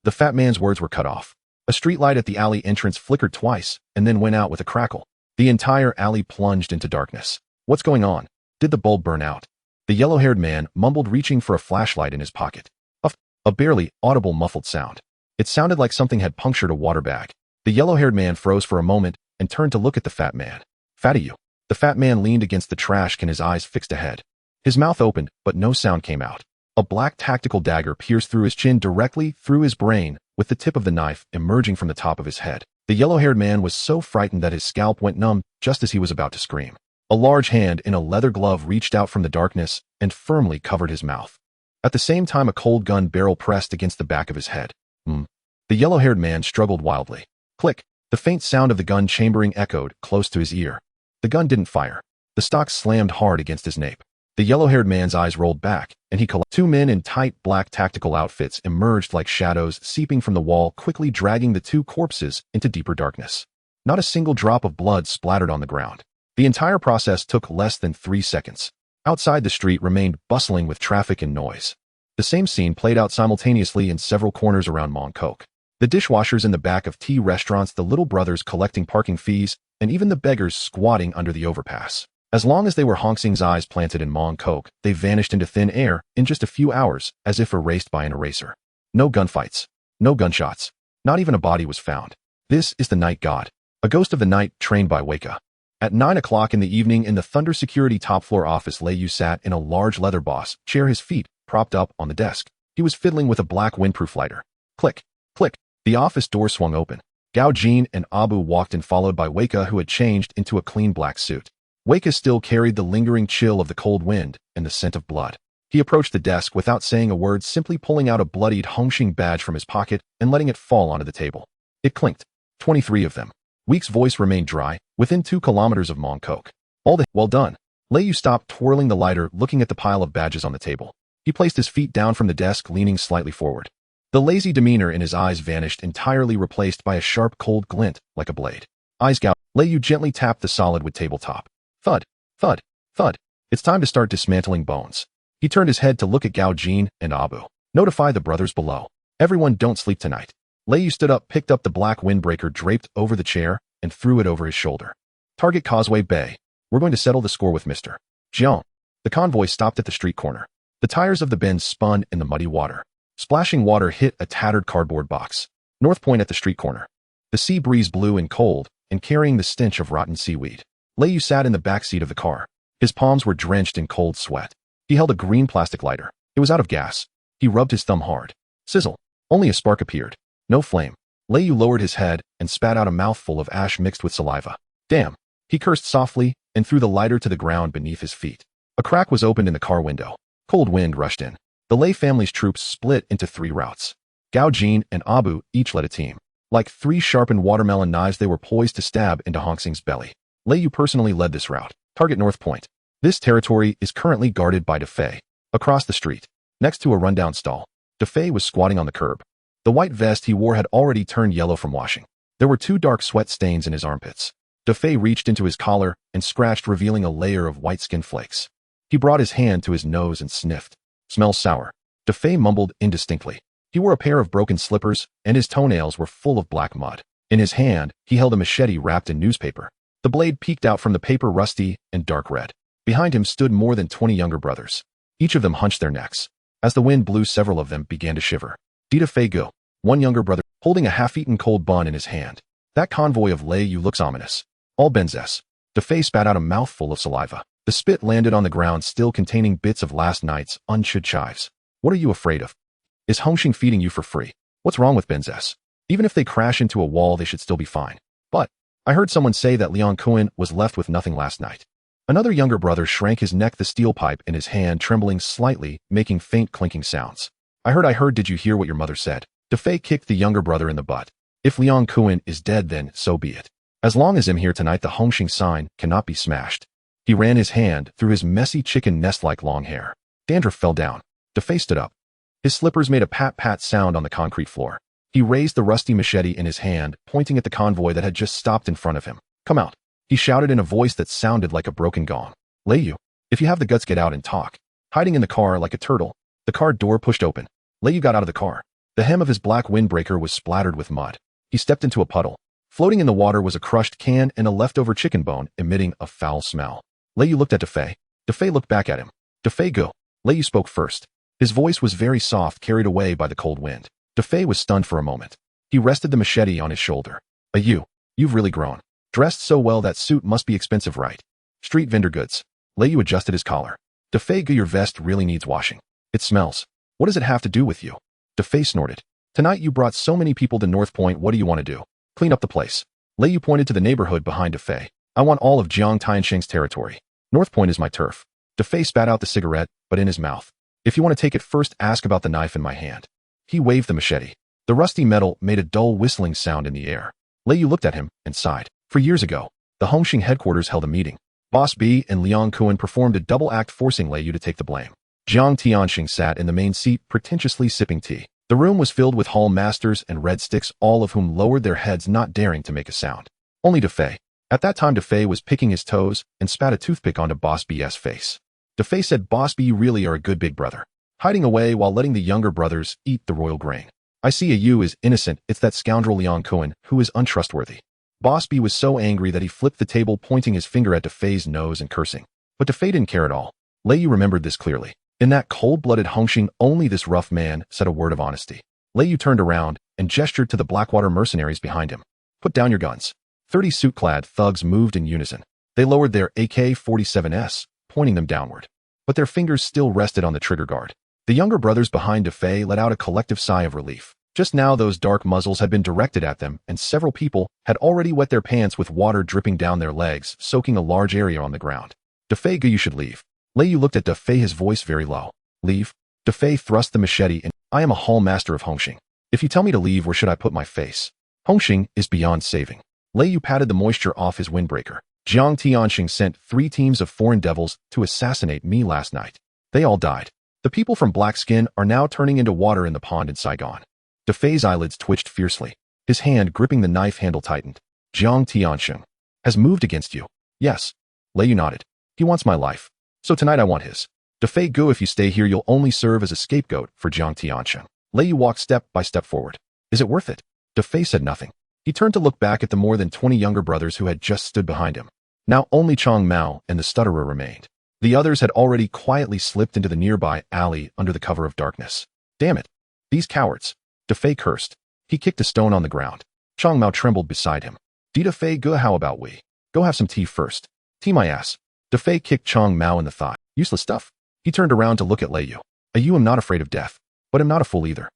The fat man's words were cut off. A streetlight at the alley entrance flickered twice and then went out with a crackle. The entire alley plunged into darkness. What's going on? Did the bulb burn out? The yellow-haired man mumbled, reaching for a flashlight in his pocket. A barely audible muffled sound. It sounded like something had punctured a water bag. The yellow-haired man froze for a moment and turned to look at the fat man. Fatty you. The fat man leaned against the trash can, his eyes fixed ahead. His mouth opened, but no sound came out. A black tactical dagger pierced through his chin directly through his brain, with the tip of the knife emerging from the top of his head. The yellow-haired man was so frightened that his scalp went numb just as he was about to scream. A large hand in a leather glove reached out from the darkness and firmly covered his mouth. At the same time, a cold gun barrel pressed against the back of his head. The yellow-haired man struggled wildly. Click. The faint sound of the gun chambering echoed close to his ear. The gun didn't fire. The stock slammed hard against his nape. The yellow-haired man's eyes rolled back, and he collapsed. Two men in tight black tactical outfits emerged like shadows seeping from the wall, quickly dragging the two corpses into deeper darkness. Not a single drop of blood splattered on the ground. The entire process took less than 3 seconds. Outside, the street remained bustling with traffic and noise. The same scene played out simultaneously in several corners around Mong Kok. The dishwashers in the back of tea restaurants, the little brothers collecting parking fees, and even the beggars squatting under the overpass. As long as they were Hong Xing's eyes planted in Mong Kok, they vanished into thin air in just a few hours, as if erased by an eraser. No gunfights. No gunshots. Not even a body was found. This is the night god. A ghost of the night trained by Weka. At 9 o'clock in the evening in the Thunder Security top-floor office, Lei Yu sat in a large leather boss chair, his feet propped up on the desk. He was fiddling with a black windproof lighter. Click. Click. The office door swung open. Gao Jin and Abu walked in, followed by Weka, who had changed into a clean black suit. Weka still carried the lingering chill of the cold wind and the scent of blood. He approached the desk without saying a word, simply pulling out a bloodied Hong Xing badge from his pocket and letting it fall onto the table. It clinked. 23 of them. Week's voice remained dry, within 2 kilometers of Mong Kok. Well done. Lei Yu stopped twirling the lighter, looking at the pile of badges on the table. He placed his feet down from the desk, leaning slightly forward. The lazy demeanor in his eyes vanished, entirely replaced by a sharp, cold glint, like a blade. Eyes gouged. Lei Yu gently tapped the solid wood tabletop. Thud, thud, thud. It's time to start dismantling bones. He turned his head to look at Gao Jin and Abu. Notify the brothers below. Everyone don't sleep tonight. Lei Yu stood up, picked up the black windbreaker draped over the chair, and threw it over his shoulder. Target Causeway Bay. We're going to settle the score with Mr. Jiang. The convoy stopped at the street corner. The tires of the Benz spun in the muddy water. Splashing water hit a tattered cardboard box. North Point at the street corner. The sea breeze blew in cold and carrying the stench of rotten seaweed. Lei Yu sat in the back seat of the car. His palms were drenched in cold sweat. He held a green plastic lighter. It was out of gas. He rubbed his thumb hard. Sizzle. Only a spark appeared. No flame. Lei Yu lowered his head and spat out a mouthful of ash mixed with saliva. Damn. He cursed softly and threw the lighter to the ground beneath his feet. A crack was opened in the car window. Cold wind rushed in. The Lei family's troops split into 3 routes. Gao Jin and Abu each led a team. Like 3 sharpened watermelon knives, they were poised to stab into Hong Xing's belly. Lei Yu personally led this route. Target North Point. This territory is currently guarded by Defei. Across the street, next to a rundown stall, Defei was squatting on the curb. The white vest he wore had already turned yellow from washing. There were 2 dark sweat stains in his armpits. Defei reached into his collar and scratched, revealing a layer of white skin flakes. He brought his hand to his nose and sniffed. Smells sour. Defei mumbled indistinctly. He wore a pair of broken slippers, and his toenails were full of black mud. In his hand, he held a machete wrapped in newspaper. The blade peeked out from the paper, rusty and dark red. Behind him stood more than 20 younger brothers. Each of them hunched their necks. As the wind blew, several of them began to shiver. Dita Fei Go, one younger brother, holding a half-eaten cold bun in his hand. That convoy of Lei Yu looks ominous. All Benzes. Defei spat out a mouthful of saliva. The spit landed on the ground, still containing bits of last night's unchewed chives. What are you afraid of? Is Hong Xing feeding you for free? What's wrong with Benzes? Even if they crash into a wall, they should still be fine. But I heard someone say that Liang Kuan was left with nothing last night. Another younger brother shrank his neck, the steel pipe in his hand trembling slightly, making faint clinking sounds. I heard. Did you hear what your mother said? Defei kicked the younger brother in the butt. If Liang Kuan is dead, then so be it. As long as I'm here tonight, the Hong Xing sign cannot be smashed. He ran his hand through his messy chicken nest-like long hair. Dandruff fell down. Defei stood up. His slippers made a pat-pat sound on the concrete floor. He raised the rusty machete in his hand, pointing at the convoy that had just stopped in front of him. Come out. He shouted in a voice that sounded like a broken gong. Lei Yu, if you have the guts, get out and talk. Hiding in the car like a turtle, the car door pushed open. Lei Yu got out of the car. The hem of his black windbreaker was splattered with mud. He stepped into a puddle. Floating in the water was a crushed can and a leftover chicken bone, emitting a foul smell. Lei Yu looked at Defei. Defei looked back at him. Defei, go. Lei Yu spoke first. His voice was very soft, carried away by the cold wind. Defei was stunned for a moment. He rested the machete on his shoulder. You've really grown. Dressed so well, that suit must be expensive, right? Street vendor goods. Lei Yu adjusted his collar. Defei, your vest really needs washing. It smells. What does it have to do with you? Defei snorted. Tonight you brought so many people to North Point, what do you want to do? Clean up the place. Lei Yu pointed to the neighborhood behind Defei. I want all of Jiang Tianxing's territory. North Point is my turf. Defei spat out the cigarette, but in his mouth. If you want to take it first, ask about the knife in my hand. He waved the machete. The rusty metal made a dull whistling sound in the air. Lei Yu looked at him and sighed. For years ago, the Hongxing headquarters held a meeting. Boss B and Liang Kuan performed a double act, forcing Lei Yu to take the blame. Jiang Tianxing sat in the main seat, pretentiously sipping tea. The room was filled with hall masters and red sticks, all of whom lowered their heads, not daring to make a sound. Only Defei. At that time, Defei was picking his toes and spat a toothpick onto Boss B's face. Defei said, Boss B, you really are a good big brother. Hiding away while letting the younger brothers eat the royal grain. I see you is innocent, it's that scoundrel Liang Kuan who is untrustworthy. Boss B was so angry that he flipped the table, pointing his finger at Defei's nose and cursing. But Defei didn't care at all. Lei Yu remembered this clearly. In that cold-blooded Hongxing, only this rough man said a word of honesty. Lei Yu turned around and gestured to the Blackwater mercenaries behind him. Put down your guns. 30 suit-clad thugs moved in unison. They lowered their AK-47s, pointing them downward. But their fingers still rested on the trigger guard. The younger brothers behind Defei let out a collective sigh of relief. Just now those dark muzzles had been directed at them, and several people had already wet their pants with water dripping down their legs, soaking a large area on the ground. Defei, you should leave. Lei Yu looked at Defei, his voice very low. Leave? Defei thrust the machete in. I am a hall master of Hongxing. If you tell me to leave, where should I put my face? Hongxing is beyond saving. Lei Yu patted the moisture off his windbreaker. Jiang Tianxing sent 3 teams of foreign devils to assassinate me last night. They all died. The people from Black Skin are now turning into water in the pond in Saigon. Defei's eyelids twitched fiercely. His hand gripping the knife handle tightened. Jiang Tianxing has moved against you. Yes. Lei Yu nodded. He wants my life. So tonight I want his. Defei, if you stay here, you'll only serve as a scapegoat for Jiang Tianxing. Lei Yu walked step by step forward. Is it worth it? Defei said nothing. He turned to look back at the more than 20 younger brothers who had just stood behind him. Now only Chong Mao and the stutterer remained. The others had already quietly slipped into the nearby alley under the cover of darkness. Damn it. These cowards. Defei cursed. He kicked a stone on the ground. Chong Mao trembled beside him. Defei, how about we? Go have some tea first. Tea my ass. Defei kicked Chong Mao in the thigh. Useless stuff. He turned around to look at Lei Yu. You am not afraid of death, but am not a fool either.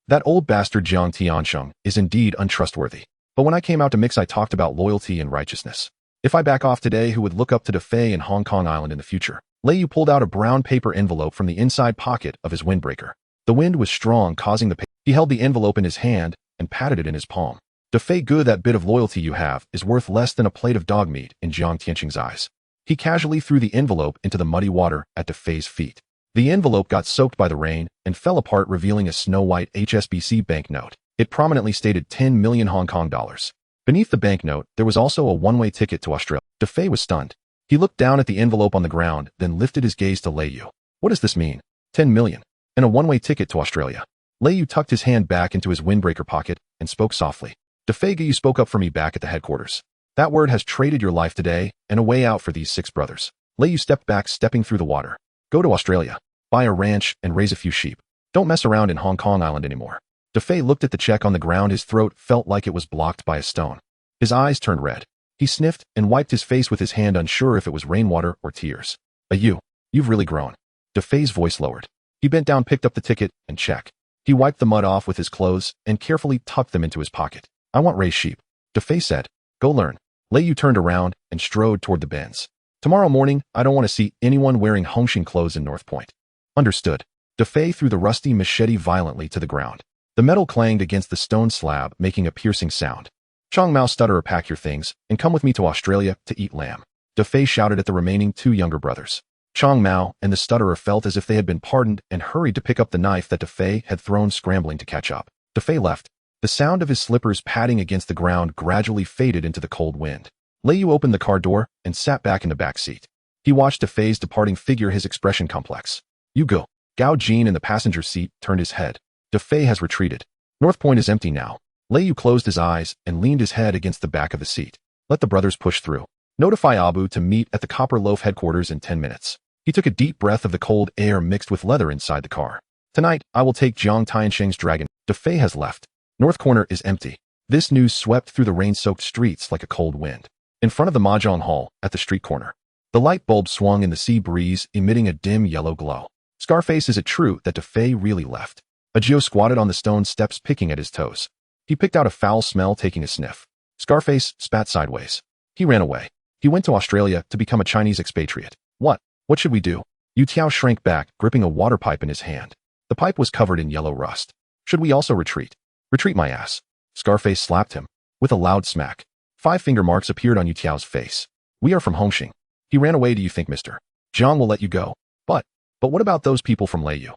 That old bastard Jiang Tianxing is indeed untrustworthy. But when I came out to mix, I talked about loyalty and righteousness. If I back off today, who would look up to Defei and Hong Kong Island in the future? Lei Yu pulled out a brown paper envelope from the inside pocket of his windbreaker. The wind was strong, causing the paper. He held the envelope in his hand and patted it in his palm. Defei, that bit of loyalty you have is worth less than a plate of dog meat in Jiang Tianxing's eyes. He casually threw the envelope into the muddy water at Defei's feet. The envelope got soaked by the rain and fell apart, revealing a snow-white HSBC banknote. It prominently stated 10 million Hong Kong dollars. Beneath the banknote, there was also a one-way ticket to Australia. Defei was stunned. He looked down at the envelope on the ground, then lifted his gaze to Lei Yu. What does this mean? 10 million. And a one-way ticket to Australia. Lei Yu tucked his hand back into his windbreaker pocket and spoke softly. Defei, you spoke up for me back at the headquarters. That word has traded your life today and a way out for these 6 brothers. Lei Yu stepped back, stepping through the water. Go to Australia. Buy a ranch and raise a few sheep. Don't mess around in Hong Kong Island anymore. Defei looked at the check on the ground. His throat felt like it was blocked by a stone. His eyes turned red. He sniffed and wiped his face with his hand, unsure if it was rainwater or tears. You've really grown. Defei's voice lowered. He bent down, picked up the ticket and check. He wiped the mud off with his clothes and carefully tucked them into his pocket. I want raised sheep. Defei said. Go learn. Lei Yu turned around and strode toward the bins. Tomorrow morning, I don't want to see anyone wearing Hongxing clothes in North Point. Understood. Defei threw the rusty machete violently to the ground. The metal clanged against the stone slab, making a piercing sound. Chong Mao, stutterer, pack your things and come with me to Australia to eat lamb. Defei shouted at the remaining 2 younger brothers. Chong Mao and the stutterer felt as if they had been pardoned and hurried to pick up the knife that Defei had thrown, scrambling to catch up. Defei left. The sound of his slippers padding against the ground gradually faded into the cold wind. Lei Yu opened the car door and sat back in the back seat. He watched Defei's departing figure, his expression complex. You go. Gao Jin in the passenger seat turned his head. Defei has retreated. North Point is empty now. Lei Yu closed his eyes and leaned his head against the back of the seat. Let the brothers push through. Notify Abu to meet at the Copper Loaf headquarters in 10 minutes. He took a deep breath of the cold air mixed with leather inside the car. Tonight, I will take Jiang Tiansheng's dragon. Defei has left. North Corner is empty. This news swept through the rain-soaked streets like a cold wind. In front of the Mahjong Hall, at the street corner, the light bulb swung in the sea breeze, emitting a dim yellow glow. Scarface, is it true that Defei really left? Agio squatted on the stone steps, picking at his toes. He picked out a foul smell, taking a sniff. Scarface spat sideways. He ran away. He went to Australia to become a Chinese expatriate. What? What should we do? Yu Tiao shrank back, gripping a water pipe in his hand. The pipe was covered in yellow rust. Should we also retreat? Retreat my ass. Scarface slapped him. With a loud smack. 5 finger marks appeared on Yu Tiao's face. We are from Hongxing. He ran away. Do you think Mr. Jiang will let you go? But what about those people from Lei Yu?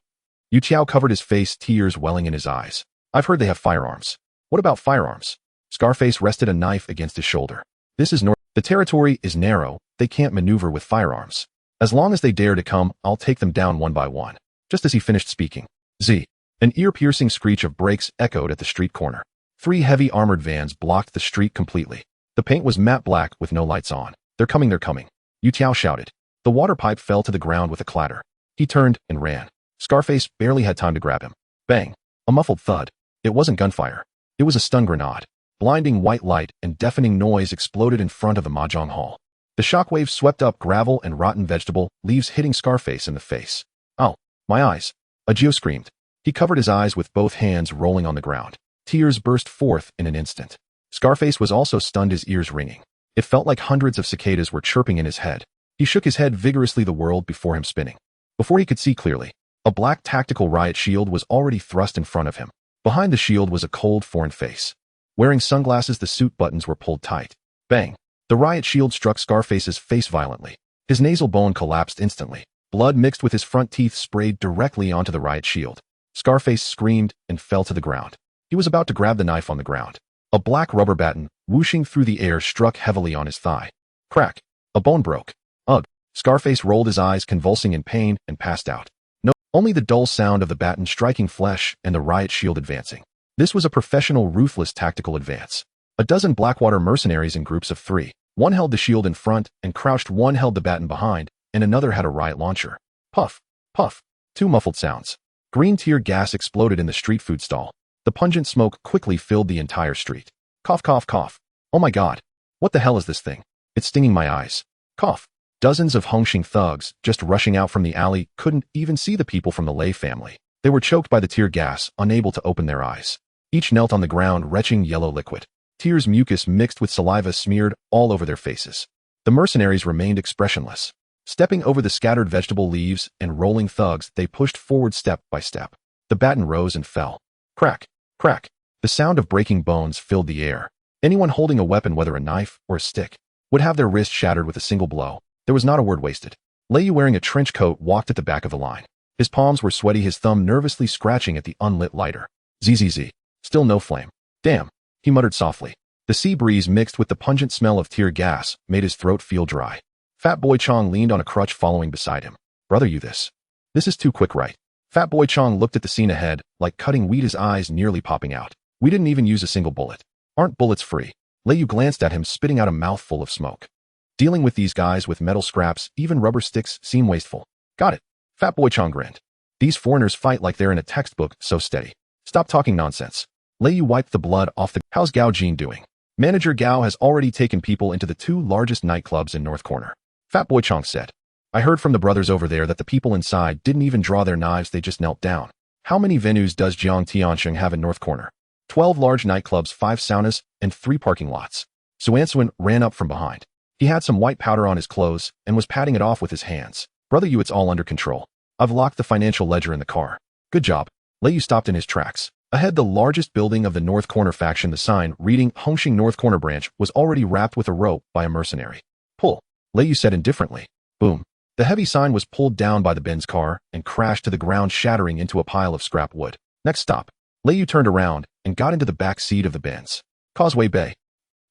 Yu Tiao covered his face, tears welling in his eyes. I've heard they have firearms. What about firearms? Scarface rested a knife against his shoulder. This is north. The territory is narrow. They can't maneuver with firearms. As long as they dare to come, I'll take them down one by one. Just as he finished speaking, an ear-piercing screech of brakes echoed at the street corner. 3 heavy armored vans blocked the street completely. The paint was matte black with no lights on. They're coming, they're coming. Yu Tiao shouted. The water pipe fell to the ground with a clatter. He turned and ran. Scarface barely had time to grab him. Bang! A muffled thud. It wasn't gunfire. It was a stun grenade. Blinding white light and deafening noise exploded in front of the Mahjong Hall. The shockwave swept up gravel and rotten vegetable, leaves hitting Scarface in the face. Ow! My eyes! Agio screamed. He covered his eyes with both hands, rolling on the ground. Tears burst forth in an instant. Scarface was also stunned, his ears ringing. It felt like hundreds of cicadas were chirping in his head. He shook his head vigorously, the world before him spinning. Before he could see clearly, a black tactical riot shield was already thrust in front of him. Behind the shield was a cold, foreign face. Wearing sunglasses, the suit buttons were pulled tight. Bang! The riot shield struck Scarface's face violently. His nasal bone collapsed instantly. Blood mixed with his front teeth sprayed directly onto the riot shield. Scarface screamed and fell to the ground. He was about to grab the knife on the ground. A black rubber baton, whooshing through the air, struck heavily on his thigh. Crack! A bone broke. Ugh! Scarface rolled his eyes, convulsing in pain, and passed out. No, only the dull sound of the baton striking flesh and the riot shield advancing. This was a professional, ruthless tactical advance. A dozen Blackwater mercenaries in groups of 3. One held the shield in front and crouched, one held the baton behind, and another had a riot launcher. Puff! Puff! 2 muffled sounds. Green tear gas exploded in the street food stall. The pungent smoke quickly filled the entire street. Cough, cough, cough. Oh my god. What the hell is this thing? It's stinging my eyes. Cough. Dozens of Hongxing thugs, just rushing out from the alley, couldn't even see the people from the Lei family. They were choked by the tear gas, unable to open their eyes. Each knelt on the ground, retching yellow liquid. Tears, mucus mixed with saliva, smeared all over their faces. The mercenaries remained expressionless. Stepping over the scattered vegetable leaves and rolling thugs, they pushed forward step by step. The baton rose and fell. Crack! Crack! The sound of breaking bones filled the air. Anyone holding a weapon, whether a knife or a stick, would have their wrist shattered with a single blow. There was not a word wasted. Lei Yu, wearing a trench coat, walked at the back of the line. His palms were sweaty, his thumb nervously scratching at the unlit lighter. Zzz. Still no flame. Damn, he muttered softly. The sea breeze mixed with the pungent smell of tear gas made his throat feel dry. Fat Boy Chong leaned on a crutch, following beside him. Brother, this is too quick, right? Fat Boy Chong looked at the scene ahead, like cutting wheat, his eyes nearly popping out. We didn't even use a single bullet. Aren't bullets free? Lei Yu glanced at him, spitting out a mouthful of smoke. Dealing with these guys with metal scraps, even rubber sticks, seem wasteful. Got it. Fat Boy Chong grinned. These foreigners fight like they're in a textbook, so steady. Stop talking nonsense. Lei Yu wiped the blood off the... How's Gao Jin doing? Manager Gao has already taken people into the 2 largest nightclubs in North Corner. Fat Boy Chong said. I heard from the brothers over there that the people inside didn't even draw their knives, they just knelt down. How many venues does Jiang Tiansheng have in North Corner? 12 large nightclubs, 5 saunas, and 3 parking lots. Suansuan ran up from behind. He had some white powder on his clothes and was patting it off with his hands. Brother Yu, it's all under control. I've locked the financial ledger in the car. Good job. Lei Yu stopped in his tracks. Ahead, the largest building of the North Corner faction, the sign reading Hongxing North Corner Branch, was already wrapped with a rope by a mercenary. Pull. Lei Yu said indifferently. Boom. The heavy sign was pulled down by the Benz car and crashed to the ground, shattering into a pile of scrap wood. Next stop. Lei Yu turned around and got into the back seat of the Benz. Causeway Bay.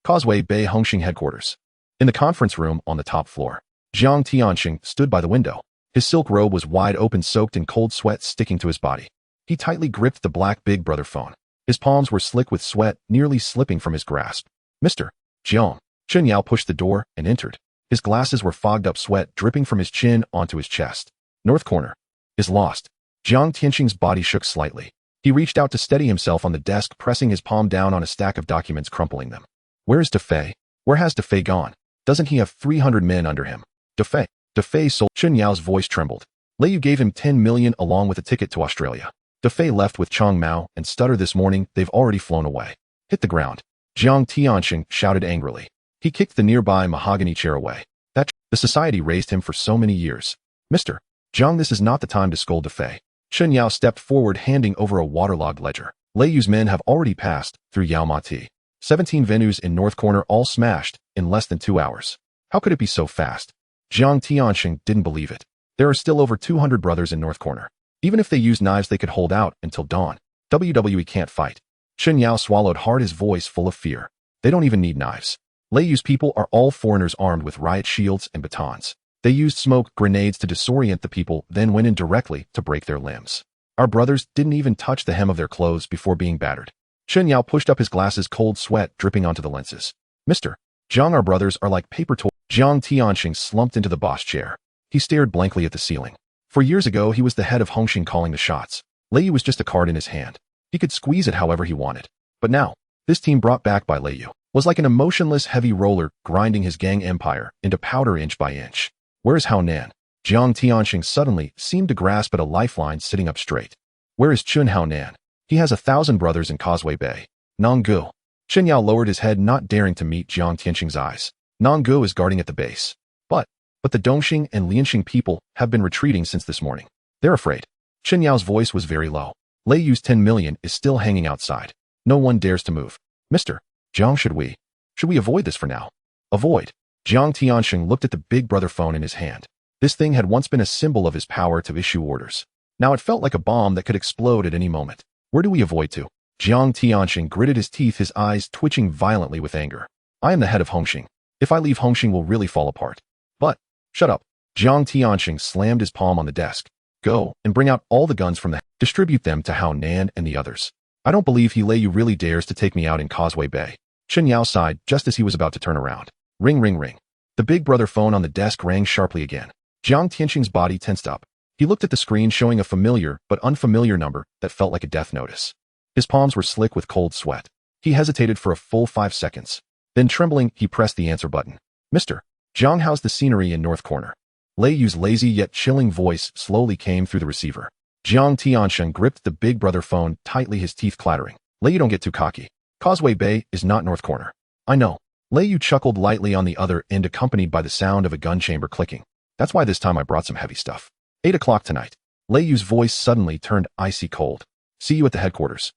Causeway Bay Hongxing headquarters. In the conference room on the top floor, Jiang Tiansheng stood by the window. His silk robe was wide open, soaked in cold sweat sticking to his body. He tightly gripped the black Big Brother phone. His palms were slick with sweat, nearly slipping from his grasp. Mr. Jiang. Chen Yao pushed the door and entered. His glasses were fogged up, sweat dripping from his chin onto his chest. North corner. Is lost. Jiang Tianqing's body shook slightly. He reached out to steady himself on the desk, pressing his palm down on a stack of documents, crumpling them. Where is Defei? Where has Defei gone? Doesn't he have 300 men under him? Defei sold. Chen Yao's voice trembled. Lei Yu gave him 10 million along with a ticket to Australia. Defei left with Chang Mao and Stutter this morning. They've already flown away. Hit the ground. Jiang Tianqing shouted angrily. He kicked the nearby mahogany chair away. The society raised him for so many years. Mr. Jiang, this is not the time to scold Defei. Chen Yao stepped forward, handing over a waterlogged ledger. Lei Yu's men have already passed through Yao Ma Ti. 17 venues in North Corner, all smashed in less than 2 hours. How could it be so fast? Jiang Tianqing didn't believe it. There are still over 200 brothers in North Corner. Even if they used knives, they could hold out until dawn. WWE can't fight. Chen Yao swallowed hard, his voice full of fear. They don't even need knives. Lei Yu's people are all foreigners armed with riot shields and batons. They used smoke grenades to disorient the people, then went in directly to break their limbs. Our brothers didn't even touch the hem of their clothes before being battered. Chen Yao pushed up his glasses, cold sweat dripping onto the lenses. Mr. Jiang, our brothers are like paper toys. Jiang Tianqing slumped into the boss chair. He stared blankly at the ceiling. For years ago, he was the head of Hongxing, calling the shots. Lei Yu was just a card in his hand. He could squeeze it however he wanted. But now, this team brought back by Lei Yu was like an emotionless heavy roller grinding his gang empire into powder inch by inch. Where is Hao Nan? Jiang Tianqing suddenly seemed to grasp at a lifeline, sitting up straight. Where is Chun Hao Nan? He has 1,000 brothers in Causeway Bay. Nonggu. Chen Yao lowered his head, not daring to meet Jiang Tianqing's eyes. Nonggu is guarding at the base. But the Dongxing and Lianxing people have been retreating since this morning. They're afraid. Chen Yao's voice was very low. Lei Yu's 10 million is still hanging outside. No one dares to move. Mr. Jiang, should we avoid this for now? Avoid. Jiang Tianqing looked at the big brother phone in his hand. This thing had once been a symbol of his power to issue orders. Now it felt like a bomb that could explode at any moment. Where do we avoid to? Jiang Tianqing gritted his teeth, his eyes twitching violently with anger. I am the head of Hongxing. If I leave, Hongxing will really fall apart. But, shut up. Jiang Tianqing slammed his palm on the desk. Go and bring out all the guns from the distribute them to Hao Nan and the others. I don't believe Lei Yu really dares to take me out in Causeway Bay. Chen Yao sighed just as he was about to turn around. Ring, ring, ring. The big brother phone on the desk rang sharply again. Jiang Tianqing's body tensed up. He looked at the screen, showing a familiar but unfamiliar number that felt like a death notice. His palms were slick with cold sweat. He hesitated for a full 5 seconds. Then, trembling, he pressed the answer button. Mr. Jiang, how's the scenery in North Corner? Lei Yu's lazy yet chilling voice slowly came through the receiver. Jiang Tianqing gripped the big brother phone tightly, his teeth clattering. Lei Yu, don't get too cocky. Causeway Bay is not North Corner. I know. Lei Yu chuckled lightly on the other end, accompanied by the sound of a gun chamber clicking. That's why this time I brought some heavy stuff. 8 o'clock tonight. Lei Yu's voice suddenly turned icy cold. See you at the headquarters.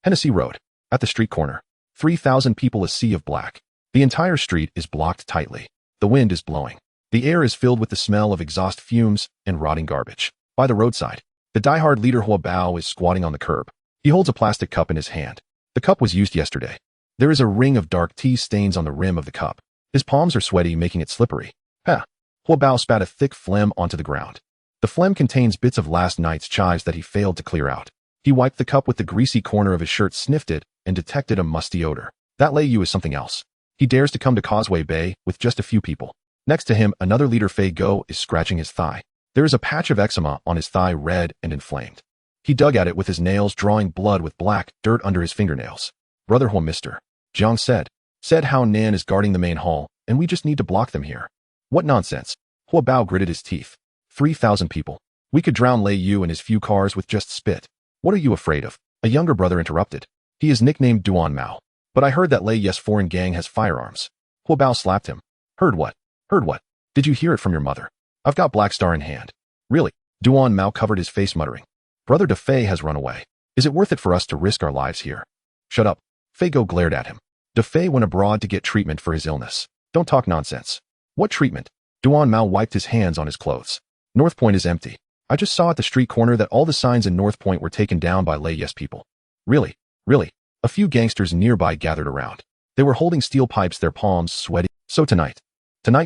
Hennessy Road. At the street corner. 3,000 people, a sea of black. The entire street is blocked tightly. The wind is blowing. The air is filled with the smell of exhaust fumes and rotting garbage. By the roadside, the diehard leader Hua Bao is squatting on the curb. He holds a plastic cup in his hand. The cup was used yesterday. There is a ring of dark tea stains on the rim of the cup. His palms are sweaty, making it slippery. Ha! Hua Bao spat a thick phlegm onto the ground. The phlegm contains bits of last night's chives that he failed to clear out. He wiped the cup with the greasy corner of his shirt, sniffed it, and detected a musty odor. That Lei Yu is something else. He dares to come to Causeway Bay with just a few people. Next to him, another leader, Fei Go, is scratching his thigh. There is a patch of eczema on his thigh, red and inflamed. He dug at it with his nails, drawing blood with black dirt under his fingernails. Brother Hua, Mr. Jiang said Hao Nan is guarding the main hall, and we just need to block them here. What nonsense. Hua Bao gritted his teeth. 3,000 people. We could drown Lei Yu and his few cars with just spit. What are you afraid of? A younger brother interrupted. He is nicknamed Duan Mao. But I heard that Lei Yu's foreign gang has firearms. Hua Bao slapped him. Heard what? Heard what? Did you hear it from your mother? I've got Black Star in hand. Really? Duan Mao covered his face, muttering. Brother Defei has run away. Is it worth it for us to risk our lives here? Shut up. Fei Go glared at him. Defei went abroad to get treatment for his illness. Don't talk nonsense. What treatment? Duan Mao wiped his hands on his clothes. North Point is empty. I just saw at the street corner that all the signs in North Point were taken down by Lei Yu's people. Really? Really? A few gangsters nearby gathered around. They were holding steel pipes, their palms sweaty. So tonight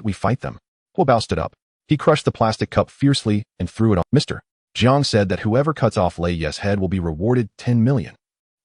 we fight them. Hua Bao stood up. He crushed the plastic cup fiercely and threw it on. Mr. Jiang said that whoever cuts off Lei Yu's head will be rewarded 10 million.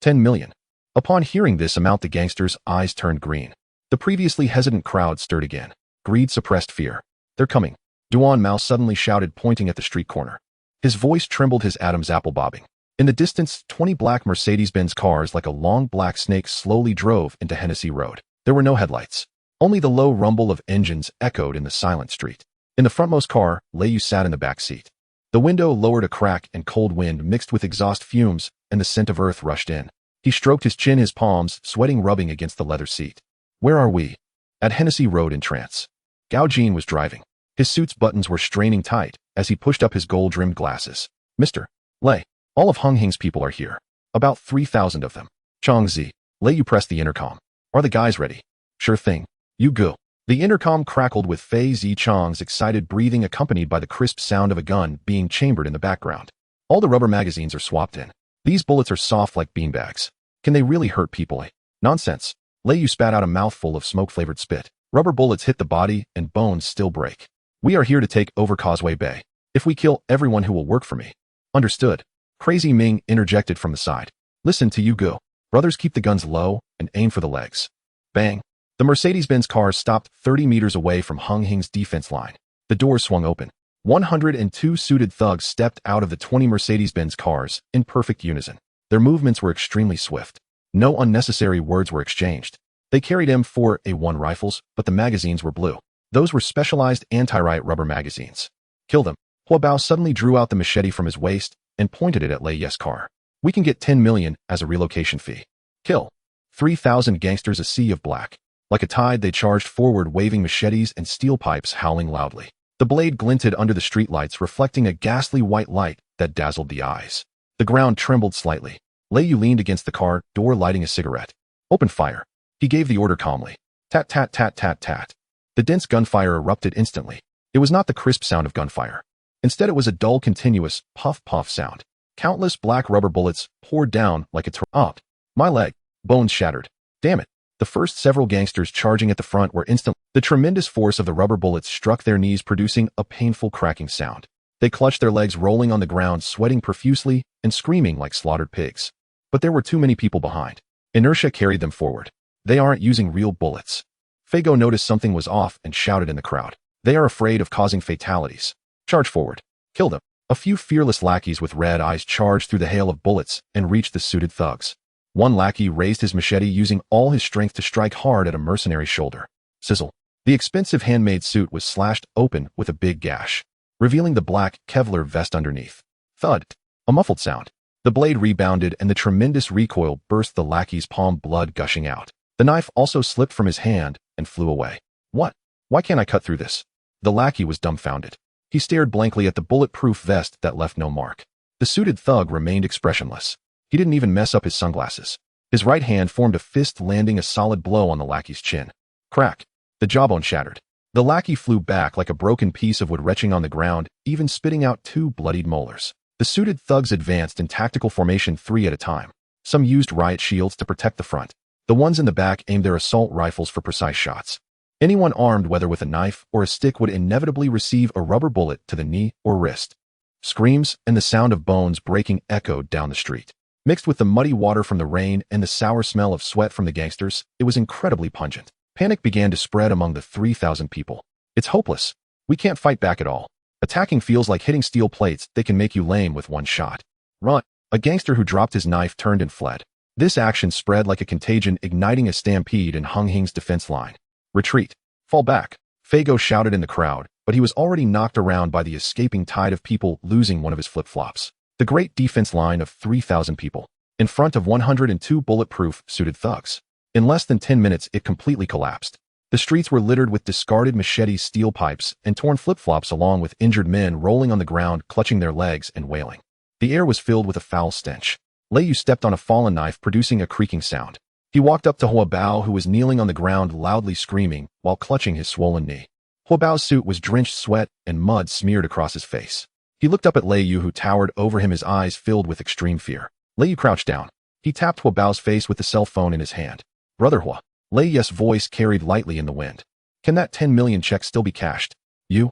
10 million. Upon hearing this amount, the gangsters' eyes turned green. The previously hesitant crowd stirred again. Greed suppressed fear. "They're coming," Duan Mao suddenly shouted, pointing at the street corner. His voice trembled, his Adam's apple bobbing. In the distance, 20 black Mercedes-Benz cars like a long black snake slowly drove into Hennessy Road. There were no headlights. Only the low rumble of engines echoed in the silent street. In the frontmost car, Lei Yu sat in the back seat. The window lowered a crack, and cold wind mixed with exhaust fumes, and the scent of earth rushed in. He stroked his chin, his palms, sweating, rubbing against the leather seat. "Where are we?" "At Hennessy Road in trance." Gao Jin was driving. His suit's buttons were straining tight as he pushed up his gold-rimmed glasses. "Mr. Lei, all of Hung Hing's people are here. About 3,000 of them." "Chong Zi." Lei Yu pressed the intercom. "Are the guys ready?" "Sure thing. You go." The intercom crackled with Fei Zichang's excited breathing, accompanied by the crisp sound of a gun being chambered in the background. "All the rubber magazines are swapped in. These bullets are soft like beanbags. Can they really hurt people, eh?" "Nonsense." Lei Yu spat out a mouthful of smoke-flavored spit. "Rubber bullets hit the body and bones still break. We are here to take over Causeway Bay. If we kill everyone who will work for me." "Understood." Crazy Ming interjected from the side. "Listen to you go. Brothers, keep the guns low and aim for the legs." Bang. The Mercedes-Benz cars stopped 30 meters away from Hung Hing's defense line. The doors swung open. 102 suited thugs stepped out of the 20 Mercedes-Benz cars in perfect unison. Their movements were extremely swift. No unnecessary words were exchanged. They carried M4A1 rifles, but the magazines were blue. Those were specialized anti-riot rubber magazines. "Kill them." Hua Bao suddenly drew out the machete from his waist and pointed it at Lei Yu's car. "We can get 10 million as a relocation fee." "Kill." 3,000 gangsters, a sea of black. Like a tide, they charged forward, waving machetes and steel pipes, howling loudly. The blade glinted under the streetlights, reflecting a ghastly white light that dazzled the eyes. The ground trembled slightly. Lei Yu leaned against the car door, lighting a cigarette. "Open fire." He gave the order calmly. Tat, tat, tat, tat, tat. The dense gunfire erupted instantly. It was not the crisp sound of gunfire. Instead, it was a dull, continuous, puff-puff sound. Countless black rubber bullets poured down like a torrent. My leg. Bones shattered. Damn it. The first several gangsters charging at the front were instant. The tremendous force of the rubber bullets struck their knees, producing a painful cracking sound. They clutched their legs, rolling on the ground, sweating profusely and screaming like slaughtered pigs. But there were too many people behind. Inertia carried them forward. "They aren't using real bullets." Fago noticed something was off and shouted in the crowd. "They are afraid of causing fatalities. Charge forward. Kill them." A few fearless lackeys with red eyes charged through the hail of bullets and reached the suited thugs. One lackey raised his machete, using all his strength to strike hard at a mercenary's shoulder. Sizzle. The expensive handmade suit was slashed open with a big gash, revealing the black Kevlar vest underneath. Thud. A muffled sound. The blade rebounded, and the tremendous recoil burst the lackey's palm, blood gushing out. The knife also slipped from his hand and flew away. "What? Why can't I cut through this?" The lackey was dumbfounded. He stared blankly at the bulletproof vest that left no mark. The suited thug remained expressionless. He didn't even mess up his sunglasses. His right hand formed a fist, landing a solid blow on the lackey's chin. Crack. The jawbone shattered. The lackey flew back like a broken piece of wood, retching on the ground, even spitting out 2 bloodied molars. The suited thugs advanced in tactical formation, 3 at a time. Some used riot shields to protect the front. The ones in the back aimed their assault rifles for precise shots. Anyone armed, whether with a knife or a stick, would inevitably receive a rubber bullet to the knee or wrist. Screams and the sound of bones breaking echoed down the street. Mixed with the muddy water from the rain and the sour smell of sweat from the gangsters, it was incredibly pungent. Panic began to spread among the 3,000 people. "It's hopeless. We can't fight back at all. Attacking feels like hitting steel plates. They can make you lame with one shot. Run." A gangster who dropped his knife turned and fled. This action spread like a contagion, igniting a stampede in Hung Hing's defense line. "Retreat. Fall back." Fago shouted in the crowd, but he was already knocked around by the escaping tide of people, losing one of his flip-flops. The great defense line of 3,000 people, in front of 102 bulletproof, suited thugs. In less than 10 minutes, it completely collapsed. The streets were littered with discarded machetes, steel pipes, and torn flip-flops, along with injured men rolling on the ground, clutching their legs and wailing. The air was filled with a foul stench. Lei Yu stepped on a fallen knife, producing a creaking sound. He walked up to Hua Bao, who was kneeling on the ground, loudly screaming while clutching his swollen knee. Hua Bao's suit was drenched, sweat and mud smeared across his face. He looked up at Lei Yu, who towered over him, his eyes filled with extreme fear. Lei Yu crouched down. He tapped Hua Bao's face with the cell phone in his hand. "Brother Hua." Lei Yu's voice carried lightly in the wind. "Can that 10 million check still be cashed?" You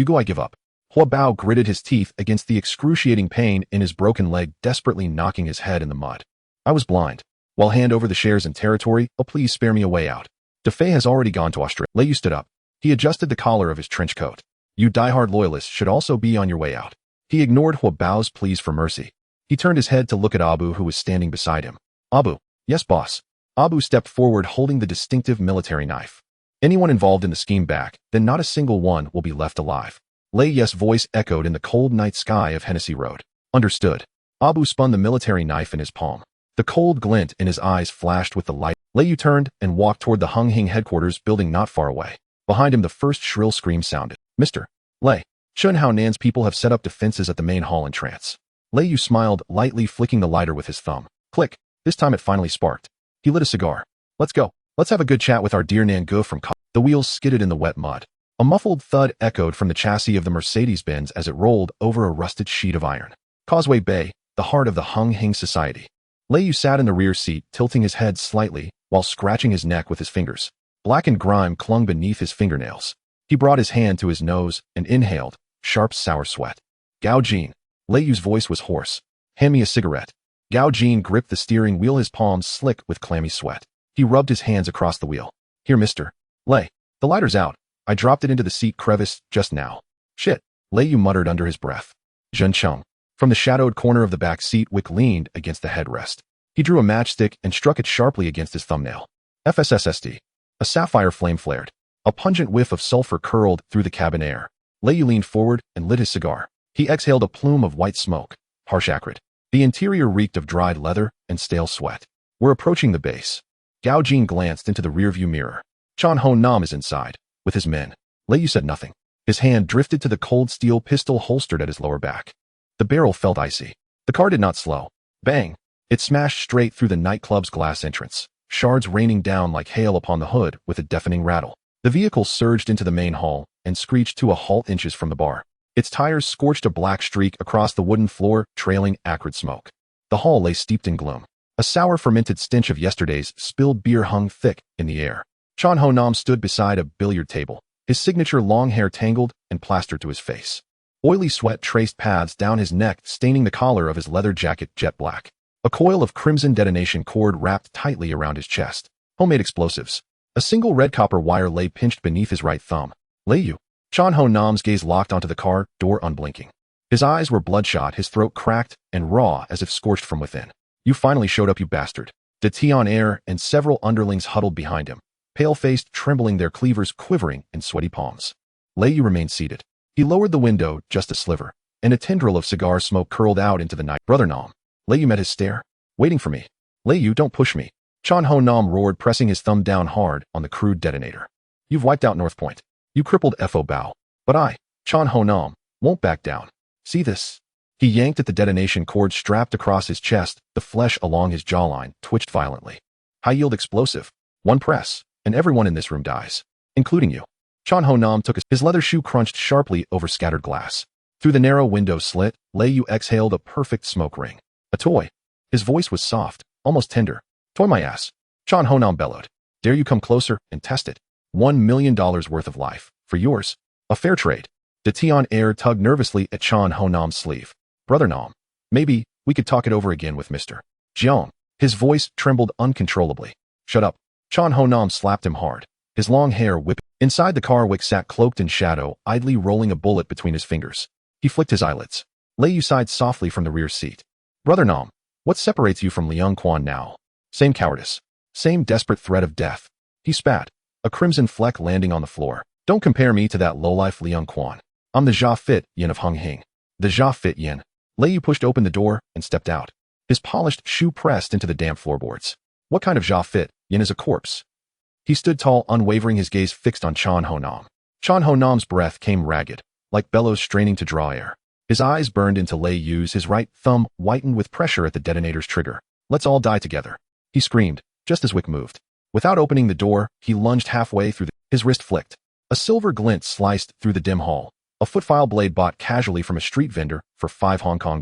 go, I give up." Hua Bao gritted his teeth against the excruciating pain in his broken leg, desperately knocking his head in the mud. "I was blind. While hand over the shares and territory, oh please spare me a way out. DeFay has already gone to Australia. Lei Yu stood up. He adjusted the collar of his trench coat. You diehard loyalists should also be on your way out. He ignored Hua Bao's pleas for mercy. He turned his head to look at Abu, who was standing beside him. Abu. Yes, boss. Abu stepped forward holding the distinctive military knife. Anyone involved in the scheme back, then not a single one will be left alive. Lei Yu's voice echoed in the cold night sky of Hennessy Road. Understood. Abu spun the military knife in his palm. The cold glint in his eyes flashed with the light. Lei Yu turned and walked toward the Hung Hing headquarters building not far away. Behind him the first shrill scream sounded. Mr. Lei. Chun Hao Nan's people have set up defenses at the main hall in trance. Lei Yu smiled, lightly flicking the lighter with his thumb. Click. This time it finally sparked. He lit a cigar. Let's go. Let's have a good chat with our dear Nan Gu from The wheels skidded in the wet mud. A muffled thud echoed from the chassis of the Mercedes-Benz as it rolled over a rusted sheet of iron. Causeway Bay, the heart of the Hung Hing Society. Lei Yu sat in the rear seat, tilting his head slightly, while scratching his neck with his fingers. Blackened grime clung beneath his fingernails. He brought his hand to his nose and inhaled, sharp sour sweat. Gao Jin. Lei Yu's voice was hoarse. Hand me a cigarette. Gao Jin gripped the steering wheel, his palms slick with clammy sweat. He rubbed his hands across the wheel. Here, mister. Lei. The lighter's out. I dropped it into the seat crevice just now. Shit. Lei Yu muttered under his breath. Zhen Cheng. From the shadowed corner of the back seat, Wick leaned against the headrest. He drew a matchstick and struck it sharply against his thumbnail. FSSSD. A sapphire flame flared. A pungent whiff of sulfur curled through the cabin air. Lei Yu leaned forward and lit his cigar. He exhaled a plume of white smoke, harsh acrid. The interior reeked of dried leather and stale sweat. We're approaching the base. Gao Jin glanced into the rearview mirror. Chan Ho Nam is inside, with his men. Lei Yu said nothing. His hand drifted to the cold steel pistol holstered at his lower back. The barrel felt icy. The car did not slow. Bang! It smashed straight through the nightclub's glass entrance, shards raining down like hail upon the hood with a deafening rattle. The vehicle surged into the main hall and screeched to a halt inches from the bar. Its tires scorched a black streak across the wooden floor, trailing acrid smoke. The hall lay steeped in gloom. A sour fermented stench of yesterday's spilled beer hung thick in the air. Chan Ho Nam stood beside a billiard table, his signature long hair tangled and plastered to his face. Oily sweat traced paths down his neck, staining the collar of his leather jacket jet black. A coil of crimson detonation cord wrapped tightly around his chest. Homemade explosives. A single red copper wire lay pinched beneath his right thumb. Lei Yu. Chan Ho Nam's gaze locked onto the car, door unblinking. His eyes were bloodshot, his throat cracked and raw as if scorched from within. You finally showed up, you bastard. De Tion Air and several underlings huddled behind him, pale-faced, trembling, their cleavers quivering in sweaty palms. Lei Yu remained seated. He lowered the window just a sliver, and a tendril of cigar smoke curled out into the night. Brother Nam. Lei Yu met his stare. Waiting for me. Lei Yu, don't push me. Chan Ho Nam roared, pressing his thumb down hard on the crude detonator. You've wiped out North Point. You crippled Fo Bao. But I, Chan Ho Nam, won't back down. See this? He yanked at the detonation cord strapped across his chest. The flesh along his jawline twitched violently. High-yield explosive. One press, and everyone in this room dies. Including you. Chan Ho Nam took his leather shoe crunched sharply over scattered glass. Through the narrow window slit, Lei Yu exhaled a perfect smoke ring. A toy. His voice was soft, almost tender. Toy my ass. Chan Ho Nam bellowed. Dare you come closer and test it? $1 million worth of life. For yours. A fair trade. De Tion Air tugged nervously at Chan Ho Nam's sleeve. Brother Nam. Maybe we could talk it over again with Mr. Jiang. His voice trembled uncontrollably. Shut up. Chan Ho Nam slapped him hard. His long hair whipped. Inside the car, Wick sat cloaked in shadow, idly rolling a bullet between his fingers. He flicked his eyelids. Lei Yu sighed softly from the rear seat. Brother Nam. What separates you from Liang Quan now? Same cowardice. Same desperate threat of death. He spat, a crimson fleck landing on the floor. Don't compare me to that lowlife Liang Quan. I'm the Jia Fit Yin of Hung Hing. The Jia Fit Yin. Lei Yu pushed open the door and stepped out. His polished shoe pressed into the damp floorboards. What kind of Jia Fit Yin is a corpse? He stood tall, unwavering, his gaze fixed on Chan Ho Nam. Chan Ho Nam's breath came ragged, like bellows straining to draw air. His eyes burned into Lei Yu's, his right thumb whitened with pressure at the detonator's trigger. Let's all die together. He screamed, just as Wick moved. Without opening the door, he lunged halfway through. His wrist flicked. A silver glint sliced through the dim hall. A footfile blade bought casually from a street vendor for $5 Hong Kong.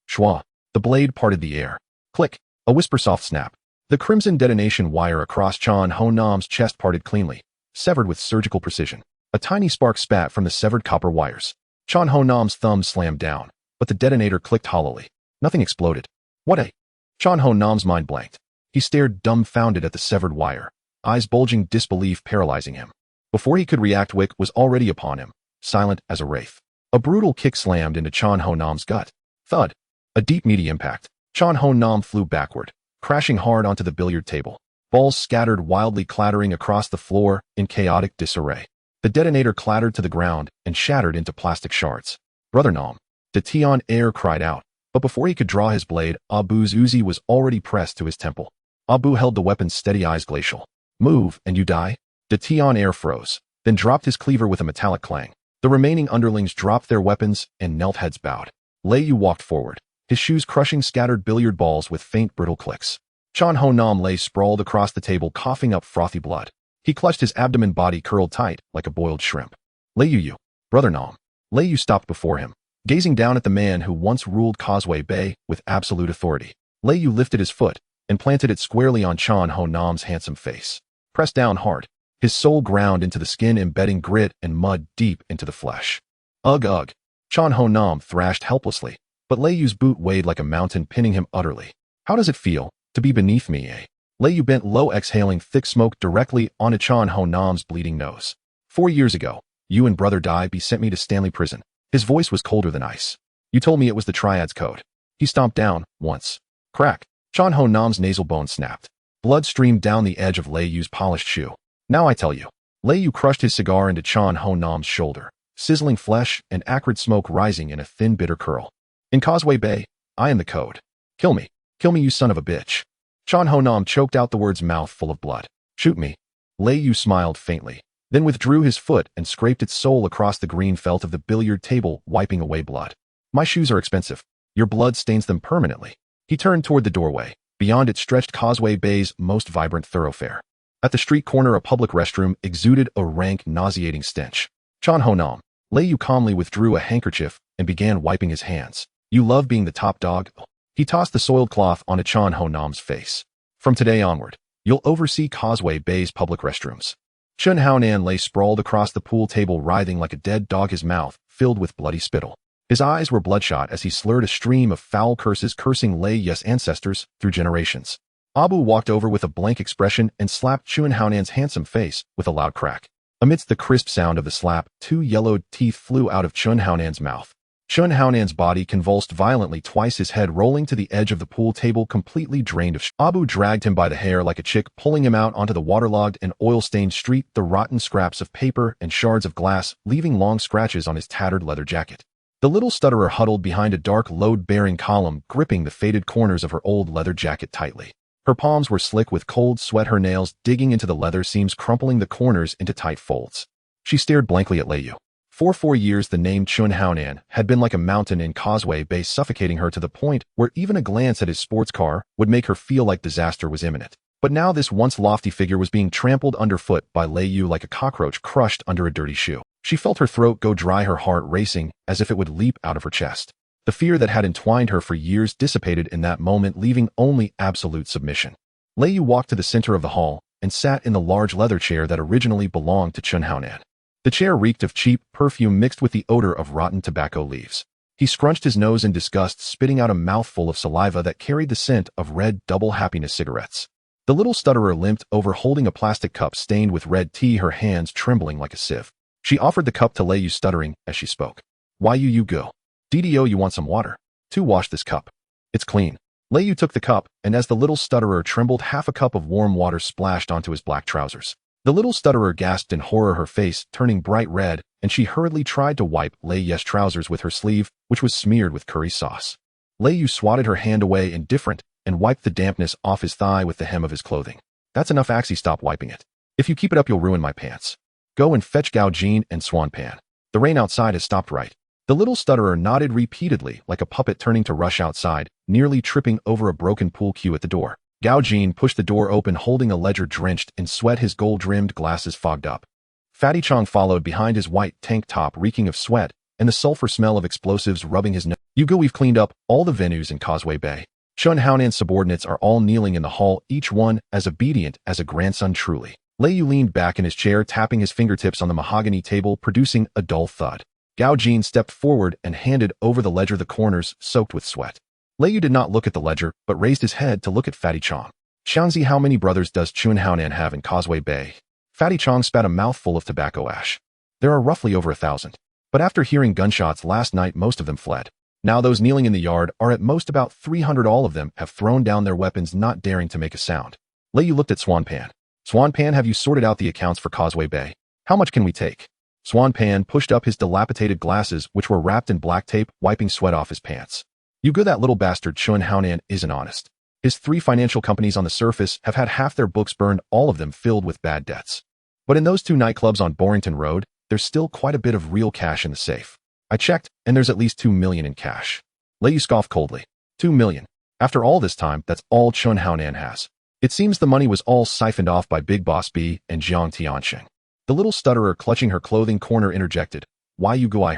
Schwa. The blade parted the air. Click. A whisper soft snap. The crimson detonation wire across Chan Ho Nam's chest parted cleanly, severed with surgical precision. A tiny spark spat from the severed copper wires. Chan Ho Nam's thumb slammed down, but the detonator clicked hollowly. Nothing exploded. What a... Chan Ho Nam's mind blanked. He stared dumbfounded at the severed wire, eyes bulging disbelief paralyzing him. Before he could react, Wick was already upon him, silent as a wraith. A brutal kick slammed into Chan Ho Nam's gut. Thud. A deep meaty impact. Chan Ho Nam flew backward, crashing hard onto the billiard table. Balls scattered wildly, clattering across the floor in chaotic disarray. The detonator clattered to the ground and shattered into plastic shards. Brother Nam. De Tion Air cried out, but before he could draw his blade, Abu's Uzi was already pressed to his temple. Abu held the weapon steady, eyes glacial. Move, and you die? De Tion Air froze, then dropped his cleaver with a metallic clang. The remaining underlings dropped their weapons and knelt, heads bowed. Lei Yu walked forward, his shoes crushing scattered billiard balls with faint brittle clicks. Chan Ho Nam lay sprawled across the table, coughing up frothy blood. He clutched his abdomen, body curled tight like a boiled shrimp. Lei Yu, Brother Nam. Lei Yu stopped before him, gazing down at the man who once ruled Causeway Bay with absolute authority. Lei Yu lifted his foot and planted it squarely on Chan Ho Nam's handsome face. Pressed down hard, his soul ground into the skin, embedding grit and mud deep into the flesh. Ugh, ugh. Chan Ho Nam thrashed helplessly, but Lei Yu's boot weighed like a mountain, pinning him utterly. How does it feel to be beneath me, eh? Lei Yu bent low, exhaling thick smoke directly onto Chan Ho Nam's bleeding nose. 4 years ago, you and Brother Dai Bi sent me to Stanley Prison. His voice was colder than ice. You told me it was the Triads code. He stomped down, once. Crack. Chan Ho Nam's nasal bone snapped. Blood streamed down the edge of Lei Yu's polished shoe. Now I tell you. Lei Yu crushed his cigar into Chan Ho Nam's shoulder, sizzling flesh and acrid smoke rising in a thin, bitter curl. In Causeway Bay, I am the code. Kill me. Kill me, you son of a bitch. Chan Ho Nam choked out the words, mouth full of blood. Shoot me. Lei Yu smiled faintly, then withdrew his foot and scraped its sole across the green felt of the billiard table, wiping away blood. My shoes are expensive. Your blood stains them permanently. He turned toward the doorway. Beyond it stretched Causeway Bay's most vibrant thoroughfare. At the street corner, a public restroom exuded a rank, nauseating stench. Chan Ho Nam. Lei Yu calmly withdrew a handkerchief and began wiping his hands. You love being the top dog? He tossed the soiled cloth onto Chan Ho Nam's face. From today onward, you'll oversee Causeway Bay's public restrooms. Chun Haonan lay sprawled across the pool table, writhing like a dead dog, his mouth filled with bloody spittle. His eyes were bloodshot as he slurred a stream of foul curses, cursing Lei Yu's ancestors through generations. Abu walked over with a blank expression and slapped Chun Haonan's handsome face with a loud crack. Amidst the crisp sound of the slap, 2 yellowed teeth flew out of Chun Haonan's mouth. Chun Haonan's body convulsed violently, twice his head rolling to the edge of the pool table, completely drained of Abu dragged him by the hair like a chick, pulling him out onto the waterlogged and oil-stained street, the rotten scraps of paper and shards of glass leaving long scratches on his tattered leather jacket. The little stutterer huddled behind a dark load-bearing column, gripping the faded corners of her old leather jacket tightly. Her palms were slick with cold sweat, her nails digging into the leather seams, crumpling the corners into tight folds. She stared blankly at Lei Yu. For 4 years, the name Chun Haonan had been like a mountain in Causeway Bay, suffocating her to the point where even a glance at his sports car would make her feel like disaster was imminent. But now this once lofty figure was being trampled underfoot by Lei Yu like a cockroach crushed under a dirty shoe. She felt her throat go dry, her heart racing as if it would leap out of her chest. The fear that had entwined her for years dissipated in that moment, leaving only absolute submission. Lei Yu walked to the center of the hall and sat in the large leather chair that originally belonged to Chun Haonan. The chair reeked of cheap perfume mixed with the odor of rotten tobacco leaves. He scrunched his nose in disgust, spitting out a mouthful of saliva that carried the scent of red Double Happiness cigarettes. The little stutterer limped over, holding a plastic cup stained with red tea, her hands trembling like a sieve. She offered the cup to Lei Yu, stuttering as she spoke. Why you go? DDO, you want some water? To wash this cup. It's clean. Lei Yu took the cup, and as the little stutterer trembled, half a cup of warm water splashed onto his black trousers. The little stutterer gasped in horror, her face turning bright red, and she hurriedly tried to wipe Lei Yu's trousers with her sleeve, which was smeared with curry sauce. Lei Yu swatted her hand away, indifferent, and wiped the dampness off his thigh with the hem of his clothing. That's enough, Axie, stop wiping it. If you keep it up, you'll ruin my pants. Go and fetch Gao Jin and Swan Pan. The rain outside has stopped, right? The little stutterer nodded repeatedly like a puppet, turning to rush outside, nearly tripping over a broken pool cue at the door. Gao Jin pushed the door open, holding a ledger drenched in sweat, his gold-rimmed glasses fogged up. Fatty Chong followed behind, his white tank top reeking of sweat and the sulfur smell of explosives rubbing his nose. You go, we've cleaned up all the venues in Causeway Bay. Chun Haonan's subordinates are all kneeling in the hall, each one as obedient as a grandson truly. Lei Yu leaned back in his chair, tapping his fingertips on the mahogany table, producing a dull thud. Gao Jin stepped forward and handed over the ledger, the corners soaked with sweat. Lei Yu did not look at the ledger, but raised his head to look at Fatty Chong. Xiangzi, how many brothers does Chun Haonan have in Causeway Bay? Fatty Chong spat a mouthful of tobacco ash. There are roughly over 1,000. But after hearing gunshots last night, most of them fled. Now those kneeling in the yard are at most about 300. All of them have thrown down their weapons, not daring to make a sound. Lei Yu looked at Swan Pan. Swan Pan, have you sorted out the accounts for Causeway Bay? How much can we take? Swan Pan pushed up his dilapidated glasses, which were wrapped in black tape, wiping sweat off his pants. You good, that little bastard Chun Haonan isn't honest. His 3 financial companies on the surface have had half their books burned, all of them filled with bad debts. But in those 2 nightclubs on Borrington Road, there's still quite a bit of real cash in the safe. I checked, and there's at least 2 million in cash. Lei Yu scoffed coldly. 2 million. After all this time, that's all Chun Haonan has. It seems the money was all siphoned off by Big Boss B and Jiang Tianxing. The little stutterer clutching her clothing corner interjected. Why you go? I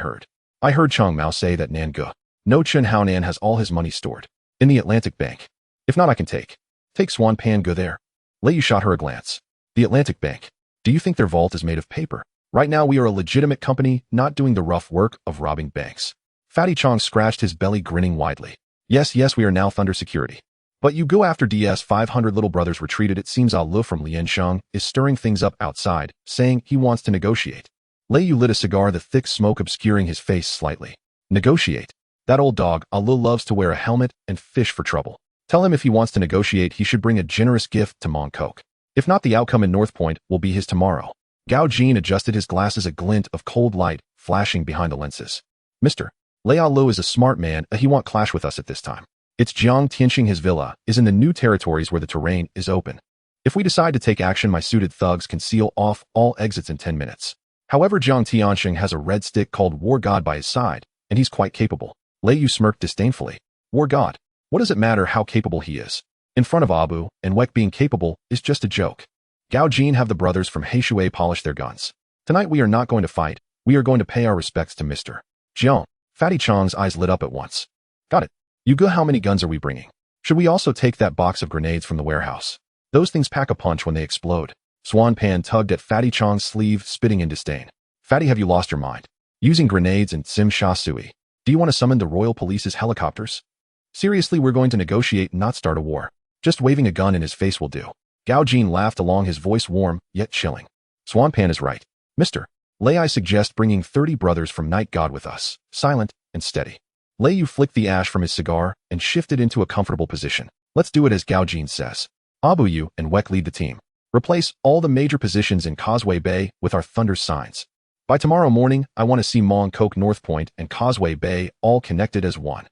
heard Chong Mao say that Nan Ge. No, Chun Haonan has all his money stored in the Atlantic Bank. If not, I can take Swan Pan Ge there. Lei Yu shot her a glance. The Atlantic Bank. Do you think their vault is made of paper? Right now we are a legitimate company, not doing the rough work of robbing banks. Fatty Chong scratched his belly, grinning widely. Yes, we are now Thunder Security. But you go after DS 500 little brothers retreated. It seems Lu from Liansheng is stirring things up outside, saying he wants to negotiate. Lei Yu lit a cigar, the thick smoke obscuring his face slightly. Negotiate? That old dog, Lu, loves to wear a helmet and fish for trouble. Tell him if he wants to negotiate, he should bring a generous gift to Mong Kok. If not, the outcome in North Point will be his tomorrow. Gao Jin adjusted his glasses, a glint of cold light flashing behind the lenses. Mr. Lu is a smart man, he won't clash with us at this time. It's Jiang Tianxing. His villa is in the new territories where the terrain is open. If we decide to take action, my suited thugs can seal off all exits in 10 minutes. However, Jiang Tianxing has a red stick called War God by his side, and he's quite capable. Lei Yu smirked disdainfully. War God? What does it matter how capable he is? In front of Abu and Wek, being capable is just a joke. Gao Jin, have the brothers from Heishui polish their guns. Tonight we are not going to fight, we are going to pay our respects to Mr. Jiang. Fatty Chong's eyes lit up at once. Got it. You go, how many guns are we bringing? Should we also take that box of grenades from the warehouse? Those things pack a punch when they explode. Swan Pan tugged at Fatty Chong's sleeve, spitting in disdain. Fatty, have you lost your mind? Using grenades in Sim Sha Sui. Do you want to summon the Royal Police's helicopters? Seriously, we're going to negotiate, not start a war. Just waving a gun in his face will do. Gao Jin laughed along, his voice warm, yet chilling. Swan Pan is right. Mr. Lei, I suggest bringing 30 brothers from Night God with us, silent and steady. Lei Yu flicked the ash from his cigar and shifted into a comfortable position. Let's do it as Gao Jin says. Abu Yu and Wek lead the team. Replace all the major positions in Causeway Bay with our Thunder signs. By tomorrow morning, I want to see Mong Kok, North Point, and Causeway Bay all connected as one.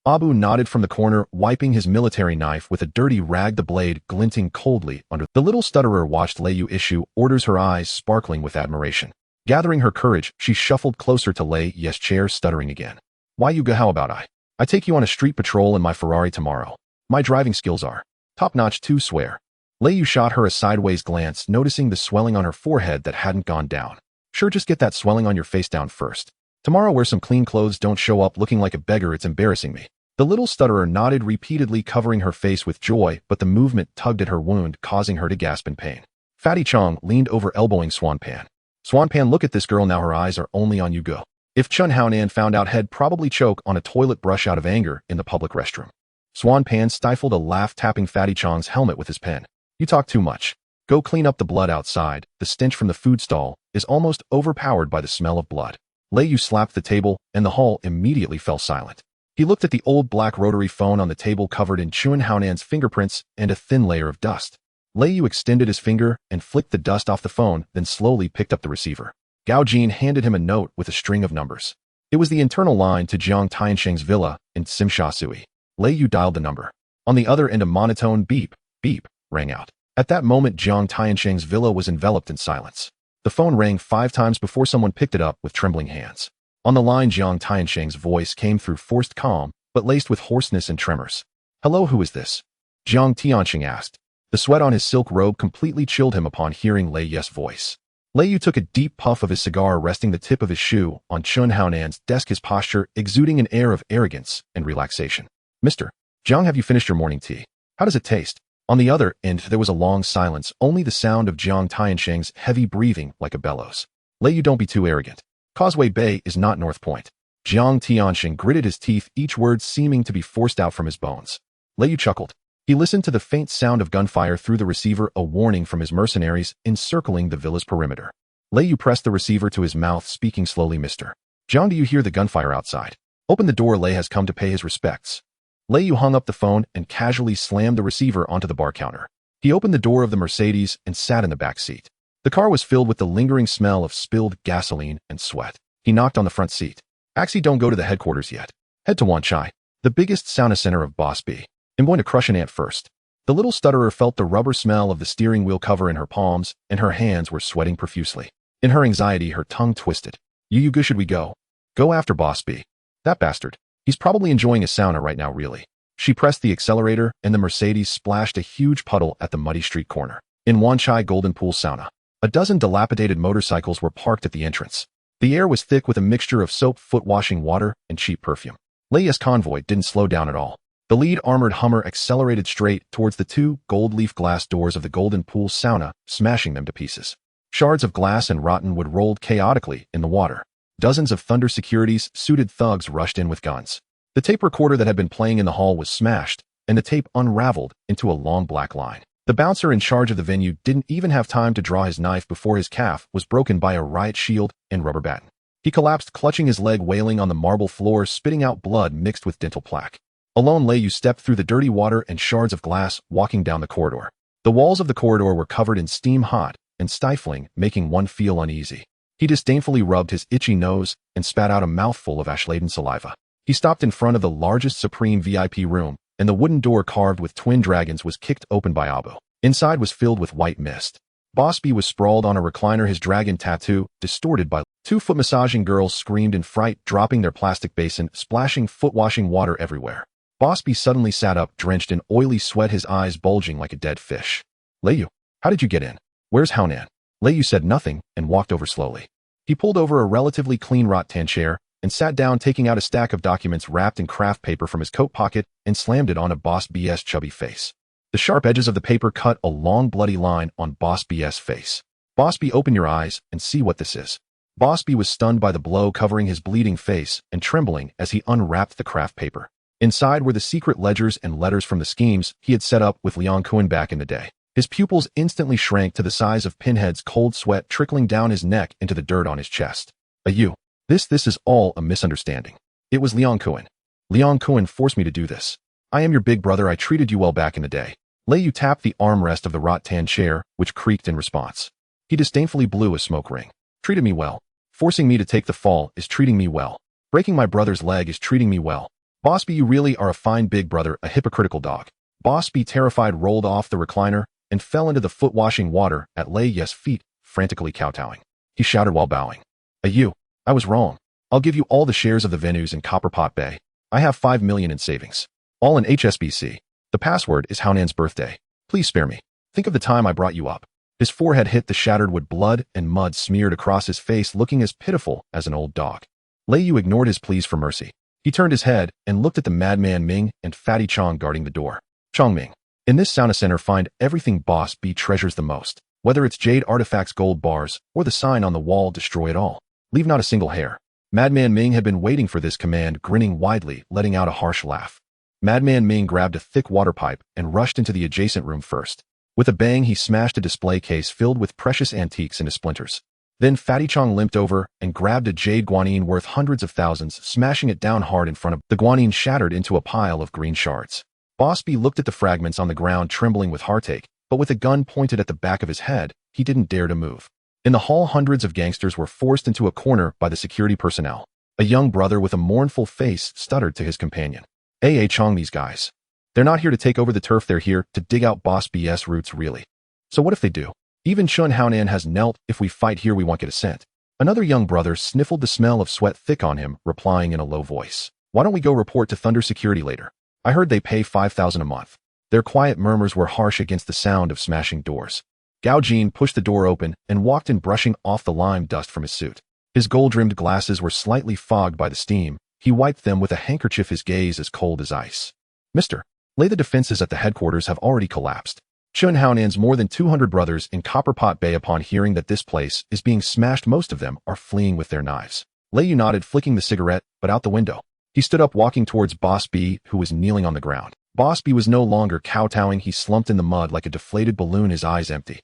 Abu nodded from the corner, wiping his military knife with a dirty rag, the blade glinting coldly under. The little stutterer watched Lei Yu issue orders, her eyes sparkling with admiration. Gathering her courage, she shuffled closer to Lei Yu's chair, stuttering again. Why you go? How about I take you on a street patrol in my Ferrari tomorrow. My driving skills are top-notch too, swear. Lei Yu shot her a sideways glance, noticing the swelling on her forehead that hadn't gone down. Sure, just get that swelling on your face down first. Tomorrow wear some clean clothes, don't show up looking like a beggar, it's embarrassing me. The little stutterer nodded repeatedly, covering her face with joy, but the movement tugged at her wound, causing her to gasp in pain. Fatty Chong leaned over, elbowing Swan Pan. Swan Pan, look at this girl now, her eyes are only on you. Go. If Chun Haonan found out, he'd probably choke on a toilet brush out of anger in the public restroom. Swan Pan stifled a laugh, tapping Fatty Chong's helmet with his pen. You talk too much. Go clean up the blood outside. The stench from the food stall is almost overpowered by the smell of blood. Lei Yu slapped the table, and the hall immediately fell silent. He looked at the old black rotary phone on the table, covered in Chun Haonan's fingerprints and a thin layer of dust. Lei Yu extended his finger and flicked the dust off the phone, then slowly picked up the receiver. Gao Jin handed him a note with a string of numbers. It was the internal line to Jiang Tianxing's villa in Sim Sha Sui. Lei Yu dialed the number. On the other end, a monotone beep, beep, rang out. At that moment, Jiang Tianxing's villa was enveloped in silence. The phone rang 5 times before someone picked it up with trembling hands. On the line, Jiang Tianxing's voice came through, forced calm, but laced with hoarseness and tremors. Hello, who is this? Jiang Tianxing asked. The sweat on his silk robe completely chilled him upon hearing Lei Yu's voice. Lei Yu took a deep puff of his cigar, resting the tip of his shoe on Chun Haonan's desk, his posture exuding an air of arrogance and relaxation. Mr. Jiang, have you finished your morning tea? How does it taste? On the other end, there was a long silence, only the sound of Jiang Tianxing's heavy breathing like a bellows. Lei Yu, don't be too arrogant. Causeway Bay is not North Point. Jiang Tianxing gritted his teeth, each word seeming to be forced out from his bones. Lei Yu chuckled. He listened to the faint sound of gunfire through the receiver, a warning from his mercenaries encircling the villa's perimeter. Lei Yu pressed the receiver to his mouth, speaking slowly. Mr. John, do you hear the gunfire outside? Open the door. Lei has come to pay his respects. Lei Yu hung up the phone and casually slammed the receiver onto the bar counter. He opened the door of the Mercedes and sat in the back seat. The car was filled with the lingering smell of spilled gasoline and sweat. He knocked on the front seat. Axie, don't go to the headquarters yet. Head to Wan Chai, the biggest sauna center of Boss B. I'm going to crush an ant first. The little stutterer felt the rubber smell of the steering wheel cover in her palms, and her hands were sweating profusely. In her anxiety, her tongue twisted. Yugu, should we go? Go after Boss B. That bastard. He's probably enjoying a sauna right now, really. She pressed the accelerator, and the Mercedes splashed a huge puddle at the muddy street corner. In Wan Chai Golden Pool Sauna, a dozen dilapidated motorcycles were parked at the entrance. The air was thick with a mixture of soap, foot-washing water, and cheap perfume. Leia's convoy didn't slow down at all. The lead armored Hummer accelerated straight towards the two gold-leaf glass doors of the Golden Pool Sauna, smashing them to pieces. Shards of glass and rotten wood rolled chaotically in the water. Dozens of Thunder Security's suited thugs rushed in with guns. The tape recorder that had been playing in the hall was smashed, and the tape unraveled into a long black line. The bouncer in charge of the venue didn't even have time to draw his knife before his calf was broken by a riot shield and rubber baton. He collapsed, clutching his leg, wailing on the marble floor, spitting out blood mixed with dental plaque. Alone, Lei Yu stepped through the dirty water and shards of glass, walking down the corridor. The walls of the corridor were covered in steam, hot and stifling, making one feel uneasy. He disdainfully rubbed his itchy nose and spat out a mouthful of ash-laden saliva. He stopped in front of the largest Supreme VIP room, and the wooden door carved with twin dragons was kicked open by Abu. Inside was filled with white mist. Boss B was sprawled on a recliner, his dragon tattoo distorted by 2-foot. Massaging girls screamed in fright, dropping their plastic basin, splashing foot-washing water everywhere. Boss B suddenly sat up, drenched in oily sweat, his eyes bulging like a dead fish. Lei Yu, how did you get in? Where's Haonan? Lei Yu said nothing and walked over slowly. He pulled over a relatively clean rattan chair and sat down, taking out a stack of documents wrapped in craft paper from his coat pocket and slammed it on a Boss B's chubby face. The sharp edges of the paper cut a long bloody line on Boss B's face. Boss B, open your eyes and see what this is. Boss B was stunned by the blow, covering his bleeding face and trembling as he unwrapped the craft paper. Inside were the secret ledgers and letters from the schemes he had set up with Liang Kun back in the day. His pupils instantly shrank to the size of pinheads, cold sweat trickling down his neck into the dirt on his chest. This is all a misunderstanding. It was Liang Kun. Liang Kun forced me to do this. I am your big brother. I treated you well back in the day. Lei Yu tapped the armrest of the rattan chair, which creaked in response. He disdainfully blew a smoke ring. Treated me well. Forcing me to take the fall is treating me well. Breaking my brother's leg is treating me well. Boss B, you really are a fine big brother, a hypocritical dog. Boss B, terrified, rolled off the recliner and fell into the foot-washing water at Lei Yu's feet, frantically kowtowing. He shouted while bowing. I was wrong. I'll give you all the shares of the venues in Copperpot Bay. I have 5 million in savings. All in HSBC. The password is Haonan's birthday. Please spare me. Think of the time I brought you up. His forehead hit the shattered wood, blood and mud smeared across his face, looking as pitiful as an old dog. Lei Yu ignored his pleas for mercy. He turned his head and looked at the madman Ming and Fatty Chong guarding the door. Chongming. In this sauna center, find everything Boss B treasures the most. Whether it's jade artifacts, gold bars, or the sign on the wall, destroy it all. Leave not a single hair. Madman Ming had been waiting for this command, grinning widely, letting out a harsh laugh. Madman Ming grabbed a thick water pipe and rushed into the adjacent room first. With a bang, he smashed a display case filled with precious antiques into splinters. Then Fatty Chong limped over and grabbed a jade guanine worth hundreds of thousands, smashing it down hard in front of the guanine, shattered into a pile of green shards. Boss B looked at the fragments on the ground, trembling with heartache, but with a gun pointed at the back of his head, he didn't dare to move. In the hall, hundreds of gangsters were forced into a corner by the security personnel. A young brother with a mournful face stuttered to his companion. Chong, these guys. They're not here to take over the turf, they're here to dig out Boss BS roots, really. So what if they do? Even Chun Haonan has knelt. If we fight here, we won't get a cent. Another young brother sniffled the smell of sweat thick on him, replying in a low voice. Why don't we go report to Thunder Security later? I heard they pay 5,000 a month. Their quiet murmurs were harsh against the sound of smashing doors. Gao Jin pushed the door open and walked in, brushing off the lime dust from his suit. His gold-rimmed glasses were slightly fogged by the steam. He wiped them with a handkerchief, his gaze as cold as ice. Mister, Lei, the defenses at the headquarters have already collapsed. Chun Haonan's more than 200 brothers in Copperpot Bay, upon hearing that this place is being smashed, most of them are fleeing with their knives. Lei Yu nodded, flicking the cigarette, but out the window. He stood up, walking towards Boss B, who was kneeling on the ground. Boss B was no longer kowtowing. He slumped in the mud like a deflated balloon, his eyes empty.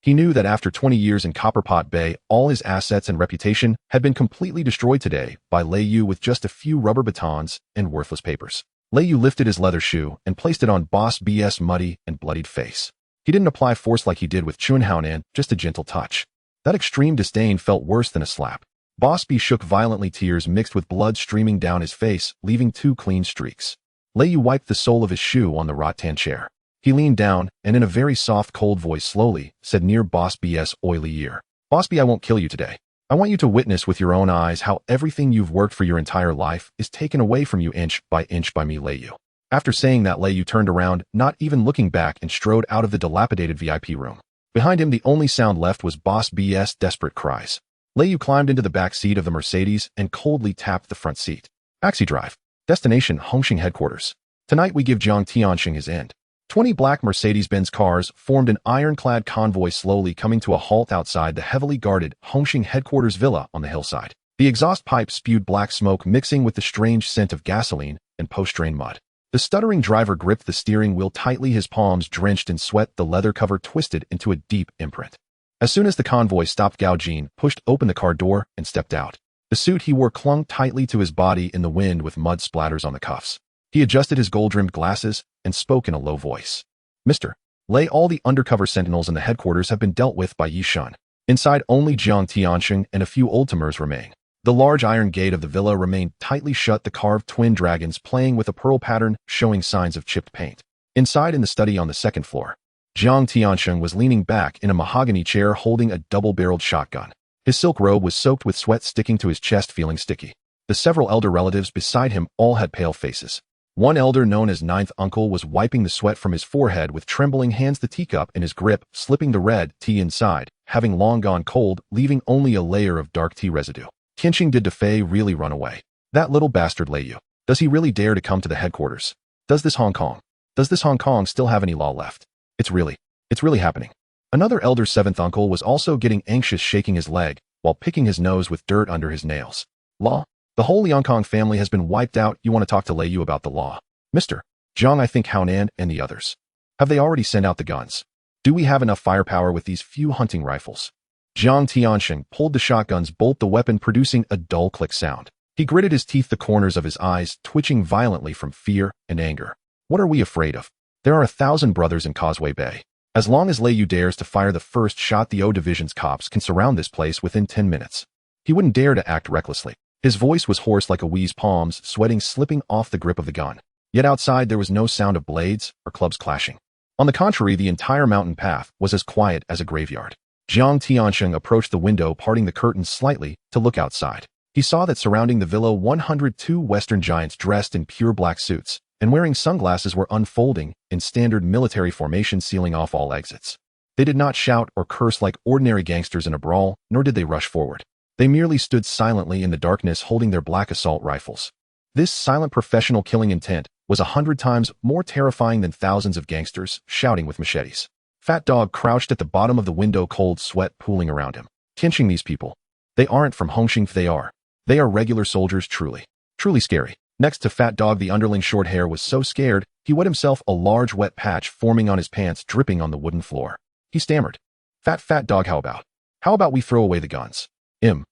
He knew that after 20 years in Copperpot Bay, all his assets and reputation had been completely destroyed today by Lei Yu with just a few rubber batons and worthless papers. Lei Yu lifted his leather shoe and placed it on Boss B's muddy and bloodied face. He didn't apply force like he did with Chun Haonan, just a gentle touch. That extreme disdain felt worse than a slap. Boss B shook violently, tears mixed with blood streaming down his face, leaving 2 clean streaks. Lei Yu wiped the sole of his shoe on the rattan chair. He leaned down, and in a very soft, cold voice slowly said near Boss B's oily ear, "Boss B, I won't kill you today. I want you to witness with your own eyes how everything you've worked for your entire life is taken away from you inch by me, Lei Yu." After saying that, Lei Yu turned around, not even looking back, and strode out of the dilapidated VIP room. Behind him, the only sound left was Boss B's desperate cries. Lei Yu climbed into the back seat of the Mercedes and coldly tapped the front seat. Taxi drive. Destination Hongqing headquarters. Tonight we give Jiang Tianxing his end. 20 black Mercedes-Benz cars formed an ironclad convoy, slowly coming to a halt outside the heavily guarded Hongqing headquarters villa on the hillside. The exhaust pipe spewed black smoke mixing with the strange scent of gasoline and post-drain mud. The stuttering driver gripped the steering wheel tightly, his palms drenched in sweat, the leather cover twisted into a deep imprint. As soon as the convoy stopped, Gao Jin pushed open the car door and stepped out. The suit he wore clung tightly to his body in the wind with mud splatters on the cuffs. He adjusted his gold-rimmed glasses and spoke in a low voice. "Mr. Lei, all the undercover sentinels in the headquarters have been dealt with by Yi Shun. Inside, only Jiang Tianxing and a few old-timers remain." The large iron gate of the villa remained tightly shut, the carved twin dragons playing with a pearl pattern showing signs of chipped paint. Inside, in the study on the second floor, Jiang Tianxing was leaning back in a mahogany chair holding a double-barreled shotgun. His silk robe was soaked with sweat sticking to his chest, feeling sticky. The several elder relatives beside him all had pale faces. One elder, known as Ninth Uncle, was wiping the sweat from his forehead with trembling hands, the teacup in his grip, slipping the red tea inside, having long gone cold, leaving only a layer of dark tea residue. Tianxing, did Defei really run away? That little bastard Lei Yu. Does he really dare to come to the headquarters? Does this Hong Kong still have any law left? It's really happening. Another elder, Seventh Uncle, was also getting anxious, shaking his leg, while picking his nose with dirt under his nails. Law? The whole Liangkong family has been wiped out. You want to talk to Lei Yu about the law? Mr. Jiang, I think Haonan and the others. Have they already sent out the guns? Do we have enough firepower with these few hunting rifles? Jiang Tianxing pulled the shotgun's bolt, the weapon producing a dull click sound. He gritted his teeth, the corners of his eyes twitching violently from fear and anger. What are we afraid of? There are 1,000 brothers in Causeway Bay. As long as Lei Yu dares to fire the first shot, the O Division's cops can surround this place within 10 minutes. He wouldn't dare to act recklessly. His voice was hoarse like a wee's, palms sweating, slipping off the grip of the gun. Yet outside there was no sound of blades or clubs clashing. On the contrary, the entire mountain path was as quiet as a graveyard. Jiang Tianxing approached the window, parting the curtains slightly to look outside. He saw that surrounding the villa 102 Western giants dressed in pure black suits and wearing sunglasses were unfolding in standard military formation, sealing off all exits. They did not shout or curse like ordinary gangsters in a brawl, nor did they rush forward. They merely stood silently in the darkness, holding their black assault rifles. This silent professional killing intent was 100 times more terrifying than thousands of gangsters shouting with machetes. Fat Dog crouched at the bottom of the window, cold sweat pooling around him. Tianxing, these people. They aren't from Hongqing. They are regular soldiers, truly scary. Next to Fat Dog, the underling, short hair, was so scared, he wet himself, a large wet patch forming on his pants, dripping on the wooden floor. He stammered. Fat Dog, how about we throw away the guns? I'm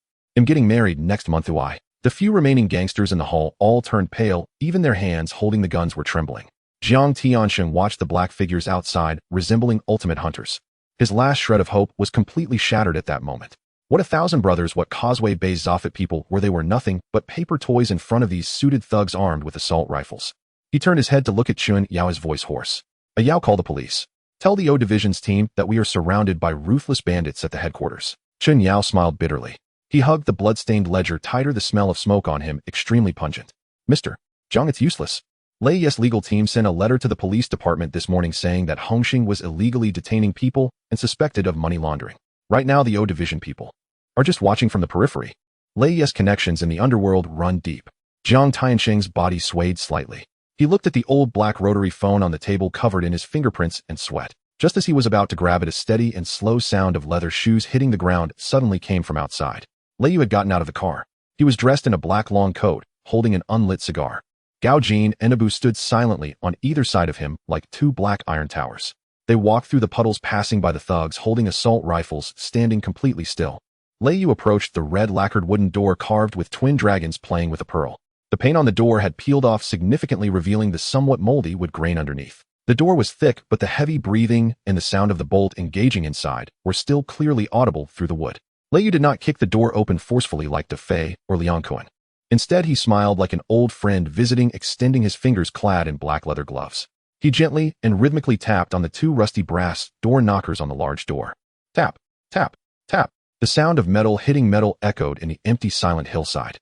getting married next month. The few remaining gangsters in the hall all turned pale, even their hands holding the guns were trembling. Jiang Tianxing watched the black figures outside, resembling ultimate hunters. His last shred of hope was completely shattered at that moment. What 1,000 brothers, what Causeway Bay's Zophit people were? They were nothing but paper toys in front of these suited thugs armed with assault rifles. He turned his head to look at Chun Yao, his voice hoarse. Yao, call the police. Tell the O Division's team that we are surrounded by ruthless bandits at the headquarters. Chun Yao smiled bitterly. He hugged the blood-stained ledger tighter, the smell of smoke on him extremely pungent. Mr. Jiang, it's useless. Lei Yu's legal team sent a letter to the police department this morning saying that Hongqing was illegally detaining people and suspected of money laundering. Right now, the O Division people are just watching from the periphery. Lei Yu's connections in the underworld run deep. Jiang Tianxing's body swayed slightly. He looked at the old black rotary phone on the table, covered in his fingerprints and sweat. Just as he was about to grab it, a steady and slow sound of leather shoes hitting the ground suddenly came from outside. Lei Yu had gotten out of the car. He was dressed in a black long coat, holding an unlit cigar. Gao Jin and Abu stood silently on either side of him like two black iron towers. They walked through the puddles passing by the thugs holding assault rifles, standing completely still. Lei Yu approached the red lacquered wooden door carved with twin dragons playing with a pearl. The paint on the door had peeled off significantly, revealing the somewhat moldy wood grain underneath. The door was thick, but the heavy breathing and the sound of the bolt engaging inside were still clearly audible through the wood. Lei Yu did not kick the door open forcefully like De Fei or Liang Kuan. Instead, he smiled like an old friend visiting, extending his fingers clad in black leather gloves. He gently and rhythmically tapped on the two rusty brass door knockers on the large door. Tap, tap, tap. The sound of metal hitting metal echoed in the empty, silent hillside.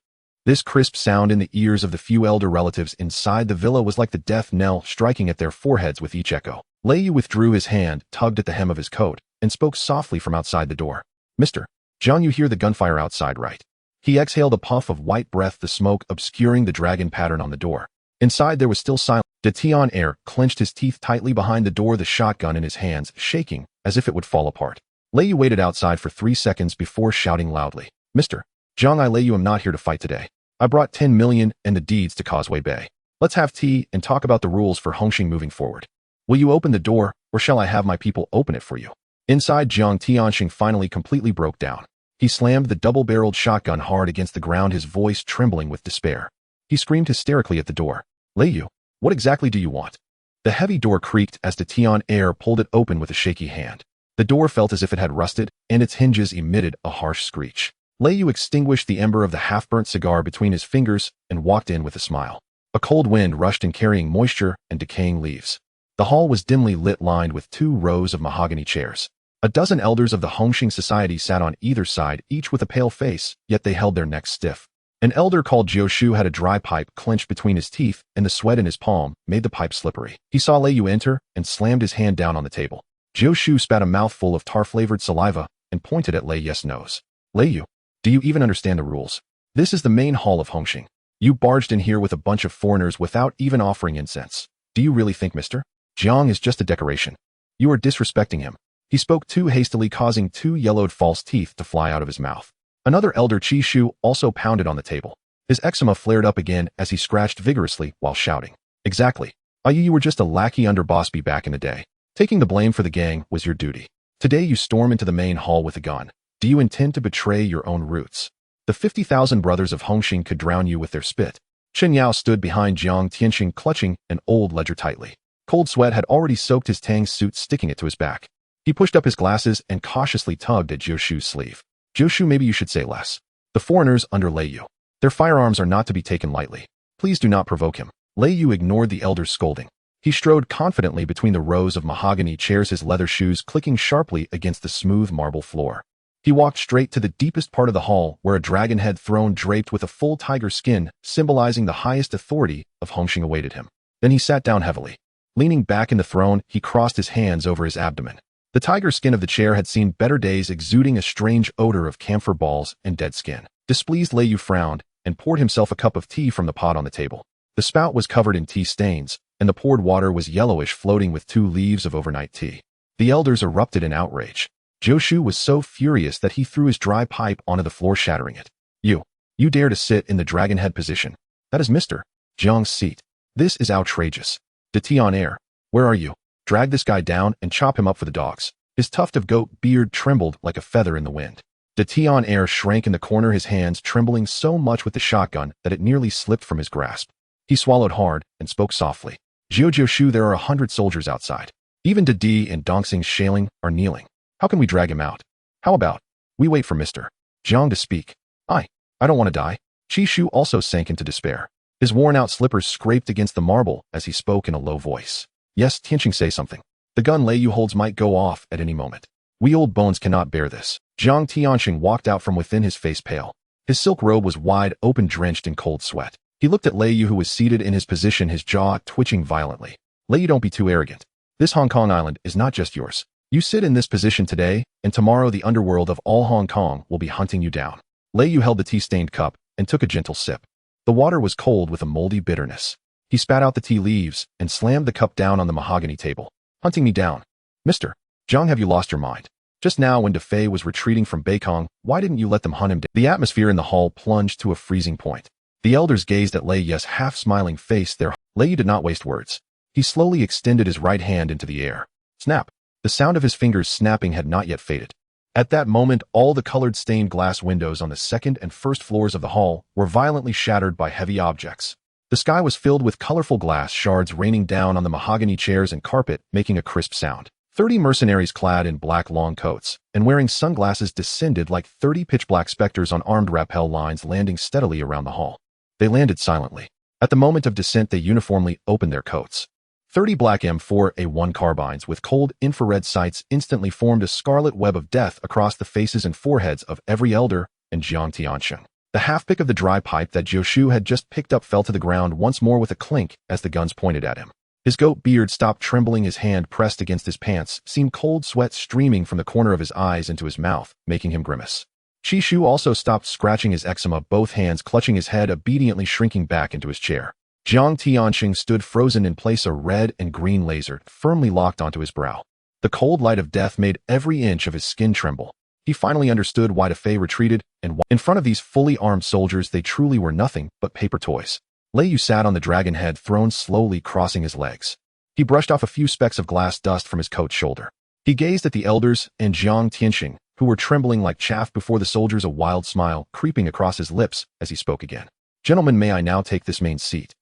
This crisp sound in the ears of the few elder relatives inside the villa was like the death knell striking at their foreheads with each echo. Lei Yu withdrew his hand, tugged at the hem of his coat, and spoke softly from outside the door. Mr. Zhang, you hear the gunfire outside, right? He exhaled a puff of white breath, the smoke obscuring the dragon pattern on the door. Inside there was still silence. De Tian clenched his teeth tightly behind the door, the shotgun in his hands, shaking as if it would fall apart. Lei Yu waited outside for 3 seconds before shouting loudly. Mr. Zhang, I Lei Yu am not here to fight today. I brought 10 million and the deeds to Causeway Bay. Let's have tea and talk about the rules for Hongxing moving forward. Will you open the door, or shall I have my people open it for you? Inside, Jiang Tianxing finally completely broke down. He slammed the double-barreled shotgun hard against the ground, his voice trembling with despair. He screamed hysterically at the door. Lei Yu, what exactly do you want? The heavy door creaked as De Tian pulled it open with a shaky hand. The door felt as if it had rusted, and its hinges emitted a harsh screech. Lei Yu extinguished the ember of the half-burnt cigar between his fingers and walked in with a smile. A cold wind rushed in, carrying moisture and decaying leaves. The hall was dimly lit, lined with 2 rows of mahogany chairs. A dozen elders of the Hongxing society sat on either side, each with a pale face, yet they held their necks stiff. An elder called Jioshu had a dry pipe clenched between his teeth, and the sweat in his palm made the pipe slippery. He saw Lei Yu enter and slammed his hand down on the table. Jioshu spat a mouthful of tar-flavored saliva and pointed at Lei Yu's nose. Lei Yu, do you even understand the rules? This is the main hall of Hongxing. You barged in here with a bunch of foreigners without even offering incense. Do you really think Mr. Jiang is just a decoration? You are disrespecting him. He spoke too hastily, causing 2 yellowed false teeth to fly out of his mouth. Another elder, Qi Shu, also pounded on the table. His eczema flared up again as he scratched vigorously while shouting. Exactly. You were just a lackey under Boss B back in the day. Taking the blame for the gang was your duty. Today you storm into the main hall with a gun. Do you intend to betray your own roots? The 50,000 brothers of Hongxing could drown you with their spit. Chen Yao stood behind Jiang Tianxing, clutching an old ledger tightly. Cold sweat had already soaked his tang suit, sticking it to his back. He pushed up his glasses and cautiously tugged at Jioshu's sleeve. Jioshu, maybe you should say less. The foreigners under Lei Yu. Their firearms are not to be taken lightly. Please do not provoke him. Lei Yu ignored the elder's scolding. He strode confidently between the rows of mahogany chairs, his leather shoes clicking sharply against the smooth marble floor. He walked straight to the deepest part of the hall, where a dragon head throne draped with a full tiger skin, symbolizing the highest authority of Hongxing, awaited him. Then he sat down heavily. Leaning back in the throne, he crossed his hands over his abdomen. The tiger skin of the chair had seen better days, exuding a strange odor of camphor balls and dead skin. Displeased, Lei Yu frowned and poured himself a cup of tea from the pot on the table. The spout was covered in tea stains, and the poured water was yellowish, floating with 2 leaves of overnight tea. The elders erupted in outrage. Jioshu was so furious that he threw his dry pipe onto the floor, shattering it. You dare to sit in the dragon head position? That is Mr. Jiang's seat. This is outrageous. De Tian, where are you? Drag this guy down and chop him up for the dogs. His tuft of goat beard trembled like a feather in the wind. De Tian shrank in the corner, his hands trembling so much with the shotgun that it nearly slipped from his grasp. He swallowed hard and spoke softly. Jioshu, there are 100 soldiers outside. Even De Di and Dongxing's Shaling are kneeling. How can we drag him out? How about we wait for Mr. Jiang to speak? I don't want to die. Qi Shu also sank into despair. His worn-out slippers scraped against the marble as he spoke in a low voice. Yes, Tianxing, say something. The gun Lei Yu holds might go off at any moment. We old bones cannot bear this. Jiang Tianxing walked out from within, his face pale. His silk robe was wide open, drenched in cold sweat. He looked at Lei Yu, who was seated in his position, his jaw twitching violently. Lei Yu, don't be too arrogant. This Hong Kong island is not just yours. You sit in this position today, and tomorrow the underworld of all Hong Kong will be hunting you down. Lei Yu held the tea-stained cup and took a gentle sip. The water was cold with a moldy bitterness. He spat out the tea leaves and slammed the cup down on the mahogany table. Hunting me down? Mr. Jiang, have you lost your mind? Just now when De Fei was retreating from Beikong, why didn't you let them hunt him down? The atmosphere in the hall plunged to a freezing point. The elders gazed at Lei Yu's half-smiling face. Lei Yu did not waste words. He slowly extended his right hand into the air. Snap! The sound of his fingers snapping had not yet faded. At that moment, all the colored stained glass windows on the second and first floors of the hall were violently shattered by heavy objects. The sky was filled with colorful glass shards raining down on the mahogany chairs and carpet, making a crisp sound. 30 mercenaries clad in black long coats and wearing sunglasses descended like 30 pitch-black specters on armed rappel lines, landing steadily around the hall. They landed silently. At the moment of descent, they uniformly opened their coats. 30 black M4A1 carbines with cold infrared sights instantly formed a scarlet web of death across the faces and foreheads of every elder and Jiang Tiansheng. The half-pick of the dry pipe that Jiu had just picked up fell to the ground once more with a clink as the guns pointed at him. His goat beard stopped trembling, his hand pressed against his pants, seemed cold sweat streaming from the corner of his eyes into his mouth, making him grimace. Shu also stopped scratching his eczema, both hands clutching his head, obediently shrinking back into his chair. Jiang Tiansheng stood frozen in place, a red and green laser firmly locked onto his brow. The cold light of death made every inch of his skin tremble. He finally understood why the Fae retreated, and in front of these fully armed soldiers they truly were nothing but paper toys. Lei Yu sat on the dragon head throne, slowly crossing his legs. He brushed off a few specks of glass dust from his coat's shoulder. He gazed at the elders and Jiang Tiansheng, who were trembling like chaff before the soldiers, a wild smile creeping across his lips as he spoke again. "Gentlemen, may I now take this main seat?"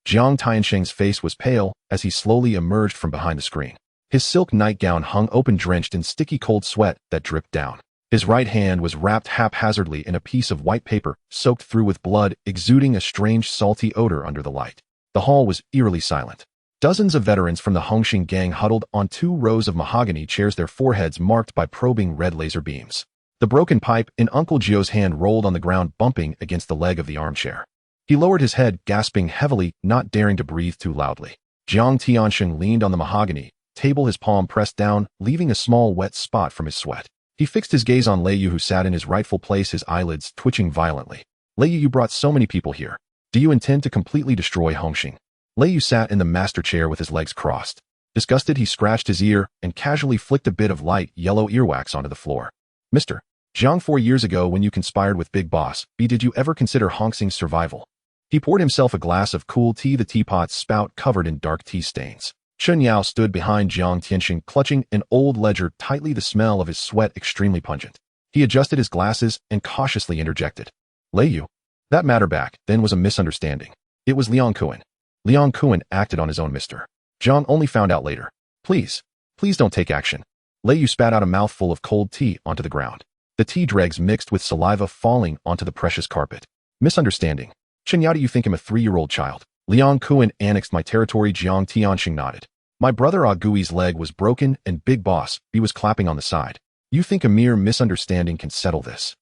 Jiang Tiansheng's face was pale as he slowly emerged from behind the screen. His silk nightgown hung open, drenched in sticky cold sweat that dripped down. His right hand was wrapped haphazardly in a piece of white paper, soaked through with blood, exuding a strange salty odor under the light. The hall was eerily silent. Dozens of veterans from the Hongxing gang huddled on 2 rows of mahogany chairs, their foreheads marked by probing red laser beams. The broken pipe in Uncle Gio's hand rolled on the ground, bumping against the leg of the armchair. He lowered his head, gasping heavily, not daring to breathe too loudly. Jiang Tiansheng leaned on the mahogany table, his palm pressed down, leaving a small wet spot from his sweat. He fixed his gaze on Lei Yu, who sat in his rightful place, his eyelids twitching violently. "Lei Yu, you brought so many people here. Do you intend to completely destroy Hongxing?" Lei Yu sat in the master chair with his legs crossed. Disgusted, he scratched his ear and casually flicked a bit of light yellow earwax onto the floor. "Mr. Jiang, 4 years ago when you conspired with Big Boss B, did you ever consider Hongxing's survival?" He poured himself a glass of cool tea, the teapot's spout covered in dark tea stains. Chen Yao stood behind Jiang Tiansheng, clutching an old ledger tightly, the smell of his sweat extremely pungent. He adjusted his glasses and cautiously interjected. "Lei Yu, that matter back then was a misunderstanding. It was Liang Kuan. Liang Kuan acted on his own, Mr. Jiang only found out later. Please don't take action." Lei Yu spat out a mouthful of cold tea onto the ground. The tea dregs mixed with saliva falling onto the precious carpet. "Misunderstanding? Chen Yao, do you think I'm a 3-year-old child? Liang Kuan annexed my territory." Jiang Tiansheng nodded. "My brother Agui's leg was broken and Big Boss B was clapping on the side. You think a mere misunderstanding can settle this?"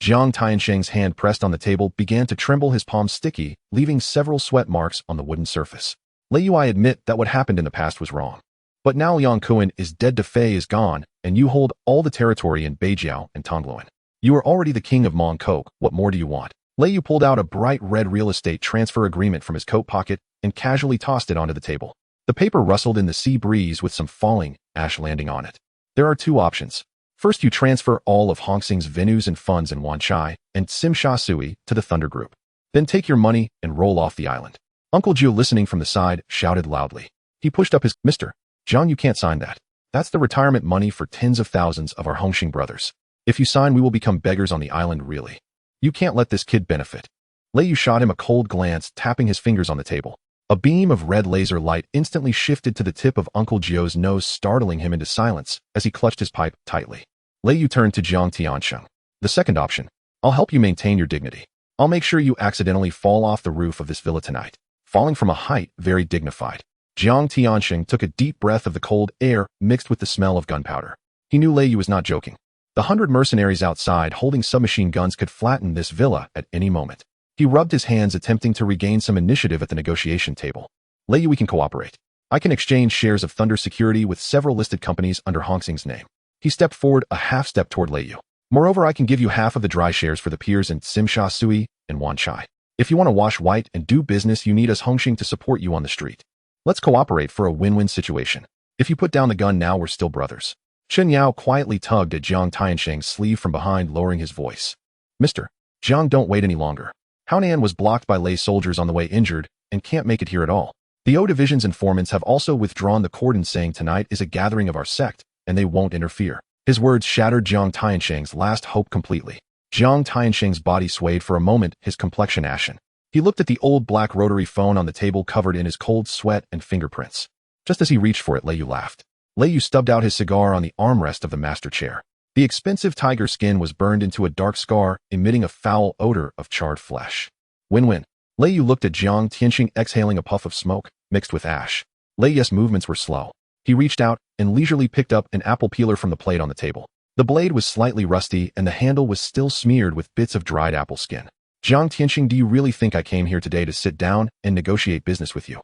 Jiang Tiansheng's hand pressed on the table began to tremble, his palm sticky, leaving several sweat marks on the wooden surface. "Lei Yu, I admit that what happened in the past was wrong. But now Liang Kuan is dead, the Fae is gone, and you hold all the territory in Beijiao and Tongluan. You are already the king of Mong Kok. What more do you want?" Lei Yu pulled out a bright red real estate transfer agreement from his coat pocket and casually tossed it onto the table. The paper rustled in the sea breeze with some falling ash landing on it. "There are 2 options. First, you transfer all of Hongxing's venues and funds in Wanchai and Simsha Sui to the Thunder Group. Then take your money and roll off the island." Uncle Gio, listening from the side, shouted loudly. He pushed up his, "Mr. Jiang, you can't sign that. That's the retirement money for tens of thousands of our Hongxing brothers. If you sign, we will become beggars on the island, really. You can't let this kid benefit." Lei Yu shot him a cold glance, tapping his fingers on the table. A beam of red laser light instantly shifted to the tip of Uncle Gio's nose, startling him into silence as he clutched his pipe tightly. Lei Yu turned to Jiang Tiansheng. "The second option. I'll help you maintain your dignity. I'll make sure you accidentally fall off the roof of this villa tonight, falling from a height very dignified." Jiang Tiansheng took a deep breath of the cold air mixed with the smell of gunpowder. He knew Lei Yu was not joking. The 100 mercenaries outside holding submachine guns could flatten this villa at any moment. He rubbed his hands, attempting to regain some initiative at the negotiation table. "Lei Yu, we can cooperate. I can exchange shares of Thunder Security with several listed companies under Hongxing's name." He stepped forward a half step toward Lei Yu. "Moreover, I can give you half of the dry shares for the piers in Simsha Sui and Wanchai. If you want to wash white and do business, you need us Hongxing to support you on the street. Let's cooperate for a win-win situation. If you put down the gun now, we're still brothers." Chen Yao quietly tugged at Jiang Tiansheng's sleeve from behind, lowering his voice. "Mr. Jiang, don't wait any longer. Haonan was blocked by Lei soldiers on the way injured and can't make it here at all. The O Division's informants have also withdrawn the cordon, saying tonight is a gathering of our sect, and they won't interfere. His words shattered Jiang Tiansheng's last hope completely. Jiang Tiansheng's body swayed for a moment, his complexion ashen. He looked at the old black rotary phone on the table covered in his cold sweat and fingerprints. Just as he reached for it, Lei Yu laughed. Lei Yu stubbed out his cigar on the armrest of the master chair. The expensive tiger skin was burned into a dark scar, emitting a foul odor of charred flesh. Win-win. Lei Yu looked at Jiang Tiansheng exhaling a puff of smoke, mixed with ash. Lei Yu's movements were slow. He reached out and leisurely picked up an apple peeler from the plate on the table. The blade was slightly rusty and the handle was still smeared with bits of dried apple skin. Jiang Tiansheng, do you really think I came here today to sit down and negotiate business with you?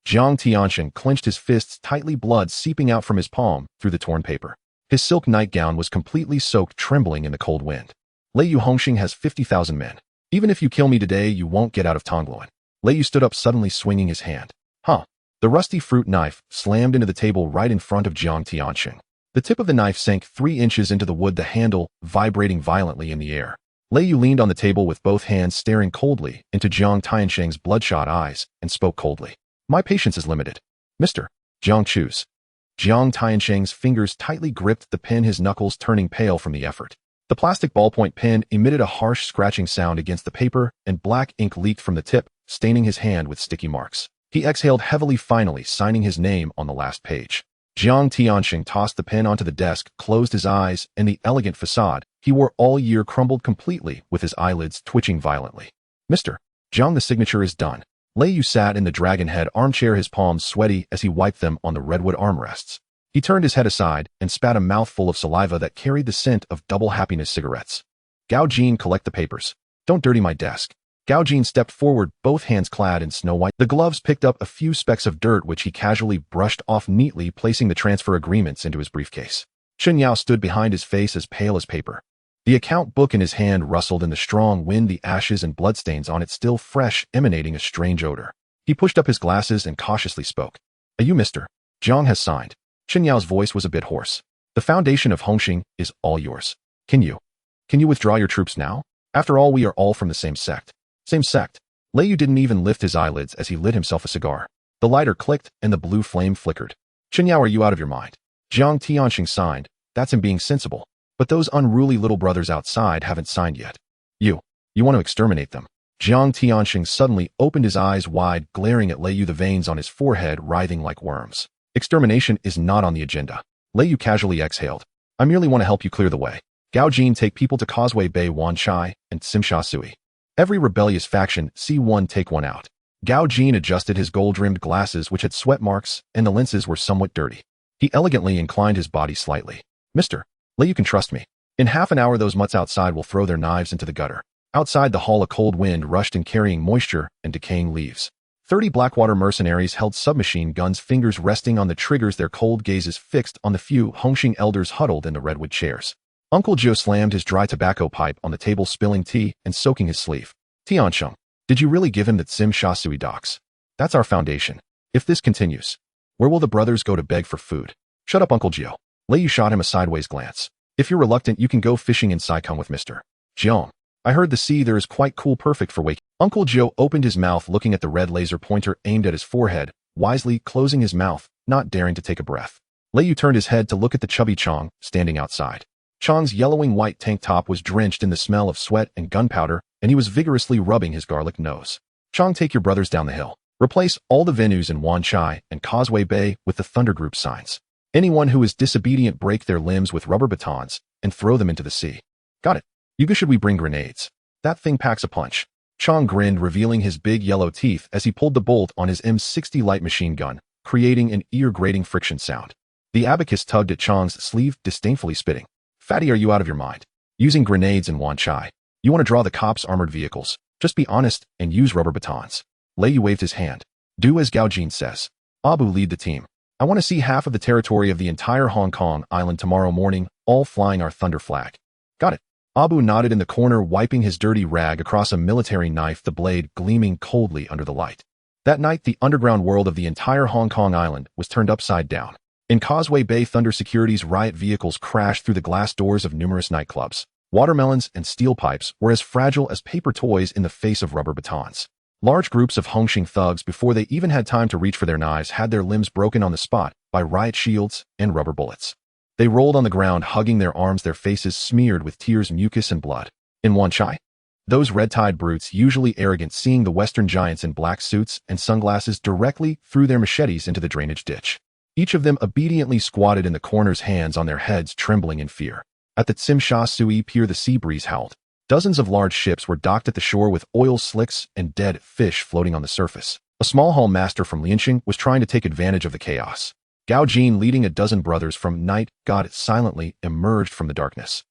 Jiang Tiansheng clenched his fists tightly, blood seeping out from his palm through the torn paper. His silk nightgown was completely soaked, trembling in the cold wind. Lei Yu Hongxing has 50,000 men. Even if you kill me today, you won't get out of Tongluan. Lei Yu stood up, suddenly swinging his hand. Huh. The rusty fruit knife slammed into the table right in front of Jiang Tiansheng. The tip of the knife sank 3 inches into the wood, the handle vibrating violently in the air. Lei Yu leaned on the table with both hands, staring coldly into Jiang Tiansheng's bloodshot eyes, and spoke coldly. My patience is limited. Mr. Jiang, choose. Jiang Tiansheng's fingers tightly gripped the pen, his knuckles turning pale from the effort. The plastic ballpoint pen emitted a harsh scratching sound against the paper, and black ink leaked from the tip, staining his hand with sticky marks. He exhaled heavily, finally signing his name on the last page. Jiang Tiansheng tossed the pen onto the desk, closed his eyes, and the elegant facade he wore all year crumbled completely, with his eyelids twitching violently. Mr. Jiang, the signature is done. Lei Yu sat in the dragon-head armchair, his palms sweaty as he wiped them on the redwood armrests. He turned his head aside and spat a mouthful of saliva that carried the scent of double happiness cigarettes. Gao Jin, collect the papers. Don't dirty my desk. Gao Jin stepped forward, both hands clad in snow white. The gloves picked up a few specks of dirt, which he casually brushed off neatly, placing the transfer agreements into his briefcase. Chen Yao stood behind, his face as pale as paper. The account book in his hand rustled in the strong wind, the ashes and bloodstains on it still fresh, emanating a strange odor. He pushed up his glasses and cautiously spoke. Are you Mr. Jiang has signed. Chen Yao's voice was a bit hoarse. The foundation of Hongxing is all yours. Can you withdraw your troops now? After all, we are all from the same sect. Same sect. Lei Yu didn't even lift his eyelids as he lit himself a cigar. The lighter clicked and the blue flame flickered. Chen Yao, are you out of your mind? Jiang Tiansheng signed. That's him being sensible. But those unruly little brothers outside haven't signed yet. You want to exterminate them. Jiang Tiansheng suddenly opened his eyes wide, glaring at Lei Yu, the veins on his forehead writhing like worms. Extermination is not on the agenda. Lei Yu casually exhaled. I merely want to help you clear the way. Gao Jin, take people to Causeway Bay, Wan Chai, and Simsha Sui. Every rebellious faction, see one, take one out. Gao Jin adjusted his gold-rimmed glasses, which had sweat marks, and the lenses were somewhat dirty. He elegantly inclined his body slightly. Mr. Lei, you can trust me. In half an hour, those mutts outside will throw their knives into the gutter. Outside the hall, a cold wind rushed in, carrying moisture and decaying leaves. 30 Blackwater mercenaries held submachine guns, fingers resting on the triggers, their cold gazes fixed on the few Hongxing elders huddled in the redwood chairs. Uncle Joe slammed his dry tobacco pipe on the table, spilling tea and soaking his sleeve. Tiansheng, did you really give him that Sim Sha Sui docs? That's our foundation. If this continues, where will the brothers go to beg for food? Shut up, Uncle Joe. Lei Yu shot him a sideways glance. If you're reluctant, you can go fishing in Saikang with Mr. Jiang. I heard the sea there is quite cool, perfect for waking. Uncle Joe opened his mouth, looking at the red laser pointer aimed at his forehead, wisely closing his mouth, not daring to take a breath. Lei Yu turned his head to look at the chubby Chong, standing outside. Chong's yellowing white tank top was drenched in the smell of sweat and gunpowder, and he was vigorously rubbing his garlic nose. Chong, take your brothers down the hill. Replace all the venues in Wan Chai and Causeway Bay with the Thunder Group signs. Anyone who is disobedient, break their limbs with rubber batons and throw them into the sea. Got it. Yuga, should we bring grenades? That thing packs a punch. Chong grinned, revealing his big yellow teeth as he pulled the bolt on his M60 light machine gun, creating an ear-grating friction sound. The abacus tugged at Chong's sleeve, disdainfully spitting. Fatty, are you out of your mind? Using grenades in Wan Chai. You want to draw the cops' armored vehicles. Just be honest and use rubber batons. Lei Yu waved his hand. Do as Gao Jin says. Abu, lead the team. I want to see half of the territory of the entire Hong Kong island tomorrow morning, all flying our thunder flag. Got it. Abu nodded in the corner, wiping his dirty rag across a military knife, the blade gleaming coldly under the light. That night, the underground world of the entire Hong Kong island was turned upside down. In Causeway Bay, Thunder Security's riot vehicles crashed through the glass doors of numerous nightclubs. Watermelons and steel pipes were as fragile as paper toys in the face of rubber batons. Large groups of Hongxing thugs, before they even had time to reach for their knives, had their limbs broken on the spot by riot shields and rubber bullets. They rolled on the ground, hugging their arms, their faces smeared with tears, mucus, and blood. In Wanchai, those red-tide brutes, usually arrogant, seeing the Western giants in black suits and sunglasses, directly threw their machetes into the drainage ditch. Each of them obediently squatted in the corners, hands on their heads, trembling in fear. At the Tsim Sha Sui Pier, the sea breeze howled. Dozens of large ships were docked at the shore with oil slicks and dead fish floating on the surface. A small hull master from Lianqing was trying to take advantage of the chaos. Gao Jin, leading a dozen brothers from night god, silently emerged from the darkness.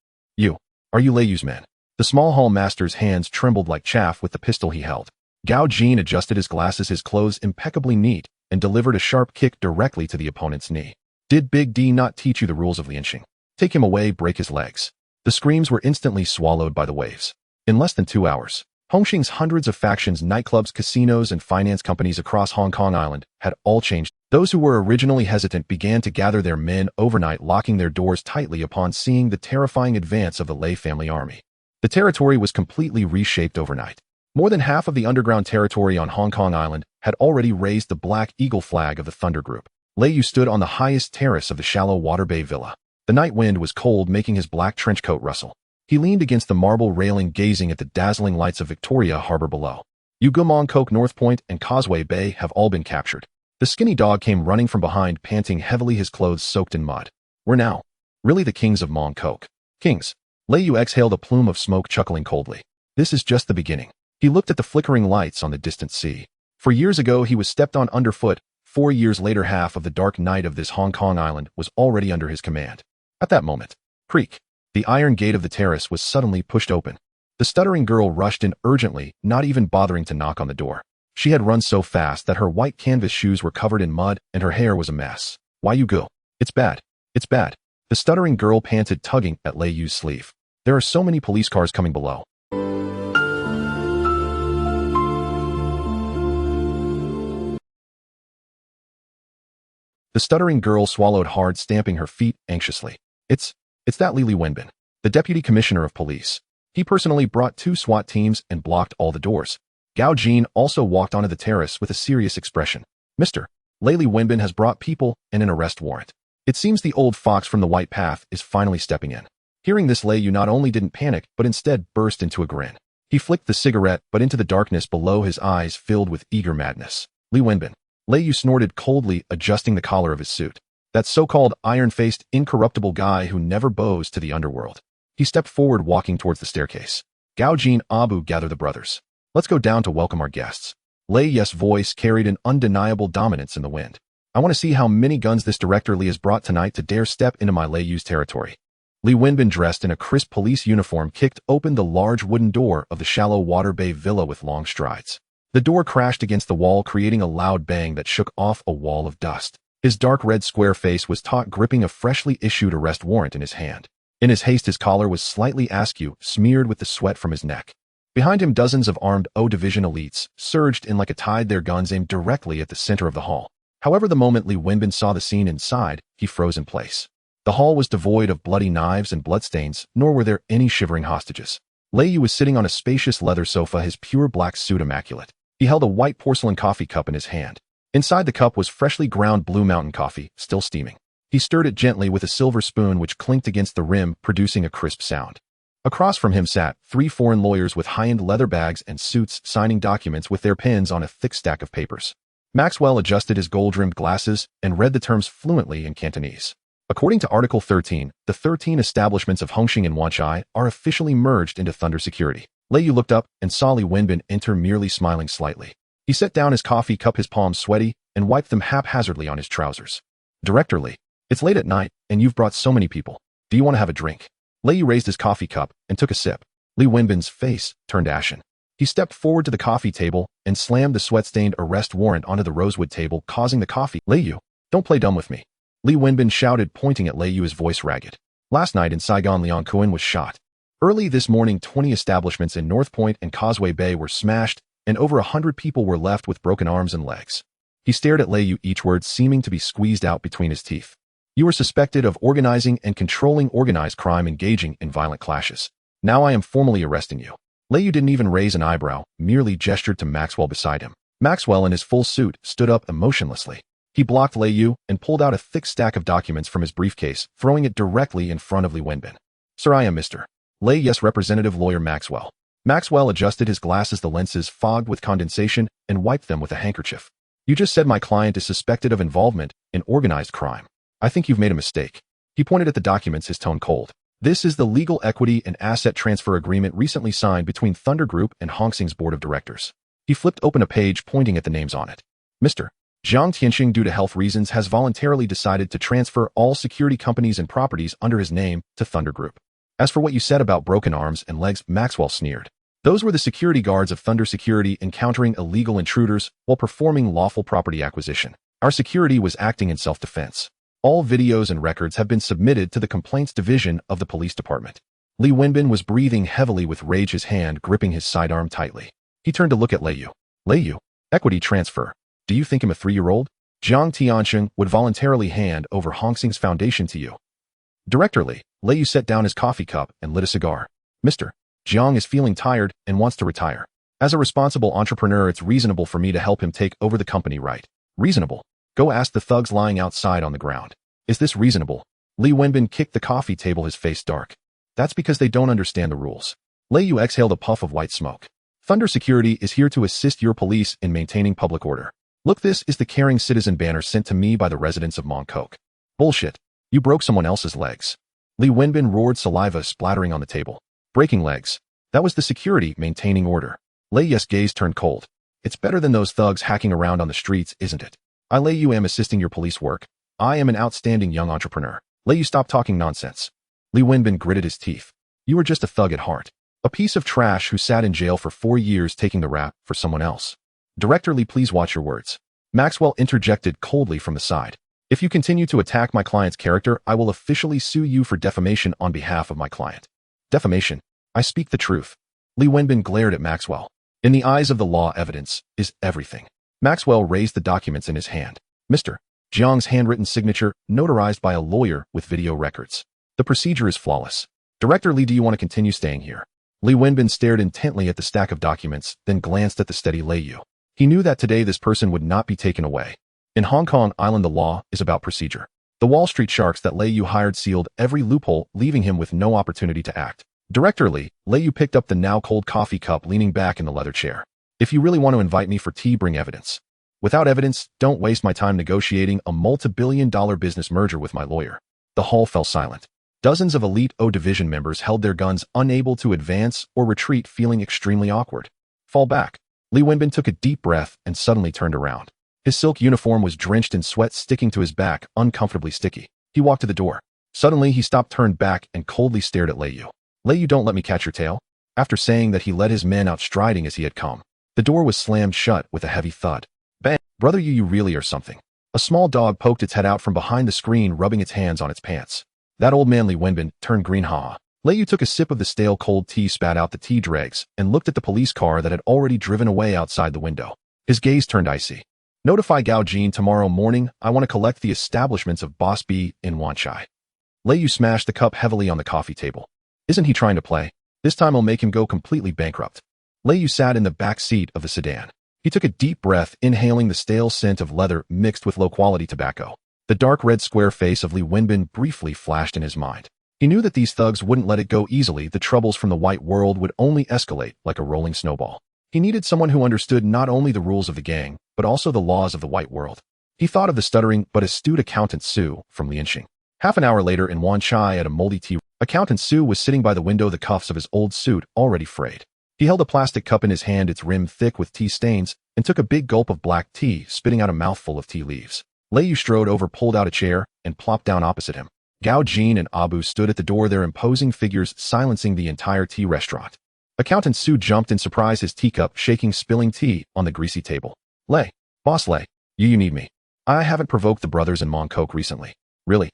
Are you Lei Yu's men? The small hull master's hands trembled like chaff with the pistol he held. Gao Jin adjusted his glasses, his clothes impeccably neat, and delivered a sharp kick directly to the opponent's knee. Did Big D not teach you the rules of Lianqing? Take him away, break his legs. The screams were instantly swallowed by the waves. In less than 2 hours, Hongxing's hundreds of factions, nightclubs, casinos, and finance companies across Hong Kong Island had all changed. Those who were originally hesitant began to gather their men overnight, locking their doors tightly upon seeing the terrifying advance of the Lei family army. The territory was completely reshaped overnight. More than half of the underground territory on Hong Kong Island had already raised the Black Eagle flag of the Thunder Group. Lei Yu stood on the highest terrace of the shallow water bay villa. The night wind was cold, making his black trench coat rustle. He leaned against the marble railing, gazing at the dazzling lights of Victoria Harbor below. Mong Kok, North Point, and Causeway Bay have all been captured. The skinny dog came running from behind, panting heavily, his clothes soaked in mud. We're now really the kings of Mong Kok. Kings. Lei Yu exhaled a plume of smoke, chuckling coldly. This is just the beginning. He looked at the flickering lights on the distant sea. For years ago, he was stepped on underfoot. 4 years later, half of the dark night of this Hong Kong island was already under his command. At that moment, creak, the iron gate of the terrace was suddenly pushed open. The stuttering girl rushed in urgently, not even bothering to knock on the door. She had run so fast that her white canvas shoes were covered in mud and her hair was a mess. Why you go? It's bad. It's bad. The stuttering girl panted, tugging at Lei Yu's sleeve. There are so many police cars coming below. The stuttering girl swallowed hard, stamping her feet anxiously. It's that Li Wenbin, the deputy commissioner of police. He personally brought 2 SWAT teams and blocked all the doors. Gao Jin also walked onto the terrace with a serious expression. Mr. Li Wenbin has brought people and an arrest warrant. It seems the old fox from the White Path is finally stepping in. Hearing this, Lei Yu not only didn't panic, but instead burst into a grin. He flicked the cigarette, but into the darkness below, his eyes filled with eager madness. Li Wenbin. Lei Yu snorted coldly, adjusting the collar of his suit. That so-called iron-faced, incorruptible guy who never bows to the underworld. He stepped forward, walking towards the staircase. Gao Jin, Abu, gather the brothers. Let's go down to welcome our guests. Lei Yu's voice carried an undeniable dominance in the wind. I want to see how many guns this director Li has brought tonight to dare step into my Lei Yu's territory. Li Wenbin, dressed in a crisp police uniform, kicked open the large wooden door of the shallow water bay villa with long strides. The door crashed against the wall, creating a loud bang that shook off a wall of dust. His dark red square face was taut, gripping a freshly issued arrest warrant in his hand. In his haste, his collar was slightly askew, smeared with the sweat from his neck. Behind him, dozens of armed O Division elites surged in like a tide, their guns aimed directly at the center of the hall. However, the moment Li Wenbin saw the scene inside, he froze in place. The hall was devoid of bloody knives and bloodstains, nor were there any shivering hostages. Lei Yu was sitting on a spacious leather sofa, his pure black suit immaculate. He held a white porcelain coffee cup in his hand. Inside the cup was freshly ground Blue Mountain coffee, still steaming. He stirred it gently with a silver spoon, which clinked against the rim, producing a crisp sound. Across from him sat 3 foreign lawyers with high-end leather bags and suits, signing documents with their pens on a thick stack of papers. Maxwell adjusted his gold-rimmed glasses and read the terms fluently in Cantonese. According to Article 13, the 13 establishments of Hongxing and Wanchai are officially merged into Thunder Security. Lei Yu looked up and saw Li Wenbin enter, merely smiling slightly. He set down his coffee cup, his palms sweaty, and wiped them haphazardly on his trousers. Director Li, it's late at night, and you've brought so many people. Do you want to have a drink? Lei Yu raised his coffee cup and took a sip. Li Wenbin's face turned ashen. He stepped forward to the coffee table and slammed the sweat-stained arrest warrant onto the rosewood table, causing the coffee. Lei Yu, don't play dumb with me. Li Wenbin shouted, pointing at Lei Yu, his voice ragged. Last night in Saigon, Liang Kuan was shot. Early this morning, 20 establishments in North Point and Causeway Bay were smashed, and over 100 people were left with broken arms and legs. He stared at Lei Yu, each word seeming to be squeezed out between his teeth. You are suspected of organizing and controlling organized crime, engaging in violent clashes. Now I am formally arresting you. Lei Yu didn't even raise an eyebrow, merely gestured to Maxwell beside him. Maxwell, in his full suit, stood up emotionlessly. He blocked Lei Yu and pulled out a thick stack of documents from his briefcase, throwing it directly in front of Li Wenbin. Sir, I am Mr. Lei Yu's representative lawyer Maxwell. Maxwell adjusted his glasses, the lenses fogged with condensation, and wiped them with a handkerchief. You just said my client is suspected of involvement in organized crime. I think you've made a mistake. He pointed at the documents, his tone cold. This is the legal equity and asset transfer agreement recently signed between Thunder Group and Hong Sing's board of directors. He flipped open a page pointing at the names on it. Mr. Jiang Tianxing, due to health reasons, has voluntarily decided to transfer all security companies and properties under his name to Thunder Group. As for what you said about broken arms and legs, Maxwell sneered. Those were the security guards of Thunder Security encountering illegal intruders while performing lawful property acquisition. Our security was acting in self-defense. All videos and records have been submitted to the Complaints Division of the Police Department. Li Wenbin was breathing heavily with rage, his hand gripping his sidearm tightly. He turned to look at Lei Yu. Lei Yu, equity transfer. Do you think I'm a 3-year-old? Jiang Tianxing would voluntarily hand over Hong Sing's foundation to you. Director Li, Lei Yu set down his coffee cup and lit a cigar. Mr. Jiang is feeling tired and wants to retire. As a responsible entrepreneur, it's reasonable for me to help him take over the company, right? Reasonable? Go ask the thugs lying outside on the ground. Is this reasonable? Li Wenbin kicked the coffee table, his face dark. That's because they don't understand the rules. Lei Yu exhaled a puff of white smoke. Thunder Security is here to assist your police in maintaining public order. Look, this is the caring citizen banner sent to me by the residents of Mong Kok. Bullshit. You broke someone else's legs. Li Wenbin roared, saliva splattering on the table. Breaking legs. That was the security maintaining order. Lei Yu's gaze turned cold. It's better than those thugs hacking around on the streets, isn't it? I, Lei Yu, am assisting your police work. I am an outstanding young entrepreneur. Lei Yu, stop talking nonsense. Li Wenbin gritted his teeth. You are just a thug at heart. A piece of trash who sat in jail for 4 years taking the rap for someone else. Director Li, please watch your words. Maxwell interjected coldly from the side. If you continue to attack my client's character, I will officially sue you for defamation on behalf of my client. Defamation? I speak the truth. Li Wenbin glared at Maxwell. In the eyes of the law, evidence is everything. Maxwell raised the documents in his hand. Mr. Jiang's handwritten signature, notarized by a lawyer with video records. The procedure is flawless. Director Li, do you want to continue staying here? Li Wenbin stared intently at the stack of documents, then glanced at the steady Lei Yu. He knew that today this person would not be taken away. In Hong Kong Island, the law is about procedure. The Wall Street sharks that Lei Yu hired sealed every loophole, leaving him with no opportunity to act. Director Li, Lei Yu picked up the now cold coffee cup, leaning back in the leather chair. If you really want to invite me for tea, bring evidence. Without evidence, don't waste my time negotiating a multi-billion-dollar business merger with my lawyer. The hall fell silent. Dozens of elite O Division members held their guns, unable to advance or retreat, feeling extremely awkward. Fall back. Li Wenbin took a deep breath and suddenly turned around. His silk uniform was drenched in sweat, sticking to his back, uncomfortably sticky. He walked to the door. Suddenly, he stopped, turned back, and coldly stared at Lei Yu. Lei Yu, don't let me catch your tail. After saying that, he led his men out, striding as he had come. The door was slammed shut with a heavy thud. Bang! Brother Yu, you really are something. A small dog poked its head out from behind the screen, rubbing its hands on its pants. That old man, Li Wenbin, turned green. Ha! Lei Yu took a sip of the stale cold tea, spat out the tea dregs, and looked at the police car that had already driven away outside the window. His gaze turned icy. Notify Gao Jin tomorrow morning. I want to collect the establishments of Boss B in Wanchai. Lei Yu smashed the cup heavily on the coffee table. Isn't he trying to play? This time I'll make him go completely bankrupt. Lei Yu sat in the back seat of the sedan. He took a deep breath, inhaling the stale scent of leather mixed with low-quality tobacco. The dark red square face of Li Wenbin briefly flashed in his mind. He knew that these thugs wouldn't let it go easily. The troubles from the white world would only escalate like a rolling snowball. He needed someone who understood not only the rules of the gang, but also the laws of the white world. He thought of the stuttering but astute accountant Su from Lianxing. Half an hour later in Wanchai at a moldy tea, Accountant Su was sitting by the window, the cuffs of his old suit already frayed. He held a plastic cup in his hand, its rim thick with tea stains, and took a big gulp of black tea, spitting out a mouthful of tea leaves. Lei Yu strode over, pulled out a chair, and plopped down opposite him. Gao Jin and Abu stood at the door, their imposing figures silencing the entire tea restaurant. Accountant Su jumped in surprise, his teacup shaking, spilling tea on the greasy table. Boss Lei, you need me. I haven't provoked the brothers in Mong Kok recently. Really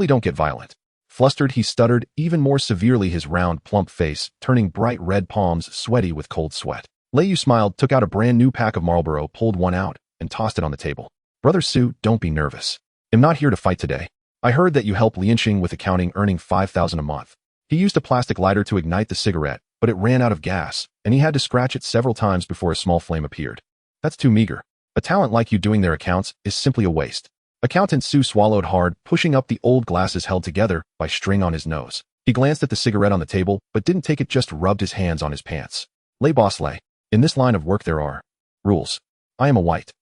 don't get violent. Flustered, he stuttered even more severely, his round, plump face turning bright red, palms sweaty with cold sweat. Lei Yu smiled, took out a brand new pack of Marlboro, pulled one out, and tossed it on the table. Brother Su, don't be nervous. I'm not here to fight today. I heard that you help Lianxing with accounting, earning 5,000 a month. He used a plastic lighter to ignite the cigarette, but it ran out of gas, and he had to scratch it several times before a small flame appeared. That's too meager. A talent like you doing their accounts is simply a waste. Accountant Sue swallowed hard, pushing up the old glasses held together by string on his nose. He glanced at the cigarette on the table, but didn't take it, just rubbed his hands on his pants. Lay boss lay. In this line of work there are rules. I am a white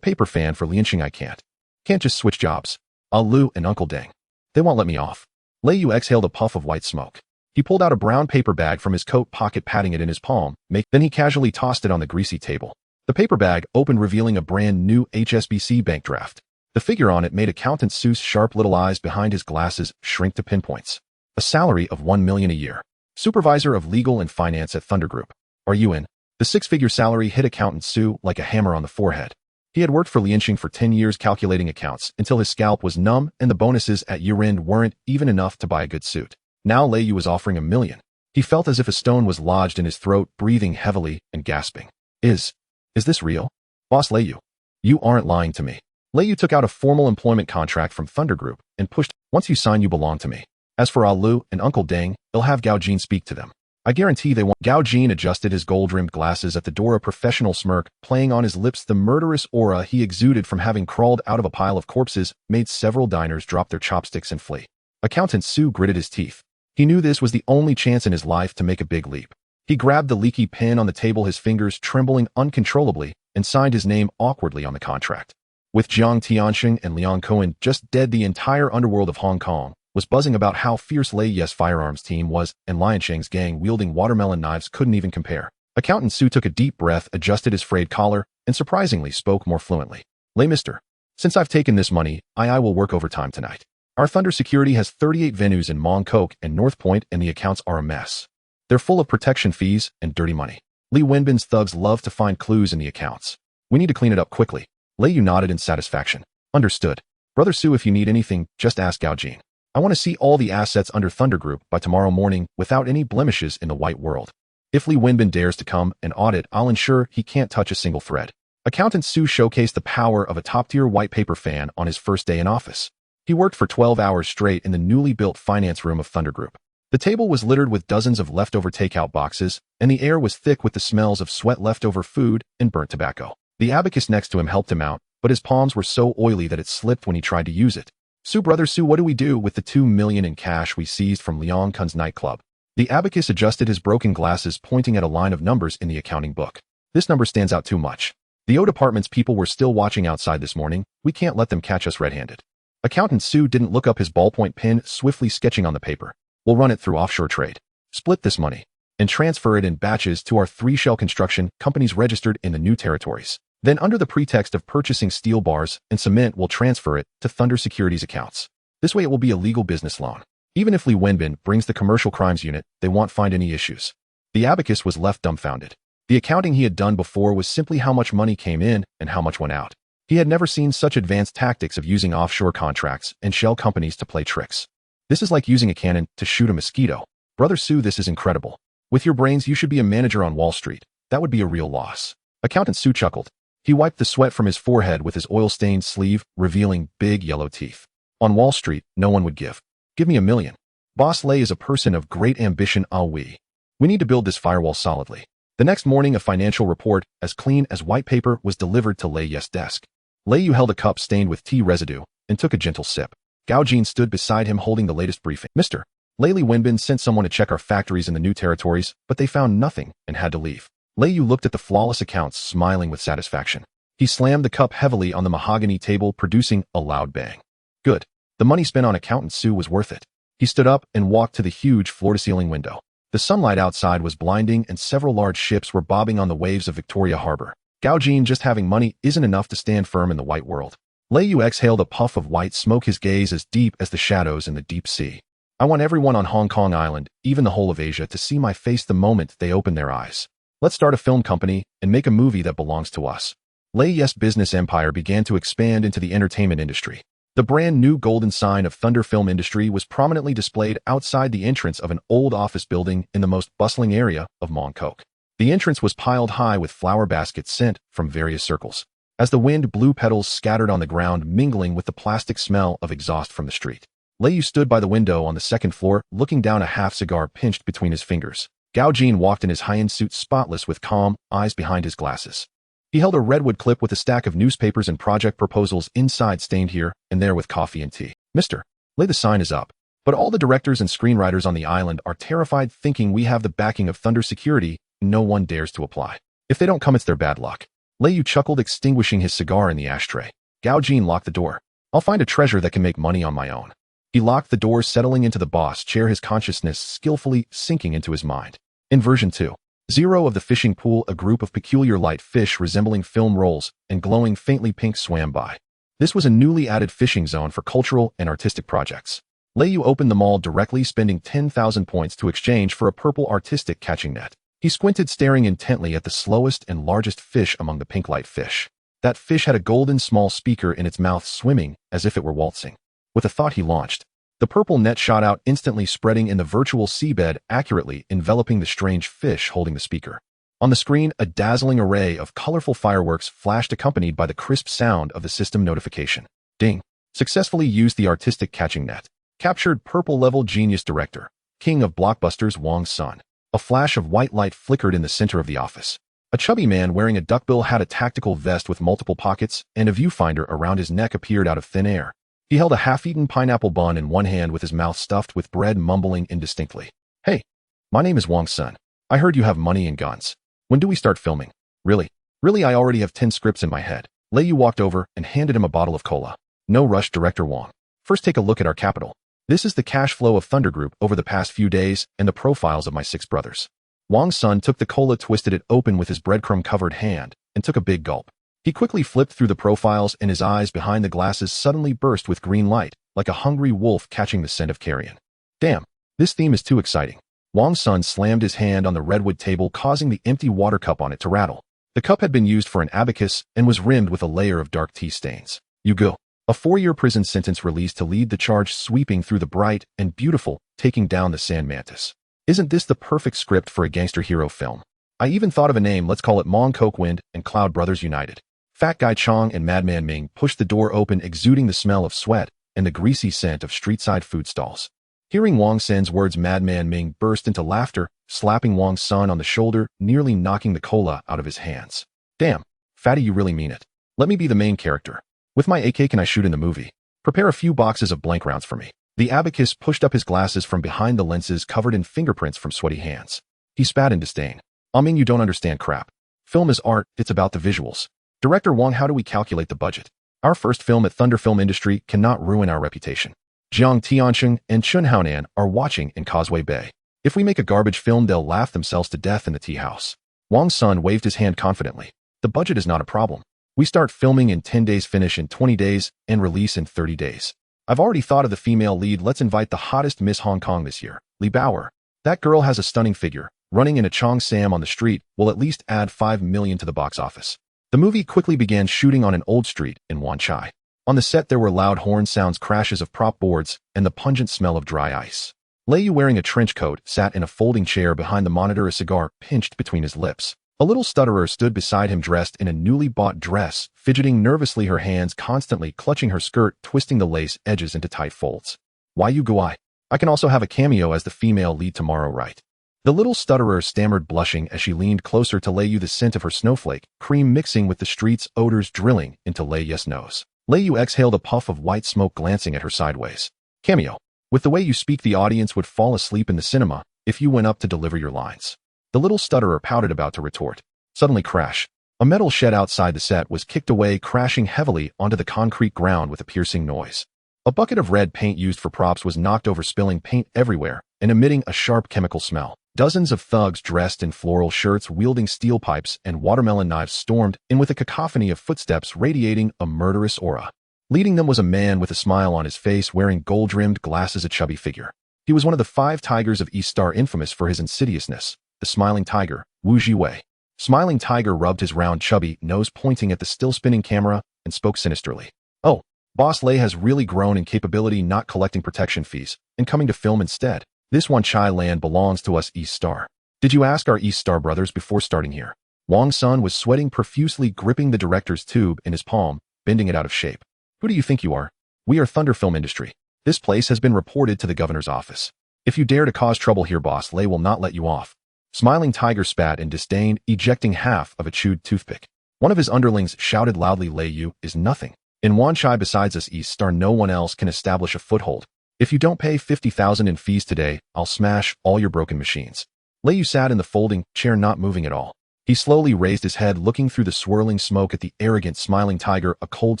paper fan for Lianxing. I can't just switch jobs. Lu and Uncle Deng. They won't let me off. Lei Yu exhaled a puff of white smoke. He pulled out a brown paper bag from his coat pocket, patting it in his palm. Then he casually tossed it on the greasy table. The paper bag opened, revealing a brand new HSBC bank draft. The figure on it made Accountant Sue's sharp little eyes behind his glasses shrink to pinpoints. A salary of $1 million a year. Supervisor of Legal and Finance at Thunder Group. Are you in? The six-figure salary hit Accountant Sue like a hammer on the forehead. He had worked for Lianxing for 10 years calculating accounts until his scalp was numb and the bonuses at year-end weren't even enough to buy a good suit. Now Lei Yu was offering $1 million. He felt as if a stone was lodged in his throat, breathing heavily and gasping. Is this real? Boss Lei Yu. You aren't lying to me. Lei Yu took out a formal employment contract from Thunder Group and pushed, once you sign you belong to me. As for Lu and Uncle Deng, they'll have Gao Jin speak to them. I guarantee they won't. Gao Jin adjusted his gold-rimmed glasses at the door, a professional smirk playing on his lips. The murderous aura he exuded from having crawled out of a pile of corpses made several diners drop their chopsticks and flee. Accountant Sue gritted his teeth. He knew this was the only chance in his life to make a big leap. He grabbed the leaky pen on the table, his fingers trembling uncontrollably, and signed his name awkwardly on the contract. With Jiang Tianxing and Liang Cohen just dead, the entire underworld of Hong Kong was buzzing about how fierce Lei Yu's firearms team was, and Lianxing's gang wielding watermelon knives couldn't even compare. Accountant Sue took a deep breath, adjusted his frayed collar, and surprisingly spoke more fluently. Lei mister, since I've taken this money, I will work overtime tonight. Our Thunder Security has 38 venues in Mong Kok and North Point, and the accounts are a mess. They're full of protection fees and dirty money. Li Wenbin's thugs love to find clues in the accounts. We need to clean it up quickly. Lei Yu nodded in satisfaction. Understood. Brother Sue, if you need anything, just ask Gao Jin. I want to see all the assets under Thunder Group by tomorrow morning without any blemishes in the white world. If Li Wenbin dares to come and audit, I'll ensure he can't touch a single thread. Accountant Sue showcased the power of a top-tier white paper fan on his first day in office. He worked for 12 hours straight in the newly built finance room of Thunder Group. The table was littered with dozens of leftover takeout boxes, and the air was thick with the smells of sweat, leftover food, and burnt tobacco. The abacus next to him helped him out, but his palms were so oily that it slipped when he tried to use it. Sue, brother Sue, what do we do with the $2 million in cash we seized from Liang Kun's nightclub? The abacus adjusted his broken glasses, pointing at a line of numbers in the accounting book. This number stands out too much. The O department's people were still watching outside this morning. We can't let them catch us red-handed. Accountant Sue didn't look up, his ballpoint pen swiftly sketching on the paper. We'll run it through offshore trade. Split this money and transfer it in batches to our 3 shell construction companies registered in the new territories. Then, under the pretext of purchasing steel bars and cement, we'll transfer it to Thunder Security's accounts. This way it will be a legal business loan. Even if Li Wenbin brings the commercial crimes unit, they won't find any issues. The abacus was left dumbfounded. The accounting he had done before was simply how much money came in and how much went out. He had never seen such advanced tactics of using offshore contracts and shell companies to play tricks. This is like using a cannon to shoot a mosquito. Brother Sue, this is incredible. With your brains, you should be a manager on Wall Street. That would be a real loss. Accountant Sue chuckled. He wiped the sweat from his forehead with his oil-stained sleeve, revealing big yellow teeth. On Wall Street, no one would give me $1 million. Boss Lei is a person of great ambition. We need to build this firewall solidly. The next morning, a financial report, as clean as white paper, was delivered to Lei Yu's desk. Lei Yu held a cup stained with tea residue and took a gentle sip. Gao Jin stood beside him holding the latest briefing. Mr. Li Wenbin sent someone to check our factories in the new territories, but they found nothing and had to leave. Lei Yu looked at the flawless accounts, smiling with satisfaction. He slammed the cup heavily on the mahogany table, producing a loud bang. Good. The money spent on Accountant Sue was worth it. He stood up and walked to the huge floor-to-ceiling window. The sunlight outside was blinding, and several large ships were bobbing on the waves of Victoria Harbor. Gao Jin, just having money isn't enough to stand firm in the white world. Lei Yu exhaled a puff of white smoke, his gaze as deep as the shadows in the deep sea. I want everyone on Hong Kong Island, even the whole of Asia, to see my face the moment they open their eyes. Let's start a film company and make a movie that belongs to us. Lei Yu's business empire began to expand into the entertainment industry. The brand new golden sign of Thunder Film Industry was prominently displayed outside the entrance of an old office building in the most bustling area of Mong Kok. The entrance was piled high with flower baskets sent from various circles. As the wind blew, petals scattered on the ground, mingling with the plastic smell of exhaust from the street. Lei Yu stood by the window on the second floor, looking down, a half-cigar pinched between his fingers. Gao Jin walked in his high-end suit, spotless with calm eyes behind his glasses. He held a redwood clip with a stack of newspapers and project proposals inside, stained here and there with coffee and tea. Mr. Lei, the sign is up. But all the directors and screenwriters on the island are terrified, thinking we have the backing of Thunder Security. No one dares to apply. If they don't come, it's their bad luck. Lei Yu chuckled, extinguishing his cigar in the ashtray. Gao Jin locked the door. I'll find a treasure that can make money on my own. He locked the door, settling into the boss chair, his consciousness skillfully sinking into his mind. In version 2.0 of the fishing pool, a group of peculiar light fish resembling film rolls and glowing faintly pink swam by. This was a newly added fishing zone for cultural and artistic projects. Lei Yu opened them all directly, spending 10,000 points to exchange for a purple artistic catching net. He squinted, staring intently at the slowest and largest fish among the pink light fish. That fish had a golden small speaker in its mouth, swimming as if it were waltzing. With a thought, he launched. The purple net shot out instantly, spreading in the virtual seabed, accurately enveloping the strange fish holding the speaker. On the screen, a dazzling array of colorful fireworks flashed, accompanied by the crisp sound of the system notification. Ding. Successfully used the artistic catching net. Captured purple-level genius director, king of blockbusters Wong Sun. A flash of white light flickered in the center of the office. A chubby man wearing a duckbill hat, a tactical vest with multiple pockets, and a viewfinder around his neck appeared out of thin air. He held a half-eaten pineapple bun in one hand with his mouth stuffed with bread, mumbling indistinctly. Hey, my name is Wong Sun. I heard you have money and guns. When do we start filming? Really, I already have 10 scripts in my head. Lei Yu walked over and handed him a bottle of cola. No rush, Director Wong. First, take a look at our capital. This is the cash flow of Thunder Group over the past few days and the profiles of my 6 brothers. Wong Sun took the cola, twisted it open with his breadcrumb-covered hand, and took a big gulp. He quickly flipped through the profiles, and his eyes behind the glasses suddenly burst with green light, like a hungry wolf catching the scent of carrion. Damn, this theme is too exciting. Wong Sun slammed his hand on the redwood table, causing the empty water cup on it to rattle. The cup had been used for an abacus and was rimmed with a layer of dark tea stains. You go. A 4-year prison sentence released to lead the charge, sweeping through the bright and beautiful, taking down the sand mantis. Isn't this the perfect script for a gangster hero film? I even thought of a name. Let's call it Mong Kok Wind and Cloud Brothers United. Fat Guy Chong and Madman Ming pushed the door open, exuding the smell of sweat and the greasy scent of street-side food stalls. Hearing Wong Sun's words, Madman Ming burst into laughter, slapping Wong Sun on the shoulder, nearly knocking the cola out of his hands. Damn, Fatty, you really mean it. Let me be the main character. With my AK, can I shoot in the movie? Prepare a few boxes of blank rounds for me. The abacus pushed up his glasses from behind, the lenses covered in fingerprints from sweaty hands. He spat in disdain. I mean, you don't understand crap. Film is art, it's about the visuals. Director Wong, how do we calculate the budget? Our first film at Thunder Film Industry cannot ruin our reputation. Jiang Tiansheng and Chun Haonan are watching in Causeway Bay. If we make a garbage film, they'll laugh themselves to death in the tea house. Wong Sun waved his hand confidently. The budget is not a problem. We start filming in 10 days, finish in 20 days, and release in 30 days. I've already thought of the female lead. Let's invite the hottest Miss Hong Kong this year, Li Bauer. That girl has a stunning figure. Running in a Chong Sam on the street will at least add 5 million to the box office. The movie quickly began shooting on an old street in Wan Chai. On the set, there were loud horn sounds, crashes of prop boards, and the pungent smell of dry ice. Lei Yu, wearing a trench coat, sat in a folding chair behind the monitor, a cigar pinched between his lips. A little stutterer stood beside him, dressed in a newly bought dress, fidgeting nervously, her hands constantly clutching her skirt, twisting the lace edges into tight folds. Why you go I can also have a cameo as the female lead tomorrow, right? The little stutterer stammered, blushing as she leaned closer to Lei Yu, the scent of her snowflake cream mixing with the street's odors drilling into Lei Yu's nose. Lei Yu exhaled a puff of white smoke, glancing at her sideways. Cameo. With the way you speak, the audience would fall asleep in the cinema if you went up to deliver your lines. The little stutterer pouted, about to retort. Suddenly, crash. A metal shed outside the set was kicked away, crashing heavily onto the concrete ground with a piercing noise. A bucket of red paint used for props was knocked over, spilling paint everywhere and emitting a sharp chemical smell. Dozens of thugs dressed in floral shirts, wielding steel pipes and watermelon knives, stormed in with a cacophony of footsteps radiating a murderous aura. Leading them was a man with a smile on his face, wearing gold-rimmed glasses, a chubby figure. He was one of the 5 tigers of East Star, infamous for his insidiousness. The Smiling Tiger, Wu Jiwei. Smiling Tiger rubbed his round, chubby nose, pointing at the still-spinning camera, and spoke sinisterly. Oh, Boss Lei has really grown in capability, not collecting protection fees and coming to film instead. This Wan Chai land belongs to us, East Star. Did you ask our East Star brothers before starting here? Wong Sun was sweating profusely, gripping the director's tube in his palm, bending it out of shape. Who do you think you are? We are Thunder Film Industry. This place has been reported to the governor's office. If you dare to cause trouble here, boss Lei will not let you off. Smiling Tiger spat in disdain, ejecting half of a chewed toothpick. One of his underlings shouted loudly, Lei Yu is nothing. In Wanchai besides us East Star no one else can establish a foothold. If you don't pay 50,000 in fees today, I'll smash all your broken machines. Lei Yu sat in the folding chair not moving at all. He slowly raised his head looking through the swirling smoke at the arrogant smiling tiger, a cold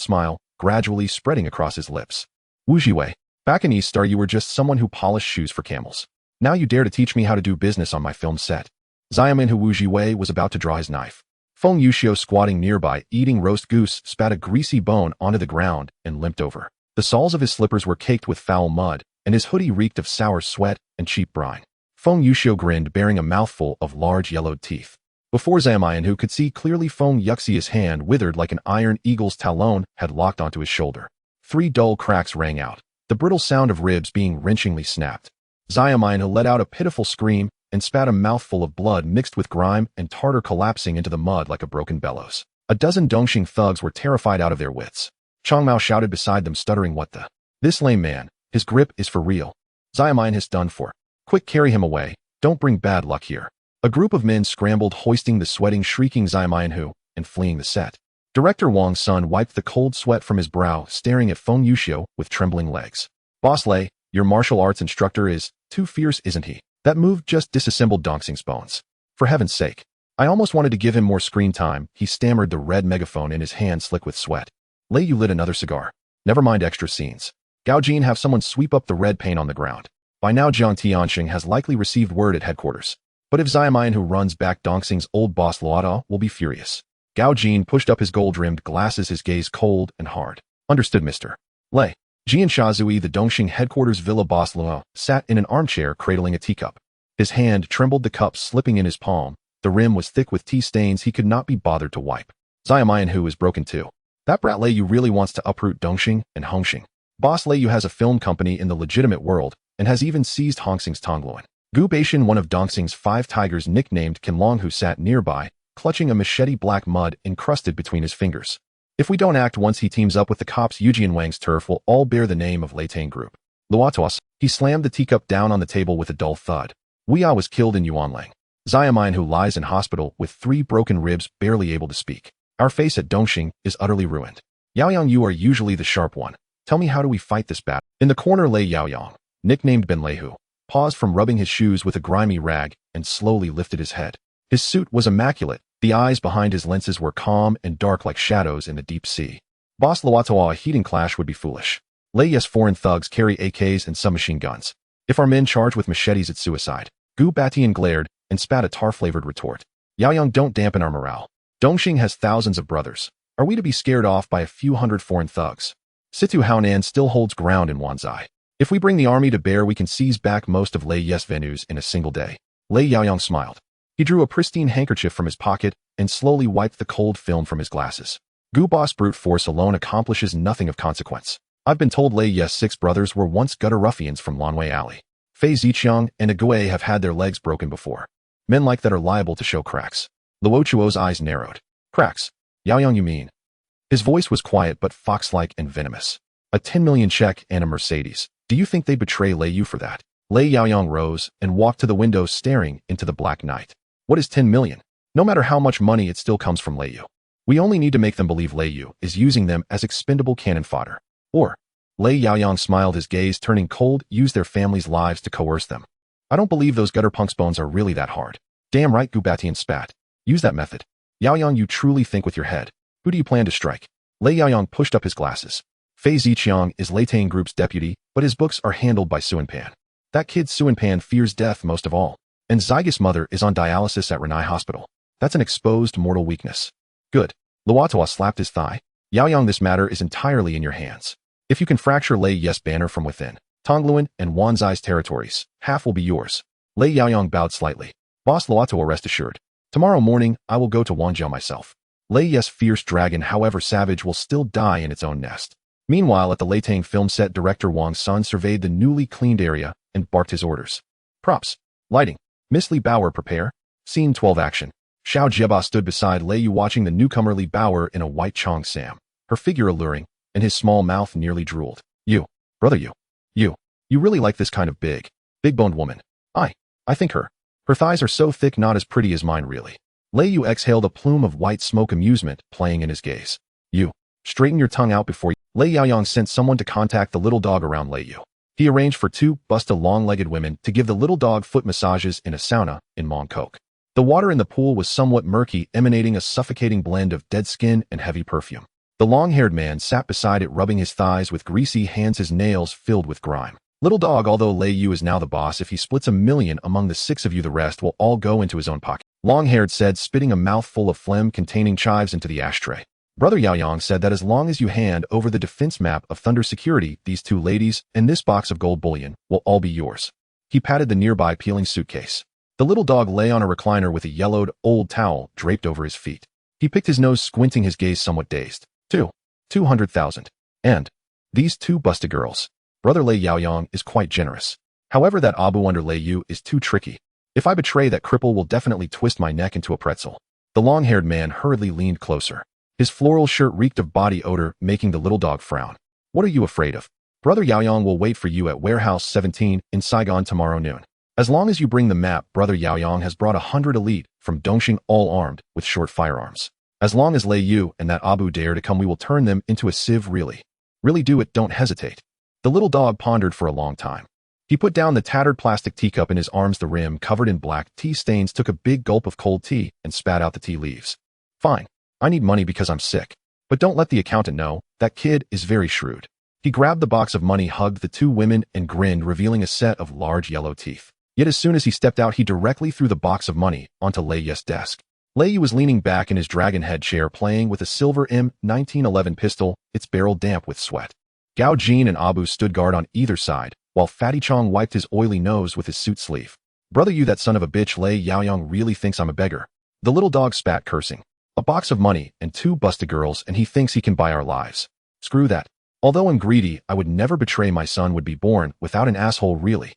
smile gradually spreading across his lips. Wu Jiwei, back in East Star you were just someone who polished shoes for camels. Now you dare to teach me how to do business on my film set. Xiaomin Wu Jiwei was about to draw his knife. Feng Yuxiu, squatting nearby, eating roast goose, spat a greasy bone onto the ground and limped over. The soles of his slippers were caked with foul mud, and his hoodie reeked of sour sweat and cheap brine. Feng Yuxiu grinned, bearing a mouthful of large yellowed teeth. Before Xiaomin, who could see clearly, Feng Yuxi's hand, withered like an iron eagle's talon, had locked onto his shoulder. 3 dull cracks rang out, the brittle sound of ribs being wrenchingly snapped. Xiaomin let out a pitiful scream and spat a mouthful of blood mixed with grime and tartar, collapsing into the mud like a broken bellows. A dozen Dongxing thugs were terrified out of their wits. Changmao shouted beside them, stuttering, what the? This lame man, his grip is for real. Xiaomin is done for. Quick, carry him away. Don't bring bad luck here. A group of men scrambled, hoisting the sweating, shrieking Xiaomin and fleeing the set. Director Wang's son wiped the cold sweat from his brow, staring at Feng Yuxiu with trembling legs. Boss Lei, your martial arts instructor is too fierce, isn't he? That move just disassembled Dongxing's bones. For heaven's sake. I almost wanted to give him more screen time, he stammered, the red megaphone in his hand slick with sweat. Lei Yu lit another cigar. Never mind extra scenes. Gao Jin, have someone sweep up the red paint on the ground. By now Jiang Tianxing has likely received word at headquarters. But if Xiaomin, who runs back Dongxing's old boss Luoda, will be furious. Gao Jin pushed up his gold-rimmed glasses, his gaze cold and hard. Understood, Mr. Lei. Jian Shazui, the Dongxing headquarters villa boss Luo, sat in an armchair cradling a teacup. His hand trembled, the cup slipping in his palm. The rim was thick with tea stains he could not be bothered to wipe. Xiaomin is broken too. That brat Lei Yu really wants to uproot Dongxing and Hongxing. Boss Lei Yu has a film company in the legitimate world and has even seized Hongxing's Tongluan. Gu Baishan, one of Dongxing's 5 tigers nicknamed Qinlong, who sat nearby, clutching a machete, black mud encrusted between his fingers. If we don't act once he teams up with the cops, Yujian Wang's turf will all bear the name of Lei Tang Group. Luatuas, he slammed the teacup down on the table with a dull thud. Weia was killed in Yuanlang. Xiaomin, who lies in hospital with 3 broken ribs, barely able to speak. Our face at Dongxing is utterly ruined. Yaoyang, you are usually the sharp one. Tell me, how do we fight this battle? In the corner lay Yaoyang, nicknamed Ben Leihu, paused from rubbing his shoes with a grimy rag and slowly lifted his head. His suit was immaculate. The eyes behind his lenses were calm and dark like shadows in the deep sea. Boss Luatoa, a heating clash would be foolish. Lei's foreign thugs carry AKs and submachine guns. If our men charge with machetes, it's suicide. Gu Batian glared and spat a tar-flavored retort. Yaoyang, don't dampen our morale. Dongxing has thousands of brothers. Are we to be scared off by a few hundred foreign thugs? Situ Haonan still holds ground in Wanzai. If we bring the army to bear, we can seize back most of Lei's venues in a single day. Lei Yaoyang smiled. He drew a pristine handkerchief from his pocket and slowly wiped the cold film from his glasses. Gu boss, brute force alone accomplishes nothing of consequence. I've been told Lei's 6 brothers were once gutter ruffians from Lanwei Alley. Fei Ziqiang and Agui have had their legs broken before. Men like that are liable to show cracks. Luo Chuo's eyes narrowed. Cracks? Yaoyang, you mean? His voice was quiet but fox-like and venomous. A 10 million check and a Mercedes. Do you think they'd betray Lei Yu for that? Lei Yaoyang rose and walked to the window, staring into the black night. What is 10 million? No matter how much money, it still comes from Lei Yu. We only need to make them believe Lei Yu is using them as expendable cannon fodder. Or, Lei Yaoyang smiled, his gaze turning cold, use their families' lives to coerce them. I don't believe those gutter punks' bones are really that hard. Damn right, Gu Batian spat. Use that method. Yaoyang, you truly think with your head. Who do you plan to strike? Lei Yaoyang pushed up his glasses. Fei Ziqiang is Lei Tang Group's deputy, but his books are handled by Suanpan. That kid Suanpan fears death most of all. And Zygus' mother is on dialysis at Renai Hospital. That's an exposed mortal weakness. Good. Luatoa slapped his thigh. Yaoyang, this matter is entirely in your hands. If you can fracture Lei's banner from within, Tongluan and Wanzai's territories, half will be yours. Lei Yaoyang bowed slightly. Boss Luatoa, rest assured. Tomorrow morning, I will go to Wanzhou myself. Lei's fierce dragon, however savage, will still die in its own nest. Meanwhile, at the Lei Tang film set, director Wang's son surveyed the newly cleaned area and barked his orders. Props. Lighting. Miss Li Bauer, prepare. Scene 12 action. Xiao Jieba stood beside Lei Yu, watching the newcomer Li Bauer in a white Chong Sam. Her figure alluring, and his small mouth nearly drooled. You. Brother Yu. You really like this kind of big-boned woman. I think her thighs are so thick, not as pretty as mine really. Lei Yu exhaled a plume of white smoke, amusement playing in his gaze. You, straighten your tongue out before you. Lei Yaoyang sent someone to contact the little dog around Lei Yu. He arranged for 2 busta long-legged women to give the little dog foot massages in a sauna in Mong Kok. The water in the pool was somewhat murky, emanating a suffocating blend of dead skin and heavy perfume. The long-haired man sat beside it, rubbing his thighs with greasy hands, his nails filled with grime. Little dog, although Lei Yu is now the boss, if he splits $1 million among the 6 of you, the rest will all go into his own pocket. Long-haired said, spitting a mouthful of phlegm containing chives into the ashtray. Brother Yaoyang said that as long as you hand over the defense map of Thunder Security, these 2 ladies, and this box of gold bullion will all be yours. He patted the nearby peeling suitcase. The little dog lay on a recliner with a yellowed, old towel draped over his feet. He picked his nose, squinting, his gaze somewhat dazed. 200,000. And these 2 busta girls. Brother Lei Yaoyang is quite generous. However, that Abu under Lei Yu is too tricky. If I betray, that cripple will definitely twist my neck into a pretzel. The long-haired man hurriedly leaned closer. His floral shirt reeked of body odor, making the little dog frown. What are you afraid of? Brother Yaoyang will wait for you at Warehouse 17 in Saigon tomorrow noon. As long as you bring the map, Brother Yaoyang has brought 100 elite from Dongxing, all armed with short firearms. As long as Lei Yu and that Abu dare to come, we will turn them into a sieve. Really do it, don't hesitate. The little dog pondered for a long time. He put down the tattered plastic teacup in his arms, the rim covered in black tea stains, took a big gulp of cold tea, and spat out the tea leaves. Fine. I need money because I'm sick. But don't let the accountant know. That kid is very shrewd. He grabbed the box of money, hugged the 2 women, and grinned, revealing a set of large yellow teeth. Yet as soon as he stepped out, he directly threw the box of money onto Lei Yu's desk. Lei Yu was leaning back in his dragon head chair, playing with a silver M1911 pistol, its barrel damp with sweat. Gao Jin and Abu stood guard on either side, while Fatty Chong wiped his oily nose with his suit sleeve. Brother Yu, that son of a bitch, Lei Yaoyang really thinks I'm a beggar. The little dog spat, cursing. A box of money and 2 busta girls, and he thinks he can buy our lives. Screw that. Although I'm greedy, I would never betray my son. Would be born without an asshole. Really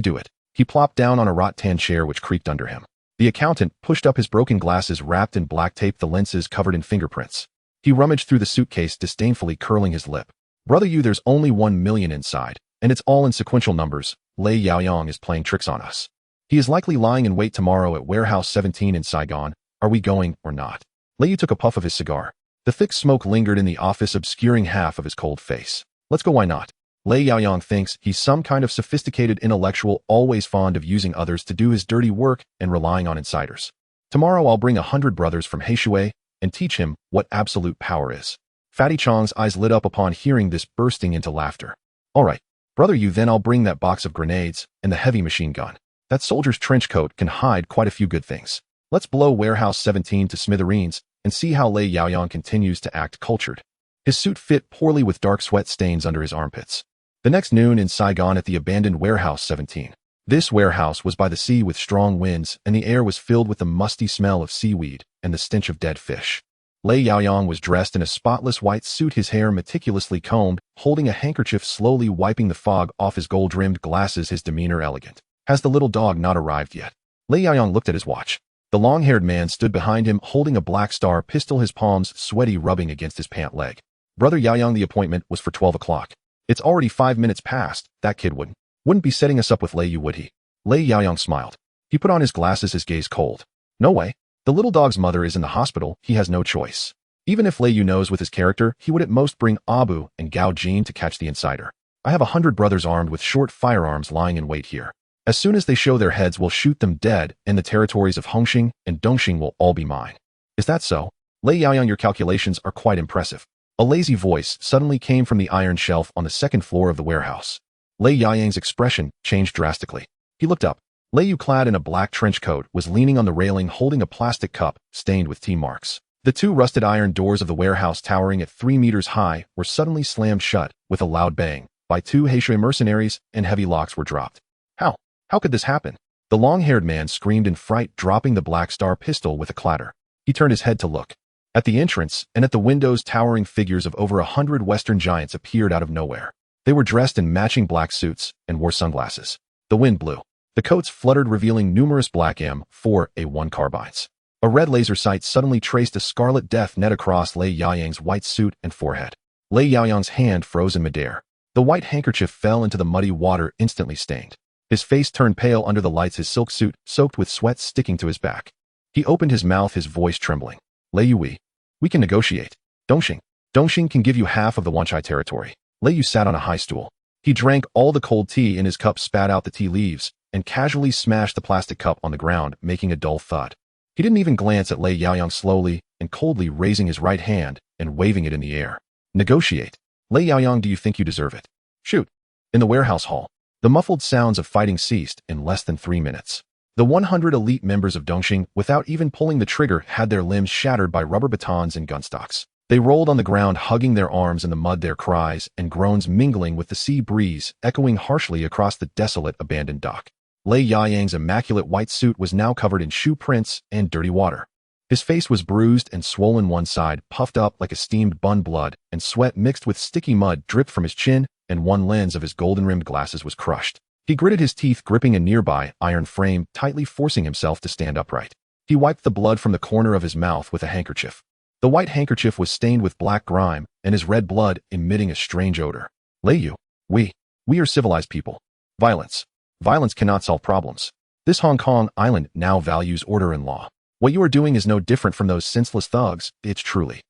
do it. He plopped down on a rattan chair which creaked under him. The accountant pushed up his broken glasses wrapped in black tape, the lenses covered in fingerprints. He rummaged through the suitcase, disdainfully curling his lip. Brother Yu, there's only 1 million inside, and it's all in sequential numbers. Lei Yaoyang is playing tricks on us. He is likely lying in wait tomorrow at Warehouse 17 in Saigon. Are we going or not? Lei Yu took a puff of his cigar. The thick smoke lingered in the office, obscuring half of his cold face. Let's go, why not? Lei Yaoyang thinks he's some kind of sophisticated intellectual, always fond of using others to do his dirty work and relying on insiders. Tomorrow I'll bring 100 brothers from Heishui and teach him what absolute power is. Fatty Chong's eyes lit up upon hearing this, bursting into laughter. All right, Brother Yu, then I'll bring that box of grenades and the heavy machine gun. That soldier's trench coat can hide quite a few good things. Let's blow Warehouse 17 to smithereens and see how Lei Yaoyang continues to act cultured. His suit fit poorly with dark sweat stains under his armpits. The next noon in Saigon at the abandoned Warehouse 17. This warehouse was by the sea with strong winds, and the air was filled with the musty smell of seaweed and the stench of dead fish. Lei Yaoyang was dressed in a spotless white suit, his hair meticulously combed, holding a handkerchief, slowly wiping the fog off his gold-rimmed glasses, his demeanor elegant. Has the little dog not arrived yet? Lei Yaoyang looked at his watch. The long-haired man stood behind him, holding a Black Star pistol, his palms sweaty, rubbing against his pant leg. Brother Yaoyang, the appointment was for 12 o'clock. It's already 5 minutes past. That kid wouldn't be setting us up with Lei Yu, would he? Lei Yaoyang smiled. He put on his glasses, his gaze cold. No way. The little dog's mother is in the hospital. He has no choice. Even if Lei Yu knows with his character, he would at most bring Abu and Gao Jin to catch the insider. I have 100 brothers armed with short firearms lying in wait here. As soon as they show their heads, we'll shoot them dead, and the territories of Hongxing and Dongxing will all be mine. Is that so? Lei Yaoyang, your calculations are quite impressive. A lazy voice suddenly came from the iron shelf on the second floor of the warehouse. Lei Yaoyang's expression changed drastically. He looked up. Lei Yu, clad in a black trench coat, was leaning on the railing, holding a plastic cup stained with tea marks. The 2 rusted iron doors of the warehouse, towering at 3 meters high, were suddenly slammed shut with a loud bang by 2 Heishui mercenaries, and heavy locks were dropped. How could this happen? The long-haired man screamed in fright, dropping the Black Star pistol with a clatter. He turned his head to look. At the entrance and at the windows, towering figures of over 100 Western giants appeared out of nowhere. They were dressed in matching black suits and wore sunglasses. The wind blew. The coats fluttered, revealing numerous black M4A1 carbines. A red laser sight suddenly traced a scarlet death net across Lei Yaoyang's white suit and forehead. Lei Yaoyang's hand froze in midair. The white handkerchief fell into the muddy water, instantly stained. His face turned pale under the lights, his silk suit soaked with sweat sticking to his back. He opened his mouth, his voice trembling. Lei Yu, we can negotiate. Dongxing can give you half of the Wanchai territory. Lei Yu sat on a high stool. He drank all the cold tea in his cup, spat out the tea leaves, and casually smashed the plastic cup on the ground, making a dull thud. He didn't even glance at Lei Yaoyang, slowly and coldly raising his right hand and waving it in the air. Negotiate. Lei Yaoyang, do you think you deserve it? Shoot. In the warehouse hall, the muffled sounds of fighting ceased in less than 3 minutes. The 100 elite members of Dongxing, without even pulling the trigger, had their limbs shattered by rubber batons and gunstocks. They rolled on the ground, hugging their arms in the mud, their cries and groans mingling with the sea breeze, echoing harshly across the desolate, abandoned dock. Lei Yaoyang's immaculate white suit was now covered in shoe prints and dirty water. His face was bruised and swollen, one side puffed up like a steamed bun. Blood and sweat mixed with sticky mud dripped from his chin, and one lens of his golden-rimmed glasses was crushed. He gritted his teeth, gripping a nearby iron frame, tightly forcing himself to stand upright. He wiped the blood from the corner of his mouth with a handkerchief. The white handkerchief was stained with black grime, and his red blood emitting a strange odor. Lei Yu, we are civilized people. Violence cannot solve problems. This Hong Kong island now values order and law. What you are doing is no different from those senseless thugs. It's truly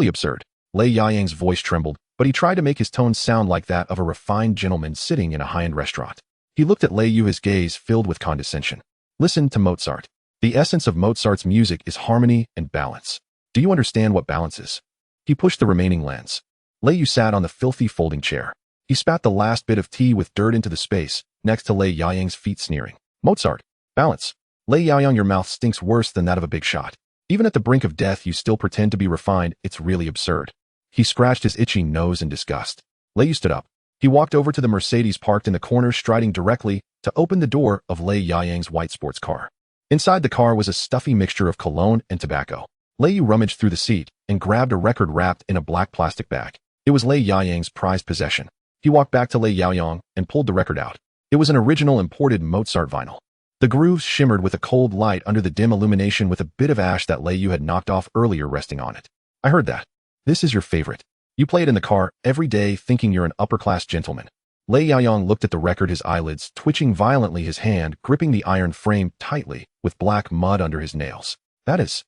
absurd. Lei Yaoyang's voice trembled, but he tried to make his tone sound like that of a refined gentleman sitting in a high-end restaurant. He looked at Lei Yu, his gaze filled with condescension. Listen to Mozart. The essence of Mozart's music is harmony and balance. Do you understand what balance is? He pushed the remaining lens. Lei Yu sat on the filthy folding chair. He spat the last bit of tea with dirt into the space next to Lei Yaoyang's feet, sneering. Mozart. Balance. Lei Yaoyang, your mouth stinks worse than that of a big shot. Even at the brink of death, you still pretend to be refined. It's really absurd. He scratched his itching nose in disgust. Lei Yu stood up. He walked over to the Mercedes parked in the corner, striding directly to open the door of Lei Yaoyang's white sports car. Inside the car was a stuffy mixture of cologne and tobacco. Lei Yu rummaged through the seat and grabbed a record wrapped in a black plastic bag. It was Lei Yaoyang's prized possession. He walked back to Lei Yaoyang and pulled the record out. It was an original imported Mozart vinyl. The grooves shimmered with a cold light under the dim illumination, with a bit of ash that Lei Yu had knocked off earlier resting on it. I heard that. This is your favorite. You play it in the car every day thinking you're an upper-class gentleman. Lei Yaoyang looked at the record, his eyelids twitching violently, his hand gripping the iron frame tightly with black mud under his nails. That is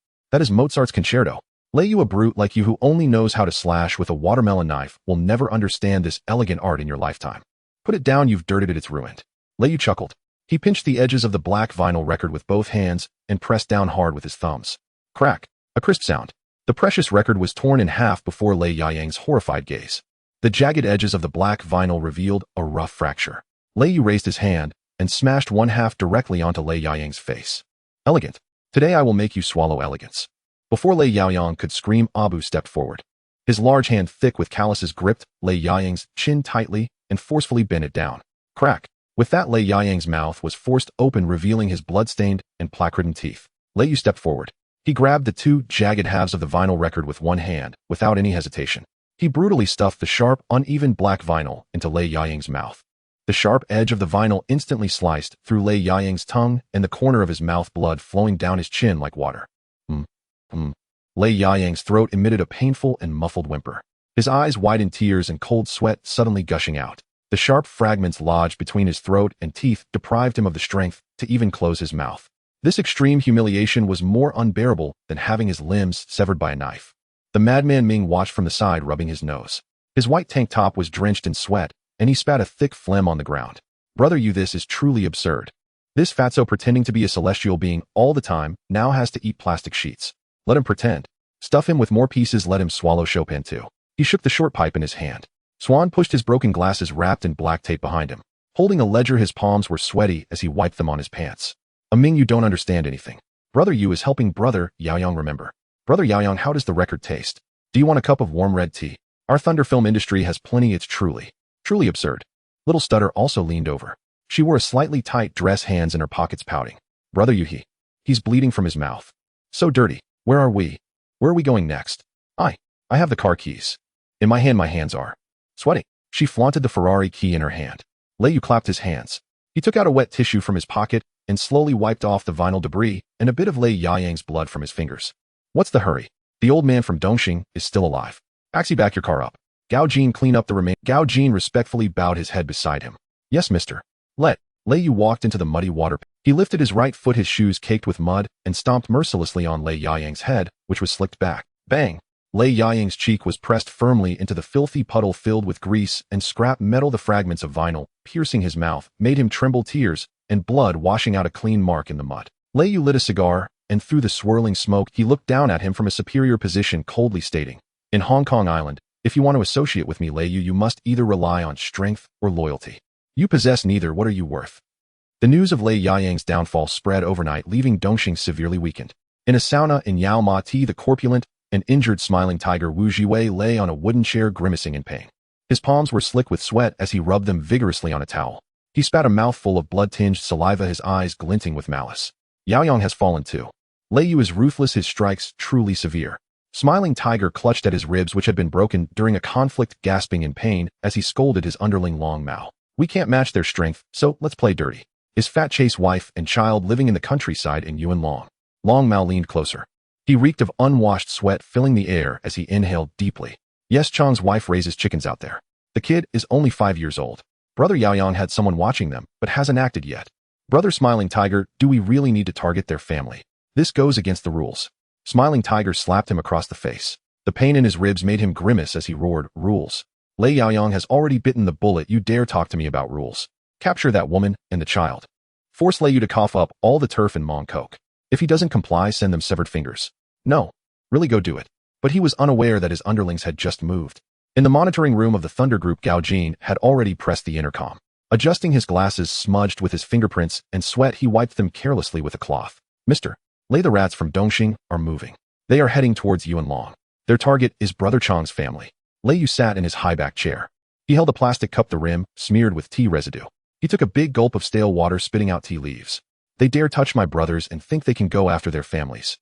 Mozart's concerto. Lei Yu, a brute like you who only knows how to slash with a watermelon knife, will never understand this elegant art in your lifetime. Put it down, you've dirted it, it's ruined. Lei Yu chuckled. He pinched the edges of the black vinyl record with both hands and pressed down hard with his thumbs. Crack. A crisp sound. The precious record was torn in half before Lei Yaoyang's horrified gaze. The jagged edges of the black vinyl revealed a rough fracture. Lei Yu raised his hand and smashed one half directly onto Lei Yaoyang's face. Elegant. Today I will make you swallow elegance. Before Lei Yaoyang could scream, Abu stepped forward. His large hand, thick with calluses, gripped Lei Yaoyang's chin tightly and forcefully bent it down. Crack. With that, Lei Yaoyang's mouth was forced open, revealing his blood-stained and plaque-ridden teeth. Lei Yu stepped forward. He grabbed the two jagged halves of the vinyl record with one hand, without any hesitation. He brutally stuffed the sharp, uneven black vinyl into Lei Yaoyang's mouth. The sharp edge of the vinyl instantly sliced through Lei Yaoyang's tongue and the corner of his mouth, blood flowing down his chin like water. Lei Yaoyang's throat emitted a painful and muffled whimper. His eyes widened, tears and cold sweat suddenly gushing out. The sharp fragments lodged between his throat and teeth deprived him of the strength to even close his mouth. This extreme humiliation was more unbearable than having his limbs severed by a knife. The madman Ming watched from the side, rubbing his nose. His white tank top was drenched in sweat, and he spat a thick phlegm on the ground. Brother Yu, this is truly absurd. This fatso, pretending to be a celestial being all the time, now has to eat plastic sheets. Let him pretend. Stuff him with more pieces, let him swallow Chopin too. He shook the short pipe in his hand. Swan pushed his broken glasses wrapped in black tape behind him. Holding a ledger, his palms were sweaty as he wiped them on his pants. Ming, you don't understand anything. Brother Yu is helping Brother Yaoyang remember. Brother Yaoyang, how does the record taste? Do you want a cup of warm red tea? Our Thunder film industry has plenty. It's truly absurd. Little Stutter also leaned over. She wore a slightly tight dress, hands in her pockets, pouting. Brother Yu, he's bleeding from his mouth. So dirty. Where are we? Where are we going next? I have the car keys. In my hand, my hands are sweating. She flaunted the Ferrari key in her hand. Lei Yu clapped his hands. He took out a wet tissue from his pocket and slowly wiped off the vinyl debris and a bit of Lei Yaoyang's blood from his fingers. What's the hurry? The old man from Dongxing is still alive. Taxi back your car up. Gao Jin clean up the remain. Gao Jin respectfully bowed his head beside him. Yes, mister. Lei Yu walked into the muddy water. He lifted his right foot, his shoes caked with mud, and stomped mercilessly on Lei Yayang's head, which was slicked back. Bang! Lei Yayang's cheek was pressed firmly into the filthy puddle filled with grease and scrap metal. The fragments of vinyl, piercing his mouth, made him tremble, tears and blood washing out a clean mark in the mud. Lei Yu lit a cigar, and through the swirling smoke he looked down at him from a superior position, coldly stating, "In Hong Kong Island, if you want to associate with me, Lei Yu, you must either rely on strength or loyalty. You possess neither. What are you worth?" The news of Lei Yayang's downfall spread overnight, leaving Dongxing severely weakened. In a sauna in Yao Ma Ti, the corpulent and injured Smiling Tiger Wu Jiwei lay on a wooden chair, grimacing in pain. His palms were slick with sweat as he rubbed them vigorously on a towel. He spat a mouthful of blood-tinged saliva, his eyes glinting with malice. Yaoyang has fallen too. Lei Yu is ruthless, his strikes truly severe. Smiling Tiger clutched at his ribs, which had been broken during a conflict, gasping in pain as he scolded his underling Long Mao. "We can't match their strength, so let's play dirty." His fat Chase wife and child living in the countryside in Yuanlong. Long Mao leaned closer. He reeked of unwashed sweat, filling the air as he inhaled deeply. Yes, Chang's wife raises chickens out there. The kid is only 5 years old. Brother Yaoyang had someone watching them, but hasn't acted yet. Brother Smiling Tiger, do we really need to target their family? This goes against the rules. Smiling Tiger slapped him across the face. The pain in his ribs made him grimace as he roared, "Rules. Lei Yaoyang has already bitten the bullet. You dare talk to me about rules? Capture that woman and the child. Force Lei Yu to cough up all the turf in Mong Kok. If he doesn't comply, send them severed fingers. No. Really go do it." But he was unaware that his underlings had just moved. In the monitoring room of the Thunder Group, Gao Jin had already pressed the intercom. Adjusting his glasses smudged with his fingerprints and sweat, he wiped them carelessly with a cloth. "Mister, Lei, the rats from Dongxing are moving. They are heading towards Yuanlong. Their target is Brother Chang's family." Lei Yu sat in his high-back chair. He held a plastic cup, the rim smeared with tea residue. He took a big gulp of stale water, spitting out tea leaves. "They dare touch my brothers and think they can go after their families.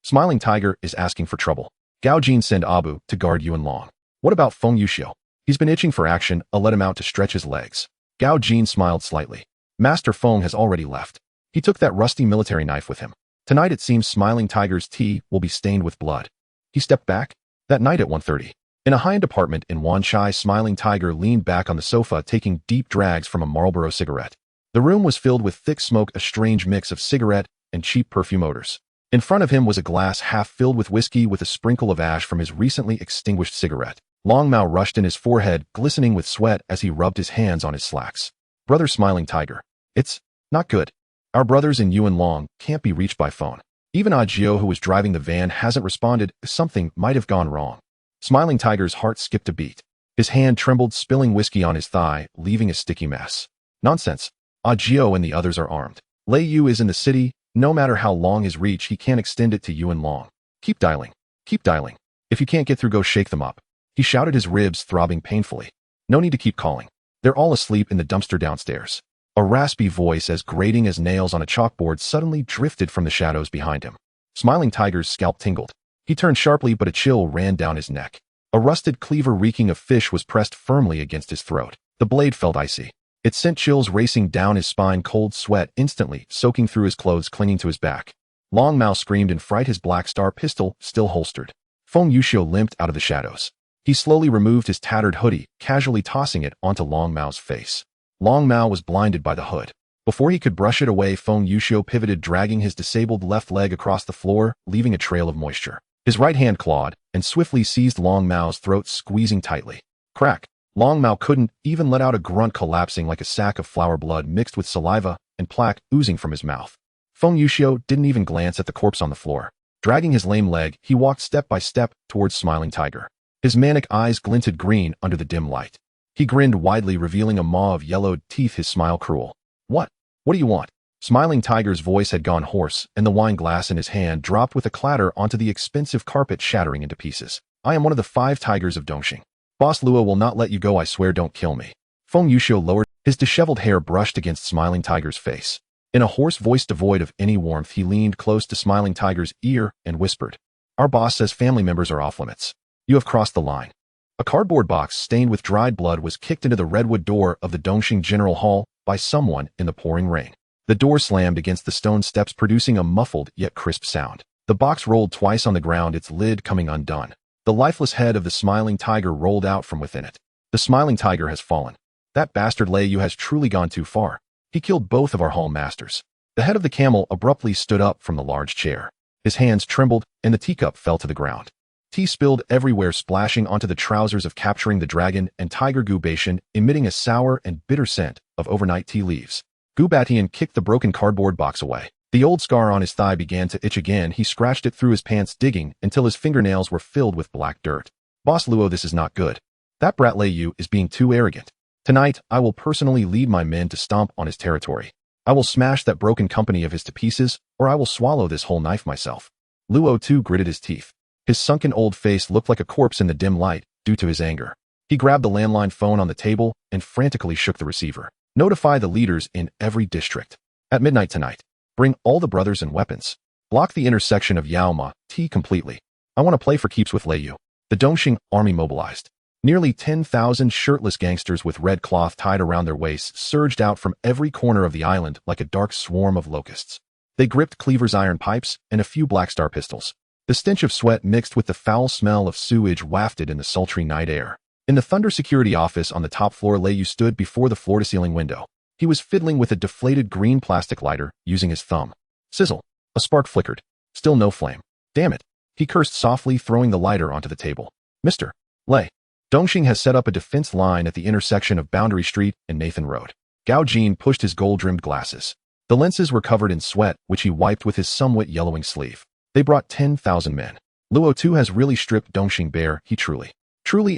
Smiling Tiger is asking for trouble. Gao Jin, send Abu to guard Yuanlong. What about Feng Yuxiu? He's been itching for action. I'll let him out to stretch his legs." Gao Jin smiled slightly. Master Feng has already left. He took that rusty military knife with him. Tonight it seems Smiling Tiger's tea will be stained with blood. He stepped back. That night at 1:30. In a high-end apartment in Wanchai, Smiling Tiger leaned back on the sofa, taking deep drags from a Marlboro cigarette. The room was filled with thick smoke, a strange mix of cigarette and cheap perfume odors. In front of him was a glass half filled with whiskey with a sprinkle of ash from his recently extinguished cigarette. Long Mao rushed in, his forehead glistening with sweat as he rubbed his hands on his slacks. "Brother Smiling Tiger, it's not good. Our brothers in Yuanlong can't be reached by phone. Even Ajio, who was driving the van, hasn't responded. Something might have gone wrong." Smiling Tiger's heart skipped a beat. His hand trembled, spilling whiskey on his thigh, leaving a sticky mess. "Nonsense. Ajio and the others are armed. Lei Yu is in the city. No matter how long his reach, he can't extend it to Yuanlong. Keep dialing. Keep dialing. If you can't get through, go shake them up." He shouted, his ribs throbbing painfully. "No need to keep calling. They're all asleep in the dumpster downstairs." A raspy voice as grating as nails on a chalkboard suddenly drifted from the shadows behind him. Smiling Tiger's scalp tingled. He turned sharply, but a chill ran down his neck. A rusted cleaver reeking of fish was pressed firmly against his throat. The blade felt icy. It sent chills racing down his spine, cold sweat instantly soaking through his clothes, clinging to his back. Long Mao screamed in fright, his Black Star pistol still holstered. Feng Yuxiu limped out of the shadows. He slowly removed his tattered hoodie, casually tossing it onto Long Mao's face. Long Mao was blinded by the hood. Before he could brush it away, Feng Yuxiu pivoted, dragging his disabled left leg across the floor, leaving a trail of moisture. His right hand clawed and swiftly seized Long Mao's throat, squeezing tightly. Crack! Long Mao couldn't even let out a grunt, collapsing like a sack of flower, blood mixed with saliva and plaque oozing from his mouth. Feng Yuxiu didn't even glance at the corpse on the floor. Dragging his lame leg, he walked step by step towards Smiling Tiger. His manic eyes glinted green under the dim light. He grinned widely, revealing a maw of yellowed teeth, his smile cruel. What do you want?" Smiling Tiger's voice had gone hoarse, and the wine glass in his hand dropped with a clatter onto the expensive carpet, shattering into pieces. "I am one of the 5 tigers of Dongxing. Boss Lua will not let you go, I swear. Don't kill me." Feng Yuxiu lowered. His disheveled hair brushed against Smiling Tiger's face. In a hoarse voice devoid of any warmth, he leaned close to Smiling Tiger's ear and whispered, "Our boss says family members are off limits. You have crossed the line." A cardboard box stained with dried blood was kicked into the redwood door of the Dongxing General Hall by someone in the pouring rain. The door slammed against the stone steps, producing a muffled yet crisp sound. The box rolled twice on the ground, its lid coming undone. The lifeless head of the smiling tiger rolled out from within it. The smiling tiger has fallen. That bastard Lei Yu has truly gone too far. He killed both of our hall masters. The head of the camel abruptly stood up from the large chair. His hands trembled, and the teacup fell to the ground. Tea spilled everywhere, splashing onto the trousers of capturing the dragon and Tiger Gubation, emitting a sour and bitter scent of overnight tea leaves. Gubatian kicked the broken cardboard box away. The old scar on his thigh began to itch again. He scratched it through his pants, digging until his fingernails were filled with black dirt. Boss Luo, this is not good. That brat Lei Yu is being too arrogant. Tonight, I will personally lead my men to stomp on his territory. I will smash that broken company of his to pieces, or I will swallow this whole knife myself. Luo too gritted his teeth. His sunken old face looked like a corpse in the dim light, due to his anger. He grabbed the landline phone on the table and frantically shook the receiver. Notify the leaders in every district. At midnight tonight, bring all the brothers and weapons. Block the intersection of Yaoma, T completely. I want to play for keeps with Lei Yu. The Dongxing army mobilized. Nearly 10,000 shirtless gangsters with red cloth tied around their waists surged out from every corner of the island like a dark swarm of locusts. They gripped cleavers, iron pipes, and a few Black Star pistols. The stench of sweat mixed with the foul smell of sewage wafted in the sultry night air. In the Thunder Security office on the top floor, Lei Yu stood before the floor-to-ceiling window. He was fiddling with a deflated green plastic lighter, using his thumb. Sizzle. A spark flickered. Still no flame. Damn it. He cursed softly, throwing the lighter onto the table. Mr. Lei. Dongxing has set up a defense line at the intersection of Boundary Street and Nathan Road. Gao Jin pushed his gold-rimmed glasses. The lenses were covered in sweat, which he wiped with his somewhat yellowing sleeve. They brought 10,000 men. Luo too has really stripped Dongxing bare. He truly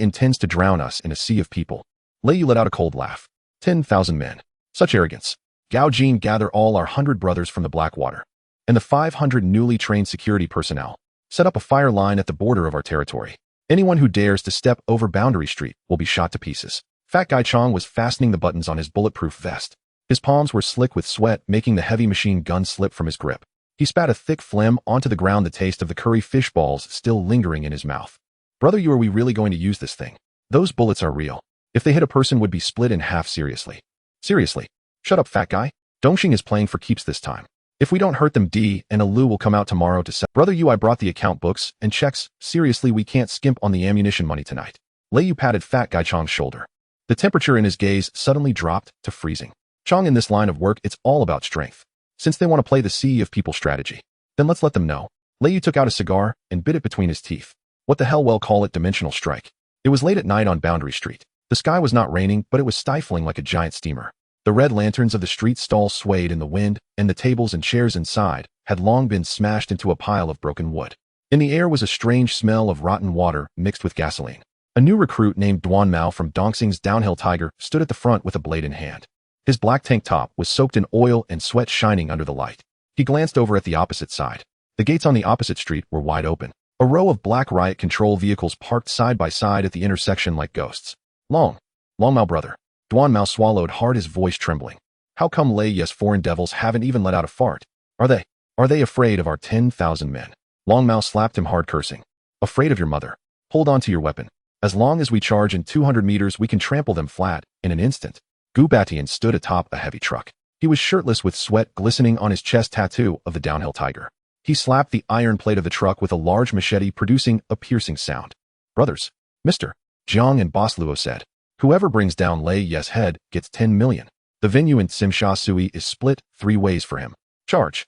intends to drown us in a sea of people. Lei Yu let out a cold laugh. 10,000 men. Such arrogance. Gao Jin, gather all our 100 brothers from the Blackwater. And the 500 newly trained security personnel. Set up a fire line at the border of our territory. Anyone who dares to step over Boundary Street will be shot to pieces. Fat Guy Chong was fastening the buttons on his bulletproof vest. His palms were slick with sweat, making the heavy machine gun slip from his grip. He spat a thick phlegm onto the ground, the taste of the curry fish balls still lingering in his mouth. Brother, are we really going to use this thing? Those bullets are real. If they hit a person, would be split in half. Seriously. Seriously. Shut up, fat guy. Dongxing is playing for keeps this time. If we don't hurt them, D and Alu will come out tomorrow to sell. Brother, I brought the account books and checks. Seriously, we can't skimp on the ammunition money tonight. Lei Yu patted Fat Guy Chong's shoulder. The temperature in his gaze suddenly dropped to freezing. Chong, in this line of work, it's all about strength. Since they want to play the sea of people strategy, then let's let them know. Lei Yu took out a cigar and bit it between his teeth. What the hell, well, call it dimensional strike. It was late at night on Boundary Street. The sky was not raining, but it was stifling like a giant steamer. The red lanterns of the street stall swayed in the wind, and the tables and chairs inside had long been smashed into a pile of broken wood. In the air was a strange smell of rotten water mixed with gasoline. A new recruit named Duan Mao from Dongxing's Downhill Tiger stood at the front with a blade in hand. His black tank top was soaked in oil and sweat, shining under the light. He glanced over at the opposite side. The gates on the opposite street were wide open. A row of black riot control vehicles parked side by side at the intersection like ghosts. Long Mao, brother. Duan Mao swallowed hard, his voice trembling. How come Lei Yu's foreign devils haven't even let out a fart? Are they afraid of our 10,000 men? Long Mao slapped him hard, cursing. Afraid of your mother. Hold on to your weapon. As long as we charge in 200 meters, we can trample them flat in an instant. Gubatian stood atop a heavy truck. He was shirtless with sweat glistening on his chest, tattoo of the Downhill Tiger. He slapped the iron plate of the truck with a large machete, producing a piercing sound. Brothers, Mr. Jiang and Boss Luo said, whoever brings down Lei Yu's head gets 10 million. The venue in Simsha Sui is split 3 ways for him. Charge.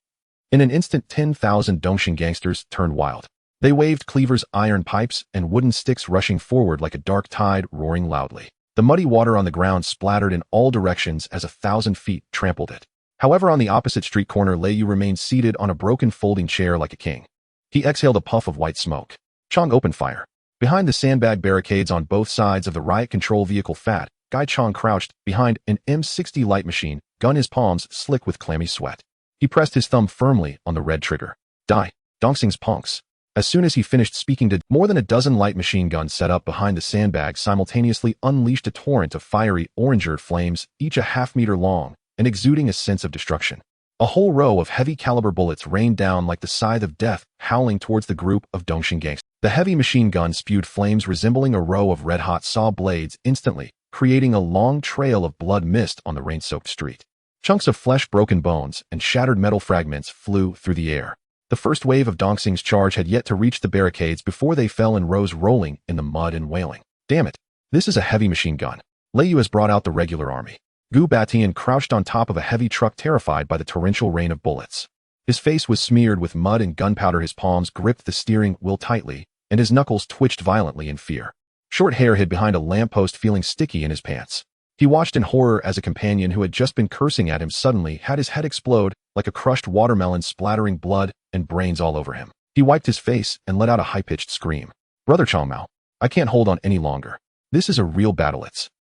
In an instant, 10,000 Dongxing gangsters turned wild. They waved cleavers, iron pipes, and wooden sticks, rushing forward like a dark tide, roaring loudly. The muddy water on the ground splattered in all directions as 1,000 feet trampled it. However, on the opposite street corner, Lei Yu remained seated on a broken folding chair like a king. He exhaled a puff of white smoke. Chong opened fire. Behind the sandbag barricades on both sides of the riot control vehicle, Fat Guy Chong crouched behind an M60 light machine gun, his palms slick with clammy sweat. He pressed his thumb firmly on the red trigger. Die, Dongxing's punks. As soon as he finished speaking, more than a dozen light machine guns set up behind the sandbag simultaneously unleashed a torrent of fiery, orange-eared flames, each a half-meter long and exuding a sense of destruction. A whole row of heavy caliber bullets rained down like the scythe of death, howling towards the group of Dongxing gangsters. The heavy machine gun spewed flames resembling a row of red-hot saw blades instantly, creating a long trail of blood mist on the rain-soaked street. Chunks of flesh, broken bones, and shattered metal fragments flew through the air. The first wave of Dongxing's charge had yet to reach the barricades before they fell and rose rolling in the mud and wailing. Damn it. This is a heavy machine gun. Lei Yu has brought out the regular army. Gu Batian crouched on top of a heavy truck terrified by the torrential rain of bullets. His face was smeared with mud and gunpowder. His palms gripped the steering wheel tightly, and his knuckles twitched violently in fear. Short hair hid behind a lamppost, feeling sticky in his pants. He watched in horror as a companion who had just been cursing at him suddenly had his head explode like a crushed watermelon, splattering blood and brains all over him. He wiped his face and let out a high-pitched scream. Brother Changmao, I can't hold on any longer. This is a real battle.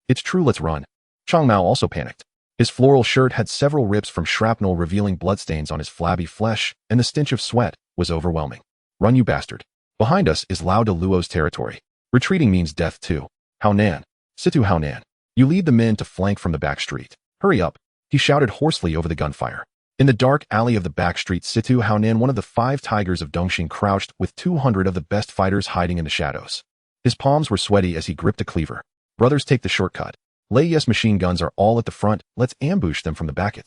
It's true, let's run. Changmao also panicked. His floral shirt had several rips from shrapnel revealing bloodstains on his flabby flesh, and the stench of sweat was overwhelming. Run, you bastard. Behind us is Lao de Luo's territory. Retreating means death too. Haonan. Situ Haonan. You lead the men to flank from the back street. Hurry up, he shouted hoarsely over the gunfire. In the dark alley of the back street, Situ Haonan, one of the 5 tigers of Dongxing, crouched with 200 of the best fighters hiding in the shadows. His palms were sweaty as he gripped a cleaver. Brothers, take the shortcut. Lei Yu's machine guns are all at the front, let's ambush them from the back.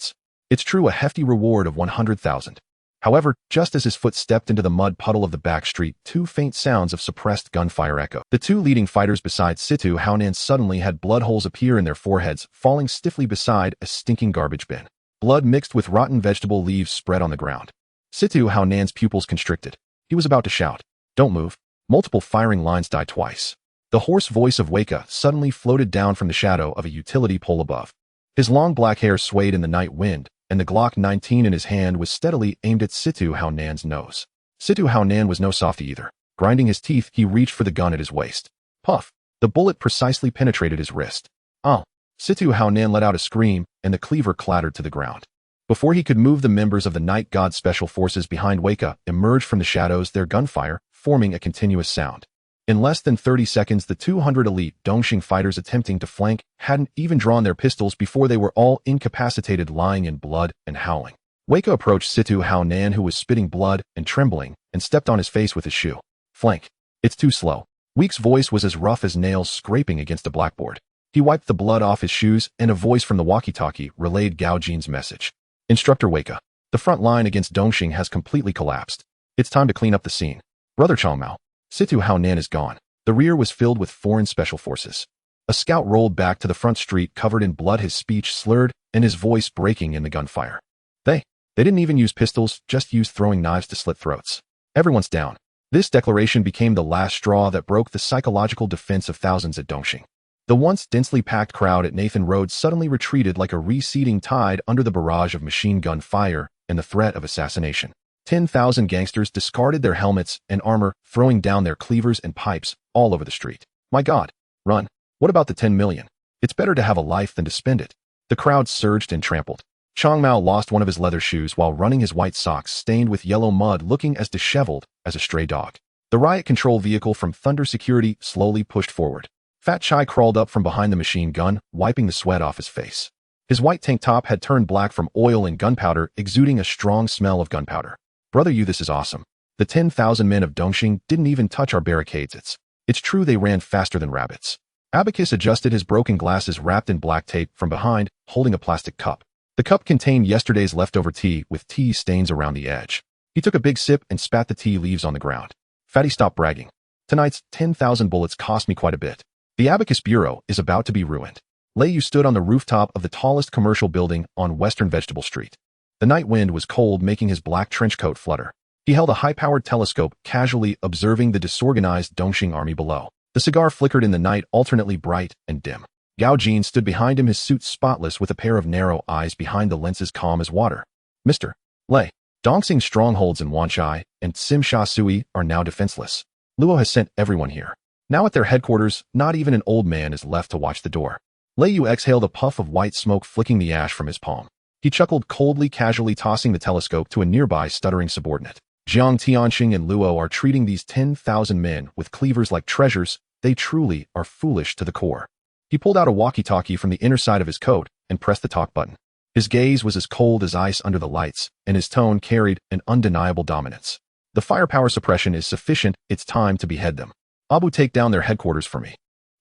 It's true, a hefty reward of 100,000. However, just as his foot stepped into the mud puddle of the back street, 2 faint sounds of suppressed gunfire echoed. The 2 leading fighters beside Situ Haonan suddenly had blood holes appear in their foreheads, falling stiffly beside a stinking garbage bin. Blood mixed with rotten vegetable leaves spread on the ground. Situ Haonan's pupils constricted. He was about to shout, "Don't move." Multiple firing lines died twice. The hoarse voice of Weika suddenly floated down from the shadow of a utility pole above. His long black hair swayed in the night wind, and the Glock 19 in his hand was steadily aimed at Situ Haonan's nose. Situ Haonan was no softy either. Grinding his teeth, he reached for the gun at his waist. Puff! The bullet precisely penetrated his wrist. Oh! Situ Haonan let out a scream, and the cleaver clattered to the ground. Before he could move, the members of the Night God Special Forces behind Weika emerged from the shadows, their gunfire forming a continuous sound. In less than 30 seconds, the 200 elite Dongxing fighters attempting to flank hadn't even drawn their pistols before they were all incapacitated, lying in blood and howling. Weika approached Situ Haonan, who was spitting blood and trembling, and stepped on his face with his shoe. Flank. It's too slow. Week's voice was as rough as nails scraping against a blackboard. He wiped the blood off his shoes, and a voice from the walkie-talkie relayed Gao Jin's message. Instructor Weika, the front line against Dongxing has completely collapsed. It's time to clean up the scene. Brother Changmao, Situ Haonan is gone. The rear was filled with foreign special forces. A scout rolled back to the front street covered in blood, his speech slurred and his voice breaking in the gunfire. They didn't even use pistols, just used throwing knives to slit throats. Everyone's down. This declaration became the last straw that broke the psychological defense of thousands at Dongxing. The once densely packed crowd at Nathan Road suddenly retreated like a receding tide under the barrage of machine gun fire and the threat of assassination. 10,000 gangsters discarded their helmets and armor, throwing down their cleavers and pipes all over the street. My God, run. What about the 10 million? It's better to have a life than to spend it. The crowd surged and trampled. Changmao lost one of his leather shoes while running, his white socks stained with yellow mud, looking as disheveled as a stray dog. The riot control vehicle from Thunder Security slowly pushed forward. Fat Chai crawled up from behind the machine gun, wiping the sweat off his face. His white tank top had turned black from oil and gunpowder, exuding a strong smell of gunpowder. Brother Yu, this is awesome. The 10,000 men of Dongxing didn't even touch our barricades. It's true, they ran faster than rabbits. Abacus adjusted his broken glasses wrapped in black tape from behind, holding a plastic cup. The cup contained yesterday's leftover tea with tea stains around the edge. He took a big sip and spat the tea leaves on the ground. Fatty, stop bragging. Tonight's 10,000 bullets cost me quite a bit. The Abacus Bureau is about to be ruined. Lei Yu stood on the rooftop of the tallest commercial building on Western Vegetable Street. The night wind was cold, making his black trench coat flutter. He held a high-powered telescope, casually observing the disorganized Dongxing army below. The cigar flickered in the night, alternately bright and dim. Gao Jin stood behind him, his suit spotless, with a pair of narrow eyes behind the lenses calm as water. Mr. Lei, Dongxing's strongholds in Wanchai and Simsha Sui are now defenseless. Luo has sent everyone here. Now at their headquarters, not even an old man is left to watch the door. Lei Yu exhaled a puff of white smoke, flicking the ash from his palm. He chuckled coldly, casually tossing the telescope to a nearby stuttering subordinate. Jiang Tianxing and Luo are treating these 10,000 men with cleavers like treasures. They truly are foolish to the core. He pulled out a walkie-talkie from the inner side of his coat and pressed the talk button. His gaze was as cold as ice under the lights, and his tone carried an undeniable dominance. The firepower suppression is sufficient. It's time to behead them. Abu, take down their headquarters for me.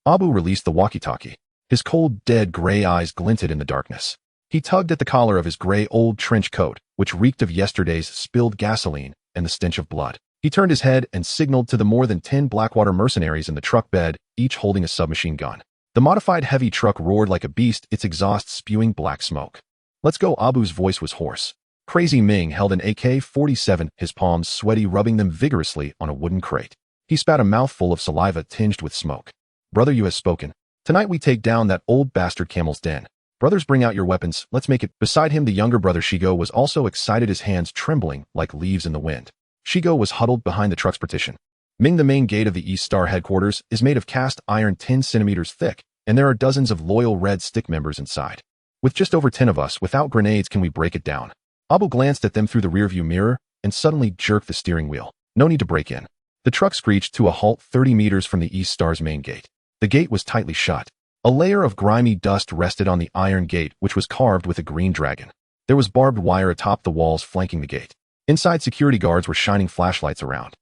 Abu released the walkie-talkie. His cold, dead gray eyes glinted in the darkness. He tugged at the collar of his gray old trench coat, which reeked of yesterday's spilled gasoline, and the stench of blood. He turned his head and signaled to the more than 10 Blackwater mercenaries in the truck bed, each holding a submachine gun. The modified heavy truck roared like a beast, its exhaust spewing black smoke. "Let's go," Abu's voice was hoarse. Crazy Ming held an AK-47, his palms sweaty, rubbing them vigorously on a wooden crate. He spat a mouthful of saliva tinged with smoke. "Brother, you have spoken. Tonight we take down that old bastard Camel's Den. Brothers, bring out your weapons, let's make it." Beside him, the younger brother Shigo was also excited, his hands trembling like leaves in the wind. Shigo was huddled behind the truck's partition. "Ming, the main gate of the East Star headquarters is made of cast iron 10 centimeters thick, and there are dozens of loyal Red Stick members inside. With just over 10 of us, without grenades, can we break it down?" Abu glanced at them through the rearview mirror and suddenly jerked the steering wheel. "No need to break in." The truck screeched to a halt 30 meters from the East Star's main gate. The gate was tightly shut. A layer of grimy dust rested on the iron gate, which was carved with a green dragon. There was barbed wire atop the walls flanking the gate. Inside, security guards were shining flashlights around.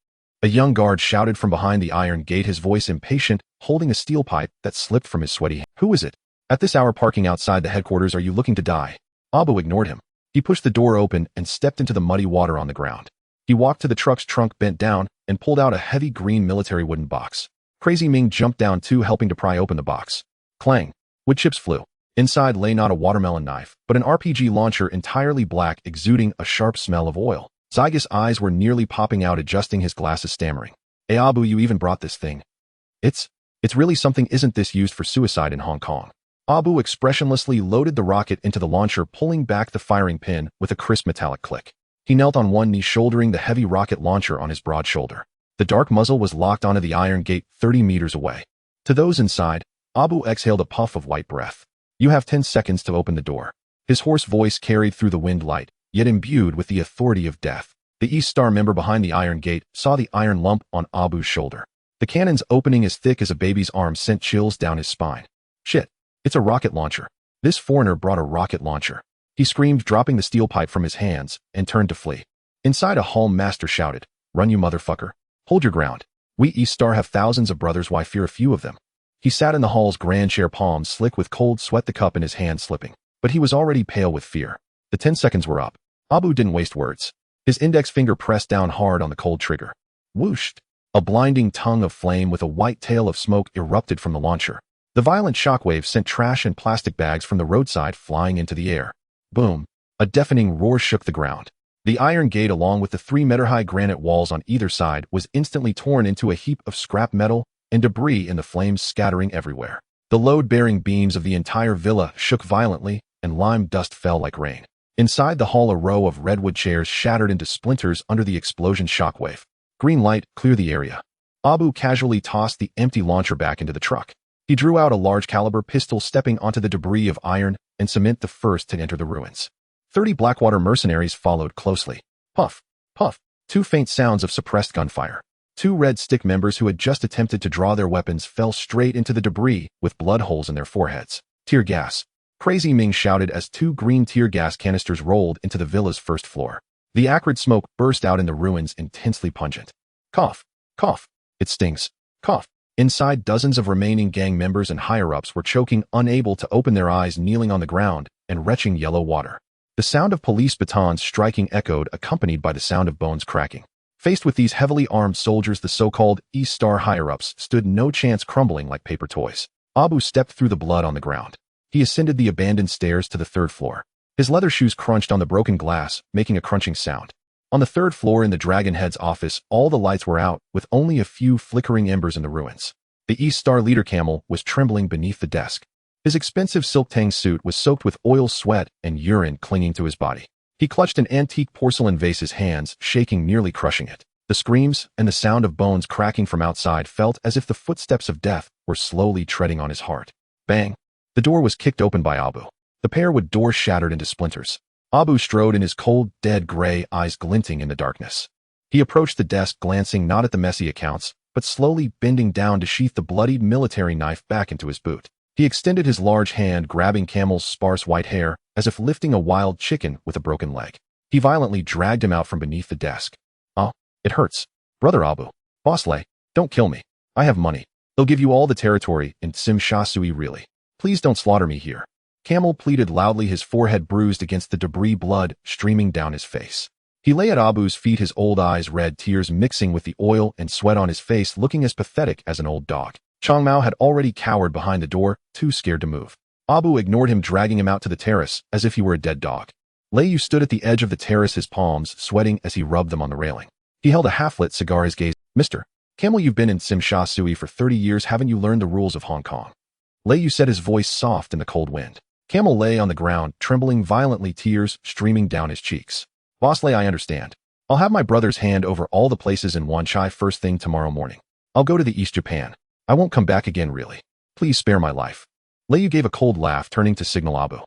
A young guard shouted from behind the iron gate, his voice impatient, holding a steel pipe that slipped from his sweaty hand. "Who is it? At this hour parking outside the headquarters, are you looking to die?" Abu ignored him. He pushed the door open and stepped into the muddy water on the ground. He walked to the truck's trunk, bent down, and pulled out a heavy green military wooden box. Crazy Ming jumped down too, helping to pry open the box. Clang. Wood chips flew. Inside lay not a watermelon knife, but an RPG launcher entirely black, exuding a sharp smell of oil. Zygus' eyes were nearly popping out, adjusting his glasses, stammering. "Hey Abu, you even brought this thing. It's really something. Isn't this used for suicide in Hong Kong?" Abu expressionlessly loaded the rocket into the launcher, pulling back the firing pin with a crisp metallic click. He knelt on one knee, shouldering the heavy rocket launcher on his broad shoulder. The dark muzzle was locked onto the iron gate 30 meters away. To those inside, Abu exhaled a puff of white breath. "You have 10 seconds to open the door." His hoarse voice carried through the wind light, yet imbued with the authority of death. The East Star member behind the iron gate saw the iron lump on Abu's shoulder. The cannon's opening, as thick as a baby's arm, sent chills down his spine. "Shit. It's a rocket launcher. This foreigner brought a rocket launcher." He screamed, dropping the steel pipe from his hands, and turned to flee. Inside, a hall master shouted, "Run, you motherfucker. Hold your ground. We East Star have thousands of brothers, why fear a few of them?" He sat in the hall's grand chair, palms slick with cold sweat, the cup in his hand slipping. But he was already pale with fear. The 10 seconds were up. Abu didn't waste words. His index finger pressed down hard on the cold trigger. Whoosh! A blinding tongue of flame with a white tail of smoke erupted from the launcher. The violent shockwave sent trash and plastic bags from the roadside flying into the air. Boom! A deafening roar shook the ground. The iron gate, along with the 3-meter-high granite walls on either side, was instantly torn into a heap of scrap metal and debris, in the flames scattering everywhere. The load-bearing beams of the entire villa shook violently, and lime dust fell like rain. Inside the hall, a row of redwood chairs shattered into splinters under the explosion shockwave. "Green light, clear the area." Abu casually tossed the empty launcher back into the truck. He drew out a large-caliber pistol, stepping onto the debris of iron and cement, the first to enter the ruins. 30 Blackwater mercenaries followed closely. Puff, puff, 2 faint sounds of suppressed gunfire. 2 Red Stick members who had just attempted to draw their weapons fell straight into the debris with blood holes in their foreheads. "Tear gas!" Crazy Ming shouted as 2 green tear gas canisters rolled into the villa's first floor. The acrid smoke burst out in the ruins, intensely pungent. Cough, cough, it stings, cough. Inside, dozens of remaining gang members and higher-ups were choking, unable to open their eyes, kneeling on the ground and retching yellow water. The sound of police batons striking echoed, accompanied by the sound of bones cracking. Faced with these heavily armed soldiers, the so-called East Star higher-ups stood no chance, crumbling like paper toys. Abu stepped through the blood on the ground. He ascended the abandoned stairs to the 3rd floor. His leather shoes crunched on the broken glass, making a crunching sound. On the 3rd floor, in the Dragon Head's office, all the lights were out, with only a few flickering embers in the ruins. The East Star leader Camel was trembling beneath the desk. His expensive silk tang suit was soaked with oil, sweat, and urine clinging to his body. He clutched an antique porcelain vase, his hands shaking, nearly crushing it. The screams and the sound of bones cracking from outside felt as if the footsteps of death were slowly treading on his heart. Bang! The door was kicked open by Abu. The pearwood door shattered into splinters. Abu strode in, his cold, dead gray eyes glinting in the darkness. He approached the desk, glancing not at the messy accounts, but slowly bending down to sheath the bloodied military knife back into his boot. He extended his large hand, grabbing Camel's sparse white hair, as if lifting a wild chicken with a broken leg. He violently dragged him out from beneath the desk. "Oh, it hurts. Brother Abu. Boss Lay, don't kill me. I have money. They'll give you all the territory in Sim Sha Sui, really. Please don't slaughter me here." Camel pleaded loudly, his forehead bruised against the debris, blood streaming down his face. He lay at Abu's feet, his old eyes red, tears mixing with the oil and sweat on his face, looking as pathetic as an old dog. Changmao had already cowered behind the door, too scared to move. Abu ignored him, dragging him out to the terrace as if he were a dead dog. Lei Yu stood at the edge of the terrace, his palms sweating as he rubbed them on the railing. He held a half-lit cigar, his gaze. Mr. Camel, you've been in Tsim Sha Tsui for 30 years. Haven't you learned the rules of Hong Kong? Lei Yu said, his voice soft in the cold wind. Camel lay on the ground, trembling violently, tears streaming down his cheeks. Boss Lei, I understand. I'll have my brother's hand over all the places in Wan Chai first thing tomorrow morning. I'll go to the East Japan. I won't come back again, really. Please spare my life. Lei Yu gave a cold laugh, turning to signal Abu.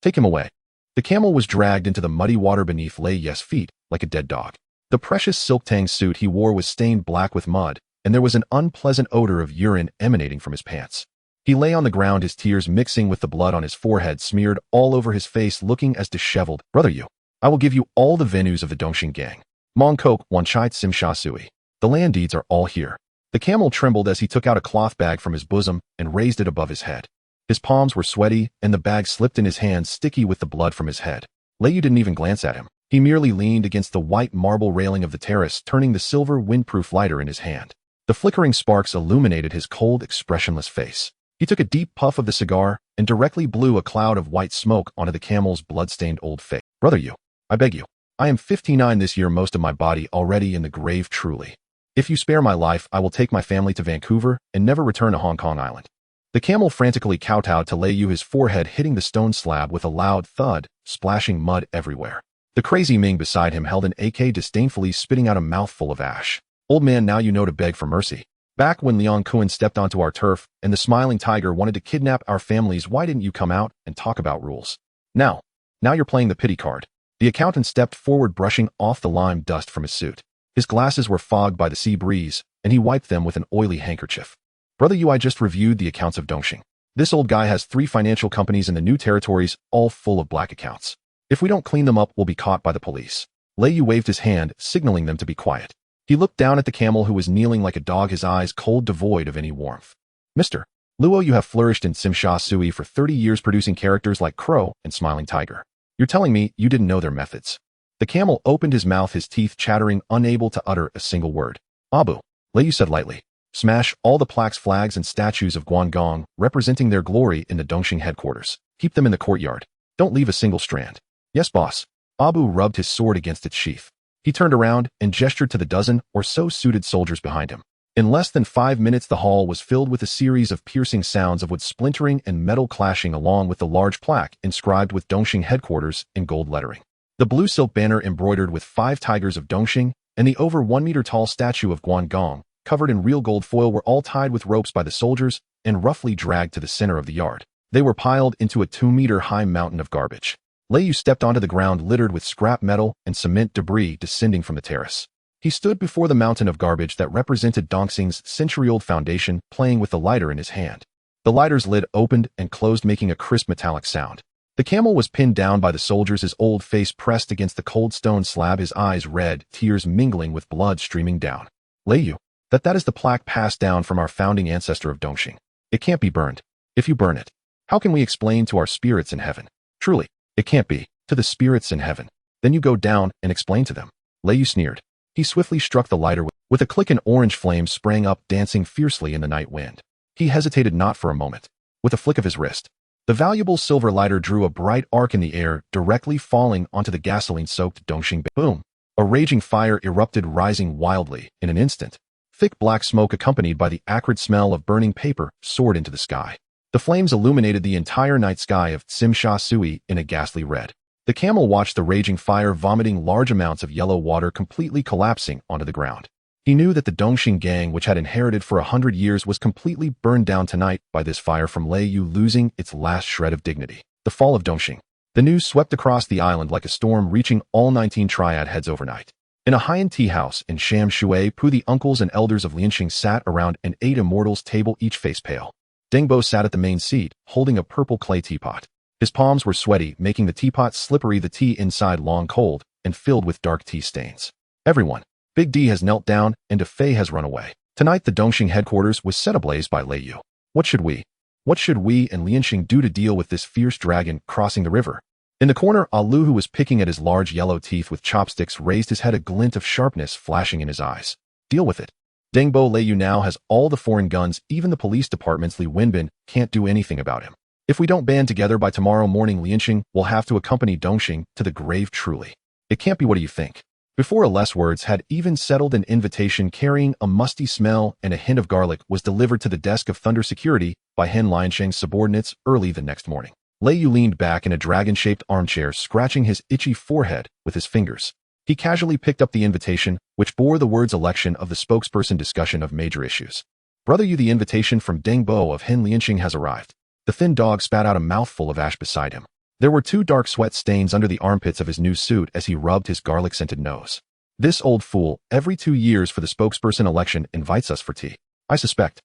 Take him away. The camel was dragged into the muddy water beneath Lei Yu's feet like a dead dog. The precious silk tang suit he wore was stained black with mud, and there was an unpleasant odor of urine emanating from his pants. He lay on the ground, his tears mixing with the blood on his forehead, smeared all over his face, looking as disheveled. Brother Yu, I will give you all the venues of the Dongxing gang. Mong Kok, Wan Chai, Tsim Sha Tsui. The land deeds are all here. The camel trembled as he took out a cloth bag from his bosom and raised it above his head. His palms were sweaty, and the bag slipped in his hands, sticky with the blood from his head. Lei Yu didn't even glance at him. He merely leaned against the white marble railing of the terrace, turning the silver windproof lighter in his hand. The flickering sparks illuminated his cold, expressionless face. He took a deep puff of the cigar and directly blew a cloud of white smoke onto the camel's blood-stained old face. Brother Yu, I beg you. I am 59 this year, most of my body already in the grave, truly. If you spare my life, I will take my family to Vancouver and never return to Hong Kong Island. The camel frantically kowtowed to Lei Yu, his forehead hitting the stone slab with a loud thud, splashing mud everywhere. The crazy Ming beside him held an AK, disdainfully spitting out a mouthful of ash. Old man, now you know to beg for mercy. Back when Leon Kuan stepped onto our turf and the smiling tiger wanted to kidnap our families, why didn't you come out and talk about rules? Now you're playing the pity card. The accountant stepped forward, brushing off the lime dust from his suit. His glasses were fogged by the sea breeze, and he wiped them with an oily handkerchief. Brother Yu, I just reviewed the accounts of Dongxing. This old guy has 3 financial companies in the new territories, all full of black accounts. If we don't clean them up, we'll be caught by the police. Lei Yu waved his hand, signaling them to be quiet. He looked down at the camel, who was kneeling like a dog, his eyes cold, devoid of any warmth. Mr. Luo, you have flourished in Tsim Sha Tsui for 30 years, producing characters like Crow and Smiling Tiger. You're telling me you didn't know their methods? The camel opened his mouth, his teeth chattering, unable to utter a single word. Abu, Lei Yu said lightly. Smash all the plaques, flags, and statues of Guangdong, representing their glory in the Dongxing headquarters. Keep them in the courtyard. Don't leave a single strand. Yes, boss. Abu rubbed his sword against its sheath. He turned around and gestured to the dozen or so suited soldiers behind him. In less than 5 minutes, the hall was filled with a series of piercing sounds of wood splintering and metal clashing, along with the large plaque inscribed with Dongxing headquarters in gold lettering. The blue silk banner embroidered with 5 tigers of Dongxing and the over 1 meter tall statue of Guangdong, covered in real gold foil, were all tied with ropes by the soldiers and roughly dragged to the center of the yard. They were piled into a 2-meter-high mountain of garbage. Lei Yu stepped onto the ground littered with scrap metal and cement debris descending from the terrace. He stood before the mountain of garbage that represented Dongxing's century-old foundation, playing with the lighter in his hand. The lighter's lid opened and closed, making a crisp metallic sound. The camel was pinned down by the soldiers, his old face pressed against the cold stone slab, his eyes red, tears mingling with blood streaming down. Lei Yu, that is the plaque passed down from our founding ancestor of Dongxing. It can't be burned. If you burn it, how can we explain to our spirits in heaven? Truly, it can't be. To the spirits in heaven. Then you go down and explain to them. Lei Yu sneered. He swiftly struck the lighter with a click. An orange flame sprang up, dancing fiercely in the night wind. He hesitated not for a moment. With a flick of his wrist, the valuable silver lighter drew a bright arc in the air, directly falling onto the gasoline-soaked Dongxing. Boom! A raging fire erupted, rising wildly. In an instant, thick black smoke accompanied by the acrid smell of burning paper soared into the sky. The flames illuminated the entire night sky of Tsim Sha Tsui in a ghastly red. The camel watched the raging fire, vomiting large amounts of yellow water, completely collapsing onto the ground. He knew that the Dongxing gang, which had inherited for 100 years, was completely burned down tonight by this fire from Lei Yu losing its last shred of dignity. The fall of Dongxing. The news swept across the island like a storm, reaching all 19 Triad heads overnight. In a high-end tea house in Sham Shui Pu, the uncles and elders of Lianxing sat around an 8 immortals table, each face pale. Dengbo sat at the main seat, holding a purple clay teapot. His palms were sweaty, making the teapot slippery, the tea inside long cold and filled with dark tea stains. Everyone. Big D has knelt down and a Fei has run away. Tonight the Dongxing headquarters was set ablaze by Lei Yu. What should we and Lianxing do to deal with this fierce dragon crossing the river? In the corner, Alu, who was picking at his large yellow teeth with chopsticks, raised his head, a glint of sharpness flashing in his eyes. Deal with it. Dengbo Leiyu now has all the foreign guns, even the police department's Li Wenbin can't do anything about him. If we don't band together by tomorrow morning, Lianqing will have to accompany Dongxing to the grave. Truly. It can't be. What do you think? Before less words had even settled, an invitation carrying a musty smell and a hint of garlic was delivered to the desk of Thunder Security by Hen Liansheng's subordinates early the next morning. Leiyu leaned back in a dragon-shaped armchair, scratching his itchy forehead with his fingers. He casually picked up the invitation, which bore the words election of the spokesperson, discussion of major issues. Brother Yu, the invitation from Dengbo of Hen Lianqing has arrived. The thin dog spat out a mouthful of ash beside him. There were 2 dark sweat stains under the armpits of his new suit as he rubbed his garlic-scented nose. This old fool, every 2 years for the spokesperson election, invites us for tea. I suspect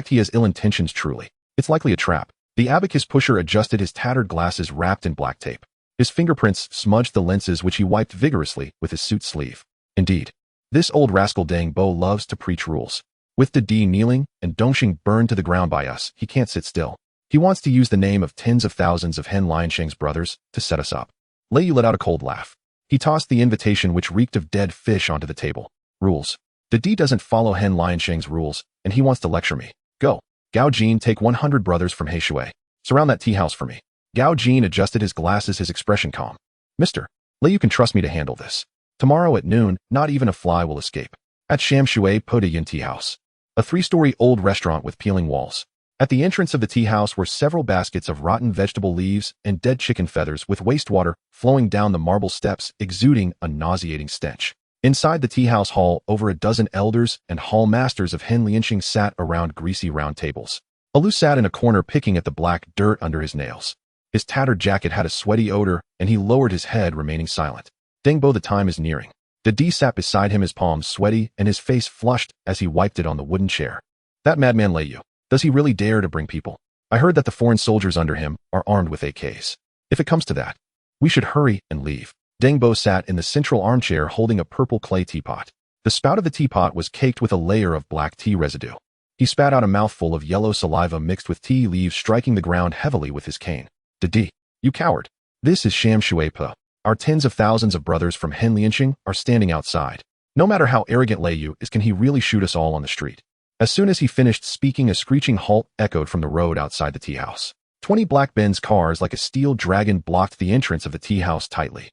he has ill intentions. Truly. It's likely a trap. The abacus pusher adjusted his tattered glasses wrapped in black tape. His fingerprints smudged the lenses, which he wiped vigorously with his suit sleeve. Indeed, this old rascal Dengbo loves to preach rules. With Didi kneeling and Dongxing burned to the ground by us, he can't sit still. He wants to use the name of tens of thousands of Hen Liansheng's brothers to set us up. Leiyu let out a cold laugh. He tossed the invitation, which reeked of dead fish, onto the table. Rules. Didi doesn't follow Hen Liansheng's rules, and he wants to lecture me. Go. Gao Jin, take 100 brothers from Heishui. Surround that tea house for me. Gao Jin adjusted his glasses, his expression calm. Mister, Leiyu can trust me to handle this. Tomorrow at noon, not even a fly will escape. At Shamshui Podayin Tea House. A 3-story old restaurant with peeling walls. At the entrance of the tea house were several baskets of rotten vegetable leaves and dead chicken feathers, with wastewater flowing down the marble steps, exuding a nauseating stench. Inside the tea house hall, over a dozen elders and hall masters of Hen Lianqing sat around greasy round tables. Alu sat in a corner, picking at the black dirt under his nails. His tattered jacket had a sweaty odor, and he lowered his head, remaining silent. Dengbo, the time is nearing. Didi sat beside him, his palms sweaty and his face flushed as he wiped it on the wooden chair. That madman Leiyu. Does he really dare to bring people? I heard that the foreign soldiers under him are armed with AKs. If it comes to that, we should hurry and leave. Dengbo sat in the central armchair, holding a purple clay teapot. The spout of the teapot was caked with a layer of black tea residue. He spat out a mouthful of yellow saliva mixed with tea leaves, striking the ground heavily with his cane. Didi, you coward. This is Shamshui Pa. Our tens of thousands of brothers from Hen Lianqing are standing outside. No matter how arrogant Leiyu is, can he really shoot us all on the street? As soon as he finished speaking, a screeching halt echoed from the road outside the tea house. 20 black Benz cars like a steel dragon blocked the entrance of the tea house tightly.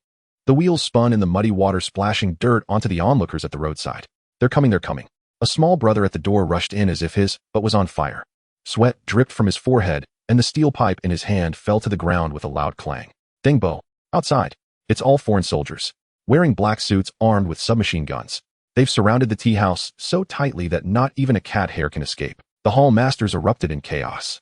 The wheels spun in the muddy water, splashing dirt onto the onlookers at the roadside. They're coming, they're coming. A small brother at the door rushed in as if his butt was on fire. Sweat dripped from his forehead, and the steel pipe in his hand fell to the ground with a loud clang. Dengbo, outside. It's all foreign soldiers, wearing black suits, armed with submachine guns. They've surrounded the tea house so tightly that not even a cat hair can escape. The hall masters erupted in chaos.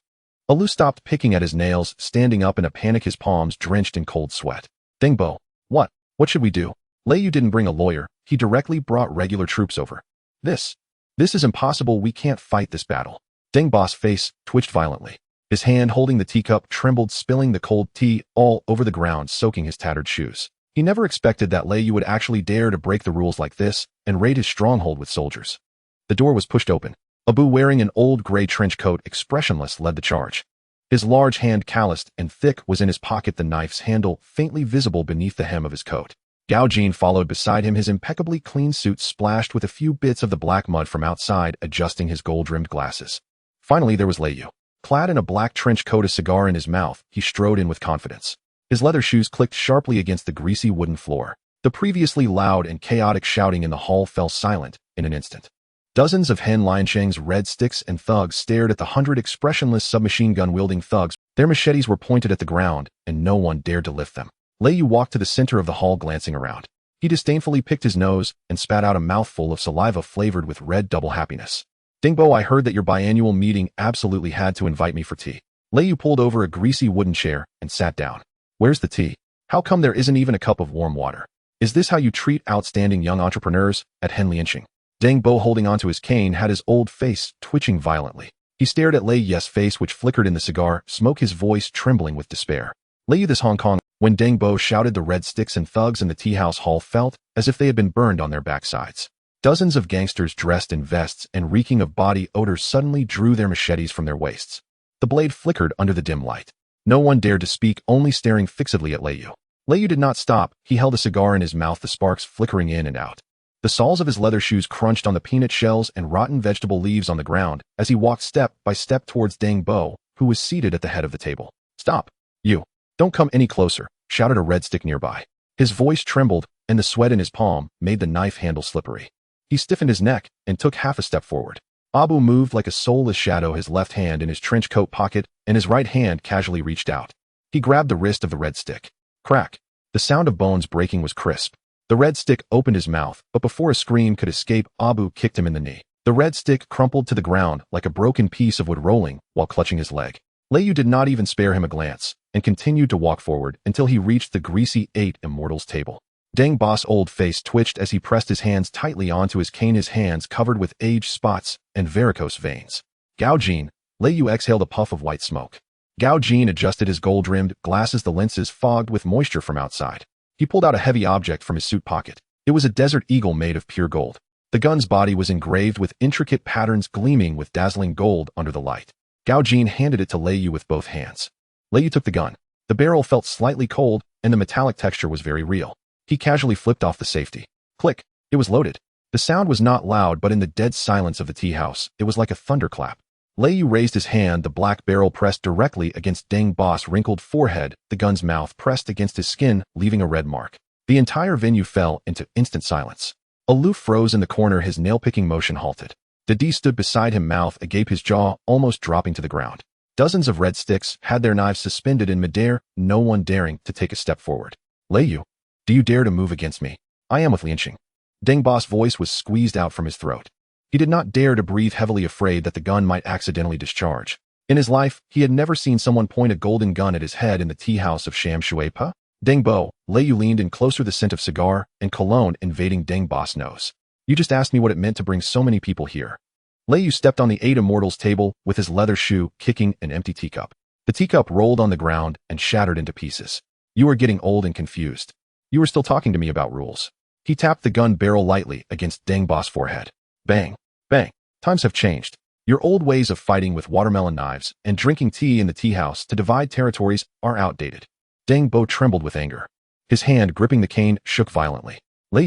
Alu stopped picking at his nails, standing up in a panic, his palms drenched in cold sweat. Dengbo, what? What should we do? Leiyu didn't bring a lawyer. He directly brought regular troops over. This is impossible. We can't fight this battle. Dengbo's face twitched violently. His hand holding the teacup trembled, spilling the cold tea all over the ground, soaking his tattered shoes. He never expected that Leiyu would actually dare to break the rules like this and raid his stronghold with soldiers. The door was pushed open. Abu, wearing an old gray trench coat, expressionless, led the charge. His large hand, calloused and thick, was in his pocket, the knife's handle faintly visible beneath the hem of his coat. Gao Jin followed beside him, his impeccably clean suit splashed with a few bits of the black mud from outside, adjusting his gold-rimmed glasses. Finally, there was Leiyu. Clad in a black trench coat, a cigar in his mouth, he strode in with confidence. His leather shoes clicked sharply against the greasy wooden floor. The previously loud and chaotic shouting in the hall fell silent in an instant. Dozens of Hen Liansheng's red sticks and thugs stared at the 100 expressionless submachine gun-wielding thugs. Their machetes were pointed at the ground, and no one dared to lift them. Leiyu walked to the center of the hall, glancing around. He disdainfully picked his nose and spat out a mouthful of saliva flavored with red double happiness. Dengbo, I heard that your biannual meeting absolutely had to invite me for tea. Leiyu pulled over a greasy wooden chair and sat down. Where's the tea? How come there isn't even a cup of warm water? Is this how you treat outstanding young entrepreneurs at Hen Lianqing? Dengbo, holding onto his cane, had his old face twitching violently. He stared at Leiyu's face, which flickered in the cigar smoke, his voice trembling with despair. Leiyu, this Hong Kong. When Dengbo shouted, the red sticks and thugs in the tea house hall felt as if they had been burned on their backsides. Dozens of gangsters dressed in vests and reeking of body odor suddenly drew their machetes from their waists. The blade flickered under the dim light. No one dared to speak, only staring fixedly at Lei Yu. Lei Yu did not stop. He held a cigar in his mouth, the sparks flickering in and out. The soles of his leather shoes crunched on the peanut shells and rotten vegetable leaves on the ground as he walked step by step towards Deng Bo, who was seated at the head of the table. "Stop! You! Don't come any closer!" shouted a red stick nearby. His voice trembled, and the sweat in his palm made the knife handle slippery. He stiffened his neck and took half a step forward. Abu moved like a soulless shadow, his left hand in his trench coat pocket, and his right hand casually reached out. He grabbed the wrist of the red stick. Crack! The sound of bones breaking was crisp. The red stick opened his mouth, but before a scream could escape, Abu kicked him in the knee. The red stick crumpled to the ground like a broken piece of wood rolling while clutching his leg. Lei Yu did not even spare him a glance, and continued to walk forward until he reached the greasy 8 Immortals table. Deng Bo's old face twitched as he pressed his hands tightly onto his cane, his hands covered with age spots and varicose veins. "Gao Jin," Lei Yu exhaled a puff of white smoke. Gao Jin adjusted his gold-rimmed glasses, the lenses fogged with moisture from outside. He pulled out a heavy object from his suit pocket. It was a desert eagle made of pure gold. The gun's body was engraved with intricate patterns gleaming with dazzling gold under the light. Gao Jin handed it to Lei Yu with both hands. Lei Yu took the gun. The barrel felt slightly cold, and the metallic texture was very real. He casually flipped off the safety. Click! It was loaded. The sound was not loud, but in the dead silence of the tea house, it was like a thunderclap. Lei Yu raised his hand, the black barrel pressed directly against Deng Bo's wrinkled forehead, the gun's mouth pressed against his skin, leaving a red mark. The entire venue fell into instant silence. Aloof froze in the corner, his nail-picking motion halted. Didi stood beside him, mouth agape, his jaw almost dropping to the ground. Dozens of red sticks had their knives suspended in midair, no one daring to take a step forward. "Lei Yu, do you dare to move against me? I am with Lianqing." Deng Bo's voice was squeezed out from his throat. He did not dare to breathe heavily, afraid that the gun might accidentally discharge. In his life, he had never seen someone point a golden gun at his head in the tea house of Sham Shuepa. Deng Bo, Lei Yu leaned in closer, the scent of cigar and cologne invading Deng Bo's nose. "You just asked me what it meant to bring so many people here." Lei Yu stepped on the 8 Immortals table with his leather shoe kicking an empty teacup. The teacup rolled on the ground and shattered into pieces. "You are getting old and confused. You were still talking to me about rules." He tapped the gun barrel lightly against Deng Bo's forehead. Bang! Bang! "Times have changed. Your old ways of fighting with watermelon knives and drinking tea in the tea house to divide territories are outdated." Deng Bo trembled with anger. His hand gripping the cane shook violently. "Lei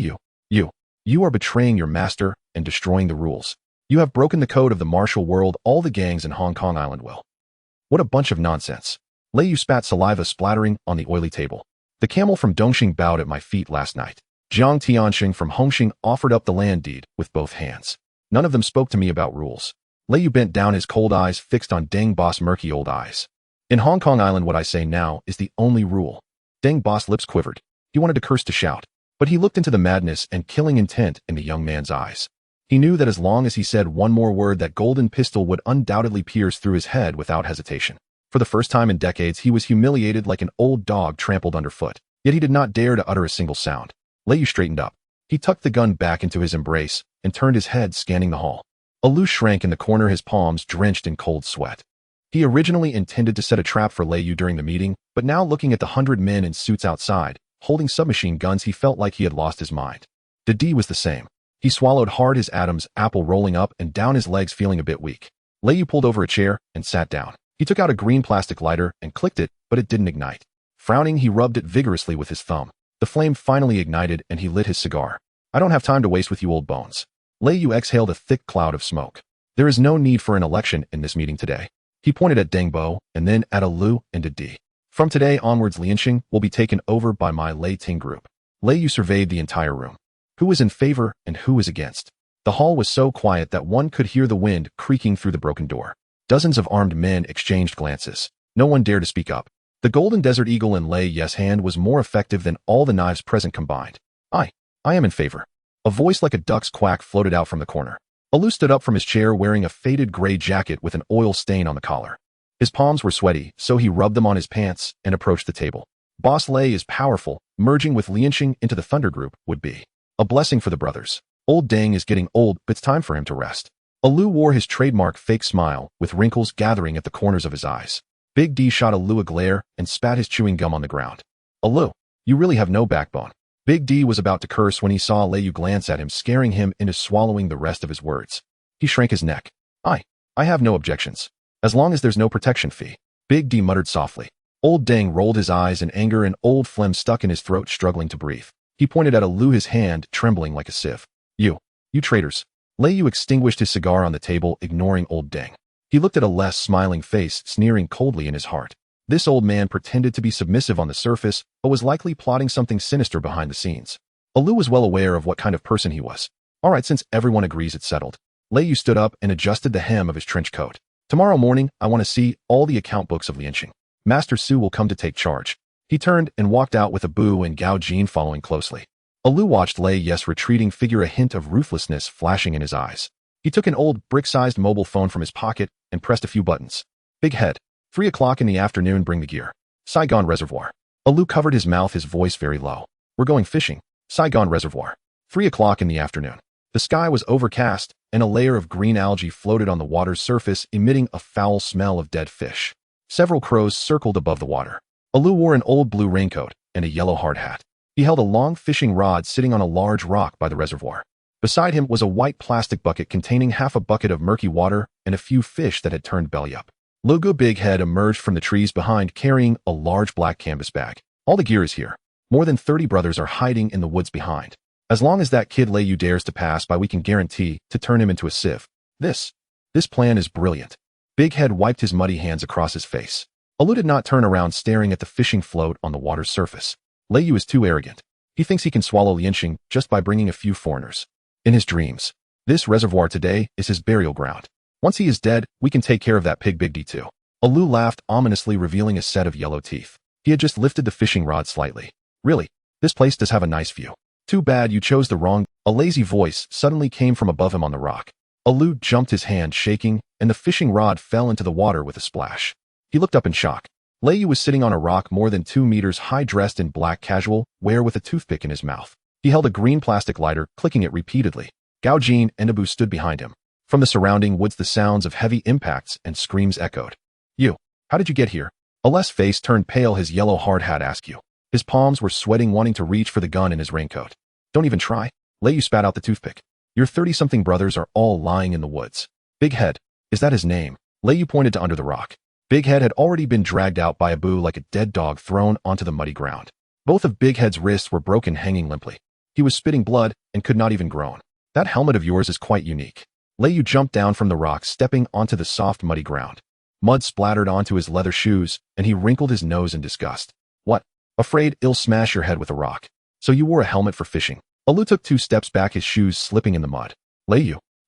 Yu, you are betraying your master and destroying the rules. You have broken the code of the martial world. All the gangs in Hong Kong Island will." "What a bunch of nonsense." Lei Yu spat saliva splattering on the oily table. "The camel from Dongxing bowed at my feet last night. Jiang Tianxing from Hongxing offered up the land deed with both hands. None of them spoke to me about rules." Lei Yu bent down, his cold eyes fixed on Deng Bo's murky old eyes. "In Hong Kong Island, what I say now is the only rule." Deng Bo's lips quivered. He wanted to curse, to shout, but he looked into the madness and killing intent in the young man's eyes. He knew that as long as he said one more word, that golden pistol would undoubtedly pierce through his head without hesitation. For the first time in decades, he was humiliated like an old dog trampled underfoot. Yet he did not dare to utter a single sound. Lei Yu straightened up. He tucked the gun back into his embrace and turned his head, scanning the hall. Alou shrank in the corner, his palms drenched in cold sweat. He originally intended to set a trap for Lei Yu during the meeting, but now looking at the 100 men in suits outside, holding submachine guns, he felt like he had lost his mind. Didi was the same. He swallowed hard, his Adam's apple rolling up and down his legs, feeling a bit weak. Lei Yu pulled over a chair and sat down. He took out a green plastic lighter and clicked it, but it didn't ignite. Frowning, he rubbed it vigorously with his thumb. The flame finally ignited and he lit his cigar. "I don't have time to waste with you old bones." Lei Yu exhaled a thick cloud of smoke. "There is no need for an election in this meeting today." He pointed at Deng Bo and then at Alou and Didi. "From today onwards, Lianqing will be taken over by my Lei Ting group." Lei Yu surveyed the entire room. Who was in favor and who was against? The hall was so quiet that one could hear the wind creaking through the broken door. Dozens of armed men exchanged glances. No one dared to speak up. The golden desert eagle in Lei Yu's hand was more effective than all the knives present combined. I am in favor." A voice like a duck's quack floated out from the corner. Alou stood up from his chair, wearing a faded gray jacket with an oil stain on the collar. His palms were sweaty, so he rubbed them on his pants and approached the table. "Boss Lei is powerful. Merging with Lianqing into the Thunder Group would be a blessing for the brothers. Old Deng is getting old, but it's time for him to rest." Alou wore his trademark fake smile, with wrinkles gathering at the corners of his eyes. Big D shot Alou a glare and spat his chewing gum on the ground. "Alou, you really have no backbone." Big D was about to curse when he saw Lei Yu glance at him, scaring him into swallowing the rest of his words. He shrank his neck. I have no objections. As long as there's no protection fee." Big D muttered softly. Old Deng rolled his eyes in anger and old phlegm stuck in his throat, struggling to breathe. He pointed at Alu, his hand trembling like a sieve. You traitors. Lei Yu extinguished his cigar on the table, ignoring Old Deng. He looked at Ale's smiling face, sneering coldly in his heart. This old man pretended to be submissive on the surface, but was likely plotting something sinister behind the scenes. Alu was well aware of what kind of person he was. All right, since everyone agrees it's settled. Lei Yu stood up and adjusted the hem of his trench coat. Tomorrow morning, I want to see all the account books of Lianqing. Master Su will come to take charge. He turned and walked out with Abu and Gao Jin following closely. Alu watched Lei Yu's retreating figure, a hint of ruthlessness flashing in his eyes. He took an old brick-sized mobile phone from his pocket and pressed a few buttons. Big head. 3 o'clock in the afternoon, bring the gear. Saigon Reservoir. Alu covered his mouth, his voice very low. We're going fishing. Saigon Reservoir. 3 o'clock in the afternoon. The sky was overcast, and a layer of green algae floated on the water's surface, emitting a foul smell of dead fish. Several crows circled above the water. Alu wore an old blue raincoat and a yellow hard hat. He held a long fishing rod sitting on a large rock by the reservoir. Beside him was a white plastic bucket containing half a bucket of murky water and a few fish that had turned belly up. Lugu Big Head emerged from the trees behind, carrying a large black canvas bag. All the gear is here. More than 30 brothers are hiding in the woods behind. As long as that kid Lei Yu dares to pass by, we can guarantee to turn him into a sieve. This plan is brilliant. Big Head wiped his muddy hands across his face. Alu did not turn around, staring at the fishing float on the water's surface. Lei Yu is too arrogant. He thinks he can swallow Lianqing just by bringing a few foreigners. In his dreams, this reservoir today is his burial ground. Once he is dead, we can take care of that pig Big D too. Alu laughed ominously, revealing a set of yellow teeth. He had just lifted the fishing rod slightly. Really, this place does have a nice view. Too bad you chose the wrong. A lazy voice suddenly came from above him on the rock. Alu jumped, his hand shaking, and the fishing rod fell into the water with a splash. He looked up in shock. Lei Yu was sitting on a rock more than 2 meters high, dressed in black casual wear with a toothpick in his mouth. He held a green plastic lighter, clicking it repeatedly. Gao Jin and Abu stood behind him. From the surrounding woods, the sounds of heavy impacts and screams echoed. You, how did you get here? Ale's face turned pale, his yellow hard hat askew. His palms were sweating, wanting to reach for the gun in his raincoat. Don't even try. Lei Yu spat out the toothpick. Your 30-something brothers are all lying in the woods. Big Head, is that his name? Lei Yu pointed to under the rock. Big Head had already been dragged out by Abu like a dead dog, thrown onto the muddy ground. Both of Big Head's wrists were broken, hanging limply. He was spitting blood and could not even groan. That helmet of yours is quite unique. Lei Yu jumped down from the rock, stepping onto the soft, muddy ground. Mud splattered onto his leather shoes, and he wrinkled his nose in disgust. What? Afraid I'll smash your head with a rock. So you wore a helmet for fishing? Alu took 2 steps back, his shoes slipping in the mud. Lei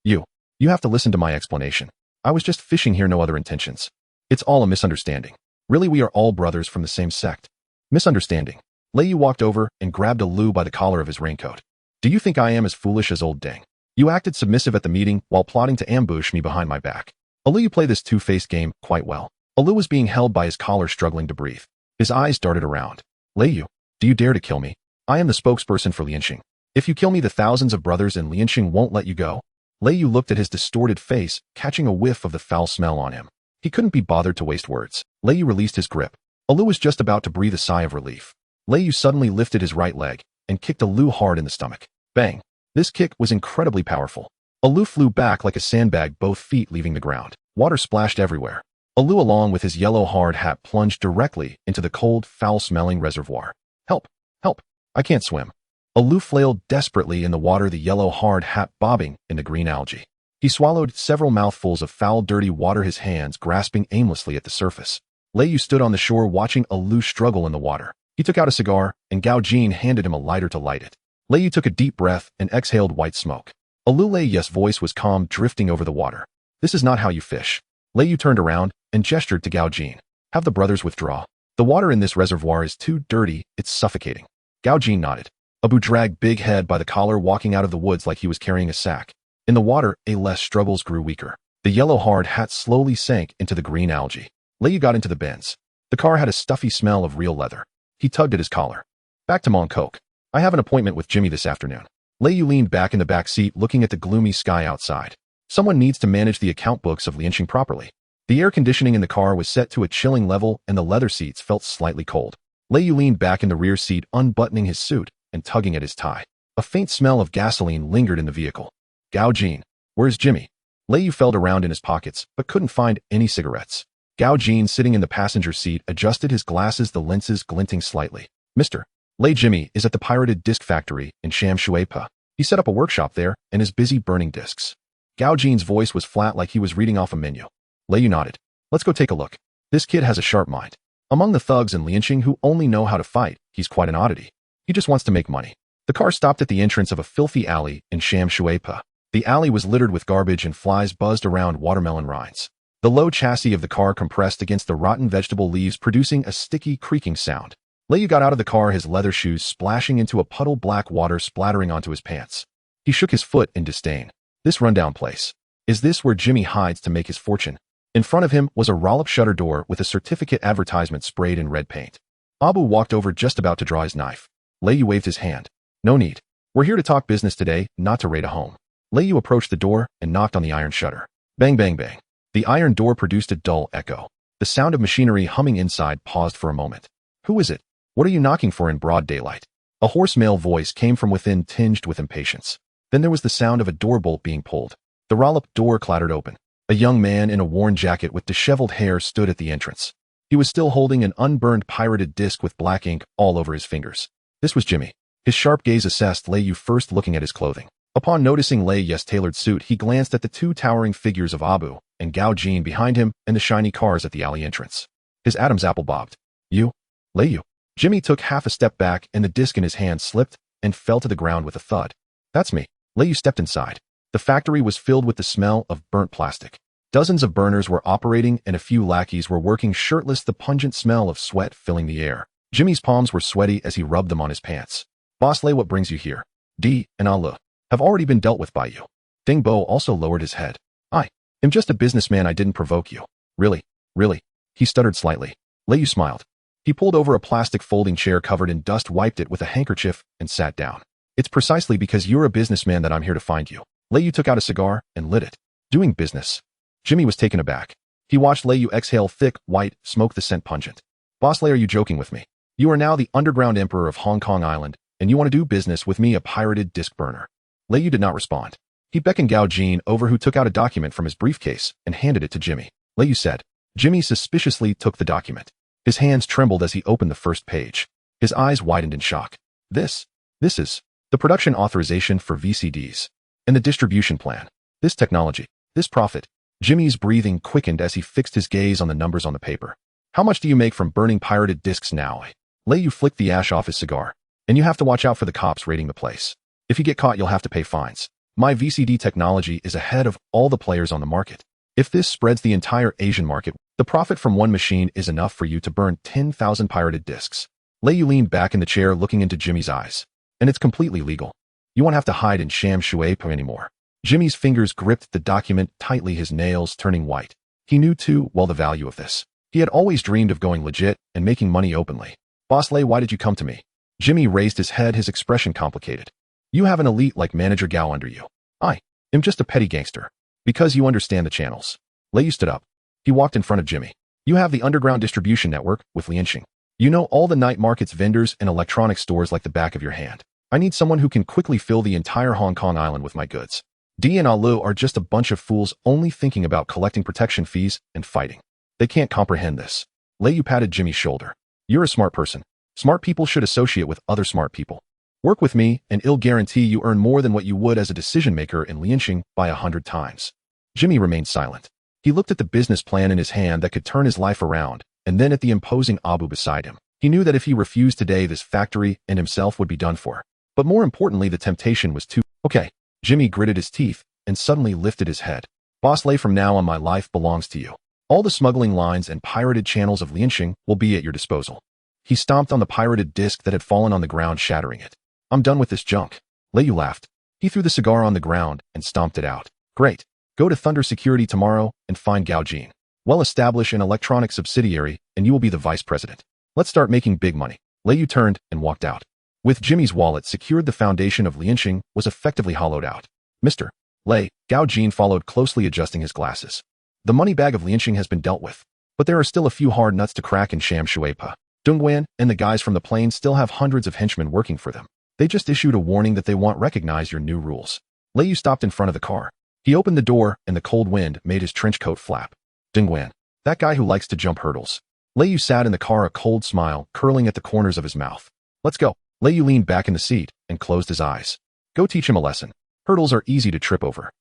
Yu, you have to listen to my explanation. I was just fishing here, no other intentions. It's all a misunderstanding. Really, we are all brothers from the same sect. Misunderstanding. Lei Yu walked over and grabbed Alu by the collar of his raincoat. Do you think I am as foolish as Old Deng? You acted submissive at the meeting while plotting to ambush me behind my back. Alu, you play this two-faced game quite well. Alu was being held by his collar, struggling to breathe. His eyes darted around. Lei Yu, do you dare to kill me? I am the spokesperson for Lianqing. If you kill me, the thousands of brothers in Lianqing won't let you go. Lei Yu looked at his distorted face, catching a whiff of the foul smell on him. He couldn't be bothered to waste words. Lei Yu released his grip. Alu was just about to breathe a sigh of relief. Lei Yu suddenly lifted his right leg and kicked Alu hard in the stomach. Bang! This kick was incredibly powerful. Alu flew back like a sandbag, both feet leaving the ground. Water splashed everywhere. Alu, along with his yellow hard hat, plunged directly into the cold, foul-smelling reservoir. Help! Help! I can't swim. Alu flailed desperately in the water, the yellow hard hat bobbing in the green algae. He swallowed several mouthfuls of foul, dirty water, his hands grasping aimlessly at the surface. Lei Yu stood on the shore watching Alu struggle in the water. He took out a cigar, and Gao Jin handed him a lighter to light it. Lei Yu took a deep breath and exhaled white smoke. Alu Lei Yu's voice was calm, drifting over the water. This is not how you fish. Lei Yu turned around and gestured to Gao Jin. Have the brothers withdraw. The water in this reservoir is too dirty, it's suffocating. Gao Jin nodded. Abu dragged Big Head by the collar, walking out of the woods like he was carrying a sack. In the water, Ale's struggles grew weaker. The yellow hard hat slowly sank into the green algae. Lei Yu got into the bins. The car had a stuffy smell of real leather. He tugged at his collar. Back to Mong Kok. I have an appointment with Jimmy this afternoon. Lei Yu leaned back in the back seat, looking at the gloomy sky outside. Someone needs to manage the account books of Lianqing properly. The air conditioning in the car was set to a chilling level, and the leather seats felt slightly cold. Lei Yu leaned back in the rear seat, unbuttoning his suit and tugging at his tie. A faint smell of gasoline lingered in the vehicle. Gao Jin, where's Jimmy? Lei Yu felt around in his pockets, but couldn't find any cigarettes. Gao Jin, sitting in the passenger seat, adjusted his glasses, the lenses glinting slightly. Mr. Lei Jimmy is at the pirated disc factory in Sham Shuepa. He set up a workshop there and is busy burning discs. Gao Jin's voice was flat, like he was reading off a menu. Lei Yu nodded. Let's go take a look. This kid has a sharp mind. Among the thugs in Lianqing who only know how to fight, he's quite an oddity. He just wants to make money. The car stopped at the entrance of a filthy alley in Sham Shuepa. The alley was littered with garbage and flies buzzed around watermelon rinds. The low chassis of the car compressed against the rotten vegetable leaves, producing a sticky, creaking sound. Lei Yu got out of the car, his leather shoes splashing into a puddle, black water splattering onto his pants. He shook his foot in disdain. This rundown place. Is this where Jimmy hides to make his fortune? In front of him was a roll-up shutter door with a certificate advertisement sprayed in red paint. Abu walked over, just about to draw his knife. Lei Yu waved his hand. No need. We're here to talk business today, not to raid a home. Lei Yu approached the door and knocked on the iron shutter. Bang, bang, bang. The iron door produced a dull echo. The sound of machinery humming inside paused for a moment. Who is it? What are you knocking for in broad daylight? A hoarse male voice came from within, tinged with impatience. Then there was the sound of a door bolt being pulled. The roll-up door clattered open. A young man in a worn jacket with disheveled hair stood at the entrance. He was still holding an unburned pirated disc with black ink all over his fingers. This was Jimmy. His sharp gaze assessed Lei Yu, first looking at his clothing. Upon noticing Lei Yu's tailored suit, he glanced at the two towering figures of Abu and Gao Jin behind him and the shiny cars at the alley entrance. His Adam's apple bobbed. You? Lei Yu. Jimmy took half a step back and the disc in his hand slipped and fell to the ground with a thud. That's me. Lei Yu stepped inside. The factory was filled with the smell of burnt plastic. Dozens of burners were operating and a few lackeys were working shirtless, the pungent smell of sweat filling the air. Jimmy's palms were sweaty as he rubbed them on his pants. Boss Lei, what brings you here? D and Allah have already been dealt with by you. Ding Bo also lowered his head. I am just a businessman. I didn't provoke you. Really? Really? He stuttered slightly. Lei Yu smiled. He pulled over a plastic folding chair covered in dust, wiped it with a handkerchief, and sat down. It's precisely because you're a businessman that I'm here to find you. Lei Yu took out a cigar and lit it. Doing business? Jimmy was taken aback. He watched Lei Yu exhale thick, white smoke, the scent pungent. Boss Lei, are you joking with me? You are now the underground emperor of Hong Kong Island, and you want to do business with me, a pirated disc burner? Lei Yu did not respond. He beckoned Gao Jin over, who took out a document from his briefcase and handed it to Jimmy. Lei Yu said. Jimmy suspiciously took the document. His hands trembled as he opened the first page. His eyes widened in shock. This is the production authorization for VCDs. And the distribution plan. This technology. This profit. Jimmy's breathing quickened as he fixed his gaze on the numbers on the paper. How much do you make from burning pirated discs now? Lei Yu flicked the ash off his cigar. And you have to watch out for the cops raiding the place. If you get caught, you'll have to pay fines. My VCD technology is ahead of all the players on the market. If this spreads the entire Asian market, the profit from one machine is enough for you to burn 10,000 pirated discs. Lei Yu leaned back in the chair, looking into Jimmy's eyes. And it's completely legal. You won't have to hide in Sham Shuepa anymore. Jimmy's fingers gripped the document tightly, his nails turning white. He knew too well the value of this. He had always dreamed of going legit and making money openly. Boss Lei, why did you come to me? Jimmy raised his head, his expression complicated. You have an elite like Manager Gao under you. I am just a petty gangster. Because you understand the channels. Lei Yu stood up. He walked in front of Jimmy. You have the underground distribution network with Lianqing. You know all the night markets, vendors, and electronic stores like the back of your hand. I need someone who can quickly fill the entire Hong Kong Island with my goods. D and Alu are just a bunch of fools only thinking about collecting protection fees and fighting. They can't comprehend this. Lei Yu patted Jimmy's shoulder. You're a smart person. Smart people should associate with other smart people. Work with me, and I'll guarantee you earn more than what you would as a decision maker in Lianqing by 100 times. Jimmy remained silent. He looked at the business plan in his hand that could turn his life around, and then at the imposing Abu beside him. He knew that if he refused today, this factory and himself would be done for. But more importantly, the temptation was too. Okay. Jimmy gritted his teeth and suddenly lifted his head. Boss Lei, from now on my life belongs to you. All the smuggling lines and pirated channels of Lianqing will be at your disposal. He stomped on the pirated disc that had fallen on the ground, shattering it. I'm done with this junk. Lei Yu laughed. He threw the cigar on the ground and stomped it out. Great. Go to Thunder Security tomorrow and find Gao Jin. Well, establish an electronic subsidiary and you will be the vice president. Let's start making big money. Lei Yu turned and walked out. With Jimmy's wallet secured, the foundation of Lianqing was effectively hollowed out. Mr. Lei, Gao Jin followed closely, adjusting his glasses. The money bag of Lianqing has been dealt with, but there are still a few hard nuts to crack in Sham Shuepa. Dongguan and the guys from the plains still have hundreds of henchmen working for them. They just issued a warning that they won't recognize your new rules. Lei Yu stopped in front of the car. He opened the door and the cold wind made his trench coat flap. Dongguan. That guy who likes to jump hurdles. Lei Yu sat in the car, a cold smile curling at the corners of his mouth. Let's go. Lei Yu leaned back in the seat and closed his eyes. Go teach him a lesson. Hurdles are easy to trip over.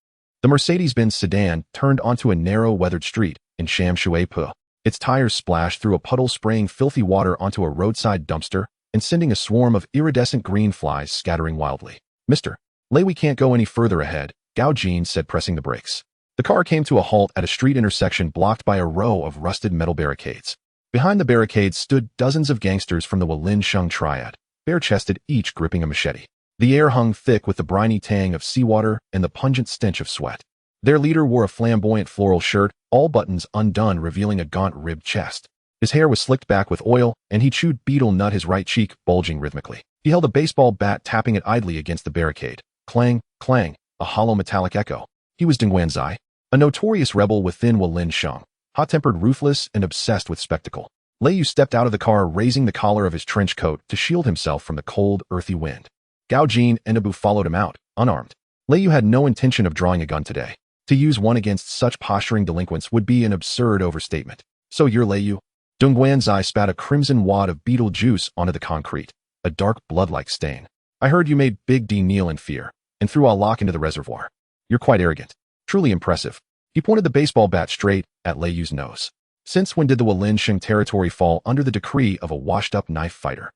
The Mercedes-Benz sedan turned onto a narrow, weathered street in Sham Shui Po. Its tires splashed through a puddle, spraying filthy water onto a roadside dumpster and sending a swarm of iridescent green flies scattering wildly. Mister, Lei, we can't go any further ahead, Gao Jin said, pressing the brakes. The car came to a halt at a street intersection blocked by a row of rusted metal barricades. Behind the barricades stood dozens of gangsters from the Walin Sheng Triad, bare-chested, each gripping a machete. The air hung thick with the briny tang of seawater and the pungent stench of sweat. Their leader wore a flamboyant floral shirt, all buttons undone, revealing a gaunt ribbed chest. His hair was slicked back with oil, and he chewed betel nut, his right cheek bulging rhythmically. He held a baseball bat, tapping it idly against the barricade. Clang, clang, a hollow metallic echo. He was Dongguan Zai, a notorious rebel within Walin Sheng, hot-tempered, ruthless, and obsessed with spectacle. Lei Yu stepped out of the car, raising the collar of his trench coat to shield himself from the cold, earthy wind. Gao Jin and Abu followed him out, unarmed. Lei Yu had no intention of drawing a gun today. To use one against such posturing delinquents would be an absurd overstatement. So you're Lei Yu? Dongguan Zai spat a crimson wad of beetle juice onto the concrete, a dark blood-like stain. I heard you made Big D kneel in fear and threw Alok into the reservoir. You're quite arrogant. Truly impressive. He pointed the baseball bat straight at Lei Yu's nose. Since when did the Walin Sheng territory fall under the decree of a washed-up knife fighter?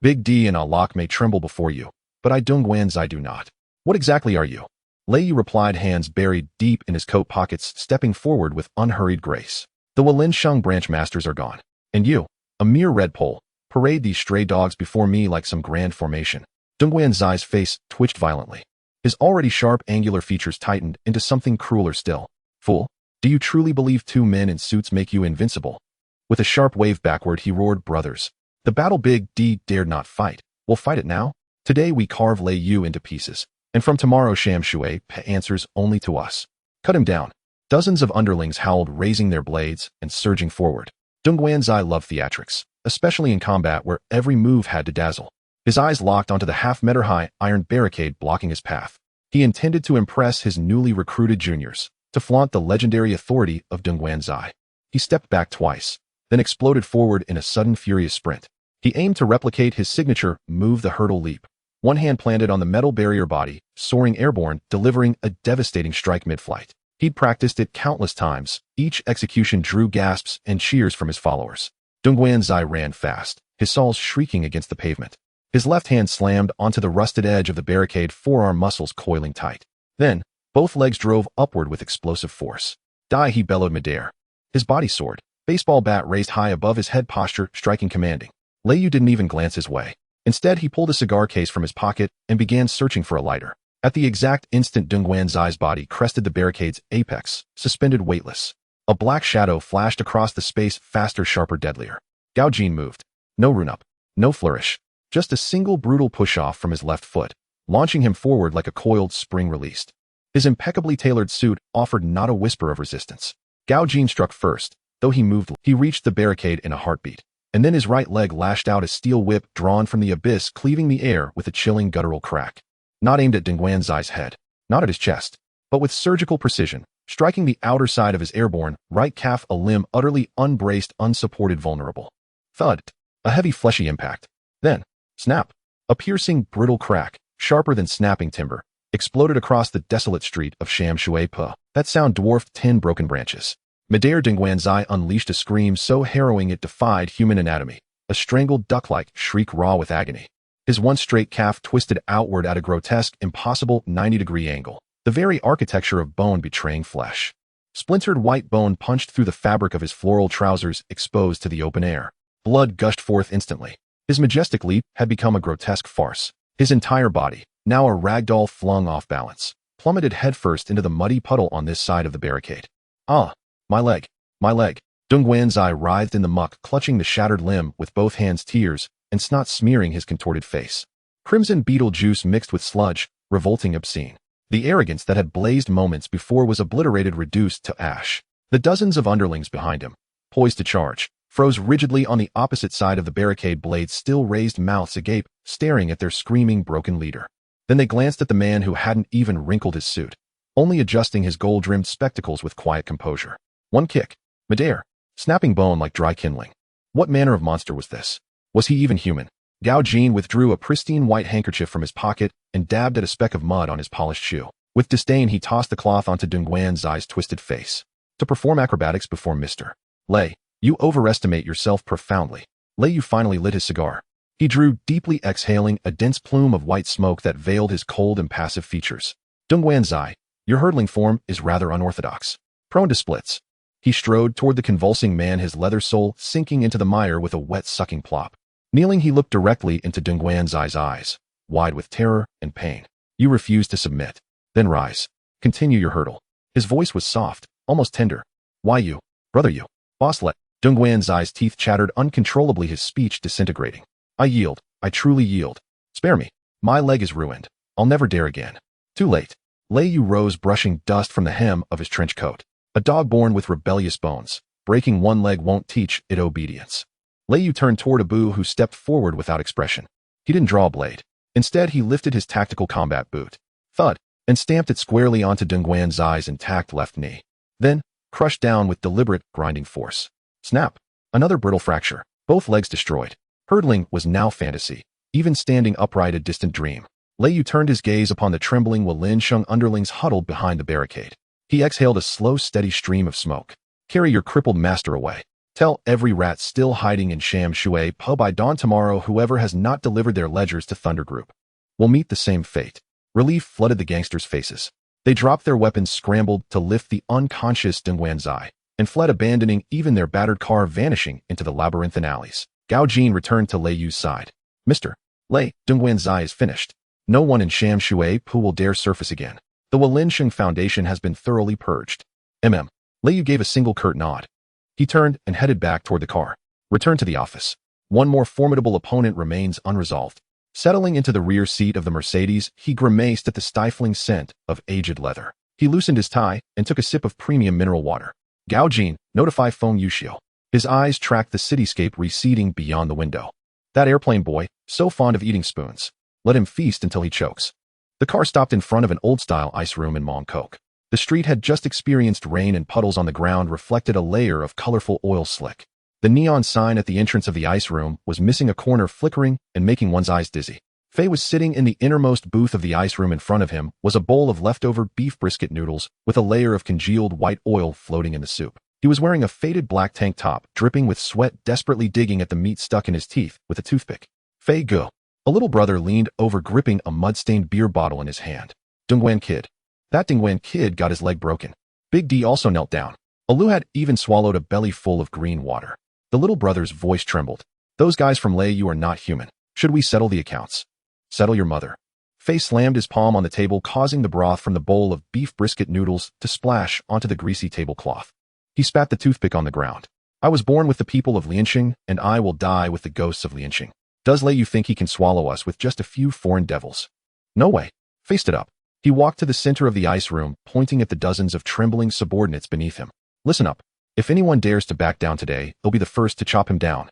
Big D and Alok may tremble before you, but I Dongguan Zai do not. What exactly are you? Lei Yu replied, hands buried deep in his coat pockets, stepping forward with unhurried grace. The Walin Sheng branch masters are gone. And you, a mere red pole, parade these stray dogs before me like some grand formation. Dongguan Zai's face twitched violently. His already sharp, angular features tightened into something crueler still. Fool, do you truly believe 2 men in suits make you invincible? With a sharp wave backward, he roared, brothers. The battle Big D dared not fight. We'll fight it now. Today we carve Lei Yu into pieces. And from tomorrow Sham Shui Po answers only to us. Cut him down. Dozens of underlings howled, raising their blades and surging forward. Dongguan Zai loved theatrics, especially in combat where every move had to dazzle. His eyes locked onto the half-meter-high iron barricade blocking his path. He intended to impress his newly recruited juniors, to flaunt the legendary authority of Dongguan Zai. He stepped back twice, then exploded forward in a sudden furious sprint. He aimed to replicate his signature move, the hurdle leap. One hand planted on the metal barrier body, soaring airborne, delivering a devastating strike mid-flight. He'd practiced it countless times. Each execution drew gasps and cheers from his followers. Dongguan Zai ran fast, his soles shrieking against the pavement. His left hand slammed onto the rusted edge of the barricade, forearm muscles coiling tight. Then, both legs drove upward with explosive force. Die, he bellowed midair. His body soared, baseball bat raised high above his head, posture striking, commanding. Lei Yu didn't even glance his way. Instead, he pulled a cigar case from his pocket and began searching for a lighter. At the exact instant, Dongguan Zai's body crested the barricade's apex, suspended weightless. A black shadow flashed across the space, faster, sharper, deadlier. Gao Jin moved. No rune-up, no flourish. Just a single brutal push-off from his left foot, launching him forward like a coiled spring released. His impeccably tailored suit offered not a whisper of resistance. Gao Jin struck first, though he moved. He reached the barricade in a heartbeat, and then his right leg lashed out, a steel whip drawn from the abyss, cleaving the air with a chilling guttural crack. Not aimed at Dongguan Zai's head, not at his chest, but with surgical precision, striking the outer side of his airborne right calf, a limb utterly unbraced, unsupported, vulnerable. Thud, a heavy fleshy impact. Then, snap, a piercing, brittle crack, sharper than snapping timber, exploded across the desolate street of Sham Shui Po. That sound dwarfed 10 broken branches. Midair, Dongguan Zai unleashed a scream so harrowing it defied human anatomy, a strangled duck-like shriek raw with agony. His one straight calf twisted outward at a grotesque, impossible 90-degree angle, the very architecture of bone betraying flesh. Splintered white bone punched through the fabric of his floral trousers, exposed to the open air. Blood gushed forth instantly. His majestic leap had become a grotesque farce. His entire body, now a ragdoll flung off balance, plummeted headfirst into the muddy puddle on this side of the barricade. Ah, my leg, my leg. Dongguan Zai writhed in the muck, clutching the shattered limb with both hands, tears and snot smearing his contorted face. Crimson beetle juice mixed with sludge, revolting, obscene. The arrogance that had blazed moments before was obliterated, reduced to ash. The dozens of underlings behind him, poised to charge, froze rigidly on the opposite side of the barricade, blades still raised, mouths agape, staring at their screaming, broken leader. Then they glanced at the man who hadn't even wrinkled his suit, only adjusting his gold-rimmed spectacles with quiet composure. One kick, midair, snapping bone like dry kindling. What manner of monster was this? Was he even human? Gao Jin withdrew a pristine white handkerchief from his pocket and dabbed at a speck of mud on his polished shoe. With disdain, he tossed the cloth onto Dongguan Zai's twisted face. To perform acrobatics before Mr. Lei, you overestimate yourself profoundly. Lei Yu finally lit his cigar. He drew, deeply exhaling a dense plume of white smoke that veiled his cold, impassive features. Dongguan Zai, your hurtling form is rather unorthodox. Prone to splits. He strode toward the convulsing man, his leather sole sinking into the mire with a wet, sucking plop. Kneeling, he looked directly into Dongguan Zai's eyes, wide with terror and pain. You refuse to submit. Then rise. Continue your hurdle. His voice was soft, almost tender. Why you? Brother you. Boss let. Dongguan Zai's teeth chattered uncontrollably, his speech disintegrating. I yield. I truly yield. Spare me. My leg is ruined. I'll never dare again. Too late. Lei Yu rose, brushing dust from the hem of his trench coat. A dog born with rebellious bones. Breaking one leg won't teach it obedience. Lei Yu turned toward Abu, who stepped forward without expression. He didn't draw a blade. Instead, he lifted his tactical combat boot. Thud. And stamped it squarely onto Dongguan Zai's intact left knee. Then, crushed down with deliberate, grinding force. Snap. Another brittle fracture. Both legs destroyed. Hurdling was now fantasy. Even standing upright a distant dream. Lei Yu turned his gaze upon the trembling Walin Sheng underlings huddled behind the barricade. He exhaled a slow, steady stream of smoke. Carry your crippled master away. Tell every rat still hiding in Sham Shui Po by dawn tomorrow whoever has not delivered their ledgers to Thunder Group will meet the same fate. Relief flooded the gangsters' faces. They dropped their weapons, scrambled to lift the unconscious Dongguan Zai, and fled, abandoning even their battered car, vanishing into the labyrinthine alleys. Gao Jin returned to Lei Yu's side. Mr. Lei, Dongguan Zai is finished. No one in Sham Shui Po will dare surface again. The Walinsheng Foundation has been thoroughly purged. Lei Yu gave a single curt nod. He turned and headed back toward the car. Return to the office. One more formidable opponent remains unresolved. Settling into the rear seat of the Mercedes, he grimaced at the stifling scent of aged leather. He loosened his tie and took a sip of premium mineral water. Gao Jin, notify Feng Yuxiu. His eyes tracked the cityscape receding beyond the window. That airplane boy, so fond of eating spoons. Let him feast until he chokes. The car stopped in front of an old-style ice room in Mong Kok. The street had just experienced rain, and puddles on the ground reflected a layer of colorful oil slick. The neon sign at the entrance of the ice room was missing a corner, flickering and making one's eyes dizzy. Fei was sitting in the innermost booth of the ice room. In front of him was a bowl of leftover beef brisket noodles with a layer of congealed white oil floating in the soup. He was wearing a faded black tank top, dripping with sweat, desperately digging at the meat stuck in his teeth with a toothpick. Fei go. A little brother leaned over, gripping a mud-stained beer bottle in his hand. Dongguan kid. That Dongguan kid got his leg broken. Big D also knelt down. Alu had even swallowed a belly full of green water. The little brother's voice trembled. Those guys from Lei Yu are not human. Should we settle the accounts? Settle your mother. Fei slammed his palm on the table, causing the broth from the bowl of beef brisket noodles to splash onto the greasy tablecloth. He spat the toothpick on the ground. I was born with the people of Lianxing, and I will die with the ghosts of Lianxing. Does Lei Yu think he can swallow us with just a few foreign devils? No way. Fei stood up. He walked to the center of the ice room, pointing at the dozens of trembling subordinates beneath him. Listen up. If anyone dares to back down today, he'll be the first to chop him down.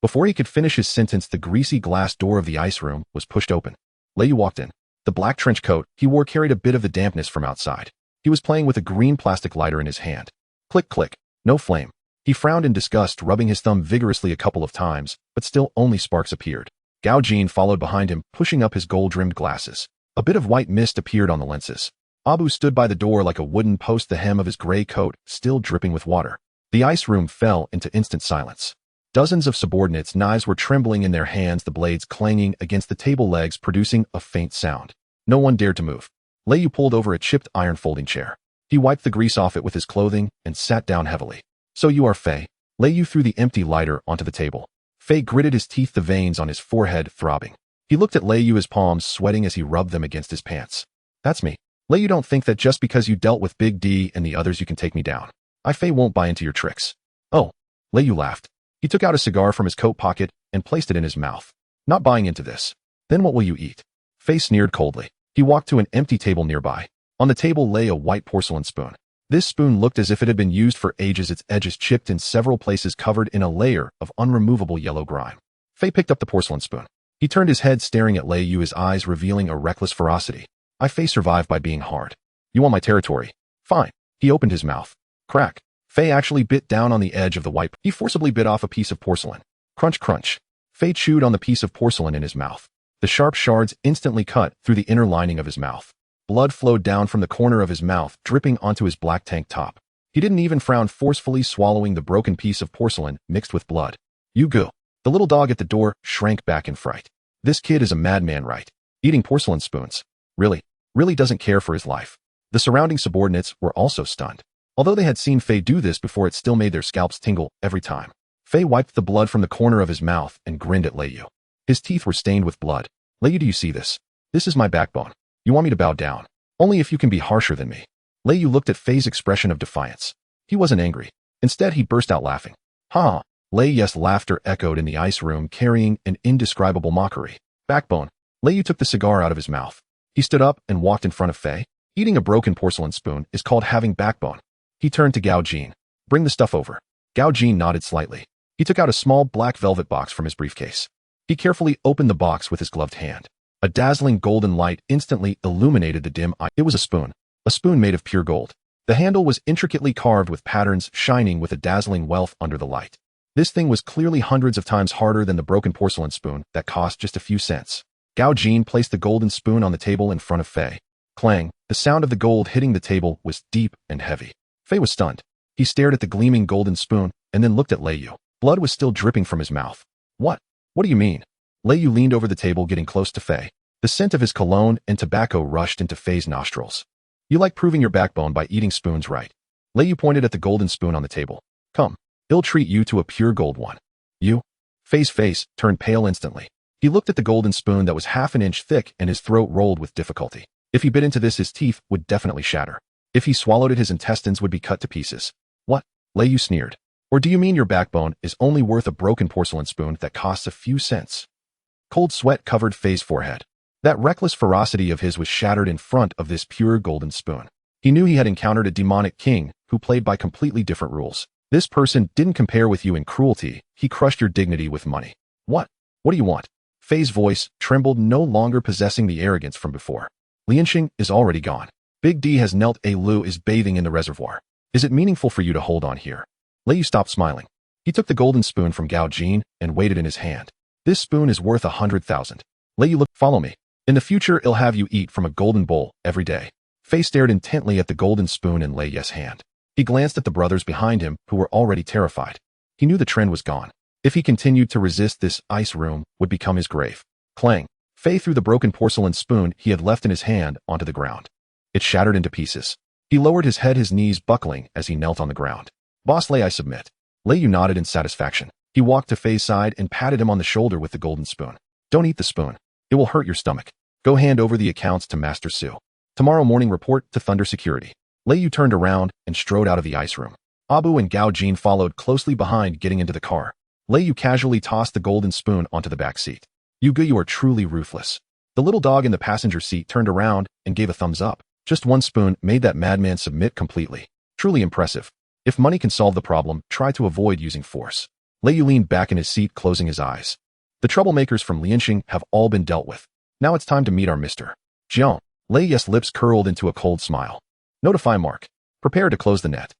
Before he could finish his sentence, the greasy glass door of the ice room was pushed open. Lei Yu walked in. The black trench coat he wore carried a bit of the dampness from outside. He was playing with a green plastic lighter in his hand. Click, click. No flame. He frowned in disgust, rubbing his thumb vigorously a couple of times, but still only sparks appeared. Gao Jin followed behind him, pushing up his gold-rimmed glasses. A bit of white mist appeared on the lenses. Abu stood by the door like a wooden post, the hem of his gray coat still dripping with water. The ice room fell into instant silence. Dozens of subordinates' knives were trembling in their hands, the blades clanging against the table legs, producing a faint sound. No one dared to move. Lei Yu pulled over a chipped iron folding chair. He wiped the grease off it with his clothing and sat down heavily. So you are Fei. Lei Yu threw the empty lighter onto the table. Fei gritted his teeth, the veins on his forehead throbbing. He looked at Lei Yu, his palms sweating as he rubbed them against his pants. That's me. Lei Yu, don't think that just because you dealt with Big D and the others you can take me down. Fei won't buy into your tricks. Oh. Lei Yu laughed. He took out a cigar from his coat pocket and placed it in his mouth. Not buying into this. Then what will you eat? Fei sneered coldly. He walked to an empty table nearby. On the table lay a white porcelain spoon. This spoon looked as if it had been used for ages, its edges chipped in several places, covered in a layer of unremovable yellow grime. Fei picked up the porcelain spoon. He turned his head, staring at Lei Yu, his eyes revealing a reckless ferocity. Fei survived by being hard. You want my territory? Fine. He opened his mouth. Crack. Fei actually bit down on the edge of the white. He forcibly bit off a piece of porcelain. Crunch, crunch. Fei chewed on the piece of porcelain in his mouth. The sharp shards instantly cut through the inner lining of his mouth. Blood flowed down from the corner of his mouth, dripping onto his black tank top. He didn't even frown, forcefully swallowing the broken piece of porcelain mixed with blood. You go. The little dog at the door shrank back in fright. This kid is a madman, right? Eating porcelain spoons. Really doesn't care for his life. The surrounding subordinates were also stunned. Although they had seen Fei do this before, it still made their scalps tingle every time. Fei wiped the blood from the corner of his mouth and grinned at Lei Yu. His teeth were stained with blood. Lei Yu, do you see this? This is my backbone. You want me to bow down? Only if you can be harsher than me. Lei Yu looked at Fei's expression of defiance. He wasn't angry. Instead, he burst out laughing. Ha! Lei Yu's laughter echoed in the ice room, carrying an indescribable mockery. Backbone. Lei Yu took the cigar out of his mouth. He stood up and walked in front of Fei. Eating a broken porcelain spoon is called having backbone. He turned to Gao Jin. Bring the stuff over. Gao Jin nodded slightly. He took out a small black velvet box from his briefcase. He carefully opened the box with his gloved hand. A dazzling golden light instantly illuminated the dim eye. It was a spoon made of pure gold. The handle was intricately carved with patterns, shining with a dazzling wealth under the light. This thing was clearly hundreds of times harder than the broken porcelain spoon that cost just a few cents. Gao Jin placed the golden spoon on the table in front of Fei. Clang! The sound of the gold hitting the table was deep and heavy. Fei was stunned. He stared at the gleaming golden spoon and then looked at Lei Yu. Blood was still dripping from his mouth. What? What do you mean? Lei Yu leaned over the table, getting close to Fei. The scent of his cologne and tobacco rushed into Fei's nostrils. You like proving your backbone by eating spoons, right? Lei Yu pointed at the golden spoon on the table. Come. He'll treat you to a pure gold one. You? Fei's face turned pale instantly. He looked at the golden spoon that was half an inch thick and his throat rolled with difficulty. If he bit into this, his teeth would definitely shatter. If he swallowed it, his intestines would be cut to pieces. What? Lei Yu sneered. Or do you mean your backbone is only worth a broken porcelain spoon that costs a few cents? Cold sweat covered Fei's forehead. That reckless ferocity of his was shattered in front of this pure golden spoon. He knew he had encountered a demonic king who played by completely different rules. This person didn't compare with you in cruelty. He crushed your dignity with money. What? What do you want? Fei's voice trembled, no longer possessing the arrogance from before. Lianxing is already gone. Big D has knelt. A Lu is bathing in the reservoir. Is it meaningful for you to hold on here? Lei Yu stopped smiling. He took the golden spoon from Gao Jin and weighed it in his hand. This spoon is worth 100,000. Lei Yu looked. Follow me. In the future, I'll have you eat from a golden bowl every day. Fei stared intently at the golden spoon in Lei Yu's hand. He glanced at the brothers behind him, who were already terrified. He knew the trend was gone. If he continued to resist, this ice room would become his grave. Clang! Fei threw the broken porcelain spoon he had left in his hand onto the ground. It shattered into pieces. He lowered his head, his knees buckling as he knelt on the ground. Boss Lei, I submit. Lei Yu nodded in satisfaction. He walked to Fei's side and patted him on the shoulder with the golden spoon. Don't eat the spoon. It will hurt your stomach. Go hand over the accounts to Master Su. Tomorrow morning, report to Thunder Security. Lei Yu turned around and strode out of the ice room. Abu and Gao Jin followed closely behind, getting into the car. Lei Yu casually tossed the golden spoon onto the back seat. You are truly ruthless. The little dog in the passenger seat turned around and gave a thumbs up. Just one spoon made that madman submit completely. Truly impressive. If money can solve the problem, try to avoid using force. Lei Yu leaned back in his seat, closing his eyes. The troublemakers from Lianxing have all been dealt with. Now it's time to meet our Mr. Jiang. Lei Yu's lips curled into a cold smile. Notify Mark. Prepare to close the net.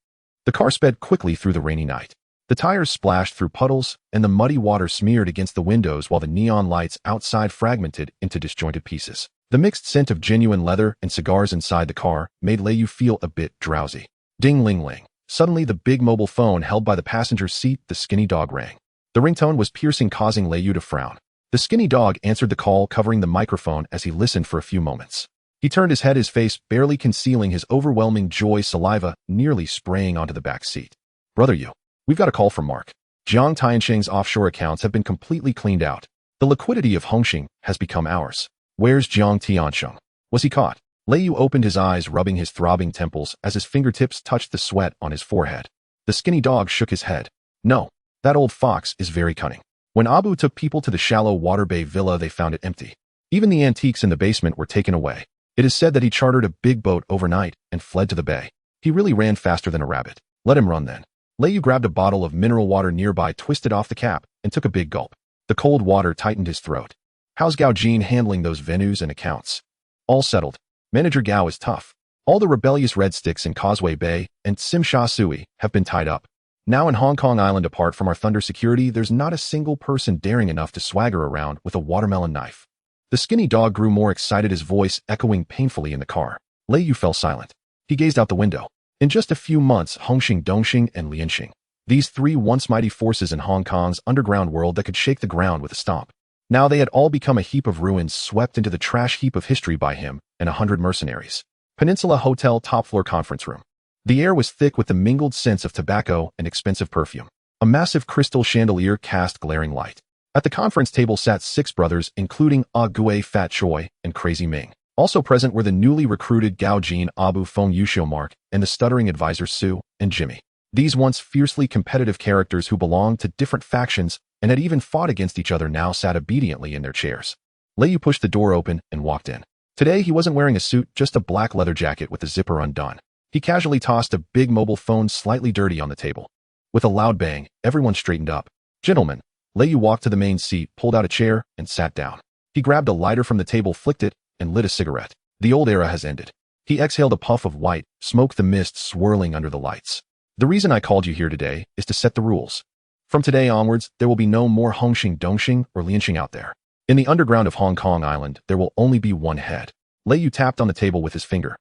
The car sped quickly through the rainy night. The tires splashed through puddles, and the muddy water smeared against the windows while the neon lights outside fragmented into disjointed pieces. The mixed scent of genuine leather and cigars inside the car made Lei Yu feel a bit drowsy. Ding-ling-ling. Suddenly, the big mobile phone held by the passenger seat, the skinny dog, rang. The ringtone was piercing, causing Lei Yu to frown. The skinny dog answered the call, covering the microphone as he listened for a few moments. He turned his head, his face barely concealing his overwhelming joy, saliva nearly spraying onto the back seat. Brother Yu, we've got a call from Mark. Jiang Tianxing's offshore accounts have been completely cleaned out. The liquidity of Hongxing has become ours. Where's Jiang Tianxing? Was he caught? Lei Yu opened his eyes, rubbing his throbbing temples as his fingertips touched the sweat on his forehead. The skinny dog shook his head. No, that old fox is very cunning. When Abu took people to the shallow water bay villa, they found it empty. Even the antiques in the basement were taken away. It is said that he chartered a big boat overnight and fled to the bay. He really ran faster than a rabbit. Let him run then. Lei Yu grabbed a bottle of mineral water nearby, twisted off the cap, and took a big gulp. The cold water tightened his throat. How's Gao Jin handling those venues and accounts? All settled. Manager Gao is tough. All the rebellious Red Sticks in Causeway Bay and Tsim Sha Tsui have been tied up. Now in Hong Kong Island, apart from our Thunder security, there's not a single person daring enough to swagger around with a watermelon knife. The skinny dog grew more excited, his voice echoing painfully in the car. Lei Yu fell silent. He gazed out the window. In just a few months, Hongxing, Dongxing, and Lianxing, these three once mighty forces in Hong Kong's underground world that could shake the ground with a stomp. Now they had all become a heap of ruins swept into the trash heap of history by him and 100 mercenaries. Peninsula Hotel top-floor conference room. The air was thick with the mingled scents of tobacco and expensive perfume. A massive crystal chandelier cast glaring light. At the conference table sat 6 brothers, including Ah Gui, Fat Choi, and Crazy Ming. Also present were the newly recruited Gao Jin, Abu Feng Yushio Mark, and the stuttering advisor Su and Jimmy. These once fiercely competitive characters who belonged to different factions and had even fought against each other now sat obediently in their chairs. Lei Yu pushed the door open and walked in. Today he wasn't wearing a suit, just a black leather jacket with the zipper undone. He casually tossed a big mobile phone slightly dirty on the table. With a loud bang, everyone straightened up. Gentlemen, Lei Yu walked to the main seat, pulled out a chair, and sat down. He grabbed a lighter from the table, flicked it, and lit a cigarette. The old era has ended. He exhaled a puff of white smoke, the mist swirling under the lights. The reason I called you here today is to set the rules. From today onwards, there will be no more Hongxing, Dongxing, or Lianxing out there. In the underground of Hong Kong Island, there will only be one head. Lei Yu tapped on the table with his finger.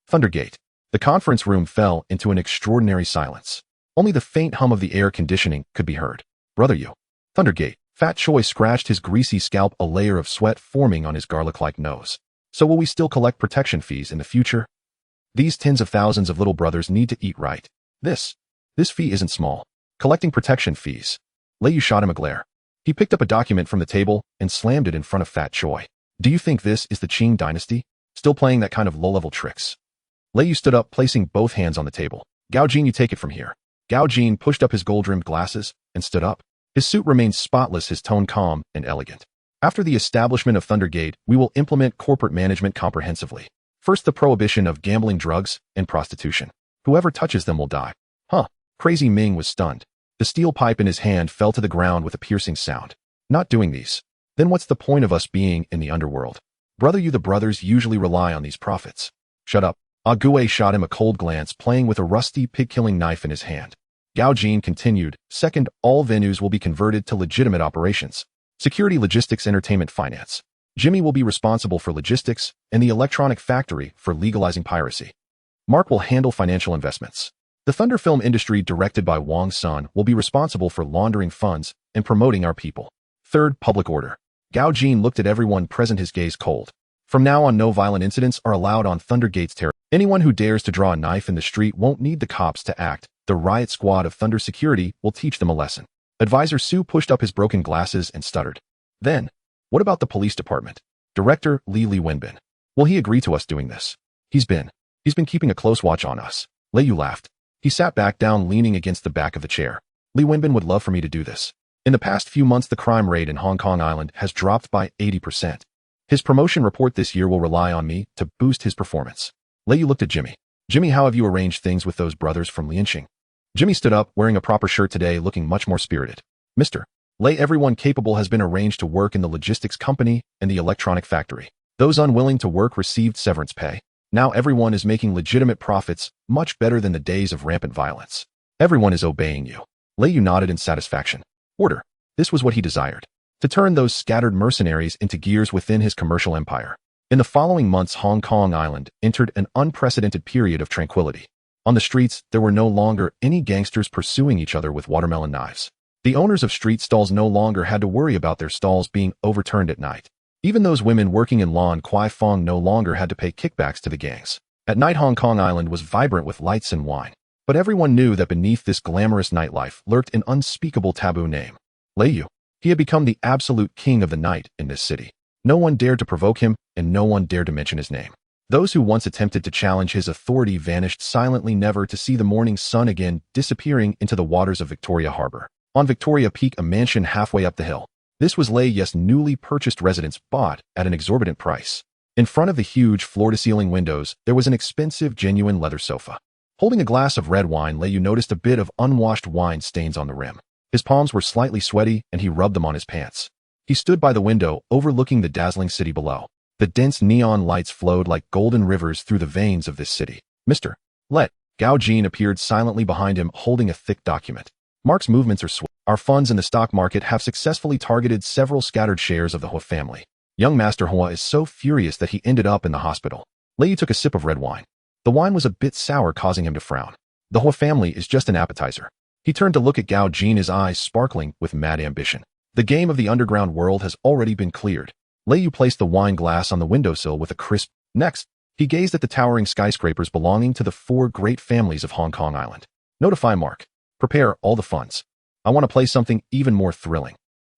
Thundergate. The conference room fell into an extraordinary silence. Only the faint hum of the air conditioning could be heard. Brother Yu. Thundergate. Fat Choi scratched his greasy scalp, a layer of sweat forming on his garlic-like nose. So will we still collect protection fees in the future? These tens of thousands of little brothers need to eat right. This fee isn't small. Collecting protection fees. Lei Yu shot him a glare. He picked up a document from the table and slammed it in front of Fat Choi. Do you think this is the Qing dynasty? Still playing that kind of low-level tricks? Lei Yu stood up, placing both hands on the table. Gao Jin, you take it from here. Gao Jin pushed up his gold-rimmed glasses and stood up. His suit remained spotless, his tone calm and elegant. After the establishment of Thundergate, we will implement corporate management comprehensively. First, the prohibition of gambling, drugs, and prostitution. Whoever touches them will die. Huh. Crazy Ming was stunned. The steel pipe in his hand fell to the ground with a piercing sound. Not doing these. Then what's the point of us being in the underworld? Brother Yu, the brothers usually rely on these profits. Shut up. Ah Gui shot him a cold glance, playing with a rusty pig-killing knife in his hand. Gao Jin continued. Second, all venues will be converted to legitimate operations. Security, logistics, entertainment, finance. Jimmy will be responsible for logistics and the electronic factory for legalizing piracy. Mark will handle financial investments. The Thunder film industry, directed by Wang Sun, will be responsible for laundering funds and promoting our people. Third, public order. Gao Jin looked at everyone present, his gaze cold. From now on, no violent incidents are allowed on Thundergate's territory. Anyone who dares to draw a knife in the street won't need the cops to act. The riot squad of Thunder Security will teach them a lesson. Advisor Su pushed up his broken glasses and stuttered. Then, what about the police department? Director Li Wenbin. Will he agree to us doing this? He's been keeping a close watch on us. Lei Yu laughed. He sat back down, leaning against the back of the chair. Li Wenbin would love for me to do this. In the past few months, the crime rate in Hong Kong Island has dropped by 80%. His promotion report this year will rely on me to boost his performance. Lei Yu looked at Jimmy. Jimmy, how have you arranged things with those brothers from Lianxing? Jimmy stood up, wearing a proper shirt today, looking much more spirited. Mr. Lei, everyone capable has been arranged to work in the logistics company and the electronic factory. Those unwilling to work received severance pay. Now everyone is making legitimate profits, much better than the days of rampant violence. Everyone is obeying you. Lei Yu nodded in satisfaction. Order. This was what he desired. To turn those scattered mercenaries into gears within his commercial empire. In the following months, Hong Kong Island entered an unprecedented period of tranquility. On the streets, there were no longer any gangsters pursuing each other with watermelon knives. The owners of street stalls no longer had to worry about their stalls being overturned at night. Even those women working in Lan Kwai Fong no longer had to pay kickbacks to the gangs. At night, Hong Kong Island was vibrant with lights and wine. But everyone knew that beneath this glamorous nightlife lurked an unspeakable taboo name. Lei Yu. He had become the absolute king of the night in this city. No one dared to provoke him, and no one dared to mention his name. Those who once attempted to challenge his authority vanished silently, never to see the morning sun again, disappearing into the waters of Victoria Harbor. On Victoria Peak, a mansion halfway up the hill. This was Lei Yu's newly purchased residence, bought at an exorbitant price. In front of the huge floor-to-ceiling windows, there was an expensive, genuine leather sofa. Holding a glass of red wine, Lei Yu noticed a bit of unwashed wine stains on the rim. His palms were slightly sweaty, and he rubbed them on his pants. He stood by the window, overlooking the dazzling city below. The dense neon lights flowed like golden rivers through the veins of this city. Mr. Let. Gao Jin appeared silently behind him, holding a thick document. Mark's movements are swift. Our funds in the stock market have successfully targeted several scattered shares of the Hua family. Young Master Hua is so furious that he ended up in the hospital. Lei Yu took a sip of red wine. The wine was a bit sour, causing him to frown. The Hua family is just an appetizer. He turned to look at Gao Jin, his eyes sparkling with mad ambition. The game of the underground world has already been cleared. Lei Yu placed the wine glass on the windowsill with a crisp. Next, he gazed at the towering skyscrapers belonging to the 4 great families of Hong Kong Island. Notify Mark. Prepare all the funds. I want to play something even more thrilling.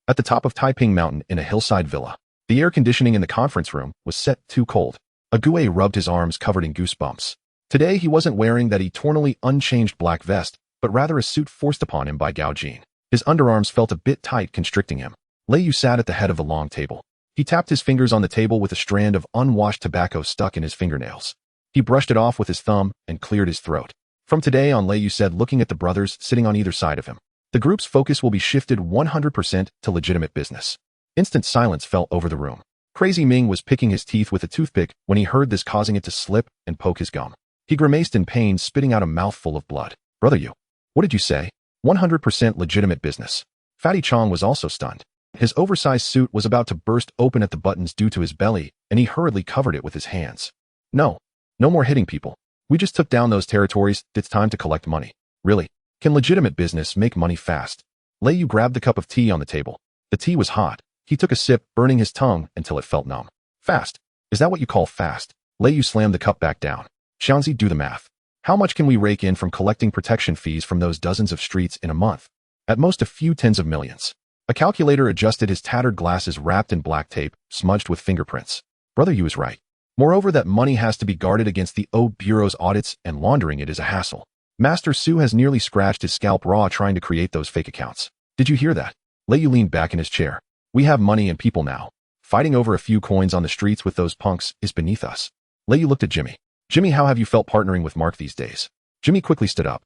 At the top of Taiping Mountain in a hillside villa, the air conditioning in the conference room was set too cold. Ague rubbed his arms covered in goosebumps. Today he wasn't wearing that eternally unchanged black vest, but rather a suit forced upon him by Gao Jin. His underarms felt a bit tight, constricting him. Lei Yu sat at the head of a long table. He tapped his fingers on the table with a strand of unwashed tobacco stuck in his fingernails. He brushed it off with his thumb and cleared his throat. From today on, Lei Yu said, looking at the brothers sitting on either side of him, the group's focus will be shifted 100% to legitimate business. Instant silence fell over the room. Crazy Ming was picking his teeth with a toothpick when he heard this, causing it to slip and poke his gum. He grimaced in pain, spitting out a mouthful of blood. Brother Yu, what did you say? 100% legitimate business. Fatty Chong was also stunned. His oversized suit was about to burst open at the buttons due to his belly, and he hurriedly covered it with his hands. No more hitting people. We just took down those territories. It's time to collect money. Really? Can legitimate business make money fast? Lei Yu grabbed the cup of tea on the table. The tea was hot. He took a sip, burning his tongue until it felt numb. Fast? Is that what you call fast? Lei Yu slammed the cup back down. Xiangzi, do the math. How much can we rake in from collecting protection fees from those dozens of streets in a month? At most a few tens of millions. A calculator adjusted his tattered glasses wrapped in black tape, smudged with fingerprints. Brother Yu is right. Moreover, that money has to be guarded against the Bureau's audits, and laundering it is a hassle. Master Su has nearly scratched his scalp raw trying to create those fake accounts. Did you hear that? Lei Yu leaned back in his chair. We have money and people now. Fighting over a few coins on the streets with those punks is beneath us. Lei Yu looked at Jimmy. Jimmy, how have you felt partnering with Mark these days? Jimmy quickly stood up.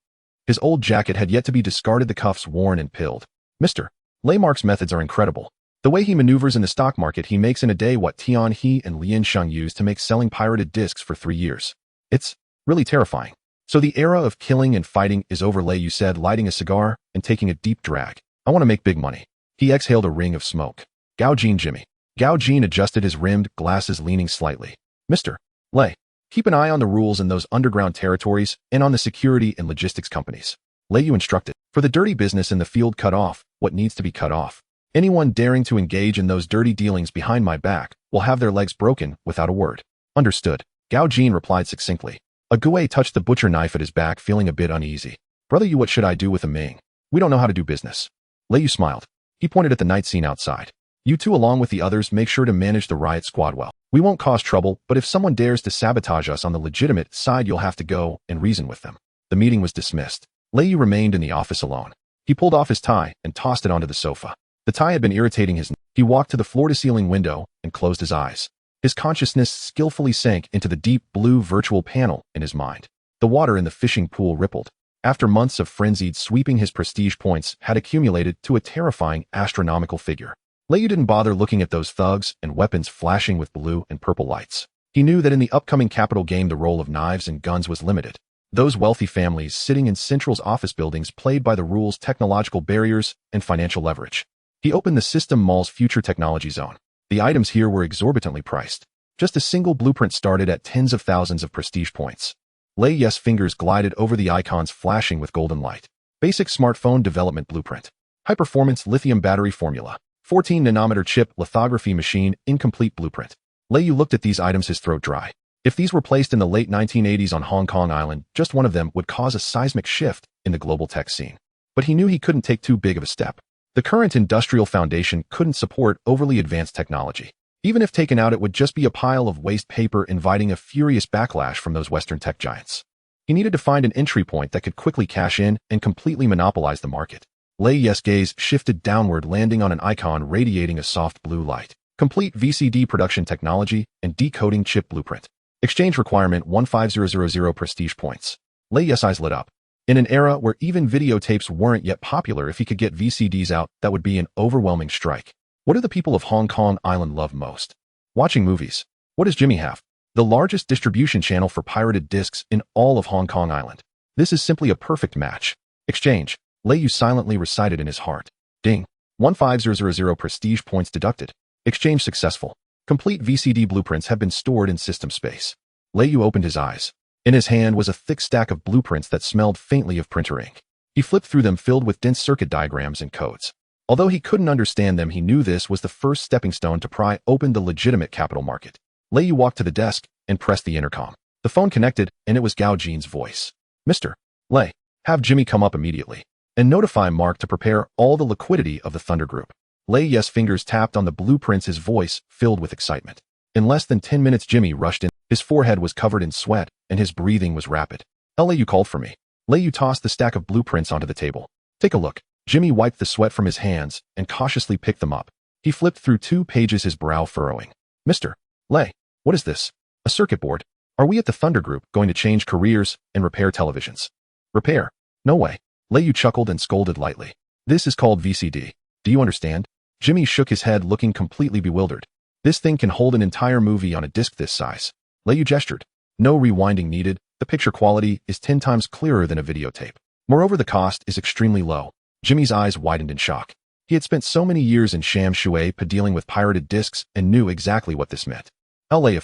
His old jacket had yet to be discarded, the cuffs worn and pilled. Mr. Lei, Mark's methods are incredible. The way he maneuvers in the stock market, he makes in a day what Tian He and Lien Sheng used to make selling pirated discs for 3 years. It's really terrifying. So the era of killing and fighting is over, Lei Yu said, lighting a cigar and taking a deep drag. I want to make big money. He exhaled a ring of smoke. Gao Jin, Jimmy. Gao Jin adjusted his rimmed glasses, leaning slightly. Mr. Lei, keep an eye on the rules in those underground territories and on the security and logistics companies. Lei Yu instructed. For the dirty business in the field, cut off what needs to be cut off. Anyone daring to engage in those dirty dealings behind my back will have their legs broken without a word. Understood. Gao Jin replied succinctly. Ague touched the butcher knife at his back, feeling a bit uneasy. Brother Yu, what should I do with a Ming? We don't know how to do business. Lei Yu smiled. He pointed at the night scene outside. You two, along with the others, make sure to manage the riot squad well. We won't cause trouble, but if someone dares to sabotage us on the legitimate side, you'll have to go and reason with them. The meeting was dismissed. Lei Yu remained in the office alone. He pulled off his tie and tossed it onto the sofa. The tie had been irritating his neck. He walked to the floor-to-ceiling window and closed his eyes. His consciousness skillfully sank into the deep blue virtual panel in his mind. The water in the fishing pool rippled. After months of frenzied sweeping, his prestige points had accumulated to a terrifying astronomical figure. Lei Yu didn't bother looking at those thugs and weapons flashing with blue and purple lights. He knew that in the upcoming capital game, the role of knives and guns was limited. Those wealthy families sitting in Central's office buildings played by the rules, technological barriers, and financial leverage. He opened the System Mall's future technology zone. The items here were exorbitantly priced. Just a single blueprint started at tens of thousands of prestige points. Lei Yu's fingers glided over the icons flashing with golden light. Basic smartphone development blueprint. High-performance lithium battery formula. 14-nanometer chip lithography machine incomplete blueprint. Lei Yu looked at these items, his throat dry. If these were placed in the late 1980s on Hong Kong Island, just one of them would cause a seismic shift in the global tech scene. But he knew he couldn't take too big of a step. The current industrial foundation couldn't support overly advanced technology. Even if taken out, it would just be a pile of waste paper, inviting a furious backlash from those Western tech giants. He needed to find an entry point that could quickly cash in and completely monopolize the market. Lei Yu's gaze shifted downward, landing on an icon radiating a soft blue light. Complete VCD production technology and decoding chip blueprint. Exchange requirement 15000 prestige points. Lei Yu's eyes lit up. In an era where even videotapes weren't yet popular, if he could get VCDs out, that would be an overwhelming strike. What do the people of Hong Kong Island love most? Watching movies. What does Jimmy have? The largest distribution channel for pirated discs in all of Hong Kong Island. This is simply a perfect match. Exchange. Lei Yu silently recited in his heart. Ding. 15000 prestige points deducted. Exchange successful. Complete VCD blueprints have been stored in system space. Lei Yu opened his eyes. In his hand was a thick stack of blueprints that smelled faintly of printer ink. He flipped through them filled with dense circuit diagrams and codes. Although he couldn't understand them, he knew this was the first stepping stone to pry open the legitimate capital market. Lei Yu walked to the desk and pressed the intercom. The phone connected, and it was Gao Jin's voice. Mr. Lei, have Jimmy come up immediately and notify Mark to prepare all the liquidity of the Thunder Group. Lei Yu's fingers tapped on the blueprints, his voice filled with excitement. In less than 10 minutes, Jimmy rushed in. His forehead was covered in sweat, and his breathing was rapid. Lei Yu called for me. Lei Yu tossed the stack of blueprints onto the table. Take a look. Jimmy wiped the sweat from his hands and cautiously picked them up. He flipped through 2 pages, his brow furrowing. Mr. Lei, what is this? A circuit board? Are we at the Thunder Group going to change careers and repair televisions? Repair? No way. Lei Yu chuckled and scolded lightly. This is called VCD. Do you understand? Jimmy shook his head, looking completely bewildered. This thing can hold an entire movie on a disc this size. Lei Yu gestured. No rewinding needed. The picture quality is 10 times clearer than a videotape. Moreover, the cost is extremely low. Jimmy's eyes widened in shock. He had spent so many years in Sham Shui dealing with pirated discs and knew exactly what this meant. LA,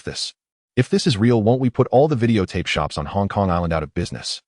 if this is real, won't we put all the videotape shops on Hong Kong Island out of business?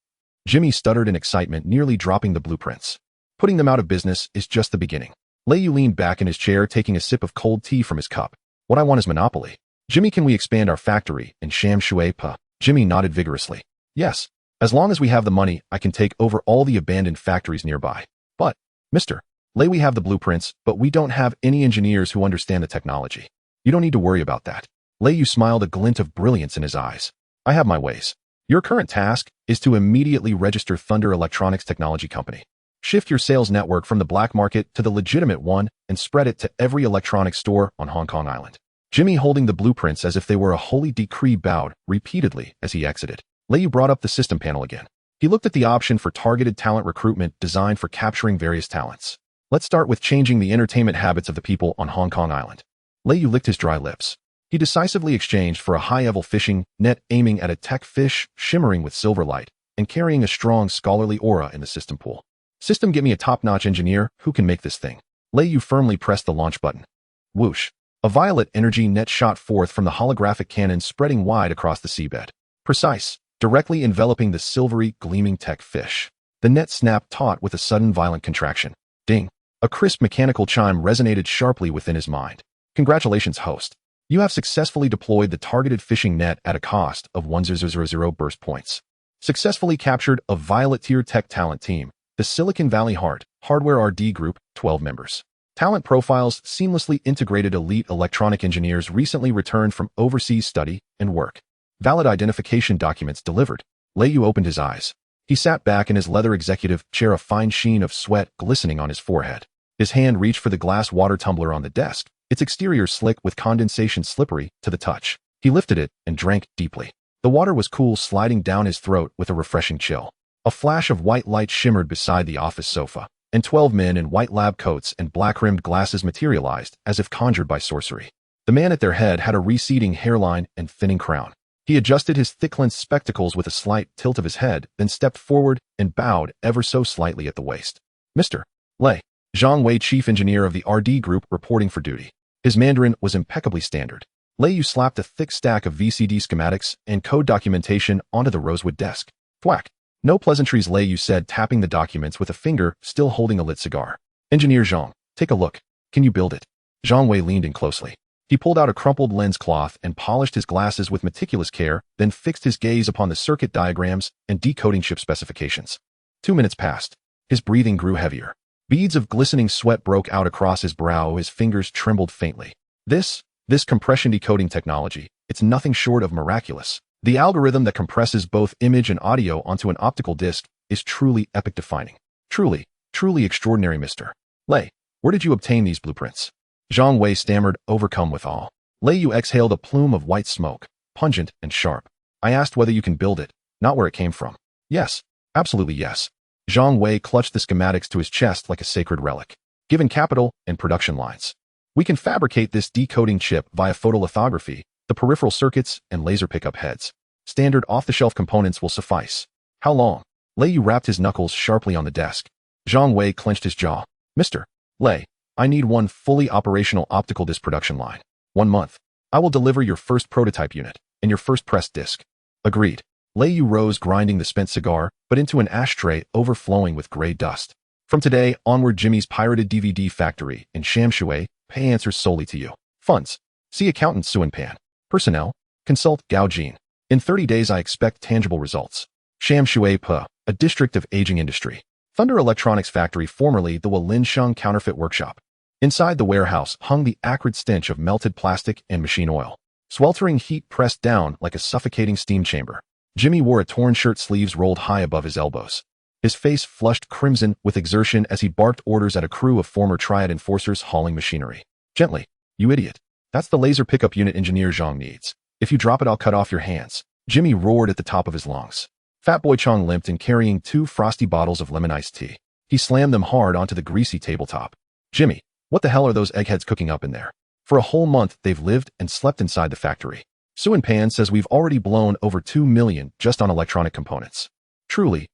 Jimmy stuttered in excitement, nearly dropping the blueprints. Putting them out of business is just the beginning. Lei Yu leaned back in his chair, taking a sip of cold tea from his cup. What I want is monopoly. Jimmy, can we expand our factory in Sham Shui? Jimmy nodded vigorously. Yes. As long as we have the money, I can take over all the abandoned factories nearby. But, Mr. Lei, we have the blueprints, but we don't have any engineers who understand the technology. You don't need to worry about that. Lei Yu smiled, a glint of brilliance in his eyes. I have my ways. Your current task is to immediately register Thunder Electronics Technology Company. Shift your sales network from the black market to the legitimate one and spread it to every electronics store on Hong Kong Island. Jimmy, holding the blueprints as if they were a holy decree, bowed repeatedly as he exited. Lei Yu brought up the system panel again. He looked at the option for targeted talent recruitment designed for capturing various talents. Let's start with changing the entertainment habits of the people on Hong Kong Island. Lei Yu licked his dry lips. He decisively exchanged for a high-level fishing net aiming at a tech fish shimmering with silver light and carrying a strong scholarly aura in the system pool. System, get me a top-notch engineer who can make this thing. Lei Yu firmly pressed the launch button. Whoosh. A violet energy net shot forth from the holographic cannon, spreading wide across the seabed. Precise, directly enveloping the silvery, gleaming tech fish. The net snapped taut with a sudden violent contraction. Ding. A crisp mechanical chime resonated sharply within his mind. Congratulations, host. You have successfully deployed the targeted fishing net at a cost of 1000 burst points. Successfully captured a violet tier tech talent team. The Silicon Valley Hardware RD Group, 12 members. Talent profiles seamlessly integrated elite electronic engineers recently returned from overseas study and work. Valid identification documents delivered. Lei Yu opened his eyes. He sat back in his leather executive chair, a fine sheen of sweat glistening on his forehead. His hand reached for the glass water tumbler on the desk, its exterior slick with condensation slippery to the touch. He lifted it and drank deeply. The water was cool, sliding down his throat with a refreshing chill. A flash of white light shimmered beside the office sofa, and 12 men in white lab coats and black-rimmed glasses materialized as if conjured by sorcery. The man at their head had a receding hairline and thinning crown. He adjusted his thick-lensed spectacles with a slight tilt of his head, then stepped forward and bowed ever so slightly at the waist. Mr. Lei, Zhang Wei, chief engineer of the RD Group, reporting for duty. His Mandarin was impeccably standard. Lei Yu slapped a thick stack of VCD schematics and code documentation onto the rosewood desk. Thwack. No pleasantries, Lei Yu said, tapping the documents with a finger still holding a lit cigar. Engineer Zhang, take a look. Can you build it? Zhang Wei leaned in closely. He pulled out a crumpled lens cloth and polished his glasses with meticulous care, then fixed his gaze upon the circuit diagrams and decoding chip specifications. 2 minutes passed. His breathing grew heavier. Beads of glistening sweat broke out across his brow. His fingers trembled faintly. This compression decoding technology, it's nothing short of miraculous. The algorithm that compresses both image and audio onto an optical disc is truly epic-defining. Truly extraordinary, Mr. Lei. Where did you obtain these blueprints? Zhang Wei stammered, overcome with awe. Lei Yu exhaled a plume of white smoke, pungent and sharp. I asked whether you can build it, not where it came from. Yes, absolutely yes. Zhang Wei clutched the schematics to his chest like a sacred relic. Given capital and production lines, we can fabricate this decoding chip via photolithography. The The peripheral circuits and laser pickup heads. Standard off-the-shelf components will suffice. How long? Lei Yu rapped his knuckles sharply on the desk. Zhang Wei clenched his jaw. Mr. Lei, I need one fully operational optical disc production line. 1 month. I will deliver your first prototype unit and your first pressed disc. Agreed. Lei Yu rose, grinding the spent cigar, but into an ashtray overflowing with gray dust. From today onward, Jimmy's pirated DVD factory in Shamshui pay answers solely to you. Funds. See accountant Suen Pan. Personnel. Consult Gao Jin. In 30 days I expect tangible results. Shamshui Pa, a district of aging industry. Thunder Electronics Factory, formerly the Walinsheng Counterfeit Workshop. Inside the warehouse hung the acrid stench of melted plastic and machine oil. Sweltering heat pressed down like a suffocating steam chamber. Jimmy wore a torn shirt, sleeves rolled high above his elbows. His face flushed crimson with exertion as he barked orders at a crew of former Triad enforcers hauling machinery. Gently, you idiot. That's the laser pickup unit engineer Zhang needs. If you drop it, I'll cut off your hands. Jimmy roared at the top of his lungs. Fat Boy Chong limped in, carrying 2 frosty bottles of lemon iced tea. He slammed them hard onto the greasy tabletop. Jimmy, what the hell are those eggheads cooking up in there? For a whole month, they've lived and slept inside the factory. Suen Pan says we've already blown over 2 million just on electronic components. Truly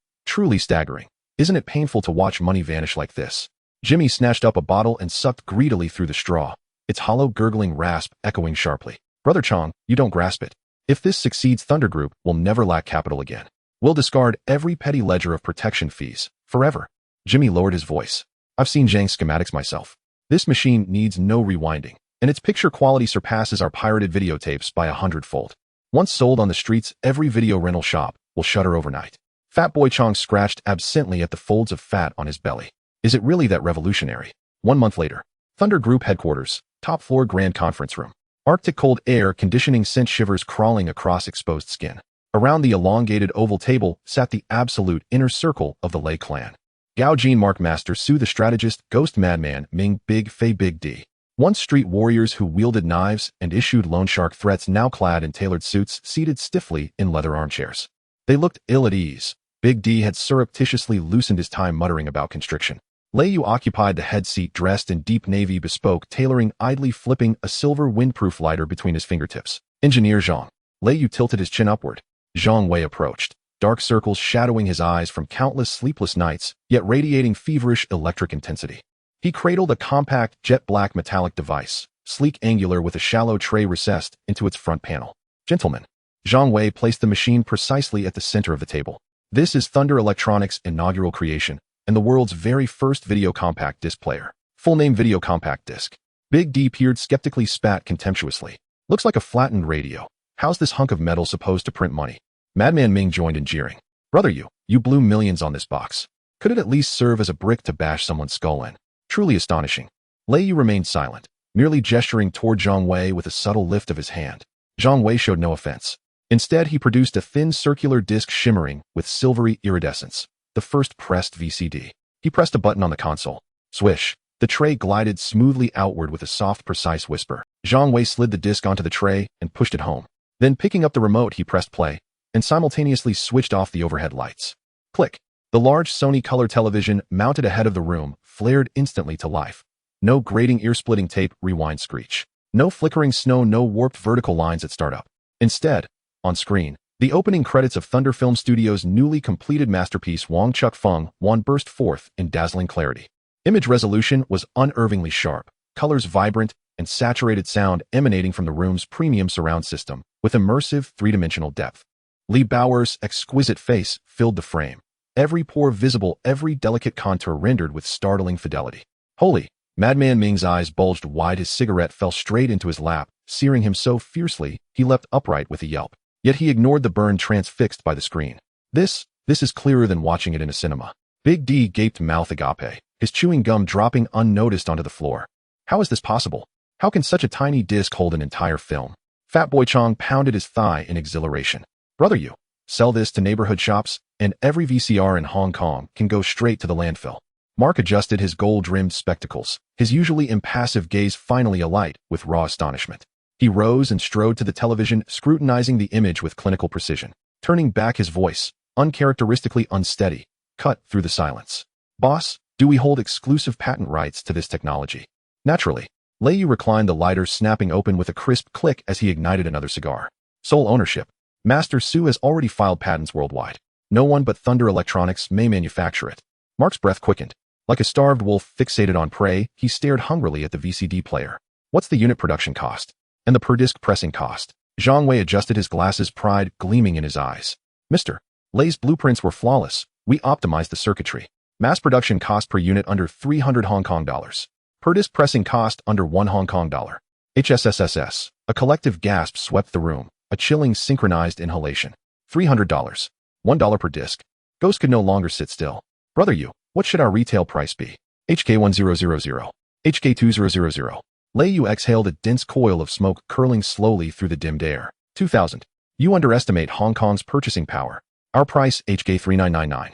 staggering. Isn't it painful to watch money vanish like this? Jimmy snatched up a bottle and sucked greedily through the straw, its hollow gurgling rasp echoing sharply. Brother Chong, you don't grasp it. If this succeeds, Thunder Group will never lack capital again. We'll discard every petty ledger of protection fees, forever. Jimmy lowered his voice. I've seen Zhang's schematics myself. This machine needs no rewinding, and its picture quality surpasses our pirated videotapes by 100-fold. Once sold on the streets, every video rental shop will shutter overnight. Fat Boy Chong scratched absently at the folds of fat on his belly. Is it really that revolutionary? 1 month later. Thunder Group headquarters, top floor grand conference room. Arctic cold air conditioning sent shivers crawling across exposed skin. Around the elongated oval table sat the absolute inner circle of the Lei clan. Gao Jin, Mark Master, Su the strategist, Ghost Madman, Ming, Big Fei, Big D. Once street warriors who wielded knives and issued loan shark threats, now clad in tailored suits, seated stiffly in leather armchairs. They looked ill at ease. Big D had surreptitiously loosened his tie, muttering about constriction. Lei Yu occupied the head seat, dressed in deep navy bespoke tailoring, idly flipping a silver windproof lighter between his fingertips. Engineer Zhang. Lei Yu tilted his chin upward. Zhang Wei approached, dark circles shadowing his eyes from countless sleepless nights, yet radiating feverish electric intensity. He cradled a compact jet-black metallic device, sleek, angular, with a shallow tray recessed into its front panel. Gentlemen. Zhang Wei placed the machine precisely at the center of the table. This is Thunder Electronics' inaugural creation, and the world's very first video compact disc player. Full name: Video Compact Disc. Big D peered skeptically, spat contemptuously. Looks like a flattened radio. How's this hunk of metal supposed to print money? Madman Ming joined in, jeering. Brother, you blew millions on this box. Could it at least serve as a brick to bash someone's skull in? Truly astonishing. Lei Yu remained silent, merely gesturing toward Zhang Wei with a subtle lift of his hand. Zhang Wei showed no offense. Instead, he produced a thin circular disc shimmering with silvery iridescence, the first pressed VCD. He pressed a button on the console. Swish. The tray glided smoothly outward with a soft, precise whisper. Zhang Wei slid the disc onto the tray and pushed it home. Then, picking up the remote, he pressed play and simultaneously switched off the overhead lights. Click. The large Sony color television mounted ahead of the room flared instantly to life. No grating, ear-splitting tape rewind screech. No flickering snow, no warped vertical lines at startup. Instead, on screen, the opening credits of Thunder Film Studios' newly completed masterpiece Wong Chuk Fung Wan burst forth in dazzling clarity. Image resolution was unervingly sharp, colors vibrant, and saturated sound emanating from the room's premium surround system with immersive three-dimensional depth. Lee Bauer's exquisite face filled the frame, every pore visible, every delicate contour rendered with startling fidelity. Holy! Madman Ming's eyes bulged wide, his cigarette fell straight into his lap, searing him so fiercely he leapt upright with a yelp. Yet he ignored the burn, transfixed by the screen. This is clearer than watching it in a cinema. Big D gaped mouth agape, his chewing gum dropping unnoticed onto the floor. How is this possible? How can such a tiny disc hold an entire film? Fat Boy Chong pounded his thigh in exhilaration. Brother, you sell this to neighborhood shops, and every VCR in Hong Kong can go straight to the landfill. Mark adjusted his gold-rimmed spectacles, his usually impassive gaze finally alight with raw astonishment. He rose and strode to the television, scrutinizing the image with clinical precision. Turning back, his voice, uncharacteristically unsteady, cut through the silence. Boss, do we hold exclusive patent rights to this technology? Naturally. Lei Yu reclined the lighter, snapping open with a crisp click as he ignited another cigar. Sole ownership. Master Su has already filed patents worldwide. No one but Thunder Electronics may manufacture it. Mark's breath quickened. Like a starved wolf fixated on prey, he stared hungrily at the VCD player. What's the unit production cost? And the per-disc pressing cost? Zhang Wei adjusted his glasses, pride gleaming in his eyes. Mr. Lei's blueprints were flawless. We optimized the circuitry. Mass production cost per unit under 300 Hong Kong dollars. Per-disc pressing cost under 1 Hong Kong dollar. HSSSS. A collective gasp swept the room, a chilling synchronized inhalation. $300. $1 per disc. Ghost could no longer sit still. Brother Yu, what should our retail price be? HK1000. HK2000. Lei Yu exhaled a dense coil of smoke curling slowly through the dimmed air. 2000. You underestimate Hong Kong's purchasing power. Our price, HK3999.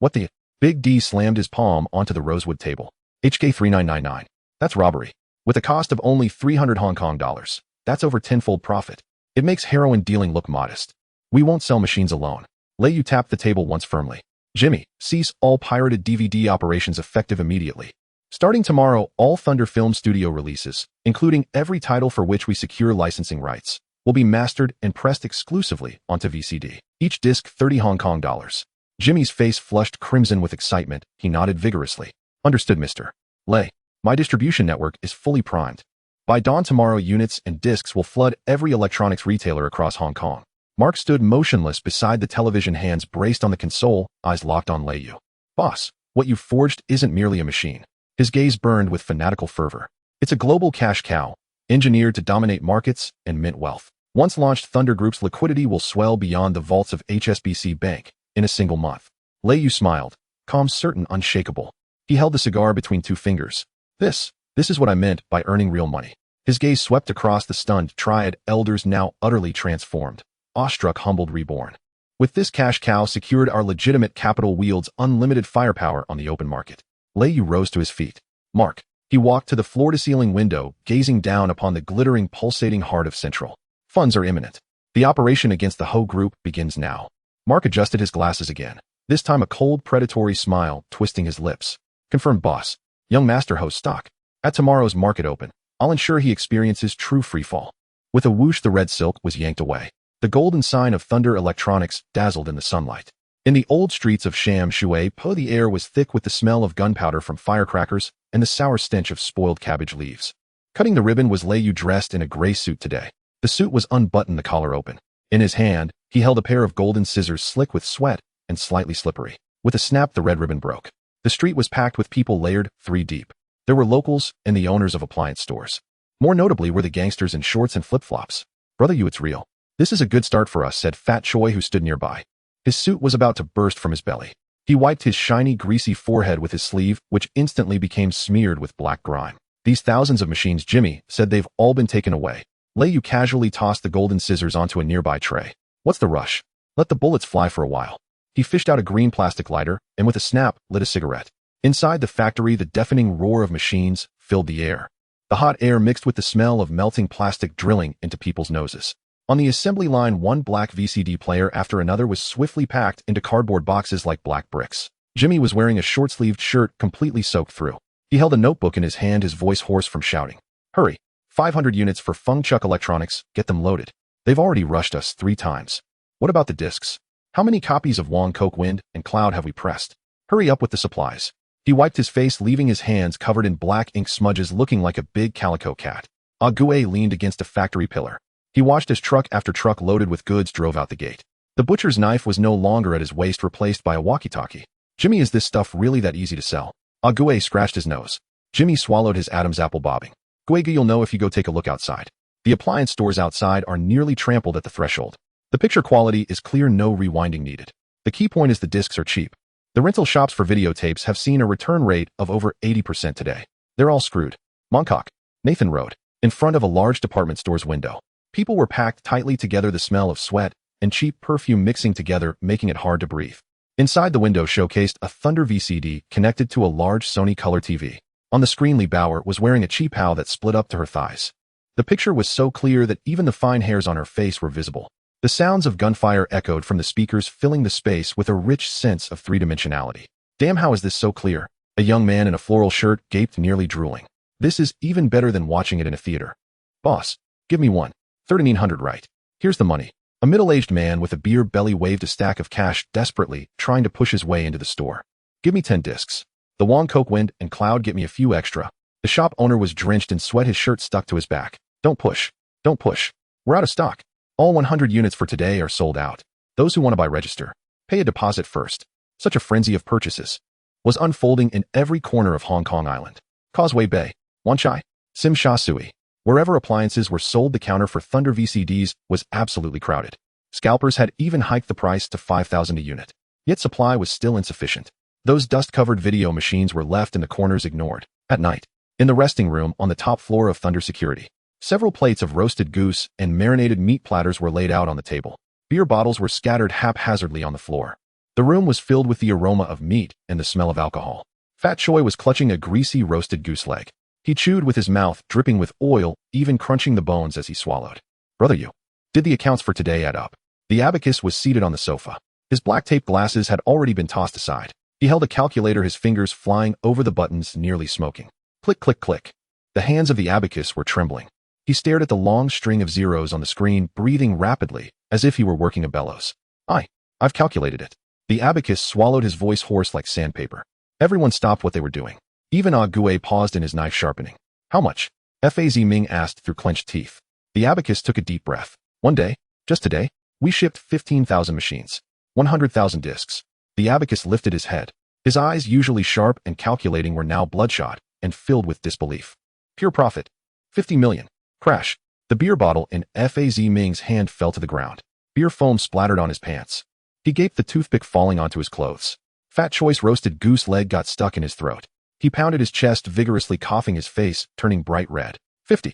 What the? Big D slammed his palm onto the rosewood table. HK3999. That's robbery. With a cost of only 300 Hong Kong dollars. That's over tenfold profit. It makes heroin dealing look modest. We won't sell machines alone. Lei Yu tapped the table once firmly. Jimmy, cease all pirated DVD operations effective immediately. Starting tomorrow, all Thunder Film Studio releases, including every title for which we secure licensing rights, will be mastered and pressed exclusively onto VCD. Each disc 30 Hong Kong dollars. Jimmy's face flushed crimson with excitement. He nodded vigorously. Understood, Mr. Lei. My distribution network is fully primed. By dawn tomorrow, units and discs will flood every electronics retailer across Hong Kong. Mark stood motionless beside the television, hands braced on the console, eyes locked on Lei Yu. Boss, what you've forged isn't merely a machine. His gaze burned with fanatical fervor. It's a global cash cow, engineered to dominate markets and mint wealth. Once launched, Thunder Group's liquidity will swell beyond the vaults of HSBC Bank in a single month. Lei Yu smiled, calm, certain, unshakable. He held the cigar between two fingers. This is what I meant by earning real money. His gaze swept across the stunned Triad elders, now utterly transformed. Awestruck, humbled, reborn. With this cash cow secured, our legitimate capital wields unlimited firepower on the open market. Lei Yu rose to his feet. Mark. He walked to the floor-to-ceiling window, gazing down upon the glittering, pulsating heart of Central. Funds are imminent. The operation against the Ho Group begins now. Mark adjusted his glasses again, this time a cold, predatory smile twisting his lips. Confirmed, boss. Young Master Ho's stock. At tomorrow's market open, I'll ensure he experiences true freefall. With a whoosh, the red silk was yanked away. The golden sign of Thunder Electronics dazzled in the sunlight. In the old streets of Sham Shui Po, the air was thick with the smell of gunpowder from firecrackers and the sour stench of spoiled cabbage leaves. Cutting the ribbon was Lei Yu, dressed in a gray suit today. The suit was unbuttoned, the collar open. In his hand, he held a pair of golden scissors, slick with sweat and slightly slippery. With a snap, the red ribbon broke. The street was packed with people, layered 3 deep. There were locals and the owners of appliance stores. More notably were the gangsters in shorts and flip-flops. Brother Yu, it's real. This is a good start for us, said Fat Choi, who stood nearby. His suit was about to burst from his belly. He wiped his shiny, greasy forehead with his sleeve, which instantly became smeared with black grime. These thousands of machines, Jimmy said, they've all been taken away. Lei Yu casually tossed the golden scissors onto a nearby tray. What's the rush? Let the bullets fly for a while. He fished out a green plastic lighter and with a snap lit a cigarette. Inside the factory, the deafening roar of machines filled the air. The hot air mixed with the smell of melting plastic drilling into people's noses. On the assembly line, one black VCD player after another was swiftly packed into cardboard boxes like black bricks. Jimmy was wearing a short-sleeved shirt completely soaked through. He held a notebook in his hand, his voice hoarse from shouting. Hurry! 500 units for Feng Chuck Electronics, get them loaded. They've already rushed us 3 times. What about the discs? How many copies of Mong Kok, Wind and Cloud have we pressed? Hurry up with the supplies. He wiped his face, leaving his hands covered in black ink smudges, looking like a big calico cat. Ague leaned against a factory pillar. He watched as truck after truck loaded with goods drove out the gate. The butcher's knife was no longer at his waist, replaced by a walkie-talkie. Jimmy, is this stuff really that easy to sell? Ague scratched his nose. Jimmy swallowed his Adam's apple, bobbing. Guega, you'll know if you go take a look outside. The appliance stores outside are nearly trampled at the threshold. The picture quality is clear, no rewinding needed. The key point is the discs are cheap. The rental shops for videotapes have seen a return rate of over 80% today. They're all screwed. Mong Kok, Nathan Road, in front of a large department store's window. People were packed tightly together, the smell of sweat and cheap perfume mixing together, making it hard to breathe. Inside the window showcased a Thunder VCD connected to a large Sony color TV. On the screen, Lee Bauer was wearing a cheap how that split up to her thighs. The picture was so clear that even the fine hairs on her face were visible. The sounds of gunfire echoed from the speakers, filling the space with a rich sense of three-dimensionality. Damn, how is this so clear? A young man in a floral shirt gaped, nearly drooling. This is even better than watching it in a theater. Boss, give me one. 1300 right. Here's the money. A middle-aged man with a beer belly waved a stack of cash desperately, trying to push his way into the store. Give me 10 discs. The Mong Kok wind and cloud get me a few extra. The shop owner was drenched in sweat, his shirt stuck to his back. Don't push. Don't push. We're out of stock. All 100 units for today are sold out. Those who want to buy register. Pay a deposit first. Such a frenzy of purchases was unfolding in every corner of Hong Kong Island. Causeway Bay, Wan Chai, Sim Sha Sui. Wherever appliances were sold, the counter for Thunder VCDs was absolutely crowded. Scalpers had even hiked the price to 5,000 a unit. Yet supply was still insufficient. Those dust-covered video machines were left in the corners, ignored. At night, in the resting room on the top floor of Thunder Security, several plates of roasted goose and marinated meat platters were laid out on the table. Beer bottles were scattered haphazardly on the floor. The room was filled with the aroma of meat and the smell of alcohol. Fat Choi was clutching a greasy roasted goose leg. He chewed with his mouth dripping with oil, even crunching the bones as he swallowed. Brother, you. Did the accounts for today add up? The abacus was seated on the sofa. His black tape glasses had already been tossed aside. He held a calculator, his fingers flying over the buttons, nearly smoking. Click, click, click. The hands of the abacus were trembling. He stared at the long string of zeros on the screen, breathing rapidly, as if he were working a bellows. I've calculated it. The abacus swallowed, his voice hoarse like sandpaper. Everyone stopped what they were doing. Even Ah Gue paused in his knife sharpening. How much? Faz Ming asked through clenched teeth. The abacus took a deep breath. One day, just today, we shipped 15,000 machines. 100,000 discs. The abacus lifted his head. His eyes, usually sharp and calculating, were now bloodshot and filled with disbelief. Pure profit. 50 million. Crash. The beer bottle in Faz Ming's hand fell to the ground. Beer foam splattered on his pants. He gaped, the toothpick falling onto his clothes. Fat Choi's roasted goose leg got stuck in his throat. He pounded his chest vigorously, coughing, his face turning bright red. 50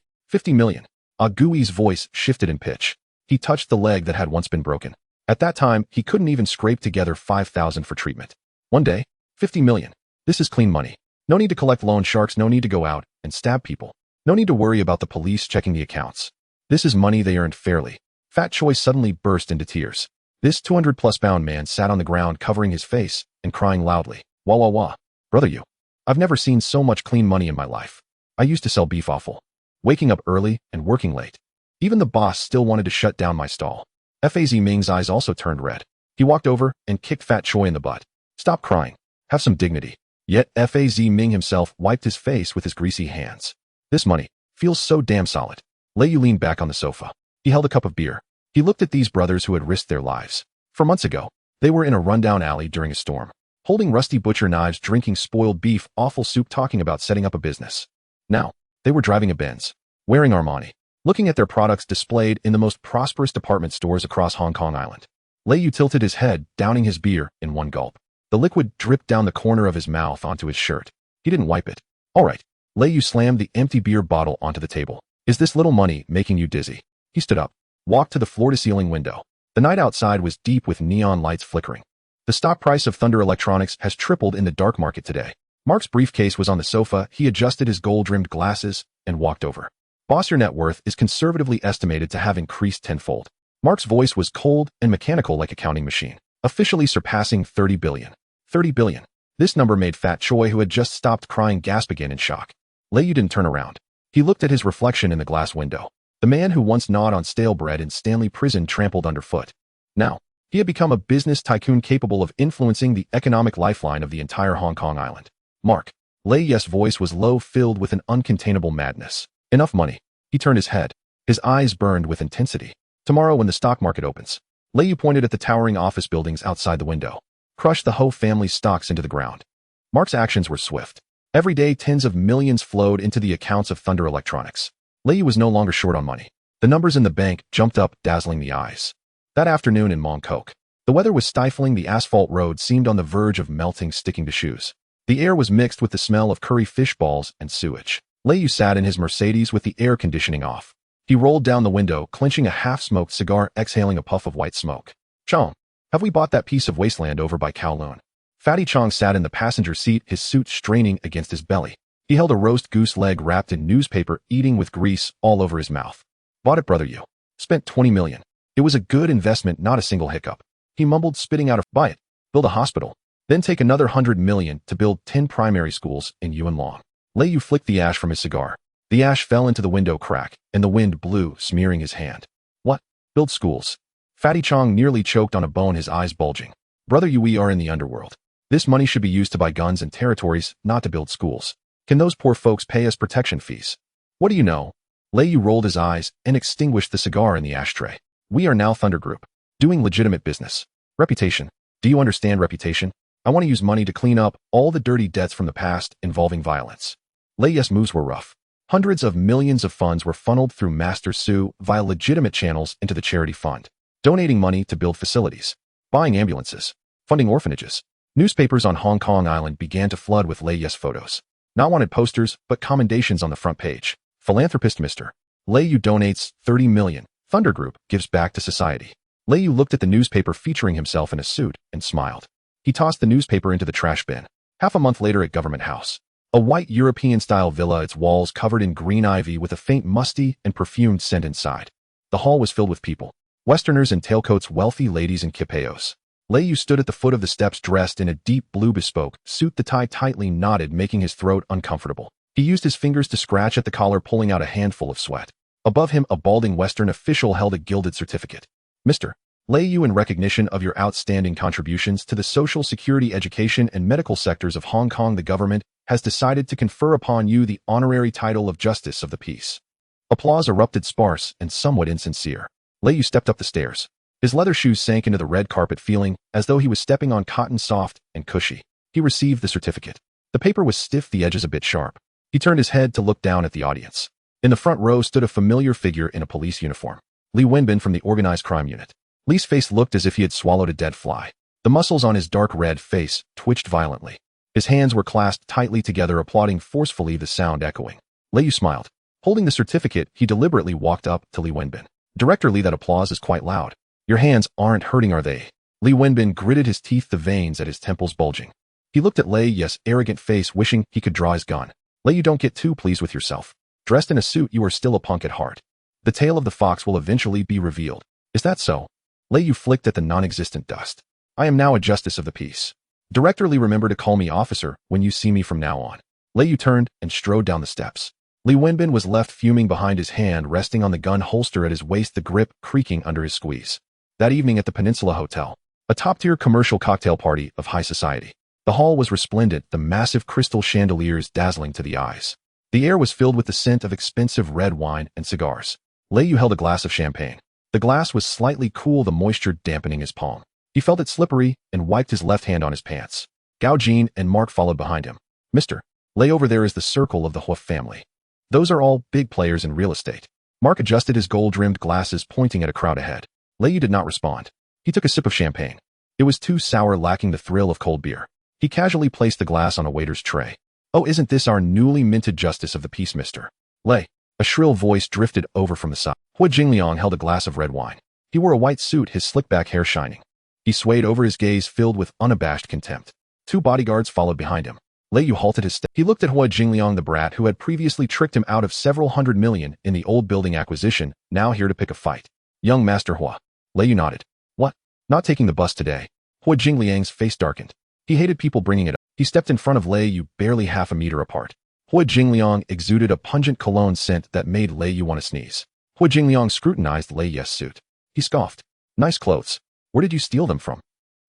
million. Ah Gui's voice shifted in pitch. He touched the leg that had once been broken. At that time, he couldn't even scrape together 5,000 for treatment. One day, 50 million. This is clean money. No need to collect loan sharks, no need to go out and stab people. No need to worry about the police checking the accounts. This is money they earned fairly. Fat Choi suddenly burst into tears. This 200-plus pound man sat on the ground, covering his face and crying loudly. Wah wah wah. Brother, you. I've never seen so much clean money in my life. I used to sell beef offal, waking up early and working late. Even the boss still wanted to shut down my stall. Faz Ming's eyes also turned red. He walked over and kicked Fat Choi in the butt. Stop crying. Have some dignity. Yet Faz Ming himself wiped his face with his greasy hands. This money feels so damn solid. Lei Yu leaned back on the sofa. He held a cup of beer. He looked at these brothers who had risked their lives. For months ago, they were in a rundown alley during a storm, holding rusty butcher knives, drinking spoiled beef offal soup, talking about setting up a business. Now, they were driving a Benz, wearing Armani, looking at their products displayed in the most prosperous department stores across Hong Kong Island. Lei Yu tilted his head, downing his beer in one gulp. The liquid dripped down the corner of his mouth onto his shirt. He didn't wipe it. All right. Lei Yu slammed the empty beer bottle onto the table. Is this little money making you dizzy? He stood up, walked to the floor-to-ceiling window. The night outside was deep with neon lights flickering. The stock price of Thunder Electronics has tripled in the dark market today. Mark's briefcase was on the sofa. He adjusted his gold-rimmed glasses and walked over. Boss, your net worth is conservatively estimated to have increased tenfold. Mark's voice was cold and mechanical like a counting machine, officially surpassing 30 billion. 30 billion. This number made Fat Choi, who had just stopped crying, gasp again in shock. Lei Yu didn't turn around. He looked at his reflection in the glass window. The man who once gnawed on stale bread in Stanley Prison trampled underfoot. Now, he had become a business tycoon capable of influencing the economic lifeline of the entire Hong Kong Island. Mark. Lei Yu's voice was low, filled with an uncontainable madness. Enough money. He turned his head. His eyes burned with intensity. Tomorrow, when the stock market opens. Lei Yu pointed at the towering office buildings outside the window. Crush the Ho family's stocks into the ground. Mark's actions were swift. Every day, tens of millions flowed into the accounts of Thunder Electronics. Lei Yu was no longer short on money. The numbers in the bank jumped up, dazzling the eyes. That afternoon in Mong Kok, the weather was stifling. The asphalt road seemed on the verge of melting, sticking to shoes. The air was mixed with the smell of curry fish balls and sewage. Lei Yu sat in his Mercedes with the air conditioning off. He rolled down the window, clenching a half-smoked cigar, exhaling a puff of white smoke. Chong, have we bought that piece of wasteland over by Kowloon? Fatty Chong sat in the passenger seat, his suit straining against his belly. He held a roast goose leg wrapped in newspaper, eating with grease all over his mouth. Bought it, brother, you. Spent 20 million. It was a good investment, not a single hiccup. He mumbled, spitting out a buy it, build a hospital, then take another 100 million to build 10 primary schools in Yuan Long. Lei Yu flicked the ash from his cigar. The ash fell into the window crack, and the wind blew, smearing his hand. What? Build schools. Fatty Chong nearly choked on a bone, his eyes bulging. Brother Yu, we are in the underworld. This money should be used to buy guns and territories, not to build schools. Can those poor folks pay us protection fees? What do you know? Lei Yu rolled his eyes and extinguished the cigar in the ashtray. We are now Thunder Group, doing legitimate business. Reputation. Do you understand reputation? I want to use money to clean up all the dirty debts from the past involving violence. Lei Yu's moves were rough. Hundreds of millions of funds were funneled through Master Su via legitimate channels into the charity fund, donating money to build facilities, buying ambulances, funding orphanages. Newspapers on Hong Kong Island began to flood with Lei Yu's photos. Not wanted posters, but commendations on the front page. Philanthropist Mr. Lei Yu donates 30 million. Thunder Group gives back to society. Lei Yu looked at the newspaper featuring himself in a suit and smiled. He tossed the newspaper into the trash bin. Half a month later at Government House. A white European-style villa, its walls covered in green ivy with a faint musty and perfumed scent inside. The hall was filled with people. Westerners in tailcoats, wealthy ladies in kipeos. Lei Yu stood at the foot of the steps dressed in a deep blue bespoke suit, the tie tightly knotted, making his throat uncomfortable. He used his fingers to scratch at the collar, pulling out a handful of sweat. Above him, a balding Western official held a gilded certificate. Mr. Lei Yu, in recognition of your outstanding contributions to the social security, education, and medical sectors of Hong Kong, the government has decided to confer upon you the honorary title of Justice of the Peace. Applause erupted, sparse and somewhat insincere. Lei Yu stepped up the stairs. His leather shoes sank into the red carpet, feeling as though he was stepping on cotton, soft and cushy. He received the certificate. The paper was stiff, the edges a bit sharp. He turned his head to look down at the audience. In the front row stood a familiar figure in a police uniform. Li Wenbin from the Organized Crime Unit. Li's face looked as if he had swallowed a dead fly. The muscles on his dark red face twitched violently. His hands were clasped tightly together, applauding forcefully, the sound echoing. Lei Yu smiled. Holding the certificate, he deliberately walked up to Li Wenbin. Director Li, that applause is quite loud. Your hands aren't hurting, are they? Li Wenbin gritted his teeth, the veins at his temples bulging. He looked at Lei Yu's arrogant face, wishing he could draw his gun. Lei Yu, don't get too pleased with yourself. Dressed in a suit, you are still a punk at heart. The tail of the fox will eventually be revealed. Is that so? Lei Yu flicked at the non-existent dust. I am now a justice of the peace. Director Li, remember to call me officer when you see me from now on. Lei Yu turned and strode down the steps. Li Wenbin was left fuming behind, his hand resting on the gun holster at his waist, the grip creaking under his squeeze. That evening at the Peninsula Hotel, a top-tier commercial cocktail party of high society. The hall was resplendent, the massive crystal chandeliers dazzling to the eyes. The air was filled with the scent of expensive red wine and cigars. Lei Yu held a glass of champagne. The glass was slightly cool, the moisture dampening his palm. He felt it slippery and wiped his left hand on his pants. Gao Jin and Mark followed behind him. Mr. Lei, over there is the circle of the Hua family. Those are all big players in real estate. Mark adjusted his gold-rimmed glasses, pointing at a crowd ahead. Lei Yu did not respond. He took a sip of champagne. It was too sour, lacking the thrill of cold beer. He casually placed the glass on a waiter's tray. Oh, isn't this our newly minted justice of the peace, Mr. Lei? A shrill voice drifted over from the side. Hua Jingliang held a glass of red wine. He wore a white suit, his slick-back hair shining. He swayed over, his gaze filled with unabashed contempt. Two bodyguards followed behind him. Lei Yu halted his step. He looked at Hua Jingliang, the brat who had previously tricked him out of several $100 million in the old building acquisition, now here to pick a fight. Young Master Hua. Lei Yu nodded. What? Not taking the bus today? Hua Jingliang's face darkened. He hated people bringing it up. He stepped in front of Lei Yu, barely half a meter apart. Hua Jingliang exuded a pungent cologne scent that made Lei Yu want to sneeze. Hua Jingliang scrutinized Lei Yu's suit. He scoffed. Nice clothes. Where did you steal them from?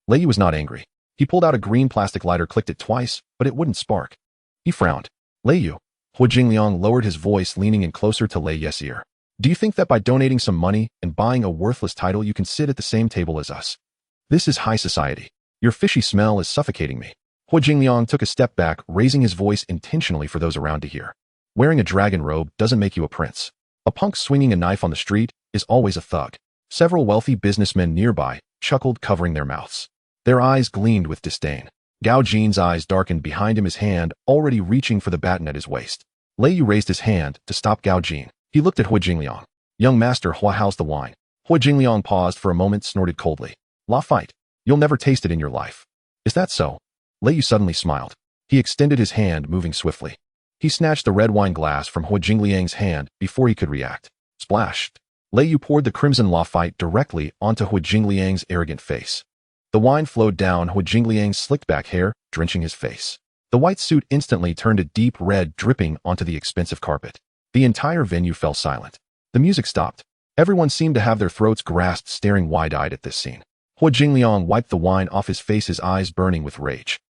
Lei Yu was not angry. He pulled out a green plastic lighter, clicked it twice, but it wouldn't spark. He frowned. Lei Yu. Hua Jingliang lowered his voice, leaning in closer to Lei Yu's ear. Do you think that by donating some money and buying a worthless title you can sit at the same table as us? This is high society. Your fishy smell is suffocating me. Hua Jingliang took a step back, raising his voice intentionally for those around to hear. Wearing a dragon robe doesn't make you a prince. A punk swinging a knife on the street is always a thug. Several wealthy businessmen nearby chuckled, covering their mouths. Their eyes gleamed with disdain. Gao Jin's eyes darkened behind him, his hand already reaching for the baton at his waist. Lei Yu raised his hand to stop Gao Jin. He looked at Hua Jingliang. Young Master Hua, how's the wine? Hua Jingliang paused for a moment, snorted coldly. La fight. You'll never taste it in your life. Is that so? Lei Yu suddenly smiled. He extended his hand, moving swiftly. He snatched the red wine glass from Hua Jingliang's hand before he could react. Splashed. Lei Yu poured the crimson La fight directly onto Hua Jingliang's arrogant face. The wine flowed down Hua Jingliang's slicked back hair, drenching his face. The white suit instantly turned a deep red, dripping onto the expensive carpet. The entire venue fell silent. The music stopped. Everyone seemed to have their throats grasped, staring wide-eyed at this scene. Hua Jingliang wiped the wine off his face, his eyes burning with rage.